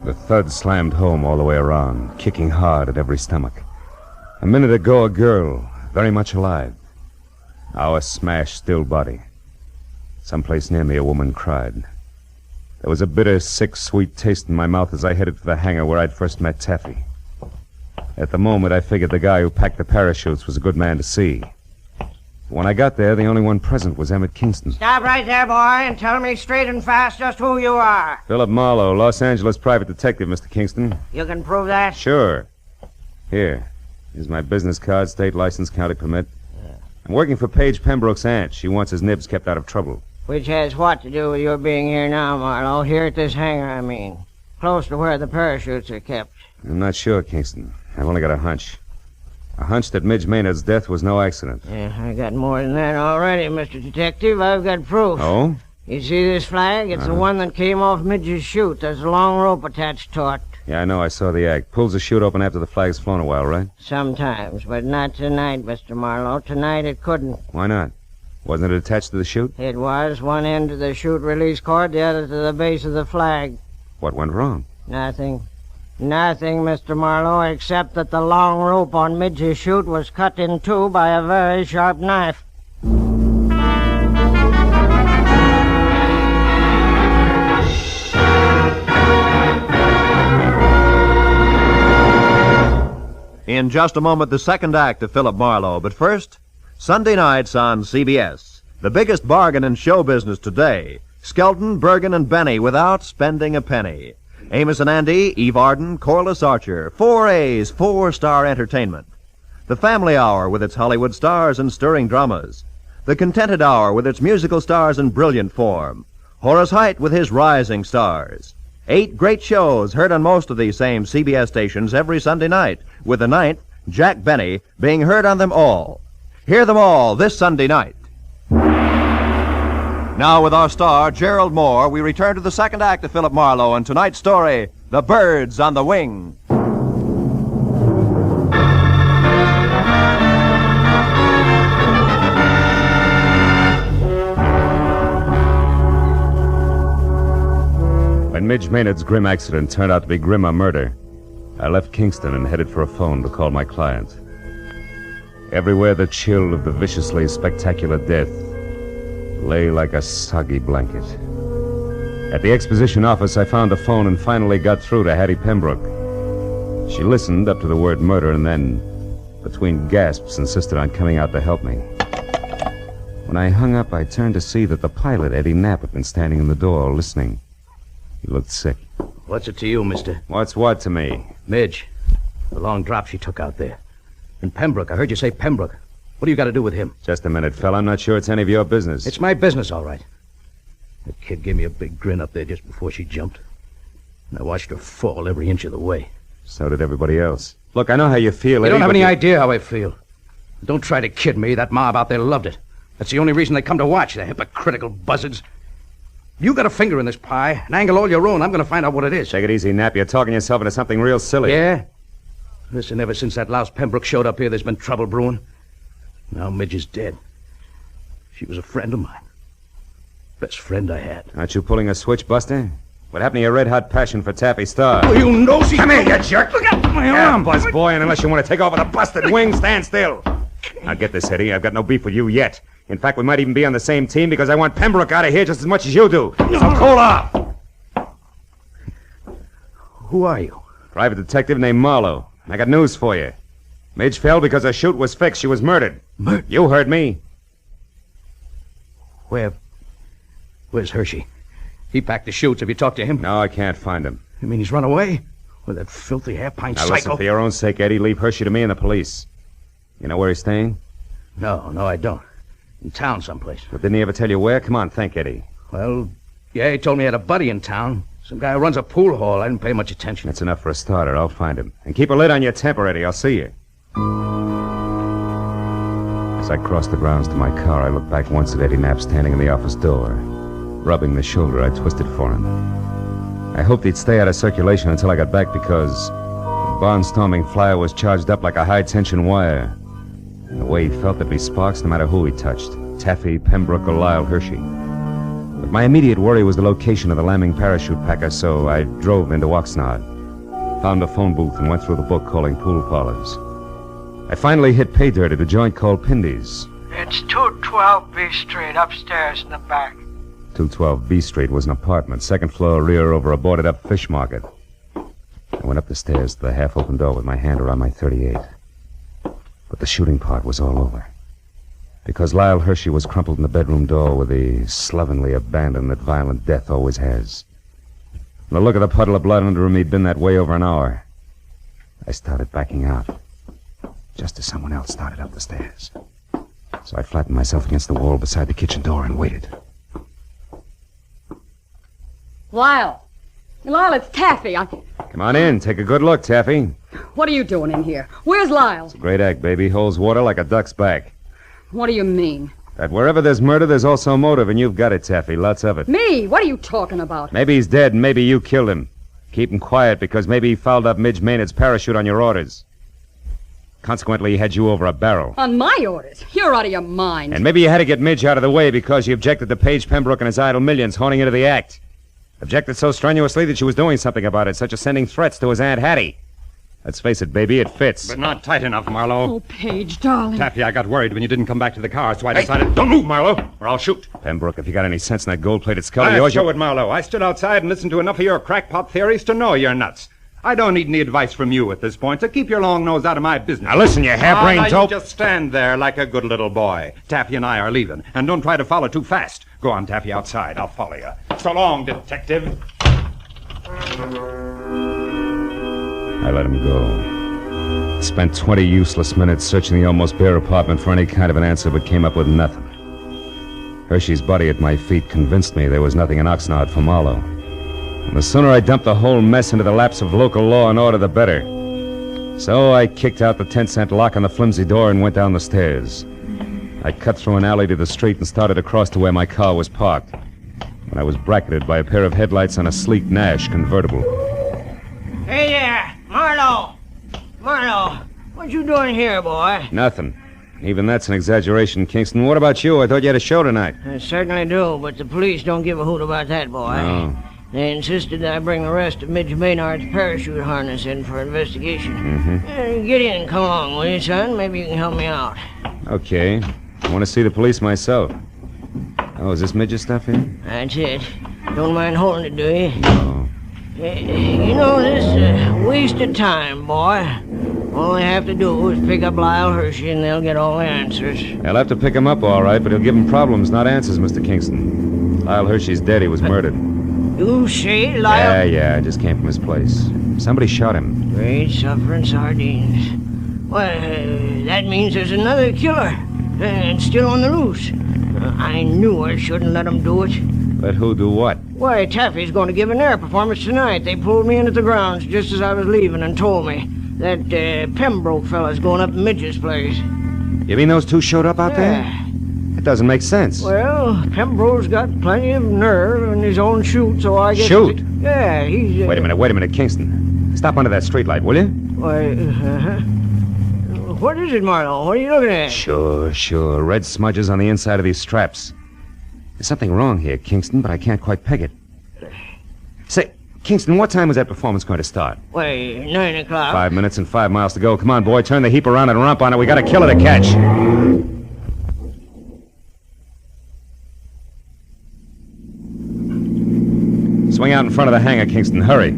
Speaker 6: The thud slammed home all the way around, kicking hard at every stomach. A minute ago, a girl, very much alive. Now a smashed, still body. Someplace near me, a woman cried. There was a bitter, sick, sweet taste in my mouth as I headed for the hangar where I'd first met Taffy. At the moment, I figured the guy who packed the parachutes was a good man to see. When I got there, the only one present was Emmett Kingston.
Speaker 15: Stop right there, boy, and tell me straight and fast just who you are.
Speaker 6: Philip Marlowe, Los Angeles private detective, Mr. Kingston.
Speaker 15: You can prove that?
Speaker 6: Sure. Here's my business card, state license, county permit. I'm working for Paige Pembroke's aunt. She wants his nibs kept out of trouble.
Speaker 15: Which has what to do with your being here now, Marlowe? Here at this hangar, I mean. Close to where the parachutes are kept.
Speaker 6: I'm not sure, Kingston. I've only got a hunch. A hunch that Midge Maynard's death was no accident.
Speaker 15: Yeah, I got more than that already, Mr. Detective. I've got proof.
Speaker 6: Oh?
Speaker 15: You see this flag? It's the one that came off Midge's chute. There's a long rope attached to it.
Speaker 6: Yeah, I know. I saw the act. Pulls the chute open after the flag's flown a while, right?
Speaker 15: Sometimes, but not tonight, Mr. Marlowe. Tonight it couldn't.
Speaker 6: Why not? Wasn't it attached to the chute?
Speaker 15: It was. One end to the chute release cord, the other to the base of the flag.
Speaker 6: What went wrong?
Speaker 15: Nothing. Nothing, Mr. Marlowe, except that the long rope on Midge's chute was cut in two by a very sharp knife.
Speaker 3: In just a moment, the second act of Philip Marlowe. But first, Sunday nights on CBS. The biggest bargain in show business today. Skelton, Bergen, and Benny without spending a penny. Amos and Andy, Eve Arden, Corliss Archer. 4 A's, 4-star entertainment. The Family Hour with its Hollywood stars and stirring dramas. The Contented Hour with its musical stars in brilliant form. Horace Heidt with his rising stars. 8 great shows heard on most of these same CBS stations every Sunday night, with the 9th, Jack Benny, being heard on them all. Hear them all this Sunday night. Now with our star, Gerald Moore, we return to the second act of Philip Marlowe and tonight's story, The Birds on the Wing.
Speaker 6: When Midge Maynard's grim accident turned out to be grimmer murder, I left Kingston and headed for a phone to call my client. Everywhere the chill of the viciously spectacular death lay like a soggy blanket. At the exposition office, I found a phone and finally got through to Hattie Pembroke. She listened up to the word murder and then, between gasps, insisted on coming out to help me. When I hung up, I turned to see that the pilot, Eddie Knapp, had been standing in the door listening. He looked sick.
Speaker 16: What's it to you, mister?
Speaker 6: What's what to me?
Speaker 16: Midge. The long drop she took out there. And Pembroke. I heard you say Pembroke. What do you got to do with him?
Speaker 6: Just a minute, fella. I'm not sure it's any of your business.
Speaker 16: It's my business, all right. That kid gave me a big grin up there just before she jumped. And I watched her fall every inch of the way.
Speaker 6: So did everybody else. Look, I know how you feel,
Speaker 16: You
Speaker 6: Eddie,
Speaker 16: don't have
Speaker 6: but
Speaker 16: any idea how I feel. Don't try to kid me. That mob out there loved it. That's the only reason they come to watch, the hypocritical buzzards. You got a finger in this pie, an angle all your own. I'm going to find out what it is.
Speaker 6: Take it easy, Knapp. You're talking yourself into something real silly.
Speaker 16: Yeah? Listen, ever since that louse Pembroke showed up here, there's been trouble brewing. Now Midge is dead. She was a friend of mine. Best friend I had.
Speaker 6: Aren't you pulling a switch, Buster? What happened to your red-hot passion for Taffy Star?
Speaker 16: Oh, you nosy...
Speaker 6: Come here, you jerk!
Speaker 16: Look out my
Speaker 6: arm! Buzz boy, and unless you want to take off with a busted wing, stand still. Now get this, Eddie. I've got no beef with you yet. In fact, we might even be on the same team because I want Pembroke out of here just as much as you do. So cool off!
Speaker 16: Who are you?
Speaker 6: Private detective named Marlowe. I got news for you. Midge fell because her chute was fixed. She was murdered.
Speaker 16: Murdered?
Speaker 6: You heard me.
Speaker 16: Where's Hershey? He packed the chutes. Have you talked to him?
Speaker 6: No, I can't find him.
Speaker 16: You mean he's run away? With that filthy half-pint
Speaker 6: Now
Speaker 16: psycho?
Speaker 6: listen, for your own sake, Eddie, leave Hershey to me and the police. You know where he's staying?
Speaker 16: No, I don't. In town someplace.
Speaker 6: But didn't he ever tell you where? Come on, think, Eddie.
Speaker 16: Well, yeah, he told me he had a buddy in town. Some guy who runs a pool hall. I didn't pay much attention.
Speaker 6: That's enough for a starter. I'll find him. And keep a lid on your temper, Eddie. I'll see you. As I crossed the grounds to my car, I looked back once at Eddie Knapp standing in the office door, rubbing the shoulder I twisted for him. I hoped he'd stay out of circulation until I got back because the barnstorming flyer was charged up like a high-tension wire. The way he felt there'd be sparks no matter who he touched, Taffy, Pembroke, or Lyle Hershey. But my immediate worry was the location of the lambing parachute packer, so I drove into Oxnard, found a phone booth, and went through the book calling pool parlors. I finally hit pay dirt at a joint called Pindy's.
Speaker 2: It's 212 B Street, upstairs in the back.
Speaker 6: 212 B Street was an apartment, second floor rear over a boarded-up fish market. I went up the stairs to the half-open door with my hand around my .38. But the shooting part was all over. Because Lyle Hershey was crumpled in the bedroom door with the slovenly abandon that violent death always has. And the look of the puddle of blood under him, he'd been that way over an hour. I started backing out, just as someone else started up the stairs. So I flattened myself against the wall beside the kitchen door and waited.
Speaker 5: Lyle, it's Taffy.
Speaker 6: Come on in. Take a good look, Taffy.
Speaker 5: What are you doing in here? Where's Lyle?
Speaker 6: Great act, baby. Holds water like a duck's back.
Speaker 5: What do you mean?
Speaker 6: That wherever there's murder, there's also motive, and you've got it, Taffy. Lots of it.
Speaker 5: Me? What are you talking about?
Speaker 6: Maybe he's dead, and maybe you killed him. Keep him quiet because maybe he fouled up Midge Maynard's parachute on your orders. Consequently, he had you over a barrel.
Speaker 5: On my orders? You're out of your mind.
Speaker 6: And maybe you had to get Midge out of the way because you objected to Page Pembroke and his idle millions honing into the act. Objected so strenuously that she was doing something about it, such as sending threats to his Aunt Hattie. Let's face it, baby, it fits.
Speaker 11: But not tight enough, Marlowe.
Speaker 5: Oh, Paige, darling.
Speaker 11: Taffy, I got worried when you didn't come back to the car, so I decided... Don't move, Marlowe, or I'll shoot.
Speaker 6: Pembroke, if you got any sense in that gold-plated skull of
Speaker 11: I
Speaker 6: yours...
Speaker 11: show it, Marlowe. I stood outside and listened to enough of your crackpot theories to know you're nuts. I don't need any advice from you at this point, so keep your long nose out of my business.
Speaker 6: Now listen, you harebrained dope.
Speaker 11: You just stand there like a good little boy. Taffy and I are leaving, and don't try to follow too fast. Go on, Taffy, outside. I'll follow you. So long, detective.
Speaker 6: I let him go. Spent 20 useless minutes searching the almost bare apartment for any kind of an answer, but came up with nothing. Hershey's body at my feet convinced me there was nothing in Oxnard for Marlowe. And the sooner I dumped the whole mess into the laps of local law and order, the better. So I kicked out the 10-cent lock on the flimsy door and went down the stairs. I cut through an alley to the street and started across to where my car was parked, when I was bracketed by a pair of headlights on a sleek Nash convertible.
Speaker 15: Hey there, Marlowe! Marlowe, what you doing here, boy?
Speaker 6: Nothing. Even that's an exaggeration, Kingston. What about you? I thought you had a show tonight.
Speaker 15: I certainly do, but the police don't give a hoot about that, boy.
Speaker 6: No.
Speaker 15: They insisted that I bring the rest of Midge Maynard's parachute harness in for investigation.
Speaker 6: Mm-hmm.
Speaker 15: Get in, come along, will you, son? Maybe you can help me out.
Speaker 6: Okay. I want to see the police myself. Oh, is this Midge's stuff here?
Speaker 15: That's it. Don't mind holding it, do you?
Speaker 6: No.
Speaker 15: You know, this wasted time, boy. All they have to do is pick up Lyle Hershey and they'll get all the answers.
Speaker 6: They'll have to pick him up, all right, but he'll give them problems, not answers, Mr. Kingston. Lyle Hershey's dead. He was murdered.
Speaker 15: You say Lyle...
Speaker 6: Yeah, I just came from his place. Somebody shot him.
Speaker 15: Great suffering sardines. Well, that means there's another killer. And still on the loose. I knew I shouldn't let him do it.
Speaker 6: Let who do what?
Speaker 15: Why, Taffy's going to give an air performance tonight. They pulled me in at the grounds just as I was leaving and told me that Pembroke fella's going up Midge's place.
Speaker 6: You mean those two showed up out there? That doesn't make sense.
Speaker 15: Well, Pembroke's got plenty of nerve in his own chute, so I guess...
Speaker 6: Shoot?
Speaker 15: Yeah, he's...
Speaker 6: Wait a minute, Kingston. Stop under that streetlight, will you?
Speaker 15: Why, What is it, Marlowe? What are you looking at?
Speaker 6: Sure. Red smudges on the inside of these straps. There's something wrong here, Kingston, but I can't quite peg it. Say, Kingston, what time was that performance going to start?
Speaker 15: Why, 9 o'clock.
Speaker 6: 5 minutes and 5 miles to go. Come on, boy, turn the heap around and rump on it. We got a killer to catch. Swing out in front of the hangar, Kingston. Hurry.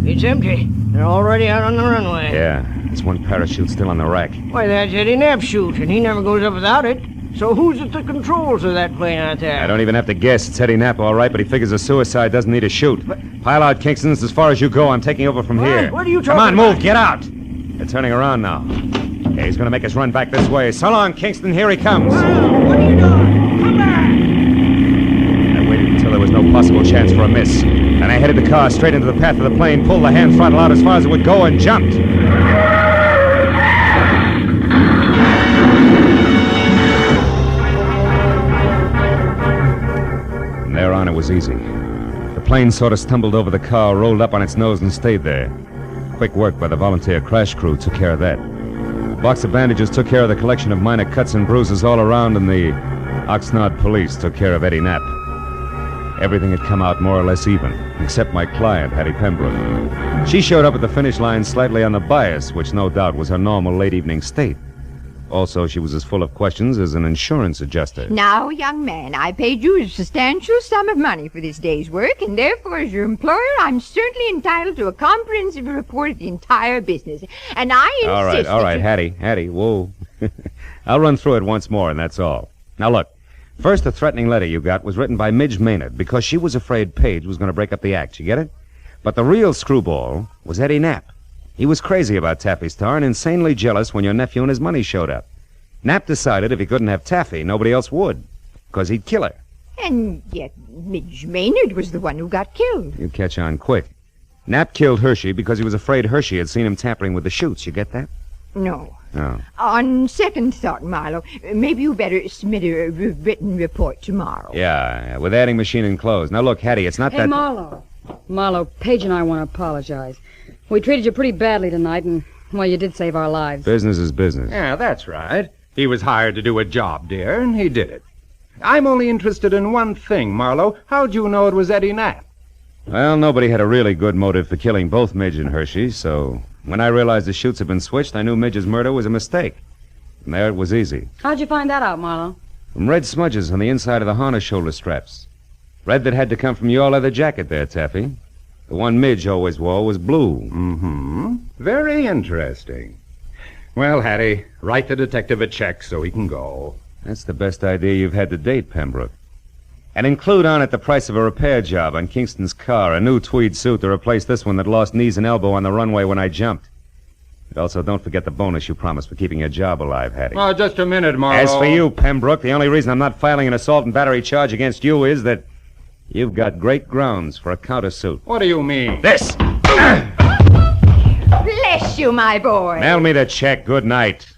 Speaker 15: It's empty. They're already out on the runway.
Speaker 6: Yeah, there's one parachute still on the rack.
Speaker 15: Why, that's Eddie Knapp's chute, and he never goes up without it. So who's at the controls of that plane out there?
Speaker 6: I don't even have to guess. It's Eddie Knapp, all right, but he figures a suicide doesn't need a chute. Pile out, Kingston. It's as far as you go. I'm taking over from here.
Speaker 15: What are you talking
Speaker 6: Come on,
Speaker 15: about?
Speaker 6: move. Get out. They're turning around now. Okay, he's going to make us run back this way. So long, Kingston. Here he comes.
Speaker 15: What are you doing? Come back!
Speaker 6: I waited until there was no possible chance for a miss. And I headed the car straight into the path of the plane, pulled the hand throttle out as far as it would go, and jumped. From there on, it was easy. The plane sort of stumbled over the car, rolled up on its nose, and stayed there. Quick work by the volunteer crash crew took care of that. A box of bandages took care of the collection of minor cuts and bruises all around, and the Oxnard police took care of Eddie Knapp. Everything had come out more or less even, except my client, Hattie Pembroke. She showed up at the finish line slightly on the bias, which no doubt was her normal late evening state. Also, she was as full of questions as an insurance adjuster.
Speaker 4: Now, young man, I paid you a substantial sum of money for this day's work, and therefore, as your employer, I'm certainly entitled to a comprehensive report of the entire business. And I insist
Speaker 6: All right, Hattie, whoa. I'll run through it once more, and that's all. Now, look. First, the threatening letter you got was written by Midge Maynard because she was afraid Page was going to break up the act. You get it? But the real screwball was Eddie Knapp. He was crazy about Taffy's star and insanely jealous when your nephew and his money showed up. Knapp decided if he couldn't have Taffy, nobody else would, because he'd kill her.
Speaker 4: And yet Midge Maynard was the one who got killed.
Speaker 6: You catch on quick. Knapp killed Hershey because he was afraid Hershey had seen him tampering with the chutes. You get that?
Speaker 4: No.
Speaker 6: Oh.
Speaker 4: On second thought, Marlowe, maybe you better submit a written report tomorrow.
Speaker 6: Yeah, with adding machine enclosed. Now, look, Hattie, it's not
Speaker 5: Hey,
Speaker 6: that...
Speaker 5: Marlowe. Marlowe, Paige and I want to apologize. We treated you pretty badly tonight, and, well, you did save our lives.
Speaker 6: Business is business.
Speaker 11: Yeah, that's right. He was hired to do a job, dear, and he did it. I'm only interested in one thing, Marlowe. How'd you know it was Eddie Knapp?
Speaker 6: Well, nobody had a really good motive for killing both Midge and Hershey, so when I realized the chutes had been switched, I knew Midge's murder was a mistake. And there it was easy.
Speaker 5: How'd you find that out, Marlowe?
Speaker 6: From red smudges on the inside of the harness shoulder straps. Red that had to come from your leather jacket there, Taffy. The one Midge always wore was blue.
Speaker 11: Mm-hmm. Very interesting. Well, Hattie, write the detective a check so he can go.
Speaker 6: That's the best idea you've had to date, Pembroke. And include on it the price of a repair job on Kingston's car, a new tweed suit to replace this one that lost knees and elbow on the runway when I jumped. And also, don't forget the bonus you promised for keeping your job alive, Hattie.
Speaker 11: Oh, just a minute, Marlowe.
Speaker 6: As for you, Pembroke, the only reason I'm not filing an assault and battery charge against you is that you've got great grounds for a countersuit.
Speaker 11: What do you mean?
Speaker 6: This!
Speaker 4: Bless you, my boy.
Speaker 6: Mail me the check. Good night.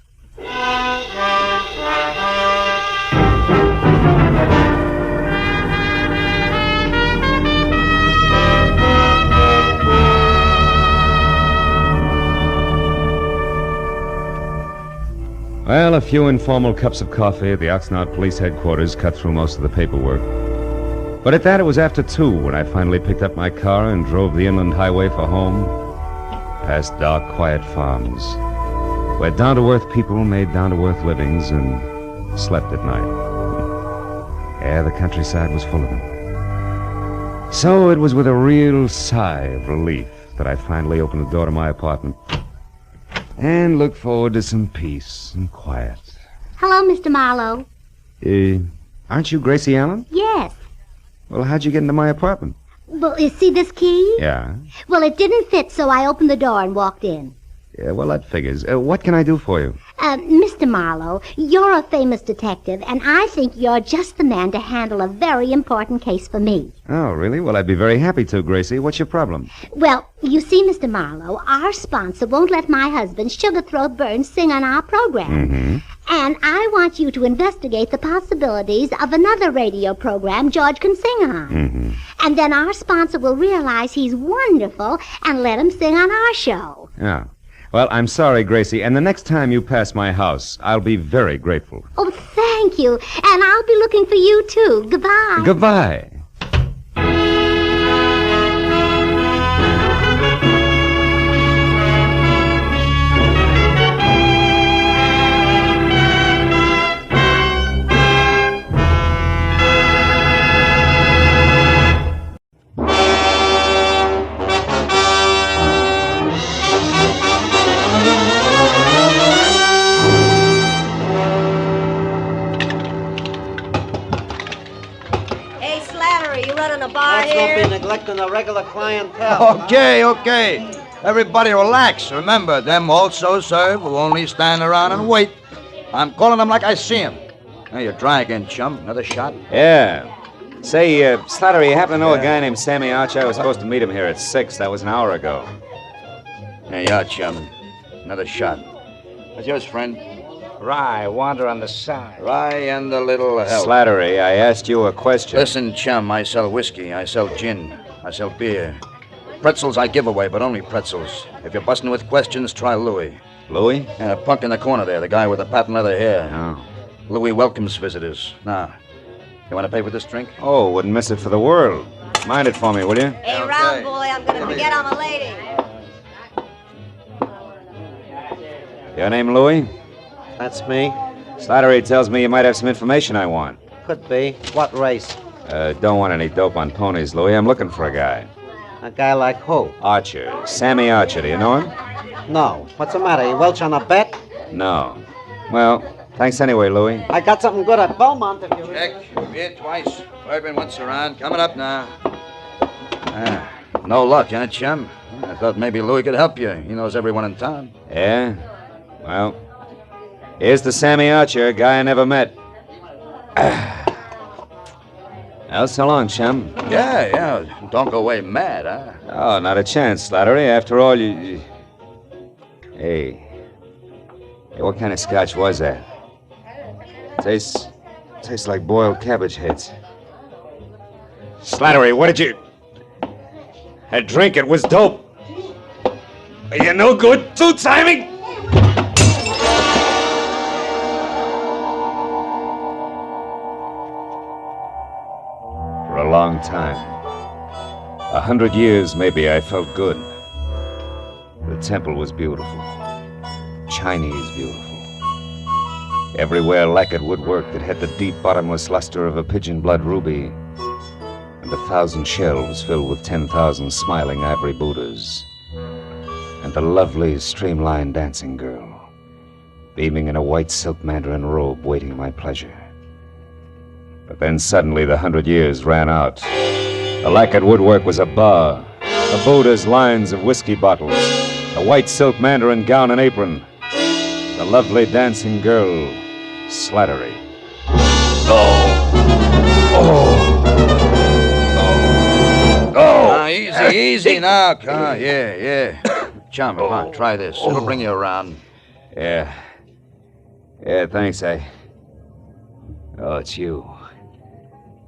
Speaker 6: Well, a few informal cups of coffee at the Oxnard Police Headquarters cut through most of the paperwork. But at that, it was after 2 when I finally picked up my car and drove the inland highway for home, past dark, quiet farms, where down-to-earth people made down-to-earth livings and slept at night. Yeah, the countryside was full of them. So it was with a real sigh of relief that I finally opened the door to my apartment and looked forward to some peace and quiet.
Speaker 7: Hello, Mr. Marlowe.
Speaker 6: Aren't you Gracie Allen?
Speaker 7: Yes.
Speaker 6: Well, how'd you get into my apartment?
Speaker 7: Well, you see this key?
Speaker 6: Yeah.
Speaker 7: Well, it didn't fit, so I opened the door and walked in.
Speaker 6: Yeah, well, that figures. What can I do for you?
Speaker 7: Mr. Marlowe, you're a famous detective, and I think you're just the man to handle a very important case for me.
Speaker 6: Oh, really? Well, I'd be very happy to, Gracie. What's your problem?
Speaker 7: Well, you see, Mr. Marlowe, our sponsor won't let my husband, Sugarthroat Burns, sing on our program.
Speaker 6: Mm-hmm.
Speaker 7: And I want you to investigate the possibilities of another radio program George can sing on.
Speaker 6: Mm-hmm.
Speaker 7: And then our sponsor will realize he's wonderful and let him sing on our show.
Speaker 6: Yeah. Well, I'm sorry, Gracie, and the next time you pass my house, I'll be very grateful.
Speaker 7: Oh, thank you. And I'll be looking for you, too. Goodbye.
Speaker 6: Goodbye.
Speaker 14: Don't be neglecting the regular clientele.
Speaker 22: Okay. Everybody relax. Remember, them also serve who only stand around and wait. I'm calling them like I see them. Hey, you're dry again, chum. Another shot?
Speaker 6: Yeah. Say, Slattery, you happen to know a guy named Sammy Archer? I was supposed to meet him here at 6. That was an hour ago.
Speaker 22: Hey, yeah, chum. Another shot. What's yours, friend?
Speaker 14: Rye, wander on the side.
Speaker 22: Rye and a little help.
Speaker 6: Slattery, I asked you a question.
Speaker 22: Listen, chum, I sell whiskey, I sell gin, I sell beer. Pretzels I give away, but only pretzels. If you're busting with questions, try Louie.
Speaker 6: Louie?
Speaker 22: Yeah, a punk in the corner there, the guy with the patent leather hair.
Speaker 6: Oh.
Speaker 22: Louie welcomes visitors. Now, you want to pay for this drink?
Speaker 6: Oh, wouldn't miss it for the world. Mind it for me, will you?
Speaker 23: Hey, round boy, I'm gonna forget I'm a lady.
Speaker 6: Your name Louie?
Speaker 14: That's me.
Speaker 6: Slattery tells me you might have some information I want.
Speaker 14: Could be. What race?
Speaker 6: Don't want any dope on ponies, Louie. I'm looking for a guy.
Speaker 14: A guy like who?
Speaker 6: Archer. Sammy Archer. Do you know him?
Speaker 14: No. What's the matter? You welch on a bet?
Speaker 6: No. Well, thanks anyway, Louie.
Speaker 14: I got something good at Beaumont if you...
Speaker 22: Check. Beer twice. Bourbon once around. Coming up now. No luck, huh, chum? I thought maybe Louie could help you. He knows everyone in town.
Speaker 6: Yeah? Well, here's the Sammy Archer, guy I never met. Well, so long, chum.
Speaker 22: Yeah. Don't go away mad, huh?
Speaker 6: Oh, not a chance, Slattery. After all, you... Hey, what kind of scotch was that? Tastes like boiled cabbage heads. Slattery, what did you... That drink, it was dope. Are you no good, two-timing? For a long time, 100 years maybe, I felt good. The temple was beautiful. Chinese beautiful. Everywhere lacquered woodwork that had the deep, bottomless luster of a pigeon blood ruby, and 1,000 shelves filled with 10,000 smiling ivory Buddhas, and a lovely, streamlined dancing girl, beaming in a white silk mandarin robe, waiting my pleasure. But then suddenly the 100 years ran out. The lacquered woodwork was a bar, the Buddha's lines of whiskey bottles, the white silk mandarin gown and apron, the lovely dancing girl, Slattery.
Speaker 22: Easy now. Yeah. Chum, come on, try this. It'll bring you around.
Speaker 6: Yeah, thanks, Oh, it's you.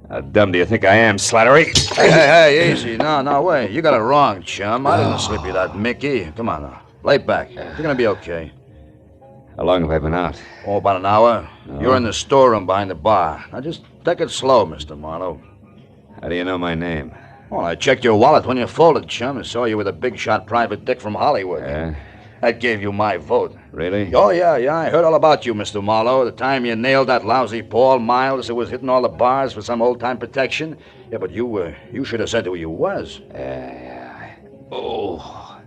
Speaker 6: How dumb do you think I am, Slattery?
Speaker 22: Hey, easy. No way. You got it wrong, chum. I didn't slip you that Mickey. Come on now. Lay back. You're gonna be okay.
Speaker 6: How long have I been out?
Speaker 22: Oh, about an hour. No. You're in the storeroom behind the bar. Now just take it slow, Mr. Marlowe.
Speaker 6: How do you know my name?
Speaker 22: Well, I checked your wallet when you folded, chum, and saw you with a big shot private dick from Hollywood.
Speaker 6: Yeah?
Speaker 22: That gave you my vote.
Speaker 6: Really?
Speaker 22: Oh, yeah. I heard all about you, Mr. Marlowe. The time you nailed that lousy Paul Miles who was hitting all the bars for some old-time protection. Yeah, but you should have said who you was.
Speaker 6: Yeah. Oh.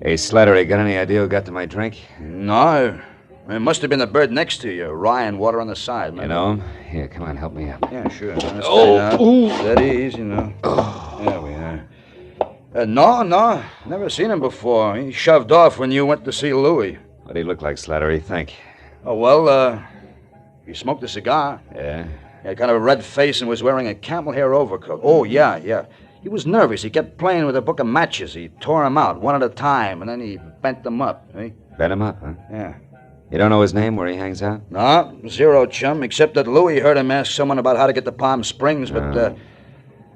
Speaker 6: Hey, Slattery, got any idea who got to my drink?
Speaker 22: No. It must have been the bird next to you. Rye and water on the side, man.
Speaker 6: You know him? Here, come on, help me up.
Speaker 22: Yeah, sure. Steady, easy now. There we are. No. Never seen him before. He shoved off when you went to see Louis.
Speaker 6: What did he look like, Slattery, think?
Speaker 22: Oh, well, he smoked a cigar.
Speaker 6: Yeah?
Speaker 22: He had kind of a red face and was wearing a camel hair overcoat. Oh, yeah. He was nervous. He kept playing with a book of matches. He tore them out one at a time, and then he bent them up. Eh?
Speaker 6: Bent them up, huh?
Speaker 22: Yeah.
Speaker 6: You don't know his name, where he hangs out?
Speaker 22: No, zero, chum, except that Louis heard him ask someone about how to get to Palm Springs, but,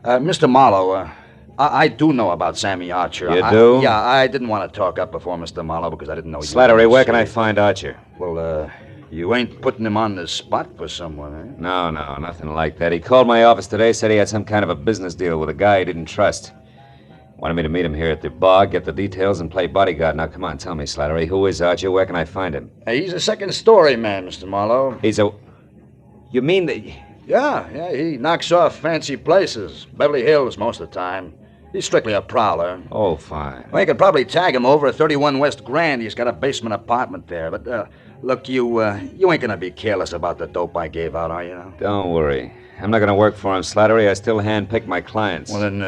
Speaker 22: Mr. Marlowe, I do know about Sammy Archer.
Speaker 6: You do?
Speaker 22: Yeah, I didn't want to talk up before Mr. Marlowe because I didn't know you.
Speaker 6: Slattery, where can I find Archer?
Speaker 22: Well, you ain't putting him on the spot for someone, eh?
Speaker 6: No, nothing like that. He called my office today, said he had some kind of a business deal with a guy he didn't trust. Wanted me to meet him here at the bar, get the details, and play bodyguard. Now, come on, tell me, Slattery, who is Archer? Where can I find him?
Speaker 22: Hey, he's a second-story man, Mr. Marlowe.
Speaker 6: He's a... You mean that...
Speaker 22: Yeah, he knocks off fancy places. Beverly Hills most of the time. He's strictly a prowler.
Speaker 6: Oh, fine.
Speaker 22: Well, you could probably tag him over at 31 West Grand. He's got a basement apartment there. But, look, you ain't gonna be careless about the dope I gave out, are you?
Speaker 6: Don't worry. I'm not gonna work for him, Slattery. I still handpick my clients.
Speaker 22: Well, then,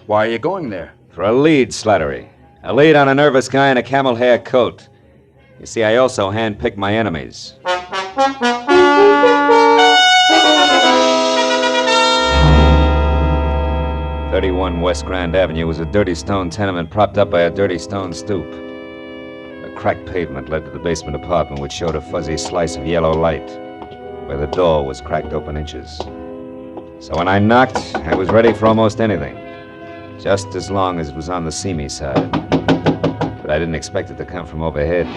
Speaker 22: why are you going there?
Speaker 6: For a lead, Slattery. A lead on a nervous guy in a camel hair coat. You see, I also handpick my enemies. 31 West Grand Avenue was a dirty stone tenement propped up by a dirty stone stoop. A cracked pavement led to the basement apartment, which showed a fuzzy slice of yellow light, where the door was cracked open inches. So when I knocked, I was ready for almost anything, just as long as it was on the see me side. But I didn't expect it to come from overhead.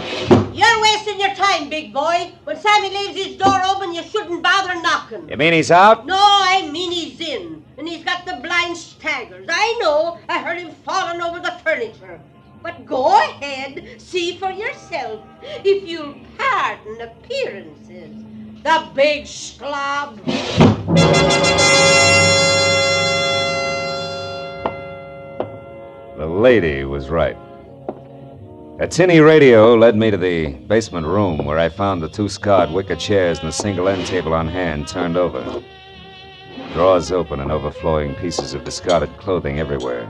Speaker 23: You're wasting your time, big boy. When Sammy leaves his door open, you shouldn't bother knocking.
Speaker 6: You mean he's out?
Speaker 23: No, I mean he's in. And he's got the blind staggers. I know. I heard him falling over the furniture. But go ahead, see for yourself, if you'll pardon appearances. The big slob.
Speaker 6: The lady was right. A tinny radio led me to the basement room, where I found the two scarred wicker chairs and a single end table on hand turned over. Drawers open and overflowing pieces of discarded clothing everywhere.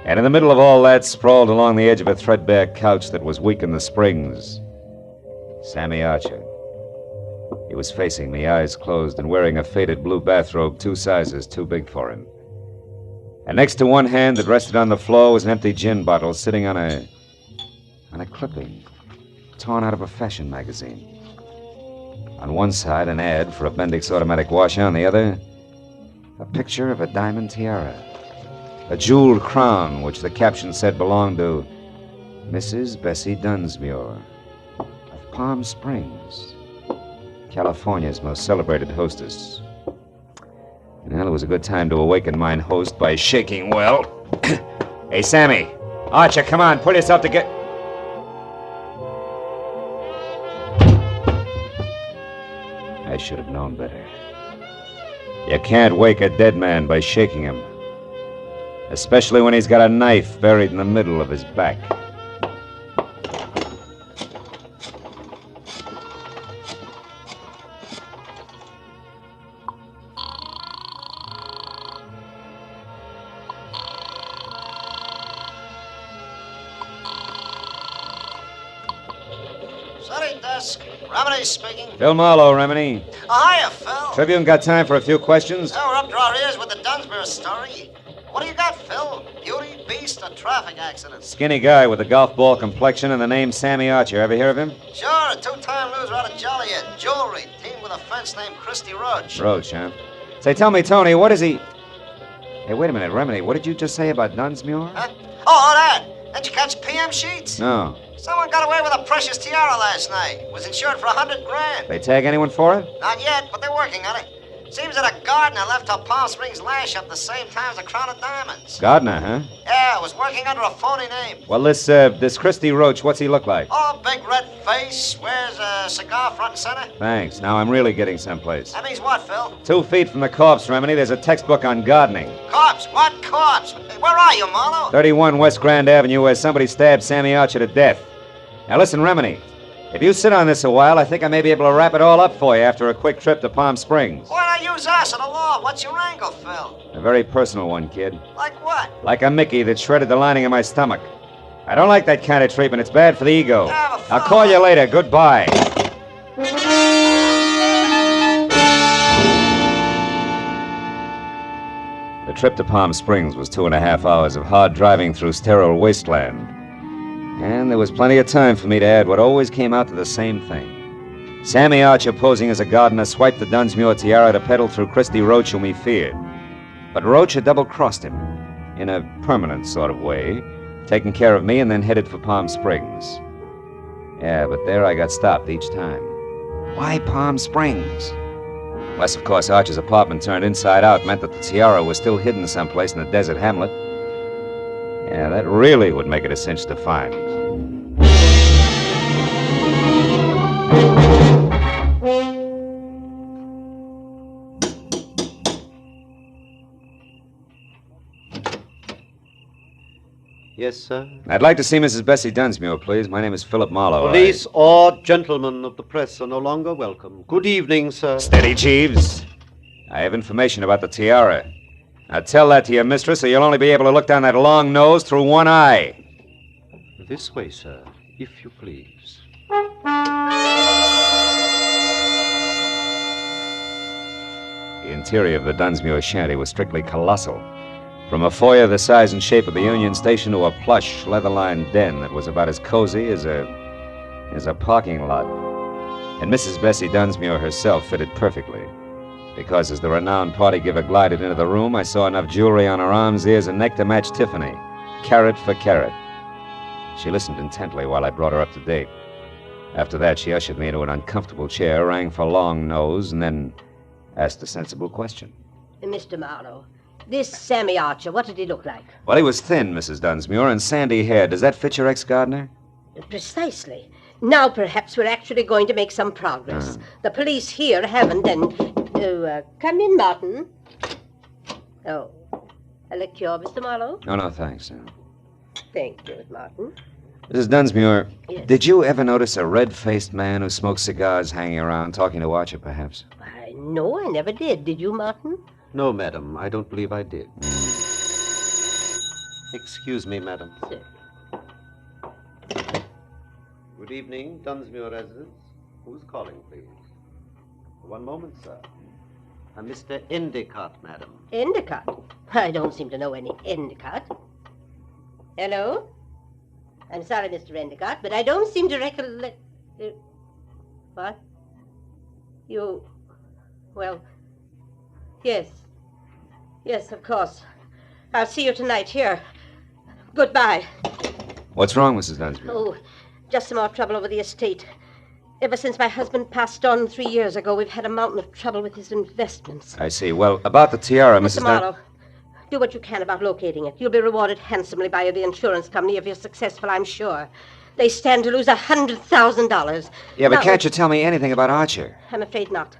Speaker 6: And in the middle of all that, sprawled along the edge of a threadbare couch that was weak in the springs, Sammy Archer. He was facing me, eyes closed, and wearing a faded blue bathrobe 2 sizes too big for him. And next to one hand that rested on the floor was an empty gin bottle sitting on a clipping, torn out of a fashion magazine. On one side, an ad for a Bendix automatic washer. On the other, a picture of a diamond tiara. A jeweled crown, which the caption said belonged to Mrs. Bessie Dunsmuir of Palm Springs, California's most celebrated hostess. Well, it was a good time to awaken mine host by shaking well. Hey, Sammy. Archer, come on, pull yourself together. I should have known better. You can't wake a dead man by shaking him. Especially when he's got a knife buried in the middle of his back.
Speaker 14: City desk. Remedy speaking.
Speaker 6: Phil Marlowe, Remini.
Speaker 14: Hiya, Phil.
Speaker 6: Tribune got time for a few questions?
Speaker 14: Oh, we're up to our ears with the Dunsmuir story. What do you got, Phil? Beauty, beast, or traffic accident?
Speaker 6: Skinny guy with a golf ball complexion and the name Sammy Archer. Ever hear of him?
Speaker 14: Sure, a two-time loser out of Joliet. Jewelry. Team with a fence named Christy Roach.
Speaker 6: Roach, huh? Say, tell me, Tony, what is he... Hey, wait a minute, Remini. What did you just say about Dunsmuir?
Speaker 14: Huh? Oh, that. Didn't you catch PM sheets?
Speaker 6: No.
Speaker 14: Someone got away with a precious tiara last night. Was insured for $100,000.
Speaker 6: They tag anyone for it?
Speaker 14: Not yet, but they're working on it. Seems that a gardener left her Palm Springs lash up the same time as a crown of diamonds.
Speaker 6: Gardner, huh?
Speaker 14: Yeah, was working under a phony name.
Speaker 6: Well, this Christy Roach, what's he look like?
Speaker 14: Oh, big red face, wears a cigar front and center.
Speaker 6: Thanks. Now I'm really getting someplace.
Speaker 14: That means what, Phil?
Speaker 6: 2 feet from the corpse, Remini, there's a textbook on gardening.
Speaker 14: Corpse? What corpse? Hey, where are you, Marlowe?
Speaker 6: 31 West Grand Avenue, where somebody stabbed Sammy Archer to death. Now listen, Remini. If you sit on this a while, I think I may be able to wrap it all up for you after a quick trip to Palm Springs.
Speaker 14: Why not use us or the law? What's your angle, Phil?
Speaker 6: A very personal one, kid.
Speaker 14: Like what?
Speaker 6: Like a Mickey that shredded the lining of my stomach. I don't like that kind of treatment. It's bad for the ego. I'll call you later. Goodbye. The trip to Palm Springs was 2.5 hours of hard driving through sterile wasteland. And there was plenty of time for me to add what always came out to the same thing. Sammy Archer, posing as a gardener, swiped the Dunsmuir tiara to peddle through Christy Roach, whom he feared. But Roach had double-crossed him, in a permanent sort of way, taken care of me and then headed for Palm Springs. Yeah, but there I got stopped each time. Why Palm Springs? Unless, of course, Archer's apartment turned inside out meant that the tiara was still hidden someplace in the desert hamlet. Yeah, that really would make it a cinch to find.
Speaker 9: Yes, sir?
Speaker 6: I'd like to see Mrs. Bessie Dunsmuir, please. My name is Philip Marlowe.
Speaker 9: Police or gentlemen of the press are no longer welcome. Good evening, sir.
Speaker 6: Steady, Jeeves. I have information about the tiara. Now tell that to your mistress, or you'll only be able to look down that long nose through one eye.
Speaker 9: This way, sir, if you please.
Speaker 6: The interior of the Dunsmuir shanty was strictly colossal. From a foyer the size and shape of the Union Station to a plush, leather-lined den that was about as cozy as a parking lot. And Mrs. Bessie Dunsmuir herself fitted perfectly. Because as the renowned party giver glided into the room, I saw enough jewelry on her arms, ears, and neck to match Tiffany, carat for carat. She listened intently while I brought her up to date. After that, she ushered me into an uncomfortable chair, rang for Long Nose, and then asked a sensible question.
Speaker 23: Mr. Marlowe, this Sammy Archer, what did he look like?
Speaker 6: Well, he was thin, Mrs. Dunsmuir, and sandy haired. Does that fit your ex-gardener?
Speaker 23: Precisely. Now perhaps we're actually going to make some progress. The police here haven't, and... come in, Martin. Oh, a liqueur, Mr. Marlowe?
Speaker 6: Oh, no, thanks.
Speaker 23: Thank you, Martin.
Speaker 6: Mrs. Dunsmuir,
Speaker 23: Yes.
Speaker 6: Did you ever notice a red-faced man who smoked cigars hanging around, talking to Archer, perhaps?
Speaker 23: No, I never did. Did you, Martin?
Speaker 9: No, madam, I don't believe I did. Excuse me, madam.
Speaker 23: Sir.
Speaker 9: Good evening, Dunsmuir residence. Who's calling, please? One moment, sir. Mr. Endicott, madam.
Speaker 23: Endicott? I don't seem to know any Endicott. Hello? I'm sorry, Mr. Endicott, but I don't seem to recollect... what? You... Well, yes. Yes, of course. I'll see you tonight. Here. Goodbye.
Speaker 6: What's wrong, Mrs. Dunsmuir?
Speaker 23: Oh, just some more trouble over the estate. Ever since my husband passed on 3 years ago, we've had a mountain of trouble with his investments.
Speaker 6: I see. Well, about the tiara,
Speaker 23: Mr.
Speaker 6: Mrs.
Speaker 23: Marlowe, do what you can about locating it. You'll be rewarded handsomely by the insurance company if you're successful, I'm sure. They stand to lose $100,000.
Speaker 6: Yeah, but
Speaker 23: Now,
Speaker 6: can't you tell me anything about Archer?
Speaker 23: I'm afraid not.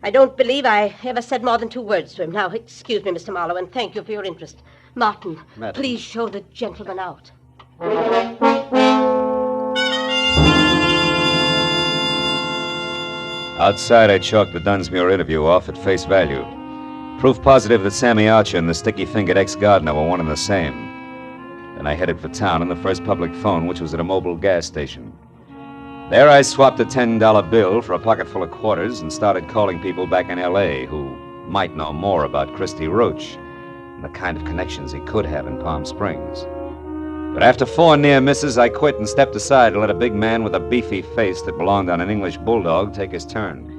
Speaker 23: I don't believe I ever said more than 2 words to him. Now, excuse me, Mr. Marlowe, and thank you for your interest. Martin,
Speaker 6: Madam.
Speaker 23: please show the gentleman out.
Speaker 6: Outside, I chalked the Dunsmuir interview off at face value. Proof positive that Sammy Archer and the sticky-fingered ex-gardener were one and the same. Then I headed for town on the first public phone, which was at a mobile gas station. There I swapped a $10 bill for a pocket full of quarters and started calling people back in L.A. who might know more about Christy Roach and the kind of connections he could have in Palm Springs. But after 4 near misses, I quit and stepped aside to let a big man with a beefy face that belonged on an English bulldog take his turn.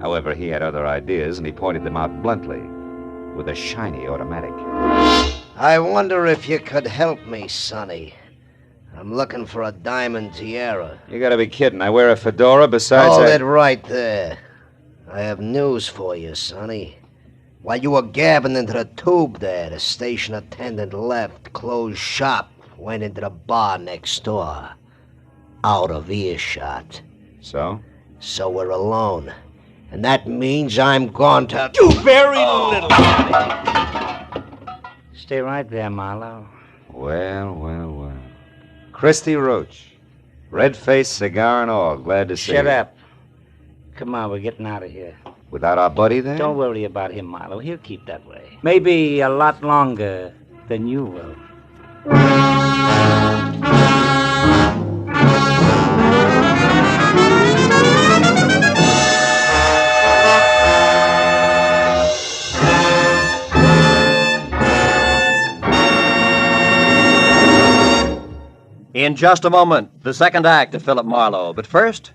Speaker 6: However, he had other ideas, and he pointed them out bluntly, with a shiny automatic.
Speaker 14: I wonder if you could help me, Sonny. I'm looking for a diamond tiara.
Speaker 6: You gotta be kidding. I wear a fedora besides
Speaker 14: Hold it right there. I have news for you, Sonny. While you were gabbing into the tube there, the station attendant left, closed shop, went into the bar next door. Out of earshot.
Speaker 6: So?
Speaker 14: So we're alone. And that means I'm going to do very little.
Speaker 19: Stay right there, Marlowe.
Speaker 6: Well. Christy Roach. Red face, cigar and all. Glad to see you.
Speaker 19: Shut up. Come on, we're getting out of here.
Speaker 6: Without our buddy then?
Speaker 19: Don't worry about him, Marlowe. He'll keep that way. Maybe a lot longer than you will.
Speaker 3: In just a moment, the second act of Philip Marlowe. But first,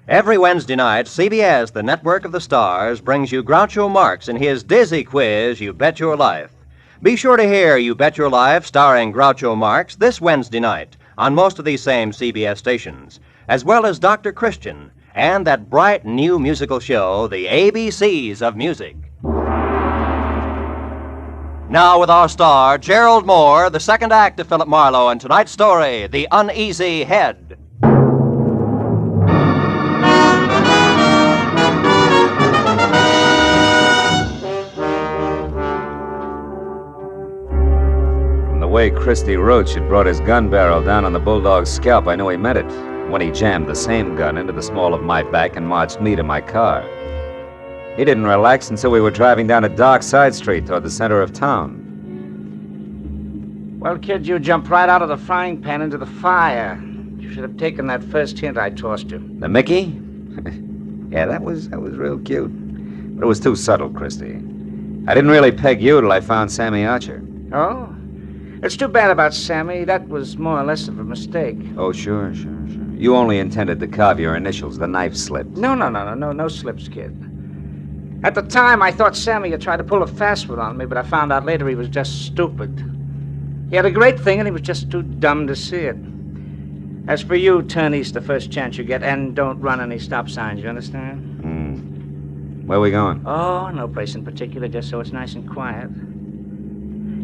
Speaker 3: every Wednesday night, CBS, the network of the stars, brings you Groucho Marx in his dizzy quiz, You Bet Your Life. Be sure to hear You Bet Your Life starring Groucho Marx this Wednesday night on most of these same CBS stations, as well as Dr. Christian and that bright new musical show, The ABCs of Music. Now with our star, Gerald Moore, the second act of Philip Marlowe, and tonight's story, The Uneasy Head.
Speaker 6: From the way Christy Roach had brought his gun barrel down on the bulldog's scalp, I knew he meant it when he jammed the same gun into the small of my back and marched me to my car. He didn't relax until we were driving down a dark side street toward the center of town.
Speaker 19: Well, kid, you jumped right out of the frying pan into the fire. You should have taken that first hint I tossed you.
Speaker 6: The Mickey? Yeah, that was real cute. But it was too subtle, Christy. I didn't really peg you till I found Sammy Archer.
Speaker 19: Oh? It's too bad about Sammy. That was more or less of a mistake.
Speaker 6: Oh, sure. You only intended to carve your initials. The knife slipped.
Speaker 19: No slips, kid. At the time, I thought Sammy had tried to pull a fast one on me, but I found out later he was just stupid. He had a great thing, and he was just too dumb to see it. As for you, turn east the first chance you get, and don't run any stop signs, you understand?
Speaker 6: Where are we going?
Speaker 19: Oh, no place in particular, just so it's nice and quiet.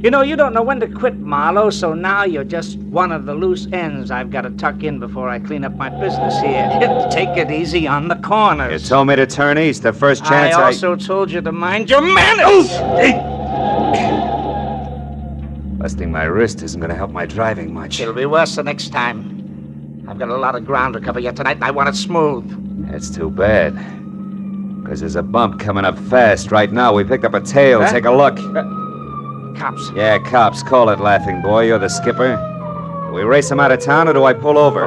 Speaker 19: You know, you don't know when to quit, Marlowe, so now you're just one of the loose ends I've got to tuck in before I clean up my business here. Take it easy on the corners.
Speaker 6: You told me to turn east the first chance
Speaker 19: I also told you to mind your manners!
Speaker 6: Busting my wrist isn't going to help my driving much.
Speaker 19: It'll be worse the next time. I've got a lot of ground to cover yet tonight, and I want it smooth.
Speaker 6: That's too bad. Because there's a bump coming up fast. Right now, we picked up a tail.
Speaker 19: Huh?
Speaker 6: Take a look.
Speaker 19: Cops.
Speaker 6: Yeah, cops. Call it, laughing boy. You're the skipper. Do we race them out of town, or do I pull over?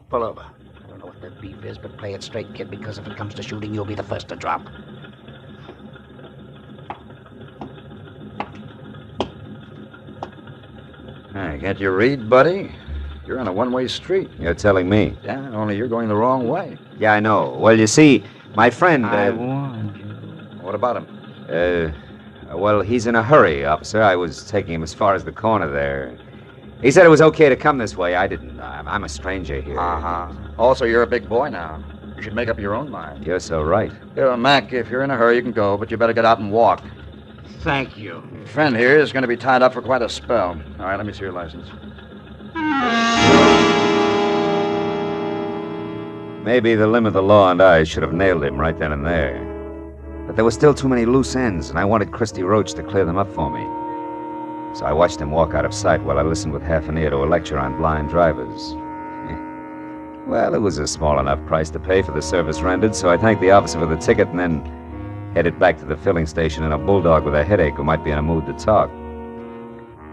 Speaker 19: Pull over. I don't know what that beef is, but play it straight, kid, because if it comes to shooting, you'll be the first to drop.
Speaker 1: I got your read, buddy. You're on a one-way street.
Speaker 6: You're telling me.
Speaker 1: Yeah, only you're going the wrong way.
Speaker 6: Yeah, I know. Well, you see, my friend...
Speaker 19: I warned you.
Speaker 1: What about him?
Speaker 6: Well, he's in a hurry, officer. I was taking him as far as the corner there. He said it was okay to come this way. I didn't. I'm a stranger here.
Speaker 22: Uh-huh. Also, you're a big boy now. You should make up your own mind.
Speaker 6: You're so right.
Speaker 22: Here, Mac, if you're in a hurry, you can go, but you better get out and walk.
Speaker 19: Thank you.
Speaker 22: Your friend here is going to be tied up for quite a spell. All right, let me see your license.
Speaker 6: Maybe the limb of the law and I should have nailed him right then and there. But there were still too many loose ends, and I wanted Christy Roach to clear them up for me. So I watched him walk out of sight while I listened with half an ear to a lecture on blind drivers. Well, it was a small enough price to pay for the service rendered, so I thanked the officer for the ticket and then headed back to the filling station in a bulldog with a headache who might be in a mood to talk.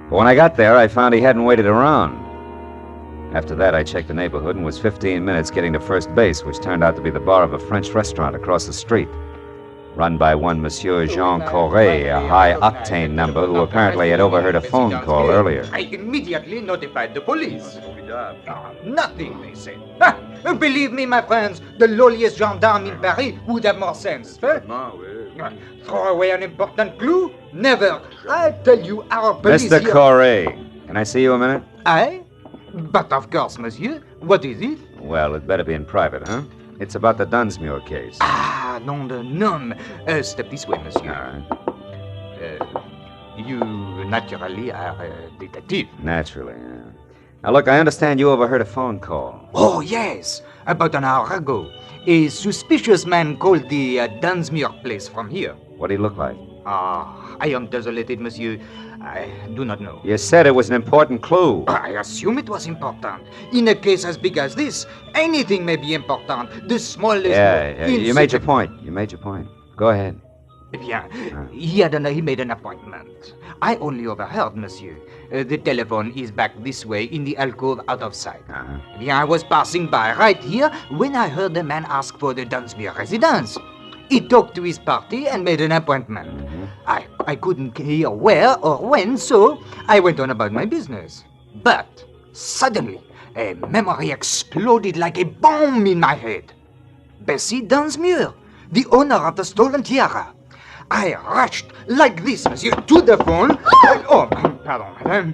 Speaker 6: But when I got there, I found he hadn't waited around. After that, I checked the neighborhood and was 15 minutes getting to first base, which turned out to be the bar of a French restaurant across the street, run by one Monsieur Jean Corré, a high-octane number who apparently had overheard a phone call earlier.
Speaker 12: I immediately notified the police. Nothing, they said. Believe me, my friends, the lowliest gendarme in Paris would have more sense. Throw away an important clue? Never. I tell you, our police
Speaker 6: Mr.
Speaker 12: here...
Speaker 6: Corré, can I see you a minute?
Speaker 12: I? But of course, monsieur. What is it?
Speaker 6: Well, it better be in private, huh? It's about the Dunsmuir case.
Speaker 12: Ah, nom de nom. Step this way, monsieur. You naturally are a detective.
Speaker 6: Naturally, yeah. Now, look, I understand you overheard a phone call.
Speaker 12: Oh, yes. About an hour ago. A suspicious man called the Dunsmuir place from here.
Speaker 6: What did he look like?
Speaker 12: I am desolated, monsieur. I do not know.
Speaker 6: You said it was an important clue.
Speaker 12: I assume it was important. In a case as big as this, anything may be important. The smallest...
Speaker 6: Yeah, you made your point. You made your point. Go ahead.
Speaker 12: Bien. He made an appointment. I only overheard, monsieur. The telephone is back this way in the alcove out of sight. Bien, I was passing by right here when I heard the man ask for the Dunsmuir residence. He talked to his party and made an appointment. I couldn't hear where or when, so I went on about my business. But suddenly, a memory exploded like a bomb in my head. Bessie Dunsmuir, the owner of the stolen tiara. I rushed like this, monsieur, to the phone. Pardon, madame.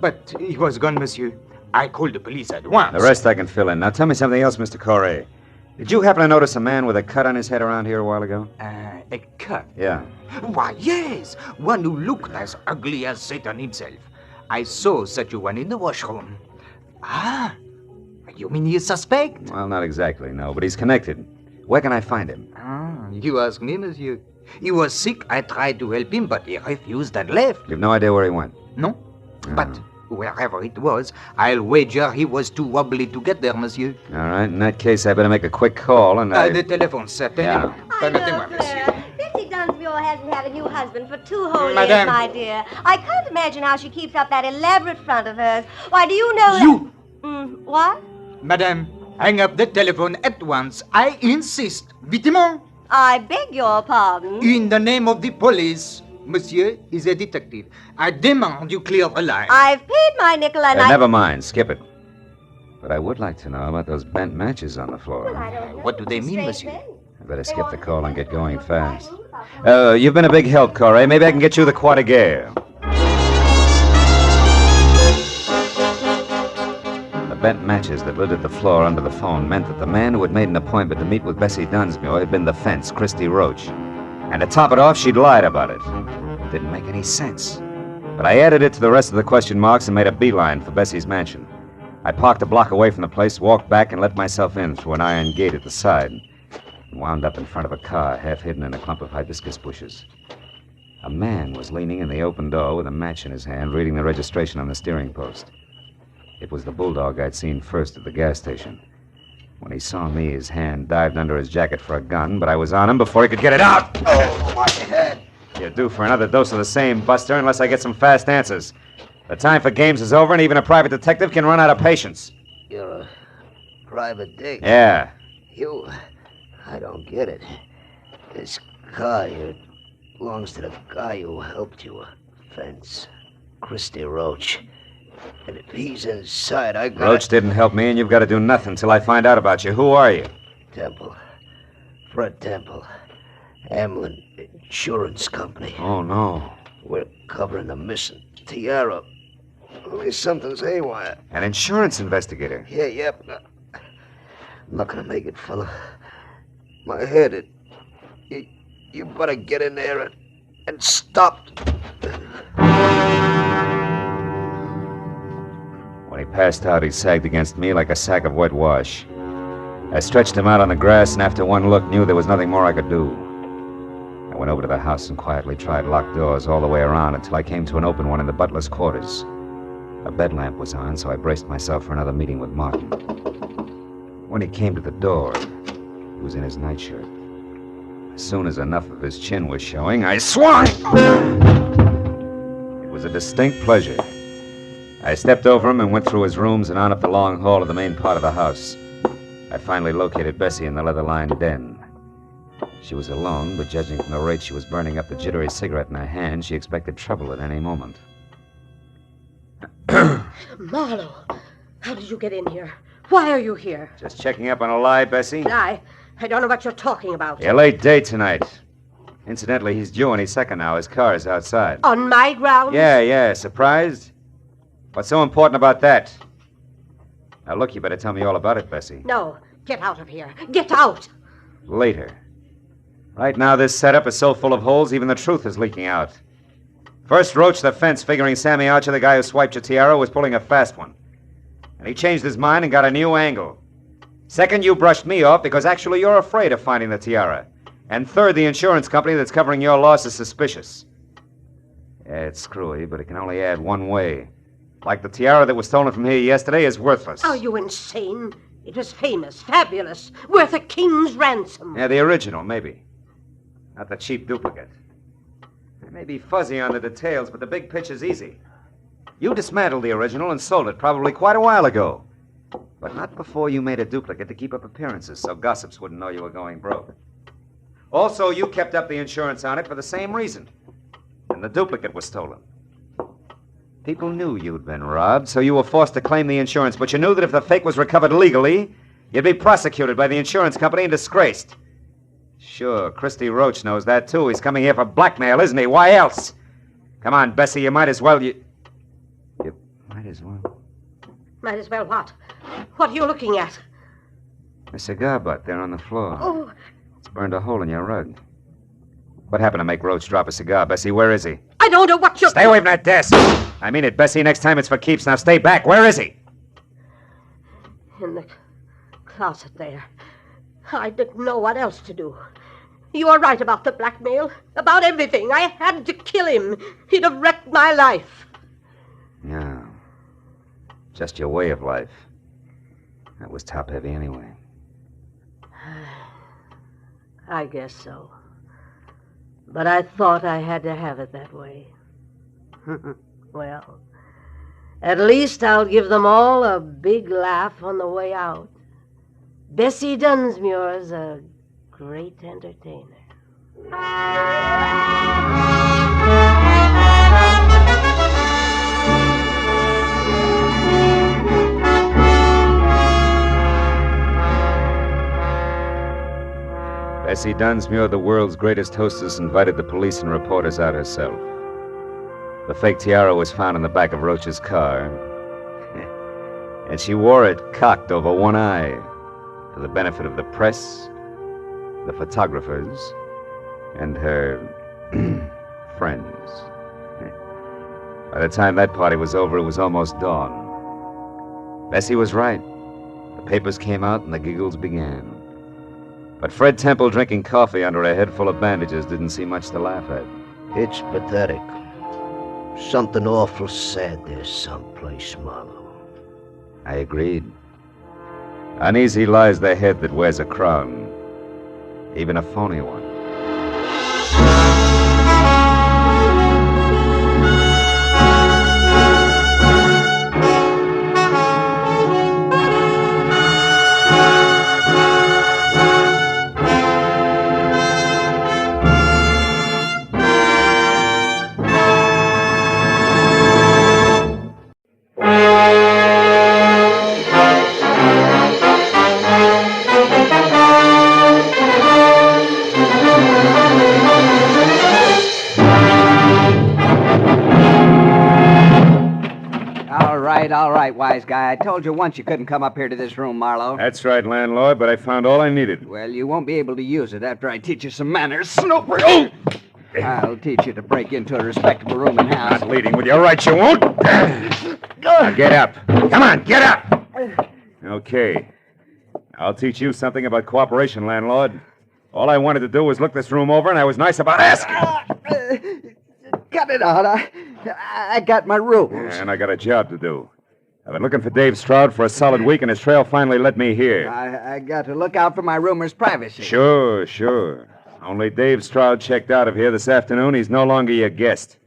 Speaker 12: But he was gone, monsieur. I called the police at once.
Speaker 6: The rest I can fill in. Now tell me something else, Mr. Coré. Did you happen to notice a man with a cut on his head around here a while ago?
Speaker 12: A cut?
Speaker 6: Yeah.
Speaker 12: Why, yes. One who looked as ugly as Satan himself. I saw such a one in the washroom. Ah, you mean he's suspect?
Speaker 6: Well, not exactly, no, but he's connected. Where can I find him?
Speaker 12: You ask me, monsieur. He was sick. I tried to help him, but he refused and left.
Speaker 6: You've no idea where he went?
Speaker 12: No. But wherever it was, I'll wager he was too wobbly to get there, monsieur.
Speaker 6: All right, in that case, I better make a quick call and
Speaker 12: The telephone set.
Speaker 6: Yeah.
Speaker 23: Permettez-moi, monsieur. Bessie Dunsmuir hasn't had a new husband for 2 whole
Speaker 12: Madame.
Speaker 23: years, my dear. I can't imagine how she keeps up that elaborate front of hers. Why, do you know
Speaker 12: You!
Speaker 23: What?
Speaker 12: Madame, hang up the telephone at once. I insist. Vitement.
Speaker 23: I beg your pardon.
Speaker 12: In the name of the police, monsieur is a detective. I demand you clear the line.
Speaker 23: I've paid my nickel and
Speaker 6: Never mind, skip it. But I would like to know about those bent matches on the floor.
Speaker 12: What do they mean, monsieur?
Speaker 6: I better skip the call and get going fast. You've been a big help, Coré. Maybe I can get you the Croix de Guerre. The bent matches that littered the floor under the phone meant that the man who had made an appointment to meet with Bessie Dunsmuir had been the fence, Christy Roach. And to top it off, she'd lied about it. Didn't make any sense. But I added it to the rest of the question marks and made a beeline for Bessie's mansion. I parked a block away from the place, walked back, and let myself in through an iron gate at the side. And wound up in front of a car, half hidden in a clump of hibiscus bushes. A man was leaning in the open door with a match in his hand, reading the registration on the steering post. It was the bulldog I'd seen first at the gas station. When he saw me, his hand dived under his jacket for a gun, but I was on him before he could get it out. Oh, my head. You're due for another dose of the same, Buster, unless I get some fast answers. The time for games is over, and even a private detective can run out of patience.
Speaker 14: You're a private dick.
Speaker 6: Yeah.
Speaker 14: I don't get it. This car here belongs to the guy who helped you. Fence. Christy Roach. And if he's inside, I got...
Speaker 6: Roach didn't help me, and you've got to do nothing till I find out about you. Who are you?
Speaker 14: Temple. Fred Temple. Hamlin Insurance Company.
Speaker 6: Oh, no.
Speaker 14: We're covering the missing tiara. At least something's haywire.
Speaker 6: An insurance investigator?
Speaker 14: Yeah, but I'm not gonna make it, fella. My head, you better get in there and stop.
Speaker 6: When he passed out, he sagged against me like a sack of whitewash. I stretched him out on the grass, and after one look, knew there was nothing more I could do. I went over to the house and quietly tried locked doors all the way around until I came to an open one in the butler's quarters. A bed lamp was on, so I braced myself for another meeting with Martin. When he came to the door, he was in his nightshirt. As soon as enough of his chin was showing, I swung! It was a distinct pleasure. I stepped over him and went through his rooms and on up the long hall to the main part of the house. I finally located Bessie in the leather-lined den. She was alone, but judging from the rate she was burning up the jittery cigarette in her hand, she expected trouble at any moment.
Speaker 23: Marlowe, how did you get in here? Why are you here?
Speaker 6: Just checking up on a lie, Bessie?
Speaker 23: I don't know what you're talking about.
Speaker 6: A late day tonight. Incidentally, he's due any second now. His car is outside.
Speaker 23: On my grounds?
Speaker 6: Yeah. Surprised? What's so important about that? Now, look, you better tell me all about it, Bessie.
Speaker 23: No, get out of here. Get out!
Speaker 6: Later. Right now, this setup is so full of holes, even the truth is leaking out. First, Roach the fence, figuring Sammy Archer, the guy who swiped your tiara, was pulling a fast one. And he changed his mind and got a new angle. Second, you brushed me off because actually you're afraid of finding the tiara. And third, the insurance company that's covering your loss is suspicious. Yeah, it's screwy, but it can only add one way. Like the tiara that was stolen from here yesterday is worthless.
Speaker 23: Are you insane? It was famous, fabulous, worth a king's ransom.
Speaker 6: Yeah, the original, maybe. Not the cheap duplicate. It may be fuzzy on the details, but the big picture's easy. You dismantled the original and sold it probably quite a while ago. But not before you made a duplicate to keep up appearances so gossips wouldn't know you were going broke. Also, you kept up the insurance on it for the same reason. And the duplicate was stolen. People knew you'd been robbed, so you were forced to claim the insurance, but you knew that if the fake was recovered legally, you'd be prosecuted by the insurance company and disgraced. Sure, Christy Roach knows that, too. He's coming here for blackmail, isn't he? Why else? Come on, Bessie, you might as well... You might as well...
Speaker 23: Might as well what? What are you looking at?
Speaker 6: A cigar butt there on the floor.
Speaker 23: Oh.
Speaker 6: It's burned a hole in your rug. What happened to make Roach drop a cigar, Bessie? Where is he?
Speaker 23: I don't know what you're...
Speaker 6: Stay away from that desk! I mean it, Bessie. Next time it's for keeps. Now stay back. Where is he?
Speaker 23: In the closet there. I didn't know what else to do. You are right about the blackmail. About everything. I had to kill him. He'd have wrecked my life.
Speaker 6: Yeah. Just your way of life. That was top-heavy anyway.
Speaker 23: I guess so. But I thought I had to have it that way. Well, at least I'll give them all a big laugh on the way out. Bessie Dunsmuir's a great entertainer.
Speaker 6: Bessie Dunsmuir, the world's greatest hostess, invited the police and reporters out herself. The fake tiara was found in the back of Roach's car, and she wore it cocked over one eye for the benefit of the press, the photographers, and her friends. By the time that party was over, it was almost dawn. Bessie was right. The papers came out and the giggles began. But Fred Temple drinking coffee under a head full of bandages didn't see much to laugh at.
Speaker 14: It's pathetic. Something awful sad there someplace, Marlowe.
Speaker 6: I agreed. Uneasy lies the head that wears a crown, even a phony one.
Speaker 10: all right, wise guy. I told you once you couldn't come up here to this room, Marlowe.
Speaker 6: That's right, landlord, but I found all I needed.
Speaker 10: Well, you won't be able to use it after I teach you some manners, Snooper. Oh! I'll teach you to break into a respectable room and house.
Speaker 6: Not leading with you. All right, you won't. Now get up. Come on, get up. Okay. I'll teach you something about cooperation, landlord. All I wanted to do was look this room over, and I was nice about asking.
Speaker 10: Cut it out. I got my rules.
Speaker 6: And I got a job to do. I've been looking for Dave Stroud for a solid week, and his trail finally led me here.
Speaker 10: I got to look out for my roomer's privacy.
Speaker 6: Sure. Only Dave Stroud checked out of here this afternoon. He's no longer your guest.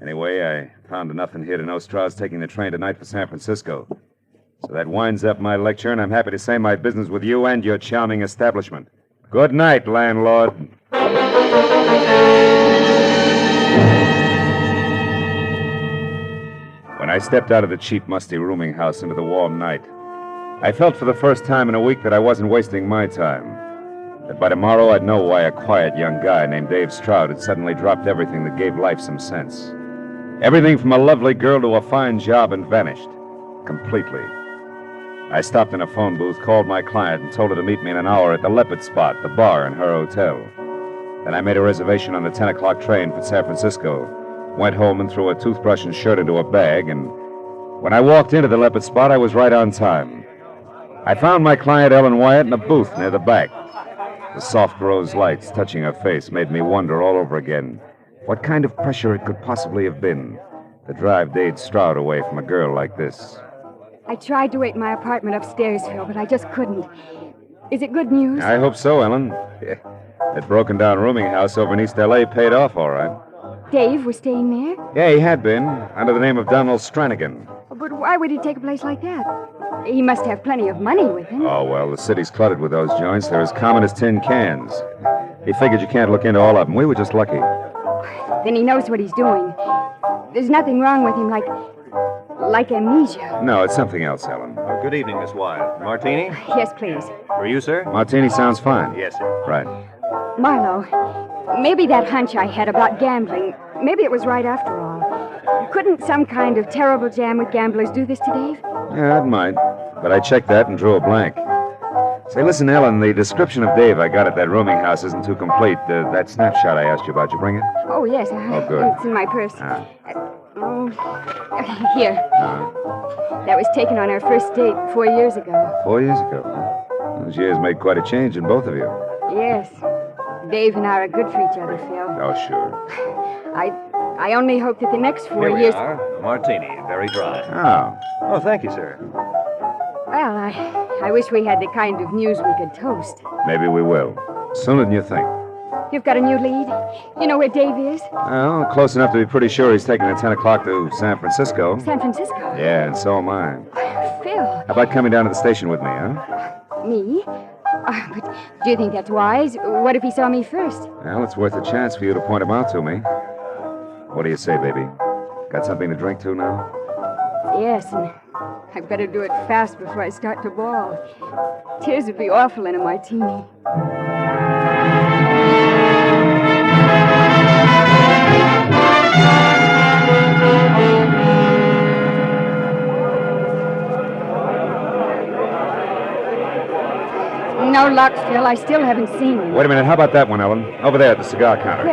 Speaker 6: Anyway, I found enough in here to know Stroud's taking the train tonight for San Francisco. So that winds up my lecture, and I'm happy to say my business with you and your charming establishment. Good night, landlord. When I stepped out of the cheap, musty rooming house into the warm night, I felt for the first time in a week that I wasn't wasting my time. That by tomorrow I'd know why a quiet young guy named Dave Stroud had suddenly dropped everything that gave life some sense. Everything from a lovely girl to a fine job and vanished. Completely. I stopped in a phone booth, called my client, and told her to meet me in an hour at the Leopard Spot, the bar in her hotel. Then I made a reservation on the 10 o'clock train for San Francisco, went home and threw a toothbrush and shirt into a bag, and when I walked into the Leopard Spot, I was right on time. I found my client, Ellen Wyatt, in a booth near the back. The soft rose lights touching her face made me wonder all over again what kind of pressure it could possibly have been to drive Dave Stroud away from a girl like this.
Speaker 13: I tried to wait in my apartment upstairs, Phil, but I just couldn't. Is it good news?
Speaker 6: I hope so, Ellen. That broken-down rooming house over in East L.A. paid off all right.
Speaker 13: Dave was staying there?
Speaker 6: Yeah, he had been, under the name of Donald Stranigan.
Speaker 13: But why would he take a place like that? He must have plenty of money with him.
Speaker 6: Oh, well, the city's cluttered with those joints. They're as common as tin cans. He figured you can't look into all of them. We were just lucky.
Speaker 13: Then he knows what he's doing. There's nothing wrong with him, like amnesia.
Speaker 6: No, it's something else, Ellen.
Speaker 17: Oh, good evening, Miss Wyatt. Martini?
Speaker 13: Yes, please.
Speaker 17: For you, sir?
Speaker 6: Martini sounds fine.
Speaker 17: Yes, sir.
Speaker 6: Right.
Speaker 13: Marlowe, maybe that hunch I had about gambling, maybe it was right after all. Couldn't some kind of terrible jam with gamblers do this to Dave?
Speaker 6: Yeah, it might. But I checked that and drew a blank. Say, listen, Ellen, the description of Dave I got at that rooming house isn't too complete. That snapshot I asked you about, you bring it?
Speaker 13: Oh, yes.
Speaker 6: Oh, good.
Speaker 13: It's in my purse. Here. That was taken on our first date 4 years ago.
Speaker 6: 4 years ago, huh? Those years made quite a change in both of you.
Speaker 13: Yes. Dave and I are good for each other, Phil.
Speaker 6: Oh, sure.
Speaker 13: I only hope that the next 4
Speaker 17: Here
Speaker 13: years...
Speaker 17: we are. Martini, very dry.
Speaker 6: Oh.
Speaker 17: Oh, thank you, sir.
Speaker 13: Well, I wish we had the kind of news we could toast.
Speaker 6: Maybe we will. Sooner than you think.
Speaker 13: You've got a new lead? You know where Dave is?
Speaker 6: Well, close enough to be pretty sure he's taking the 10 o'clock to San Francisco.
Speaker 13: San Francisco?
Speaker 6: Yeah, and so am I.
Speaker 13: Phil.
Speaker 6: How about coming down to the station with me, huh?
Speaker 13: Me? But do you think that's wise? What if he saw me first?
Speaker 6: Well, it's worth a chance for you to point him out to me. What do you say, baby? Got something to drink to now?
Speaker 13: Yes, and I better do it fast before I start to bawl. Tears would be awful in a martini. No luck, Phil. I still haven't seen him.
Speaker 6: Wait a minute. How about that one, Ellen? Over there at the cigar counter.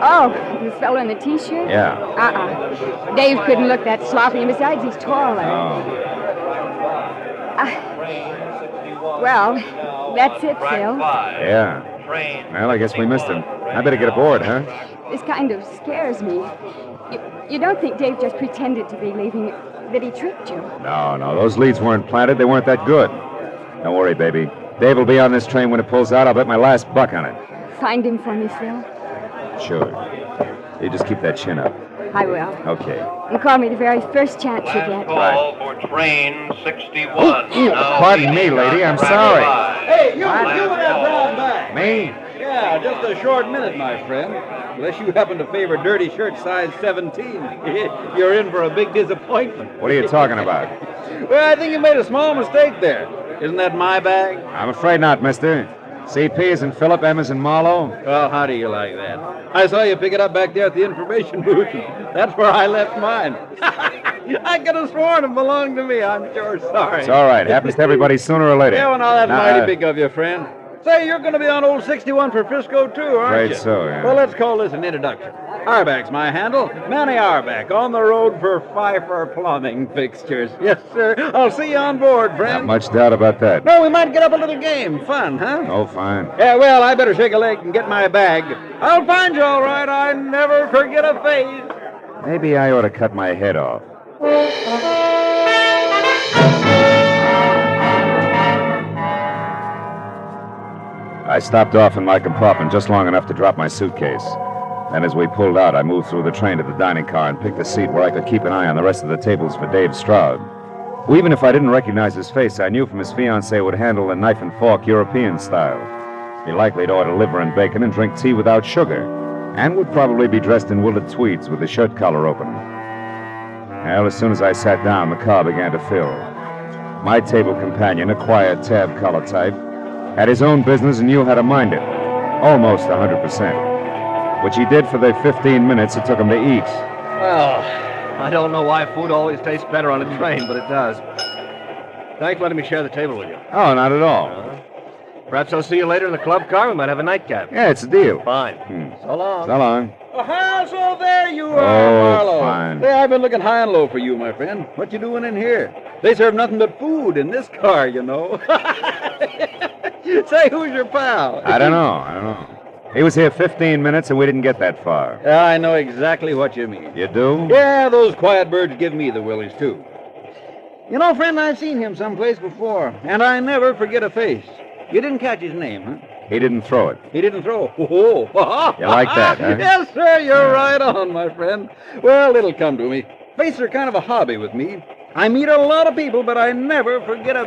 Speaker 13: Oh, the fellow in the T-shirt?
Speaker 6: Yeah.
Speaker 13: Dave couldn't look that sloppy, and besides, he's taller.
Speaker 6: Oh.
Speaker 13: Well, that's it, Phil.
Speaker 6: Yeah. Well, I guess we missed him. I better get aboard, huh?
Speaker 13: This kind of scares me. You don't think Dave just pretended to be leaving, that he tricked you?
Speaker 6: No. Those leads weren't planted. They weren't that good. Don't worry, baby. Dave will be on this train when it pulls out. I'll bet my last buck on it.
Speaker 13: Find him for me, Phil.
Speaker 6: Sure. You just keep that chin up.
Speaker 13: I will.
Speaker 6: Okay.
Speaker 13: And call me the very first chance you get.
Speaker 3: Call for train 61.
Speaker 11: Pardon me, lady. I'm sorry.
Speaker 18: Hey, you were doing that brown bag.
Speaker 11: Me?
Speaker 18: Yeah, just a short minute, my friend. Unless you happen to favor dirty shirt size 17, you're in for a big disappointment.
Speaker 6: What are you talking about?
Speaker 18: Well, I think you made a small mistake there. Isn't that my bag?
Speaker 6: I'm afraid not, mister. CP is in Philip, M is in Marlowe.
Speaker 18: Well, how do you like that? I saw you pick it up back there at the information booth. That's where I left mine. I could have sworn it belonged to me. I'm sure sorry.
Speaker 6: It's all right. Happens to everybody sooner or later.
Speaker 18: Yeah, well, now that's
Speaker 6: Now,
Speaker 18: mighty big of you, friend. Say, you're going to be on old 61 for Frisco, too, aren't you?
Speaker 6: Afraid so, yeah.
Speaker 18: Well, let's call this an introduction. Arback's my handle. Manny Arback, on the road for Pfeiffer Plumbing Fixtures. Yes, sir. I'll see you on board, friend.
Speaker 6: Not much doubt about that.
Speaker 18: No, we might get up a little game. Fun, huh?
Speaker 6: Oh, fine.
Speaker 18: Yeah, well, I better shake a leg and get my bag. I'll find you all right. I never forget a face.
Speaker 6: Maybe I ought to cut my head off. I stopped off in my compartment just long enough to drop my suitcase. Then as we pulled out, I moved through the train to the dining car and picked a seat where I could keep an eye on the rest of the tables for Dave Stroud, who, even if I didn't recognize his face, I knew from his fiancée would handle the knife and fork European style. Be likely to order liver and bacon and drink tea without sugar, and would probably be dressed in wilted tweeds with the shirt collar open. Well, as soon as I sat down, the car began to fill. My table companion, a quiet tab collar type, had his own business and knew how to mind it. Almost 100%. Which he did for the 15 minutes it took him to eat.
Speaker 3: Well, I don't know why food always tastes better on a train, but it does. Thanks for letting me share the table with you.
Speaker 6: Oh, not at all.
Speaker 3: Perhaps I'll see you later in the club car. We might have a nightcap.
Speaker 6: Yeah, it's a deal.
Speaker 3: Fine. So long.
Speaker 6: So long.
Speaker 18: Aha, so there you are,
Speaker 6: Oh,
Speaker 18: Marlowe.
Speaker 6: fine.
Speaker 18: Say, I've been looking high and low for you, my friend. What you doing in here? They serve nothing but food in this car, you know. Say, who's your pal?
Speaker 6: I don't know. He was here 15 minutes and we didn't get that far.
Speaker 18: I know exactly what you mean.
Speaker 6: You do?
Speaker 18: Yeah, those quiet birds give me the willies, too. You know, friend, I've seen him someplace before, and I never forget a face. You didn't catch his name, huh?
Speaker 6: He didn't throw it.
Speaker 18: He didn't throw. Oh.
Speaker 6: You like that, huh?
Speaker 18: Yes, sir, you're right on, my friend. Well, it'll come to me. Faces are kind of a hobby with me. I meet a lot of people, but I never forget a...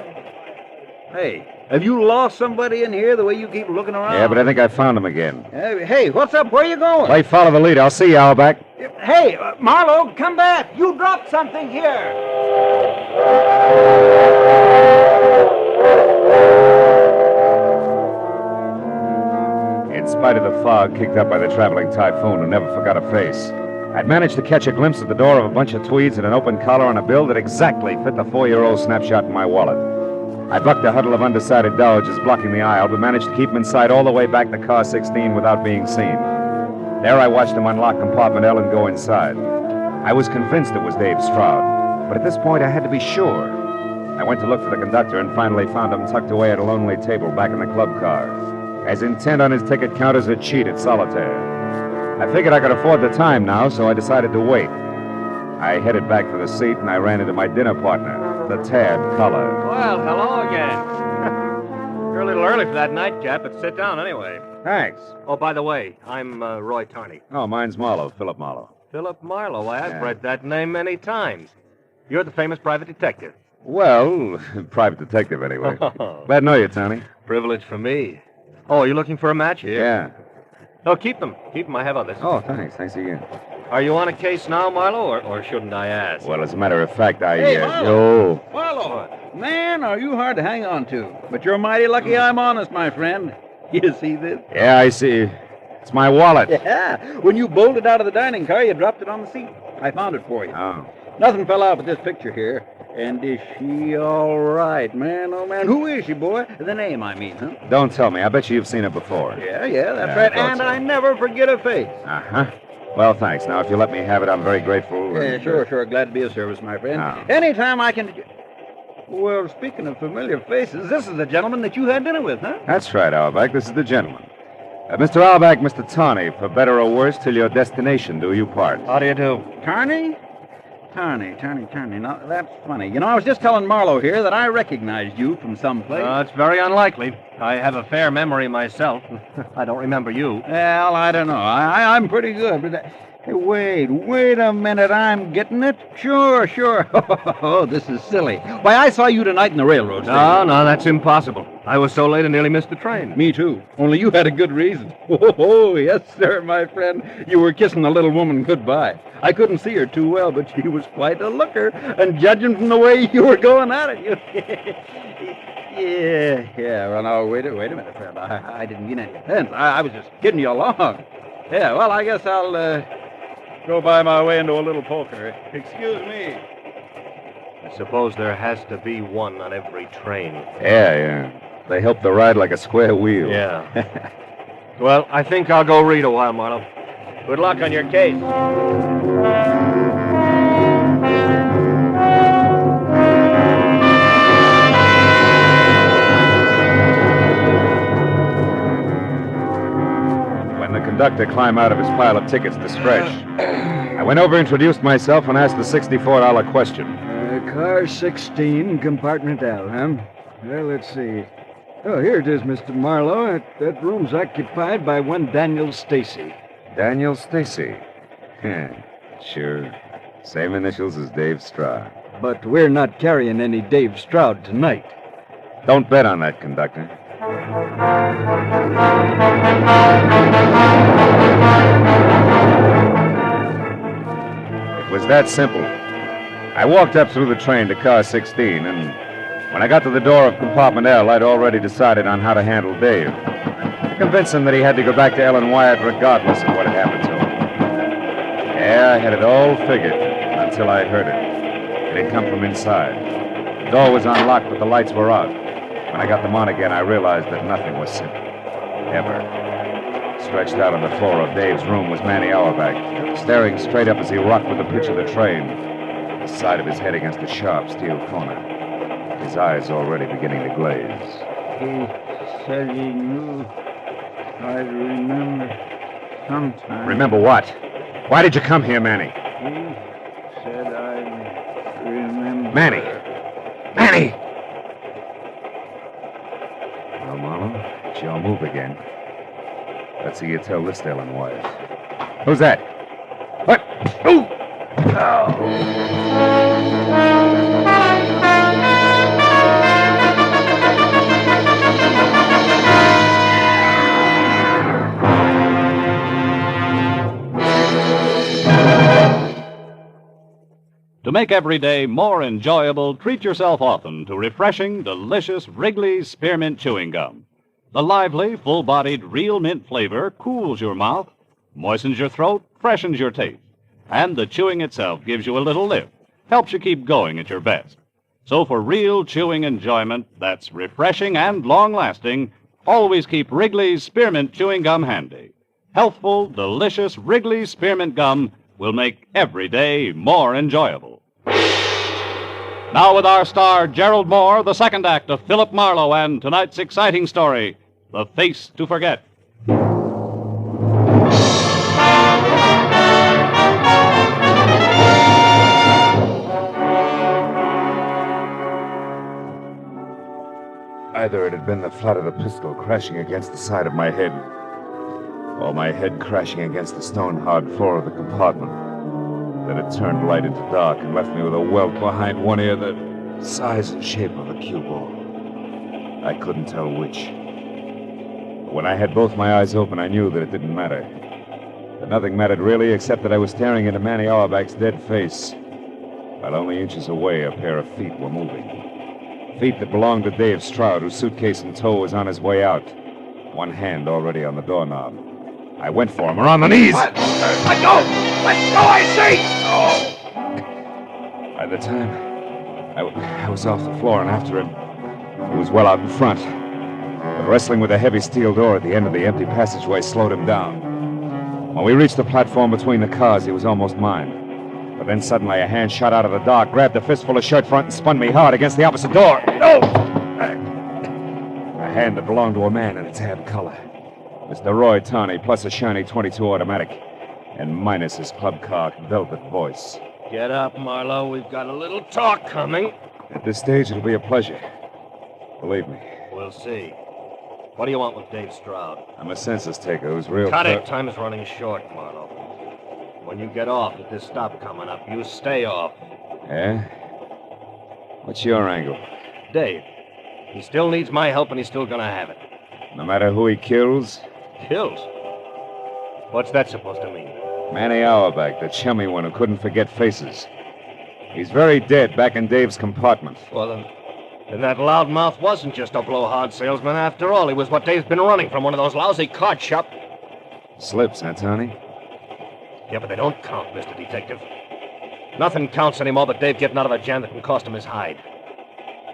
Speaker 18: Hey, have you lost somebody in here the way you keep looking around?
Speaker 6: Yeah, but I think I found him again.
Speaker 18: Hey, what's up? Where you going?
Speaker 6: Play follow the lead. I'll see you, Outback.
Speaker 18: Hey, Marlowe, come back. You dropped something here.
Speaker 6: In spite of the fog kicked up by the traveling typhoon who never forgot a face, I'd managed to catch a glimpse at the door of a bunch of tweeds and an open collar on a bill that exactly fit the 4-year-old snapshot in my wallet. I bucked a huddle of undecided dodgers blocking the aisle, but managed to keep him in sight all the way back to car 16 without being seen. There I watched him unlock compartment L and go inside. I was convinced it was Dave Stroud, but at this point I had to be sure. I went to look for the conductor and finally found him tucked away at a lonely table back in the club car, as intent on his ticket count as a cheat at solitaire. I figured I could afford the time now, so I decided to wait. I headed back for the seat and I ran into my dinner partner, the Tad Collar.
Speaker 3: Well, hello again. You're a little early for that nightcap, but sit down anyway.
Speaker 6: Thanks.
Speaker 3: Oh, by the way, I'm Roy Tarney.
Speaker 6: Oh, mine's Marlowe, Philip Marlowe.
Speaker 3: Philip Marlowe. Why, I've read that name many times. You're the famous private detective.
Speaker 6: Well, private detective anyway. Glad to know you, Tony.
Speaker 3: Privilege for me. Oh, you're looking for a match here?
Speaker 6: Yeah.
Speaker 3: Oh, keep them. Keep them. I have others.
Speaker 6: Oh, thanks. Thanks again.
Speaker 3: Are you on a case now, Marlowe, or shouldn't I ask?
Speaker 6: Well, as a matter of fact,
Speaker 18: Hey, Marlowe. Marlowe. Man, are you hard to hang on to. But you're mighty lucky I'm honest, my friend. You see this?
Speaker 6: Yeah, I see. It's my wallet.
Speaker 18: Yeah. When you bolted out of the dining car, you dropped it on the seat. I found it for you.
Speaker 6: Oh.
Speaker 18: Nothing fell out but this picture here. And is she all right, man? Oh, man. Who is she, boy? The name, I mean, huh?
Speaker 6: Don't tell me. I bet you've seen it before.
Speaker 18: Yeah, that's
Speaker 6: Yeah,
Speaker 18: right.
Speaker 6: I thought
Speaker 18: And
Speaker 6: so.
Speaker 18: I never forget a face.
Speaker 6: Uh-huh. Well, thanks. Now, if you let me have it, I'm very grateful.
Speaker 18: Yeah, sure. Glad to be of service, my friend.
Speaker 6: Oh.
Speaker 18: Anytime I can... Well, speaking of familiar faces, this is the gentleman that you had dinner with, huh?
Speaker 6: That's right, Outback. This is the gentleman. Mr. Outback, Mr. Tarney, for better or worse, till your destination do you part.
Speaker 3: How do you do?
Speaker 18: Tarney? Tarney. Now, that's funny. You know, I was just telling Marlowe here that I recognized you from someplace.
Speaker 3: It's very unlikely. I have a fair memory myself. I don't remember you.
Speaker 18: Well, I don't know. I'm pretty good, but... Hey, wait a minute. I'm getting it? Sure. Oh, this is silly. Why, I saw you tonight in the railroad station.
Speaker 3: No, that's impossible. I was so late I nearly missed the train.
Speaker 18: Me too. Only you had a good reason. Oh, yes, sir, my friend. You were kissing the little woman goodbye. I couldn't see her too well, but she was quite a looker. And judging from the way you were going at it, you... Yeah. Well, now, wait a minute, friend. I didn't mean any offense. I was just kidding you along. Yeah, well, I guess I'll go by my way into a little poker. Excuse me.
Speaker 17: I suppose there has to be one on every train.
Speaker 6: Yeah. They help the ride like a square wheel.
Speaker 17: Yeah. Well, I think I'll go read a while, Marlowe. Good luck on your case.
Speaker 6: When the conductor climbed out of his pile of tickets to stretch, I went over, introduced myself, and asked the $64 question.
Speaker 8: Car 16, compartment L, huh? Well, let's see. Oh, here it is, Mr. Marlowe. That room's occupied by one Daniel Stacy.
Speaker 6: Daniel Stacy? Sure. Same initials as Dave Stroud.
Speaker 8: But we're not carrying any Dave Stroud tonight.
Speaker 6: Don't bet on that, conductor. It was that simple. I walked up through the train to car 16, and when I got to the door of compartment L, I'd already decided on how to handle Dave. Convince him that he had to go back to Ellen Wyatt regardless of what had happened to him. Yeah, I had it all figured until I heard it. It had come from inside. The door was unlocked, but the lights were out. When I got them on again, I realized that nothing was simple. Ever. Stretched out on the floor of Dave's room was Manny Auerbach, staring straight up as he rocked with the pitch of the train, the side of his head against a sharp steel corner, his eyes already beginning to glaze.
Speaker 8: He said he knew I'd remember sometime.
Speaker 6: Remember what? Why did you come here, Manny?
Speaker 8: He said I'd remember.
Speaker 6: Manny! Manny! Well, Marlowe, it's your move again. Let's see you tell this to Ellen Wyatt. Who's that? What? Ooh!
Speaker 20: To make every day more enjoyable, treat yourself often to refreshing, delicious Wrigley's Spearmint Chewing Gum. The lively, full-bodied, real mint flavor cools your mouth, moistens your throat, freshens your taste. And the chewing itself gives you a little lift, helps you keep going at your best. So for real chewing enjoyment that's refreshing and long-lasting, always keep Wrigley's Spearmint Chewing Gum handy. Healthful, delicious Wrigley's Spearmint Gum will make every day more enjoyable. Now with our star, Gerald Moore, the second act of Philip Marlowe and tonight's exciting story, The Face to Forget.
Speaker 6: Either it had been the flat of the pistol crashing against the side of my head, or my head crashing against the stone-hard floor of the compartment, that had turned light into dark and left me with a welt behind one ear the size and shape of a cue ball. I couldn't tell which. But when I had both my eyes open, I knew that it didn't matter. That nothing mattered really, except that I was staring into Manny Auerbach's dead face, while only inches away a pair of feet were moving. Feet that belonged to Dave Stroud, whose suitcase in tow was on his way out, one hand already on the doorknob. I went for him, or on the knees.
Speaker 16: Let go! Let go, I say! Oh!
Speaker 6: By the time I was off the floor and after him, he was well out in front. But wrestling with a heavy steel door at the end of the empty passageway slowed him down. When we reached the platform between the cars, he was almost mine. But then suddenly a hand shot out of the dark, grabbed a fistful of shirt front, and spun me hard against the opposite door. No! A hand that belonged to a man in a tab collar. Mr. Roy Tawney, plus a shiny .22 automatic, and minus his club car velvet voice.
Speaker 17: Get up, Marlowe. We've got a little talk coming.
Speaker 6: At this stage, it'll be a pleasure. Believe me.
Speaker 17: We'll see. What do you want with Dave Stroud?
Speaker 6: I'm a census taker who's real...
Speaker 17: Cut it. Time is running short, Marlowe. When you get off at this stop coming up, you stay off.
Speaker 6: Yeah? What's your angle?
Speaker 17: Dave. He still needs my help, and he's still gonna have it.
Speaker 6: No matter who he kills?
Speaker 17: Kills? What's that supposed to mean?
Speaker 6: Manny Auerbach, the chummy one who couldn't forget faces. He's very dead back in Dave's compartment.
Speaker 17: Well, then that loudmouth wasn't just a blowhard salesman after all. He was what Dave's been running from, one of those lousy card shop...
Speaker 6: Slips, huh, Tony?
Speaker 17: Yeah, but they don't count, Mr. Detective. Nothing counts anymore but Dave getting out of a jam that can cost him his hide.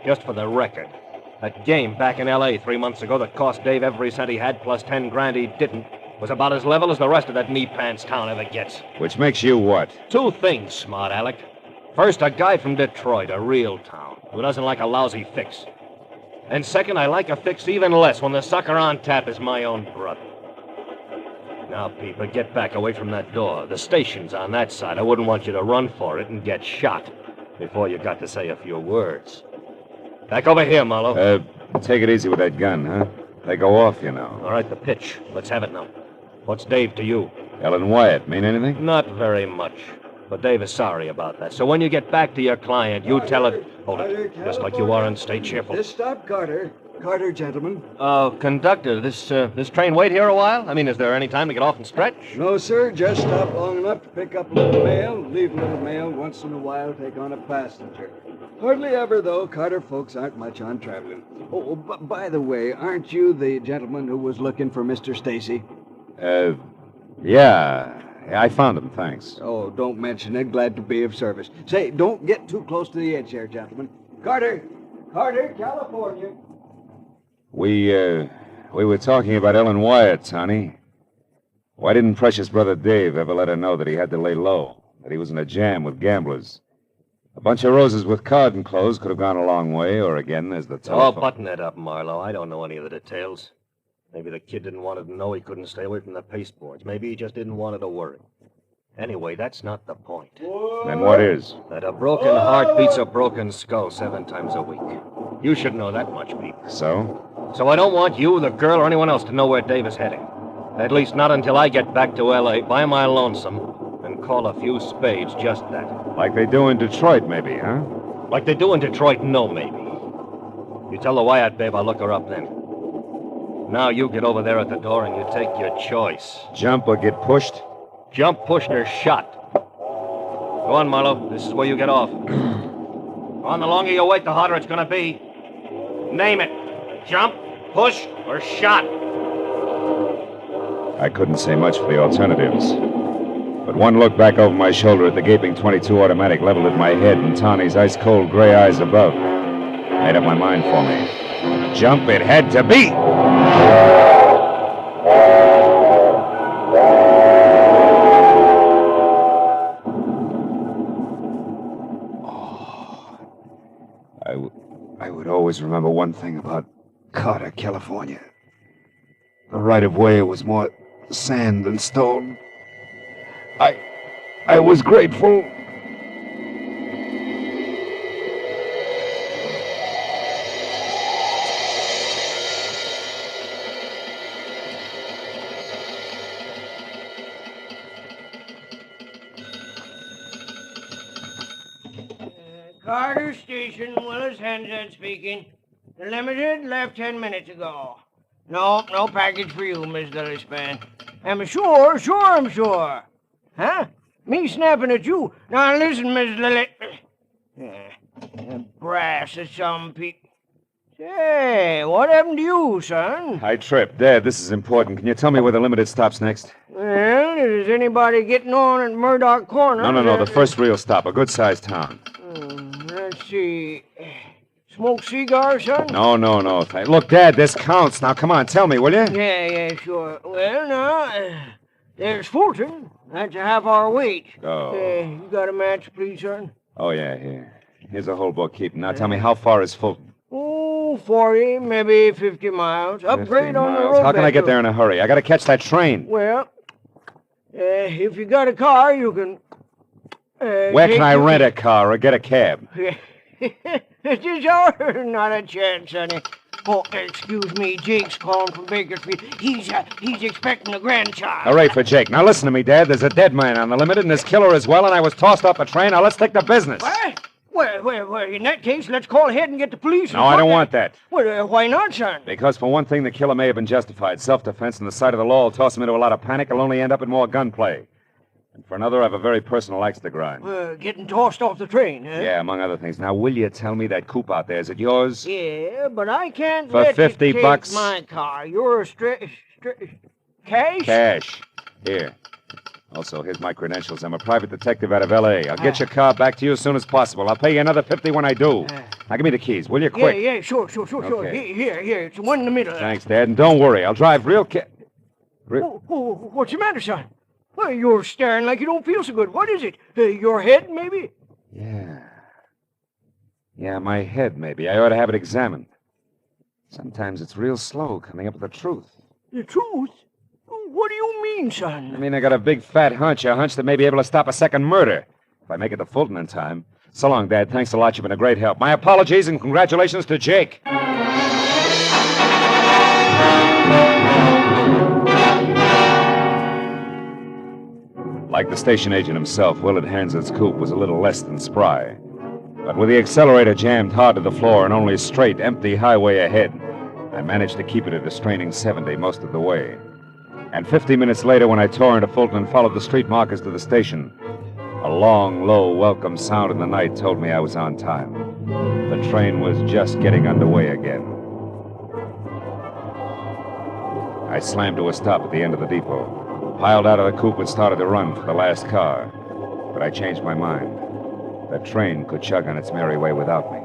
Speaker 17: Just for the record, that game back in L.A. 3 months ago that cost Dave every cent he had plus 10 grand he didn't was about as level as the rest of that knee-pants town ever gets.
Speaker 6: Which makes you what?
Speaker 17: 2 things, smart Alec. First, a guy from Detroit, a real town, who doesn't like a lousy fix. And second, I like a fix even less when the sucker on tap is my own brother. Now, Peeper, get back away from that door. The station's on that side. I wouldn't want you to run for it and get shot before you got to say a few words. Back over here, Marlowe.
Speaker 6: Take it easy with that gun, huh? They go off, you know.
Speaker 17: All right, the pitch. Let's have it now. What's Dave to you?
Speaker 6: Ellen Wyatt mean anything?
Speaker 17: Not very much. But Dave is sorry about that. So when you get back to your client, you tell it... Hold it. Just like you are and stay cheerful.
Speaker 8: Just stop, Carter. Carter, gentlemen.
Speaker 17: Conductor, this train wait here a while? I mean, is there any time to get off and stretch?
Speaker 8: No, sir. Just stop long enough to pick up a little mail, leave a little mail, once in a while take on a passenger. Hardly ever, though. Carter folks aren't much on traveling. Oh, by the way, aren't you the gentleman who was looking for Mr. Stacy?
Speaker 6: Yeah, I found him, thanks.
Speaker 8: Oh, don't mention it. Glad to be of service. Say, don't get too close to the edge there, gentlemen. Carter, California.
Speaker 6: We were talking about Ellen Wyatt, Sonny. Why didn't precious brother Dave ever let her know that he had to lay low, that he was in a jam with gamblers? A bunch of roses with card enclosed could have gone a long way, or again, there's the telephone.
Speaker 17: Oh, button it up, Marlowe. I don't know any of the details. Maybe the kid didn't want to know he couldn't stay away from the pasteboards. Maybe he just didn't want her to worry. Anyway, that's not the point.
Speaker 6: Then what is?
Speaker 17: That a broken heart beats a broken skull 7 times a week. You should know that much, Pete.
Speaker 6: So?
Speaker 17: So I don't want you, the girl, or anyone else to know where Dave is heading. At least not until I get back to L.A., buy my Lonesome, and call a few spades just that.
Speaker 6: Like they do in Detroit, maybe, huh?
Speaker 17: Like they do in Detroit, no, maybe. You tell the Wyatt babe I'll look her up then. Now you get over there at the door and you take your choice.
Speaker 6: Jump or get pushed?
Speaker 17: Jump, pushed, or shot. Go on, Marlowe. This is where you get off. Go on, the longer you wait, the harder it's going to be. Name it. Jump, push, or shot.
Speaker 6: I couldn't say much for the alternatives. But one look back over my shoulder at the gaping .22 automatic leveled at my head and Tawny's ice-cold gray eyes above made up my mind for me. Jump it had to be! I would always remember one thing about Carter, California. The right-of-way was more sand than stone. I was grateful.
Speaker 2: Carter Station, Willis Hensett speaking. The Limited left 10 minutes ago. No package for you, Miss Lillispan. I'm sure, I'm sure. Huh? Me snapping at you. Now listen, Miss Lily. Brass of some people. Say, what happened to you, son?
Speaker 6: I tripped. Dad, this is important. Can you tell me where the Limited stops next?
Speaker 2: Well, is anybody getting on at Murdoch Corner?
Speaker 6: No. The first real stop. A good-sized town.
Speaker 2: Let's see. Smoke cigar, son?
Speaker 6: No. Look, Dad, this counts. Now, come on, tell me, will you?
Speaker 2: Yeah, sure. Well, now, there's Fulton. That's a half-hour wait.
Speaker 6: Oh.
Speaker 2: You got a match, please, son?
Speaker 6: Oh, yeah, here. Here's a whole bookkeeping. Now, tell me, how far is Fulton?
Speaker 2: Oh, 40, maybe 50 miles. Upgrade on the road.
Speaker 6: How can I get there in a hurry? I gotta catch that train.
Speaker 2: Well, if you got a car, you can...
Speaker 6: Where can I rent a car or get a cab?
Speaker 2: This is not a chance, sonny. Oh, excuse me, Jake's calling from Bakersfield. He's expecting a grandchild.
Speaker 6: Hooray for Jake. Now listen to me, Dad. There's a dead man on the Limited and his killer as well, and I was tossed off a train. Now let's take the business.
Speaker 2: What? Well, in that case, let's call ahead and get the police.
Speaker 6: No, I don't want that.
Speaker 2: Well, why not, son?
Speaker 6: Because for one thing, the killer may have been justified. Self-defense and the sight of the law will toss him into a lot of panic. He'll only end up in more gunplay. And for another, I have a very personal axe to grind.
Speaker 2: Getting tossed off the train, huh?
Speaker 6: Yeah, among other things. Now, will you tell me that coupe out there, is it yours?
Speaker 2: Yeah, but I can't
Speaker 6: for
Speaker 2: let
Speaker 6: $50
Speaker 2: you take
Speaker 6: bucks?
Speaker 2: my car. You're a cash?
Speaker 6: Cash. Here. Also, here's my credentials. I'm a private detective out of L.A. I'll get your car back to you as soon as possible. I'll pay you another $50 when I do. Now, give me the keys, will you? Quick.
Speaker 2: Yeah, sure.
Speaker 6: Okay.
Speaker 2: Here. It's the one in the middle.
Speaker 6: Thanks, Dad. And don't worry. I'll drive real
Speaker 2: What's the matter, son? Well, you're staring like you don't feel so good. What is it? Your head, maybe?
Speaker 6: Yeah, my head, maybe. I ought to have it examined. Sometimes it's real slow coming up with the truth.
Speaker 2: The truth? What do you mean, son?
Speaker 6: I mean, I got a big fat hunch, a hunch that may be able to stop a second murder. If I make it to Fulton in time. So long, Dad. Thanks a lot. You've been a great help. My apologies and congratulations to Jake. Like the station agent himself, Willard Hansard's coupe was a little less than spry. But with the accelerator jammed hard to the floor and only a straight, empty highway ahead, I managed to keep it at a straining 70 most of the way. And 50 minutes later, when I tore into Fulton and followed the street markers to the station, a long, low, welcome sound in the night told me I was on time. The train was just getting underway again. I slammed to a stop at the end of the depot, piled out of the coupe and started to run for the last car. But I changed my mind. The train could chug on its merry way without me.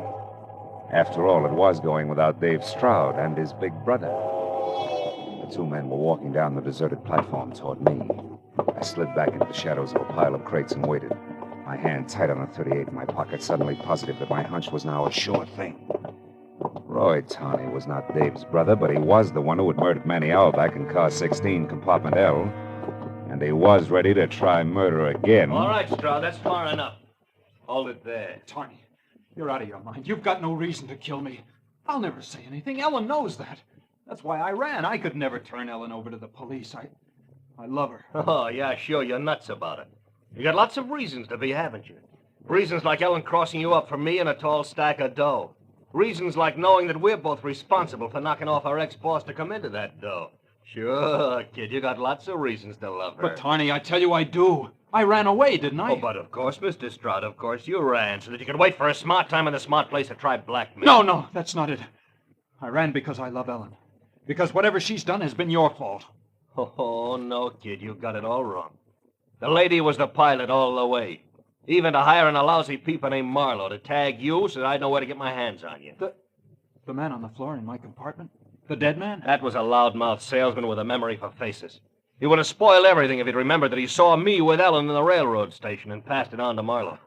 Speaker 6: After all, it was going without Dave Stroud and his big brother. The two men were walking down the deserted platform toward me. I slid back into the shadows of a pile of crates and waited, my hand tight on a .38 in my pocket, suddenly positive that my hunch was now a sure thing. Roy Tawney was not Dave's brother, but he was the one who had murdered Manny Auerbach in car 16, compartment L, and he was ready to try murder again.
Speaker 17: All right, Stroud, that's far enough. Hold it there.
Speaker 5: Tawney, you're out of your mind. You've got no reason to kill me. I'll never say anything. Ellen knows that. That's why I ran. I could never turn Ellen over to the police. I love her.
Speaker 17: Oh, yeah, sure, you're nuts about it. You got lots of reasons to be, haven't you? Reasons like Ellen crossing you up for me and a tall stack of dough. Reasons like knowing that we're both responsible for knocking off our ex-boss to come into that dough. Sure, kid, you got lots of reasons to love her.
Speaker 5: But, Tawney, I tell you I do. I ran away, didn't I?
Speaker 17: Oh, but of course, Mr. Stroud, of course you ran so that you could wait for a smart time and a smart place to try blackmail.
Speaker 5: No, that's not it. I ran because I love Ellen. Because whatever she's done has been your fault.
Speaker 17: Oh, no, kid, you got it all wrong. The lady was the pilot all the way. Even to hiring a lousy peeper named Marlowe to tag you so that I'd know where to get my hands on you.
Speaker 5: The man on the floor in my compartment? The dead man?
Speaker 17: That was a loudmouth salesman with a memory for faces. He would have spoiled everything if he'd remembered that he saw me with Ellen in the railroad station and passed it on to Marlowe.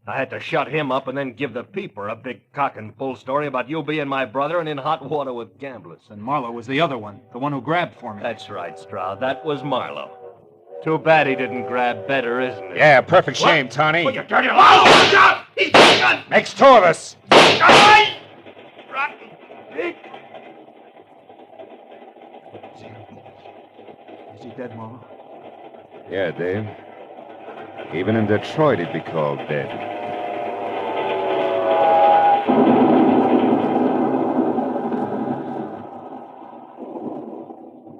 Speaker 17: I had to shut him up and then give the peeper a big cock and bull story about you being my brother and in hot water with gamblers.
Speaker 5: And Marlowe was the other one, the one who grabbed for me.
Speaker 17: That's right, Stroud. That was Marlowe. Too bad he didn't grab better, isn't it?
Speaker 6: Yeah, perfect shame, Tawney.
Speaker 17: Put your dirty lies down! He's got a gun!
Speaker 6: Makes two of us.
Speaker 17: Rotten pig!
Speaker 5: Is he dead, Marlowe?
Speaker 6: Yeah, Dave. Even in Detroit, he'd be called dead.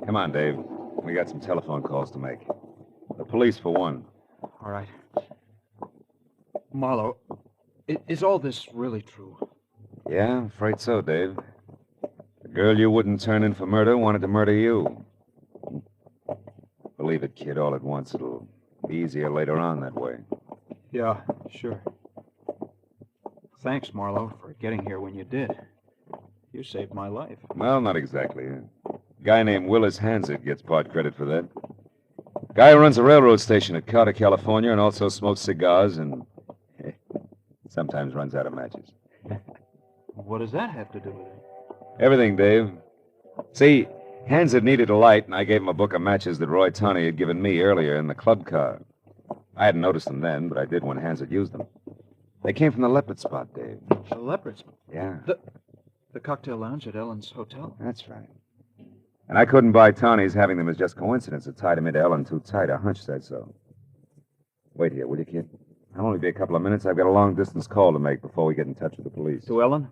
Speaker 6: Come on, Dave. We got some telephone calls to make. The police, for one.
Speaker 5: All right. Marlowe, is all this really true?
Speaker 6: Yeah, I'm afraid so, Dave. The girl you wouldn't turn in for murder wanted to murder you. Believe it, kid, all at once. It'll be easier later on that way.
Speaker 5: Yeah, sure. Thanks, Marlowe, for getting here when you did. You saved my life.
Speaker 6: Well, not exactly. A guy named Willis Hansard gets part credit for that. Guy who runs a railroad station at Carter, California, and also smokes cigars and sometimes runs out of matches.
Speaker 5: What does that have to do with it?
Speaker 6: Everything, Dave. See, Hansard needed a light, and I gave him a book of matches that Roy Tawney had given me earlier in the club car. I hadn't noticed them then, but I did when Hansard used them. They came from the Leopard Spot, Dave.
Speaker 5: The Leopard Spot?
Speaker 6: Yeah.
Speaker 5: The cocktail lounge at Ellen's hotel?
Speaker 6: That's right. And I couldn't buy Tawney's having them as just coincidence. It tied him into Ellen too tight. A hunch said so. Wait here, will you, kid? I'll only be a couple of minutes. I've got a long-distance call to make before we get in touch with the police.
Speaker 5: To Ellen?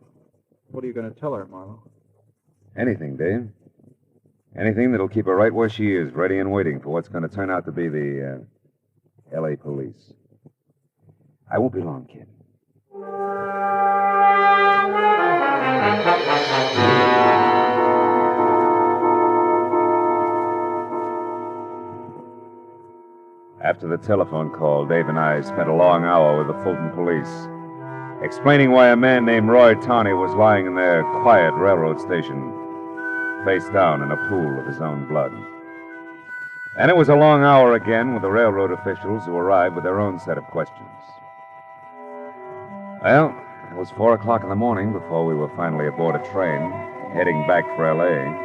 Speaker 5: What are you going to tell her, Marlowe?
Speaker 6: Anything, Dave. Anything that'll keep her right where she is, ready and waiting for what's going to turn out to be the L.A. police. I won't be long, kid. After the telephone call, Dave and I spent a long hour with the Fulton police, explaining why a man named Roy Tawney was lying in their quiet railroad station, face down in a pool of his own blood. And it was a long hour again with the railroad officials who arrived with their own set of questions. Well, it was 4 o'clock in the morning before we were finally aboard a train, heading back for L.A.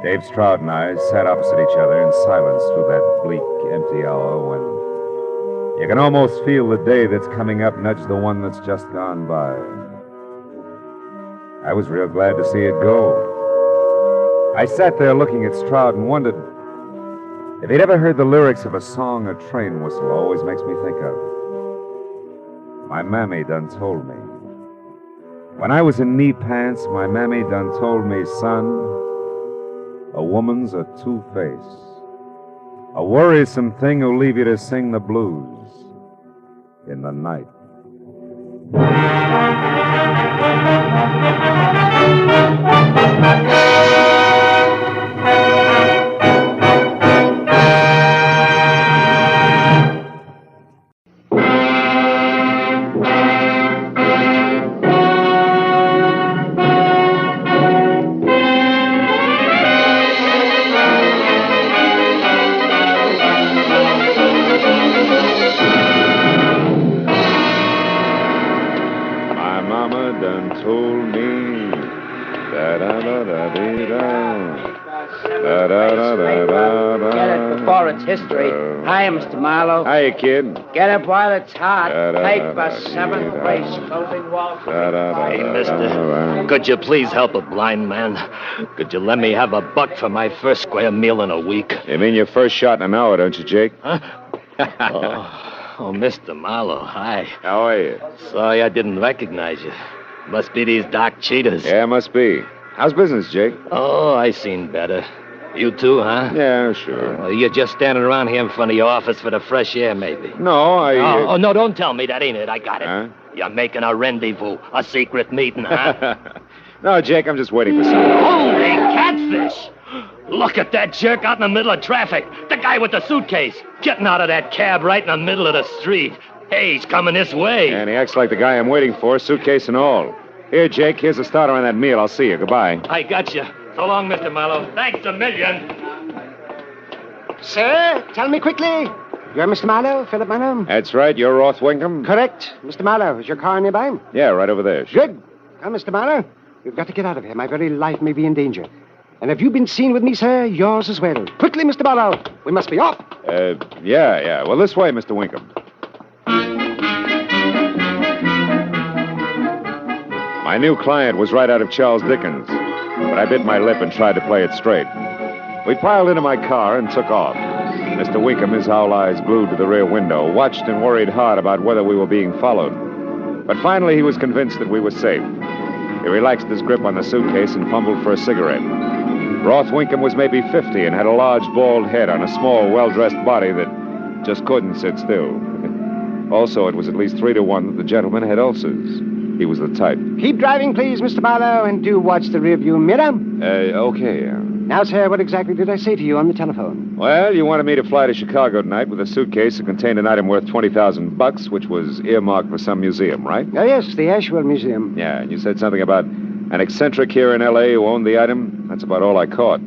Speaker 6: Dave Stroud and I sat opposite each other in silence through that bleak, empty hour when you can almost feel the day that's coming up nudge the one that's just gone by. I was real glad to see it go. I sat there looking at Stroud and wondered if he'd ever heard the lyrics of a song a train whistle always makes me think of. My mammy done told me. When I was in knee pants, my mammy done told me, son, a woman's a two-face, a worrisome thing who'll leave you to sing the blues in the night.
Speaker 4: History. Hi, Mr. Marlowe.
Speaker 6: Hiya, kid.
Speaker 4: Get up while it's hot. Paper 7, race, closing wall.
Speaker 17: Hey, mister, could you please help a blind man? Could you let me have a buck for my first square meal in a week?
Speaker 6: You mean your first shot in an hour, don't you, Jake?
Speaker 17: Huh? Oh, Mr. Marlowe, hi.
Speaker 6: How are you?
Speaker 17: Sorry I didn't recognize you. Must be these dark cheetahs.
Speaker 6: Yeah, must be. How's business, Jake?
Speaker 17: Oh, I seen better. You too, huh?
Speaker 6: Yeah, sure.
Speaker 17: Well, you're just standing around here in front of your office for the fresh air, maybe.
Speaker 6: No,
Speaker 17: Oh, no, don't tell me that ain't it. I got it.
Speaker 6: Huh?
Speaker 17: You're making a rendezvous, a secret meeting, huh?
Speaker 6: No, Jake, I'm just waiting for someone.
Speaker 17: Holy catfish! Look at that jerk out in the middle of traffic. The guy with the suitcase. Getting out of that cab right in the middle of the street. Hey, he's coming this way.
Speaker 6: And he acts like the guy I'm waiting for, suitcase and all. Here, Jake, here's a starter on that meal. I'll see you. Goodbye.
Speaker 17: I got you. So long, Mr. Marlowe. Thanks a million.
Speaker 4: Sir, tell me quickly. You're Mr. Marlowe, Philip Marlowe?
Speaker 6: That's right. You're Roth Winkham?
Speaker 4: Correct. Mr. Marlowe, is your car nearby?
Speaker 6: Yeah, right over there.
Speaker 4: Good. Now, Mr. Marlowe, we've got to get out of here. My very life may be in danger. And if you've been seen with me, sir, yours as well. Quickly, Mr. Marlowe. We must be off.
Speaker 6: Yeah. Well, this way, Mr. Winkham. My new client was right out of Charles Dickens, but I bit my lip and tried to play it straight. We piled into my car and took off. Mr. Winkham, his owl eyes glued to the rear window, watched and worried hard about whether we were being followed. But finally, he was convinced that we were safe. He relaxed his grip on the suitcase and fumbled for a cigarette. Roth Winkham was maybe 50 and had a large, bald head on a small, well-dressed body that just couldn't sit still. Also, it was at least 3 to 1 that the gentleman had ulcers. He was the type.
Speaker 4: Keep driving, please, Mr. Marlowe, and do watch the rearview mirror.
Speaker 6: Okay.
Speaker 4: Now, sir, what exactly did I say to you on the telephone?
Speaker 6: Well, you wanted me to fly to Chicago tonight with a suitcase that contained an item worth $20,000, which was earmarked for some museum, right?
Speaker 4: Oh, yes, the Asheville Museum.
Speaker 6: Yeah, and you said something about an eccentric here in L.A. who owned the item. That's about all I caught.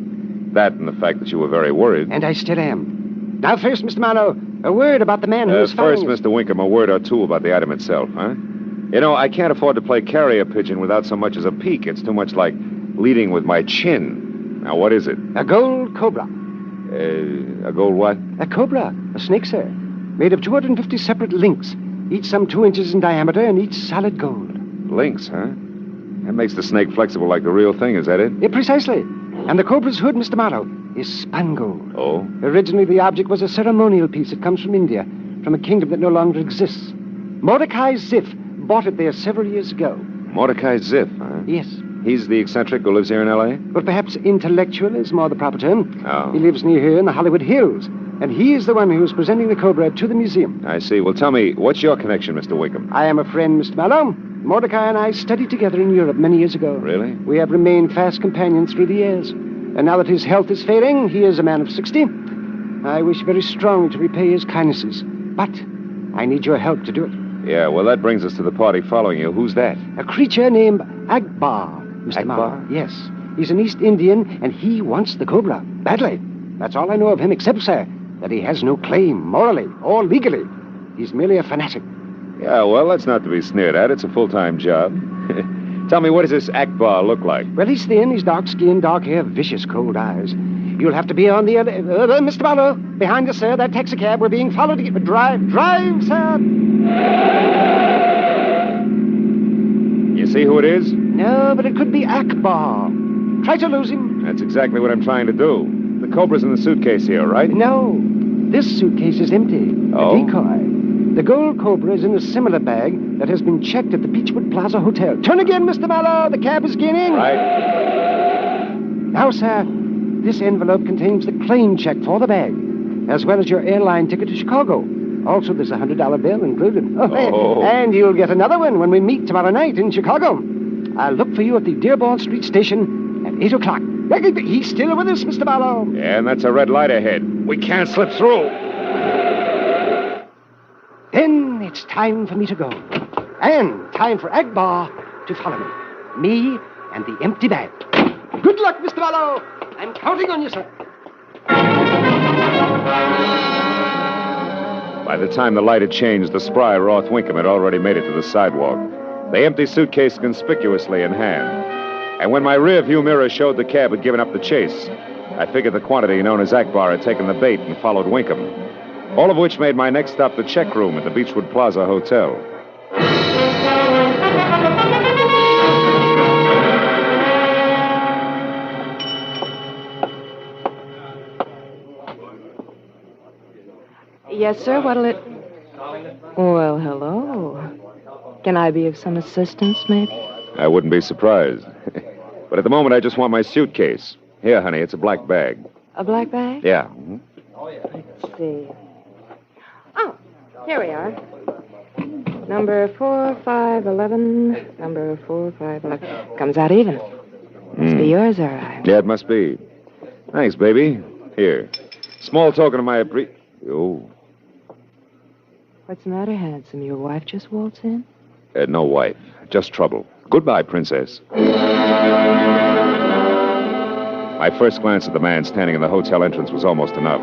Speaker 6: That and the fact that you were very worried.
Speaker 4: And I still am. Now, first, Mr. Marlowe, a word about the man who was
Speaker 6: First,
Speaker 4: found...
Speaker 6: Mr. Winkham, a word or two about the item itself, huh? You know, I can't afford to play carrier pigeon without so much as a peek. It's too much like leading with my chin. Now, what is it?
Speaker 4: A gold cobra.
Speaker 6: A gold what?
Speaker 4: A cobra. A snake, sir. Made of 250 separate links, each some 2 inches in diameter and each solid gold.
Speaker 6: Links, huh? That makes the snake flexible like the real thing, is that it?
Speaker 4: Yeah, precisely. And the cobra's hood, Mr. Marlowe, is spun gold.
Speaker 6: Oh?
Speaker 4: Originally, the object was a ceremonial piece. It comes from India, from a kingdom that no longer exists. Mordecai Ziff bought it there several years ago.
Speaker 6: Mordecai Ziff, huh?
Speaker 4: Yes.
Speaker 6: He's the eccentric who lives here in L.A.?
Speaker 4: But perhaps intellectual is more the proper term.
Speaker 6: Oh.
Speaker 4: He lives near here in the Hollywood Hills, and he is the one who is presenting the cobra to the museum.
Speaker 6: I see. Well, tell me, what's your connection, Mr. Winkham?
Speaker 4: I am a friend, Mr. Marlowe. Mordecai and I studied together in Europe many years ago.
Speaker 6: Really?
Speaker 4: We have remained fast companions through the years. And now that his health is failing, he is a man of 60. I wish very strongly to repay his kindnesses, but I need your help to do it.
Speaker 6: Yeah, well, that brings us to the party following you. Who's that?
Speaker 4: A creature named Akbar, Mr. Marlowe. Yes. He's an East Indian, and he wants the Cobra, badly. That's all I know of him, except, sir, that he has no claim, morally or legally. He's merely a fanatic.
Speaker 6: Yeah, well, that's not to be sneered at. It's a full-time job. Tell me, what does this Akbar look like?
Speaker 4: Well, he's thin, he's dark-skinned, dark hair, vicious, cold eyes. You'll have to be on the other... Mr. Marlowe, behind us, sir, that taxicab. We're being followed. Drive, sir!
Speaker 6: You see who it is?
Speaker 4: No, but it could be Akbar. Try to lose him.
Speaker 6: That's exactly what I'm trying to do. The Cobra's in the suitcase here, right?
Speaker 4: No, this suitcase is empty.
Speaker 6: Oh?
Speaker 4: A decoy. The gold Cobra is in a similar bag that has been checked at the Beechwood Plaza Hotel. Turn again, Mr. Marlowe. The cab is gaining.
Speaker 6: Right.
Speaker 4: Now, sir, this envelope contains the claim check for the bag, as well as your airline ticket to Chicago. Also, there's a $100 bill included.
Speaker 6: Oh.
Speaker 4: And you'll get another one when we meet tomorrow night in Chicago. I'll look for you at the Dearborn Street station at 8 o'clock. He's still with us, Mr. Marlowe.
Speaker 6: Yeah, and that's a red light ahead. We can't slip through.
Speaker 4: Then it's time for me to go. And time for Akbar to follow me. Me and the empty bag. Good luck, Mr. Marlowe. I'm counting on you, sir.
Speaker 6: By the time the light had changed, the spry Roth Winkham had already made it to the sidewalk, the empty suitcase conspicuously in hand. And when my rear view mirror showed the cab had given up the chase, I figured the quantity known as Akbar had taken the bait and followed Winkham. All of which made my next stop the check room at the Beechwood Plaza Hotel.
Speaker 7: Yes, sir. What'll it... Well, hello. Can I be of some assistance, maybe?
Speaker 6: I wouldn't be surprised. But at the moment, I just want my suitcase. Here, honey, it's a black bag.
Speaker 7: A black bag?
Speaker 6: Yeah.
Speaker 7: Let's see. Oh, here we are. Number 4511. Number 4511. Comes out even. Must be yours, all right.
Speaker 6: Yeah, it must be. Thanks, baby. Here. Small token of my Oh.
Speaker 7: What's the matter, handsome? Your wife just waltzed in?
Speaker 6: No wife. Just trouble. Goodbye, princess. My first glance at the man standing in the hotel entrance was almost enough.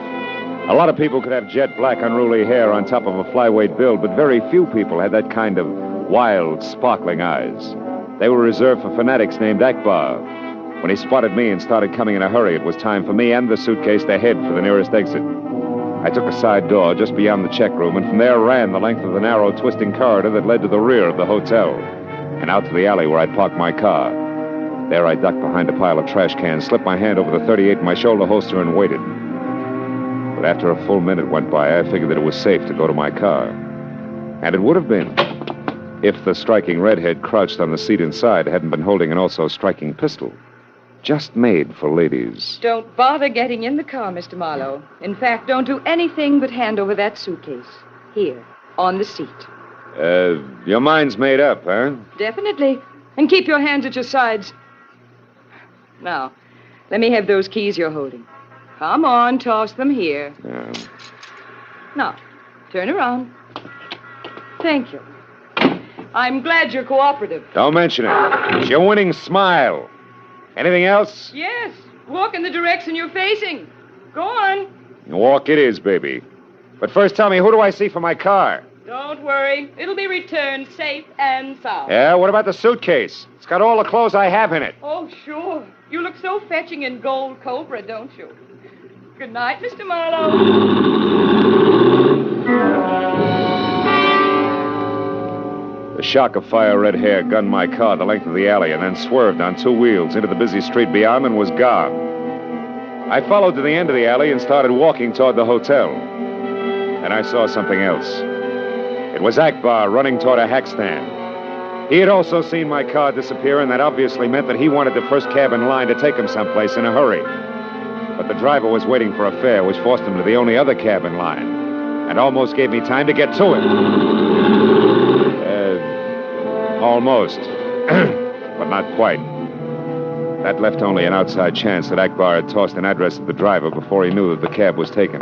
Speaker 6: A lot of people could have jet black, unruly hair on top of a flyweight build, but very few people had that kind of wild, sparkling eyes. They were reserved for fanatics named Akbar. When he spotted me and started coming in a hurry, it was time for me and the suitcase to head for the nearest exit. I took a side door just beyond the check room, and from there ran the length of the narrow, twisting corridor that led to the rear of the hotel, and out to the alley where I'd parked my car. There I ducked behind a pile of trash cans, slipped my hand over the .38 in my shoulder holster, and waited. But after a full minute went by, I figured that it was safe to go to my car. And it would have been, if the striking redhead crouched on the seat inside hadn't been holding an also-striking pistol. Just made for ladies.
Speaker 7: Don't bother getting in the car, Mr. Marlowe. In fact, don't do anything but hand over that suitcase. Here, on the seat.
Speaker 6: Your mind's made up, huh?
Speaker 7: Definitely. And keep your hands at your sides. Now, let me have those keys you're holding. Come on, toss them here. Now, turn around. Thank you. I'm glad you're cooperative.
Speaker 6: Don't mention it. It's your winning smile. Anything else?
Speaker 7: Yes. Walk in the direction you're facing. Go on.
Speaker 6: Walk it is, baby. But first tell me, who do I see for my car?
Speaker 7: Don't worry. It'll be returned safe and sound.
Speaker 6: Yeah, what about the suitcase? It's got all the clothes I have in it.
Speaker 7: Oh, sure. You look so fetching in gold Cobra, don't you? Good night, Mr. Marlowe.
Speaker 6: The shock of fire-red hair gunned my car the length of the alley and then swerved on two wheels into the busy street beyond and was gone. I followed to the end of the alley and started walking toward the hotel. And I saw something else. It was Akbar running toward a hack stand. He had also seen my car disappear, and that obviously meant that he wanted the first cab in line to take him someplace in a hurry. But the driver was waiting for a fare, which forced him to the only other cab in line, and almost gave me time to get to him. Almost. But not quite. That left only an outside chance that Akbar had tossed an address to the driver before he knew that the cab was taken.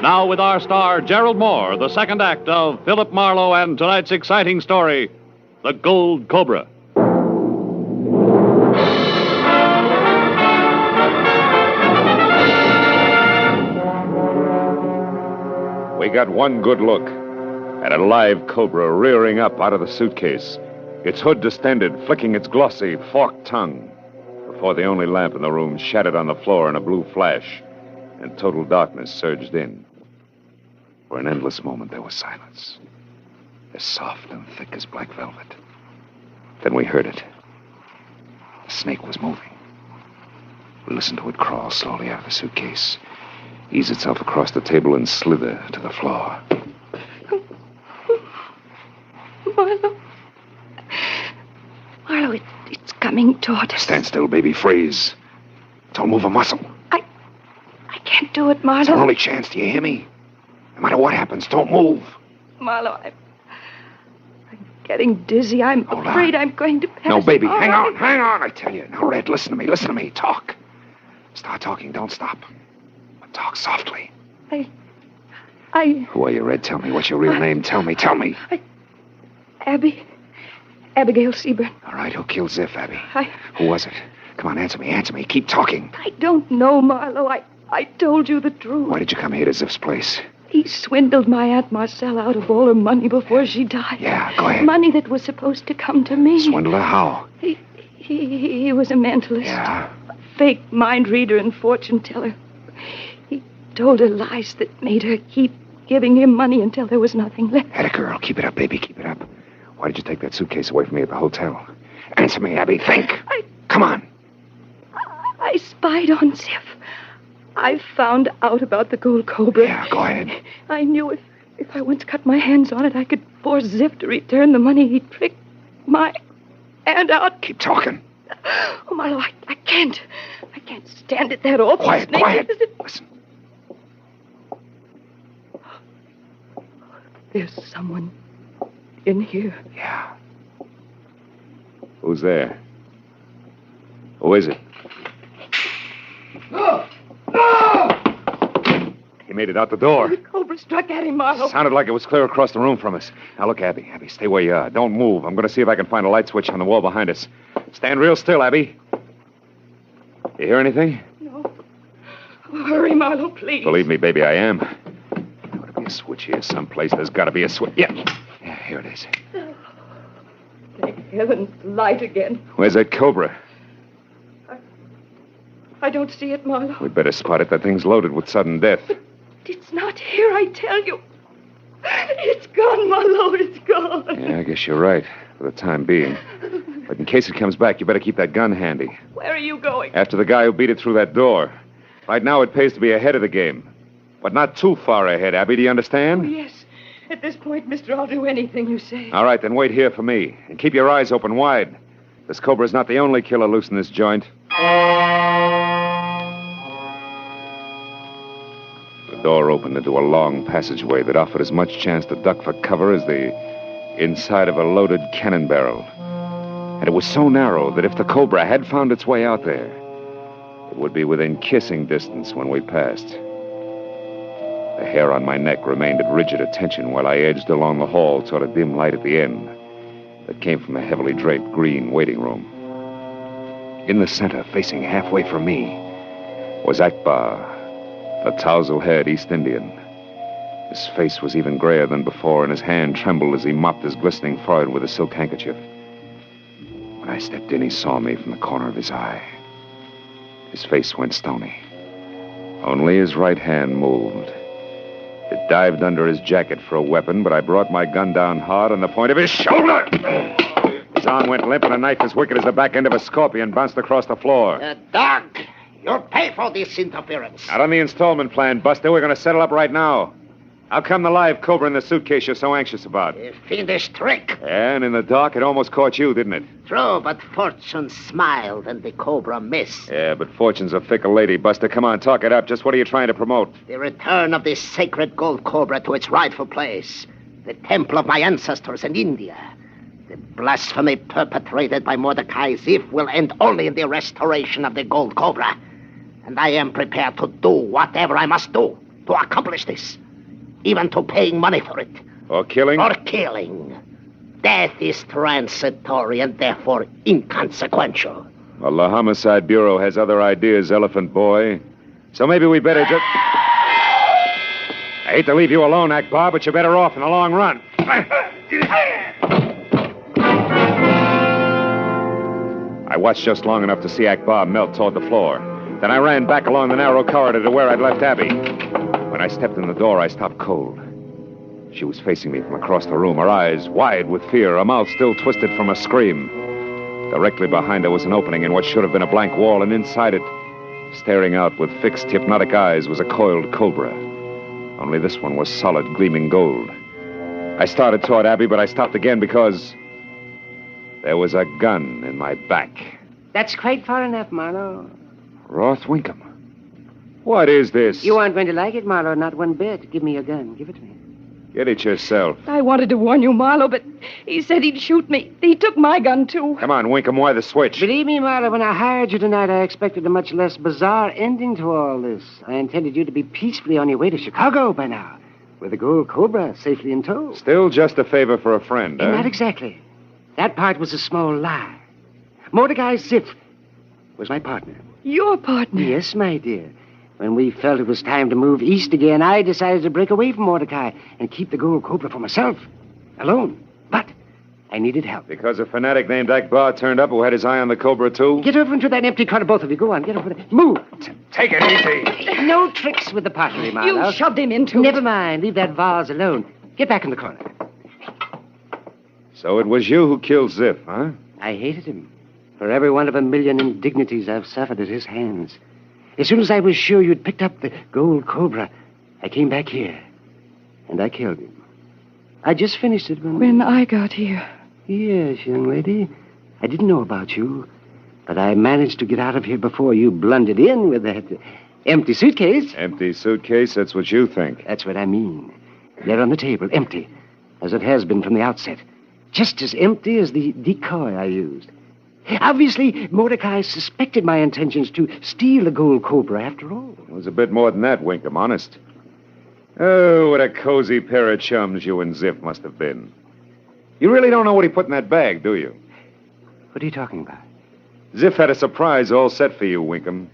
Speaker 20: Now with our star, Gerald Moore, the second act of Philip Marlowe and tonight's exciting story, The Gold Cobra.
Speaker 6: We got one good look at a live cobra rearing up out of the suitcase, its hood distended, flicking its glossy, forked tongue, before the only lamp in the room shattered on the floor in a blue flash, and total darkness surged in. For an endless moment, there was silence, as soft and thick as black velvet. Then we heard it. The snake was moving. We listened to it crawl slowly out of the suitcase, ease itself across the table, and slither to the floor.
Speaker 13: Marlowe, it's coming toward us.
Speaker 6: Stand still, baby. Freeze. Don't move a muscle.
Speaker 13: I can't do it, Marlowe.
Speaker 6: It's our only chance. Do you hear me? No matter what happens, don't move.
Speaker 13: Marlowe, I'm getting dizzy. I'm afraid I'm going to pass.
Speaker 6: No, baby.
Speaker 13: out.
Speaker 6: Hang on, I tell you. Now, Red, listen to me. Talk. Start talking. Don't stop. But talk softly. Who are you, Red? Tell me. What's your real name? Tell me.
Speaker 13: Abigail Seaburn.
Speaker 6: All right, who killed Ziff, Abby? Who was it? Come on, answer me. Keep talking.
Speaker 13: I don't know, Marlowe. I told you the truth.
Speaker 6: Why did you come here to Ziff's place?
Speaker 13: He swindled my Aunt Marcella out of all her money before she died.
Speaker 6: Yeah, go ahead.
Speaker 13: Money that was supposed to come to me.
Speaker 6: Swindled her? How?
Speaker 13: He was a mentalist.
Speaker 6: Yeah.
Speaker 13: A fake mind reader and fortune teller. He told her lies that made her keep giving him money until there was nothing left.
Speaker 6: Had a girl. Keep it up, baby. Keep it up. Why did you take that suitcase away from me at the hotel? Answer me, Abby. Think. Come on.
Speaker 13: I spied on Ziff. I found out about the gold cobra.
Speaker 6: Yeah, go ahead.
Speaker 13: I knew if I once cut my hands on it, I could force Ziff to return the money he tricked my aunt out.
Speaker 6: Keep talking.
Speaker 13: Oh, Marlowe, I can't. I can't stand it that awful.
Speaker 6: Quiet. Listen.
Speaker 13: There's someone in here.
Speaker 6: Yeah. Who's there? Who is it?
Speaker 13: No!
Speaker 6: He made it out the door.
Speaker 13: The cobra struck at him, Marlowe.
Speaker 6: Sounded like it was clear across the room from us. Now, look, Abby, stay where you are. Don't move. I'm going to see if I can find a light switch on the wall behind us. Stand real still, Abby. You hear anything?
Speaker 13: No. Oh, hurry, Marlowe, please.
Speaker 6: Believe me, baby, I am. There ought to be a switch here someplace. There's got to be a switch. Yeah, here it is.
Speaker 13: Thank heavens, light again.
Speaker 6: Where's that cobra?
Speaker 13: I don't see it, Marlowe.
Speaker 6: We'd better spot it. That thing's loaded with sudden death.
Speaker 13: It's not here, I tell you. It's gone, Marlowe, it's gone.
Speaker 6: Yeah, I guess you're right, for the time being. But in case it comes back, you better keep that gun handy.
Speaker 13: Where are you going?
Speaker 6: After the guy who beat it through that door. Right now, it pays to be ahead of the game. But not too far ahead, Abby, do you understand?
Speaker 13: Oh, yes. At this point, mister, I'll do anything you say.
Speaker 6: All right, then wait here for me. And keep your eyes open wide. This Cobra's not the only killer loose in this joint. The door opened into a long passageway that offered as much chance to duck for cover as the inside of a loaded cannon barrel. And it was so narrow that if the Cobra had found its way out there, it would be within kissing distance when we passed. The hair on my neck remained at rigid attention while I edged along the hall toward a dim light at the end that came from a heavily draped green waiting room. In the center, facing halfway from me, was Akbar, the tousle-haired East Indian. His face was even grayer than before, and his hand trembled as he mopped his glistening forehead with a silk handkerchief. When I stepped in, he saw me from the corner of his eye. His face went stony. Only his right hand moved. It dived under his jacket for a weapon, but I brought my gun down hard on the point of his shoulder. His arm went limp, and a knife as wicked as the back end of a scorpion bounced across the floor.
Speaker 14: Dog, you'll pay for this interference.
Speaker 6: Not on the installment plan, Buster. We're going to settle up right now. How come the live Cobra in the suitcase you're so anxious about?
Speaker 14: A fiendish trick.
Speaker 6: Yeah, and in the dark, it almost caught you, didn't it?
Speaker 14: True, but fortune smiled and the Cobra missed.
Speaker 6: Yeah, but fortune's a fickle lady, Buster. Come on, talk it up. Just what are you trying to promote?
Speaker 14: The return of this sacred gold Cobra to its rightful place. The temple of my ancestors in India. The blasphemy perpetrated by Mordecai Ziff will end only in the restoration of the gold Cobra. And I am prepared to do whatever I must do to accomplish this, even to paying money for it.
Speaker 6: Or killing?
Speaker 14: Or killing. Death is transitory and therefore inconsequential.
Speaker 6: Well, the Homicide Bureau has other ideas, Elephant Boy. So maybe we better just... I hate to leave you alone, Akbar, but you're better off in the long run. I watched just long enough to see Akbar melt toward the floor. Then I ran back along the narrow corridor to where I'd left Abby. When I stepped in the door, I stopped cold. She was facing me from across the room, her eyes wide with fear, her mouth still twisted from a scream. Directly behind her was an opening in what should have been a blank wall, and inside it, staring out with fixed, hypnotic eyes, was a coiled cobra. Only this one was solid, gleaming gold. I started toward Abby, but I stopped again because there was a gun in my back.
Speaker 10: That's quite far enough, Marlowe.
Speaker 6: Roth Winkham. What is this?
Speaker 10: You aren't going to like it, Marlowe, not one bit. Give me your gun. Give it to me.
Speaker 6: Get it yourself.
Speaker 7: I wanted to warn you, Marlowe, but he said he'd shoot me. He took my gun, too.
Speaker 6: Come on, Winkham, why the switch?
Speaker 10: Believe me, Marlowe, when I hired you tonight, I expected a much less bizarre ending to all this. I intended you to be peacefully on your way to Chicago by now, with the gold Cobra safely in tow.
Speaker 6: Still just a favor for a friend, huh?
Speaker 10: Not exactly. That part was a small lie. Mordecai Ziff was my partner.
Speaker 7: Your partner?
Speaker 10: Yes, my dear. When we felt it was time to move east again, I decided to break away from Mordecai and keep the gold Cobra for myself, alone. But I needed help.
Speaker 6: Because a fanatic named Akbar turned up who had his eye on the Cobra, too?
Speaker 10: Get over into that empty car, both of you. Go on, get over there. Move.
Speaker 6: Take it easy.
Speaker 10: No tricks with the pottery, Marlowe.
Speaker 7: You shoved him into
Speaker 10: Never mind. Leave that vase alone. Get back in the corner.
Speaker 6: So it was you who killed Ziff, huh?
Speaker 10: I hated him. For every one of a million indignities I've suffered at his hands. As soon as I was sure you'd picked up the gold Cobra, I came back here, and I killed him. I just finished it
Speaker 7: when I got here.
Speaker 10: Yes, young lady. I didn't know about you, but I managed to get out of here before you blundered in with that empty suitcase.
Speaker 6: Empty suitcase? That's what you think.
Speaker 10: That's what I mean. There on the table, empty, as it has been from the outset. Just as empty as the decoy I used. Obviously, Mordecai suspected my intentions to steal the gold Cobra after all.
Speaker 6: It was a bit more than that, Winkham, honest. Oh, what a cozy pair of chums you and Ziff must have been. You really don't know what he put in that bag, do you?
Speaker 10: What are you talking about?
Speaker 6: Ziff had a surprise all set for you, Winkham.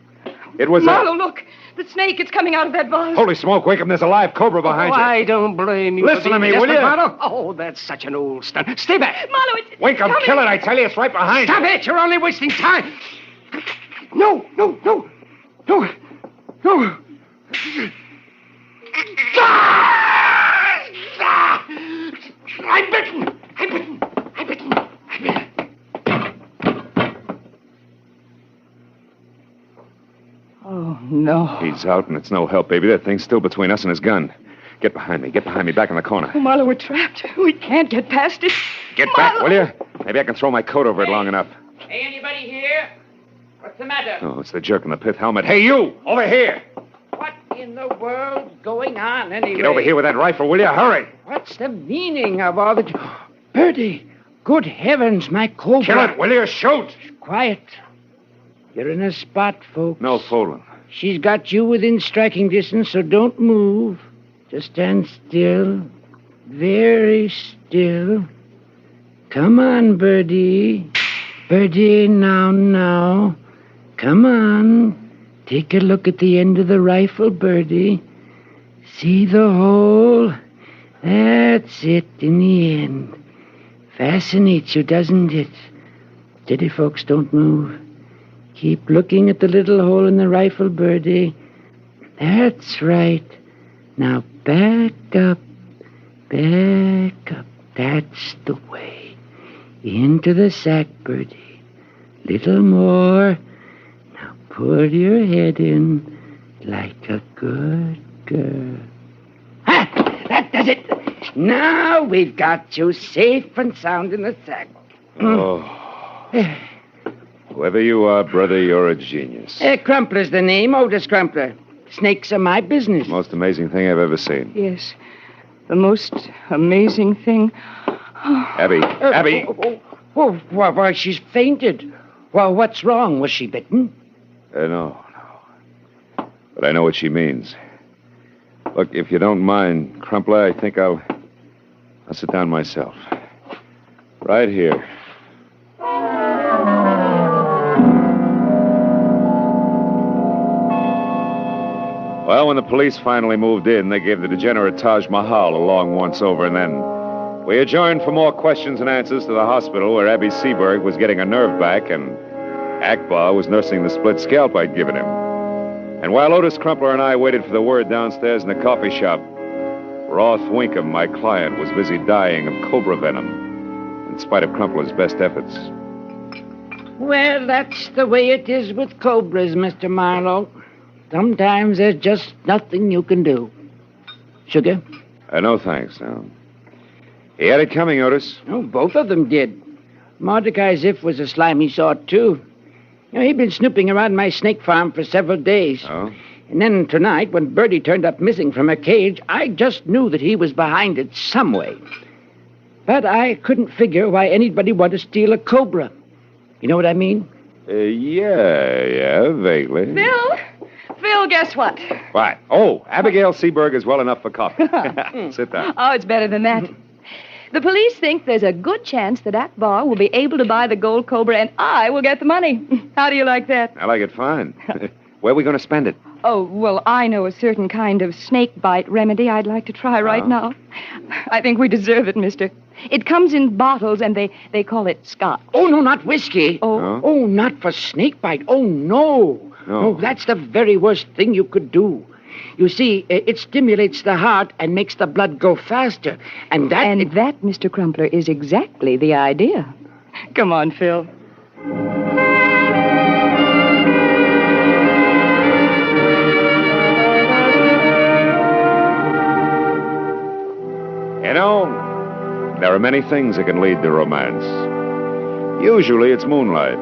Speaker 6: It was
Speaker 7: Marlowe, look! The snake is coming out of that vase.
Speaker 6: Holy smoke, Winkham, there's a live Cobra behind you.
Speaker 10: I don't blame you.
Speaker 6: Listen to me, will you?
Speaker 10: Marlowe. Oh, that's such an old stunt. Stay back.
Speaker 7: Marlowe, it's
Speaker 6: Winkham,
Speaker 7: coming.
Speaker 6: kill it, I tell you, it's right behind
Speaker 10: Stop
Speaker 6: you.
Speaker 10: it, you're only wasting time. No. I'm bitten.
Speaker 7: Oh, no.
Speaker 6: He's out, and it's no help, baby. That thing's still between us and his gun. Get behind me, back in the corner.
Speaker 7: Oh, Marlowe, we're trapped. We can't get past it.
Speaker 6: Get back, will you? Maybe I can throw my coat over it long enough.
Speaker 9: Hey, anybody here? What's the matter?
Speaker 6: Oh, it's the jerk in the pith helmet. Hey, you! Over here!
Speaker 9: What in the world's going on, anyway?
Speaker 6: Get over here with that rifle, will you? Hurry!
Speaker 9: What's the meaning of all the... Birdie! Good heavens, my Cobra!
Speaker 6: Kill it, will you? Shoot!
Speaker 9: Quiet. You're in a spot, folks.
Speaker 6: No fooling.
Speaker 9: She's got you within striking distance, so don't move. Just stand still. Very still. Come on, Birdie. Birdie, now. Come on. Take a look at the end of the rifle, Birdie. See the hole? That's it in the end. Fascinates you, doesn't it? Steady, folks, don't move. Keep looking at the little hole in the rifle, Birdie. That's right. Now back up. That's the way. Into the sack, Birdie. Little more. Now put your head in like a good girl. Ha! That does it. Now we've got you safe and sound in the sack.
Speaker 6: Oh. Whoever you are, brother, you're a genius.
Speaker 9: Crumpler's the name, Otis Crumpler. Snakes are my business.
Speaker 6: Most amazing thing I've ever seen.
Speaker 7: Yes. The most amazing thing.
Speaker 6: Abby. Abby!
Speaker 9: Why, she's fainted. Well, what's wrong? Was she bitten?
Speaker 6: No. But I know what she means. Look, if you don't mind, Crumpler, I think I'll sit down myself. Right here. Well, when the police finally moved in, they gave the degenerate Taj Mahal a long once-over, and then we adjourned for more questions and answers to the hospital where Abby Seaberg was getting a nerve back and Akbar was nursing the split scalp I'd given him. And while Otis Crumpler and I waited for the word downstairs in the coffee shop, Roth Winkham, my client, was busy dying of cobra venom, in spite of Crumpler's best efforts.
Speaker 9: Well, that's the way it is with cobras, Mr. Marlowe. Sometimes there's just nothing you can do. Sugar?
Speaker 6: No, thanks, no. He had it coming, Otis.
Speaker 9: Oh, both of them did. Mordecai Ziff was a slimy sort, too. He'd been snooping around my snake farm for several days.
Speaker 6: Oh?
Speaker 9: And then tonight, when Birdie turned up missing from her cage, I just knew that he was behind it some way. But I couldn't figure why anybody would want to steal a cobra. You know what I mean?
Speaker 6: Yeah, vaguely.
Speaker 7: Phil, guess what?
Speaker 6: What? Oh, Abigail Seaberg is well enough for coffee. Sit down.
Speaker 7: Oh, it's better than that. The police think there's a good chance that Akbar will be able to buy the gold cobra and I will get the money. How do you like that?
Speaker 6: I like it fine. Where are we going to spend it?
Speaker 7: Oh, well, I know a certain kind of snake bite remedy I'd like to try right now. I think we deserve it, mister. It comes in bottles, and they call it scotch.
Speaker 9: Oh, no, not whiskey. Oh, not for snake bite. Oh, no. No, that's the very worst thing you could do. You see, it stimulates the heart and makes the blood go faster. And that,
Speaker 7: Mr. Crumpler, is exactly the idea. Come on, Phil.
Speaker 6: You know, there are many things that can lead to romance. Usually it's moonlight.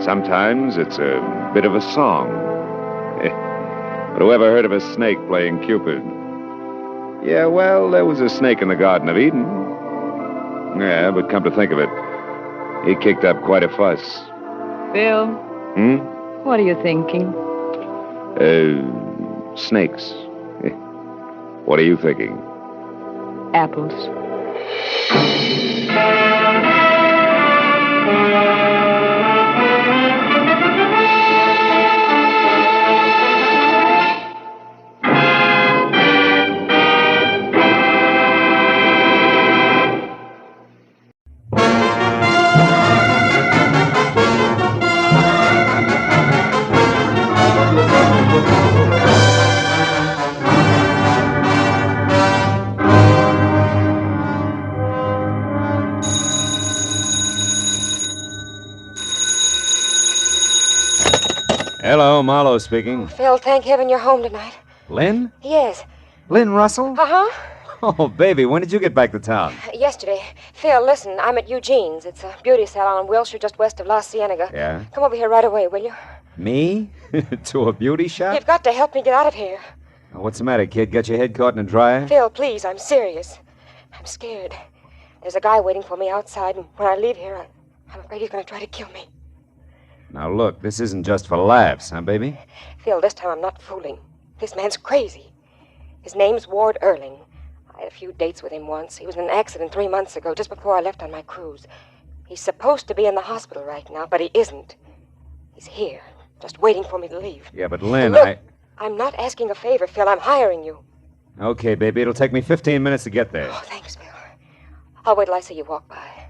Speaker 6: Sometimes it's a bit of a song. But whoever heard of a snake playing Cupid? Yeah, well, there was a snake in the Garden of Eden. Yeah, but come to think of it, he kicked up quite a fuss.
Speaker 7: Phil? What are you thinking?
Speaker 6: Snakes. What are you thinking?
Speaker 7: Apples.
Speaker 6: Hello, Marlowe speaking.
Speaker 1: Phil, thank heaven you're home tonight.
Speaker 6: Lynn?
Speaker 1: Yes.
Speaker 6: Lynn Russell?
Speaker 1: Uh-huh.
Speaker 6: Oh, baby, when did you get back to town?
Speaker 1: Yesterday. Phil, listen, I'm at Eugene's. It's a beauty salon in Wilshire just west of La Cienega.
Speaker 6: Yeah?
Speaker 1: Come over here right away, will you?
Speaker 6: Me? To a beauty shop?
Speaker 1: You've got to help me get out of here.
Speaker 6: What's the matter, kid? Got your head caught in a dryer?
Speaker 1: Phil, please, I'm serious. I'm scared. There's a guy waiting for me outside, and when I leave here, I'm afraid he's going to try to kill me.
Speaker 6: Now, look, this isn't just for laughs, huh, baby?
Speaker 1: Phil, this time I'm not fooling. This man's crazy. His name's Ward Erling. I had a few dates with him once. He was in an accident 3 months ago, just before I left on my cruise. He's supposed to be in the hospital right now, but he isn't. He's here, just waiting for me to leave.
Speaker 6: Yeah, but Lynn,
Speaker 1: Look, I'm not asking a favor, Phil. I'm hiring you.
Speaker 6: Okay, baby, it'll take me 15 minutes to get there.
Speaker 1: Oh, thanks, Phil. I'll wait till I see you walk by.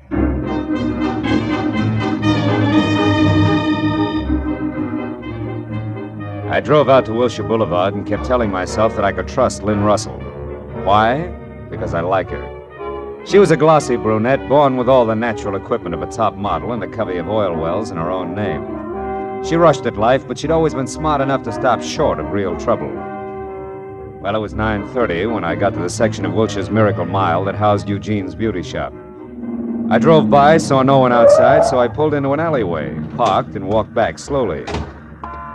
Speaker 6: I drove out to Wilshire Boulevard and kept telling myself that I could trust Lynn Russell. Why? Because I like her. She was a glossy brunette, born with all the natural equipment of a top model and a covey of oil wells in her own name. She rushed at life, but she'd always been smart enough to stop short of real trouble. Well, it was 9:30 when I got to the section of Wilshire's Miracle Mile that housed Eugene's beauty shop. I drove by, saw no one outside, so I pulled into an alleyway, parked, and walked back slowly.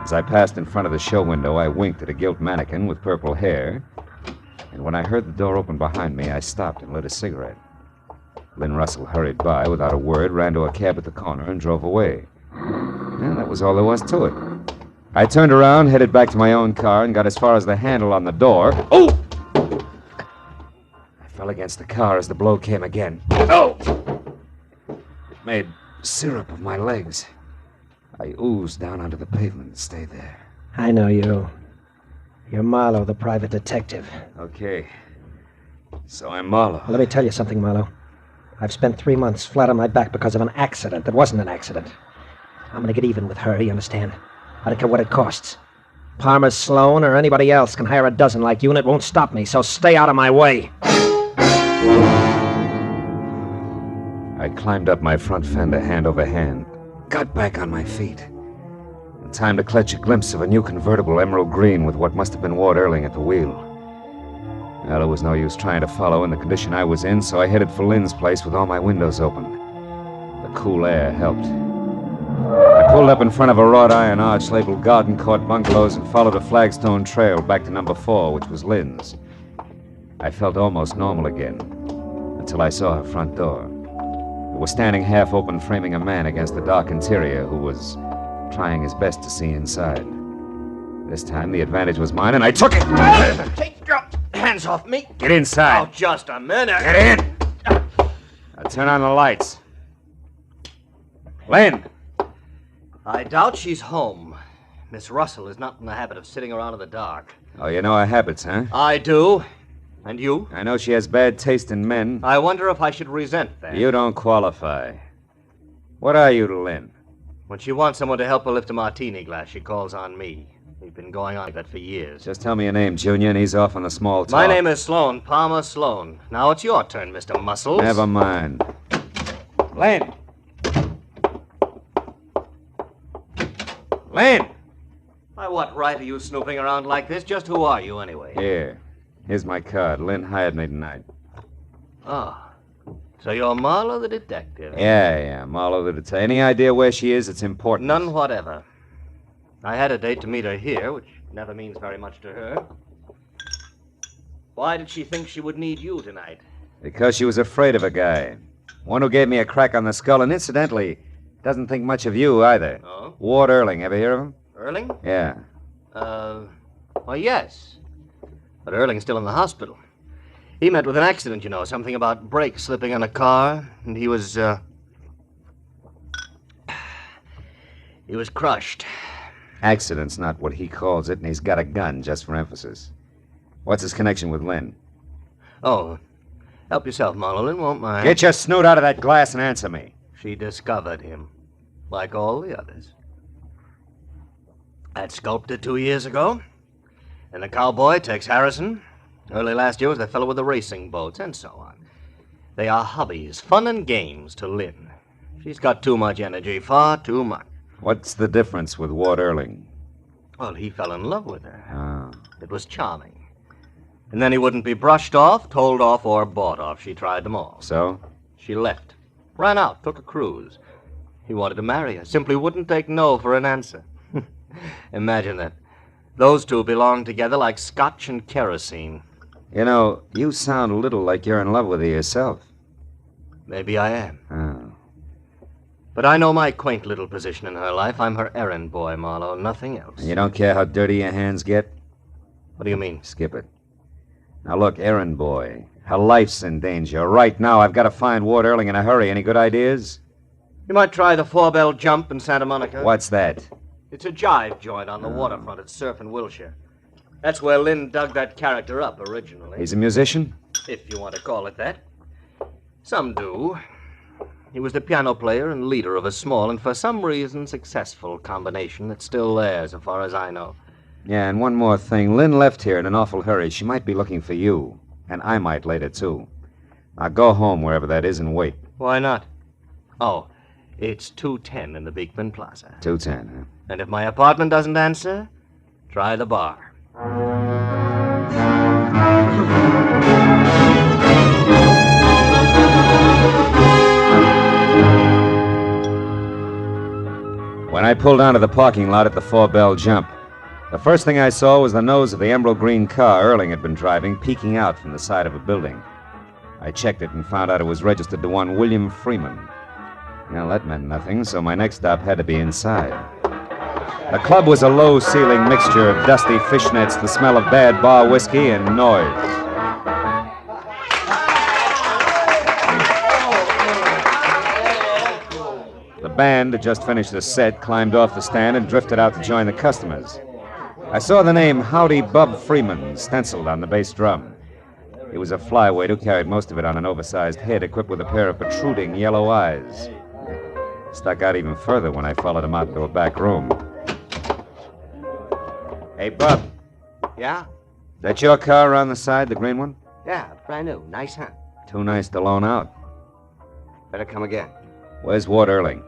Speaker 6: As I passed in front of the show window, I winked at a gilt mannequin with purple hair. And when I heard the door open behind me, I stopped and lit a cigarette. Lynn Russell hurried by without a word, ran to a cab at the corner, and drove away. And that was all there was to it. I turned around, headed back to my own car, and got as far as the handle on the door. Oh! I fell against the car as the blow came again. Oh! It made syrup of my legs. I oozed down onto the pavement and stayed there.
Speaker 15: I know you. You're Marlowe, the private detective.
Speaker 6: Okay. So I'm Marlowe.
Speaker 15: Well, let me tell you something, Marlowe. I've spent 3 months flat on my back because of an accident that wasn't an accident. I'm going to get even with her, you understand? I don't care what it costs. Palmer Sloan or anybody else can hire a dozen like you, and it won't stop me, so stay out of my way.
Speaker 6: I climbed up my front fender hand over hand, got back on my feet. In time to catch a glimpse of a new convertible emerald green with what must have been Ward Erling at the wheel. Well, there was no use trying to follow in the condition I was in, so I headed for Lynn's place with all my windows open. The cool air helped. I pulled up in front of a wrought iron arch labeled Garden Court Bungalows and followed a flagstone trail back to number 4, which was Lynn's. I felt almost normal again, until I saw her front door. It was standing half open, framing a man against the dark interior who was trying his best to see inside. This time the advantage was mine, and I took it!
Speaker 17: Take your hands off me.
Speaker 6: Get inside.
Speaker 17: Oh, just a minute.
Speaker 6: Get in! Now turn on the lights. Lynn!
Speaker 17: I doubt she's home. Miss Russell is not in the habit of sitting around in the dark.
Speaker 6: Oh, you know her habits, huh?
Speaker 17: I do. And you?
Speaker 6: I know she has bad taste in men.
Speaker 17: I wonder if I should resent that.
Speaker 6: You don't qualify. What are you to Lynn?
Speaker 17: When she wants someone to help her lift a martini glass, she calls on me. We've been going on like that for years.
Speaker 6: Just tell me your name, Junior, and he's off on the small talk.
Speaker 17: My name is Sloan, Palmer Sloan. Now it's your turn, Mr. Muscles.
Speaker 6: Never mind. Lynn! Lynn!
Speaker 17: By what right are you snooping around like this? Just who are you, anyway?
Speaker 6: Here. Here's my card. Lynn hired me tonight.
Speaker 17: Ah. So you're Marlowe the detective?
Speaker 6: Yeah, Marlowe the detective. Any idea where she is? It's important.
Speaker 17: None whatever. I had a date to meet her here, which never means very much to her. Why did she think she would need you tonight?
Speaker 6: Because she was afraid of a guy. One who gave me a crack on the skull, and incidentally, doesn't think much of you either.
Speaker 17: Oh?
Speaker 6: Ward Erling. Ever hear of him?
Speaker 17: Erling?
Speaker 6: Yeah.
Speaker 17: Well, yes. But Erling's still in the hospital. He met with an accident, you know, something about brakes slipping on a car, and he was crushed.
Speaker 6: Accident's not what he calls it, and he's got a gun, just for emphasis. What's his connection with Lynn?
Speaker 17: Oh, help yourself, Marlowe. Lynn won't mind.
Speaker 6: Get your snoot out of that glass and answer me.
Speaker 17: She discovered him, like all the others. That sculptor 2 years ago. And the cowboy, Tex Harrison. Early last year was the fellow with the racing boats, and so on. They are hobbies, fun and games to Lynn. She's got too much energy, far too much.
Speaker 6: What's the difference with Ward Erling?
Speaker 17: Well, he fell in love with her.
Speaker 6: Oh.
Speaker 17: It was charming. And then he wouldn't be brushed off, told off, or bought off. She tried them all.
Speaker 6: So?
Speaker 17: She left. Ran out, took a cruise. He wanted to marry her, simply wouldn't take no for an answer. Imagine that. Those two belong together like scotch and kerosene.
Speaker 6: You know, you sound a little like you're in love with her yourself.
Speaker 17: Maybe I am.
Speaker 6: Oh.
Speaker 17: But I know my quaint little position in her life. I'm her errand boy, Marlowe, nothing else.
Speaker 6: And you don't care how dirty your hands get?
Speaker 17: What do you mean?
Speaker 6: Skip it. Now look, errand boy, her life's in danger. Right now, I've got to find Ward Erling in a hurry. Any good ideas?
Speaker 17: You might try the 4-bell jump in Santa Monica.
Speaker 6: What's that?
Speaker 17: It's a jive joint on the waterfront at Surf and Wilshire. That's where Lynn dug that character up originally.
Speaker 6: He's a musician?
Speaker 17: If you want to call it that. Some do. He was the piano player and leader of a small and for some reason successful combination that's still there, so far as I know.
Speaker 6: Yeah, and one more thing. Lynn left here in an awful hurry. She might be looking for you. And I might later, too. Now go home, wherever that is, and wait.
Speaker 17: Why not? Oh, it's 210 in the Beekman Plaza.
Speaker 6: 210, huh?
Speaker 17: And if my apartment doesn't answer, try the bar.
Speaker 6: When I pulled onto the parking lot at the 4-bell jump, the first thing I saw was the nose of the emerald green car Erling had been driving, peeking out from the side of a building. I checked it and found out it was registered to one William Freeman. Well, that meant nothing, so my next stop had to be inside. The club was a low-ceiling mixture of dusty fishnets, the smell of bad bar whiskey, and noise. The band had just finished the set, climbed off the stand, and drifted out to join the customers. I saw the name Howdy Bub Freeman stenciled on the bass drum. He was a flyweight who carried most of it on an oversized head equipped with a pair of protruding yellow eyes. Stuck out even further when I followed him out into a back room. Hey, Bub.
Speaker 14: Yeah?
Speaker 6: That your car on the side, the green one?
Speaker 14: Yeah, brand new. Nice, huh?
Speaker 6: Too nice to loan out.
Speaker 14: Better come again.
Speaker 6: Where's Ward Erling?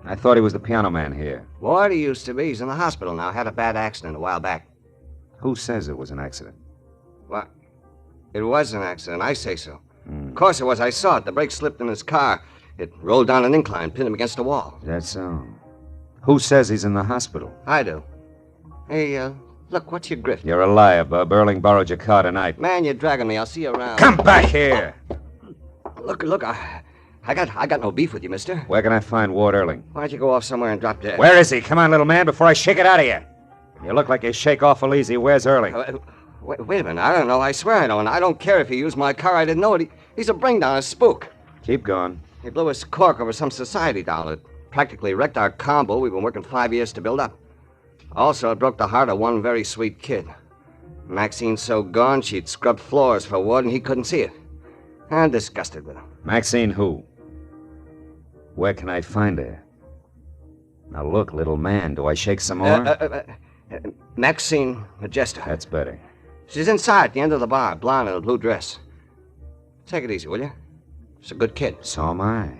Speaker 6: I thought he was the piano man here.
Speaker 14: Ward, he used to be. He's in the hospital now. Had a bad accident a while back.
Speaker 6: Who says it was an accident?
Speaker 14: What? It was an accident. I say so. Of course it was. I saw it. The brake slipped in his car. It rolled down an incline, pinned him against the wall.
Speaker 6: That's so. Who says he's in the hospital?
Speaker 14: I do. Hey, look, what's your grift?
Speaker 6: You're a liar, Bub. Erling borrowed your car tonight.
Speaker 14: Man, you're dragging me. I'll see you around.
Speaker 6: Come back here!
Speaker 14: Look, I got no beef with you, mister.
Speaker 6: Where can I find Ward Erling?
Speaker 14: Why don't you go off somewhere and drop dead?
Speaker 6: Where is he? Come on, little man, before I shake it out of you. You look like you shake awful easy. Where's Erling?
Speaker 14: Wait a minute. I don't know. I swear I don't. I don't care if he used my car. I didn't know it. He's a bring-down, a spook.
Speaker 6: Keep going.
Speaker 14: He blew his cork over some society doll. It practically wrecked our combo we've been working 5 years to build up. Also, it broke the heart of one very sweet kid. Maxine's so gone, she'd scrubbed floors for Ward, and he couldn't see it. I'm disgusted with him.
Speaker 6: Maxine who? Where can I find her? Now look, little man, do I shake some more?
Speaker 14: Maxine Majesta.
Speaker 6: That's better.
Speaker 14: She's inside at the end of the bar, blonde in a blue dress. Take it easy, will you? She's a good kid.
Speaker 6: So am I.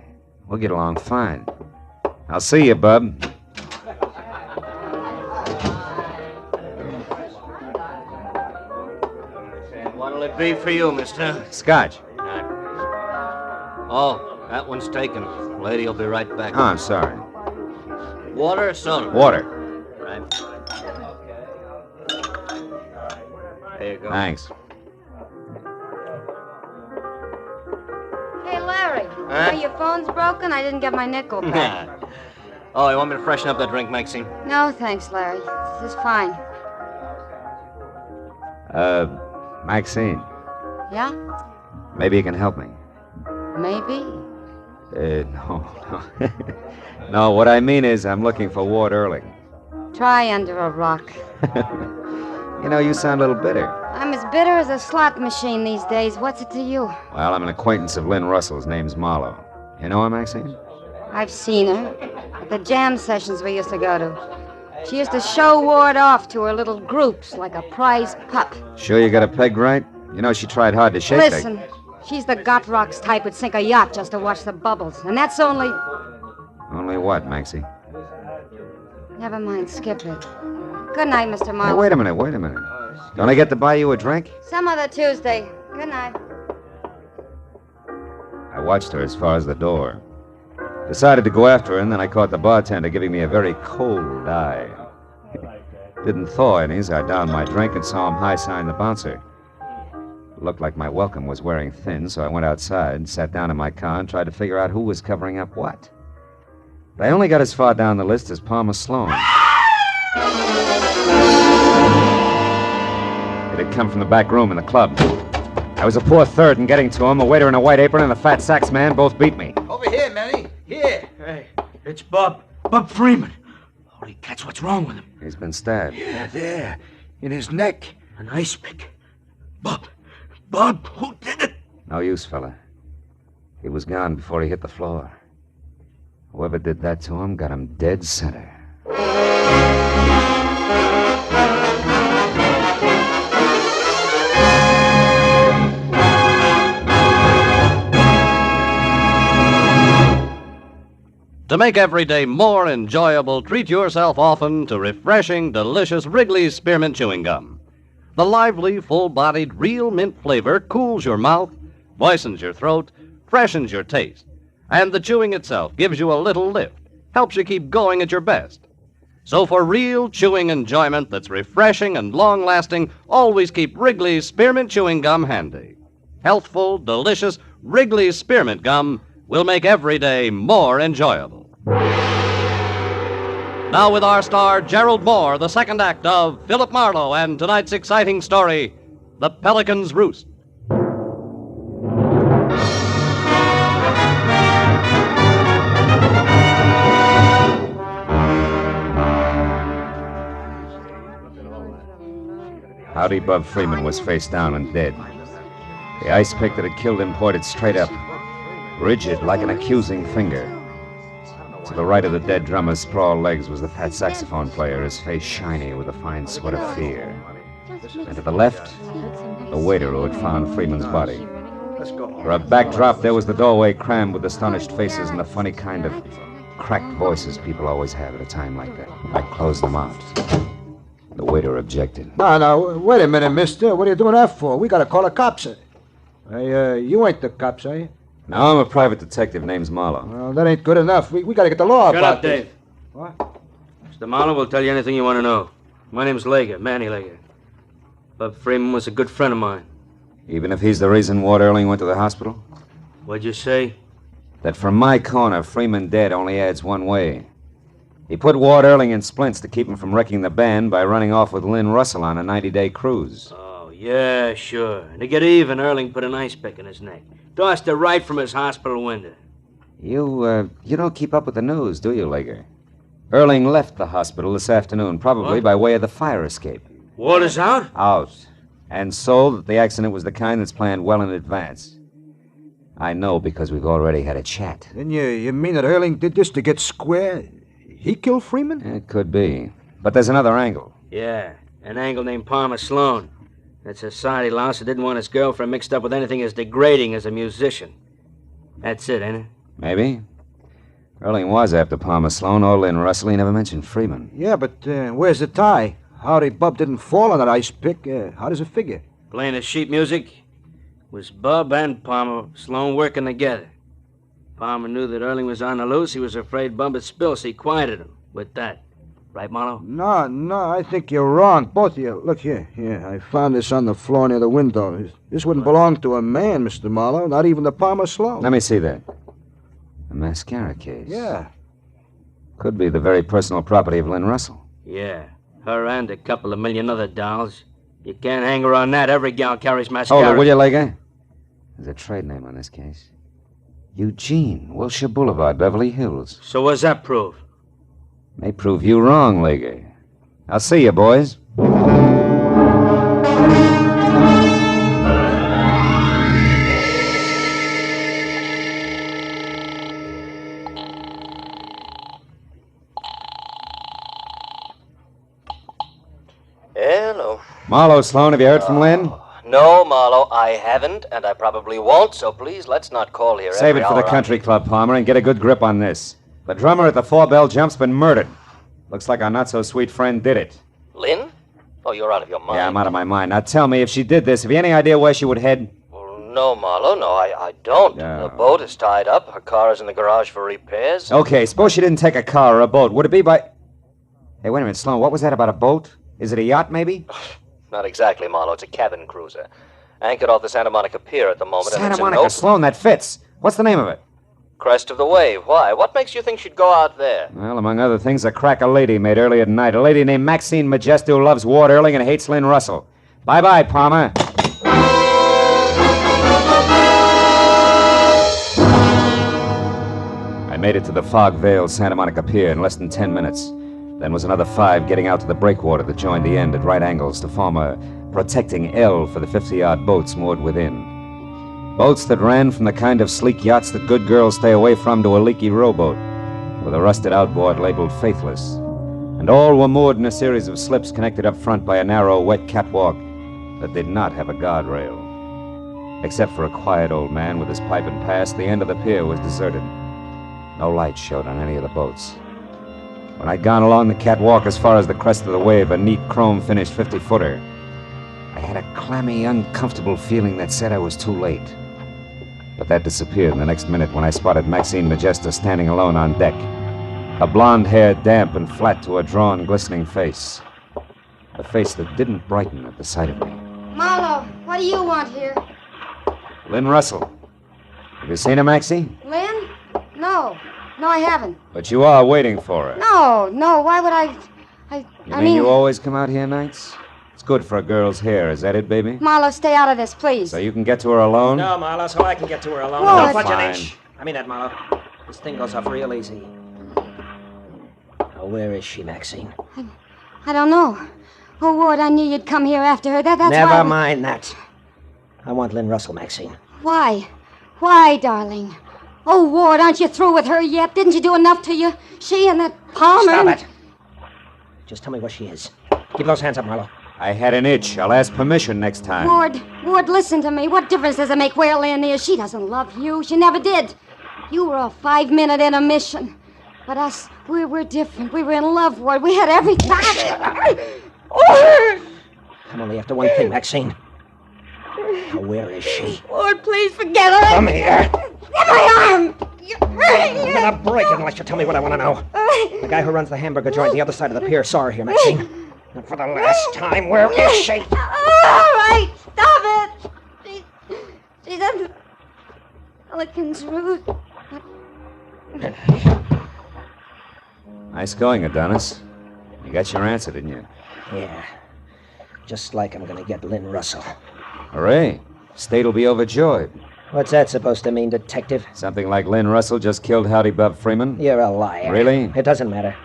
Speaker 6: We'll get along fine. I'll see you, Bub.
Speaker 17: What'll it be for you, mister?
Speaker 6: Scotch.
Speaker 17: Oh, that one's taken. Lady will be right back.
Speaker 6: Oh, I'm sorry.
Speaker 17: Water or soda?
Speaker 6: Water.
Speaker 17: Right. There you go.
Speaker 6: Thanks.
Speaker 19: Hey, Larry. Your phone's broken? I didn't get my nickel back.
Speaker 17: Oh, you want me to freshen up that drink, Maxine?
Speaker 19: No, thanks, Larry. This is fine.
Speaker 6: Maxine.
Speaker 19: Yeah?
Speaker 6: Maybe you can help me.
Speaker 19: Maybe.
Speaker 6: No. No, what I mean is I'm looking for Ward Erling.
Speaker 19: Try under a rock.
Speaker 6: You know, you sound a little bitter.
Speaker 19: I'm as bitter as a slot machine these days. What's it to you?
Speaker 6: Well, I'm an acquaintance of Lynn Russell's. Name's Marlowe. You know her, Maxine?
Speaker 19: I've seen her at the jam sessions we used to go to. She used to show Ward off to her little groups like a prize pup.
Speaker 6: Sure you got it pegged right? You know, she tried hard to shake
Speaker 19: Listen, she's the gut rocks type who'd sink a yacht just to watch the bubbles. And that's only...
Speaker 6: Only what, Maxie?
Speaker 19: Never mind, skip it. Good night, Mr.
Speaker 6: Hey,
Speaker 19: Marlowe.
Speaker 6: wait a minute. Don't I get to buy you a drink?
Speaker 19: Some other Tuesday. Good night.
Speaker 6: I watched her as far as the door. Decided to go after her, and then I caught the bartender giving me a very cold eye. Didn't thaw any as I downed my drink and saw him high-sign the bouncer. Looked like my welcome was wearing thin, so I went outside, sat down in my car, and tried to figure out who was covering up what. But I only got as far down the list as Palmer Sloan. It had come from the back room in the club. I was a poor third in getting to him. A waiter in a white apron and the fat sax man both beat me.
Speaker 21: Over here, Manny. Here. Hey, it's Bub Freeman. Holy cats, what's wrong with him?
Speaker 6: He's been stabbed.
Speaker 21: Yeah, there. In his neck. An ice pick. Bub, who did it?
Speaker 6: No use, fella. He was gone before he hit the floor. Whoever did that to him got him dead center.
Speaker 20: To make every day more enjoyable, treat yourself often to refreshing, delicious Wrigley's Spearmint Chewing Gum. The lively, full-bodied, real mint flavor cools your mouth, moistens your throat, freshens your taste. And the chewing itself gives you a little lift, helps you keep going at your best. So for real chewing enjoyment that's refreshing and long-lasting, always keep Wrigley's Spearmint Chewing Gum handy. Healthful, delicious Wrigley's Spearmint Gum will make every day more enjoyable.
Speaker 3: Now with our star, Gerald Moore, the second act of Philip Marlowe, and tonight's exciting story, The Pelican's Roost.
Speaker 6: Howdy Bub Freeman was face down and dead. The ice pick that had killed him pointed straight up, rigid like an accusing finger. To the right of the dead drummer's sprawled legs was the fat saxophone player, his face shiny with a fine sweat of fear. And to the left, the waiter who had found Freeman's body. For a backdrop, there was the doorway crammed with astonished faces and the funny kind of cracked voices people always have at a time like that. I closed them out. The waiter objected.
Speaker 8: No, wait a minute, mister. What are you doing that for? We gotta call the cops. Hey, you ain't the cops, are you?
Speaker 6: No, I'm a private detective. Name's Marlowe.
Speaker 8: Well, that ain't good enough. We gotta get the law
Speaker 12: Shut
Speaker 8: about
Speaker 12: up,
Speaker 8: this.
Speaker 12: Dave.
Speaker 8: What?
Speaker 12: Mr. Marlowe will tell you anything you want to know. My name's Lager, Manny Lager. Bub Freeman was a good friend of mine.
Speaker 6: Even if he's the reason Ward Erling went to the hospital?
Speaker 12: What'd you say?
Speaker 6: That from my corner, Freeman dead only adds one way. He put Ward Erling in splints to keep him from wrecking the band by running off with Lynn Russell on a 90-day cruise.
Speaker 12: Oh, yeah, sure. And to get even, Erling put an ice pick in his neck. Tossed it right from his hospital window.
Speaker 6: You don't keep up with the news, do you, Lager? Erling left the hospital this afternoon, probably by way of the fire escape.
Speaker 12: Ward is out?
Speaker 6: Out. And so that the accident was the kind that's planned well in advance. I know because we've already had a chat.
Speaker 8: Then you mean that Erling did this to get square? He killed Freeman?
Speaker 6: It could be. But there's another angle.
Speaker 12: Yeah, an angle named Palmer Sloan. That society louse who didn't want his girlfriend mixed up with anything as degrading as a musician. That's it, ain't it?
Speaker 6: Maybe. Erling was after Palmer Sloan or Lynn Russell. He never mentioned Freeman.
Speaker 8: Yeah, but where's the tie? Howdy Bub didn't fall on that ice pick. How does it figure?
Speaker 12: Playing the sheet music was Bub and Palmer Sloan working together. Palmer knew that Erling was on the loose. He was afraid Bub would spill, so he quieted him with that. Right, Marlowe?
Speaker 8: No, I think you're wrong, both of you. Look here. I found this on the floor near the window. This wouldn't belong to a man, Mr. Marlowe, not even the Palmer Sloan.
Speaker 6: Let me see that. A mascara case.
Speaker 8: Yeah.
Speaker 6: Could be the very personal property of Lynn Russell.
Speaker 12: Yeah, her and a couple of million other dolls. You can't hang her on that. Every gal carries mascara.
Speaker 6: Hold it, will you, Lager? There's a trade name on this case. Eugene, Wilshire Boulevard, Beverly Hills.
Speaker 12: So what's that prove?
Speaker 6: May prove you wrong, Lager. I'll see you, boys.
Speaker 22: Hello.
Speaker 6: Marlowe, Sloan, have you heard from Lynn?
Speaker 22: No, Marlowe, I haven't, and I probably won't, so please, let's not call here
Speaker 6: Save
Speaker 22: every
Speaker 6: it for the
Speaker 22: hour.
Speaker 6: country club, Palmer, and get a good grip on this. The drummer at the Four-Bell Jump's been murdered. Looks like our not-so-sweet friend did it.
Speaker 22: Lynn? Oh, you're out of your mind.
Speaker 6: Yeah, I'm out of my mind. Now tell me, if she did this, have you any idea where she would head?
Speaker 22: Well, no, Marlowe, no, I don't. The boat is tied up. Her car is in the garage for repairs.
Speaker 6: Okay, suppose she didn't take a car or a boat. Would it be by... Hey, wait a minute, Sloan. What was that about a boat? Is it a yacht, maybe?
Speaker 22: Not exactly, Marlowe. It's a cabin cruiser. Anchored off the Santa Monica Pier at the moment. and
Speaker 6: Santa
Speaker 22: it's in
Speaker 6: Monica,
Speaker 22: no...
Speaker 6: Sloan, that fits. What's the name of it?
Speaker 22: Crest of the Wave. Why? What makes you think she'd go out there?
Speaker 6: Well, among other things, a crack a lady made earlier tonight. A lady named Maxine Majesto who loves Ward Erling and hates Lynn Russell. Bye-bye, Palmer. I made it to the fog-veiled Santa Monica Pier in less than 10 minutes. Then was another 5 getting out to the breakwater that joined the end at right angles to form a protecting L for the 50-yard boats moored within. Boats that ran from the kind of sleek yachts that good girls stay away from to a leaky rowboat with a rusted outboard labeled Faithless. And all were moored in a series of slips connected up front by a narrow, wet catwalk that did not have a guardrail. Except for a quiet old man with his pipe and pass, the end of the pier was deserted. No light showed on any of the boats. When I'd gone along the catwalk as far as the crest of the wave, a neat chrome-finished 50-footer, I had a clammy, uncomfortable feeling that said I was too late. But that disappeared in the next minute when I spotted Maxine Majesto standing alone on deck. Her blonde hair damp and flat to a drawn, glistening face. A face that didn't brighten at the sight of me.
Speaker 19: Marlowe, what do you want here?
Speaker 6: Lynn Russell. Have you seen her, Maxie?
Speaker 19: Lynn? No. No, I haven't.
Speaker 6: But you are waiting for her.
Speaker 19: No, why would I...
Speaker 6: You mean you always come out here nights? It's good for a girl's hair, is that it, baby?
Speaker 19: Marlowe, stay out of this, please.
Speaker 6: So you can get to her alone?
Speaker 15: No, Marlowe, so I can get to her alone.
Speaker 19: What?
Speaker 15: Don't budge an
Speaker 6: Fine.
Speaker 15: inch. I mean that, Marlowe. This thing goes off real easy. Now, where is she, Maxine?
Speaker 19: I don't know. Oh, Ward, I knew you'd come here after her. That's why...
Speaker 15: Never mind that. I want Lynn Russell, Maxine.
Speaker 19: Why? Why, darling? Oh, Ward, aren't you through with her yet? Didn't you do enough to you? She and that Palmer...
Speaker 15: Stop it. Just tell me where she is. Keep those hands up, Marlowe.
Speaker 6: I had an itch. I'll ask permission next time.
Speaker 19: Ward, listen to me. What difference does it make where Lynn is? She doesn't love you. She never did. You were a 5-minute intermission. But us, we're different. We were in love, Ward. We had everything.
Speaker 15: I'm only after one thing, Maxine. Now, where is she?
Speaker 19: Ward, please forget her.
Speaker 15: Come here.
Speaker 19: Get my arm.
Speaker 15: I'm gonna break it unless you tell me what I want to know. The guy who runs the hamburger joint the other side of the pier saw her here, Maxine. And for the last time, where is she?
Speaker 19: All right, stop it. She's at the Pelican's Roost.
Speaker 6: Nice going, Adonis. You got your answer, didn't you?
Speaker 15: Yeah. Just like I'm gonna get Lynn Russell.
Speaker 6: Hooray. State will be overjoyed.
Speaker 15: What's that supposed to mean, detective?
Speaker 6: Something like Lynn Russell just killed Howdy Bub Freeman?
Speaker 15: You're a liar.
Speaker 6: Really?
Speaker 15: It doesn't matter.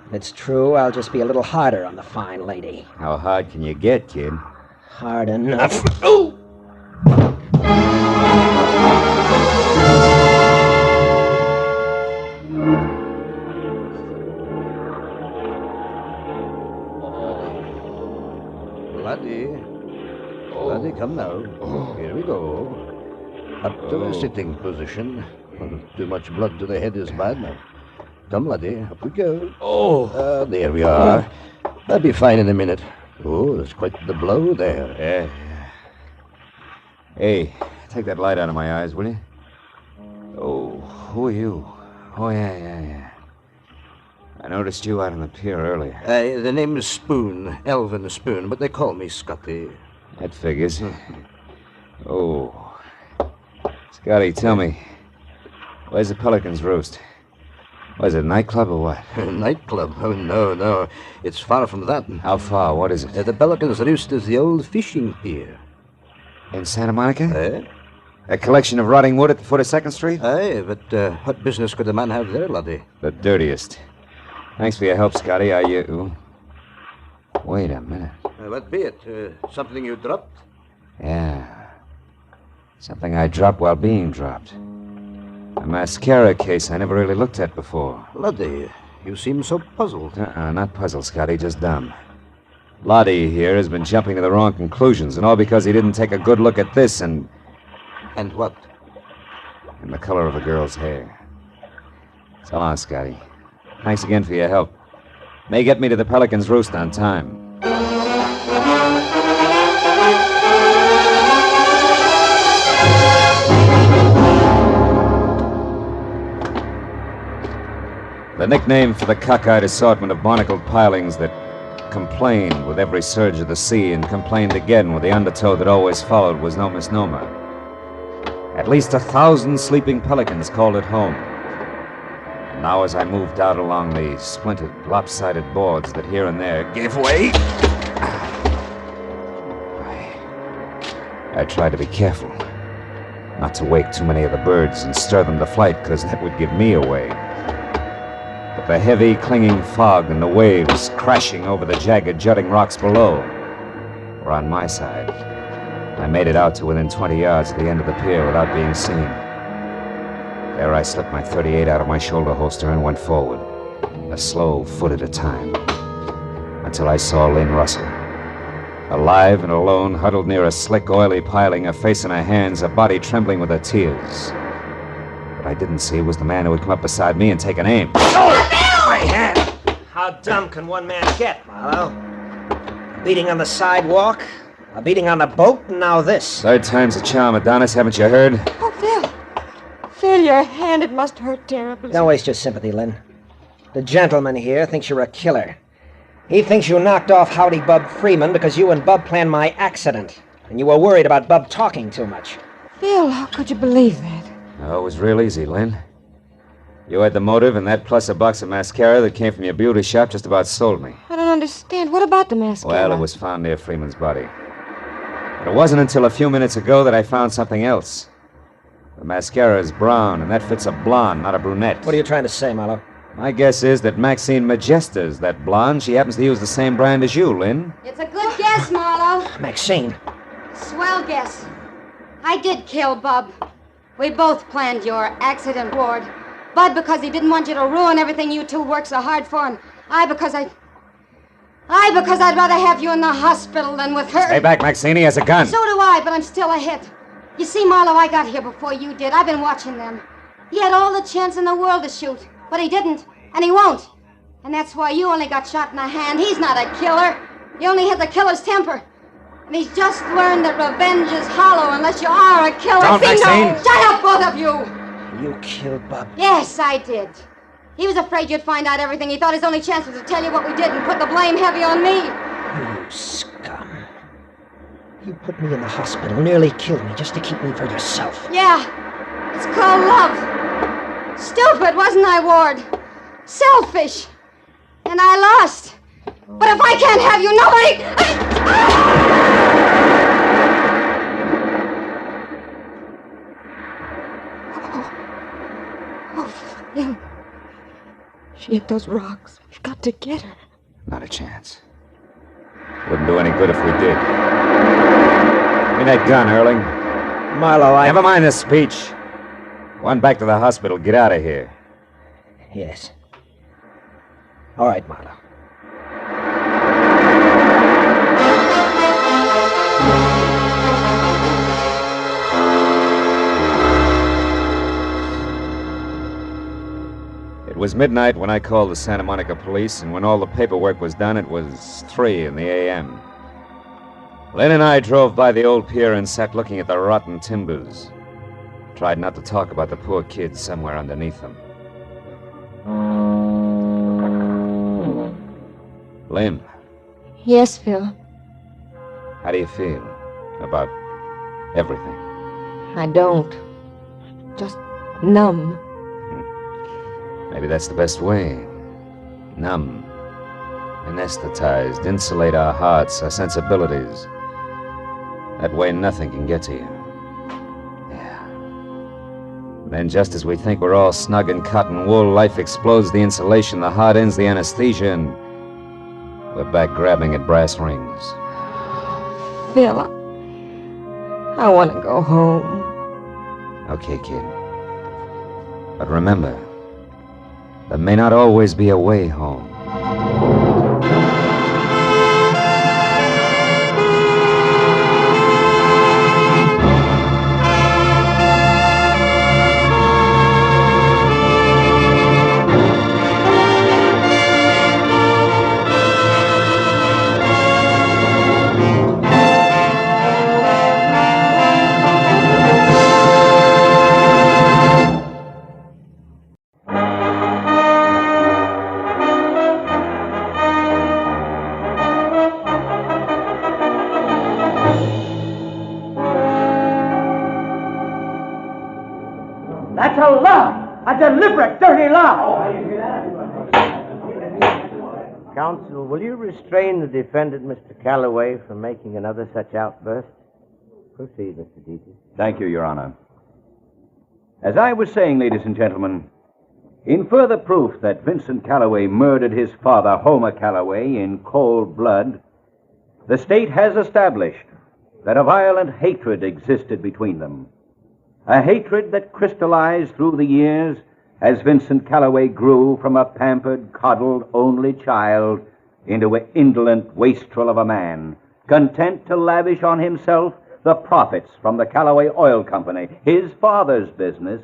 Speaker 15: If it's true, I'll just be a little harder on the fine lady.
Speaker 6: How hard can you get, kid?
Speaker 15: Hard enough.
Speaker 6: Oh!
Speaker 11: Laddie, come now. Here we go. Up to the sitting position. Too much blood to the head is bad now. Come, laddie, up we go. There we are. I'll be fine in a minute. Oh, there's quite the blow there.
Speaker 6: Yeah. Hey, take that light out of my eyes, will you? Oh, who are you? Oh, yeah. I noticed you out on the pier earlier.
Speaker 11: The name is Spoon, Elvin Spoon, but they call me Scotty.
Speaker 6: That figures. Oh. Scotty, tell me, where's the Pelican's Roost? Was it a nightclub or what?
Speaker 11: A nightclub? Oh, no. It's far from that.
Speaker 6: How far? What is it?
Speaker 11: The Pelican's Roost is the old fishing pier.
Speaker 6: In Santa Monica? A collection of rotting wood at the foot of 2nd Street?
Speaker 11: Aye, but what business could a man have there, laddie?
Speaker 6: The dirtiest. Thanks for your help, Scotty. Wait a minute.
Speaker 11: What be it? Something you dropped?
Speaker 6: Yeah. Something I dropped while being dropped. A mascara case I never really looked at before.
Speaker 11: Laddie, you seem so puzzled.
Speaker 6: Not puzzled, Scotty, just dumb. Lottie here has been jumping to the wrong conclusions, and all because he didn't take a good look at this and...
Speaker 11: And what?
Speaker 6: And the color of a girl's hair. So long, Scotty. Thanks again for your help. May get me to the Pelican's Roost on time. The nickname for the cockeyed assortment of barnacled pilings that complained with every surge of the sea and complained again with the undertow that always followed was no misnomer. At least 1,000 sleeping pelicans called it home. And now as I moved out along the splintered, lopsided boards that here and there gave way, I tried to be careful, not to wake too many of the birds and stir them to flight, because that would give me away. But the heavy, clinging fog and the waves crashing over the jagged, jutting rocks below were on my side. I made it out to within 20 yards of the end of the pier without being seen. There I slipped my .38 out of my shoulder holster and went forward, a slow foot at a time, until I saw Lynn Russell. Alive and alone, huddled near a slick, oily piling, a face in her hands, a body trembling with her tears. What I didn't see was the man who had come up beside me and taken aim.
Speaker 15: My hand! How dumb can one man get, Marlowe? A beating on the sidewalk, a beating on the boat, and now this.
Speaker 6: 3rd time's a charm, Adonis, haven't you heard?
Speaker 1: Oh, Phil, your hand, it must hurt terribly.
Speaker 15: Don't waste your sympathy, Lynn. The gentleman here thinks you're a killer. He thinks you knocked off Howdy Bub Freeman because you and Bub planned my accident, and you were worried about Bub talking too much.
Speaker 1: Phil, how could you believe that?
Speaker 6: Oh, it was real easy, Lynn. You had the motive, and that plus a box of mascara that came from your beauty shop just about sold me.
Speaker 1: I don't understand. What about the mascara?
Speaker 6: Well, it was found near Freeman's body. But it wasn't until a few minutes ago that I found something else. The mascara is brown, and that fits a blonde, not a brunette.
Speaker 15: What are you trying to say, Marlowe?
Speaker 6: My guess is that Maxine Majesta's that blonde. She happens to use the same brand as you, Lynn.
Speaker 19: It's a good guess, Marlowe.
Speaker 15: Maxine.
Speaker 19: Swell guess. I did kill Bub. We both planned your accident, Ward. Bud because he didn't want you to ruin everything you two worked so hard for, and I because I'd rather have you in the hospital than with her.
Speaker 6: Stay back, Maxine. He has a gun.
Speaker 19: So do I, but I'm still a hit. You see, Marlowe, I got here before you did. I've been watching them. He had all the chance in the world to shoot, but he didn't, and he won't. And that's why you only got shot in the hand. He's not a killer. He only had the killer's temper. And he's just learned that revenge is hollow unless you are a killer.
Speaker 6: Don't, Maxine.
Speaker 19: Shut up, both of you!
Speaker 15: You killed Bub.
Speaker 19: Yes, I did. He was afraid you'd find out everything. He thought his only chance was to tell you what we did and put the blame heavy on me.
Speaker 15: You scum. You put me in the hospital, nearly killed me just to keep me for yourself.
Speaker 19: Yeah, it's called love. Stupid, wasn't I, Ward? Selfish. And I lost. But if I can't have you, nobody...
Speaker 1: Phil. She hit those rocks. We've got to get her.
Speaker 6: Not a chance. Wouldn't do any good if we did. Give me that gun, Erling.
Speaker 15: Marlowe,
Speaker 6: Never mind the speech. Go on back to the hospital. Get out of here.
Speaker 15: Yes. All right, Marlowe.
Speaker 6: It was midnight when I called the Santa Monica police, and when all the paperwork was done, it was 3 in the a.m. Lynn and I drove by the old pier and sat looking at the rotten timbers. Tried not to talk about the poor kids somewhere underneath them. Lynn,
Speaker 1: Yes, Phil.
Speaker 6: how do you feel about everything?
Speaker 1: I don't. Just numb.
Speaker 6: Maybe that's the best way. Numb. Anesthetized. Insulate our hearts, our sensibilities. That way nothing can get to you. Yeah. Then just as we think we're all snug in cotton wool, life explodes the insulation, the heart ends the anesthesia, and we're back grabbing at brass rings.
Speaker 1: Phil, I want to go home.
Speaker 6: Okay, kid. But remember, there may not always be a way home.
Speaker 16: That's a lie! A deliberate, dirty lie!
Speaker 18: Counsel, will you restrain the defendant, Mr. Calloway, from making another such outburst? Proceed, Mr. Deaton.
Speaker 23: Thank you, Your Honor. As I was saying, ladies and gentlemen, in further proof that Vincent Calloway murdered his father, Homer Calloway, in cold blood, the state has established that a violent hatred existed between them. A hatred that crystallized through the years as Vincent Calloway grew from a pampered, coddled, only child into an indolent wastrel of a man, content to lavish on himself the profits from the Calloway Oil Company, his father's business,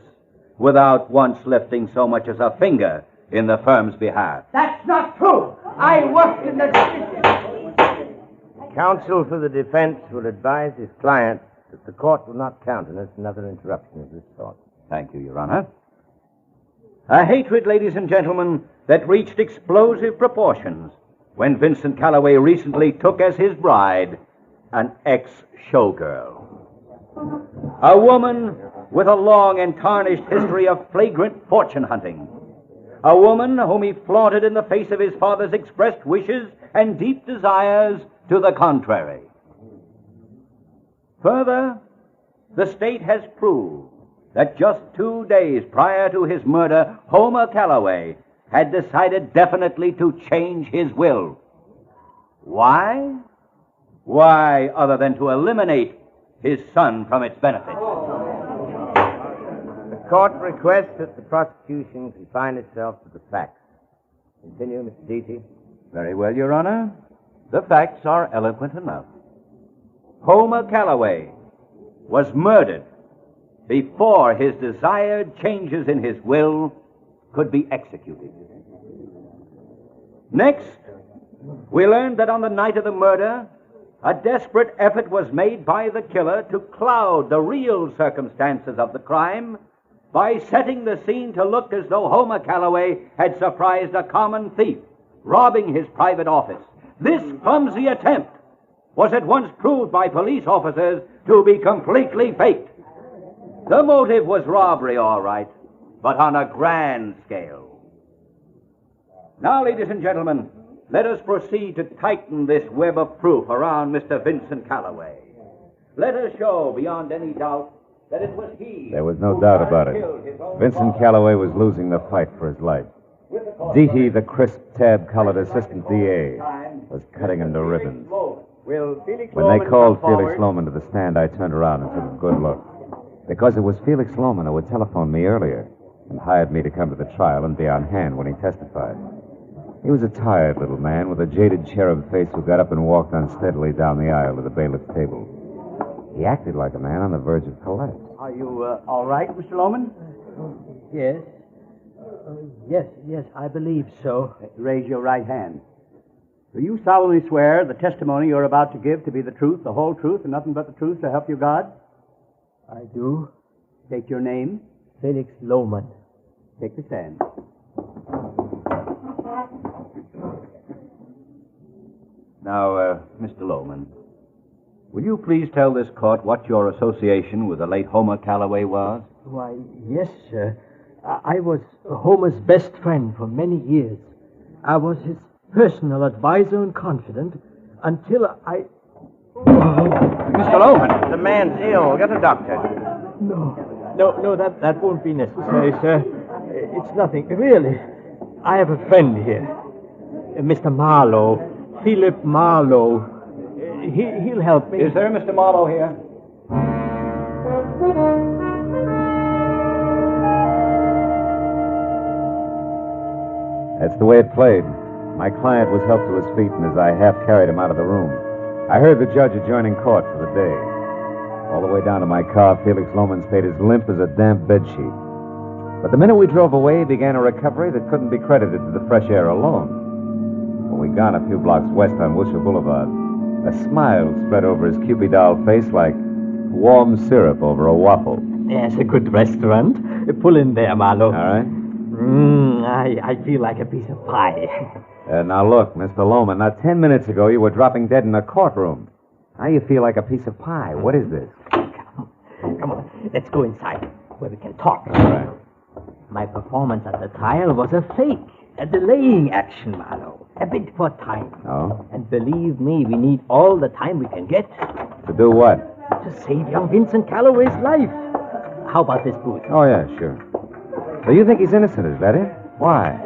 Speaker 23: without once lifting so much as a finger in the firm's behalf.
Speaker 16: That's not true! I worked in the division.
Speaker 18: Counsel for the defense will advise his client that the court will not countenance another interruption of this sort.
Speaker 23: Thank you, Your Honor. A hatred, ladies and gentlemen, that reached explosive proportions when Vincent Calloway recently took as his bride an ex-showgirl. A woman with a long and tarnished history of flagrant fortune hunting. A woman whom he flaunted in the face of his father's expressed wishes and deep desires to the contrary. Further, the state has proved that just 2 days prior to his murder, Homer Calloway had decided definitely to change his will. Why? Why, other than to eliminate his son from its benefits?
Speaker 18: The court requests that the prosecution confine itself to the facts. Continue, Mr. Deity.
Speaker 23: Very well, Your Honor. The facts are eloquent enough. Homer Calloway was murdered before his desired changes in his will could be executed. Next, we learned that on the night of the murder, a desperate effort was made by the killer to cloud the real circumstances of the crime by setting the scene to look as though Homer Calloway had surprised a common thief, robbing his private office. This clumsy attempt was at once proved by police officers to be completely faked. The motive was robbery, all right, but on a grand scale. Now, ladies and gentlemen, let us proceed to tighten this web of proof around Mr. Vincent Calloway. Let us show beyond any doubt that it was he.
Speaker 6: There was no doubt about it. Vincent Calloway was losing the fight for his life. Deity, the crisp, tab-colored assistant DA, was cutting him to ribbons. When they called Felix Loman to the stand, I turned around and took a good look. Because it was Felix Loman who had telephoned me earlier and hired me to come to the trial and be on hand when he testified. He was a tired little man with a jaded cherub face who got up and walked unsteadily down the aisle to the bailiff's table. He acted like a man on the verge of collapse.
Speaker 2: Are you all right, Mr. Loman? Yes. Yes, I believe so. Raise your right hand. Do you solemnly swear the testimony you're about to give to be the truth, the whole truth, and nothing but the truth to help you God? I do. State your name. Felix Loman. Take the stand.
Speaker 23: Now, Mr. Loman, will you please tell this court what your association with the late Homer Calloway was?
Speaker 2: Why, yes, sir. I was Homer's best friend for many years. I was his personal advisor and confidant until I...
Speaker 23: Mr. Loman!
Speaker 18: The man's ill. Get a doctor.
Speaker 2: No, that won't be necessary, sir. It's nothing. Really, I have a friend here. Mr. Marlowe. Philip Marlowe. He'll help me.
Speaker 23: Is there Mr. Marlowe here?
Speaker 6: That's the way it played. My client was helped to his feet, and as I half carried him out of the room, I heard the judge adjourning court for the day. All the way down to my car, Felix Loman stayed as limp as a damp bedsheet. But the minute we drove away, he began a recovery that couldn't be credited to the fresh air alone. When we'd gone a few blocks west on Wilshire Boulevard, a smile spread over his Cupid doll face like warm syrup over a waffle.
Speaker 2: Yes, a good restaurant. Pull in there, Marlowe.
Speaker 6: All right.
Speaker 2: I feel like a piece of pie.
Speaker 6: Now look, Mr. Loman, not 10 minutes ago you were dropping dead in a courtroom. Now you feel like a piece of pie. What is this?
Speaker 2: Come on, let's go inside where we can talk.
Speaker 6: All right.
Speaker 2: My performance at the trial was a fake, a delaying action, Marlowe. A bit for time.
Speaker 6: Oh?
Speaker 2: And believe me, we need all the time we can get.
Speaker 6: To do what?
Speaker 2: To save young Vincent Calloway's life. How about this booth?
Speaker 6: Oh, yeah, sure. So you think he's innocent, is that it? Why?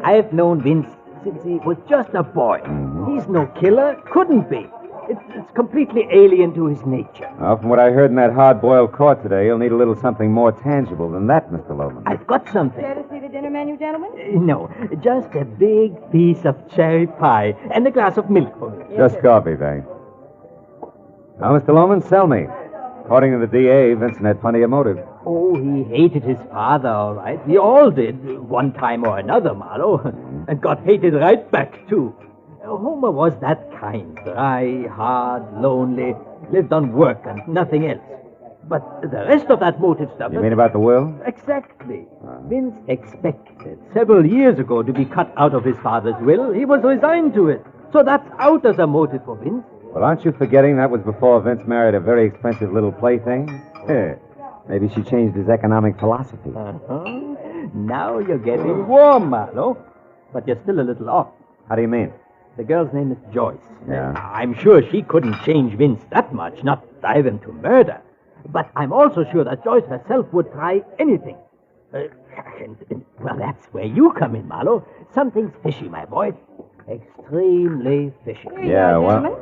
Speaker 2: I've known Vince since he was just a boy.
Speaker 6: Mm-hmm.
Speaker 2: He's no killer. Couldn't be. It's completely alien to his nature.
Speaker 6: Well, from what I heard in that hard-boiled court today, you'll need a little something more tangible than that, Mr. Loman.
Speaker 2: I've got something.
Speaker 4: Care to see the dinner menu, gentlemen?
Speaker 2: No, just a big piece of cherry pie and a glass of milk for me.
Speaker 6: Just coffee, thanks. Now, Mr. Loman, sell me. According to the DA, Vincent had plenty of motive.
Speaker 2: Oh, he hated his father, all right. We all did, one time or another, Marlowe. And got hated right back, too. Homer was that kind. Dry, hard, lonely, lived on work and nothing else. But the rest of that motive stuff...
Speaker 6: You mean about the will?
Speaker 2: Exactly. Vince expected several years ago to be cut out of his father's will. He was resigned to it. So that's out as a motive for Vince.
Speaker 6: Well, aren't you forgetting that was before Vince married a very expensive little plaything? Maybe she changed his economic philosophy.
Speaker 4: Now you're getting warm, Marlowe. But you're still a little off.
Speaker 23: How do you mean?
Speaker 4: The girl's name is Joyce.
Speaker 23: Yeah.
Speaker 4: I'm sure she couldn't change Vince that much, not drive him to murder. But I'm also sure that Joyce herself would try anything. Well, that's where you come in, Marlowe. Something's fishy, my boy. Extremely fishy.
Speaker 23: Yeah, well...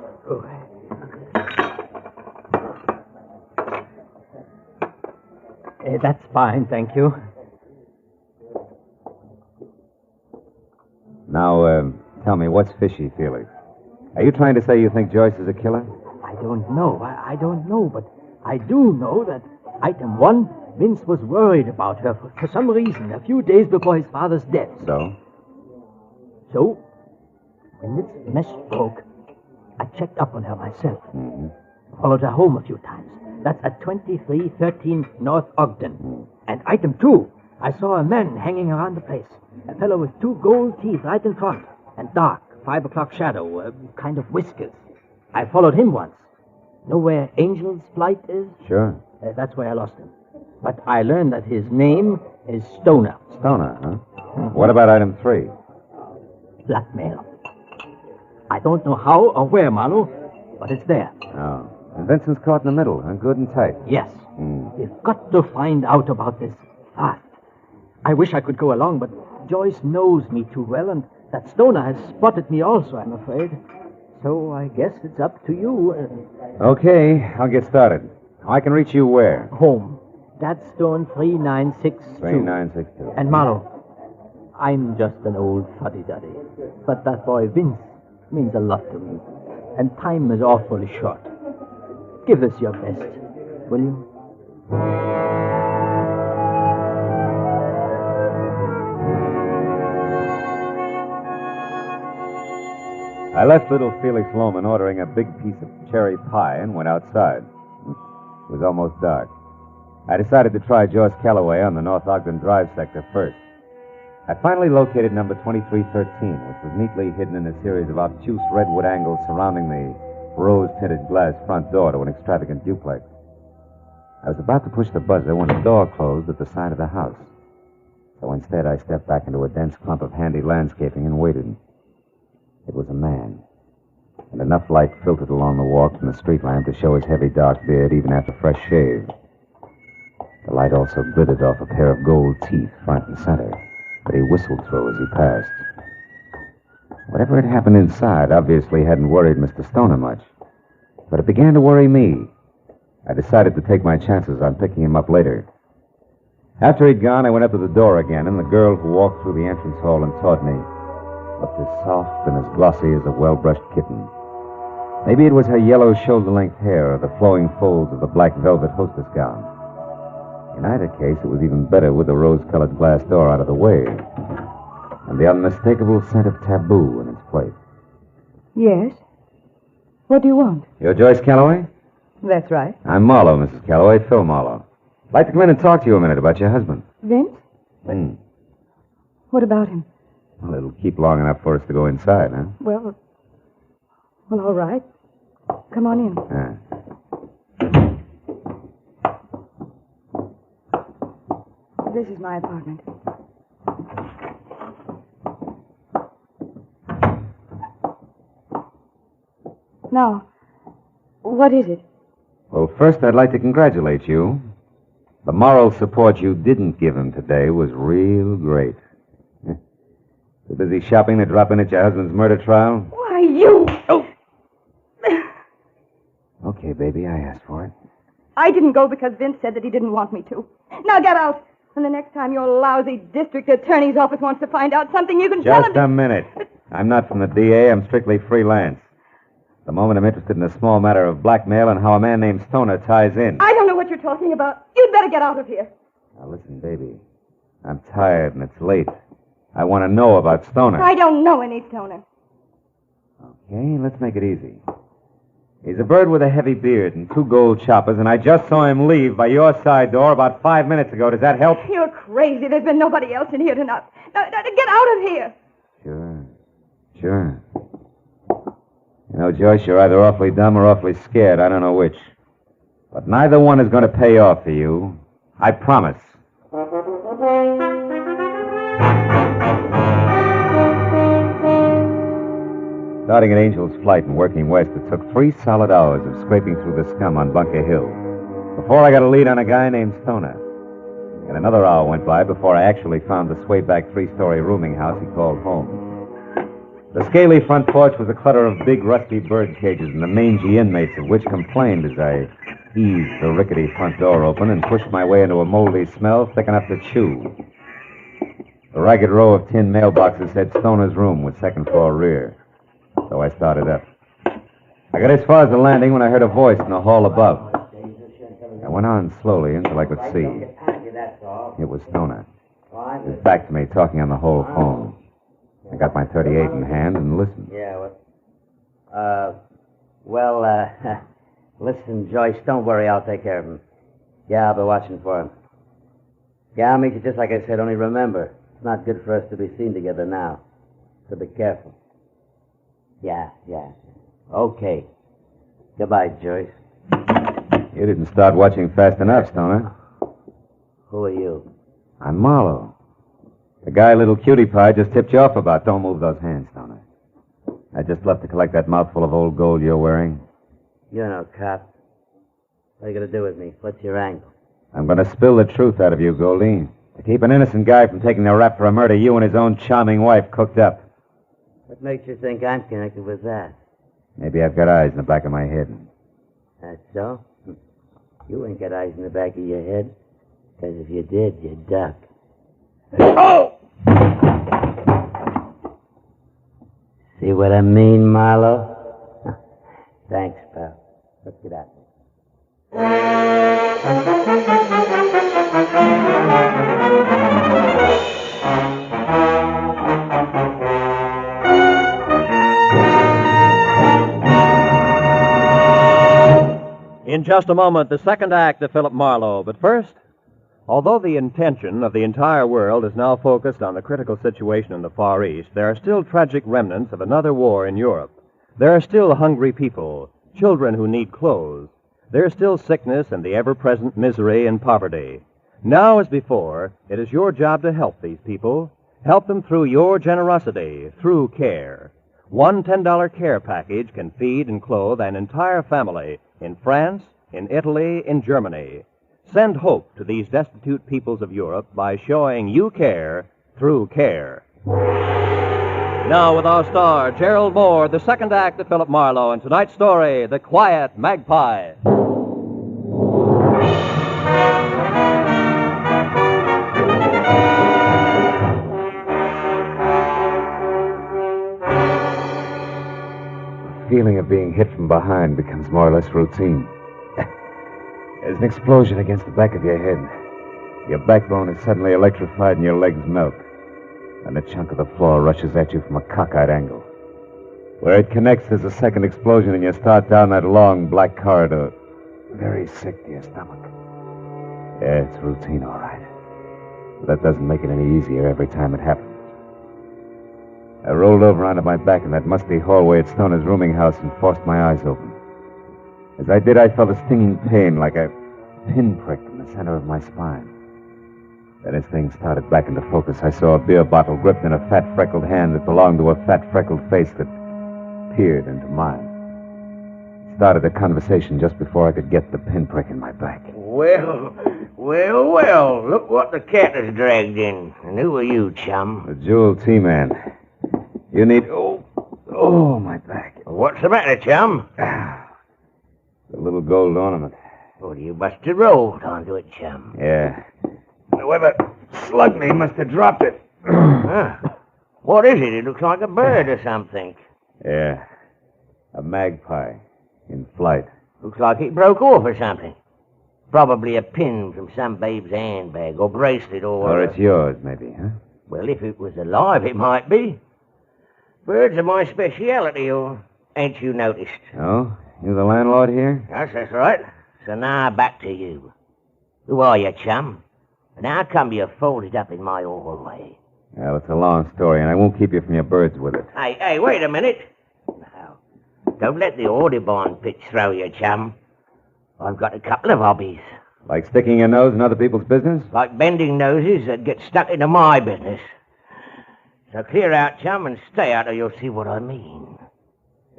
Speaker 4: That's fine, thank you.
Speaker 23: Now, tell me, what's fishy, Felix? Are you trying to say you think Joyce is a killer?
Speaker 4: I don't know. I don't know, but I do know that item 1, Vince was worried about her for some reason a few days before his father's death.
Speaker 23: So?
Speaker 4: So, when this mess broke, I checked up on her myself.
Speaker 23: Mm-hmm.
Speaker 4: Followed her home a few times. That's at 2313 North Ogden. And item 2, I saw a man hanging around the place. A fellow with 2 gold teeth right in front. And dark, 5 o'clock shadow, kind of whiskers. I followed him once. Know where Angel's Flight is?
Speaker 23: Sure.
Speaker 4: That's where I lost him. But I learned that his name is Stoner.
Speaker 23: Stoner, huh? Mm-hmm. What about item 3?
Speaker 4: Blackmail. I don't know how or where, Marlowe, but it's there.
Speaker 23: Oh. And Vincent's caught in the middle, huh? Good and tight.
Speaker 4: Yes. We've got to find out about this fast. I wish I could go along, but Joyce knows me too well, and that Stoner has spotted me also, I'm afraid. So I guess it's up to you.
Speaker 23: Okay, I'll get started. I can reach you where?
Speaker 4: Home. Gladstone 3962.
Speaker 23: 3962.
Speaker 4: And Marlowe, I'm just an old fuddy-duddy. But that boy Vince means a lot to me. And time is awfully short. Give us your best, will you?
Speaker 23: I left little Felix Loman ordering a big piece of cherry pie and went outside. It was almost dark. I decided to try Joyce Calloway on the North Ogden Drive sector first. I finally located number 2313, which was neatly hidden in a series of obtuse redwood angles surrounding the rose-tinted glass front door to an extravagant duplex. I was about to push the buzzer when the door closed at the side of the house. So instead, I stepped back into a dense clump of handy landscaping and waited. It was a man, and enough light filtered along the walk from the street lamp to show his heavy dark beard even after fresh shave. The light also glittered off a pair of gold teeth front and center that he whistled through as he passed. Whatever had happened inside obviously hadn't worried Mr. Stoner much, but it began to worry me. I decided to take my chances on picking him up later. After he'd gone, I went up to the door again, and the girl who walked through the entrance hall and taught me looked as soft and as glossy as a well-brushed kitten. Maybe it was her yellow shoulder-length hair or the flowing folds of the black velvet hostess gown. In either case, it was even better with the rose-colored glass door out of the way and the unmistakable scent of taboo in its place.
Speaker 5: Yes? What do you want?
Speaker 23: You're Joyce Calloway?
Speaker 5: That's right.
Speaker 23: I'm Marlowe, Mrs. Calloway, Phil Marlowe. I'd like to come in and talk to you a minute about your husband.
Speaker 5: Vince? What about him?
Speaker 23: Well, it'll keep long enough for us to go inside, huh?
Speaker 5: Well, all right. Come on in. This is my apartment. Now, what is it?
Speaker 23: Well, first, I'd like to congratulate you. The moral support you didn't give him today was real great. Too busy shopping to drop in at your husband's murder trial?
Speaker 5: Why, you...
Speaker 23: Oh! Okay, baby, I asked for it.
Speaker 5: I didn't go because Vince said that he didn't want me to. Now get out. And the next time your lousy district attorney's office wants to find out something, you can tell him...
Speaker 23: Just a minute. I'm not from the DA. I'm strictly freelance. At the moment, I'm interested in a small matter of blackmail and how a man named Stoner ties in.
Speaker 5: I don't know what you're talking about. You'd better get out of here.
Speaker 23: Now, listen, baby. I'm tired and it's late. I want to know about Stoner.
Speaker 5: I don't know any Stoner.
Speaker 23: Okay, let's make it easy. He's a bird with a heavy beard and 2 gold choppers, and I just saw him leave by your side door about 5 minutes ago. Does that help?
Speaker 5: You're crazy. There's been nobody else in here tonight. Now, get out of here.
Speaker 23: Sure. You know, Joyce, you're either awfully dumb or awfully scared. I don't know which. But neither one is going to pay off for you. I promise.
Speaker 6: Starting at Angel's Flight and working west, it took 3 solid hours of scraping through the scum on Bunker Hill before I got a lead on a guy named Stoner. And another hour went by before I actually found the swayback 3-story rooming house he called home. The scaly front porch was a clutter of big, rusty bird cages and the mangy inmates of which complained as I eased the rickety front door open and pushed my way into a moldy smell thick enough to chew. A ragged row of tin mailboxes said Stoner's room with second-floor rear. So I started up. I got as far as the landing when I heard a voice in the hall above. I went on slowly until I could see. It was Stoner. He was back to me, talking on the whole phone. I got my .38 in hand and listened.
Speaker 18: Yeah, listen, Joyce, don't worry, I'll take care of him. Yeah, I'll be watching for him. Yeah, I'll meet you just like I said, only remember, it's not good for us to be seen together now. So be careful. Yeah. Okay. Goodbye, Joyce.
Speaker 6: You didn't start watching fast enough, Stoner.
Speaker 18: Who are you?
Speaker 6: I'm Marlowe. The guy little cutie pie just tipped you off about. Don't move those hands, Stoner. I just left to collect that mouthful of old gold you're wearing.
Speaker 18: You're no cop. What are you going to do with me? What's your angle?
Speaker 6: I'm going to spill the truth out of you, Goldie. To keep an innocent guy from taking the rap for a murder you and his own charming wife cooked up.
Speaker 18: What makes you think I'm connected with that?
Speaker 6: Maybe I've got eyes in the back of my head.
Speaker 18: That's so? You ain't got eyes in the back of your head. Because if you did, you'd duck. Oh! See what I mean, Marlowe? Thanks, pal. Let's get out.
Speaker 3: In just a moment, the second act of Philip Marlowe. But first, although the intention of the entire world is now focused on the critical situation in the Far East, there are still tragic remnants of another war in Europe. There are still hungry people, children who need clothes. There is still sickness and the ever-present misery and poverty. Now as before, it is your job to help these people. Help them through your generosity, through care. One $10 care package can feed and clothe an entire family in France, in Italy, in Germany. Send hope to these destitute peoples of Europe by showing you care through care. Now with our star, Gerald Moore, the second act of Philip Marlowe, and tonight's story, The Quiet Magpie.
Speaker 6: The feeling of being hit from behind becomes more or less routine. There's an explosion against the back of your head. Your backbone is suddenly electrified and your legs melt. And a chunk of the floor rushes at you from a cockeyed angle. Where it connects, there's a second explosion and you start down that long black corridor. Very sick to your stomach. Yeah, it's routine, all right. But that doesn't make it any easier every time it happens. I rolled over onto my back in that musty hallway at Stoner's rooming house and forced my eyes open. As I did, I felt a stinging pain like a pinprick in the center of my spine. Then as things started back into focus, I saw a beer bottle gripped in a fat, freckled hand that belonged to a fat, freckled face that peered into mine. It started a conversation just before I could get the pinprick in my back.
Speaker 14: Well, look what the cat has dragged in. And who are you, chum?
Speaker 6: The Jewel T-Man. You need... Oh, my back.
Speaker 14: What's the matter, chum?
Speaker 6: The little gold ornament.
Speaker 14: Well, you must have rolled onto it, chum.
Speaker 6: Yeah. Whoever slugged me must have dropped it.
Speaker 14: Huh. What is it? It looks like a bird or something.
Speaker 6: Yeah. A magpie in flight.
Speaker 14: Looks like it broke off or something. Probably a pin from some babe's handbag or bracelet or...
Speaker 6: Or it's yours, maybe, huh?
Speaker 14: Well, if it was alive, it might be. Birds are my speciality, or ain't you noticed?
Speaker 6: Oh? You the landlord here?
Speaker 14: Yes, that's right. So now back to you. Who are you, chum? And how come you're folded up in my hallway?
Speaker 6: Well, it's a long story, and I won't keep you from your birds with it.
Speaker 14: Hey, wait a minute. Now, don't let the Audubon pitch throw you, chum. I've got a couple of hobbies.
Speaker 6: Like sticking your nose in other people's business?
Speaker 14: Like bending noses that get stuck into my business. So clear out, chum, and stay out or you'll see what I mean.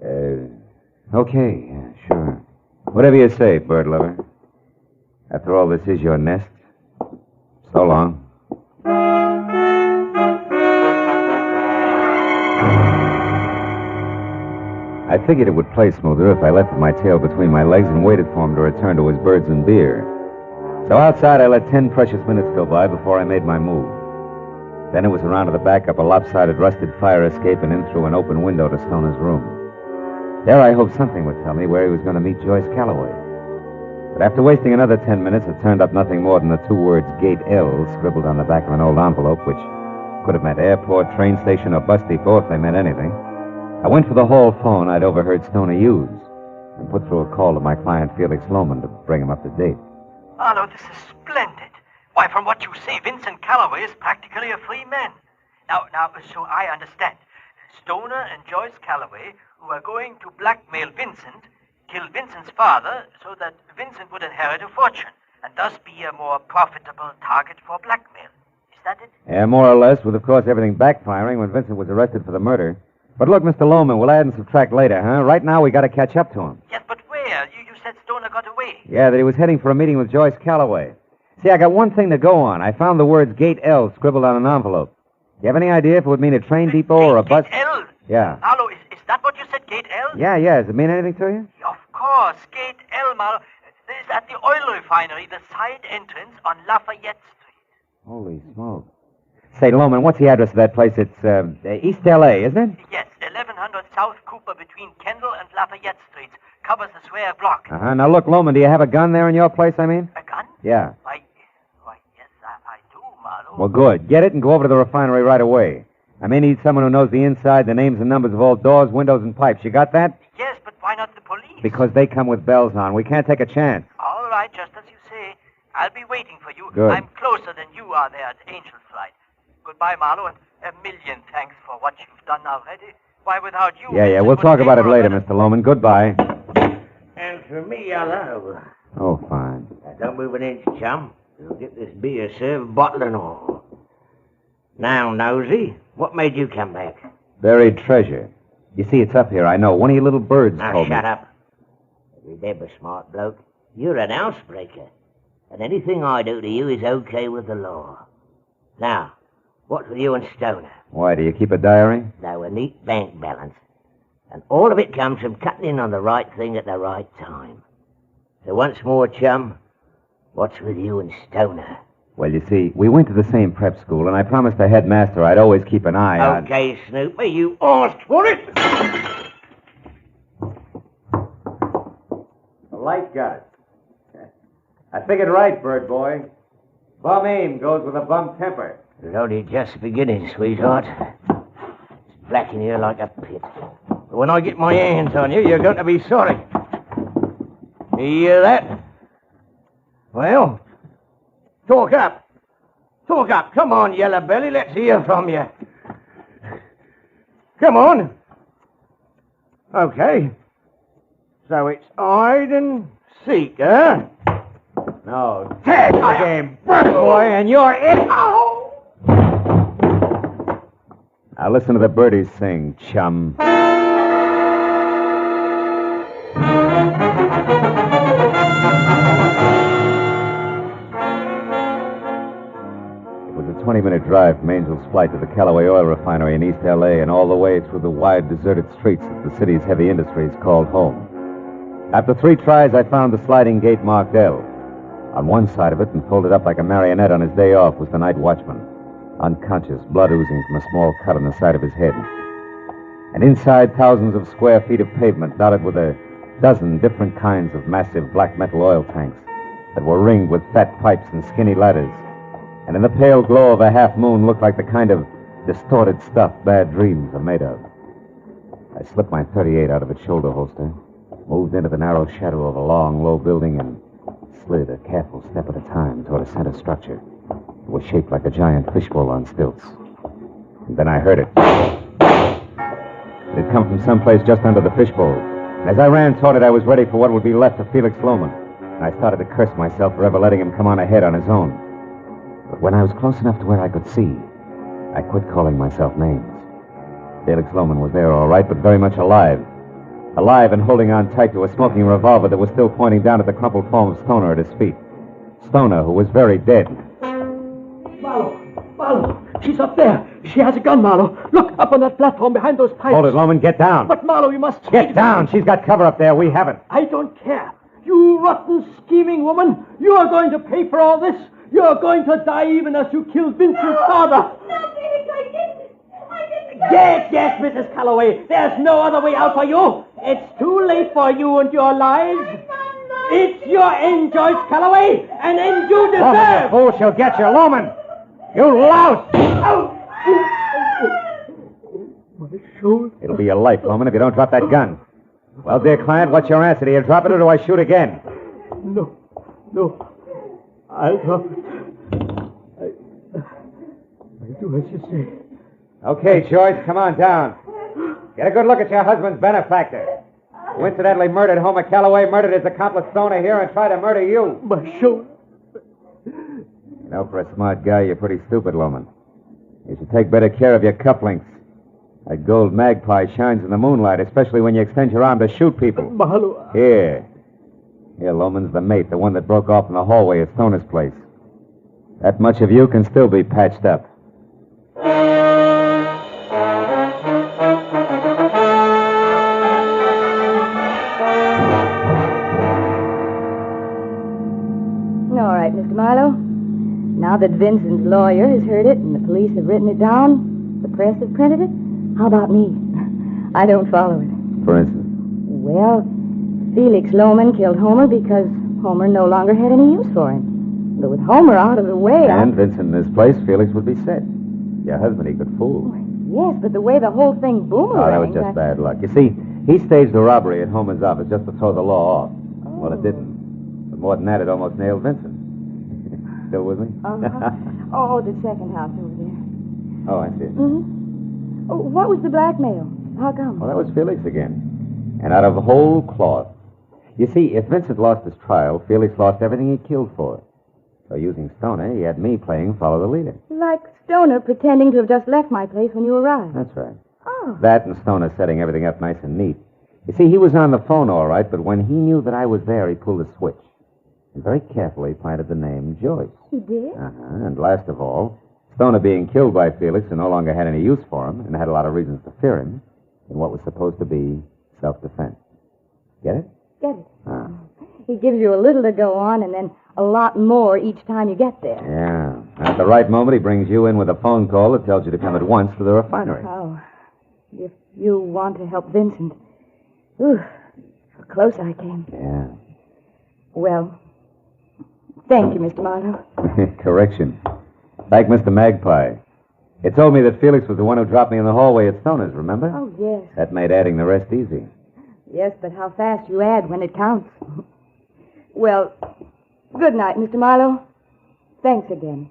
Speaker 6: Okay, sure. Whatever you say, bird lover. After all, this is your nest. So long. I figured it would play smoother if I left my tail between my legs and waited for him to return to his birds and beer. So outside, I let 10 precious minutes go by before I made my move. Then it was around to the back up a lopsided, rusted fire escape and in through an open window to Stoner's room. There I hoped something would tell me where he was going to meet Joyce Calloway. But after wasting another 10 minutes, it turned up nothing more than the 2 words Gate L scribbled on the back of an old envelope, which could have meant airport, train station, or bus depot if they meant anything. I went for the hall phone I'd overheard Stoner use and put through a call to my client Felix Loman to bring him up to date.
Speaker 4: Marlowe, this is splendid. Why, from what you say, Vincent Calloway is practically a free man. Now, so I understand. Stoner and Joyce Calloway, who are going to blackmail Vincent, kill Vincent's father so that Vincent would inherit a fortune and thus be a more profitable target for blackmail. Is that it?
Speaker 6: Yeah, more or less, with, of course, everything backfiring when Vincent was arrested for the murder. But look, Mr. Loman, we'll add and subtract later, huh? Right now, we got to catch up to him.
Speaker 4: Yes, but where? You said Stoner got away.
Speaker 6: Yeah, that he was heading for a meeting with Joyce Calloway. See, I got one thing to go on. I found the words Gate L scribbled on an envelope. Do you have any idea if it would mean a train depot or a bus?
Speaker 4: Gate L?
Speaker 6: Yeah.
Speaker 4: Marlowe, is that what you said, Gate L?
Speaker 6: Yeah. Does it mean anything to you?
Speaker 4: Of course, Gate L, Marlowe. Is at the oil refinery, the side entrance on Lafayette Street.
Speaker 6: Holy smoke. Say, Loman, what's the address of that place? It's East L.A., isn't it?
Speaker 4: Yes, 1100 South Cooper between Kendall and Lafayette Streets. Covers the square block.
Speaker 6: Uh-huh. Now, look, Loman, do you have a gun there in your place, I mean?
Speaker 4: A gun?
Speaker 6: Yeah.
Speaker 4: Why, yes, I do, Marlowe.
Speaker 6: Well, good. Get it and go over to the refinery right away. I may need someone who knows the inside, the names and numbers of all doors, windows, and pipes. You got that?
Speaker 4: Yes, but why not the police?
Speaker 6: Because they come with bells on. We can't take a chance.
Speaker 4: All right, just as you say. I'll be waiting for you.
Speaker 6: Good.
Speaker 4: I'm closer than you are there at Angel Flight. Goodbye, Marlowe, and a million thanks for what you've done already. Why, without you...
Speaker 6: Yeah, we'll talk about it later, Mr. Loman. Goodbye.
Speaker 11: And for me, hello.
Speaker 6: Oh, fine.
Speaker 11: Now, don't move an inch, chum. You'll get this beer served, bottle and all. Now, Nosy, what made you come back?
Speaker 6: Buried treasure. You see, it's up here, I know. One of your little birds told me.
Speaker 11: Now, shut up. Remember, smart bloke, you're an housebreaker. And anything I do to you is okay with the law. Now, what's with you and Stoner?
Speaker 6: Why, do you keep a diary?
Speaker 11: No, a neat bank balance. And all of it comes from cutting in on the right thing at the right time. So once more, chum, what's with you and Stoner?
Speaker 6: Well, you see, we went to the same prep school, and I promised the headmaster I'd always keep an eye on...
Speaker 11: Okay, Snooper, you asked for it.
Speaker 6: A light gun. I figured right, bird boy. Bum aim goes with a bum temper.
Speaker 11: It's only just beginning, sweetheart. It's black in here like a pit. But when I get my hands on you, you're going to be sorry. You hear that? Well, talk up. Talk up. Come on, Yellow Belly. Let's hear from you. Come on. Okay. So it's hide and seek, huh?
Speaker 6: No.
Speaker 11: Tag again, bird boy, and you're in. Oh!
Speaker 6: Now listen to the birdies sing, chum. It was a 20-minute drive from Angel's Flight to the Callaway Oil Refinery in East L.A. and all the way through the wide, deserted streets that the city's heavy industries called home. After 3 tries, I found the sliding gate marked L. On one side of it, and folded up like a marionette on his day off, was the night watchman, unconscious, blood oozing from a small cut on the side of his head. And inside, thousands of square feet of pavement dotted with a dozen different kinds of massive black metal oil tanks that were ringed with fat pipes and skinny ladders, and in the pale glow of a half moon looked like the kind of distorted stuff bad dreams are made of. I slipped my .38 out of its shoulder holster, moved into the narrow shadow of a long, low building, and slid a careful step at a time toward a center structure. It was shaped like a giant fishbowl on stilts. And then I heard it. It had come from someplace just under the fishbowl. And as I ran toward it, I was ready for what would be left of Felix Loman. And I started to curse myself for ever letting him come on ahead on his own. But when I was close enough to where I could see, I quit calling myself names. Felix Loman was there all right, but very much alive. alive and holding on tight to a smoking revolver that was still pointing down at the crumpled form of Stoner at his feet. Stoner, who was very dead.
Speaker 4: Marlowe, she's up there. She has a gun, Marlowe. Look, up on that platform behind those pipes.
Speaker 6: Hold it, Loman. Get down.
Speaker 4: But, Marlowe, you must...
Speaker 6: Get down. She's got cover up there. We haven't.
Speaker 4: I don't care. You rotten, scheming woman. You are going to pay for all this. You're going to die even as you killed Vincent's father.
Speaker 5: No, Felix, I didn't.
Speaker 4: Yes, Mrs. Calloway. There's no other way out for you. It's too late for you and your lies. It's your end, Joyce Calloway. An end you deserve.
Speaker 6: Oh, you fool. She'll get you. Loman. You louse.
Speaker 4: My shoulder.
Speaker 6: It'll be your life, Loman, if you don't drop that gun. Well, dear client, what's your answer? Do you drop it or do I shoot again?
Speaker 4: No. I'll drop it. I do as you say.
Speaker 6: Okay, Joyce, come on down. Get a good look at your husband's benefactor, who incidentally murdered Homer Calloway, murdered his accomplice Stoner here, and tried to murder you.
Speaker 4: My shoulder.
Speaker 6: You know, for a smart guy, you're pretty stupid, Loman. You should take better care of your cufflinks. That gold Magpie shines in the moonlight, especially when you extend your arm to shoot people.
Speaker 4: Marlowe.
Speaker 6: Here, Loman's the mate, the one that broke off in the hallway at Stoner's place. That much of you can still be patched up.
Speaker 5: All right, Mr. Marlowe. Now that Vincent's lawyer has heard it and the police have written it down, the press have printed it, how about me? I don't follow it.
Speaker 6: For instance?
Speaker 5: Well, Felix Loman killed Homer because Homer no longer had any use for him. But with Homer out of the way...
Speaker 6: And Vincent in his place, Felix would be set. Your husband he could fool.
Speaker 5: Yes, but the way the whole thing boomeranged...
Speaker 6: Oh, that was just bad luck. You see, he staged a robbery at Homer's office just to throw the law off. Well, it didn't. But more than that, it almost nailed Vincent. Still with me?
Speaker 5: Oh, the second house over there.
Speaker 6: Oh, I see.
Speaker 5: Mm-hmm. Oh, what was the blackmail? How come?
Speaker 6: Well, that was Felix again. And out of whole cloth. You see, if Vincent lost his trial, Felix lost everything he killed for. So using Stoner, he had me playing follow the leader.
Speaker 5: Like Stoner pretending to have just left my place when you arrived.
Speaker 6: That's right.
Speaker 5: Oh.
Speaker 6: That and Stoner setting everything up nice and neat. You see, he was on the phone all right, but when he knew that I was there, he pulled a switch. And very carefully planted the name Joyce.
Speaker 5: He did?
Speaker 6: And last of all, Stoner being killed by Felix and no longer had any use for him and had a lot of reasons to fear him in what was supposed to be self-defense. Get it?
Speaker 5: Get it. He gives you a little to go on and then a lot more each time you get there.
Speaker 6: Yeah. At the right moment, he brings you in with a phone call that tells you to come at once to the refinery.
Speaker 5: Oh. If you want to help Vincent. Ooh, how close I came.
Speaker 6: Yeah.
Speaker 5: Well, thank you, Mr. Marlowe.
Speaker 6: Correction. Thank Mr. Magpie. He told me that Felix was the one who dropped me in the hallway at Stoner's, remember?
Speaker 5: Oh, yes.
Speaker 6: That made adding the rest easy.
Speaker 5: Yes, but how fast you add when it counts. Well, good night, Mr. Marlowe. Thanks again.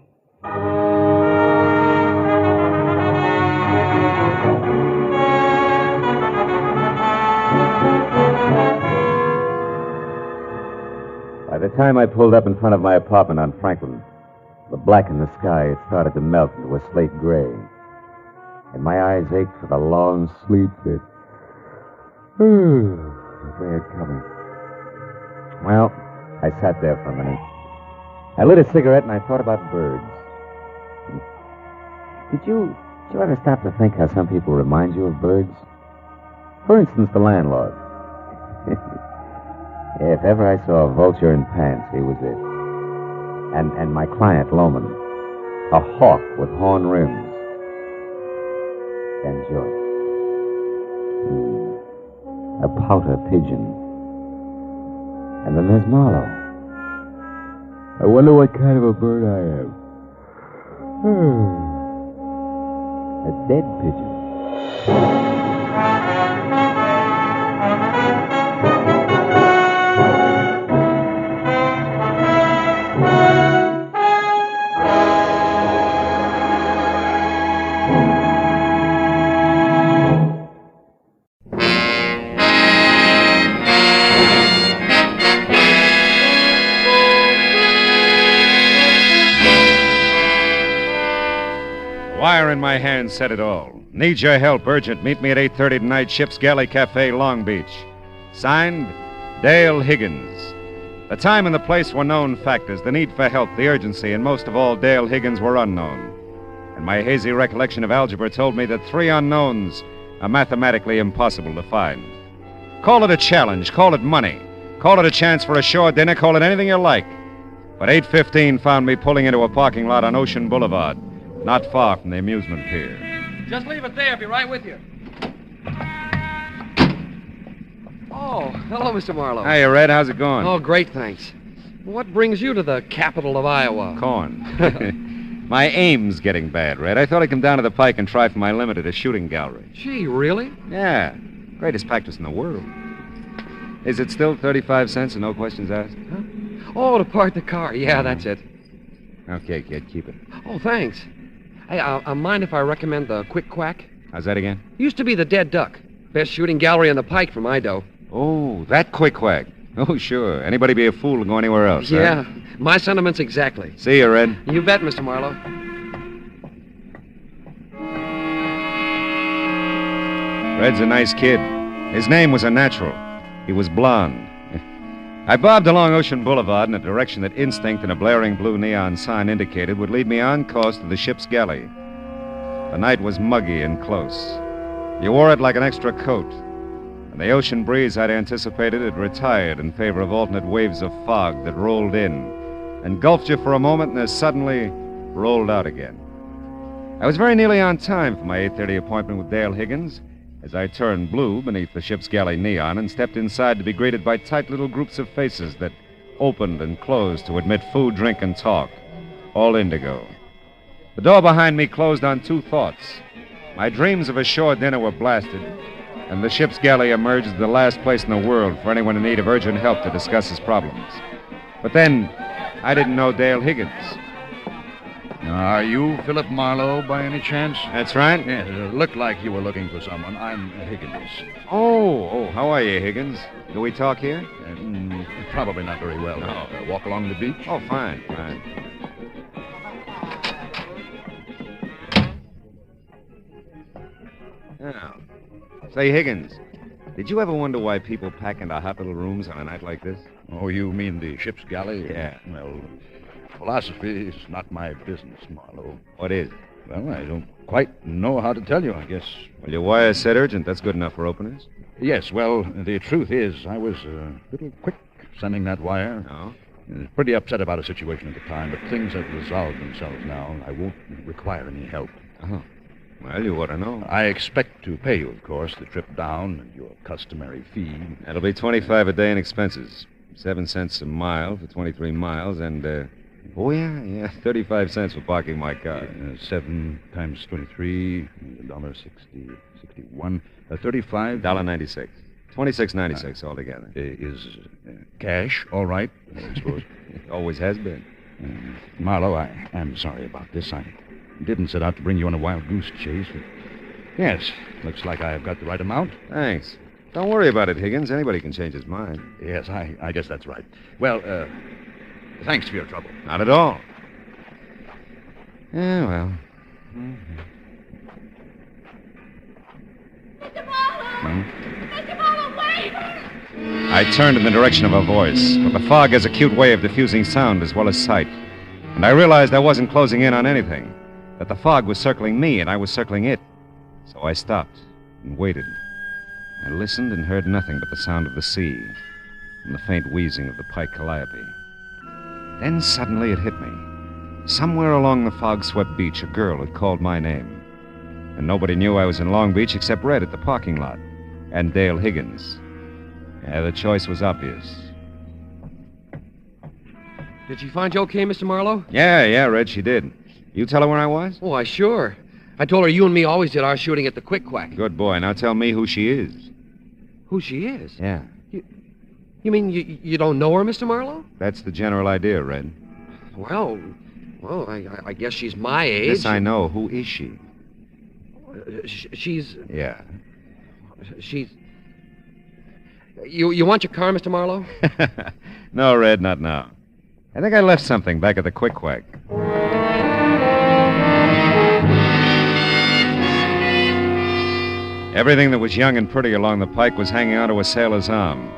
Speaker 6: By the time I pulled up in front of my apartment on Franklin, the black in the sky had started to melt into a slate gray. And my eyes ached for the long sleep that... they had coming. Well, I sat there for a minute. I lit a cigarette and I thought about birds. Did you ever stop to think how some people remind you of birds? For instance, the landlord. If ever I saw a vulture in pants, he was it. And my client, Loman, a hawk with horn rims. And Joyce. A pouter pigeon. And then there's Marlowe. I wonder what kind of a bird I am. A dead pigeon.
Speaker 9: Wire in my hand said it all. Need your help, urgent. Meet me at 8:30 tonight, Ship's Galley Cafe, Long Beach.
Speaker 6: Signed, Dale Higgins. The time and the place were known factors. The need for help, the urgency, and most of all, Dale Higgins were unknown. And my hazy recollection of algebra told me that 3 unknowns are mathematically impossible to find. Call it a challenge, call it money, call it a chance for a shore dinner, call it anything you like. But 8:15 found me pulling into a parking lot on Ocean Boulevard, not far from the amusement pier.
Speaker 9: Just leave it there. I'll be right with you. Oh, hello, Mr. Marlowe.
Speaker 6: Hiya, Red. How's it going?
Speaker 9: Oh, great, thanks. What brings you to the capital of Iowa?
Speaker 6: Corn. My aim's getting bad, Red. I thought I'd come down to the Pike and try for my limit at a shooting gallery.
Speaker 9: Gee, really?
Speaker 6: Yeah. Greatest practice in the world. Is it still 35 cents and no questions asked?
Speaker 9: Huh? Oh, to park the car. Yeah, that's it.
Speaker 6: Okay, kid, keep it.
Speaker 9: Oh, thanks. Hey, mind if I recommend the Quick Quack?
Speaker 6: How's that again?
Speaker 9: Used to be the Dead Duck. Best shooting gallery on the Pike for my dough.
Speaker 6: Oh, that Quick Quack. Oh, sure. Anybody be a fool to go anywhere else,
Speaker 9: Yeah,
Speaker 6: huh?
Speaker 9: my sentiments exactly.
Speaker 6: See you, Red.
Speaker 9: You bet, Mr. Marlowe.
Speaker 6: Red's a nice kid. His name was a natural. He was blonde. I bobbed along Ocean Boulevard in a direction that instinct and a blaring blue neon sign indicated would lead me on course to the ship's galley. The night was muggy and close. You wore it like an extra coat, and the ocean breeze I'd anticipated had retired in favor of alternate waves of fog that rolled in, engulfed you for a moment, and as suddenly rolled out again. I was very nearly on time for my 8:30 appointment with Dale Higgins as I turned blue beneath the ship's galley neon and stepped inside to be greeted by tight little groups of faces that opened and closed to admit food, drink, and talk, all indigo. The door behind me closed on 2 thoughts. My dreams of a shore dinner were blasted, and the ship's galley emerged as the last place in the world for anyone in need of urgent help to discuss his problems. But then, I didn't know Dale Higgins.
Speaker 10: Are you Philip Marlowe by any chance?
Speaker 6: That's right.
Speaker 10: Yes, it looked like you were looking for someone. I'm Higgins.
Speaker 6: Oh, how are you, Higgins? Do we talk here?
Speaker 10: Probably not very well.
Speaker 6: No.
Speaker 10: Walk along the beach?
Speaker 6: Oh, fine. Now, say, Higgins, did you ever wonder why people pack into hot little rooms on a night like this?
Speaker 10: Oh, you mean the ship's galley?
Speaker 6: Yeah.
Speaker 10: Well, philosophy is not my business, Marlowe.
Speaker 6: What is?
Speaker 10: Well, I don't quite know how to tell you, I guess.
Speaker 6: Well, your wire said urgent. That's good enough for openers?
Speaker 10: Yes, well, the truth is, I was a little quick sending that wire.
Speaker 6: Oh?
Speaker 10: I was pretty upset about a situation at the time, but things have resolved themselves now, and I won't require any help.
Speaker 6: Oh. Well, you ought to know.
Speaker 10: I expect to pay you, of course, the trip down and your customary fee.
Speaker 6: That'll be $25 a day in expenses. 7 cents a mile for 23 miles, and, oh, yeah, 35 cents for parking my car.
Speaker 10: 7 times 23, $1.60, 61, 35.
Speaker 6: $1.96. $26.96 altogether.
Speaker 10: Is cash all right, I suppose?
Speaker 6: It always has been.
Speaker 10: Marlowe, I am sorry about this. I didn't set out to bring you on a wild goose chase. But yes, looks like I've got the right amount.
Speaker 6: Thanks. Don't worry about it, Higgins. Anybody can change his mind.
Speaker 10: Yes, I guess that's right. Well, thanks for your trouble.
Speaker 6: Not at all. Yeah, well. Mm-hmm.
Speaker 13: Mr. Marlowe! Mr. Marlowe, wait!
Speaker 6: I turned in the direction of a voice, but the fog has a cute way of diffusing sound as well as sight. And I realized I wasn't closing in on anything, that the fog was circling me and I was circling it. So I stopped and waited. I listened and heard nothing but the sound of the sea and the faint wheezing of the Pike Calliope. Then suddenly it hit me. Somewhere along the fog-swept beach, a girl had called my name. And nobody knew I was in Long Beach except Red at the parking lot and Dale Higgins. Yeah, the choice was obvious.
Speaker 9: Did she find you okay, Mr. Marlowe?
Speaker 6: Yeah, Red, she did. You tell her where I was?
Speaker 9: Oh, I sure. I told her you and me always did our shooting at the Quick Quack.
Speaker 6: Good boy. Now tell me who she is.
Speaker 9: Who she is?
Speaker 6: Yeah.
Speaker 9: You mean you don't know her, Mr. Marlowe?
Speaker 6: That's the general idea, Red.
Speaker 9: Well, I guess she's my age.
Speaker 6: This I know. Who is she?
Speaker 9: She's...
Speaker 6: Yeah.
Speaker 9: She's... You want your car, Mr. Marlowe?
Speaker 6: No, Red, not now. I think I left something back at the Quick Quack. Everything that was young and pretty along the pike was hanging onto a sailor's arm.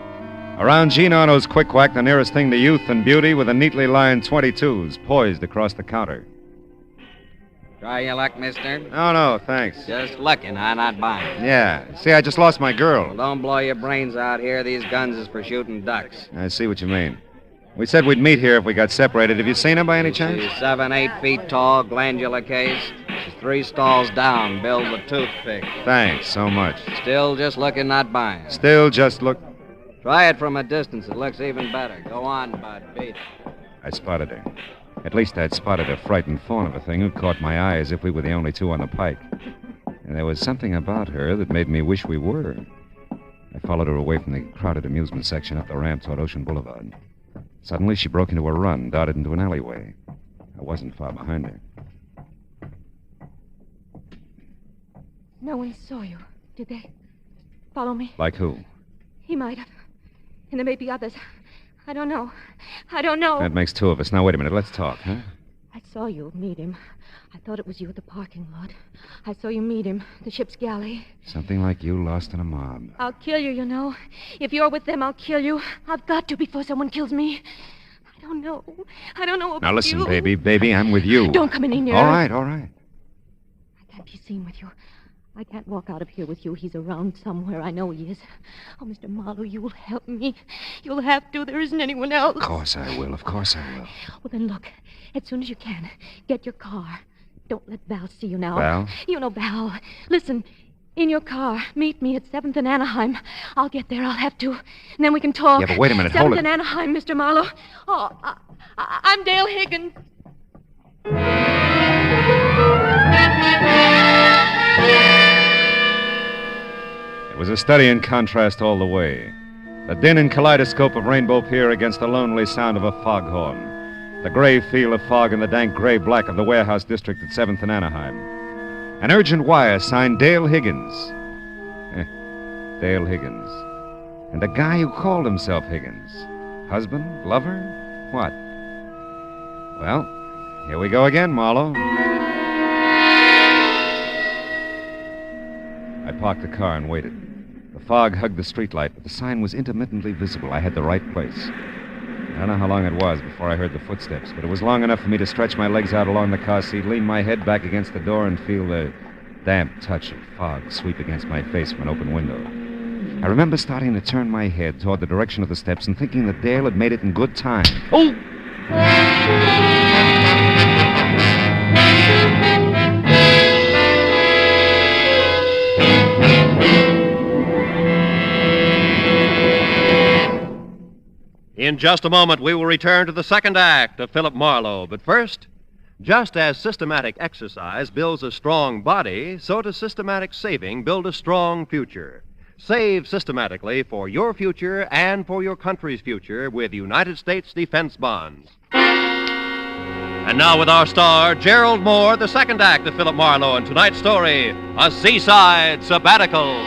Speaker 6: Around Gene Arno's quick whack, the nearest thing to youth and beauty were the neatly lined 22s poised across the counter.
Speaker 7: Try your luck, mister?
Speaker 6: No, thanks.
Speaker 7: Just looking, huh? Not buying.
Speaker 6: Yeah. See, I just lost my girl.
Speaker 7: Well, don't blow your brains out here. These guns is for shooting ducks.
Speaker 6: I see what you mean. We said we'd meet here if we got separated. Have you seen her by any chance?
Speaker 7: She's 7, 8 feet tall, glandular case. She's 3 stalls down, billed with toothpick.
Speaker 6: Thanks so much.
Speaker 7: Still just looking, not buying.
Speaker 6: Still just look...
Speaker 7: Try it from a distance. It looks even better. Go on, bud. Beat it.
Speaker 6: I spotted her. At least I'd spotted a frightened fawn of a thing who caught my eye as if we were the only two on the pike. And there was something about her that made me wish we were. I followed her away from the crowded amusement section up the ramp toward Ocean Boulevard. Suddenly, she broke into a run, darted into an alleyway. I wasn't far behind her.
Speaker 1: No one saw you, did they? Follow me.
Speaker 6: Like who?
Speaker 1: He might have. And there may be others. I don't know. I don't know.
Speaker 6: That makes 2 of us. Now, wait a minute. Let's talk, huh?
Speaker 1: I saw you meet him. I thought it was you at the parking lot. I saw you meet him, the ship's galley.
Speaker 6: Something like you lost in a mob.
Speaker 1: I'll kill you, you know. If you're with them, I'll kill you. I've got to before someone kills me. I don't know. I don't know about
Speaker 6: Now, listen,
Speaker 1: you.
Speaker 6: baby, I'm with you.
Speaker 1: Don't come any nearer.
Speaker 6: All right.
Speaker 1: I can't be seen with you. I can't walk out of here with you. He's around somewhere. I know he is. Oh, Mr. Marlowe, you will help me. You'll have to. There isn't anyone else.
Speaker 6: Of course I will.
Speaker 1: Well, then look. As soon as you can, get your car. Don't let Val see you now.
Speaker 6: Val?
Speaker 1: You know Val. Listen, in your car. Meet me at 7th and Anaheim. I'll get there. I'll have to. And then we can talk.
Speaker 6: Yeah, but wait a minute.
Speaker 1: 7th
Speaker 6: Hold it.
Speaker 1: and Anaheim, Mr. Marlowe. Oh, I'm Dale Higgins.
Speaker 6: It was a study in contrast all the way. The din and kaleidoscope of Rainbow Pier against the lonely sound of a foghorn. The gray feel of fog and the dank gray-black of the warehouse district at 7th and Anaheim. An urgent wire signed Dale Higgins. Dale Higgins. And a guy who called himself Higgins. Husband? Lover? What? Well, here we go again, Marlowe. I parked the car and waited. The fog hugged the streetlight, but the sign was intermittently visible. I had the right place. I don't know how long it was before I heard the footsteps, but it was long enough for me to stretch my legs out along the car seat, lean my head back against the door, and feel the damp touch of fog sweep against my face from an open window. I remember starting to turn my head toward the direction of the steps and thinking that Dale had made it in good time. Oh!
Speaker 3: In just a moment, we will return to the second act of Philip Marlowe. But first, just as systematic exercise builds a strong body, so does systematic saving build a strong future. Save systematically for your future and for your country's future with United States Defense Bonds. And now with our star, Gerald Moore, the second act of Philip Marlowe, and tonight's story, A Seaside Sabbatical.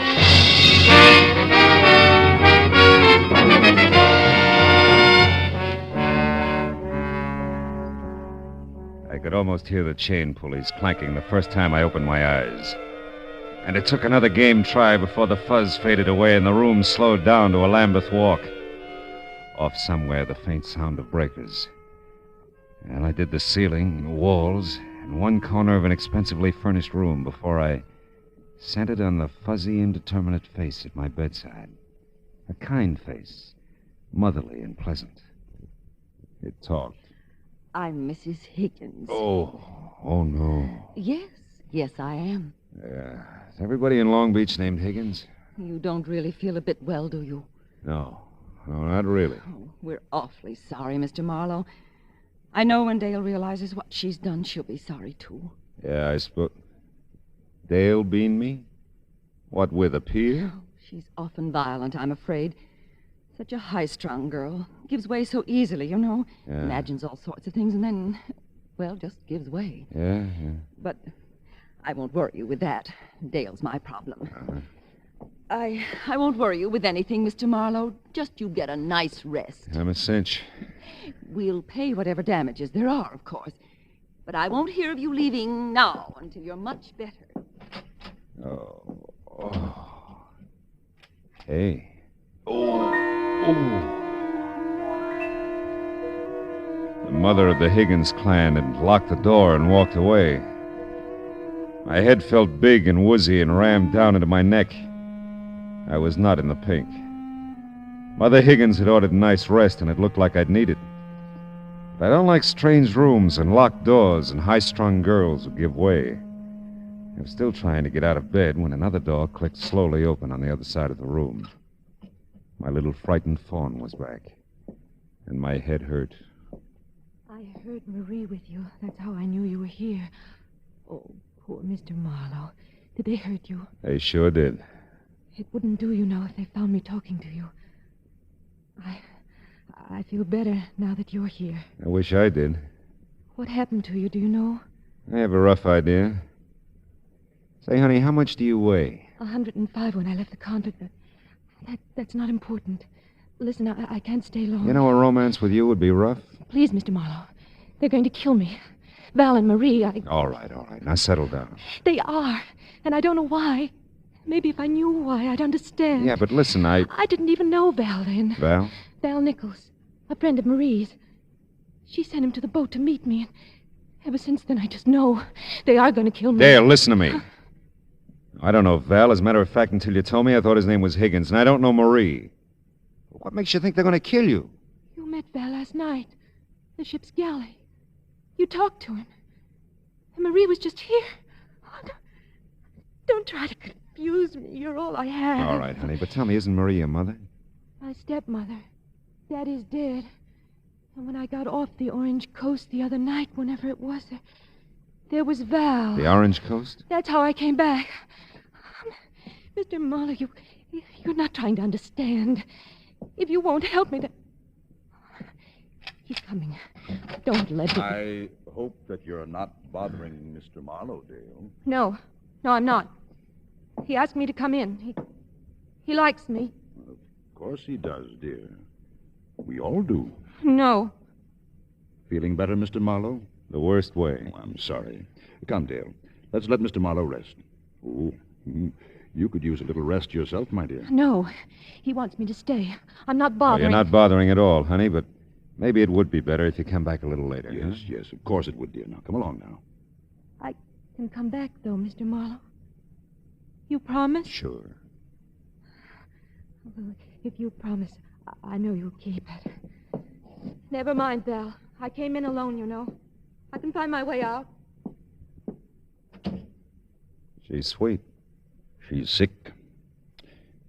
Speaker 6: I could almost hear the chain pulleys clanking the first time I opened my eyes. And it took another game try before the fuzz faded away and the room slowed down to a Lambeth walk. Off somewhere, the faint sound of breakers. And I did the ceiling, the walls, and one corner of an expensively furnished room before I centered on the fuzzy, indeterminate face at my bedside. A kind face, motherly and pleasant. It talked.
Speaker 17: I'm Mrs. Higgins.
Speaker 6: Oh no.
Speaker 17: Yes, I am.
Speaker 6: Is everybody in Long Beach named Higgins?
Speaker 17: You don't really feel a bit well, do you?
Speaker 6: No, not really.
Speaker 17: Oh, we're awfully sorry, Mr. Marlowe. I know when Dale realizes what she's done, she'll be sorry, too.
Speaker 6: Yeah, I suppose. Dale bean me? What, with a pier?
Speaker 17: She's often violent, I'm afraid. Such a high-strung girl. Gives way so easily, you know.
Speaker 6: Yeah.
Speaker 17: Imagines all sorts of things and then, well, just gives way.
Speaker 6: Yeah.
Speaker 17: But I won't worry you with that. Dale's my problem. I won't worry you with anything, Mr. Marlowe. Just you get a nice rest.
Speaker 6: I'm a cinch.
Speaker 17: We'll pay whatever damages there are, of course. But I won't hear of you leaving now until you're much better.
Speaker 6: Hey. The mother of the Higgins clan had locked the door and walked away. My head felt big and woozy and rammed down into my neck. I was not in the pink. Mother Higgins had ordered a nice rest, and it looked like I'd need it. But I don't like strange rooms and locked doors and high-strung girls who give way. I was still trying to get out of bed when another door clicked slowly open on the other side of the room. My little frightened fawn was back, and my head hurt.
Speaker 17: I heard Marie with you. That's how I knew you were here. Oh, poor Mr. Marlowe. Did they hurt you?
Speaker 6: They sure did.
Speaker 17: It wouldn't do, you know, if they found me talking to you. I feel better now that you're here.
Speaker 6: I wish I did.
Speaker 17: What happened to you, do you know?
Speaker 6: I have a rough idea. Say, honey, how much do you weigh?
Speaker 17: 105 when I left the convent. That's not important. Listen, I can't stay long.
Speaker 6: You know, a romance with you would be rough.
Speaker 17: Please, Mr. Marlowe. They're going to kill me. Val and Marie,
Speaker 6: All right. Now settle down.
Speaker 17: They are, and I don't know why. Maybe if I knew why, I'd understand.
Speaker 6: Yeah, but listen, I
Speaker 17: didn't even know Val then.
Speaker 6: Val?
Speaker 17: Val Nichols, a friend of Marie's. She sent him to the boat to meet me, and ever since then I just know they are going to kill me.
Speaker 6: Dale, listen to me. I don't know Val. As a matter of fact, until you told me, I thought his name was Higgins, and I don't know Marie. What makes you think they're going to kill you?
Speaker 17: You met Val last night. The ship's galley. You talked to him. And Marie was just here. Oh, don't try to confuse me. You're all I have.
Speaker 6: All right, honey, but tell me, isn't Marie your mother?
Speaker 17: My stepmother. Daddy's dead. And when I got off the Orange Coast the other night, whenever it was, there was Val.
Speaker 6: The Orange Coast?
Speaker 17: That's how I came back. Mr. Marlowe, you're not trying to understand. If you won't help me, then... He's coming. Don't let him...
Speaker 10: I hope that you're not bothering Mr. Marlowe, Dale.
Speaker 17: No, I'm not. He asked me to come in. He likes me.
Speaker 10: Of course he does, dear. We all do.
Speaker 17: No.
Speaker 10: Feeling better, Mr. Marlowe?
Speaker 6: The worst way.
Speaker 10: Oh, I'm sorry. Come, Dale. Let's let Mr. Marlowe rest. Oh, you could use a little rest yourself, my dear.
Speaker 17: No. He wants me to stay. I'm not bothering.
Speaker 6: You're not bothering at all, honey, but maybe it would be better if you come back a little later.
Speaker 10: Yes, of course it would, dear. Now, come along now.
Speaker 17: I can come back, though, Mr. Marlowe. You promise?
Speaker 6: Sure.
Speaker 17: Well, if you promise, I know you'll keep it. Never mind, Val. I came in alone, you know. I can find my way out.
Speaker 6: She's sweet.
Speaker 10: She's sick.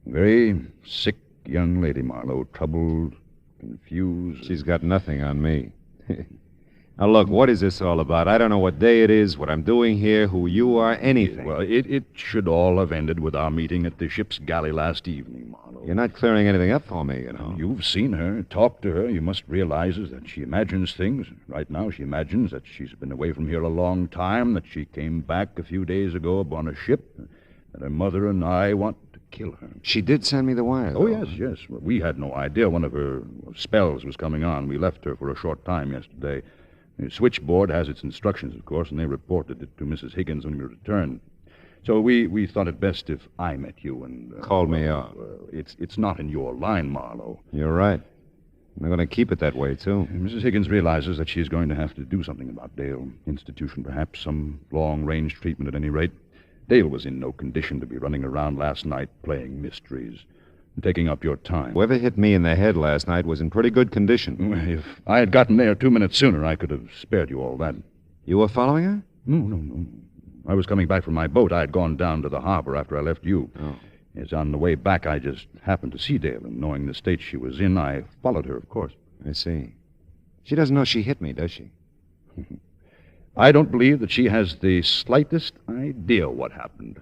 Speaker 10: Very sick young lady, Marlowe. Troubled, confused.
Speaker 6: She's got nothing on me. Now, look, what is this all about? I don't know what day it is, what I'm doing here, who you are, anything.
Speaker 10: Well, it should all have ended with our meeting at the ship's galley last evening, Marlowe.
Speaker 6: You're not clearing anything up for me, you know.
Speaker 10: You've seen her, talked to her. You must realize that she imagines things. Right now, she imagines that she's been away from here a long time, that she came back a few days ago upon a ship, that her mother and I want to kill her.
Speaker 6: She did send me the wire, though.
Speaker 10: Oh, yes. Well, we had no idea one of her spells was coming on. We left her for a short time yesterday. The switchboard has its instructions, of course, and they reported it to Mrs. Higgins when we returned. So we thought it best if I met you and...
Speaker 6: Called me up.
Speaker 10: It's not in your line, Marlowe.
Speaker 6: You're right. I'm going to keep it that way, too.
Speaker 10: Mrs. Higgins realizes that she's going to have to do something about Dale. Institution, perhaps. Some long-range treatment, at any rate. Dale was in no condition to be running around last night playing mysteries. Taking up your time.
Speaker 6: Whoever hit me in the head last night was in pretty good condition.
Speaker 10: If I had gotten there 2 minutes sooner, I could have spared you all that.
Speaker 6: You were following her?
Speaker 10: No. I was coming back from my boat. I had gone down to the harbor after I left you.
Speaker 6: Oh.
Speaker 10: As on the way back, I just happened to see Dale, and knowing the state she was in, I followed her, of course.
Speaker 6: I see. She doesn't know she hit me, does she?
Speaker 10: I don't believe that she has the slightest idea what happened.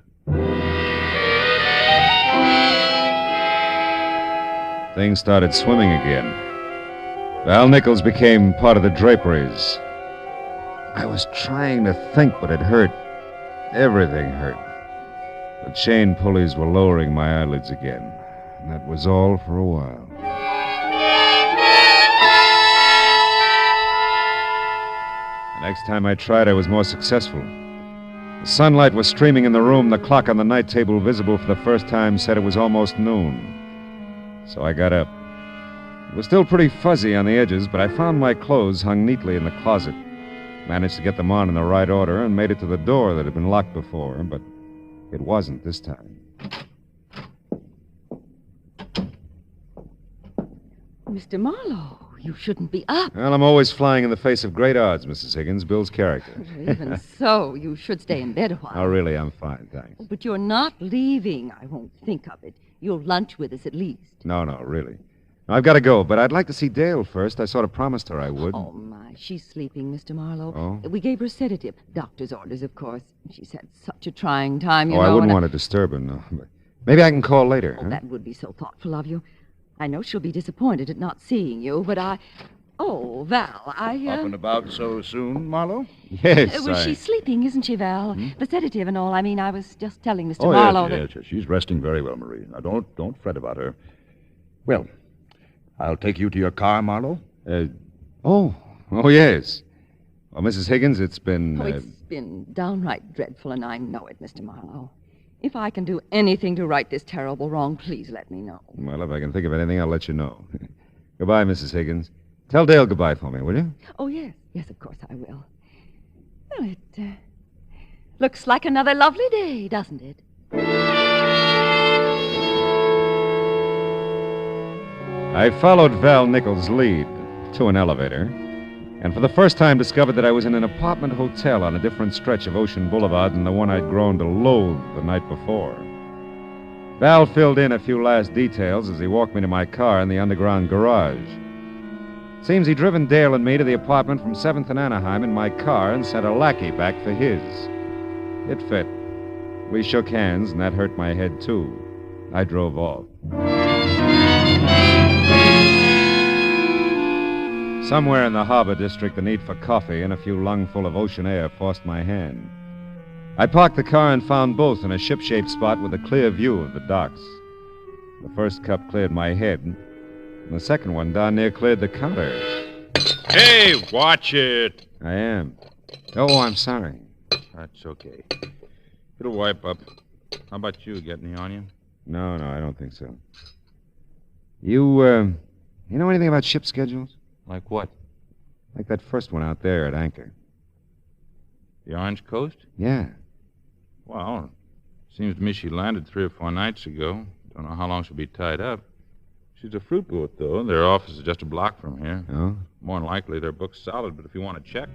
Speaker 6: Things started swimming again. Val Nichols became part of the draperies. I was trying to think, but it hurt. Everything hurt. The chain pulleys were lowering my eyelids again. And that was all for a while. The next time I tried, I was more successful. The sunlight was streaming in the room. The clock on the night table, visible for the first time, said it was almost noon. So I got up. It was still pretty fuzzy on the edges, but I found my clothes hung neatly in the closet. Managed to get them on in the right order and made it to the door that had been locked before, but it wasn't this time.
Speaker 17: Mr. Marlowe, you shouldn't be up.
Speaker 6: Well, I'm always flying in the face of great odds, Mrs. Higgins. Bill's character.
Speaker 17: Even so, you should stay in bed a while.
Speaker 6: Oh, really? I'm fine, thanks.
Speaker 17: But you're not leaving. I won't think of it. You'll lunch with us at least.
Speaker 6: No, really. I've got to go, but I'd like to see Dale first. I sort of promised her I would.
Speaker 17: Oh, my. She's sleeping, Mr. Marlowe.
Speaker 6: Oh?
Speaker 17: We gave her a sedative. Doctor's orders, of course. She's had such a trying time, you know.
Speaker 6: I wouldn't want to disturb her, no. But maybe I can call later.
Speaker 17: That would be so thoughtful of you. I know she'll be disappointed at not seeing you, but I... Oh, Val,
Speaker 10: Up and about so soon, Marlowe?
Speaker 6: Yes,
Speaker 17: She's sleeping, isn't she, Val? The sedative and all. I mean, I was just telling Mr.
Speaker 10: Oh,
Speaker 17: Marlowe
Speaker 10: yes. She's resting very well, Marie. Now, don't fret about her. Well, I'll take you to your car, Marlowe.
Speaker 6: Oh, yes. Well, Mrs. Higgins, it's been...
Speaker 17: It's been downright dreadful, and I know it, Mr. Marlowe. If I can do anything to right this terrible wrong, please let me know.
Speaker 6: Well, if I can think of anything, I'll let you know. Goodbye, Mrs. Higgins. Tell Dale goodbye for me, will you?
Speaker 17: Oh, yes. Yes, of course I will. Well, it looks like another lovely day, doesn't it?
Speaker 6: I followed Val Nichols' lead to an elevator, and for the first time discovered that I was in an apartment hotel on a different stretch of Ocean Boulevard than the one I'd grown to loathe the night before. Val filled in a few last details as he walked me to my car in the underground garage. Seems he'd driven Dale and me to the apartment from 7th and Anaheim in my car and sent a lackey back for his. It fit. We shook hands, and that hurt my head, too. I drove off. Somewhere in the harbor district, the need for coffee and a few lungful of ocean air forced my hand. I parked the car and found both in a ship-shaped spot with a clear view of the docks. The first cup cleared my head, and the second one down near cleared the counter.
Speaker 10: Hey, watch it.
Speaker 6: I am. Oh, I'm sorry.
Speaker 10: That's okay. It'll wipe up. How about you? Get any on you?
Speaker 6: No, I don't think so. You know anything about ship schedules?
Speaker 10: Like what?
Speaker 6: Like that first one out there at anchor.
Speaker 10: The Orange Coast?
Speaker 6: Yeah.
Speaker 10: Well, seems to me she landed 3 or 4 nights ago. Don't know how long she'll be tied up. She's a fruit boat, though. Their office is just a block from here.
Speaker 6: Oh?
Speaker 10: More than likely, their book's solid, but if you want to check...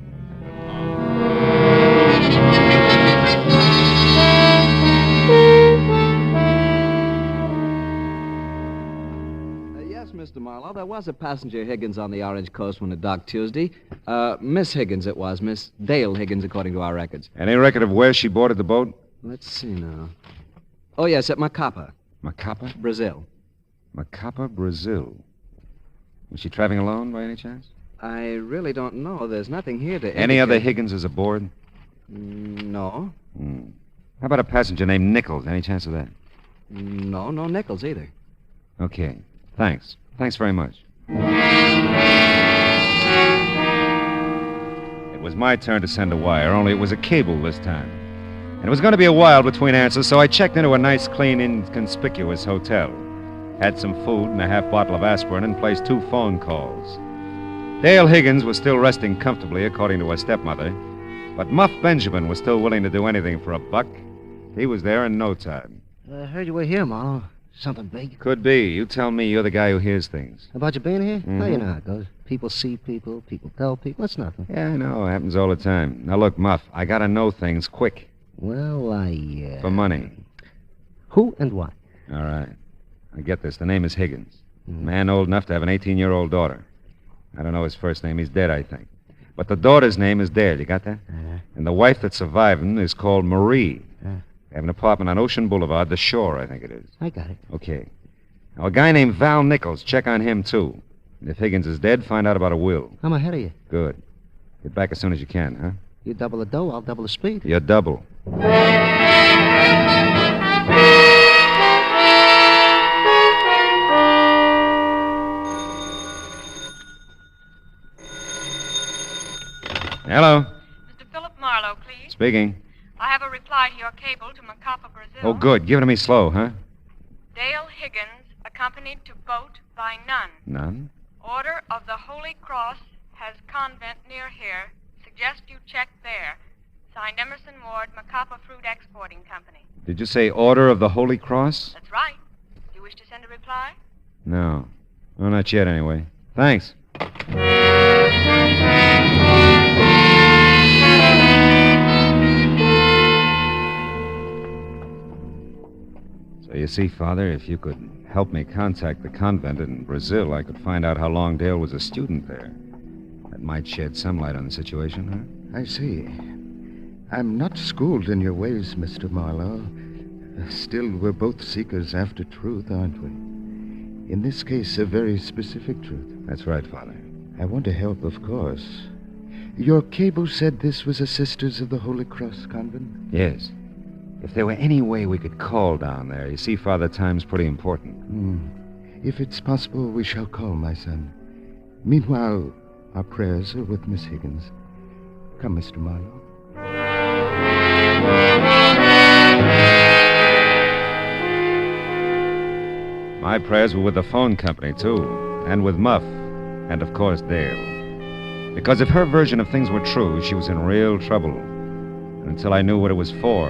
Speaker 7: Yes, Mr. Marlowe, there was a passenger Higgins on the Orange Coast when it docked Tuesday. Miss Higgins it was. Miss Dale Higgins, according to our records.
Speaker 6: Any record of where she boarded the boat?
Speaker 7: Let's see now. Oh, yes, at Macapa.
Speaker 6: Macapa?
Speaker 7: Brazil.
Speaker 6: Macapa, Brazil. Was she traveling alone by any chance?
Speaker 7: I really don't know. There's nothing here to
Speaker 6: Any other Higginses aboard?
Speaker 7: No.
Speaker 6: How about a passenger named Nichols? Any chance of that?
Speaker 7: No Nichols either.
Speaker 6: Okay. Thanks. Thanks very much. It was my turn to send a wire, only it was a cable this time. And it was going to be a while between answers, so I checked into a nice, clean, inconspicuous hotel. Had some food and a half bottle of aspirin and placed 2 phone calls. Dale Higgins was still resting comfortably, according to her stepmother. But Muff Benjamin was still willing to do anything for a buck. He was there in no time.
Speaker 14: I heard you were here, Marlowe. Something big?
Speaker 6: Could be. You tell me. You're the guy who hears things.
Speaker 14: About you being here?
Speaker 6: Mm-hmm.
Speaker 14: Well, you know how it goes. People see people tell people. It's nothing.
Speaker 6: Yeah, I know. It happens all the time. Now, look, Muff, I gotta know things quick.
Speaker 14: Well,
Speaker 6: For money.
Speaker 14: Who and why?
Speaker 6: All right. I get this. The name is Higgins. Man old enough to have an 18-year-old daughter. I don't know his first name. He's dead, I think. But the daughter's name is Dale. You got that? And the wife that's surviving is called Marie. They have an apartment on Ocean Boulevard, the shore, I think it is.
Speaker 14: I got it.
Speaker 6: Okay. Now, a guy named Val Nichols. Check on him, too. And if Higgins is dead, find out about a will.
Speaker 14: I'm ahead of you.
Speaker 6: Good. Get back as soon as you can, huh?
Speaker 14: You double the dough, I'll double the speed.
Speaker 6: You're double. Hello.
Speaker 8: Mr. Philip Marlowe, please.
Speaker 6: Speaking.
Speaker 8: I have a reply to your cable to Macapa, Brazil.
Speaker 6: Oh, good. Give it to me slow, huh?
Speaker 8: Dale Higgins, accompanied to boat by nun.
Speaker 6: None?
Speaker 8: Order of the Holy Cross has convent near here. Suggest you check there. Signed Emerson Ward, Macapa Fruit Exporting Company.
Speaker 6: Did you say Order of the Holy Cross?
Speaker 8: That's right. Do you wish to send a reply?
Speaker 6: No. Well, not yet, anyway. Thanks. So you see, Father, if you could help me contact the convent in Brazil, I could find out how long Dale was a student there. That might shed some light on the situation, huh?
Speaker 20: I see. I'm not schooled in your ways, Mr. Marlowe. Still, we're both seekers after truth, aren't we? In this case, a very specific truth.
Speaker 6: That's right, Father.
Speaker 20: I want to help, of course. Your cable said this was a Sisters of the Holy Cross convent?
Speaker 6: Yes. If there were any way we could call down there. You see, Father, time's pretty important.
Speaker 20: If it's possible, we shall call, my son. Meanwhile, our prayers are with Miss Higgins. Come, Mr. Marlowe.
Speaker 6: My prayers were with the phone company, too. And with Muff. And, of course, Dale. Because if her version of things were true, she was in real trouble. And until I knew what it was for,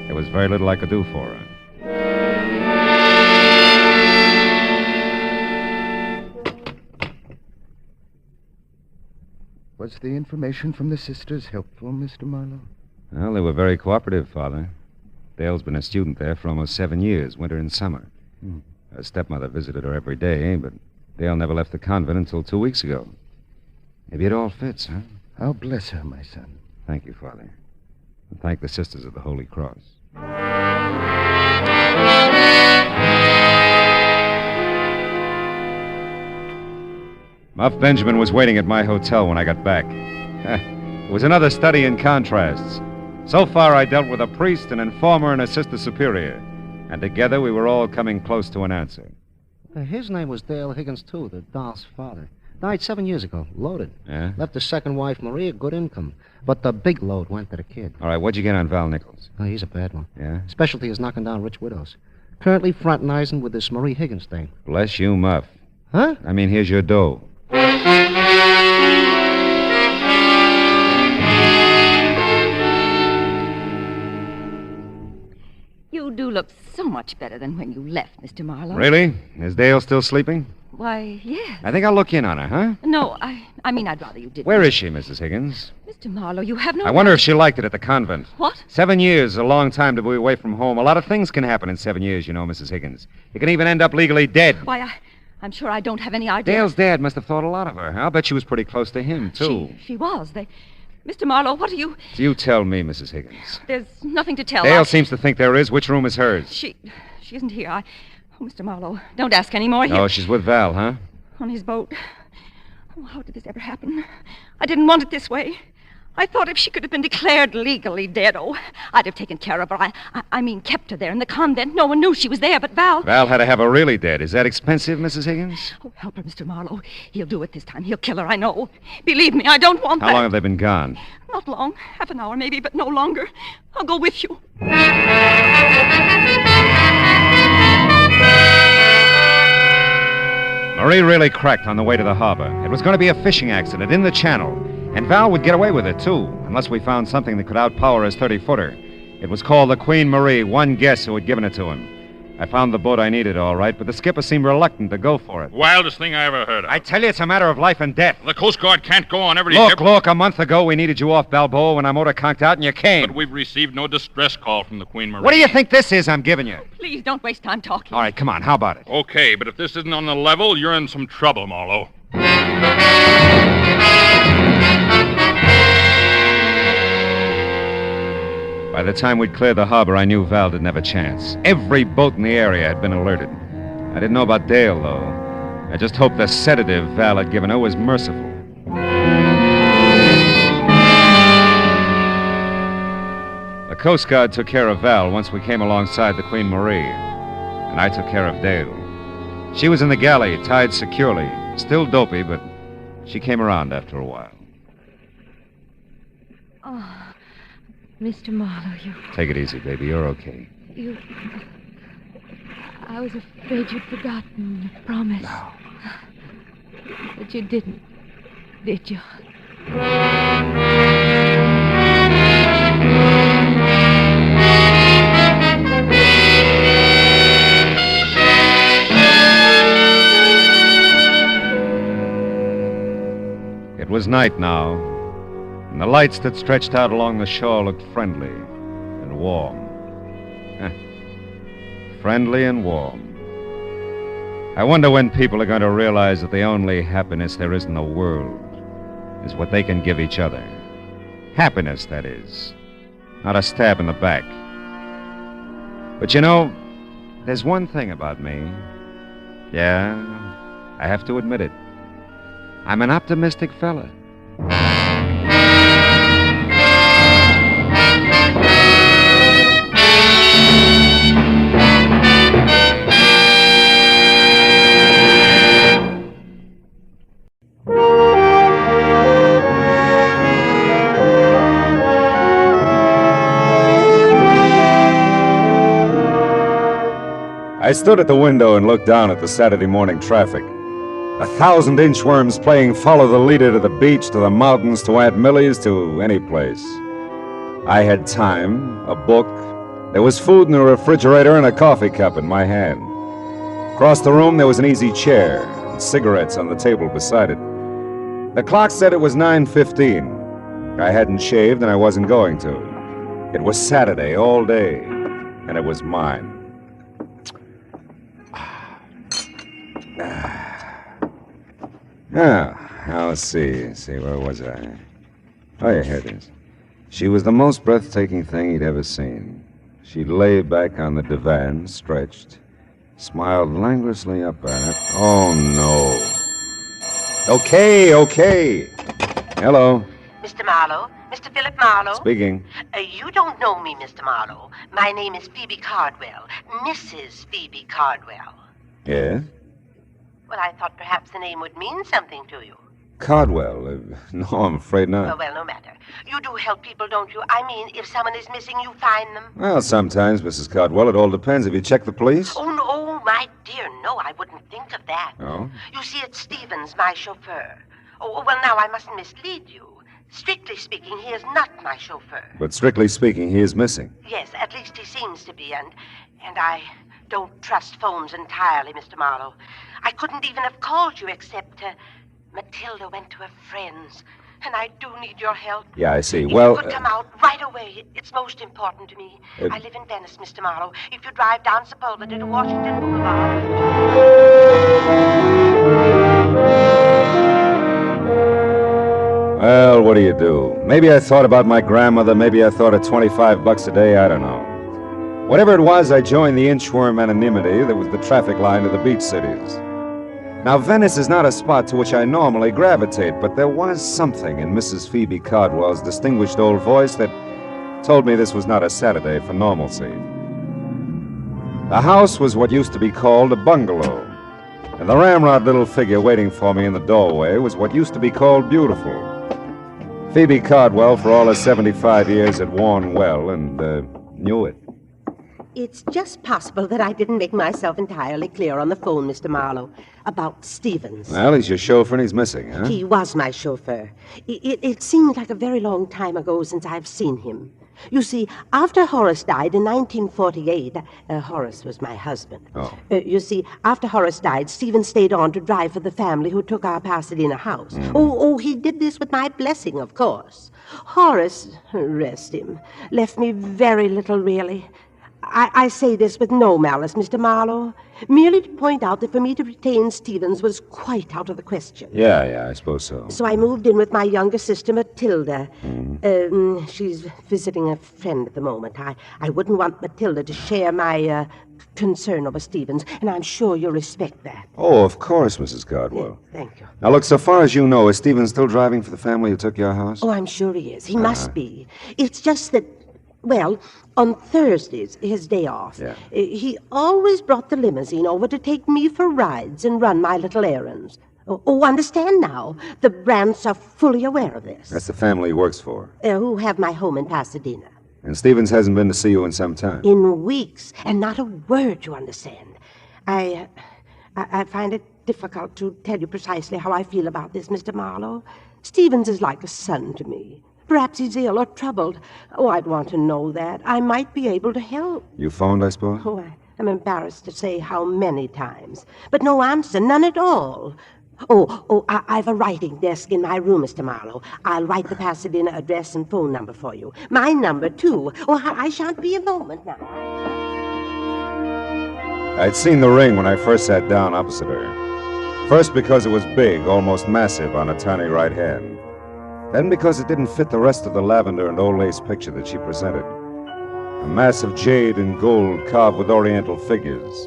Speaker 6: there was very little I could do for her.
Speaker 20: Was the information from the sisters helpful, Mr. Marlowe?
Speaker 6: Well, they were very cooperative, Father. Dale's been a student there for almost 7 years, winter and summer. Her stepmother visited her every day, but Dale never left the convent until 2 weeks ago. Maybe it all fits, huh?
Speaker 20: I'll bless her, my son.
Speaker 6: Thank you, Father. And thank the Sisters of the Holy Cross. Muff Benjamin was waiting at my hotel when I got back. It was another study in contrasts. So far, I dealt with a priest, an informer, and a sister superior. And together, we were all coming close to an answer.
Speaker 15: His name was Dale Higgins, too, the doll's father. Died 7 years ago, loaded.
Speaker 6: Yeah?
Speaker 15: Left his second wife, Maria, good income. But the big load went to the kid.
Speaker 6: All right, what'd you get on Val Nichols?
Speaker 15: Oh, he's a bad one.
Speaker 6: Yeah?
Speaker 15: Specialty is knocking down rich widows. Currently fraternizing with this Marie Higgins thing.
Speaker 6: Bless you, Muff.
Speaker 15: Huh?
Speaker 6: I mean, here's your dough.
Speaker 17: You do look so much better than when you left, Mr. Marlowe.
Speaker 6: Really? Is Dale still sleeping?
Speaker 17: Why, yes.
Speaker 6: I think I'll look in on her, huh?
Speaker 17: No, I mean, I'd rather you didn't.
Speaker 6: Where is she, Mrs. Higgins?
Speaker 17: Mr. Marlowe, you have no...
Speaker 6: I wonder if she liked it at the convent.
Speaker 17: What?
Speaker 6: 7 years is a long time to be away from home. A lot of things can happen in 7 years, you know, Mrs. Higgins. You can even end up legally dead.
Speaker 17: Why, I'm sure I don't have any idea.
Speaker 6: Dale's dad must have thought a lot of her. I'll bet she was pretty close to him, too.
Speaker 17: She was. Mr. Marlowe, what are you...
Speaker 6: You tell me, Mrs. Higgins.
Speaker 17: There's nothing to tell.
Speaker 6: Dale seems to think there is. Which room is hers?
Speaker 17: She isn't here. Oh, Mr. Marlowe, don't ask any more.
Speaker 6: Oh, she's with Val, huh?
Speaker 17: On his boat. Oh, how did this ever happen? I didn't want it this way. I thought if she could have been declared legally dead, I'd have taken care of her. I mean, kept her there in the convent. No one knew she was there but Val.
Speaker 6: Val had to have her really dead. Is that expensive, Mrs. Higgins?
Speaker 17: Oh, help her, Mr. Marlowe. He'll do it this time. He'll kill her, I know. Believe me, I don't want that.
Speaker 6: How long have they been gone?
Speaker 17: Not long. Half an hour, maybe, but no longer. I'll go with you.
Speaker 6: Marie really cracked on the way to the harbor. It was going to be a fishing accident in the channel. And Val would get away with it, too, unless we found something that could outpower his 30-footer. It was called the Queen Marie, one guess who had given it to him. I found the boat I needed, all right, but the skipper seemed reluctant to go for it.
Speaker 10: Wildest thing I ever heard of.
Speaker 6: I tell you, it's a matter of life and death.
Speaker 10: The Coast Guard can't go on every...
Speaker 6: Look, a month ago we needed you off Balboa when our motor conked out and you came.
Speaker 10: But we've received no distress call from the Queen Marie.
Speaker 6: What do you think this is I'm giving you?
Speaker 17: Please don't waste time talking.
Speaker 6: All right, come on, how about it?
Speaker 10: Okay, but if this isn't on the level, you're in some trouble, Marlowe.
Speaker 6: By the time we'd cleared the harbor, I knew Val didn't have a chance. Every boat in the area had been alerted. I didn't know about Dale, though. I just hoped the sedative Val had given her was merciful. The Coast Guard took care of Val once we came alongside the Queen Marie. And I took care of Dale. She was in the galley, tied securely. Still dopey, but she came around after a while.
Speaker 17: Oh, Mr. Marlowe, you...
Speaker 6: Take it easy, baby. You're okay.
Speaker 17: You... I was afraid you'd forgotten your promise.
Speaker 6: No.
Speaker 17: But you didn't, did you?
Speaker 6: It was night now, and the lights that stretched out along the shore looked friendly and warm. Friendly and warm. I wonder when people are going to realize that the only happiness there is in the world is what they can give each other. Happiness, that is. Not a stab in the back. But you know, there's one thing about me. Yeah, I have to admit it. I'm an optimistic fella. I stood at the window and looked down at the Saturday morning traffic. 1,000 inchworms playing follow the leader to the beach, to the mountains, to Aunt Millie's, to any place. I had time, a book. There was food in the refrigerator and a coffee cup in my hand. Across the room there was an easy chair and cigarettes on the table beside it. The clock said it was 9:15. I hadn't shaved and I wasn't going to. It was Saturday all day, and it was mine. Now, let's see, where was I? Oh, yeah, here it is. She was the most breathtaking thing he'd ever seen. She lay back on the divan, stretched, smiled languorously up at it. Oh, no. Okay. Hello.
Speaker 12: Mr. Marlowe? Mr. Philip Marlowe?
Speaker 6: Speaking.
Speaker 12: You don't know me, Mr. Marlowe. My name is Phoebe Cardwell. Mrs. Phoebe Cardwell.
Speaker 6: Yes?
Speaker 12: Well, I thought perhaps the name would mean something to you.
Speaker 6: Cardwell? No, I'm afraid not.
Speaker 12: Well, no matter. You do help people, don't you? I mean, if someone is missing, you find them.
Speaker 6: Well, sometimes, Mrs. Cardwell. It all depends. Have you checked the police?
Speaker 12: Oh, no, my dear, no, I wouldn't think of that.
Speaker 6: Oh?
Speaker 12: You see, it's Stevens, my chauffeur. Oh, well, now, I mustn't mislead you. Strictly speaking, he is not my chauffeur.
Speaker 6: But strictly speaking, he is missing.
Speaker 12: Yes, at least he seems to be, and I don't trust phones entirely, Mr. Marlowe. I couldn't even have called you except Matilda went to her friends, and I do need your help.
Speaker 6: Yeah, I see.
Speaker 12: If
Speaker 6: Well,
Speaker 12: you could come out right away. It's most important to me. I live in Venice, Mr. Marlowe. If you drive down Sepulveda to Washington Boulevard...
Speaker 6: Well, what do you do? Maybe I thought about my grandmother. Maybe I thought of $25 a day. I don't know. Whatever it was, I joined the inchworm anonymity that was the traffic line to the beach cities. Now, Venice is not a spot to which I normally gravitate, but there was something in Mrs. Phoebe Cardwell's distinguished old voice that told me this was not a Saturday for normalcy. The house was what used to be called a bungalow, and the ramrod little figure waiting for me in the doorway was what used to be called beautiful. Phoebe Cardwell, for all her 75 years, had worn well and knew it.
Speaker 12: It's just possible that I didn't make myself entirely clear on the phone, Mr. Marlowe, about Stevens.
Speaker 6: Well, he's your chauffeur and he's missing, huh?
Speaker 12: He was my chauffeur. It seemed like a very long time ago since I've seen him. You see, after Horace died in 1948, Horace was my husband.
Speaker 6: Oh.
Speaker 12: You see, after Horace died, Stephen stayed on to drive for the family who took our Pasadena house. Oh, he did this with my blessing, of course. Horace, rest him, left me very little, really. I say this with no malice, Mr. Marlowe, merely to point out that for me to retain Stevens was quite out of the question.
Speaker 6: Yeah, I suppose so.
Speaker 12: So I moved in with my younger sister, Matilda. She's visiting a friend at the moment. I wouldn't want Matilda to share my concern over Stevens, and I'm sure you'll respect that.
Speaker 6: Oh, of course, Mrs. Cardwell.
Speaker 12: Thank you.
Speaker 6: Now, look, so far as you know, is Stevens still driving for the family who took your house?
Speaker 12: Oh, I'm sure he is. He must be. It's just that, well, on Thursdays, his day off, he always brought the limousine over to take me for rides and run my little errands. Oh, understand now. The Brandts are fully aware of this.
Speaker 6: That's the family he works for.
Speaker 12: Who have my home in Pasadena.
Speaker 6: And Stevens hasn't been to see you in some time.
Speaker 12: In weeks, and not a word, you understand. I find it difficult to tell you precisely how I feel about this, Mr. Marlowe. Stevens is like a son to me. Perhaps he's ill or troubled. Oh, I'd want to know that. I might be able to help.
Speaker 6: You phoned, I suppose?
Speaker 12: Oh, I'm embarrassed to say how many times. But no answer, none at all. I've a writing desk in my room, Mr. Marlowe. I'll write the Pasadena address and phone number for you. My number, too. Oh, I shan't be a moment now.
Speaker 6: I'd seen the ring when I first sat down opposite her. First because it was big, almost massive on a tiny right hand. Then because it didn't fit the rest of the lavender and old lace picture that she presented. A mass of jade and gold carved with oriental figures.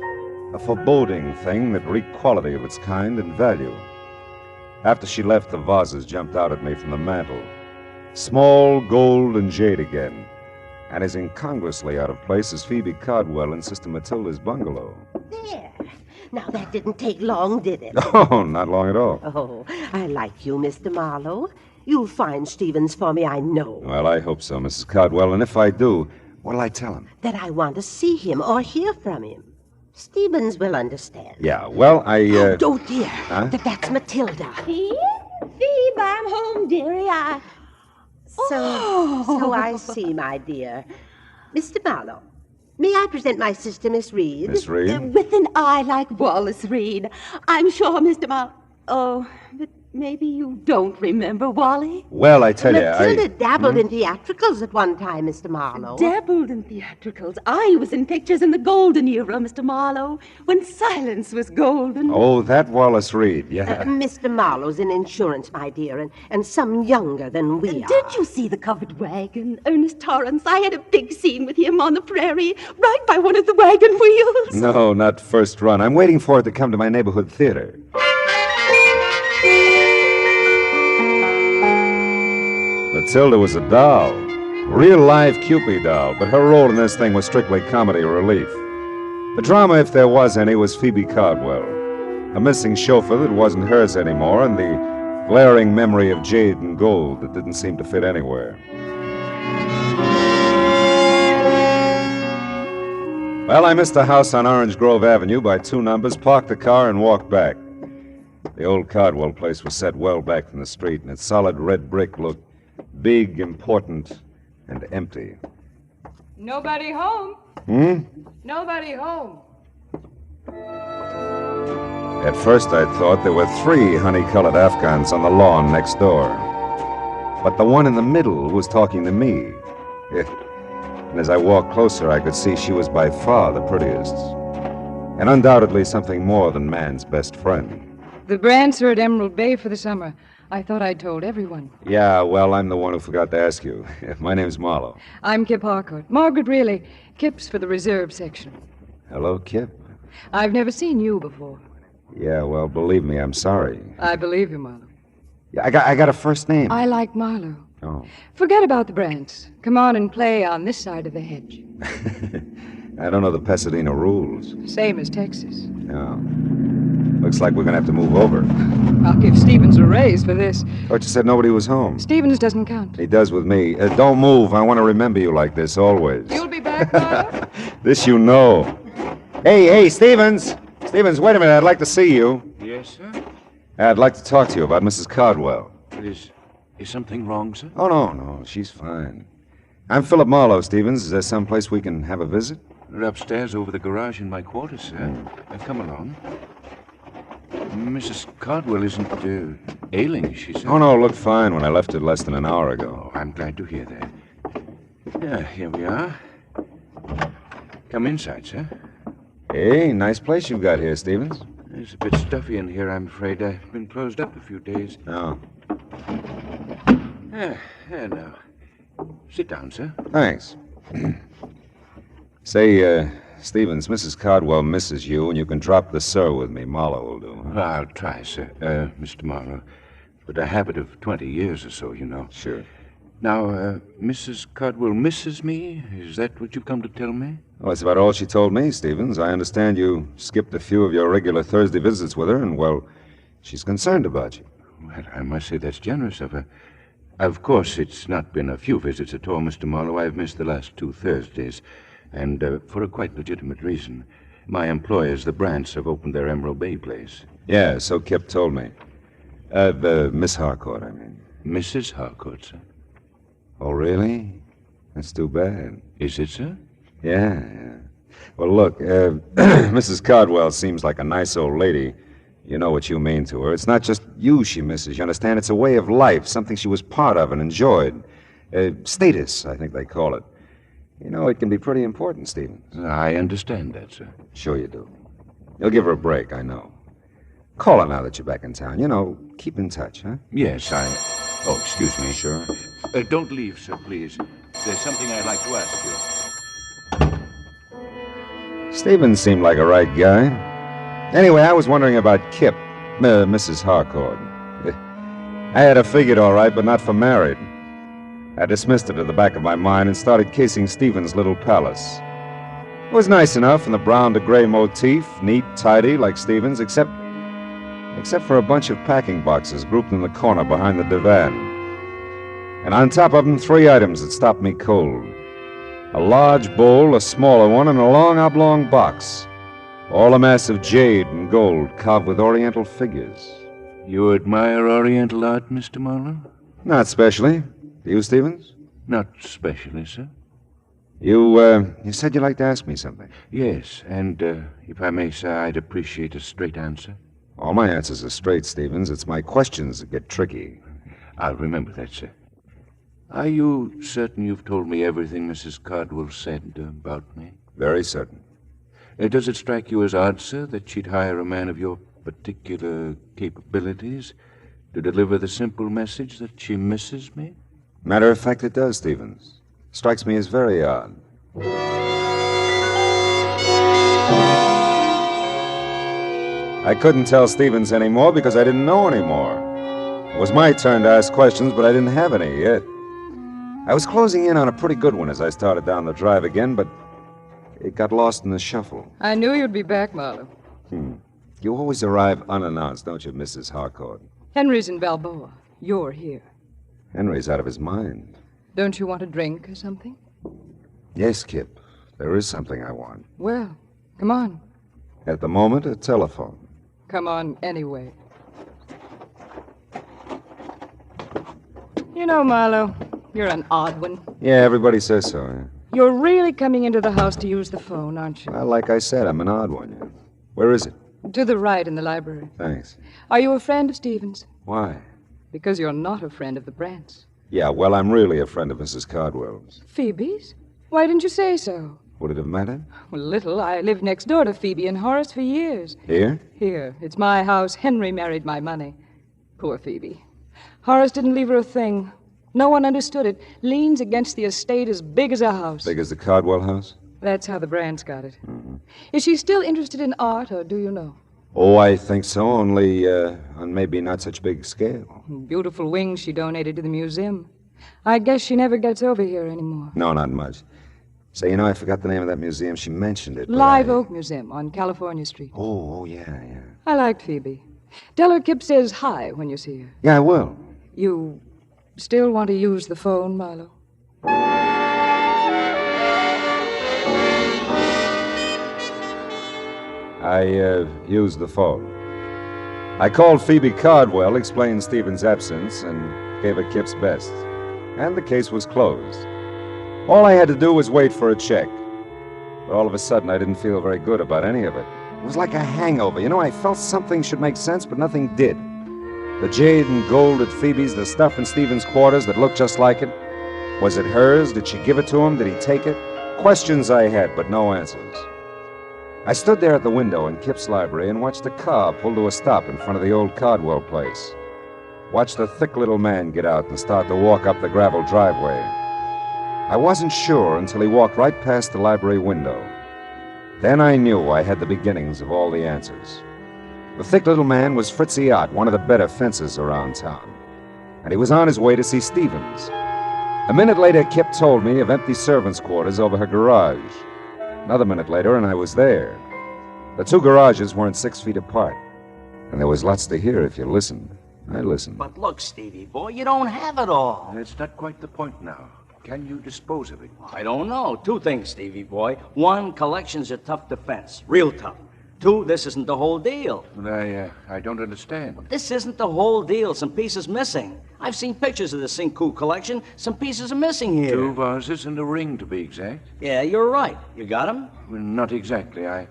Speaker 6: A foreboding thing that reeked quality of its kind and value. After she left, the vases jumped out at me from the mantel. Small, gold, and jade again. And as incongruously out of place as Phoebe Cardwell in Sister Matilda's bungalow.
Speaker 12: There. Now, that didn't take long, did it?
Speaker 6: Oh, not long at all.
Speaker 12: Oh, I like you, Mr. Marlowe. You'll find Stevens for me, I know.
Speaker 6: Well, I hope so, Mrs. Cardwell. And if I do, what'll I tell him?
Speaker 12: That I want to see him or hear from him. Stevens will understand.
Speaker 6: Yeah, well,
Speaker 12: Oh, dear.
Speaker 6: Huh?
Speaker 12: That's Matilda.
Speaker 5: Phoebe, I'm home, dearie.
Speaker 12: So I see, my dear. Mr. Marlowe, may I present my sister, Miss Reed?
Speaker 6: Miss Reed?
Speaker 17: With an eye like Wallace Reed. I'm sure, Mr. Marlowe. Oh, but maybe you don't remember Wally?
Speaker 6: Well, I tell you,
Speaker 12: Matilda dabbled in theatricals at one time, Mr. Marlowe.
Speaker 17: Dabbled in theatricals. I was in pictures in the golden era, Mr. Marlowe, when silence was golden.
Speaker 6: Oh, that Wallace Reed, yeah.
Speaker 12: Mr. Marlowe's in insurance, my dear, and some younger than we are.
Speaker 17: Did you see the covered wagon, Ernest Torrance? I had a big scene with him on the prairie, right by one of the wagon wheels.
Speaker 6: No, not first run. I'm waiting for it to come to my neighborhood theater. Matilda was a doll. Real live Cupid doll, but her role in this thing was strictly comedy relief. The drama, if there was any, was Phoebe Cardwell. A missing chauffeur that wasn't hers anymore, and the glaring memory of jade and gold that didn't seem to fit anywhere. Well, I missed the house on Orange Grove Avenue by 2 numbers, parked the car, and walked back. The old Cardwell place was set well back from the street, and its solid red brick looked big, important, and empty.
Speaker 19: Nobody home. Nobody home.
Speaker 6: At first I thought there were 3 honey-colored Afghans on the lawn next door. But the one in the middle was talking to me. And as I walked closer, I could see she was by far the prettiest. And undoubtedly something more than man's best friend.
Speaker 19: The Brants are at Emerald Bay for the summer. I thought I'd told everyone.
Speaker 6: Yeah, well, I'm the one who forgot to ask you. My name's Marlowe.
Speaker 19: I'm Kip Harcourt. Margaret Reilly. Kip's for the reserve section.
Speaker 6: Hello, Kip.
Speaker 19: I've never seen you before.
Speaker 6: Yeah, well, believe me, I'm sorry.
Speaker 19: I believe you, Marlowe.
Speaker 6: Yeah, I got a first name.
Speaker 19: I like Marlowe.
Speaker 6: Oh.
Speaker 19: Forget about the Brants. Come on and play on this side of the hedge.
Speaker 6: I don't know the Pasadena rules.
Speaker 19: Same as Texas.
Speaker 6: No. Looks like we're going to have to move over.
Speaker 19: I'll give Stevens a raise for this.
Speaker 6: Thought you said nobody was home.
Speaker 19: Stevens doesn't count.
Speaker 6: He does with me. Don't move. I want to remember you like this always.
Speaker 19: You'll be back, Marlowe?
Speaker 6: This you know. Hey, Stevens! Stevens, wait a minute. I'd like to see you.
Speaker 21: Yes, sir?
Speaker 6: I'd like to talk to you about Mrs. Cardwell.
Speaker 21: Is something wrong, sir?
Speaker 6: Oh, no. She's fine. I'm Philip Marlowe, Stevens. Is there some place we can have a visit?
Speaker 21: We're upstairs over the garage in my quarters, sir. Come along. Mrs. Cardwell isn't ailing, she said.
Speaker 6: Oh, no, looked fine when I left it less than an hour ago.
Speaker 21: Oh, I'm glad to hear that. Yeah, here we are. Come inside, sir.
Speaker 6: Hey, nice place you've got here, Stevens.
Speaker 21: It's a bit stuffy in here, I'm afraid. I've been closed up a few days.
Speaker 6: Oh.
Speaker 21: Here now. Sit down, sir.
Speaker 6: Thanks. Say, Stevens, Mrs. Cardwell misses you, and you can drop the sir with me. Marlowe will do. Huh?
Speaker 21: I'll try, sir. Mr. Marlowe. But a habit of 20 years or so, you know.
Speaker 6: Sure.
Speaker 21: Now, Mrs. Cardwell misses me? Is that what you've come to tell me?
Speaker 6: Well, that's about all she told me, Stevens. I understand you skipped a few of your regular Thursday visits with her, and, well, she's concerned about you.
Speaker 21: Well, I must say that's generous of her. Of course, it's not been a few visits at all, Mr. Marlowe. I've missed the last 2 Thursdays, and for a quite legitimate reason. My employers, the Brants, have opened their Emerald Bay place.
Speaker 6: Yeah, so Kip told me. Miss Harcourt, I mean.
Speaker 21: Mrs. Harcourt, sir?
Speaker 6: Oh, really? That's too bad.
Speaker 21: Is it, sir?
Speaker 6: Yeah. Well, look, Mrs. Cardwell seems like a nice old lady. You know what you mean to her. It's not just you she misses, you understand? It's a way of life, something she was part of and enjoyed. Status, I think they call it. You know, it can be pretty important, Stevens.
Speaker 21: I understand that, sir.
Speaker 6: Sure you do. You'll give her a break, I know. Call her now that you're back in town. You know, keep in touch, huh?
Speaker 21: Yes, Oh, excuse me.
Speaker 6: Sure.
Speaker 21: Don't leave, sir, please. There's something I'd like to ask you.
Speaker 6: Stevens seemed like a right guy. Anyway, I was wondering about Kip, Mrs. Harcourt. I had her figured all right, but not for married. I dismissed it at the back of my mind and started casing Stevens' little palace. It was nice enough in the brown to gray motif, neat, tidy, like Stevens, except for a bunch of packing boxes grouped in the corner behind the divan. And on top of them, 3 items that stopped me cold. A large bowl, a smaller one, and a long oblong box. All a mass of jade and gold carved with oriental figures.
Speaker 21: You admire oriental art, Mr. Marlowe?
Speaker 6: Not specially. Do you, Stevens?
Speaker 21: Not specially, sir.
Speaker 6: You said you'd like to ask me something.
Speaker 21: Yes, and if I may, sir, I'd appreciate a straight answer.
Speaker 6: All my answers are straight, Stevens. It's my questions that get tricky.
Speaker 21: I'll remember that, sir. Are you certain you've told me everything Mrs. Cardwell said about me?
Speaker 6: Very certain.
Speaker 21: Does it strike you as odd, sir, that she'd hire a man of your particular capabilities to deliver the simple message that she misses me?
Speaker 6: Matter of fact, it does, Stevens. Strikes me as very odd. I couldn't tell Stevens any more because I didn't know any more. It was my turn to ask questions, but I didn't have any yet. I was closing in on a pretty good one as I started down the drive again, but it got lost in the shuffle.
Speaker 19: I knew you'd be back, Marlowe.
Speaker 6: You always arrive unannounced, don't you, Mrs. Harcourt?
Speaker 19: Henry's in Balboa. You're here.
Speaker 6: Henry's out of his mind.
Speaker 19: Don't you want a drink or something?
Speaker 6: Yes, Kip. There is something I want.
Speaker 19: Well, come on.
Speaker 6: At the moment, a telephone.
Speaker 19: Come on anyway. You know, Marlowe, you're an odd one.
Speaker 6: Yeah, everybody says so, yeah.
Speaker 19: You're really coming into the house to use the phone, aren't you?
Speaker 6: Well, like I said, I'm an odd one, yeah. Where is it?
Speaker 19: To the right in the library.
Speaker 6: Thanks.
Speaker 19: Are you a friend of Stevens?
Speaker 6: Why?
Speaker 19: Because you're not a friend of the Brants.
Speaker 6: Yeah, well, I'm really a friend of Mrs. Cardwell's.
Speaker 19: Phoebe's? Why didn't you say so?
Speaker 6: Would it have mattered?
Speaker 19: Well, little. I lived next door to Phoebe and Horace for years.
Speaker 6: Here?
Speaker 19: Here. It's my house. Henry married my money. Poor Phoebe. Horace didn't leave her a thing. No one understood it. Liens against the estate as big as a house.
Speaker 6: Big as the Cardwell house?
Speaker 19: That's how the Brants got it. Mm-hmm. Is she still interested in art, or do you know?
Speaker 6: Oh, I think so, only on maybe not such big scale.
Speaker 19: Beautiful wings she donated to the museum. I guess she never gets over here anymore.
Speaker 6: No, not much. Say, you know, I forgot the name of that museum. She mentioned it.
Speaker 19: Live Oak Museum on California Street.
Speaker 6: Oh, yeah.
Speaker 19: I liked Phoebe. Tell her Kip says hi when you see her.
Speaker 6: Yeah, I will.
Speaker 19: You still want to use the phone, Marlowe?
Speaker 6: I used the phone. I called Phoebe Cardwell, explained Stevens' absence, and gave her Kip's best. And the case was closed. All I had to do was wait for a check. But all of a sudden, I didn't feel very good about any of it. It was like a hangover. You know, I felt something should make sense, but nothing did. The jade and gold at Phoebe's, the stuff in Stevens' quarters that looked just like it. Was it hers? Did she give it to him? Did he take it? Questions I had, but no answers. I stood there at the window in Kip's library and watched a car pull to a stop in front of the old Cardwell place. Watched the thick little man get out and start to walk up the gravel driveway. I wasn't sure until he walked right past the library window. Then I knew I had the beginnings of all the answers. The thick little man was Fritzy Ott, one of the better fencers around town. And he was on his way to see Stevens. A minute later, Kip told me of empty servants' quarters over her garage. Another minute later, and I was there. The two garages weren't 6 feet apart. And there was lots to hear if you listened. I listen.
Speaker 2: But look, Stevie boy, you don't have it all.
Speaker 21: That's not quite the point now. Can you dispose of it?
Speaker 2: I don't know. Two things, Stevie boy. One, collection's a tough defense. Real tough. Two, this isn't the whole deal.
Speaker 21: I don't understand.
Speaker 2: This isn't the whole deal. Some pieces missing. I've seen pictures of the Cinco collection. Some pieces are missing here.
Speaker 21: 2 vases and a ring, to be exact.
Speaker 2: Yeah, you're right. You got them?
Speaker 21: Well, not exactly. I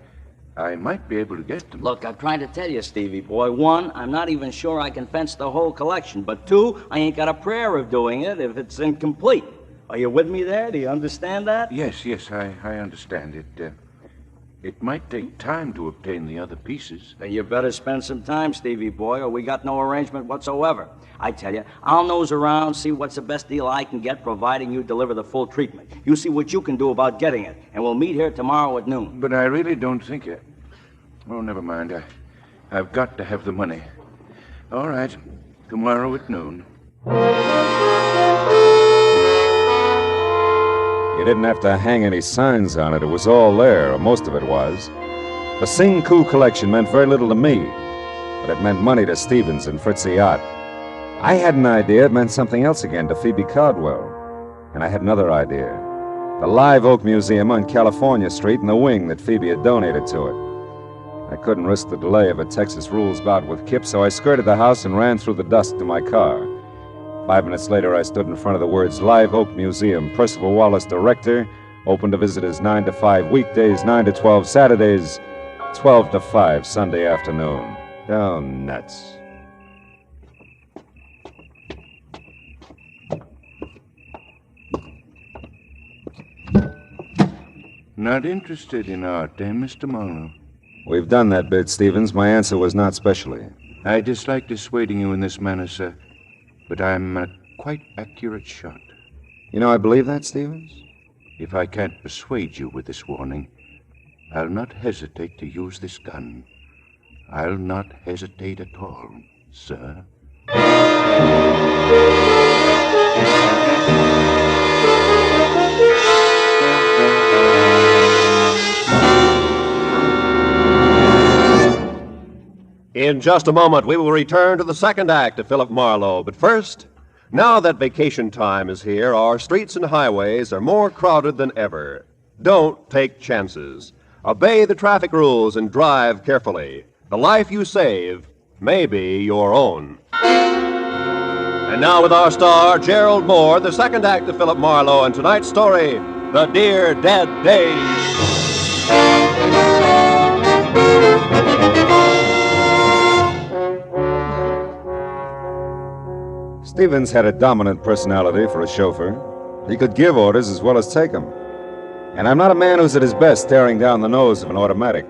Speaker 21: might be able to get them.
Speaker 2: Look, I'm trying to tell you, Stevie boy. One, I'm not even sure I can fence the whole collection. But two, I ain't got a prayer of doing it if it's incomplete. Are you with me there? Do you understand that?
Speaker 21: Yes, I understand it. It might take time to obtain the other pieces.
Speaker 2: Then you better spend some time, Stevie boy, or we got no arrangement whatsoever. I tell you, I'll nose around, see what's the best deal I can get, providing you deliver the full treatment. You see what you can do about getting it, and we'll meet here tomorrow at noon.
Speaker 21: But I really don't think it. Oh, never mind. I've got to have the money. All right, tomorrow at noon.
Speaker 6: You didn't have to hang any signs on it. It was all there, or most of it was. The Sing Ku collection meant very little to me, but it meant money to Stevens and Fritzy Ott. I had an idea it meant something else again to Phoebe Caldwell. And I had another idea. The Live Oak Museum on California Street and the wing that Phoebe had donated to it. I couldn't risk the delay of a Texas rules bout with Kip, so I skirted the house and ran through the dusk to my car. 5 minutes later, I stood in front of the words Live Oak Museum, Percival Wallace, director, open to visitors 9 to 5 weekdays, 9 to 12 Saturdays, 12 to 5 Sunday afternoon. Oh, nuts.
Speaker 21: Not interested in art, eh, Mr. Marlowe?
Speaker 6: We've done that bit, Stevens. My answer was not specially.
Speaker 21: I dislike dissuading you in this manner, sir, but I'm a quite accurate shot.
Speaker 6: You know, I believe that, Stevens?
Speaker 21: If I can't persuade you with this warning, I'll not hesitate to use this gun. I'll not hesitate at all, sir.
Speaker 3: In just a moment, we will return to the second act of Philip Marlowe. But first, now that vacation time is here, our streets and highways are more crowded than ever. Don't take chances. Obey the traffic rules and drive carefully. The life you save may be your own. And now with our star, Gerald Moore, the second act of Philip Marlowe, and tonight's story, The Dear Dead Days.
Speaker 6: Stevens had a dominant personality for a chauffeur. He could give orders as well as take them. And I'm not a man who's at his best staring down the nose of an automatic.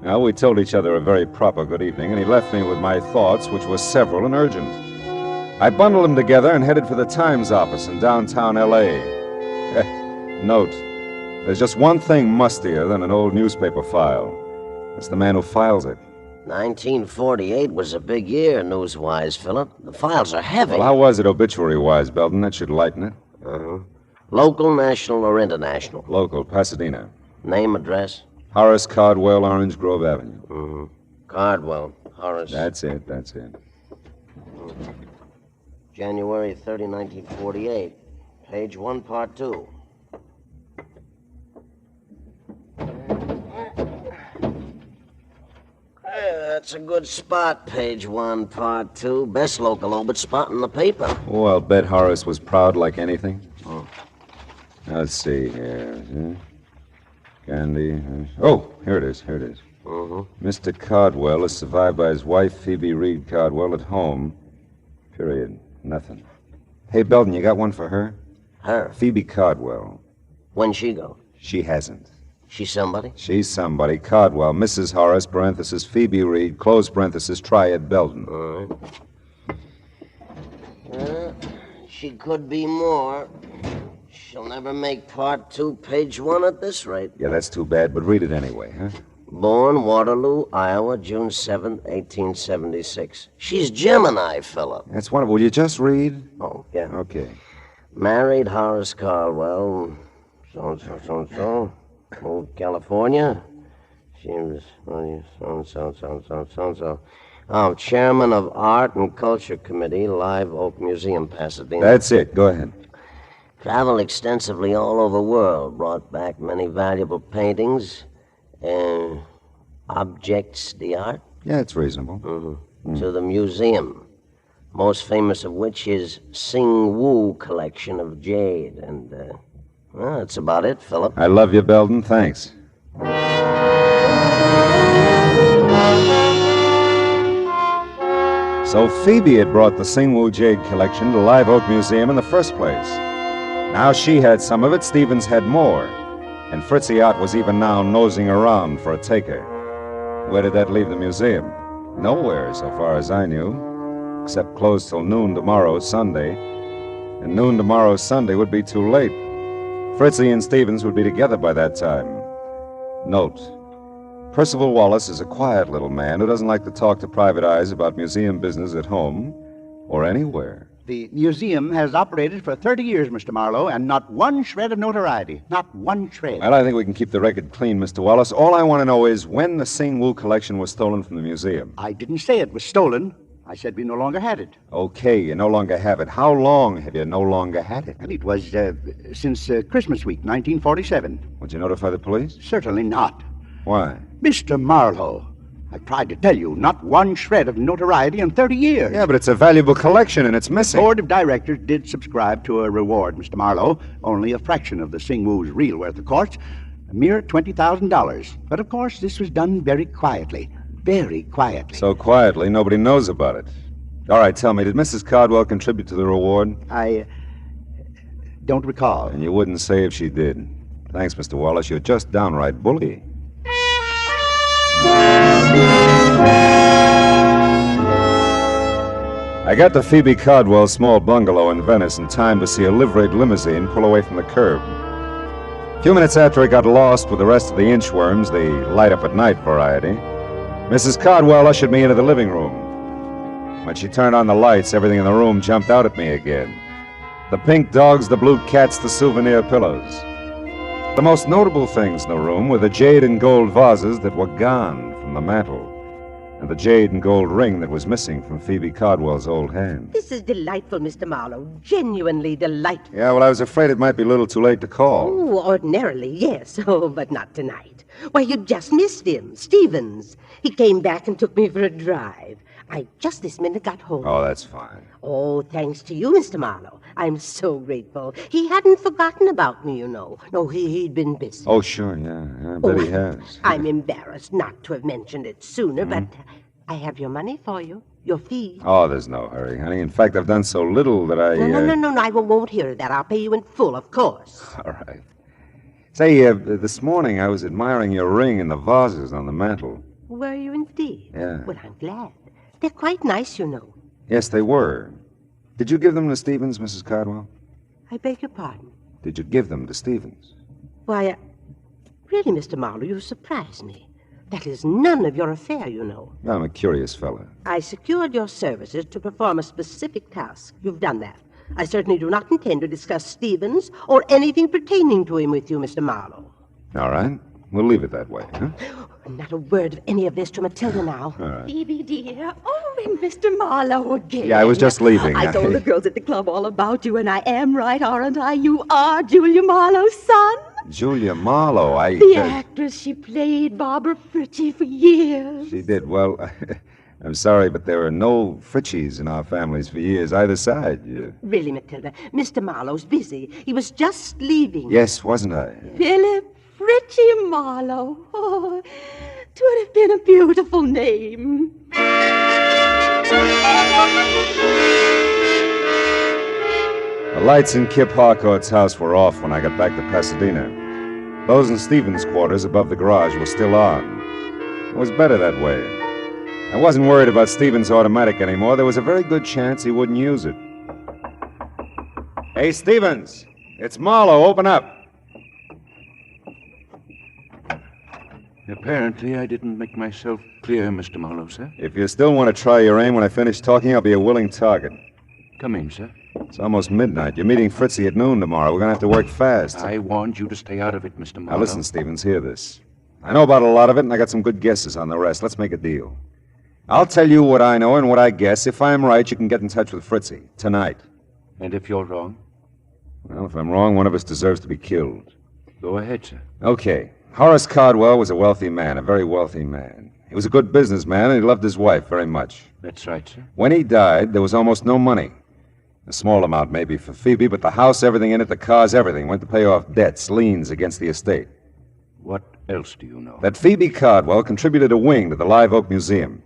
Speaker 6: Now, we told each other a very proper good evening, and he left me with my thoughts, which were several and urgent. I bundled them together and headed for the Times office in downtown L.A. Note, there's just one thing mustier than an old newspaper file. It's the man who files it.
Speaker 14: 1948 was a big year, news-wise, Philip. The files are heavy.
Speaker 6: Well, how was it obituary-wise, Belton? That should lighten it.
Speaker 14: Uh-huh. Local, national, or international?
Speaker 6: Local, Pasadena.
Speaker 14: Name, address?
Speaker 6: Horace Cardwell, Orange Grove Avenue.
Speaker 14: Mm-hmm. Cardwell, Horace.
Speaker 6: That's it.
Speaker 14: January 30, 1948. Page 1, part 2. That's a good spot, page 1, part 2. Best local obit spot in the paper.
Speaker 6: Oh, I'll bet Horace was proud like anything. Oh. Let's see here. Candy. Oh, here it is.
Speaker 14: Mm-hmm.
Speaker 6: Mr. Cardwell is survived by his wife, Phoebe Reed Cardwell, at home. Period. Nothing. Hey, Belton, you got one for her?
Speaker 14: Her?
Speaker 6: Phoebe Cardwell.
Speaker 14: When'd she go?
Speaker 6: She hasn't.
Speaker 14: She's somebody?
Speaker 6: She's somebody. Cardwell, Mrs. Horace, parenthesis, Phoebe Reed, close parenthesis, Triad Belton.
Speaker 14: All right. She could be more. She'll never make part 2, page 1 at this rate.
Speaker 6: Yeah, that's too bad, but read it anyway, huh?
Speaker 14: Born Waterloo, Iowa, June 7th, 1876. She's Gemini, Philip.
Speaker 6: That's wonderful. Will you just read?
Speaker 14: Oh, yeah.
Speaker 6: Okay.
Speaker 14: Married Horace Caldwell, so-and-so. Moved to California. She was so-and-so.
Speaker 11: I'm chairman of Art and Culture Committee, Live Oak Museum, Pasadena.
Speaker 21: That's it. Go ahead.
Speaker 11: Traveled extensively all over the world, brought back many valuable paintings and objects d'art.
Speaker 21: Yeah, it's reasonable.
Speaker 11: To the museum, most famous of which is Sing Woo collection of jade. And, well, that's about it, Philip.
Speaker 21: I love you, Belden. Thanks. So Phoebe had brought the Singwoo Jade collection to Live Oak Museum in the first place. Now she had some of it, Stevens had more. And Fritzy Ott was even now nosing around for a taker. Where did that leave the museum? Nowhere, so far as I knew. Except closed till noon tomorrow, Sunday. And noon tomorrow, Sunday, would be too late. Fritzy and Stevens would be together by that time. Note. Percival Wallace is a quiet little man who doesn't like to talk to private eyes about museum business at home or anywhere.
Speaker 16: The museum has operated for 30 years, Mr. Marlowe, and not one shred of notoriety. Not one shred.
Speaker 21: Well, I think we can keep the record clean, Mr. Wallace. All I want to know is when the Sing Woo collection was stolen from the museum.
Speaker 16: I didn't say it was stolen. I said we no longer had it.
Speaker 21: Okay, you no longer have it. How long have you no longer had it?
Speaker 16: And it was since Christmas week, 1947.
Speaker 21: Would you notify the police?
Speaker 16: Certainly not.
Speaker 21: Why?
Speaker 16: Mr. Marlowe, I tried to tell you, not one shred of notoriety in 30 years.
Speaker 21: Yeah, but it's a valuable collection and it's missing.
Speaker 16: The board of directors did subscribe to a reward, Mr. Marlowe. Only a fraction of the Sing-Woo's real worth, of course. A mere $20,000. But, of course, this was done very quietly. Very quietly.
Speaker 21: So quietly, nobody knows about it. All right, tell me, did Mrs. Cardwell contribute to the reward?
Speaker 16: I don't recall.
Speaker 21: And you wouldn't say if she did. Thanks, Mr. Wallace. You're just downright bully. I got to Phoebe Cardwell's small bungalow in Venice in time to see a liveried limousine pull away from the curb. A few minutes after I got lost with the rest of the inchworms, the light-up-at-night variety, Mrs. Cardwell ushered me into the living room. When she turned on the lights, everything in the room jumped out at me again. The pink dogs, the blue cats, the souvenir pillows. The most notable things in the room were the jade and gold vases that were gone from the mantel, and the jade and gold ring that was missing from Phoebe Cardwell's old hand.
Speaker 12: This is delightful, Mr. Marlowe. Genuinely delightful.
Speaker 21: Yeah, well, I was afraid it might be a little too late to call.
Speaker 12: Oh, ordinarily, yes. Oh, but not tonight. Why, you just missed him, Stevens. He came back and took me for a drive. I just this minute got home.
Speaker 21: Oh, that's fine.
Speaker 12: Oh, thanks to you, Mr. Marlowe. I'm so grateful. He hadn't forgotten about me, you know. No, he'd been busy.
Speaker 21: Oh, sure, yeah. I bet he has.
Speaker 12: I'm embarrassed not to have mentioned it sooner, but I have your money for you. Your fee.
Speaker 21: Oh, there's no hurry, honey. In fact, I've done so little that I...
Speaker 12: No, I won't hear that. I'll pay you in full, of course.
Speaker 21: All right. Say, this morning I was admiring your ring and the vases on the mantel.
Speaker 12: Were you indeed?
Speaker 21: Yeah.
Speaker 12: Well, I'm glad. They're quite nice, you know.
Speaker 21: Yes, they were. Did you give them to Stevens, Mrs. Cardwell?
Speaker 12: I beg your pardon?
Speaker 21: Did you give them to Stevens?
Speaker 12: Why, really, Mr. Marlowe, you surprise me. That is none of your affair, you know.
Speaker 21: I'm a curious fellow.
Speaker 12: I secured your services to perform a specific task. You've done that. I certainly do not intend to discuss Stevens or anything pertaining to him with you, Mr. Marlowe.
Speaker 21: All right. We'll leave it that way, huh?
Speaker 12: Not a word of any of this to Matilda now.
Speaker 21: All right.
Speaker 17: Phoebe, dear. Oh, and Mr. Marlowe again.
Speaker 21: Yeah, I was just leaving.
Speaker 17: I told the girls at the club all about you, and I am right, aren't I? You are Julia Marlowe's son.
Speaker 21: Julia Marlowe,
Speaker 17: The actress, she played Barbara Fritchie for years.
Speaker 21: She did. Well, I'm sorry, but there were no Fritchies in our families for years, either side. Yeah.
Speaker 12: Really, Matilda, Mr. Marlowe's busy. He was just leaving.
Speaker 21: Yes, wasn't I?
Speaker 17: Philip Fritchie Marlowe. Oh, 'twould have been a beautiful name.
Speaker 21: The lights in Kip Harcourt's house were off when I got back to Pasadena. Those in Stevens' quarters above the garage were still on. It was better that way. I wasn't worried about Stevens' automatic anymore. There was a very good chance he wouldn't use it. Hey, Stevens! It's Marlowe. Open up. Apparently, I didn't make myself clear, Mr. Marlowe, sir. If you still want to try your aim when I finish talking, I'll be a willing target. Come in, sir. It's almost midnight. You're meeting Fritzy at noon tomorrow. We're going to have to work fast. I warned you to stay out of it, Mr. Marlowe. Now, listen, Stevens, hear this. I know about a lot of it, and I got some good guesses on the rest. Let's make a deal. I'll tell you what I know and what I guess. If I'm right, you can get in touch with Fritzy tonight.
Speaker 18: And if you're wrong?
Speaker 21: Well, if I'm wrong, one of us deserves to be killed.
Speaker 18: Go ahead, sir.
Speaker 21: Okay. Horace Cardwell was a wealthy man, a very wealthy man. He was a good businessman, and he loved his wife very much.
Speaker 18: That's right, sir.
Speaker 21: When he died, there was almost no money. A small amount maybe for Phoebe, but the house, everything in it, the cars, everything went to pay off debts, liens against the estate.
Speaker 18: What else do you know?
Speaker 21: That Phoebe Cardwell contributed a wing to the Live Oak Museum.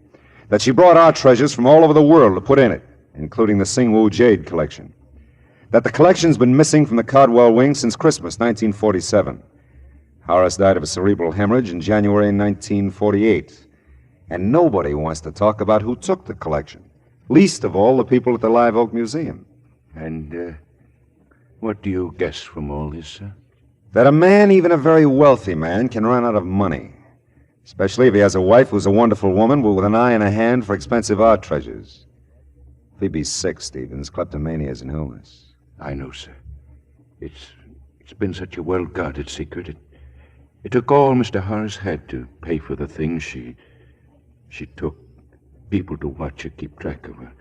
Speaker 21: That she brought art treasures from all over the world to put in it, including the Singwu Jade collection. That the collection's been missing from the Cardwell wing since Christmas 1947. Horace died of a cerebral hemorrhage in January 1948. And nobody wants to talk about who took the collection. Least of all the people at the Live Oak Museum.
Speaker 18: And, what do you guess from all this, sir?
Speaker 21: That a man, even a very wealthy man, can run out of money. Especially if he has a wife who's a wonderful woman, but with an eye and a hand for expensive art treasures. Phoebe's sick, Stevens. Kleptomania is an illness.
Speaker 18: I know, sir. It's been such a well-guarded secret. It took all Mr. Horace had to pay for the things she took. People to watch her, keep track of her.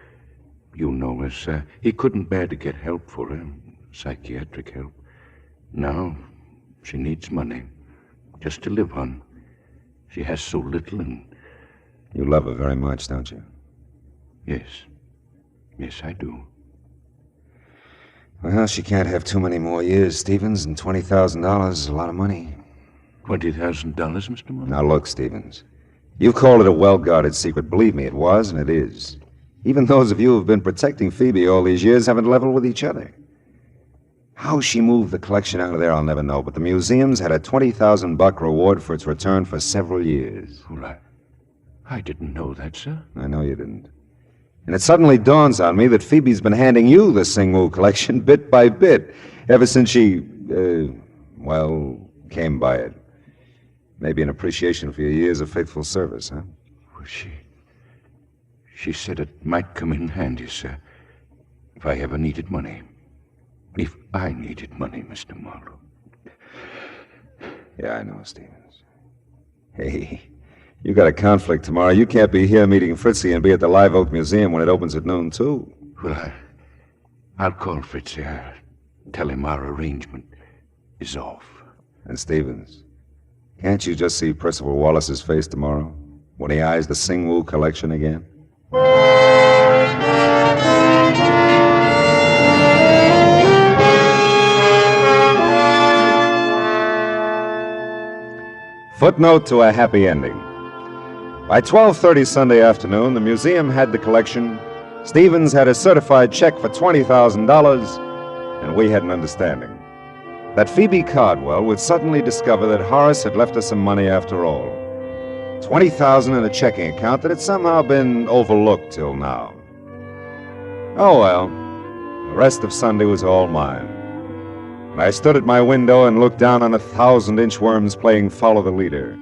Speaker 18: You know her, sir. He couldn't bear to get help for her, psychiatric help. Now, she needs money, just to live on. She has so little, and...
Speaker 21: You love her very much, don't you?
Speaker 18: Yes. Yes, I do.
Speaker 21: Well, she can't have too many more years, Stevens, and $20,000 is a lot of money.
Speaker 18: $20,000, Mr. Marlowe?
Speaker 21: Now, look, Stevens. You've called it a well-guarded secret. Believe me, it was, and it is. Even those of you who've been protecting Phoebe all these years haven't leveled with each other. How she moved the collection out of there, I'll never know, but the museum's had a $20,000 reward for its return for several years.
Speaker 18: Well, I didn't know that, sir.
Speaker 21: I know you didn't. And it suddenly dawns on me that Phoebe's been handing you the Singwu collection bit by bit ever since she, came by it. Maybe in appreciation for your years of faithful service, huh?
Speaker 18: Well, she said it might come in handy, sir, if I ever needed money. If I needed money, Mr. Marlowe.
Speaker 21: Yeah, I know, Stevens. Hey, you got a conflict tomorrow. You can't be here meeting Fritzy and be at the Live Oak Museum when it opens at noon, too.
Speaker 18: Well, I'll call Fritzy. I'll tell him our arrangement is off.
Speaker 21: And Stevens, can't you just see Percival Wallace's face tomorrow when he eyes the Singwu collection again? Footnote to a happy ending. By 12:30 Sunday afternoon, the museum had the collection, Stevens had a certified check for $20,000, and we had an understanding that Phoebe Cardwell would suddenly discover that Horace had left her some money after all. $20,000 in a checking account that had somehow been overlooked till now. Oh well, the rest of Sunday was all mine. And I stood at my window and looked down on 1,000 inchworms playing Follow the Leader.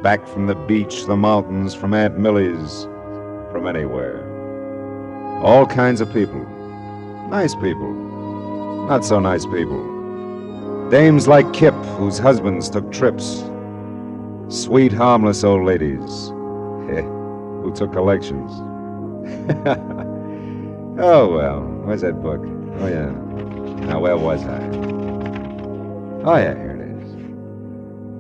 Speaker 21: Back from the beach, the mountains, from Aunt Millie's, from anywhere. All kinds of people. Nice people. Not so nice people. Dames like Kip, whose husbands took trips. Sweet, harmless old ladies who took collections. Oh, well, where's that book? Oh, yeah. Now, where was I? Oh, yeah, here it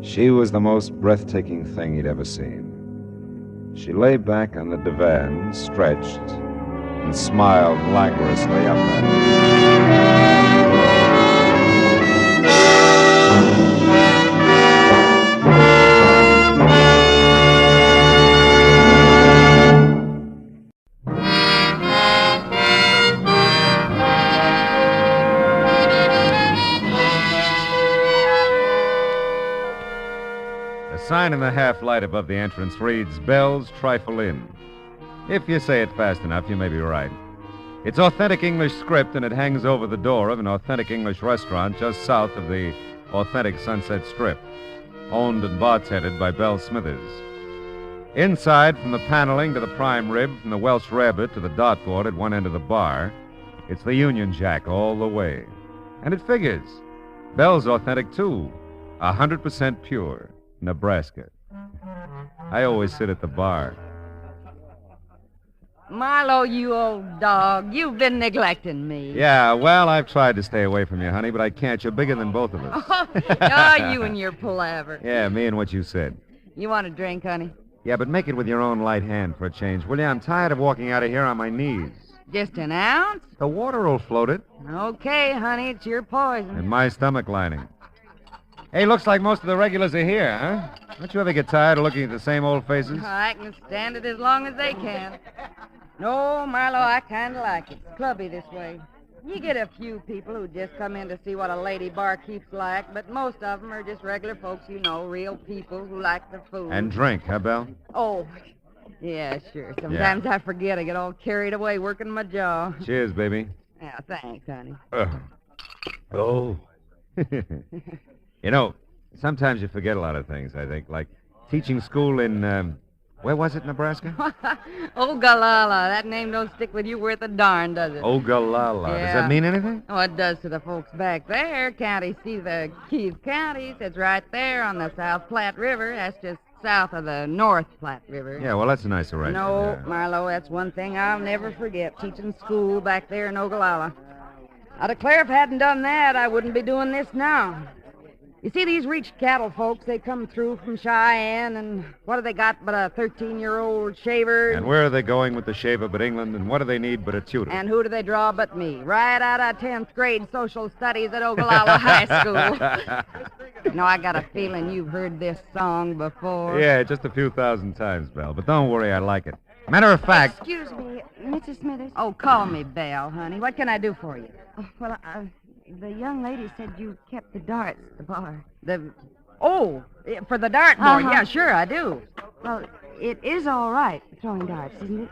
Speaker 21: is. She was the most breathtaking thing he'd ever seen. She lay back on the divan, stretched, and smiled languorously up at him.
Speaker 6: Sign in the half-light above the entrance reads, Bells Trifle Inn. If you say it fast enough, you may be right. It's authentic English script, and it hangs over the door of an authentic English restaurant just south of the authentic Sunset Strip, owned and bartended by Belle Smithers. Inside, from the paneling to the prime rib, from the Welsh rabbit to the dartboard at one end of the bar, it's the Union Jack all the way. And it figures. Belle's authentic, too. 100% pure. Nebraska. I always sit at the bar.
Speaker 4: Milo, you old dog, you've been neglecting me.
Speaker 6: Yeah, well, I've tried to stay away from you, honey, but I can't. You're bigger than both of us.
Speaker 4: Oh, you and your palaver.
Speaker 6: Yeah, me and what you said.
Speaker 4: You want a drink, honey?
Speaker 6: Yeah, but make it with your own light hand for a change, will you? I'm tired of walking out of here on my knees.
Speaker 4: Just an ounce?
Speaker 6: The water will float it.
Speaker 4: Okay, honey, it's your poison.
Speaker 6: And my stomach lining. Hey, looks like most of the regulars are here, huh? Don't you ever get tired of looking at the same old faces?
Speaker 4: I can stand it as long as they can. No, Marlo, I kind of like it. It's clubby this way. You get a few people who just come in to see what a lady barkeep's like, but most of them are just regular folks, you know, real people who like the food.
Speaker 6: And drink, huh, Belle?
Speaker 4: Oh, yeah, sure. Sometimes I forget. I get all carried away working my jaw.
Speaker 6: Cheers, baby.
Speaker 4: Yeah, thanks, honey.
Speaker 6: Oh. You know, sometimes you forget a lot of things, I think, like teaching school in, where was it, Nebraska?
Speaker 4: Ogallala. That name don't stick with you worth a darn, does it?
Speaker 6: Ogallala.
Speaker 4: Yeah.
Speaker 6: Does that mean anything?
Speaker 4: Oh, it does to the folks back there. County seat of Keith County. It's right there on the South Platte River. That's just south of the North Platte River.
Speaker 6: Yeah, well, that's a nice arrangement.
Speaker 4: No,
Speaker 6: yeah.
Speaker 4: Marlo, that's one thing I'll never forget, teaching school back there in Ogallala. I declare if I hadn't done that, I wouldn't be doing this now. You see, these rich cattle folks, they come through from Cheyenne, and what do they got but a 13-year-old shaver?
Speaker 6: And where are they going with the shaver but England, and what do they need but a tutor?
Speaker 4: And who do they draw but me? Right out of 10th grade social studies at Ogallala High School. No, I got a feeling you've heard this song before.
Speaker 6: Yeah, just a few thousand times, Belle, but don't worry, I like it. Matter of fact...
Speaker 4: Excuse me, Mrs. Smithers. Oh, call me Belle, honey. What can I do for you? Oh, well, the young lady said you kept the darts at the bar. For the dartboard. Yeah, sure, I do.
Speaker 22: Well, it is all right, throwing darts, isn't it?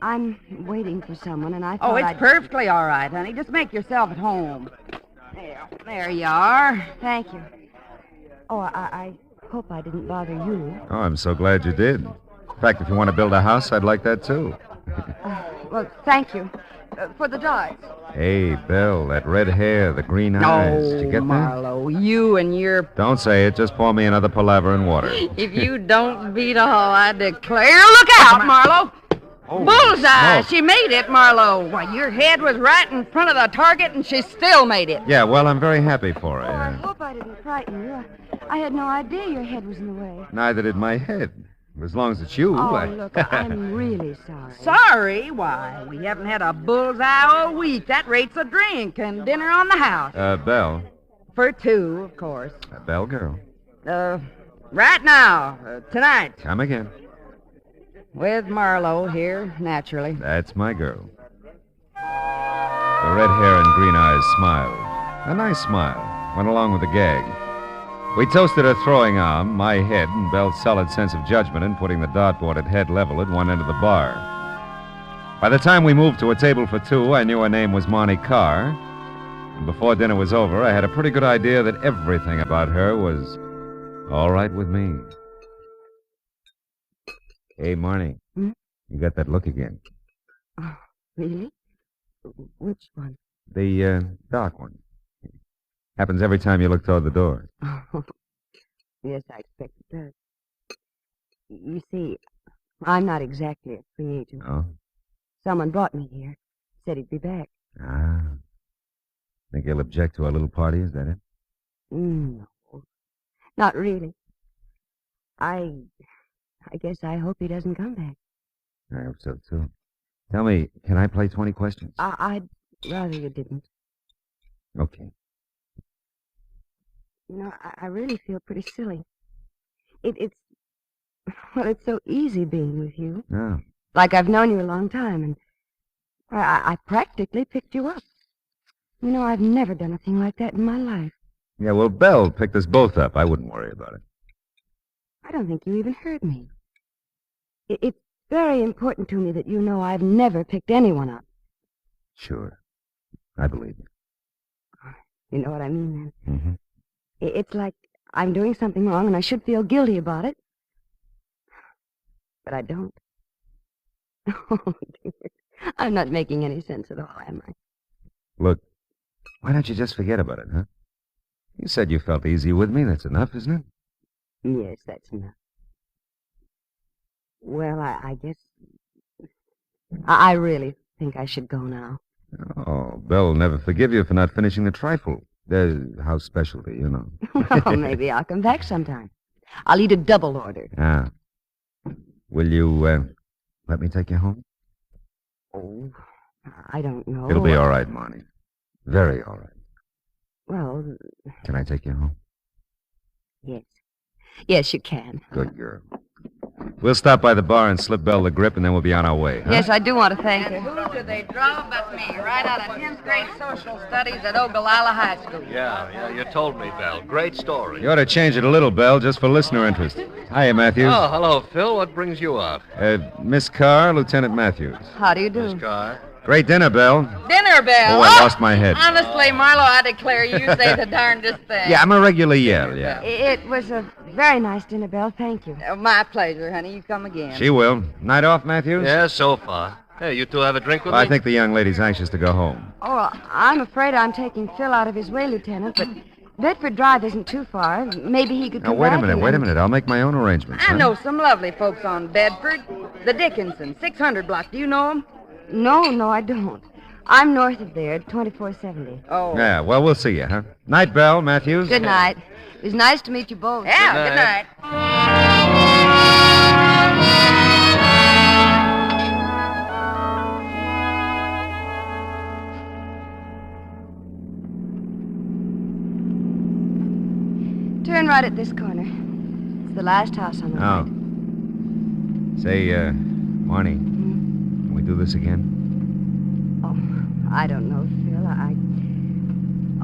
Speaker 22: I'm waiting for someone, and I thought
Speaker 4: it's perfectly all right, honey. Just make yourself at home. There you are.
Speaker 22: Thank you. Oh, I hope I didn't bother you.
Speaker 6: Oh, I'm so glad you did. In fact, if you want to build a house, I'd like that, too.
Speaker 22: Well, thank you. For the darts.
Speaker 6: Hey, Belle, that red hair, the green eyes. Did you get
Speaker 4: Marlo, you and your...
Speaker 6: Don't say it. Just pour me another palaver and water.
Speaker 4: If you don't beat all, I declare... Look out, Marlo!
Speaker 6: Oh,
Speaker 4: bullseye!
Speaker 6: smoke.
Speaker 4: She made it, Marlo. Why, your head was right in front of the target, and she still made it.
Speaker 6: Yeah, well, I'm very happy for her.
Speaker 22: I hope I didn't frighten you. I had no idea your head was in the way.
Speaker 6: Neither did my head. As long as it's you.
Speaker 22: Oh, look, I'm really sorry.
Speaker 4: Sorry? Why, we haven't had a bullseye all week. That rates a drink and dinner on the house.
Speaker 6: Belle.
Speaker 4: For two, of course.
Speaker 6: Belle girl.
Speaker 4: Right now. Tonight.
Speaker 6: Come again.
Speaker 4: With Marlo here, naturally.
Speaker 6: That's my girl. The red hair and green eyes smiled. A nice smile. Went along with the gag. We toasted her throwing arm, my head, and Belle's solid sense of judgment in putting the dartboard at head level at one end of the bar. By the time we moved to a table for two, I knew her name was Monty Carr. And before dinner was over, I had a pretty good idea that everything about her was all right with me. Hey, Marnie.
Speaker 22: Hmm?
Speaker 6: You got that look again.
Speaker 22: Oh, really? Which one?
Speaker 6: The dark one. Happens every time you look toward the door.
Speaker 22: Oh, yes, I expect it does. You see, I'm not exactly a free agent.
Speaker 6: Oh?
Speaker 22: Someone brought me here. Said he'd be back.
Speaker 6: Ah. Think he'll object to our little party, is that it?
Speaker 22: No. Not really. I guess I hope he doesn't come back.
Speaker 6: I hope so, too. Tell me, can I play 20 questions?
Speaker 22: I'd rather you didn't.
Speaker 6: Okay.
Speaker 22: You know, I really feel pretty silly. It's so easy being with you.
Speaker 6: Oh.
Speaker 22: Like I've known you a long time, and I practically picked you up. You know, I've never done a thing like that in my life.
Speaker 6: Yeah, well, Belle picked us both up. I wouldn't worry about it.
Speaker 22: I don't think you even heard me. It's very important to me that you know I've never picked anyone up.
Speaker 6: Sure. I believe you.
Speaker 22: You know what I mean, then?
Speaker 6: Mm-hmm.
Speaker 22: It's like I'm doing something wrong and I should feel guilty about it. But I don't. Oh, dear. I'm not making any sense at all, am I?
Speaker 6: Look, why don't you just forget about it, huh? You said you felt easy with me. That's enough, isn't it?
Speaker 22: Yes, that's enough. Well, I guess I really think I should go now.
Speaker 6: Oh, Belle will never forgive you for not finishing the trifle. There's house specialty, you know.
Speaker 22: Well, maybe I'll come back sometime. I'll eat a double order.
Speaker 6: Ah. Will you, let me take you home?
Speaker 22: Oh, I don't know.
Speaker 6: It'll be all right, Marnie. Very all right.
Speaker 22: Well...
Speaker 6: Can I take you home?
Speaker 22: Yes. Yes, you can.
Speaker 6: Good girl. We'll stop by the bar and slip Belle the grip, and then we'll be on our way. Huh?
Speaker 22: Yes, I do want to thank her.
Speaker 4: Who do they draw but me, right out of 10th grade social studies at Ogallala High School?
Speaker 3: Yeah, you told me, Belle. Great story.
Speaker 6: You ought to change it a little, Belle, just for listener interest. Hiya, Matthews.
Speaker 3: Oh, hello, Phil. What brings you out?
Speaker 6: Miss Carr, Lieutenant Matthews.
Speaker 22: How do you do?
Speaker 3: Miss Carr.
Speaker 6: Great dinner, Belle.
Speaker 4: Dinner bell.
Speaker 6: Oh, I lost my head.
Speaker 4: Honestly, Marlowe, I declare you say the darndest thing.
Speaker 6: Yeah, I'm a regular Yale, yeah.
Speaker 22: It was a very nice dinner, Belle. Thank you.
Speaker 4: My pleasure, honey. You come again.
Speaker 6: She will. Night off, Matthews?
Speaker 3: Yeah, so far. Hey, you two have a drink with
Speaker 6: Well,
Speaker 3: me?
Speaker 6: I think the young lady's anxious to go home.
Speaker 22: Oh, I'm afraid I'm taking Phil out of his way, Lieutenant, but Bedford Drive isn't too far. Maybe he could
Speaker 6: Now,
Speaker 22: come
Speaker 6: wait a
Speaker 22: back
Speaker 6: minute,
Speaker 22: and-
Speaker 6: wait a minute. I'll make my own arrangements.
Speaker 4: I
Speaker 6: huh?
Speaker 4: know some lovely folks on Bedford. The Dickinson, 600 block. Do you know them?
Speaker 22: No, I don't. I'm north of there, 2470.
Speaker 4: Oh.
Speaker 6: Yeah, well, we'll see you, huh? Night, Belle, Matthews.
Speaker 22: Good night. It was nice to meet you both.
Speaker 4: Yeah,
Speaker 6: Good
Speaker 4: good
Speaker 6: night.
Speaker 4: night.
Speaker 22: Turn right at this corner. It's the last house on the
Speaker 6: Oh.
Speaker 22: right.
Speaker 6: Say, Marnie, can we do this again?
Speaker 22: I don't know, Phil.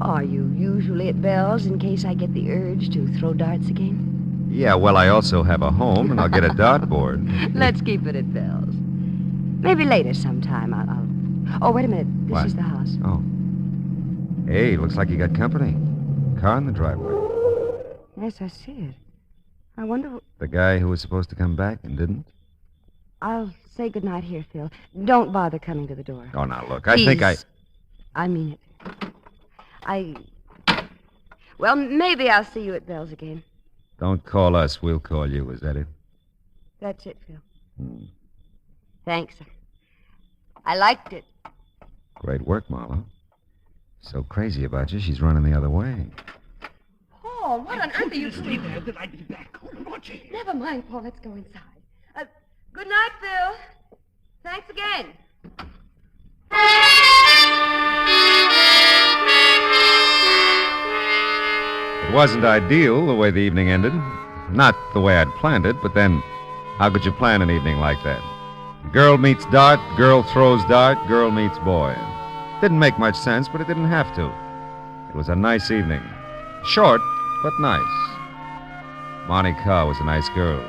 Speaker 22: Are you usually at Bell's in case I get the urge to throw darts again?
Speaker 6: Yeah, well, I also have a home, and I'll get a dartboard.
Speaker 22: Let's keep it at Bell's. Maybe later sometime I'll... Oh, wait a minute. This
Speaker 6: What?
Speaker 22: is the house.
Speaker 6: Oh. Hey, looks like you got company. Car in the driveway.
Speaker 22: Yes, I see it. I wonder...
Speaker 6: The guy who was supposed to come back and didn't?
Speaker 22: I'll say goodnight here, Phil. Don't bother coming to the door.
Speaker 6: Oh, now, look, I think I...
Speaker 22: Please. I mean it. Well, maybe I'll see you at Bell's again.
Speaker 6: Don't call us, we'll call you. Is that it?
Speaker 22: That's it, Phil. Thanks. I liked it.
Speaker 6: Great work, Marlowe. So crazy about you, she's running the other way.
Speaker 4: Paul, what on earth are you
Speaker 16: Stay there, then I'd be back.
Speaker 22: Never mind, Paul. Let's go inside. Good night, Phil. Thanks again.
Speaker 6: It wasn't ideal the way the evening ended. Not the way I'd planned it, but then how could you plan an evening like that? Girl meets dart, girl throws dart, girl meets boy. Didn't make much sense, but it didn't have to. It was a nice evening. Short, but nice. Monty Carr was a nice girl.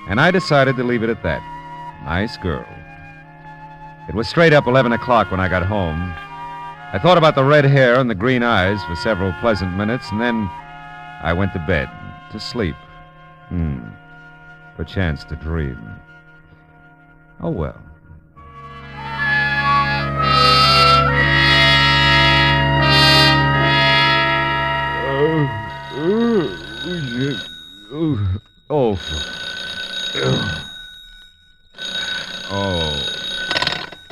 Speaker 6: And I decided to leave it at that. Nice girl. It was straight up 11 o'clock when I got home. I thought about the red hair and the green eyes for several pleasant minutes, and then I went to bed, to sleep. Perchance to dream. Oh, well.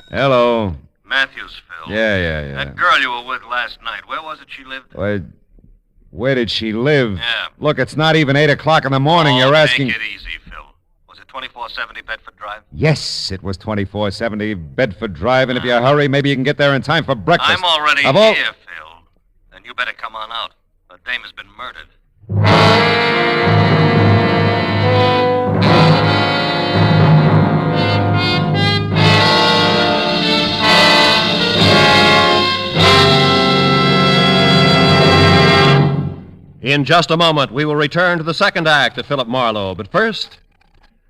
Speaker 6: Hello.
Speaker 3: Matthews, Phil.
Speaker 6: Yeah.
Speaker 3: That girl you were with last night, where was it she lived?
Speaker 6: Where did she live?
Speaker 3: Yeah.
Speaker 6: Look, it's not even 8 o'clock in the morning. You're asking...
Speaker 3: Take it easy, Phil. Was it 2470 Bedford Drive?
Speaker 6: Yes, it was 2470 Bedford Drive, and if you hurry, maybe you can get there in time for breakfast.
Speaker 3: I'm already
Speaker 6: Of
Speaker 3: here,
Speaker 6: all-
Speaker 3: Phil. Then you better come on out. The dame has been murdered. In just a moment, we will return to the second act of Philip Marlowe. But first,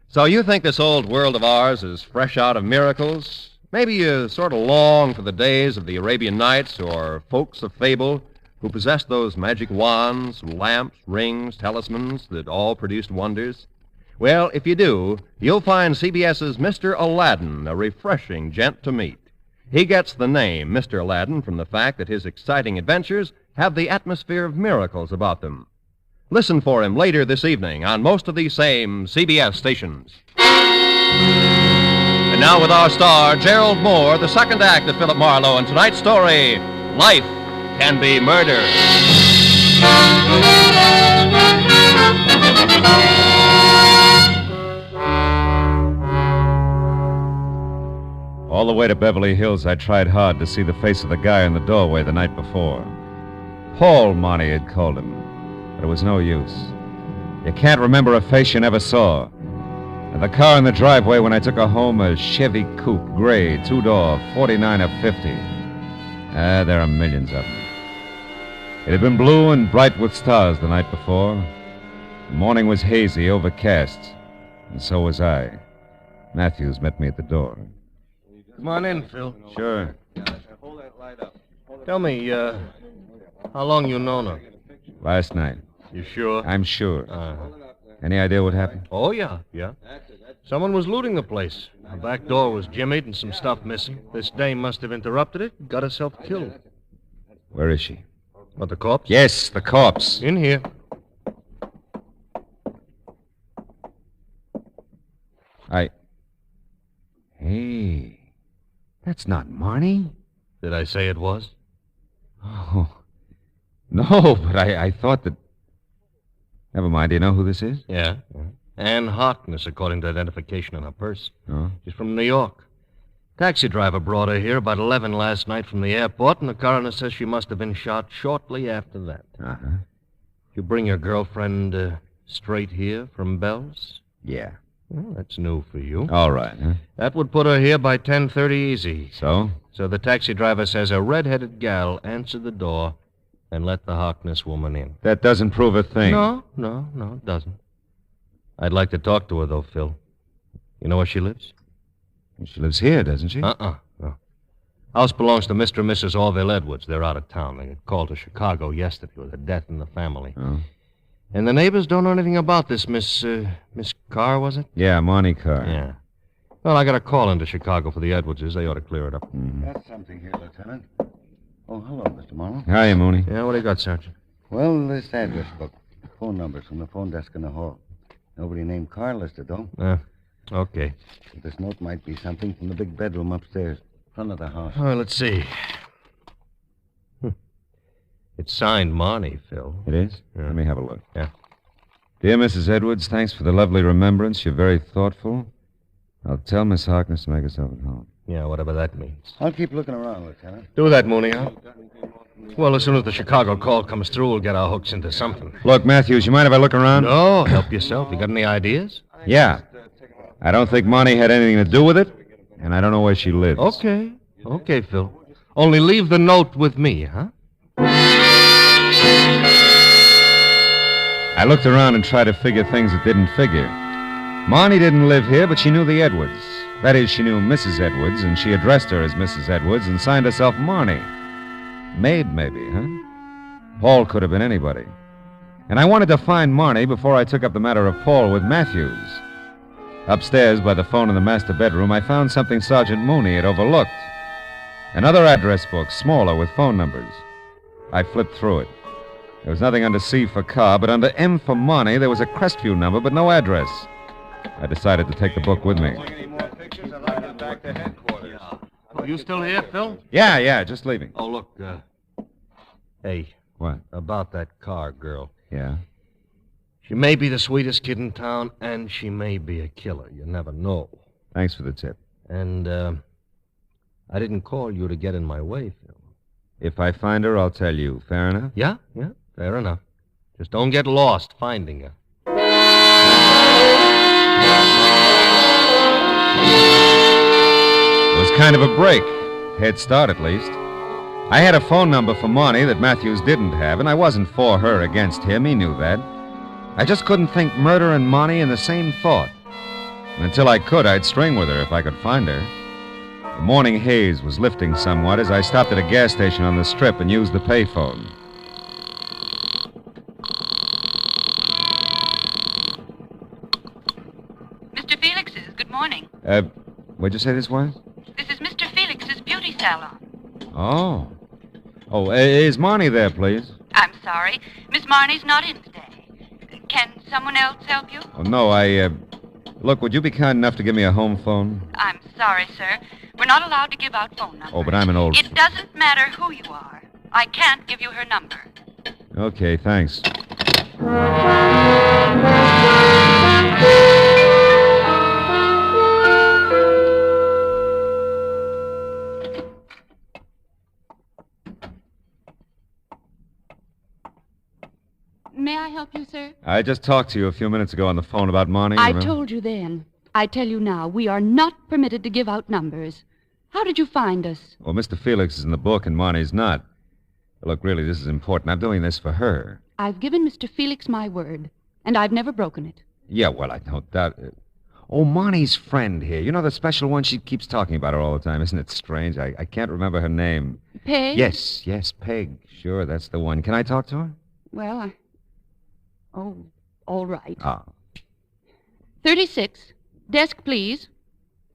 Speaker 3: so you think this old world of ours is fresh out of miracles? Maybe you sort of long for the days of the Arabian Nights or folks of fable who possessed those magic wands, lamps, rings, talismans that all produced wonders? Well, if you do, you'll find CBS's Mr. Aladdin a refreshing gent to meet. He gets the name Mr. Aladdin from the fact that his exciting adventures have the atmosphere of miracles about them. Listen for him later this evening on most of these same CBS stations. And now with our star, Gerald Moore, the second act of Philip Marlowe, and tonight's story, Life Can Be Murder.
Speaker 6: All the way to Beverly Hills, I tried hard to see the face of the guy in the doorway the night before. Paul, Monty had called him, but it was no use. You can't remember a face you never saw. And the car in the driveway when I took her home, a Chevy Coupe, gray, two-door, 49 of 50. There are millions of them. It had been blue and bright with stars the night before. The morning was hazy, overcast, and so was I. Matthews met me at the door.
Speaker 9: Come on in, Phil.
Speaker 6: Sure.
Speaker 9: Tell me, how long you known her?
Speaker 6: Last night.
Speaker 9: You sure?
Speaker 6: I'm sure. Any idea what happened?
Speaker 9: Oh, yeah. Someone was looting the place. The back door was jimmied and some stuff missing. This dame must have interrupted it and got herself killed.
Speaker 6: Where is she?
Speaker 9: What, the corpse?
Speaker 6: Yes, the corpse.
Speaker 9: In here.
Speaker 6: Hey, that's not Marnie.
Speaker 9: Did I say it was?
Speaker 6: Oh, no, but I thought that... Never mind, do you know who this is?
Speaker 9: Yeah. Ann Harkness, according to identification in her purse.
Speaker 6: Oh?
Speaker 9: She's from New York. Taxi driver brought her here about 11 last night from the airport, and the coroner says she must have been shot shortly after that.
Speaker 6: Uh-huh.
Speaker 9: You bring your girlfriend straight here from Bell's?
Speaker 6: Yeah.
Speaker 9: Well, that's new for you.
Speaker 6: All right, huh?
Speaker 9: That would put her here by 10:30 easy.
Speaker 6: So?
Speaker 9: So the taxi driver says a red-headed gal answered the door and let the Harkness woman in.
Speaker 6: That doesn't prove a thing.
Speaker 9: No, it doesn't. I'd like to talk to her, though, Phil. You know where she lives?
Speaker 6: She lives here, doesn't she?
Speaker 9: No. House belongs to Mr. and Mrs. Orville Edwards. They're out of town. They called to Chicago yesterday with a death in the family.
Speaker 6: Oh.
Speaker 9: And the neighbors don't know anything about this Miss Carr, was it?
Speaker 6: Yeah, Marnie Carr.
Speaker 9: Yeah. Well, I got a call into Chicago for the Edwardses. They ought to clear it up.
Speaker 6: Mm-hmm.
Speaker 13: Got something here, Lieutenant. Oh, hello, Mr. Marlowe.
Speaker 6: Hiya, Mooney.
Speaker 9: Yeah, what do you got, Sergeant?
Speaker 13: Well, this address book. Phone numbers from the phone desk in the hall. Nobody named Carr listed, though.
Speaker 9: Okay.
Speaker 13: This note might be something from the big bedroom upstairs, front of the house.
Speaker 9: Oh, let's see. It's signed Marnie, Phil.
Speaker 6: It is?
Speaker 9: Yeah.
Speaker 6: Let me have a look.
Speaker 9: Yeah.
Speaker 6: Dear Mrs. Edwards, thanks for the lovely remembrance. You're very thoughtful. I'll tell Miss Harkness to make herself at home.
Speaker 9: Yeah, whatever that means.
Speaker 13: I'll keep looking around, Lieutenant.
Speaker 9: Do that, Mooney, huh? Well, as soon as the Chicago call comes through, we'll get our hooks into something.
Speaker 6: Look, Matthews, you mind if I look around?
Speaker 9: No, help yourself. You got any ideas?
Speaker 6: Yeah. I don't think Marnie had anything to do with it, and I don't know where she lives.
Speaker 9: Okay, Phil. Only leave the note with me, huh?
Speaker 6: I looked around and tried to figure things that didn't figure. Marnie didn't live here, but she knew the Edwards. That is, she knew Mrs. Edwards, and she addressed her as Mrs. Edwards and signed herself Marnie. Maid, maybe, huh? Paul could have been anybody. And I wanted to find Marnie before I took up the matter of Paul with Matthews. Upstairs, by the phone in the master bedroom, I found something Sergeant Mooney had overlooked. Another address book, smaller, with phone numbers. I flipped through it. There was nothing under C for Carr, but under M for Marnie, there was a Crestview number, but no address. I decided to take the book with me.
Speaker 9: Oh, you still here, Phil?
Speaker 6: Yeah, just leaving.
Speaker 9: Oh, look, hey.
Speaker 6: What?
Speaker 9: About that Carr girl.
Speaker 6: Yeah?
Speaker 9: She may be the sweetest kid in town, and she may be a killer. You never know.
Speaker 6: Thanks for the tip.
Speaker 9: And, I didn't call you to get in my way, Phil.
Speaker 6: If I find her, I'll tell you. Fair enough?
Speaker 9: Yeah, fair enough. Just don't get lost finding her.
Speaker 6: It was kind of a break. Head start, at least. I had a phone number for Marnie that Matthews didn't have, and I wasn't for her against him. He knew that. I just couldn't think murder and Marnie in the same thought. And until I could, I'd string with her if I could find her. The morning haze was lifting somewhat as I stopped at a gas station on the strip and used the payphone.
Speaker 23: Mr. Felix's, good morning.
Speaker 6: What'd you say this was?
Speaker 23: This is Mr. Felix's beauty salon.
Speaker 6: Oh. Is Marnie there, please?
Speaker 23: I'm sorry. Miss Marnie's not in today. Can someone else help you?
Speaker 6: Oh, no, Look, would you be kind enough to give me a home phone?
Speaker 23: I'm sorry, sir. We're not allowed to give out phone numbers.
Speaker 6: Oh, but I'm an old...
Speaker 23: It doesn't matter who you are. I can't give you her number.
Speaker 6: Okay, thanks.
Speaker 1: May I help you, sir?
Speaker 6: I just talked to you a few minutes ago on the phone about Monty.
Speaker 1: I
Speaker 6: remember?
Speaker 1: told you then. I tell you now, we are not permitted to give out numbers. How did you find us?
Speaker 6: Well, Mr. Felix is in the book and Monty's not. Look, really, this is important. I'm doing this for her.
Speaker 1: I've given Mr. Felix my word, and I've never broken it.
Speaker 6: Yeah, well, I don't doubt it. Oh, Monty's friend here. You know the special one? She keeps talking about her all the time. Isn't it strange? I can't remember her name.
Speaker 1: Peg?
Speaker 6: Yes, Peg. Sure, that's the one. Can I talk to her?
Speaker 1: Well, Oh, all right.
Speaker 6: Ah.
Speaker 1: 36. Desk, please.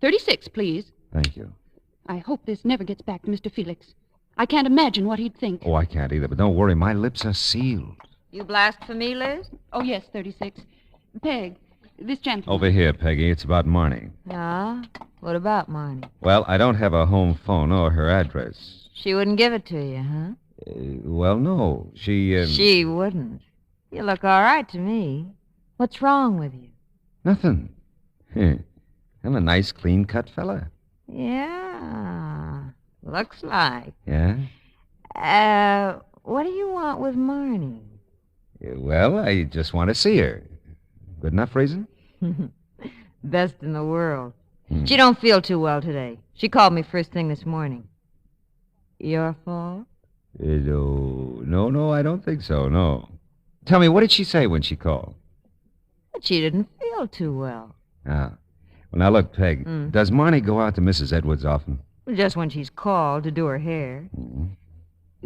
Speaker 1: 36, please.
Speaker 6: Thank you.
Speaker 1: I hope this never gets back to Mr. Felix. I can't imagine what he'd think.
Speaker 6: Oh, I can't either, but don't worry. My lips are sealed.
Speaker 4: You blast for me, Liz?
Speaker 1: Oh, yes, 36. Peg, this gentleman.
Speaker 6: Over here, Peggy. It's about Marnie.
Speaker 7: Ah? What about Marnie?
Speaker 6: Well, I don't have a home phone or her address.
Speaker 7: She wouldn't give it to you, huh?
Speaker 6: Well, no. She...
Speaker 7: She wouldn't. You look all right to me. What's wrong with you?
Speaker 6: Nothing. I'm a nice, clean-cut fella.
Speaker 7: Yeah. Looks like.
Speaker 6: Yeah?
Speaker 7: What do you want with Marnie?
Speaker 6: Well, I just want to see her. Good enough reason?
Speaker 7: Best in the world. She don't feel too well today. She called me first thing this morning. Your fault?
Speaker 6: No, I don't think so, no. Tell me, what did she say when she called?
Speaker 7: But she didn't feel too well.
Speaker 6: Ah. Well, now look, Peg, does Marnie go out to Mrs. Edwards often?
Speaker 7: Just when she's called to do her hair.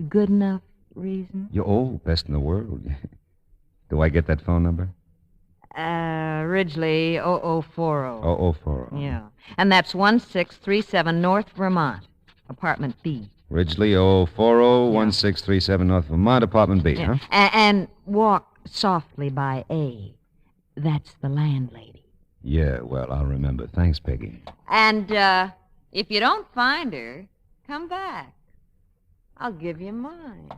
Speaker 7: Good enough reason?
Speaker 6: Best in the world. Do I get that phone number?
Speaker 7: Ridgely 0040.
Speaker 6: 0040.
Speaker 7: Yeah. And that's 1637 North Vermont, apartment B.
Speaker 6: Ridgely 0040, 1637 North Vermont, apartment B, huh?
Speaker 7: And walk softly by A. That's the landlady.
Speaker 6: Yeah, well, I'll remember. Thanks, Peggy.
Speaker 7: And, if you don't find her, come back. I'll give you mine.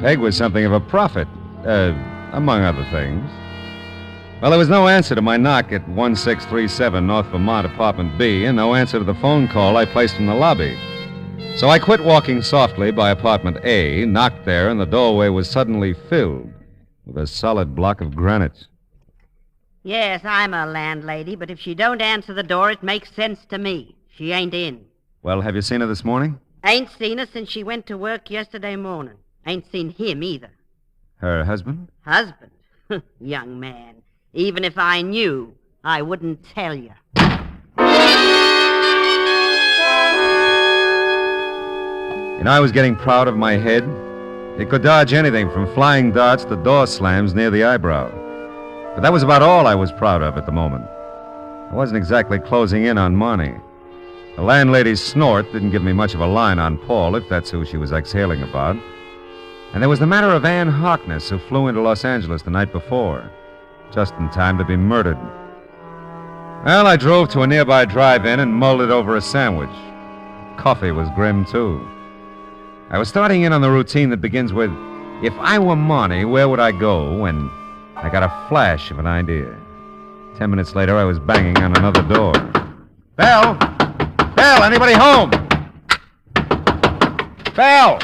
Speaker 6: Peg was something of a prophet, among other things. Well, there was no answer to my knock at 1637 North Vermont, apartment B, and no answer to the phone call I placed in the lobby. So I quit walking softly by apartment A, knocked there, and the doorway was suddenly filled with a solid block of granite.
Speaker 8: Yes, I'm a landlady, but if she don't answer the door, it makes sense to me. She ain't in.
Speaker 6: Well, have you seen her this morning?
Speaker 8: Ain't seen her since she went to work yesterday morning. Ain't seen him either.
Speaker 6: Her husband?
Speaker 8: Husband? Young man. Even if I knew, I wouldn't tell you.
Speaker 6: And I was getting proud of my head. It could dodge anything from flying darts to door slams near the eyebrow. But that was about all I was proud of at the moment. I wasn't exactly closing in on Marnie. The landlady's snort didn't give me much of a line on Paul, if that's who she was exhaling about. And there was the matter of Ann Harkness, who flew into Los Angeles the night before, just in time to be murdered. Well, I drove to a nearby drive-in and mulled it over a sandwich. Coffee was grim, too. I was starting in on the routine that begins with, if I were Marnie, where would I go? When I got a flash of an idea. 10 minutes later, I was banging on another door. Bell! Bell, anybody home? Bell!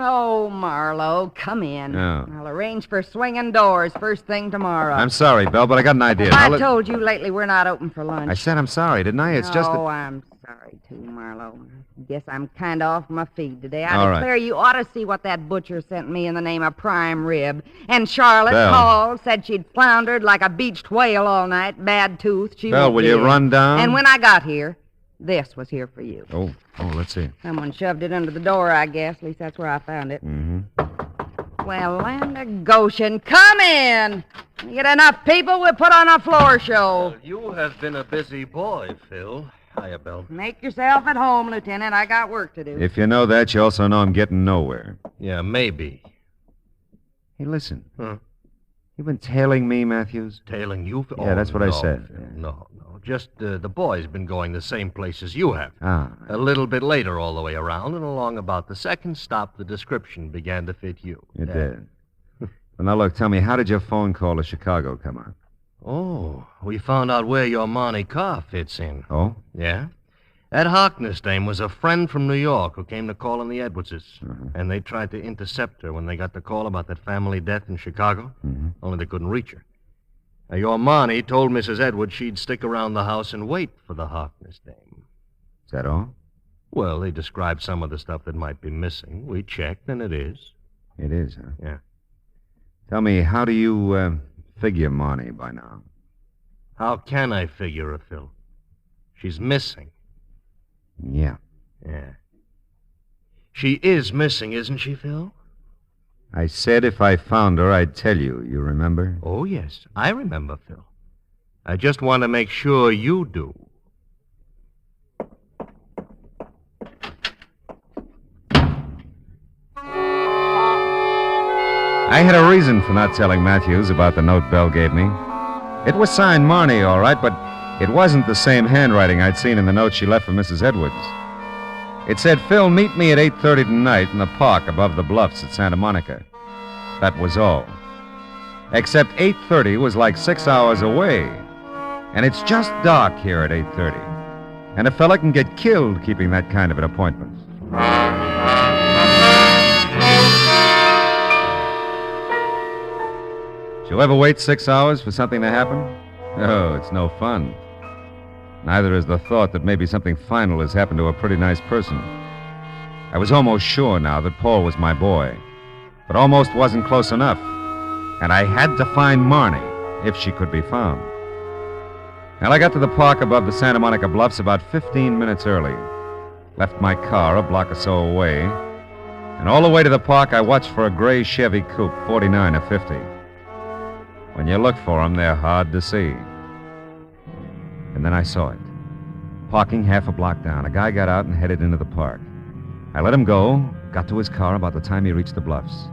Speaker 4: Oh, Marlowe, come in.
Speaker 6: Oh.
Speaker 4: I'll arrange for swinging doors first thing tomorrow.
Speaker 6: I'm sorry, Bell, but I got an idea.
Speaker 4: I told you lately we're not open for lunch.
Speaker 6: I said I'm sorry, didn't I? It's just that...
Speaker 4: Oh, I'm sorry, too, Marlowe. Guess I'm kind of off my feed today. I
Speaker 6: All right.
Speaker 4: declare you ought to see what that butcher sent me in the name of prime rib. And Charlotte
Speaker 6: Bell.
Speaker 4: called, said she'd floundered like a beached whale all night, bad tooth. She
Speaker 6: Bell,
Speaker 4: won't
Speaker 6: will you
Speaker 4: live.
Speaker 6: run down?
Speaker 4: And when I got here, this was here for you.
Speaker 6: Oh, let's see.
Speaker 4: Someone shoved it under the door, I guess. At least that's where I found it.
Speaker 6: Mm-hmm.
Speaker 4: Well, land of Goshen, come in. You get enough people, we'll put on a floor show.
Speaker 9: You have been a busy boy, Phil. Hiya, Bell.
Speaker 4: Make yourself at home, Lieutenant. I got work to do.
Speaker 6: If you know that, you also know I'm getting nowhere.
Speaker 9: Yeah, maybe.
Speaker 6: Hey, listen.
Speaker 9: Huh?
Speaker 6: You've been tailing me, Matthews?
Speaker 9: Tailing you?
Speaker 6: Yeah, that's what I
Speaker 9: no,
Speaker 6: said.
Speaker 9: Phil, no. Just the boy's been going the same place as you have.
Speaker 6: Ah.
Speaker 9: A little bit later all the way around, and along about the second stop, the description began to fit you.
Speaker 6: It did. Well, now, look, tell me, how did your phone call to Chicago come up?
Speaker 9: Oh, we found out where your Monte car fits in.
Speaker 6: Oh?
Speaker 9: Yeah? That Harkness dame was a friend from New York who came to call on the Edwardses. And they tried to intercept her when they got the call about that family death in Chicago. Only they couldn't reach her. Now, your Monty told Mrs. Edwards she'd stick around the house and wait for the Harkness dame.
Speaker 6: Is that all?
Speaker 9: Well, they described some of the stuff that might be missing. We checked, and it is.
Speaker 6: It is, huh?
Speaker 9: Yeah.
Speaker 6: Tell me, how do you figure Marnie by now?
Speaker 9: How can I figure her, Phil? She's missing.
Speaker 6: Yeah.
Speaker 9: Yeah. She is missing, isn't she, Phil?
Speaker 6: I said if I found her, I'd tell you. You remember?
Speaker 9: Oh, yes. I remember, Phil. I just want to make sure you do.
Speaker 6: I had a reason for not telling Matthews about the note Bell gave me. It was signed Marnie, all right, but it wasn't the same handwriting I'd seen in the note she left for Mrs. Edwards. It said, Phil, meet me at 8:30 tonight in the park above the bluffs at Santa Monica. That was all. Except 8:30 was like 6 hours away. And it's just dark here at 8:30. And a fella can get killed keeping that kind of an appointment. Did you ever wait 6 hours for something to happen? Oh, it's no fun. Neither is the thought that maybe something final has happened to a pretty nice person. I was almost sure now that Paul was my boy, but almost wasn't close enough. And I had to find Marnie, if she could be found. And I got to the park above the Santa Monica Bluffs about 15 minutes early. Left my car a block or so away. And all the way to the park, I watched for a gray Chevy Coupe, 49 or 50. When you look for them, they're hard to see. And then I saw it. Parking half a block down, a guy got out and headed into the park. I let him go, got to his car about the time he reached the bluffs.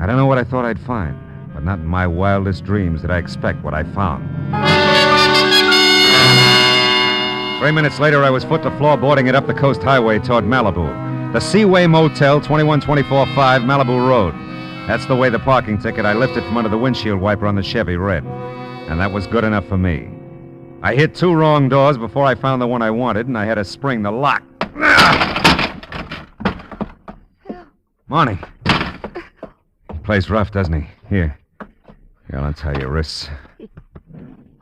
Speaker 6: I don't know what I thought I'd find, but not in my wildest dreams did I expect what I found. 3 minutes later, I was foot to floor boarding it up the coast highway toward Malibu. The Seaway Motel, 21245 Malibu Road. That's the way the parking ticket I lifted from under the windshield wiper on the Chevy read. And that was good enough for me. I hit 2 wrong doors before I found the one I wanted, and I had to spring the lock. Marnie. He plays rough, doesn't he? Here. I'll untie your wrists.
Speaker 4: He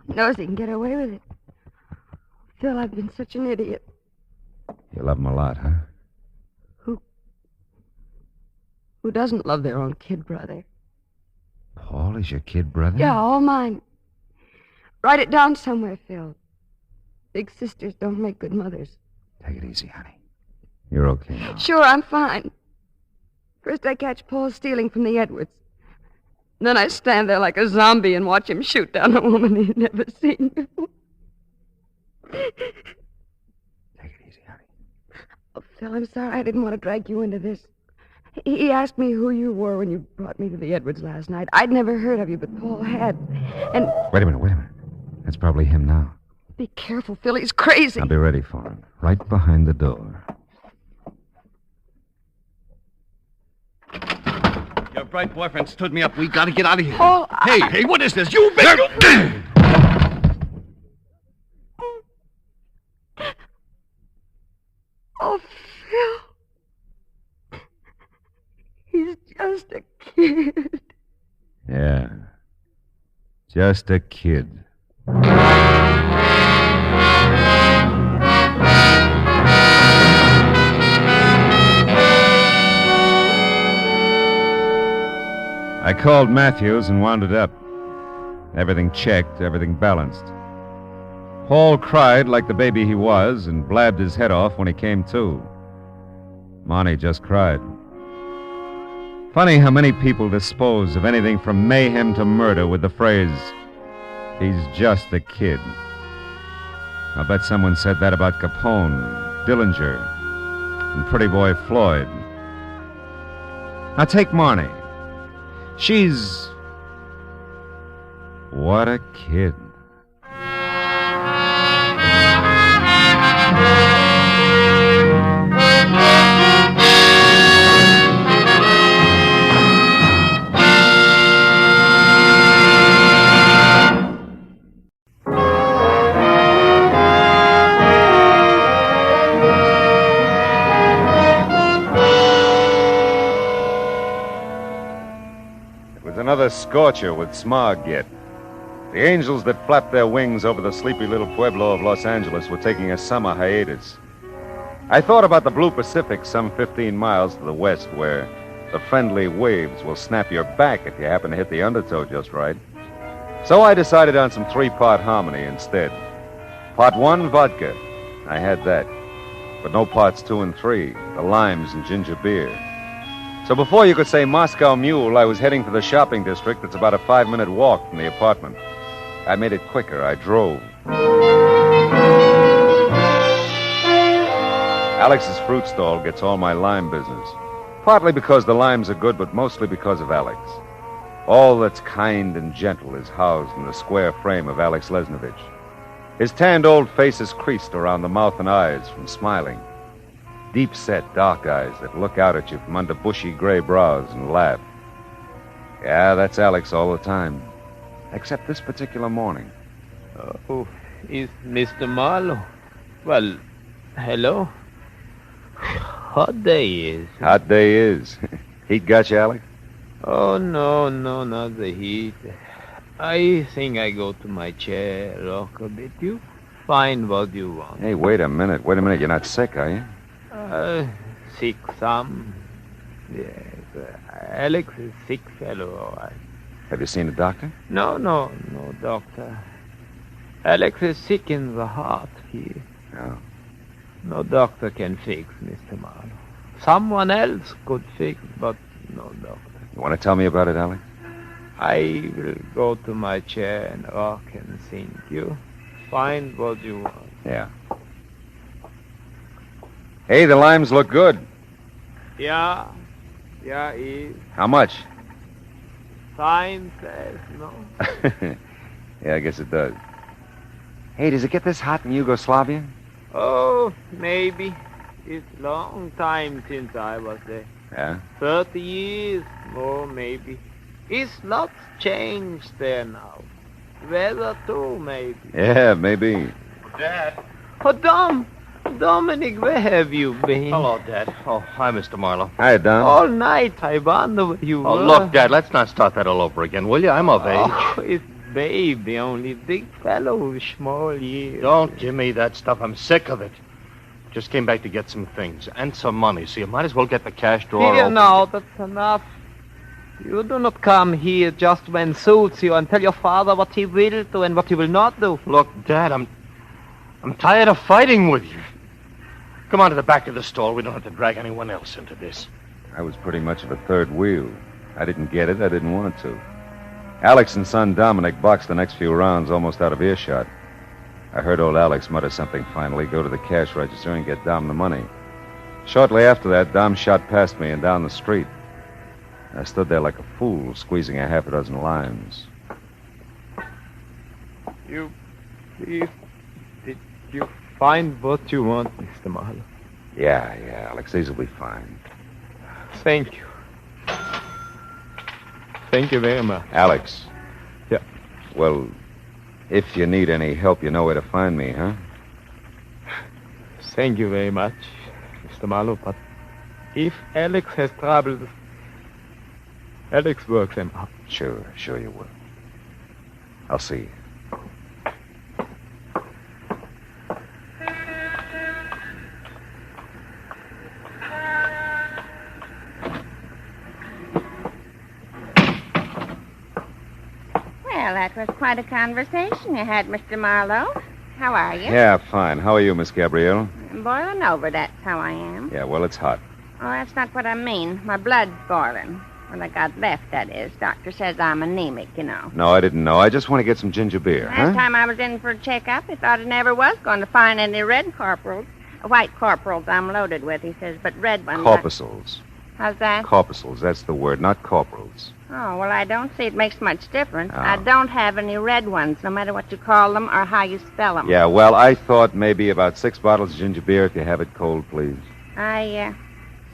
Speaker 4: knows he can get away with it. Phil, I've been such an idiot.
Speaker 6: You love him a lot, huh?
Speaker 4: Who doesn't love their own kid brother?
Speaker 6: Paul is your kid brother?
Speaker 4: Yeah, all mine. Write it down somewhere, Phil. Big sisters don't make good mothers.
Speaker 6: Take it easy, honey. You're okay now.
Speaker 4: Sure, I'm fine. First I catch Paul stealing from the Edwards. Then I stand there like a zombie and watch him shoot down a woman he'd never seen before.
Speaker 6: Take it easy, honey.
Speaker 4: Oh, Phil, I'm sorry I didn't want to drag you into this. He asked me who you were when you brought me to the Edwards last night. I'd never heard of you, but Paul had. And...
Speaker 6: Wait a minute. That's probably him now.
Speaker 4: Be careful, Phil. He's crazy.
Speaker 6: I'll be ready for him. Right behind the door.
Speaker 10: Your bright boyfriend stood me up. We gotta get out of here.
Speaker 4: Paul,
Speaker 10: Hey, what is this? You big...
Speaker 4: Oh, Phil. He's just a kid.
Speaker 6: Yeah. Just a kid. I called Matthews and wound it up. Everything checked, everything balanced. Paul cried like the baby he was and blabbed his head off when he came to. Monty just cried. Funny how many people dispose of anything from mayhem to murder with the phrase, he's just a kid. I'll bet someone said that about Capone, Dillinger, and Pretty Boy Floyd.
Speaker 21: Now take Marnie. She's... What a kid. Another scorcher with smog yet. The angels that flapped their wings over the sleepy little pueblo of Los Angeles were taking a summer hiatus. I thought about the blue Pacific some 15 miles to the west, where the friendly waves will snap your back if you happen to hit the undertow just right. So I decided on some 3-part harmony instead. Part 1, vodka. I had that. But no parts 2 and 3, the limes and ginger beer. So before you could say Moscow Mule, I was heading for the shopping district that's about a 5-minute walk from the apartment. I made it quicker. I drove. Alex's fruit stall gets all my lime business. Partly because the limes are good, but mostly because of Alex. All that's kind and gentle is housed in the square frame of Alex Lesnovich. His tanned old face is creased around the mouth and eyes from smiling. Deep-set, dark eyes that look out at you from under bushy gray brows and laugh. Yeah, that's Alex all the time. Except this particular morning.
Speaker 5: Oh, is Mr. Marlowe? Well, hello. Hot day is.
Speaker 21: Hot day is. Heat got you, Alex?
Speaker 5: Oh, no, not the heat. I think I go to my chair, rock a bit. You find what you want.
Speaker 21: Hey, wait a minute. You're not sick, are you?
Speaker 5: Sick some. Yes, Alex is sick fellow, all right.
Speaker 21: Have you seen a doctor?
Speaker 5: No, doctor. Alex is sick in the heart. No doctor can fix Mr. Marlowe. Someone else could fix, but no doctor.
Speaker 21: You want to tell me about it, Alex?
Speaker 5: I will go to my chair and rock and sing. You find what you want.
Speaker 21: Yeah. Hey, the limes look good.
Speaker 5: Yeah, is.
Speaker 21: How much?
Speaker 5: Sign says no.
Speaker 21: Yeah, I guess it does. Hey, does it get this hot in Yugoslavia?
Speaker 5: Oh, maybe. It's long time since I was there.
Speaker 21: Yeah?
Speaker 5: 30 years, more maybe. It's lots changed there now. Weather too, maybe.
Speaker 21: Yeah, maybe.
Speaker 5: Dad. Oh, Dominic, where have you been?
Speaker 9: Hello, Dad. Oh, hi, Mr. Marlowe.
Speaker 21: Hi, Dom.
Speaker 5: All night I wonder where you
Speaker 9: Oh,
Speaker 5: were.
Speaker 9: look, Dad, let's not start that all over again, will you? I'm of age.
Speaker 5: Oh, it's Babe, the only big fellow with small years.
Speaker 9: Don't give me that stuff. I'm sick of it. Just came back to get some things and some money, so you might as well get the cash drawer
Speaker 5: Here
Speaker 9: open.
Speaker 5: now, that's enough. You do not come here just when suits you and tell your father what he will do and what he will not do.
Speaker 9: Look, Dad, I'm tired of fighting with you. Come on to the back of the stall. We don't have to drag anyone else into this.
Speaker 21: I was pretty much of a third wheel. I didn't get it. I didn't want to. Alex and son Dominic boxed the next few rounds almost out of earshot. I heard old Alex mutter something finally, go to the cash register and get Dom the money. Shortly after that, Dom shot past me and down the street. I stood there like a fool, squeezing a half a dozen limes.
Speaker 5: Did you find what you want, Mr. Marlowe?
Speaker 21: Yeah, Alex, these will be fine.
Speaker 5: Thank you. Thank you very much.
Speaker 21: Alex.
Speaker 5: Yeah.
Speaker 21: Well, if you need any help, you know where to find me, huh?
Speaker 5: Thank you very much, Mr. Marlowe, but if Alex has troubles, Alex works them out.
Speaker 21: Sure you will. I'll see you.
Speaker 15: Well, that was quite a conversation you had, Mr. Marlowe. How are you?
Speaker 21: Yeah, fine. How are you, Miss Gabrielle?
Speaker 15: I'm boiling over, that's how I am.
Speaker 21: Yeah, well, it's hot.
Speaker 15: Oh, that's not what I mean. My blood's boiling. What I got left, that is. Doctor says I'm anemic, you know.
Speaker 21: No, I didn't know. I just want to get some ginger beer,
Speaker 15: Last time I was in for a checkup, he thought I never was going to find any red corporals. White corporals I'm loaded with, he says, but red ones...
Speaker 21: Corpuscles.
Speaker 15: How's that?
Speaker 6: Corpuscles, that's the word, not corporals.
Speaker 15: Oh, well, I don't see it makes much difference.
Speaker 6: Oh.
Speaker 15: I don't have any red ones, no matter what you call them or how you spell them.
Speaker 6: Yeah, well, I thought maybe about 6 bottles of ginger beer if you have it cold, please.
Speaker 15: I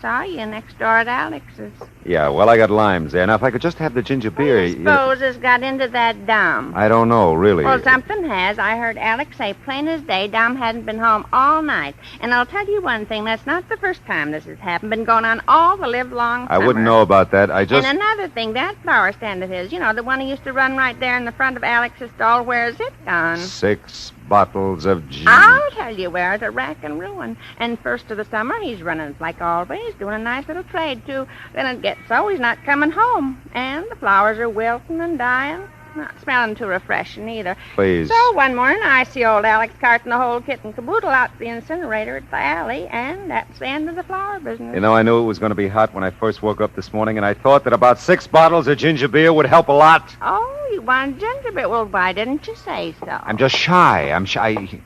Speaker 15: saw you next door at Alex's.
Speaker 6: Yeah, well, I got limes there. Now, if I could just have the ginger beer...
Speaker 15: I suppose it's got into that Dom.
Speaker 6: I don't know, really.
Speaker 15: Well, something has. I heard Alex say plain as day Dom hadn't been home all night. And I'll tell you one thing, that's not the first time this has happened. Been going on all the livelong summer.
Speaker 6: I wouldn't know about that. I just...
Speaker 15: And another thing, that flower stand of his, you know, the one he used to run right there in the front of Alex's stall, where's it gone?
Speaker 6: 6 bottles of gin.
Speaker 15: I'll tell you where, it's a rack and ruin. And first of the summer, he's running like always, doing a nice little trade, too. Then it gets so he's not coming home. And the flowers are wilting and dying. Not smelling too refreshing either.
Speaker 6: Please.
Speaker 15: So one morning, I see old Alex carting the whole kit and caboodle out to the incinerator at the alley, and that's the end of the flower business.
Speaker 6: You know, I knew it was going to be hot when I first woke up this morning, and I thought that about 6 bottles of ginger beer would help a lot.
Speaker 15: Oh, you want ginger beer? Well, why didn't you say so?
Speaker 6: I'm just shy. I'm shy.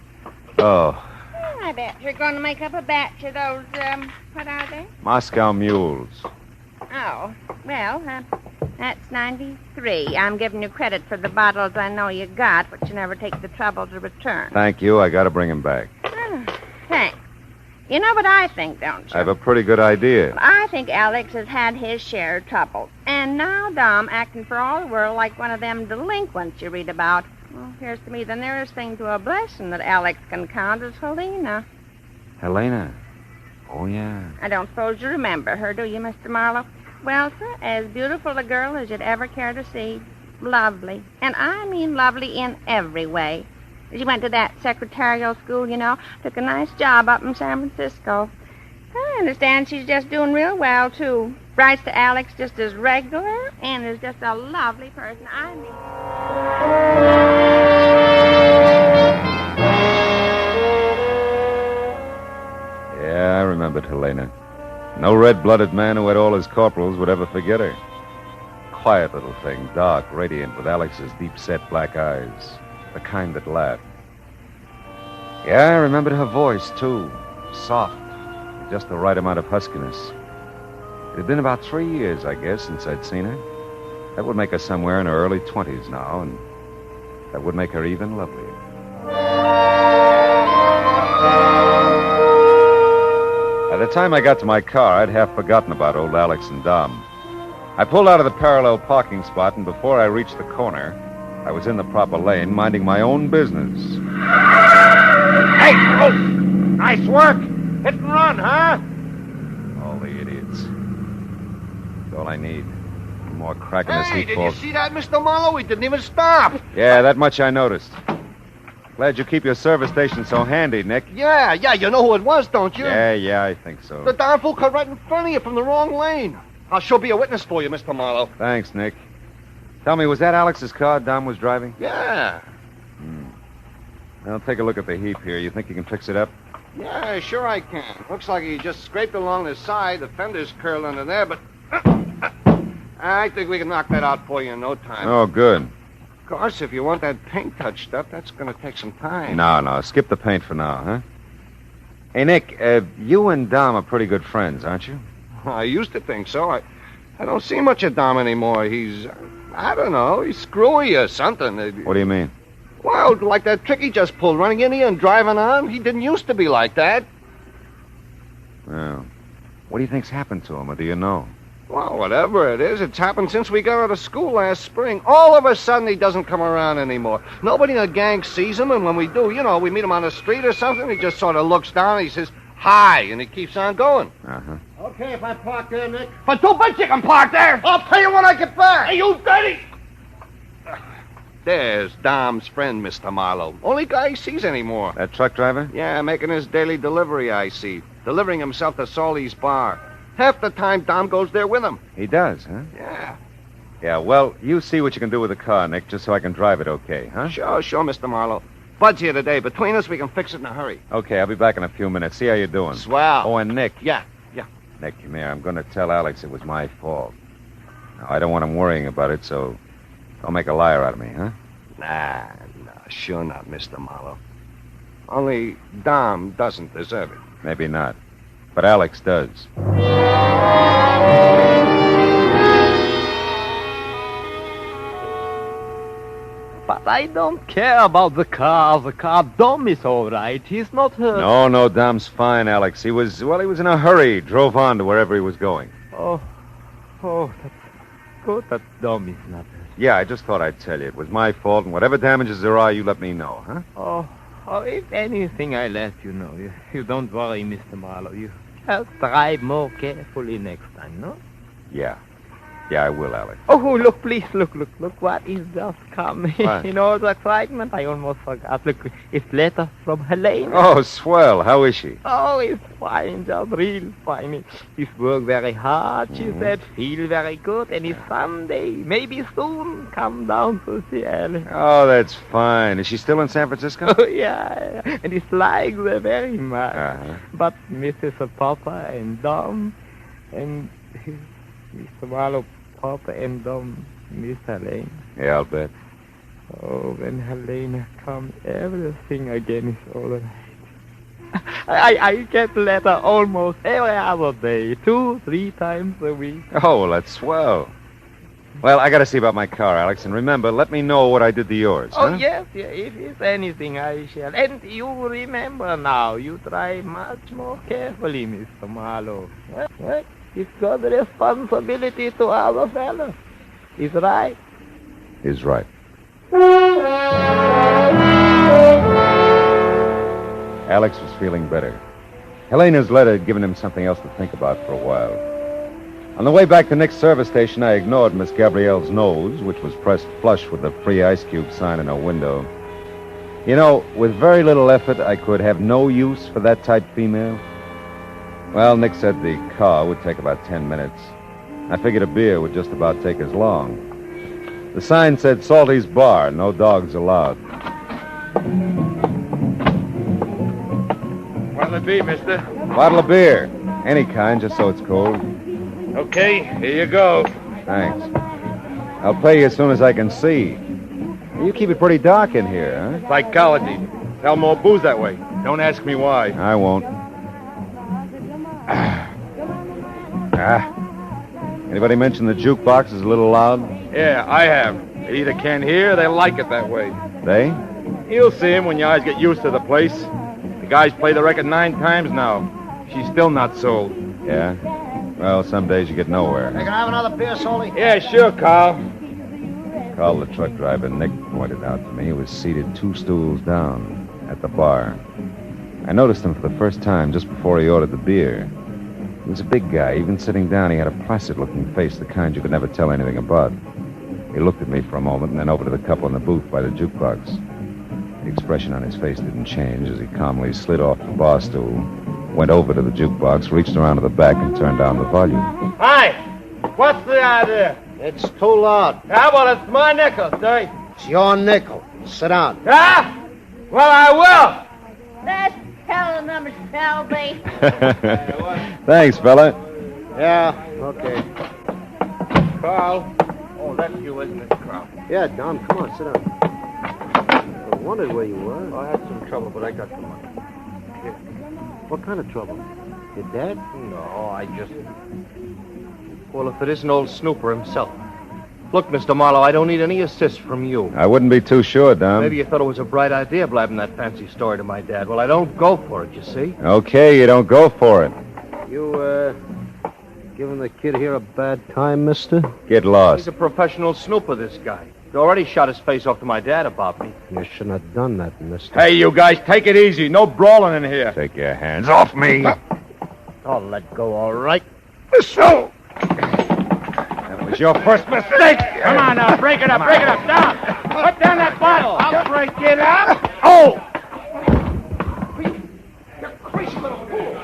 Speaker 6: Oh,
Speaker 15: I bet you're going to make up a batch of those, what are they?
Speaker 6: Moscow mules.
Speaker 15: Oh, well, that's 93. I'm giving you credit for the bottles I know you got, but you never take the trouble to return.
Speaker 6: Thank you. I got to bring him back.
Speaker 15: Thanks. You know what I think, don't you?
Speaker 6: I have a pretty good idea.
Speaker 15: I think Alex has had his share of trouble. And now Dom acting for all the world like one of them delinquents you read about. Well, appears to me the nearest thing to a blessing that Alex can count is Helena.
Speaker 6: Helena? Oh, yeah.
Speaker 15: I don't suppose you remember her, do you, Mr. Marlowe? Well, sir, as beautiful a girl as you'd ever care to see. Lovely. And I mean lovely in every way. She went to that secretarial school, you know. Took a nice job up in San Francisco. I understand she's just doing real well, too. Writes to Alex just as regular and is just a lovely person. I mean...
Speaker 6: Yeah, I remembered Helena. No red-blooded man who had all his corporals would ever forget her. Quiet little thing, dark, radiant, with Alex's deep-set black eyes. The kind that laughed. Yeah, I remembered her voice, too. Soft, with just the right amount of huskiness. It had been about 3 years, I guess, since I'd seen her. That would make her somewhere in her early 20s now, and that would make her even lovelier. By the time I got to my car, I'd half forgotten about old Alex and Dom. I pulled out of the parallel parking spot, and before I reached the corner, I was in the proper lane, minding my own business.
Speaker 10: Hey, oh, nice work. Hit and run, huh?
Speaker 6: All the idiots. That's all I need. One more crack in this
Speaker 10: Hey,
Speaker 6: heat,
Speaker 10: did
Speaker 6: folks.
Speaker 10: you see that, Mr. Marlowe? He didn't even stop.
Speaker 6: Yeah, that much I noticed. Glad you keep your service station so handy, Nick.
Speaker 10: Yeah, you know who it was, don't you?
Speaker 6: Yeah, I think so.
Speaker 10: The darn fool cut right in front of you from the wrong lane. I'll sure be a witness for you, Mr. Marlowe.
Speaker 6: Thanks, Nick. Tell me, was that Alex's car Dom was driving?
Speaker 10: Yeah.
Speaker 6: Well, take a look at the heap here. You think you can fix it up?
Speaker 10: Yeah, sure I can. Looks like he just scraped along the side. The fender's curled under there, but... I think we can knock that out for you in no time.
Speaker 6: Oh, good.
Speaker 10: Of course, if you want that paint touched up, that's going to take some time.
Speaker 6: No. Skip the paint for now, huh? Hey, Nick, you and Dom are pretty good friends, aren't you?
Speaker 10: I used to think so. I don't see much of Dom anymore. He's... I don't know. He's screwy or something.
Speaker 6: What do you mean?
Speaker 10: Well, like that trick he just pulled, running in here and driving on. He didn't used to be like that.
Speaker 6: Well, what do you think's happened to him, or do you know?
Speaker 10: Well, whatever it is, it's happened since we got out of school last spring. All of a sudden, he doesn't come around anymore. Nobody in the gang sees him, and when we do, you know, we meet him on the street or something, he just sort of looks down and he says, hi, and he keeps on going.
Speaker 6: Uh-huh.
Speaker 10: Okay, if I park there, Nick. But don't bet you can park there. I'll pay you when I get back. Hey, you dirty... There's Dom's friend, Mr. Marlowe. Only guy he sees anymore.
Speaker 6: That truck driver?
Speaker 10: Yeah, making his daily delivery, I see. Delivering himself to Sally's bar. Half the time, Dom goes there with him.
Speaker 6: He does, huh?
Speaker 10: Yeah.
Speaker 6: Yeah, well, you see what you can do with the car, Nick, just so I can drive it okay, huh?
Speaker 10: Sure, Mr. Marlowe. Bud's here today. Between us, we can fix it in a hurry.
Speaker 6: Okay, I'll be back in a few minutes. See how you're doing.
Speaker 10: Swell.
Speaker 6: Oh, and Nick.
Speaker 10: Yeah.
Speaker 6: Nick, come here. I'm going to tell Alex it was my fault. Now, I don't want him worrying about it, so don't make a liar out of me, huh?
Speaker 10: Nah, sure not, Mr. Marlowe. Only Dom doesn't deserve it.
Speaker 6: Maybe not. But Alex does.
Speaker 5: But I don't care about the car. The car Dom is all right. He's not hurt.
Speaker 21: No, Dom's fine, Alex. He was in a hurry. Drove on to wherever he was going.
Speaker 5: Oh, that's good that Dom is not hurt.
Speaker 21: Yeah, I just thought I'd tell you. It was my fault, and whatever damages there are, you let me know, huh?
Speaker 5: Oh, if anything, I let you know. You don't worry, Mr. Marlowe. You just drive more carefully next time, no?
Speaker 21: Yeah. Yeah, I will, Alex.
Speaker 5: Oh, look, please, look what is just coming.
Speaker 21: What?
Speaker 5: In all the excitement, I almost forgot. Look, it's letter from Helene.
Speaker 21: Oh, swell. How is she?
Speaker 5: Oh, it's fine, just real fine. She's worked very hard, she said, feel very good, and it's Sunday. Maybe soon come down to see Alice.
Speaker 21: Oh, that's fine. Is she still in San Francisco?
Speaker 5: Oh, yeah, and it's like her very much.
Speaker 21: Uh-huh.
Speaker 5: But Mrs. Papa and Dom and Mr. Marlowe, Papa and Dom, Miss Helene.
Speaker 21: Yeah, I'll bet.
Speaker 5: Oh, when Helena comes, everything again is all right. I get letter almost every other day, 2-3 times a week.
Speaker 21: Oh, well, that's swell. Well, I got to see about my car, Alex, and remember, let me know what I did to yours,
Speaker 5: Oh,
Speaker 21: huh?
Speaker 5: yes, if it's anything, I shall. And you remember now, you drive much more carefully, Mr. Marlowe. What? It's got the responsibility to other fellows. Is right?
Speaker 21: Is right. Alex was feeling better. Helena's letter had given him something else to think about for a while. On the way back to Nick's service station, I ignored Miss Gabrielle's nose, which was pressed flush with the free ice cube sign in her window. You know, with very little effort, I could have no use for that type female. Well, Nick said the car would take about 10 minutes. I figured a beer would just about take as long. The sign said Salty's Bar, no dogs allowed.
Speaker 2: What'll it be, mister?
Speaker 21: Bottle of beer. Any kind, just so it's cold.
Speaker 2: Okay, here you go.
Speaker 21: Thanks. I'll pay you as soon as I can see. You keep it pretty dark in here, huh?
Speaker 2: Psychology. Sell more booze that way. Don't ask me why.
Speaker 21: I won't. Anybody mention the jukebox is a little loud?
Speaker 2: Yeah, I have. They either can't hear or they like it that way.
Speaker 21: They?
Speaker 2: You'll see him when your eyes get used to the place. The guy's played the record 9 times now. She's still not sold.
Speaker 21: Yeah? Well, some days you get nowhere.
Speaker 14: Hey, can I have another beer, Salty?
Speaker 2: Yeah, sure, Carl.
Speaker 21: Carl, the truck driver Nick pointed out to me, was seated 2 stools down at the bar. I noticed him for the first time just before he ordered the beer. He was a big guy. Even sitting down, he had a placid-looking face, the kind you could never tell anything about. He looked at me for a moment and then over to the couple in the booth by the jukebox. The expression on his face didn't change as he calmly slid off the bar stool, went over to the jukebox, reached around to the back, and turned down the volume.
Speaker 2: Hi! What's the idea?
Speaker 14: It's too loud.
Speaker 2: How about it's my nickel, sir?
Speaker 14: It's your nickel. Sit down.
Speaker 2: Huh? Well, I will.
Speaker 15: That's hell of numbers, Selby.
Speaker 21: Thanks, fella.
Speaker 14: Yeah, okay.
Speaker 2: Carl. Oh, that's you, isn't it, Carl?
Speaker 14: Yeah, Don, come on, sit down. I wondered where you were.
Speaker 2: I had some trouble, but I got the money. Here.
Speaker 14: What kind of trouble? Your dad?
Speaker 2: No, I just... Well, if it isn't old Snooper himself. Look, Mr. Marlowe, I don't need any assist from you.
Speaker 21: I wouldn't be too sure, Dom.
Speaker 2: Maybe you thought it was a bright idea blabbing that fancy story to my dad. Well, I don't go for it, you see.
Speaker 21: Okay, you don't go for it.
Speaker 14: You, giving the kid here a bad time, mister?
Speaker 21: Get lost.
Speaker 2: He's a professional snooper, this guy. He already shot his face off to my dad about me.
Speaker 14: You shouldn't have done that, mister.
Speaker 2: Hey, you guys, take it easy. No brawling in here.
Speaker 21: Take your hands off me.
Speaker 14: I'll let go, all right.
Speaker 2: So...
Speaker 21: That was your first mistake.
Speaker 2: Come on now, break it up, down. Put down that bottle. I'll break it up. Oh! You crazy little fool.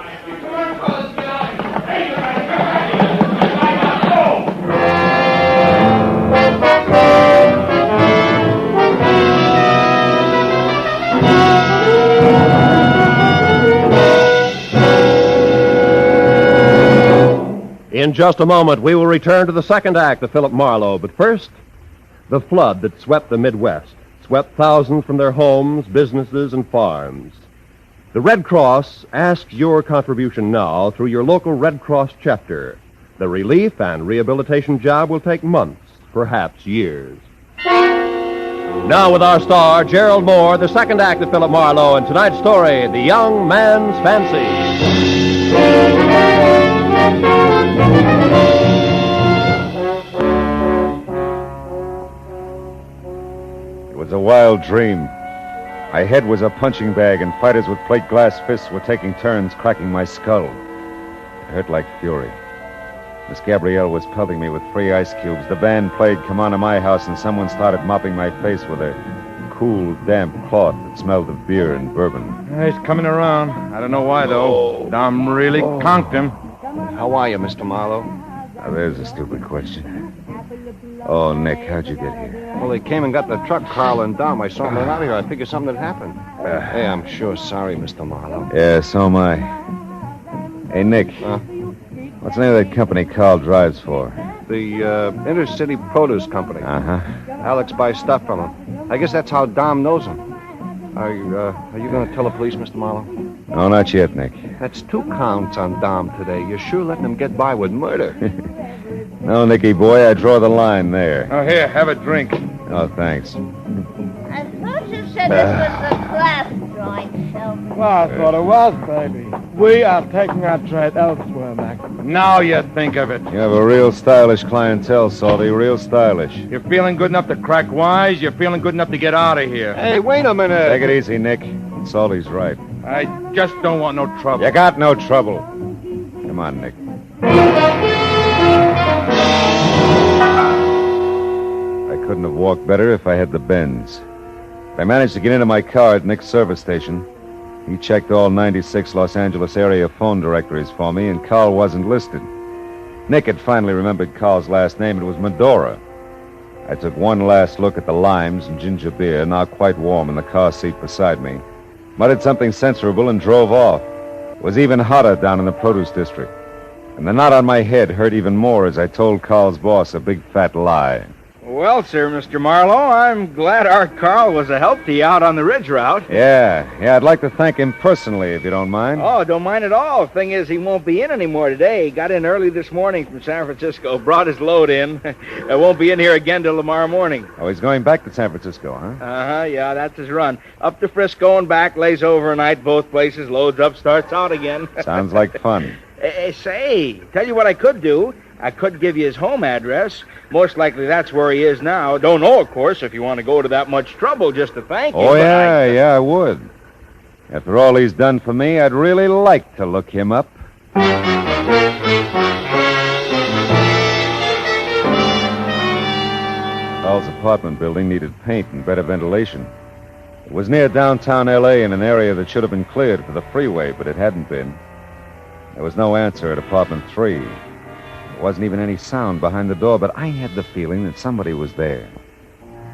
Speaker 3: In just a moment, we will return to the second act of Philip Marlowe. But first, the flood that swept the Midwest, swept thousands from their homes, businesses, and farms. The Red Cross asks your contribution now through your local Red Cross chapter.
Speaker 11: The relief and rehabilitation job will take months, perhaps years.
Speaker 3: Now with our star, Gerald Moore, the second act of Philip Marlowe, and tonight's story, The Young Man's Fancy.
Speaker 21: It was a wild dream. My head was a punching bag, and fighters with plate glass fists were taking turns cracking my skull. It hurt like fury. Miss Gabrielle was pelting me with free ice cubes. The band played Come On to My House, and someone started mopping my face with a cool, damp cloth that smelled of beer and bourbon.
Speaker 19: He's coming around. I don't know why, though. Dom really conked him.
Speaker 10: How are you, Mr. Marlowe?
Speaker 21: Now, there's a stupid question. Oh, Nick, how'd you get here?
Speaker 10: Well, they came and got the truck, Carl and Dom. I saw them out of here. I figured something had happened. Hey, I'm sure sorry, Mr. Marlowe.
Speaker 21: Yeah, so am I. Hey, Nick. What's the name of that company Carl drives for?
Speaker 10: The Intercity Produce Company.
Speaker 21: Uh-huh.
Speaker 10: Alex buys stuff from him. I guess that's how Dom knows him. Are you going to tell the police, Mr. Marlowe?
Speaker 21: No, not yet, Nick.
Speaker 10: That's 2 counts on Dom today. You're sure letting him get by with murder.
Speaker 21: No, Nicky boy, I draw the line there.
Speaker 19: Oh, here, have a drink.
Speaker 21: Oh, thanks.
Speaker 20: I thought you said this was a glass joint, Shelby.
Speaker 19: Well, I thought it was, baby. We are taking our trade elsewhere, Mac. Now you think of it.
Speaker 21: You have a real stylish clientele, Salty, real stylish.
Speaker 19: You're feeling good enough to crack wise. You're feeling good enough to get out of here.
Speaker 10: Hey, wait a minute.
Speaker 21: Take it easy, Nick. Salty's right.
Speaker 19: I just don't want no trouble.
Speaker 21: You got no trouble. Come on, Nick. I couldn't have walked better if I had the bends. I managed to get into my car at Nick's service station. He checked all 96 Los Angeles area phone directories for me, and Carl wasn't listed. Nick had finally remembered Carl's last name. It was Medora. I took one last look at the limes and ginger beer, now quite warm in the car seat beside me, muttered something censorable, and drove off. It was even hotter down in the produce district. And the knot on my head hurt even more as I told Carl's boss a big fat lie.
Speaker 19: Well, sir, Mr. Marlowe, I'm glad our Carl was a help to you out on the ridge route.
Speaker 21: Yeah, I'd like to thank him personally, if you don't mind.
Speaker 19: Oh, don't mind at all. Thing is, he won't be in anymore today. He got in early this morning from San Francisco, brought his load in. Won't be in here again till tomorrow morning.
Speaker 21: Oh, he's going back to San Francisco, huh?
Speaker 19: Uh-huh, yeah, that's his run. Up to Frisco and back, lays overnight both places, loads up, starts out again.
Speaker 21: Sounds like fun.
Speaker 19: Say, tell you what I could do. I could give you his home address. Most likely that's where he is now. Don't know, of course, if you want to go to that much trouble just to thank him.
Speaker 21: Oh, yeah, I would. After all he's done for me, I'd really like to look him up. Carl's apartment building needed paint and better ventilation. It was near downtown L.A. in an area that should have been cleared for the freeway, but it hadn't been. There was no answer at apartment 3. There wasn't even any sound behind the door, but I had the feeling that somebody was there.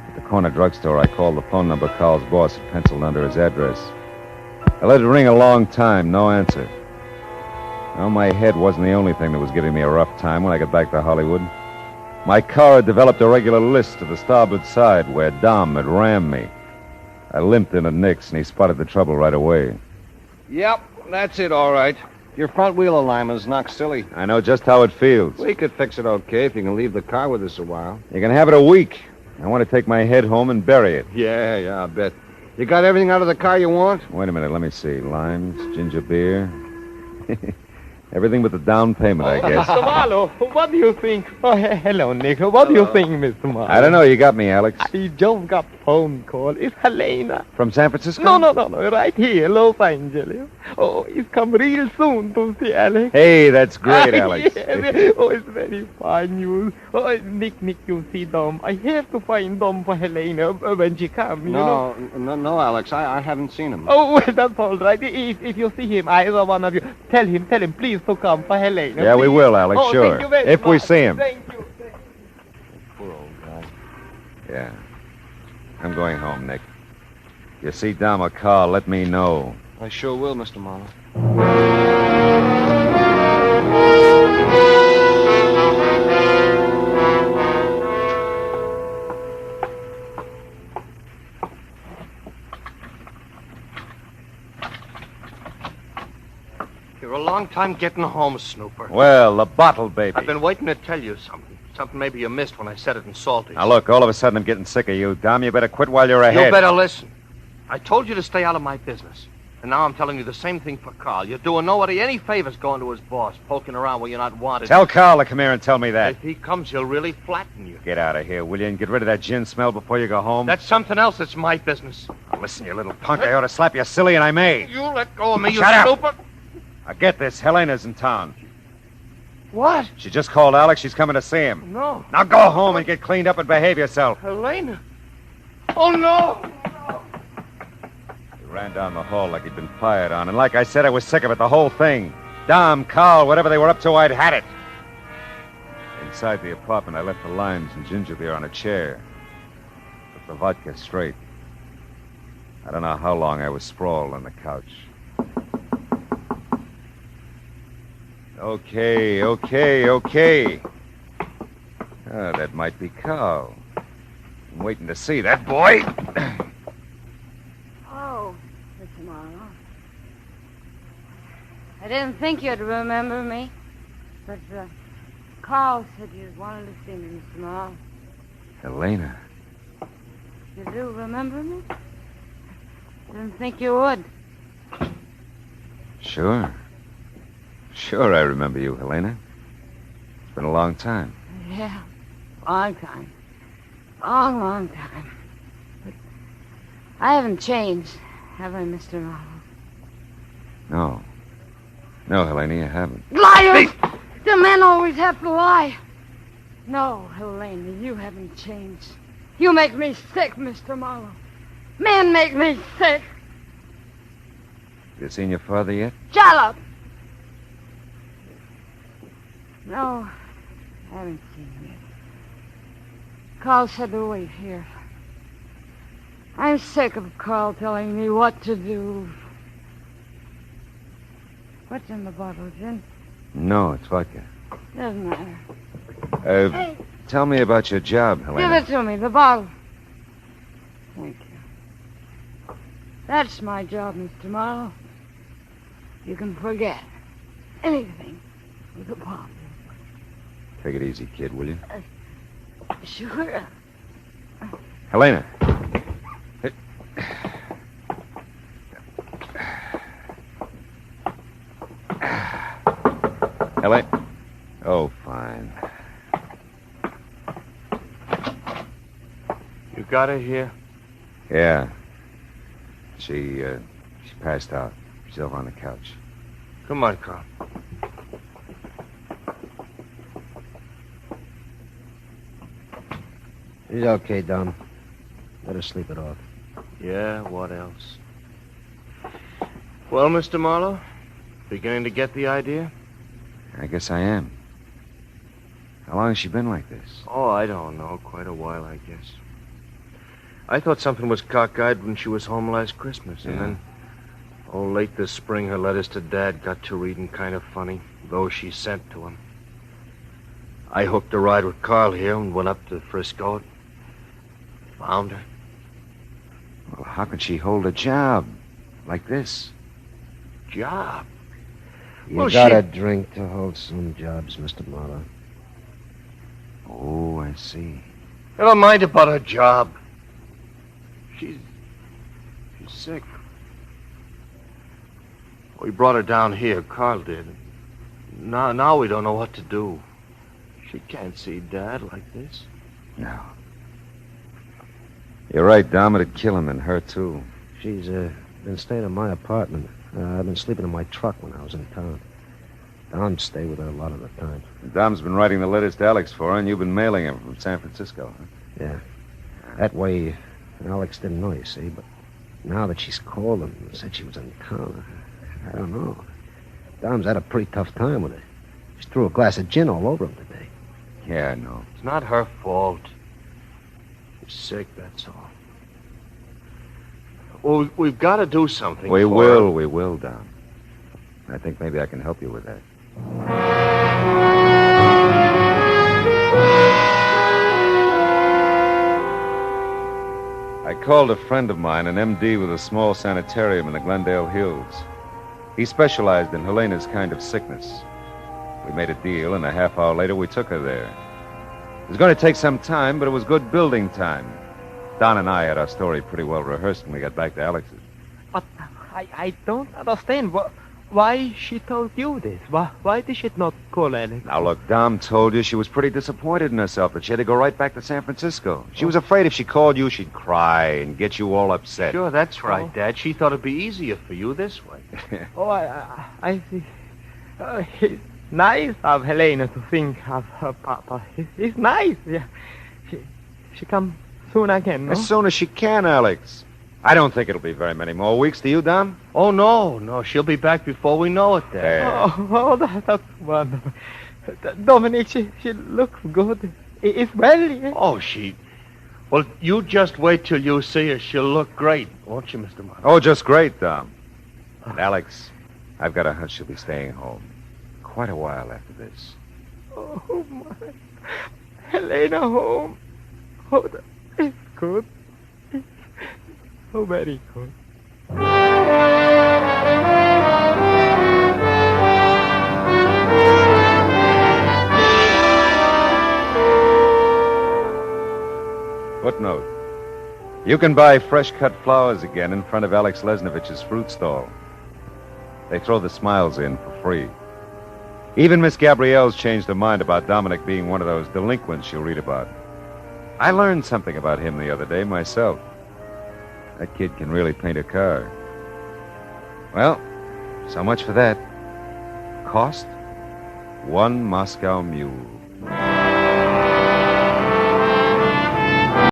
Speaker 21: At the corner drugstore, I called the phone number Carl's boss had penciled under his address. I let it ring a long time, no answer. Well, my head wasn't the only thing that was giving me a rough time when I got back to Hollywood. My car had developed a regular list to the starboard side where Dom had rammed me. I limped into Nick's, and he spotted the trouble right away.
Speaker 10: Yep, that's it, all right. Your front wheel alignment's knocked silly.
Speaker 21: I know just how it feels.
Speaker 10: We could fix it okay if you can leave the car with us a while.
Speaker 21: You can have it a week. I want to take my head home and bury it.
Speaker 10: Yeah, I bet. You got everything out of the car you want?
Speaker 21: Wait a minute, let me see. Limes, ginger beer. Everything but the down payment, I guess.
Speaker 5: Mr. Marlowe, what do you think? Oh, hello, Nick. What do you think, Mr. Marlowe?
Speaker 21: I don't know. You got me, Alex.
Speaker 5: I just got a phone call. It's Helena.
Speaker 21: From San Francisco?
Speaker 5: No. Right here, Los Angeles. Oh, he's come real soon to see Alex.
Speaker 21: Hey, that's great, Alex.
Speaker 5: Yes. Oh, it's very fine news. Oh, Nick, you see Dom. I have to find Dom for Helena when she comes, you know.
Speaker 10: No, Alex. I haven't seen him.
Speaker 5: Oh, well, that's all right. If you see him, either one of you, tell him, please, to come for Helena.
Speaker 21: Yeah, we will, Alex, sure.
Speaker 5: Thank you very
Speaker 21: if
Speaker 5: much.
Speaker 21: We see him.
Speaker 5: Thank you.
Speaker 10: Poor old guy.
Speaker 21: Yeah. I'm going home, Nick. If you see Dom or Carl, let me know.
Speaker 10: I sure will, Mr. Marlowe.
Speaker 2: You're alive. long time getting home, Snooper.
Speaker 21: Well, the bottle, baby.
Speaker 2: I've been waiting to tell you something. Something maybe you missed when I said it in Salty.
Speaker 21: Now, look, all of a sudden I'm getting sick of you, Dom. You better quit while you're ahead.
Speaker 2: You better listen. I told you to stay out of my business. And now I'm telling you the same thing for Carl. You're doing nobody any favors going to his boss, poking around where you're not wanted.
Speaker 21: Tell Carl to come here and tell me that.
Speaker 2: If he comes, he'll really flatten you.
Speaker 21: Get out of here, will you, and get rid of that gin smell before you go home?
Speaker 2: That's something else. It's my business.
Speaker 21: Now, listen, you little punk. I ought to slap you silly, and I may.
Speaker 2: You let go of me, you
Speaker 21: Shut up.
Speaker 2: Snooper.
Speaker 21: Now, get this. Helena's in town.
Speaker 2: What?
Speaker 21: She just called Alex. She's coming to see him.
Speaker 2: No.
Speaker 21: Now go home and get cleaned up and behave yourself.
Speaker 2: Helena. Oh, no.
Speaker 21: He ran down the hall like he'd been fired on. And like I said, I was sick of it, the whole thing. Dom, Carl, whatever they were up to, I'd had it. Inside the apartment, I left the limes and ginger beer on a chair. Put the vodka straight. I don't know how long I was sprawled on the couch. Okay. That might be Carl. I'm waiting to see that boy.
Speaker 4: Oh, Mr. Marlowe. I didn't think you'd remember me, but Carl said you wanted to see me, Mr. Marlowe.
Speaker 21: Helena.
Speaker 4: You do remember me? Didn't think you would.
Speaker 21: Sure, I remember you, Helena. It's been a long time.
Speaker 4: Yeah, long time. Long time. But I haven't changed, have I, Mr. Marlowe?
Speaker 21: No, Helena, you haven't.
Speaker 4: Liars! The men always have to lie. No, Helena, you haven't changed. You make me sick, Mr. Marlowe. Men make me sick.
Speaker 21: Have you seen your father yet?
Speaker 4: Shut up! No, I haven't seen him yet. Carl said to wait here. I'm sick of Carl telling me what to do. What's in the bottle, Gin?
Speaker 21: No, it's vodka.
Speaker 4: Doesn't matter.
Speaker 21: Hey. Tell me about your job, Helena.
Speaker 4: Give it to me, the bottle. Thank you. That's my job, Mr. Marlowe. You can forget anything with a bottle.
Speaker 21: Take it easy, kid, will you?
Speaker 4: Sure.
Speaker 21: Helena. Helena. Oh, fine.
Speaker 2: You got her here?
Speaker 21: Yeah. She passed out. She's over on the couch.
Speaker 2: Come on, Carl.
Speaker 14: She's okay, Dom. Let her sleep it off.
Speaker 2: Yeah, what else? Well, Mr. Marlowe, beginning to get the idea?
Speaker 21: I guess I am. How long has she been like this?
Speaker 2: Oh, I don't know. Quite a while, I guess. I thought something was cockeyed when she was home last Christmas, and then, late this spring, her letters to Dad got to reading kind of funny, those she sent to him. I hooked a ride with Carl here and went up to Frisco. Found her.
Speaker 21: Well, how could she hold a job like this?
Speaker 2: Job?
Speaker 14: You gotta drink to hold some jobs, Mr. Marlowe.
Speaker 21: Oh, I see.
Speaker 2: Never mind about her job. She's sick. We brought her down here. Carl did. Now we don't know what to do. She can't see Dad like this.
Speaker 21: No. You're right, Dom. It'd kill him and her, too.
Speaker 14: She's been staying in my apartment. I've been sleeping in my truck when I was in town. Dom stayed with her a lot of the time.
Speaker 21: Dom's been writing the letters to Alex for her, and you've been mailing them from San Francisco, huh?
Speaker 14: Yeah. That way, Alex didn't know, you see, but now that she's called and said she was in town, I don't know. Dom's had a pretty tough time with it. She threw a glass of gin all over him today.
Speaker 21: Yeah, I know.
Speaker 2: It's not her fault. She's sick, that's all. Well, we've got to do something.
Speaker 21: We will, Dom. I think maybe I can help you with that. I called a friend of mine, an MD with a small sanitarium in the Glendale Hills. He specialized in Helena's kind of sickness. We made a deal, and a half hour later we took her there. It was going to take some time, but it was good building time. Don and I had our story pretty well rehearsed when we got back to Alex's.
Speaker 5: But I don't understand. Why she told you this? Why did she not call Alex?
Speaker 21: Now, look, Dom told you she was pretty disappointed in herself, that she had to go right back to San Francisco. She was afraid if she called you, she'd cry and get you all upset.
Speaker 2: Sure, that's right, Dad. She thought it'd be easier for you this way.
Speaker 5: Oh, I see. It's nice of Helena to think of her papa. It's nice. Yeah. She come soon again, no?
Speaker 21: As soon as she can, Alex. I don't think it'll be very many more weeks. Do you, Dom?
Speaker 2: Oh, no. She'll be back before we know it, Dad.
Speaker 5: That's wonderful. Dominic, she looks good. It's well, yeah?
Speaker 2: Oh, Well, you just wait till you see her. She'll look great, won't you, Mr. Marlowe?
Speaker 21: Oh, just great, Dom. And Alex, I've got a hunch she'll be staying home quite a while after this.
Speaker 5: Oh, my. Helena home. Oh, it's good. Oh, very good.
Speaker 21: Footnote. You can buy fresh-cut flowers again in front of Alex Lesnovich's fruit stall. They throw the smiles in for free. Even Miss Gabrielle's changed her mind about Dominic being one of those delinquents you'll read about. I learned something about him the other day myself. That kid can really paint a car. Well, so much for that. Cost? 1 Moscow mule.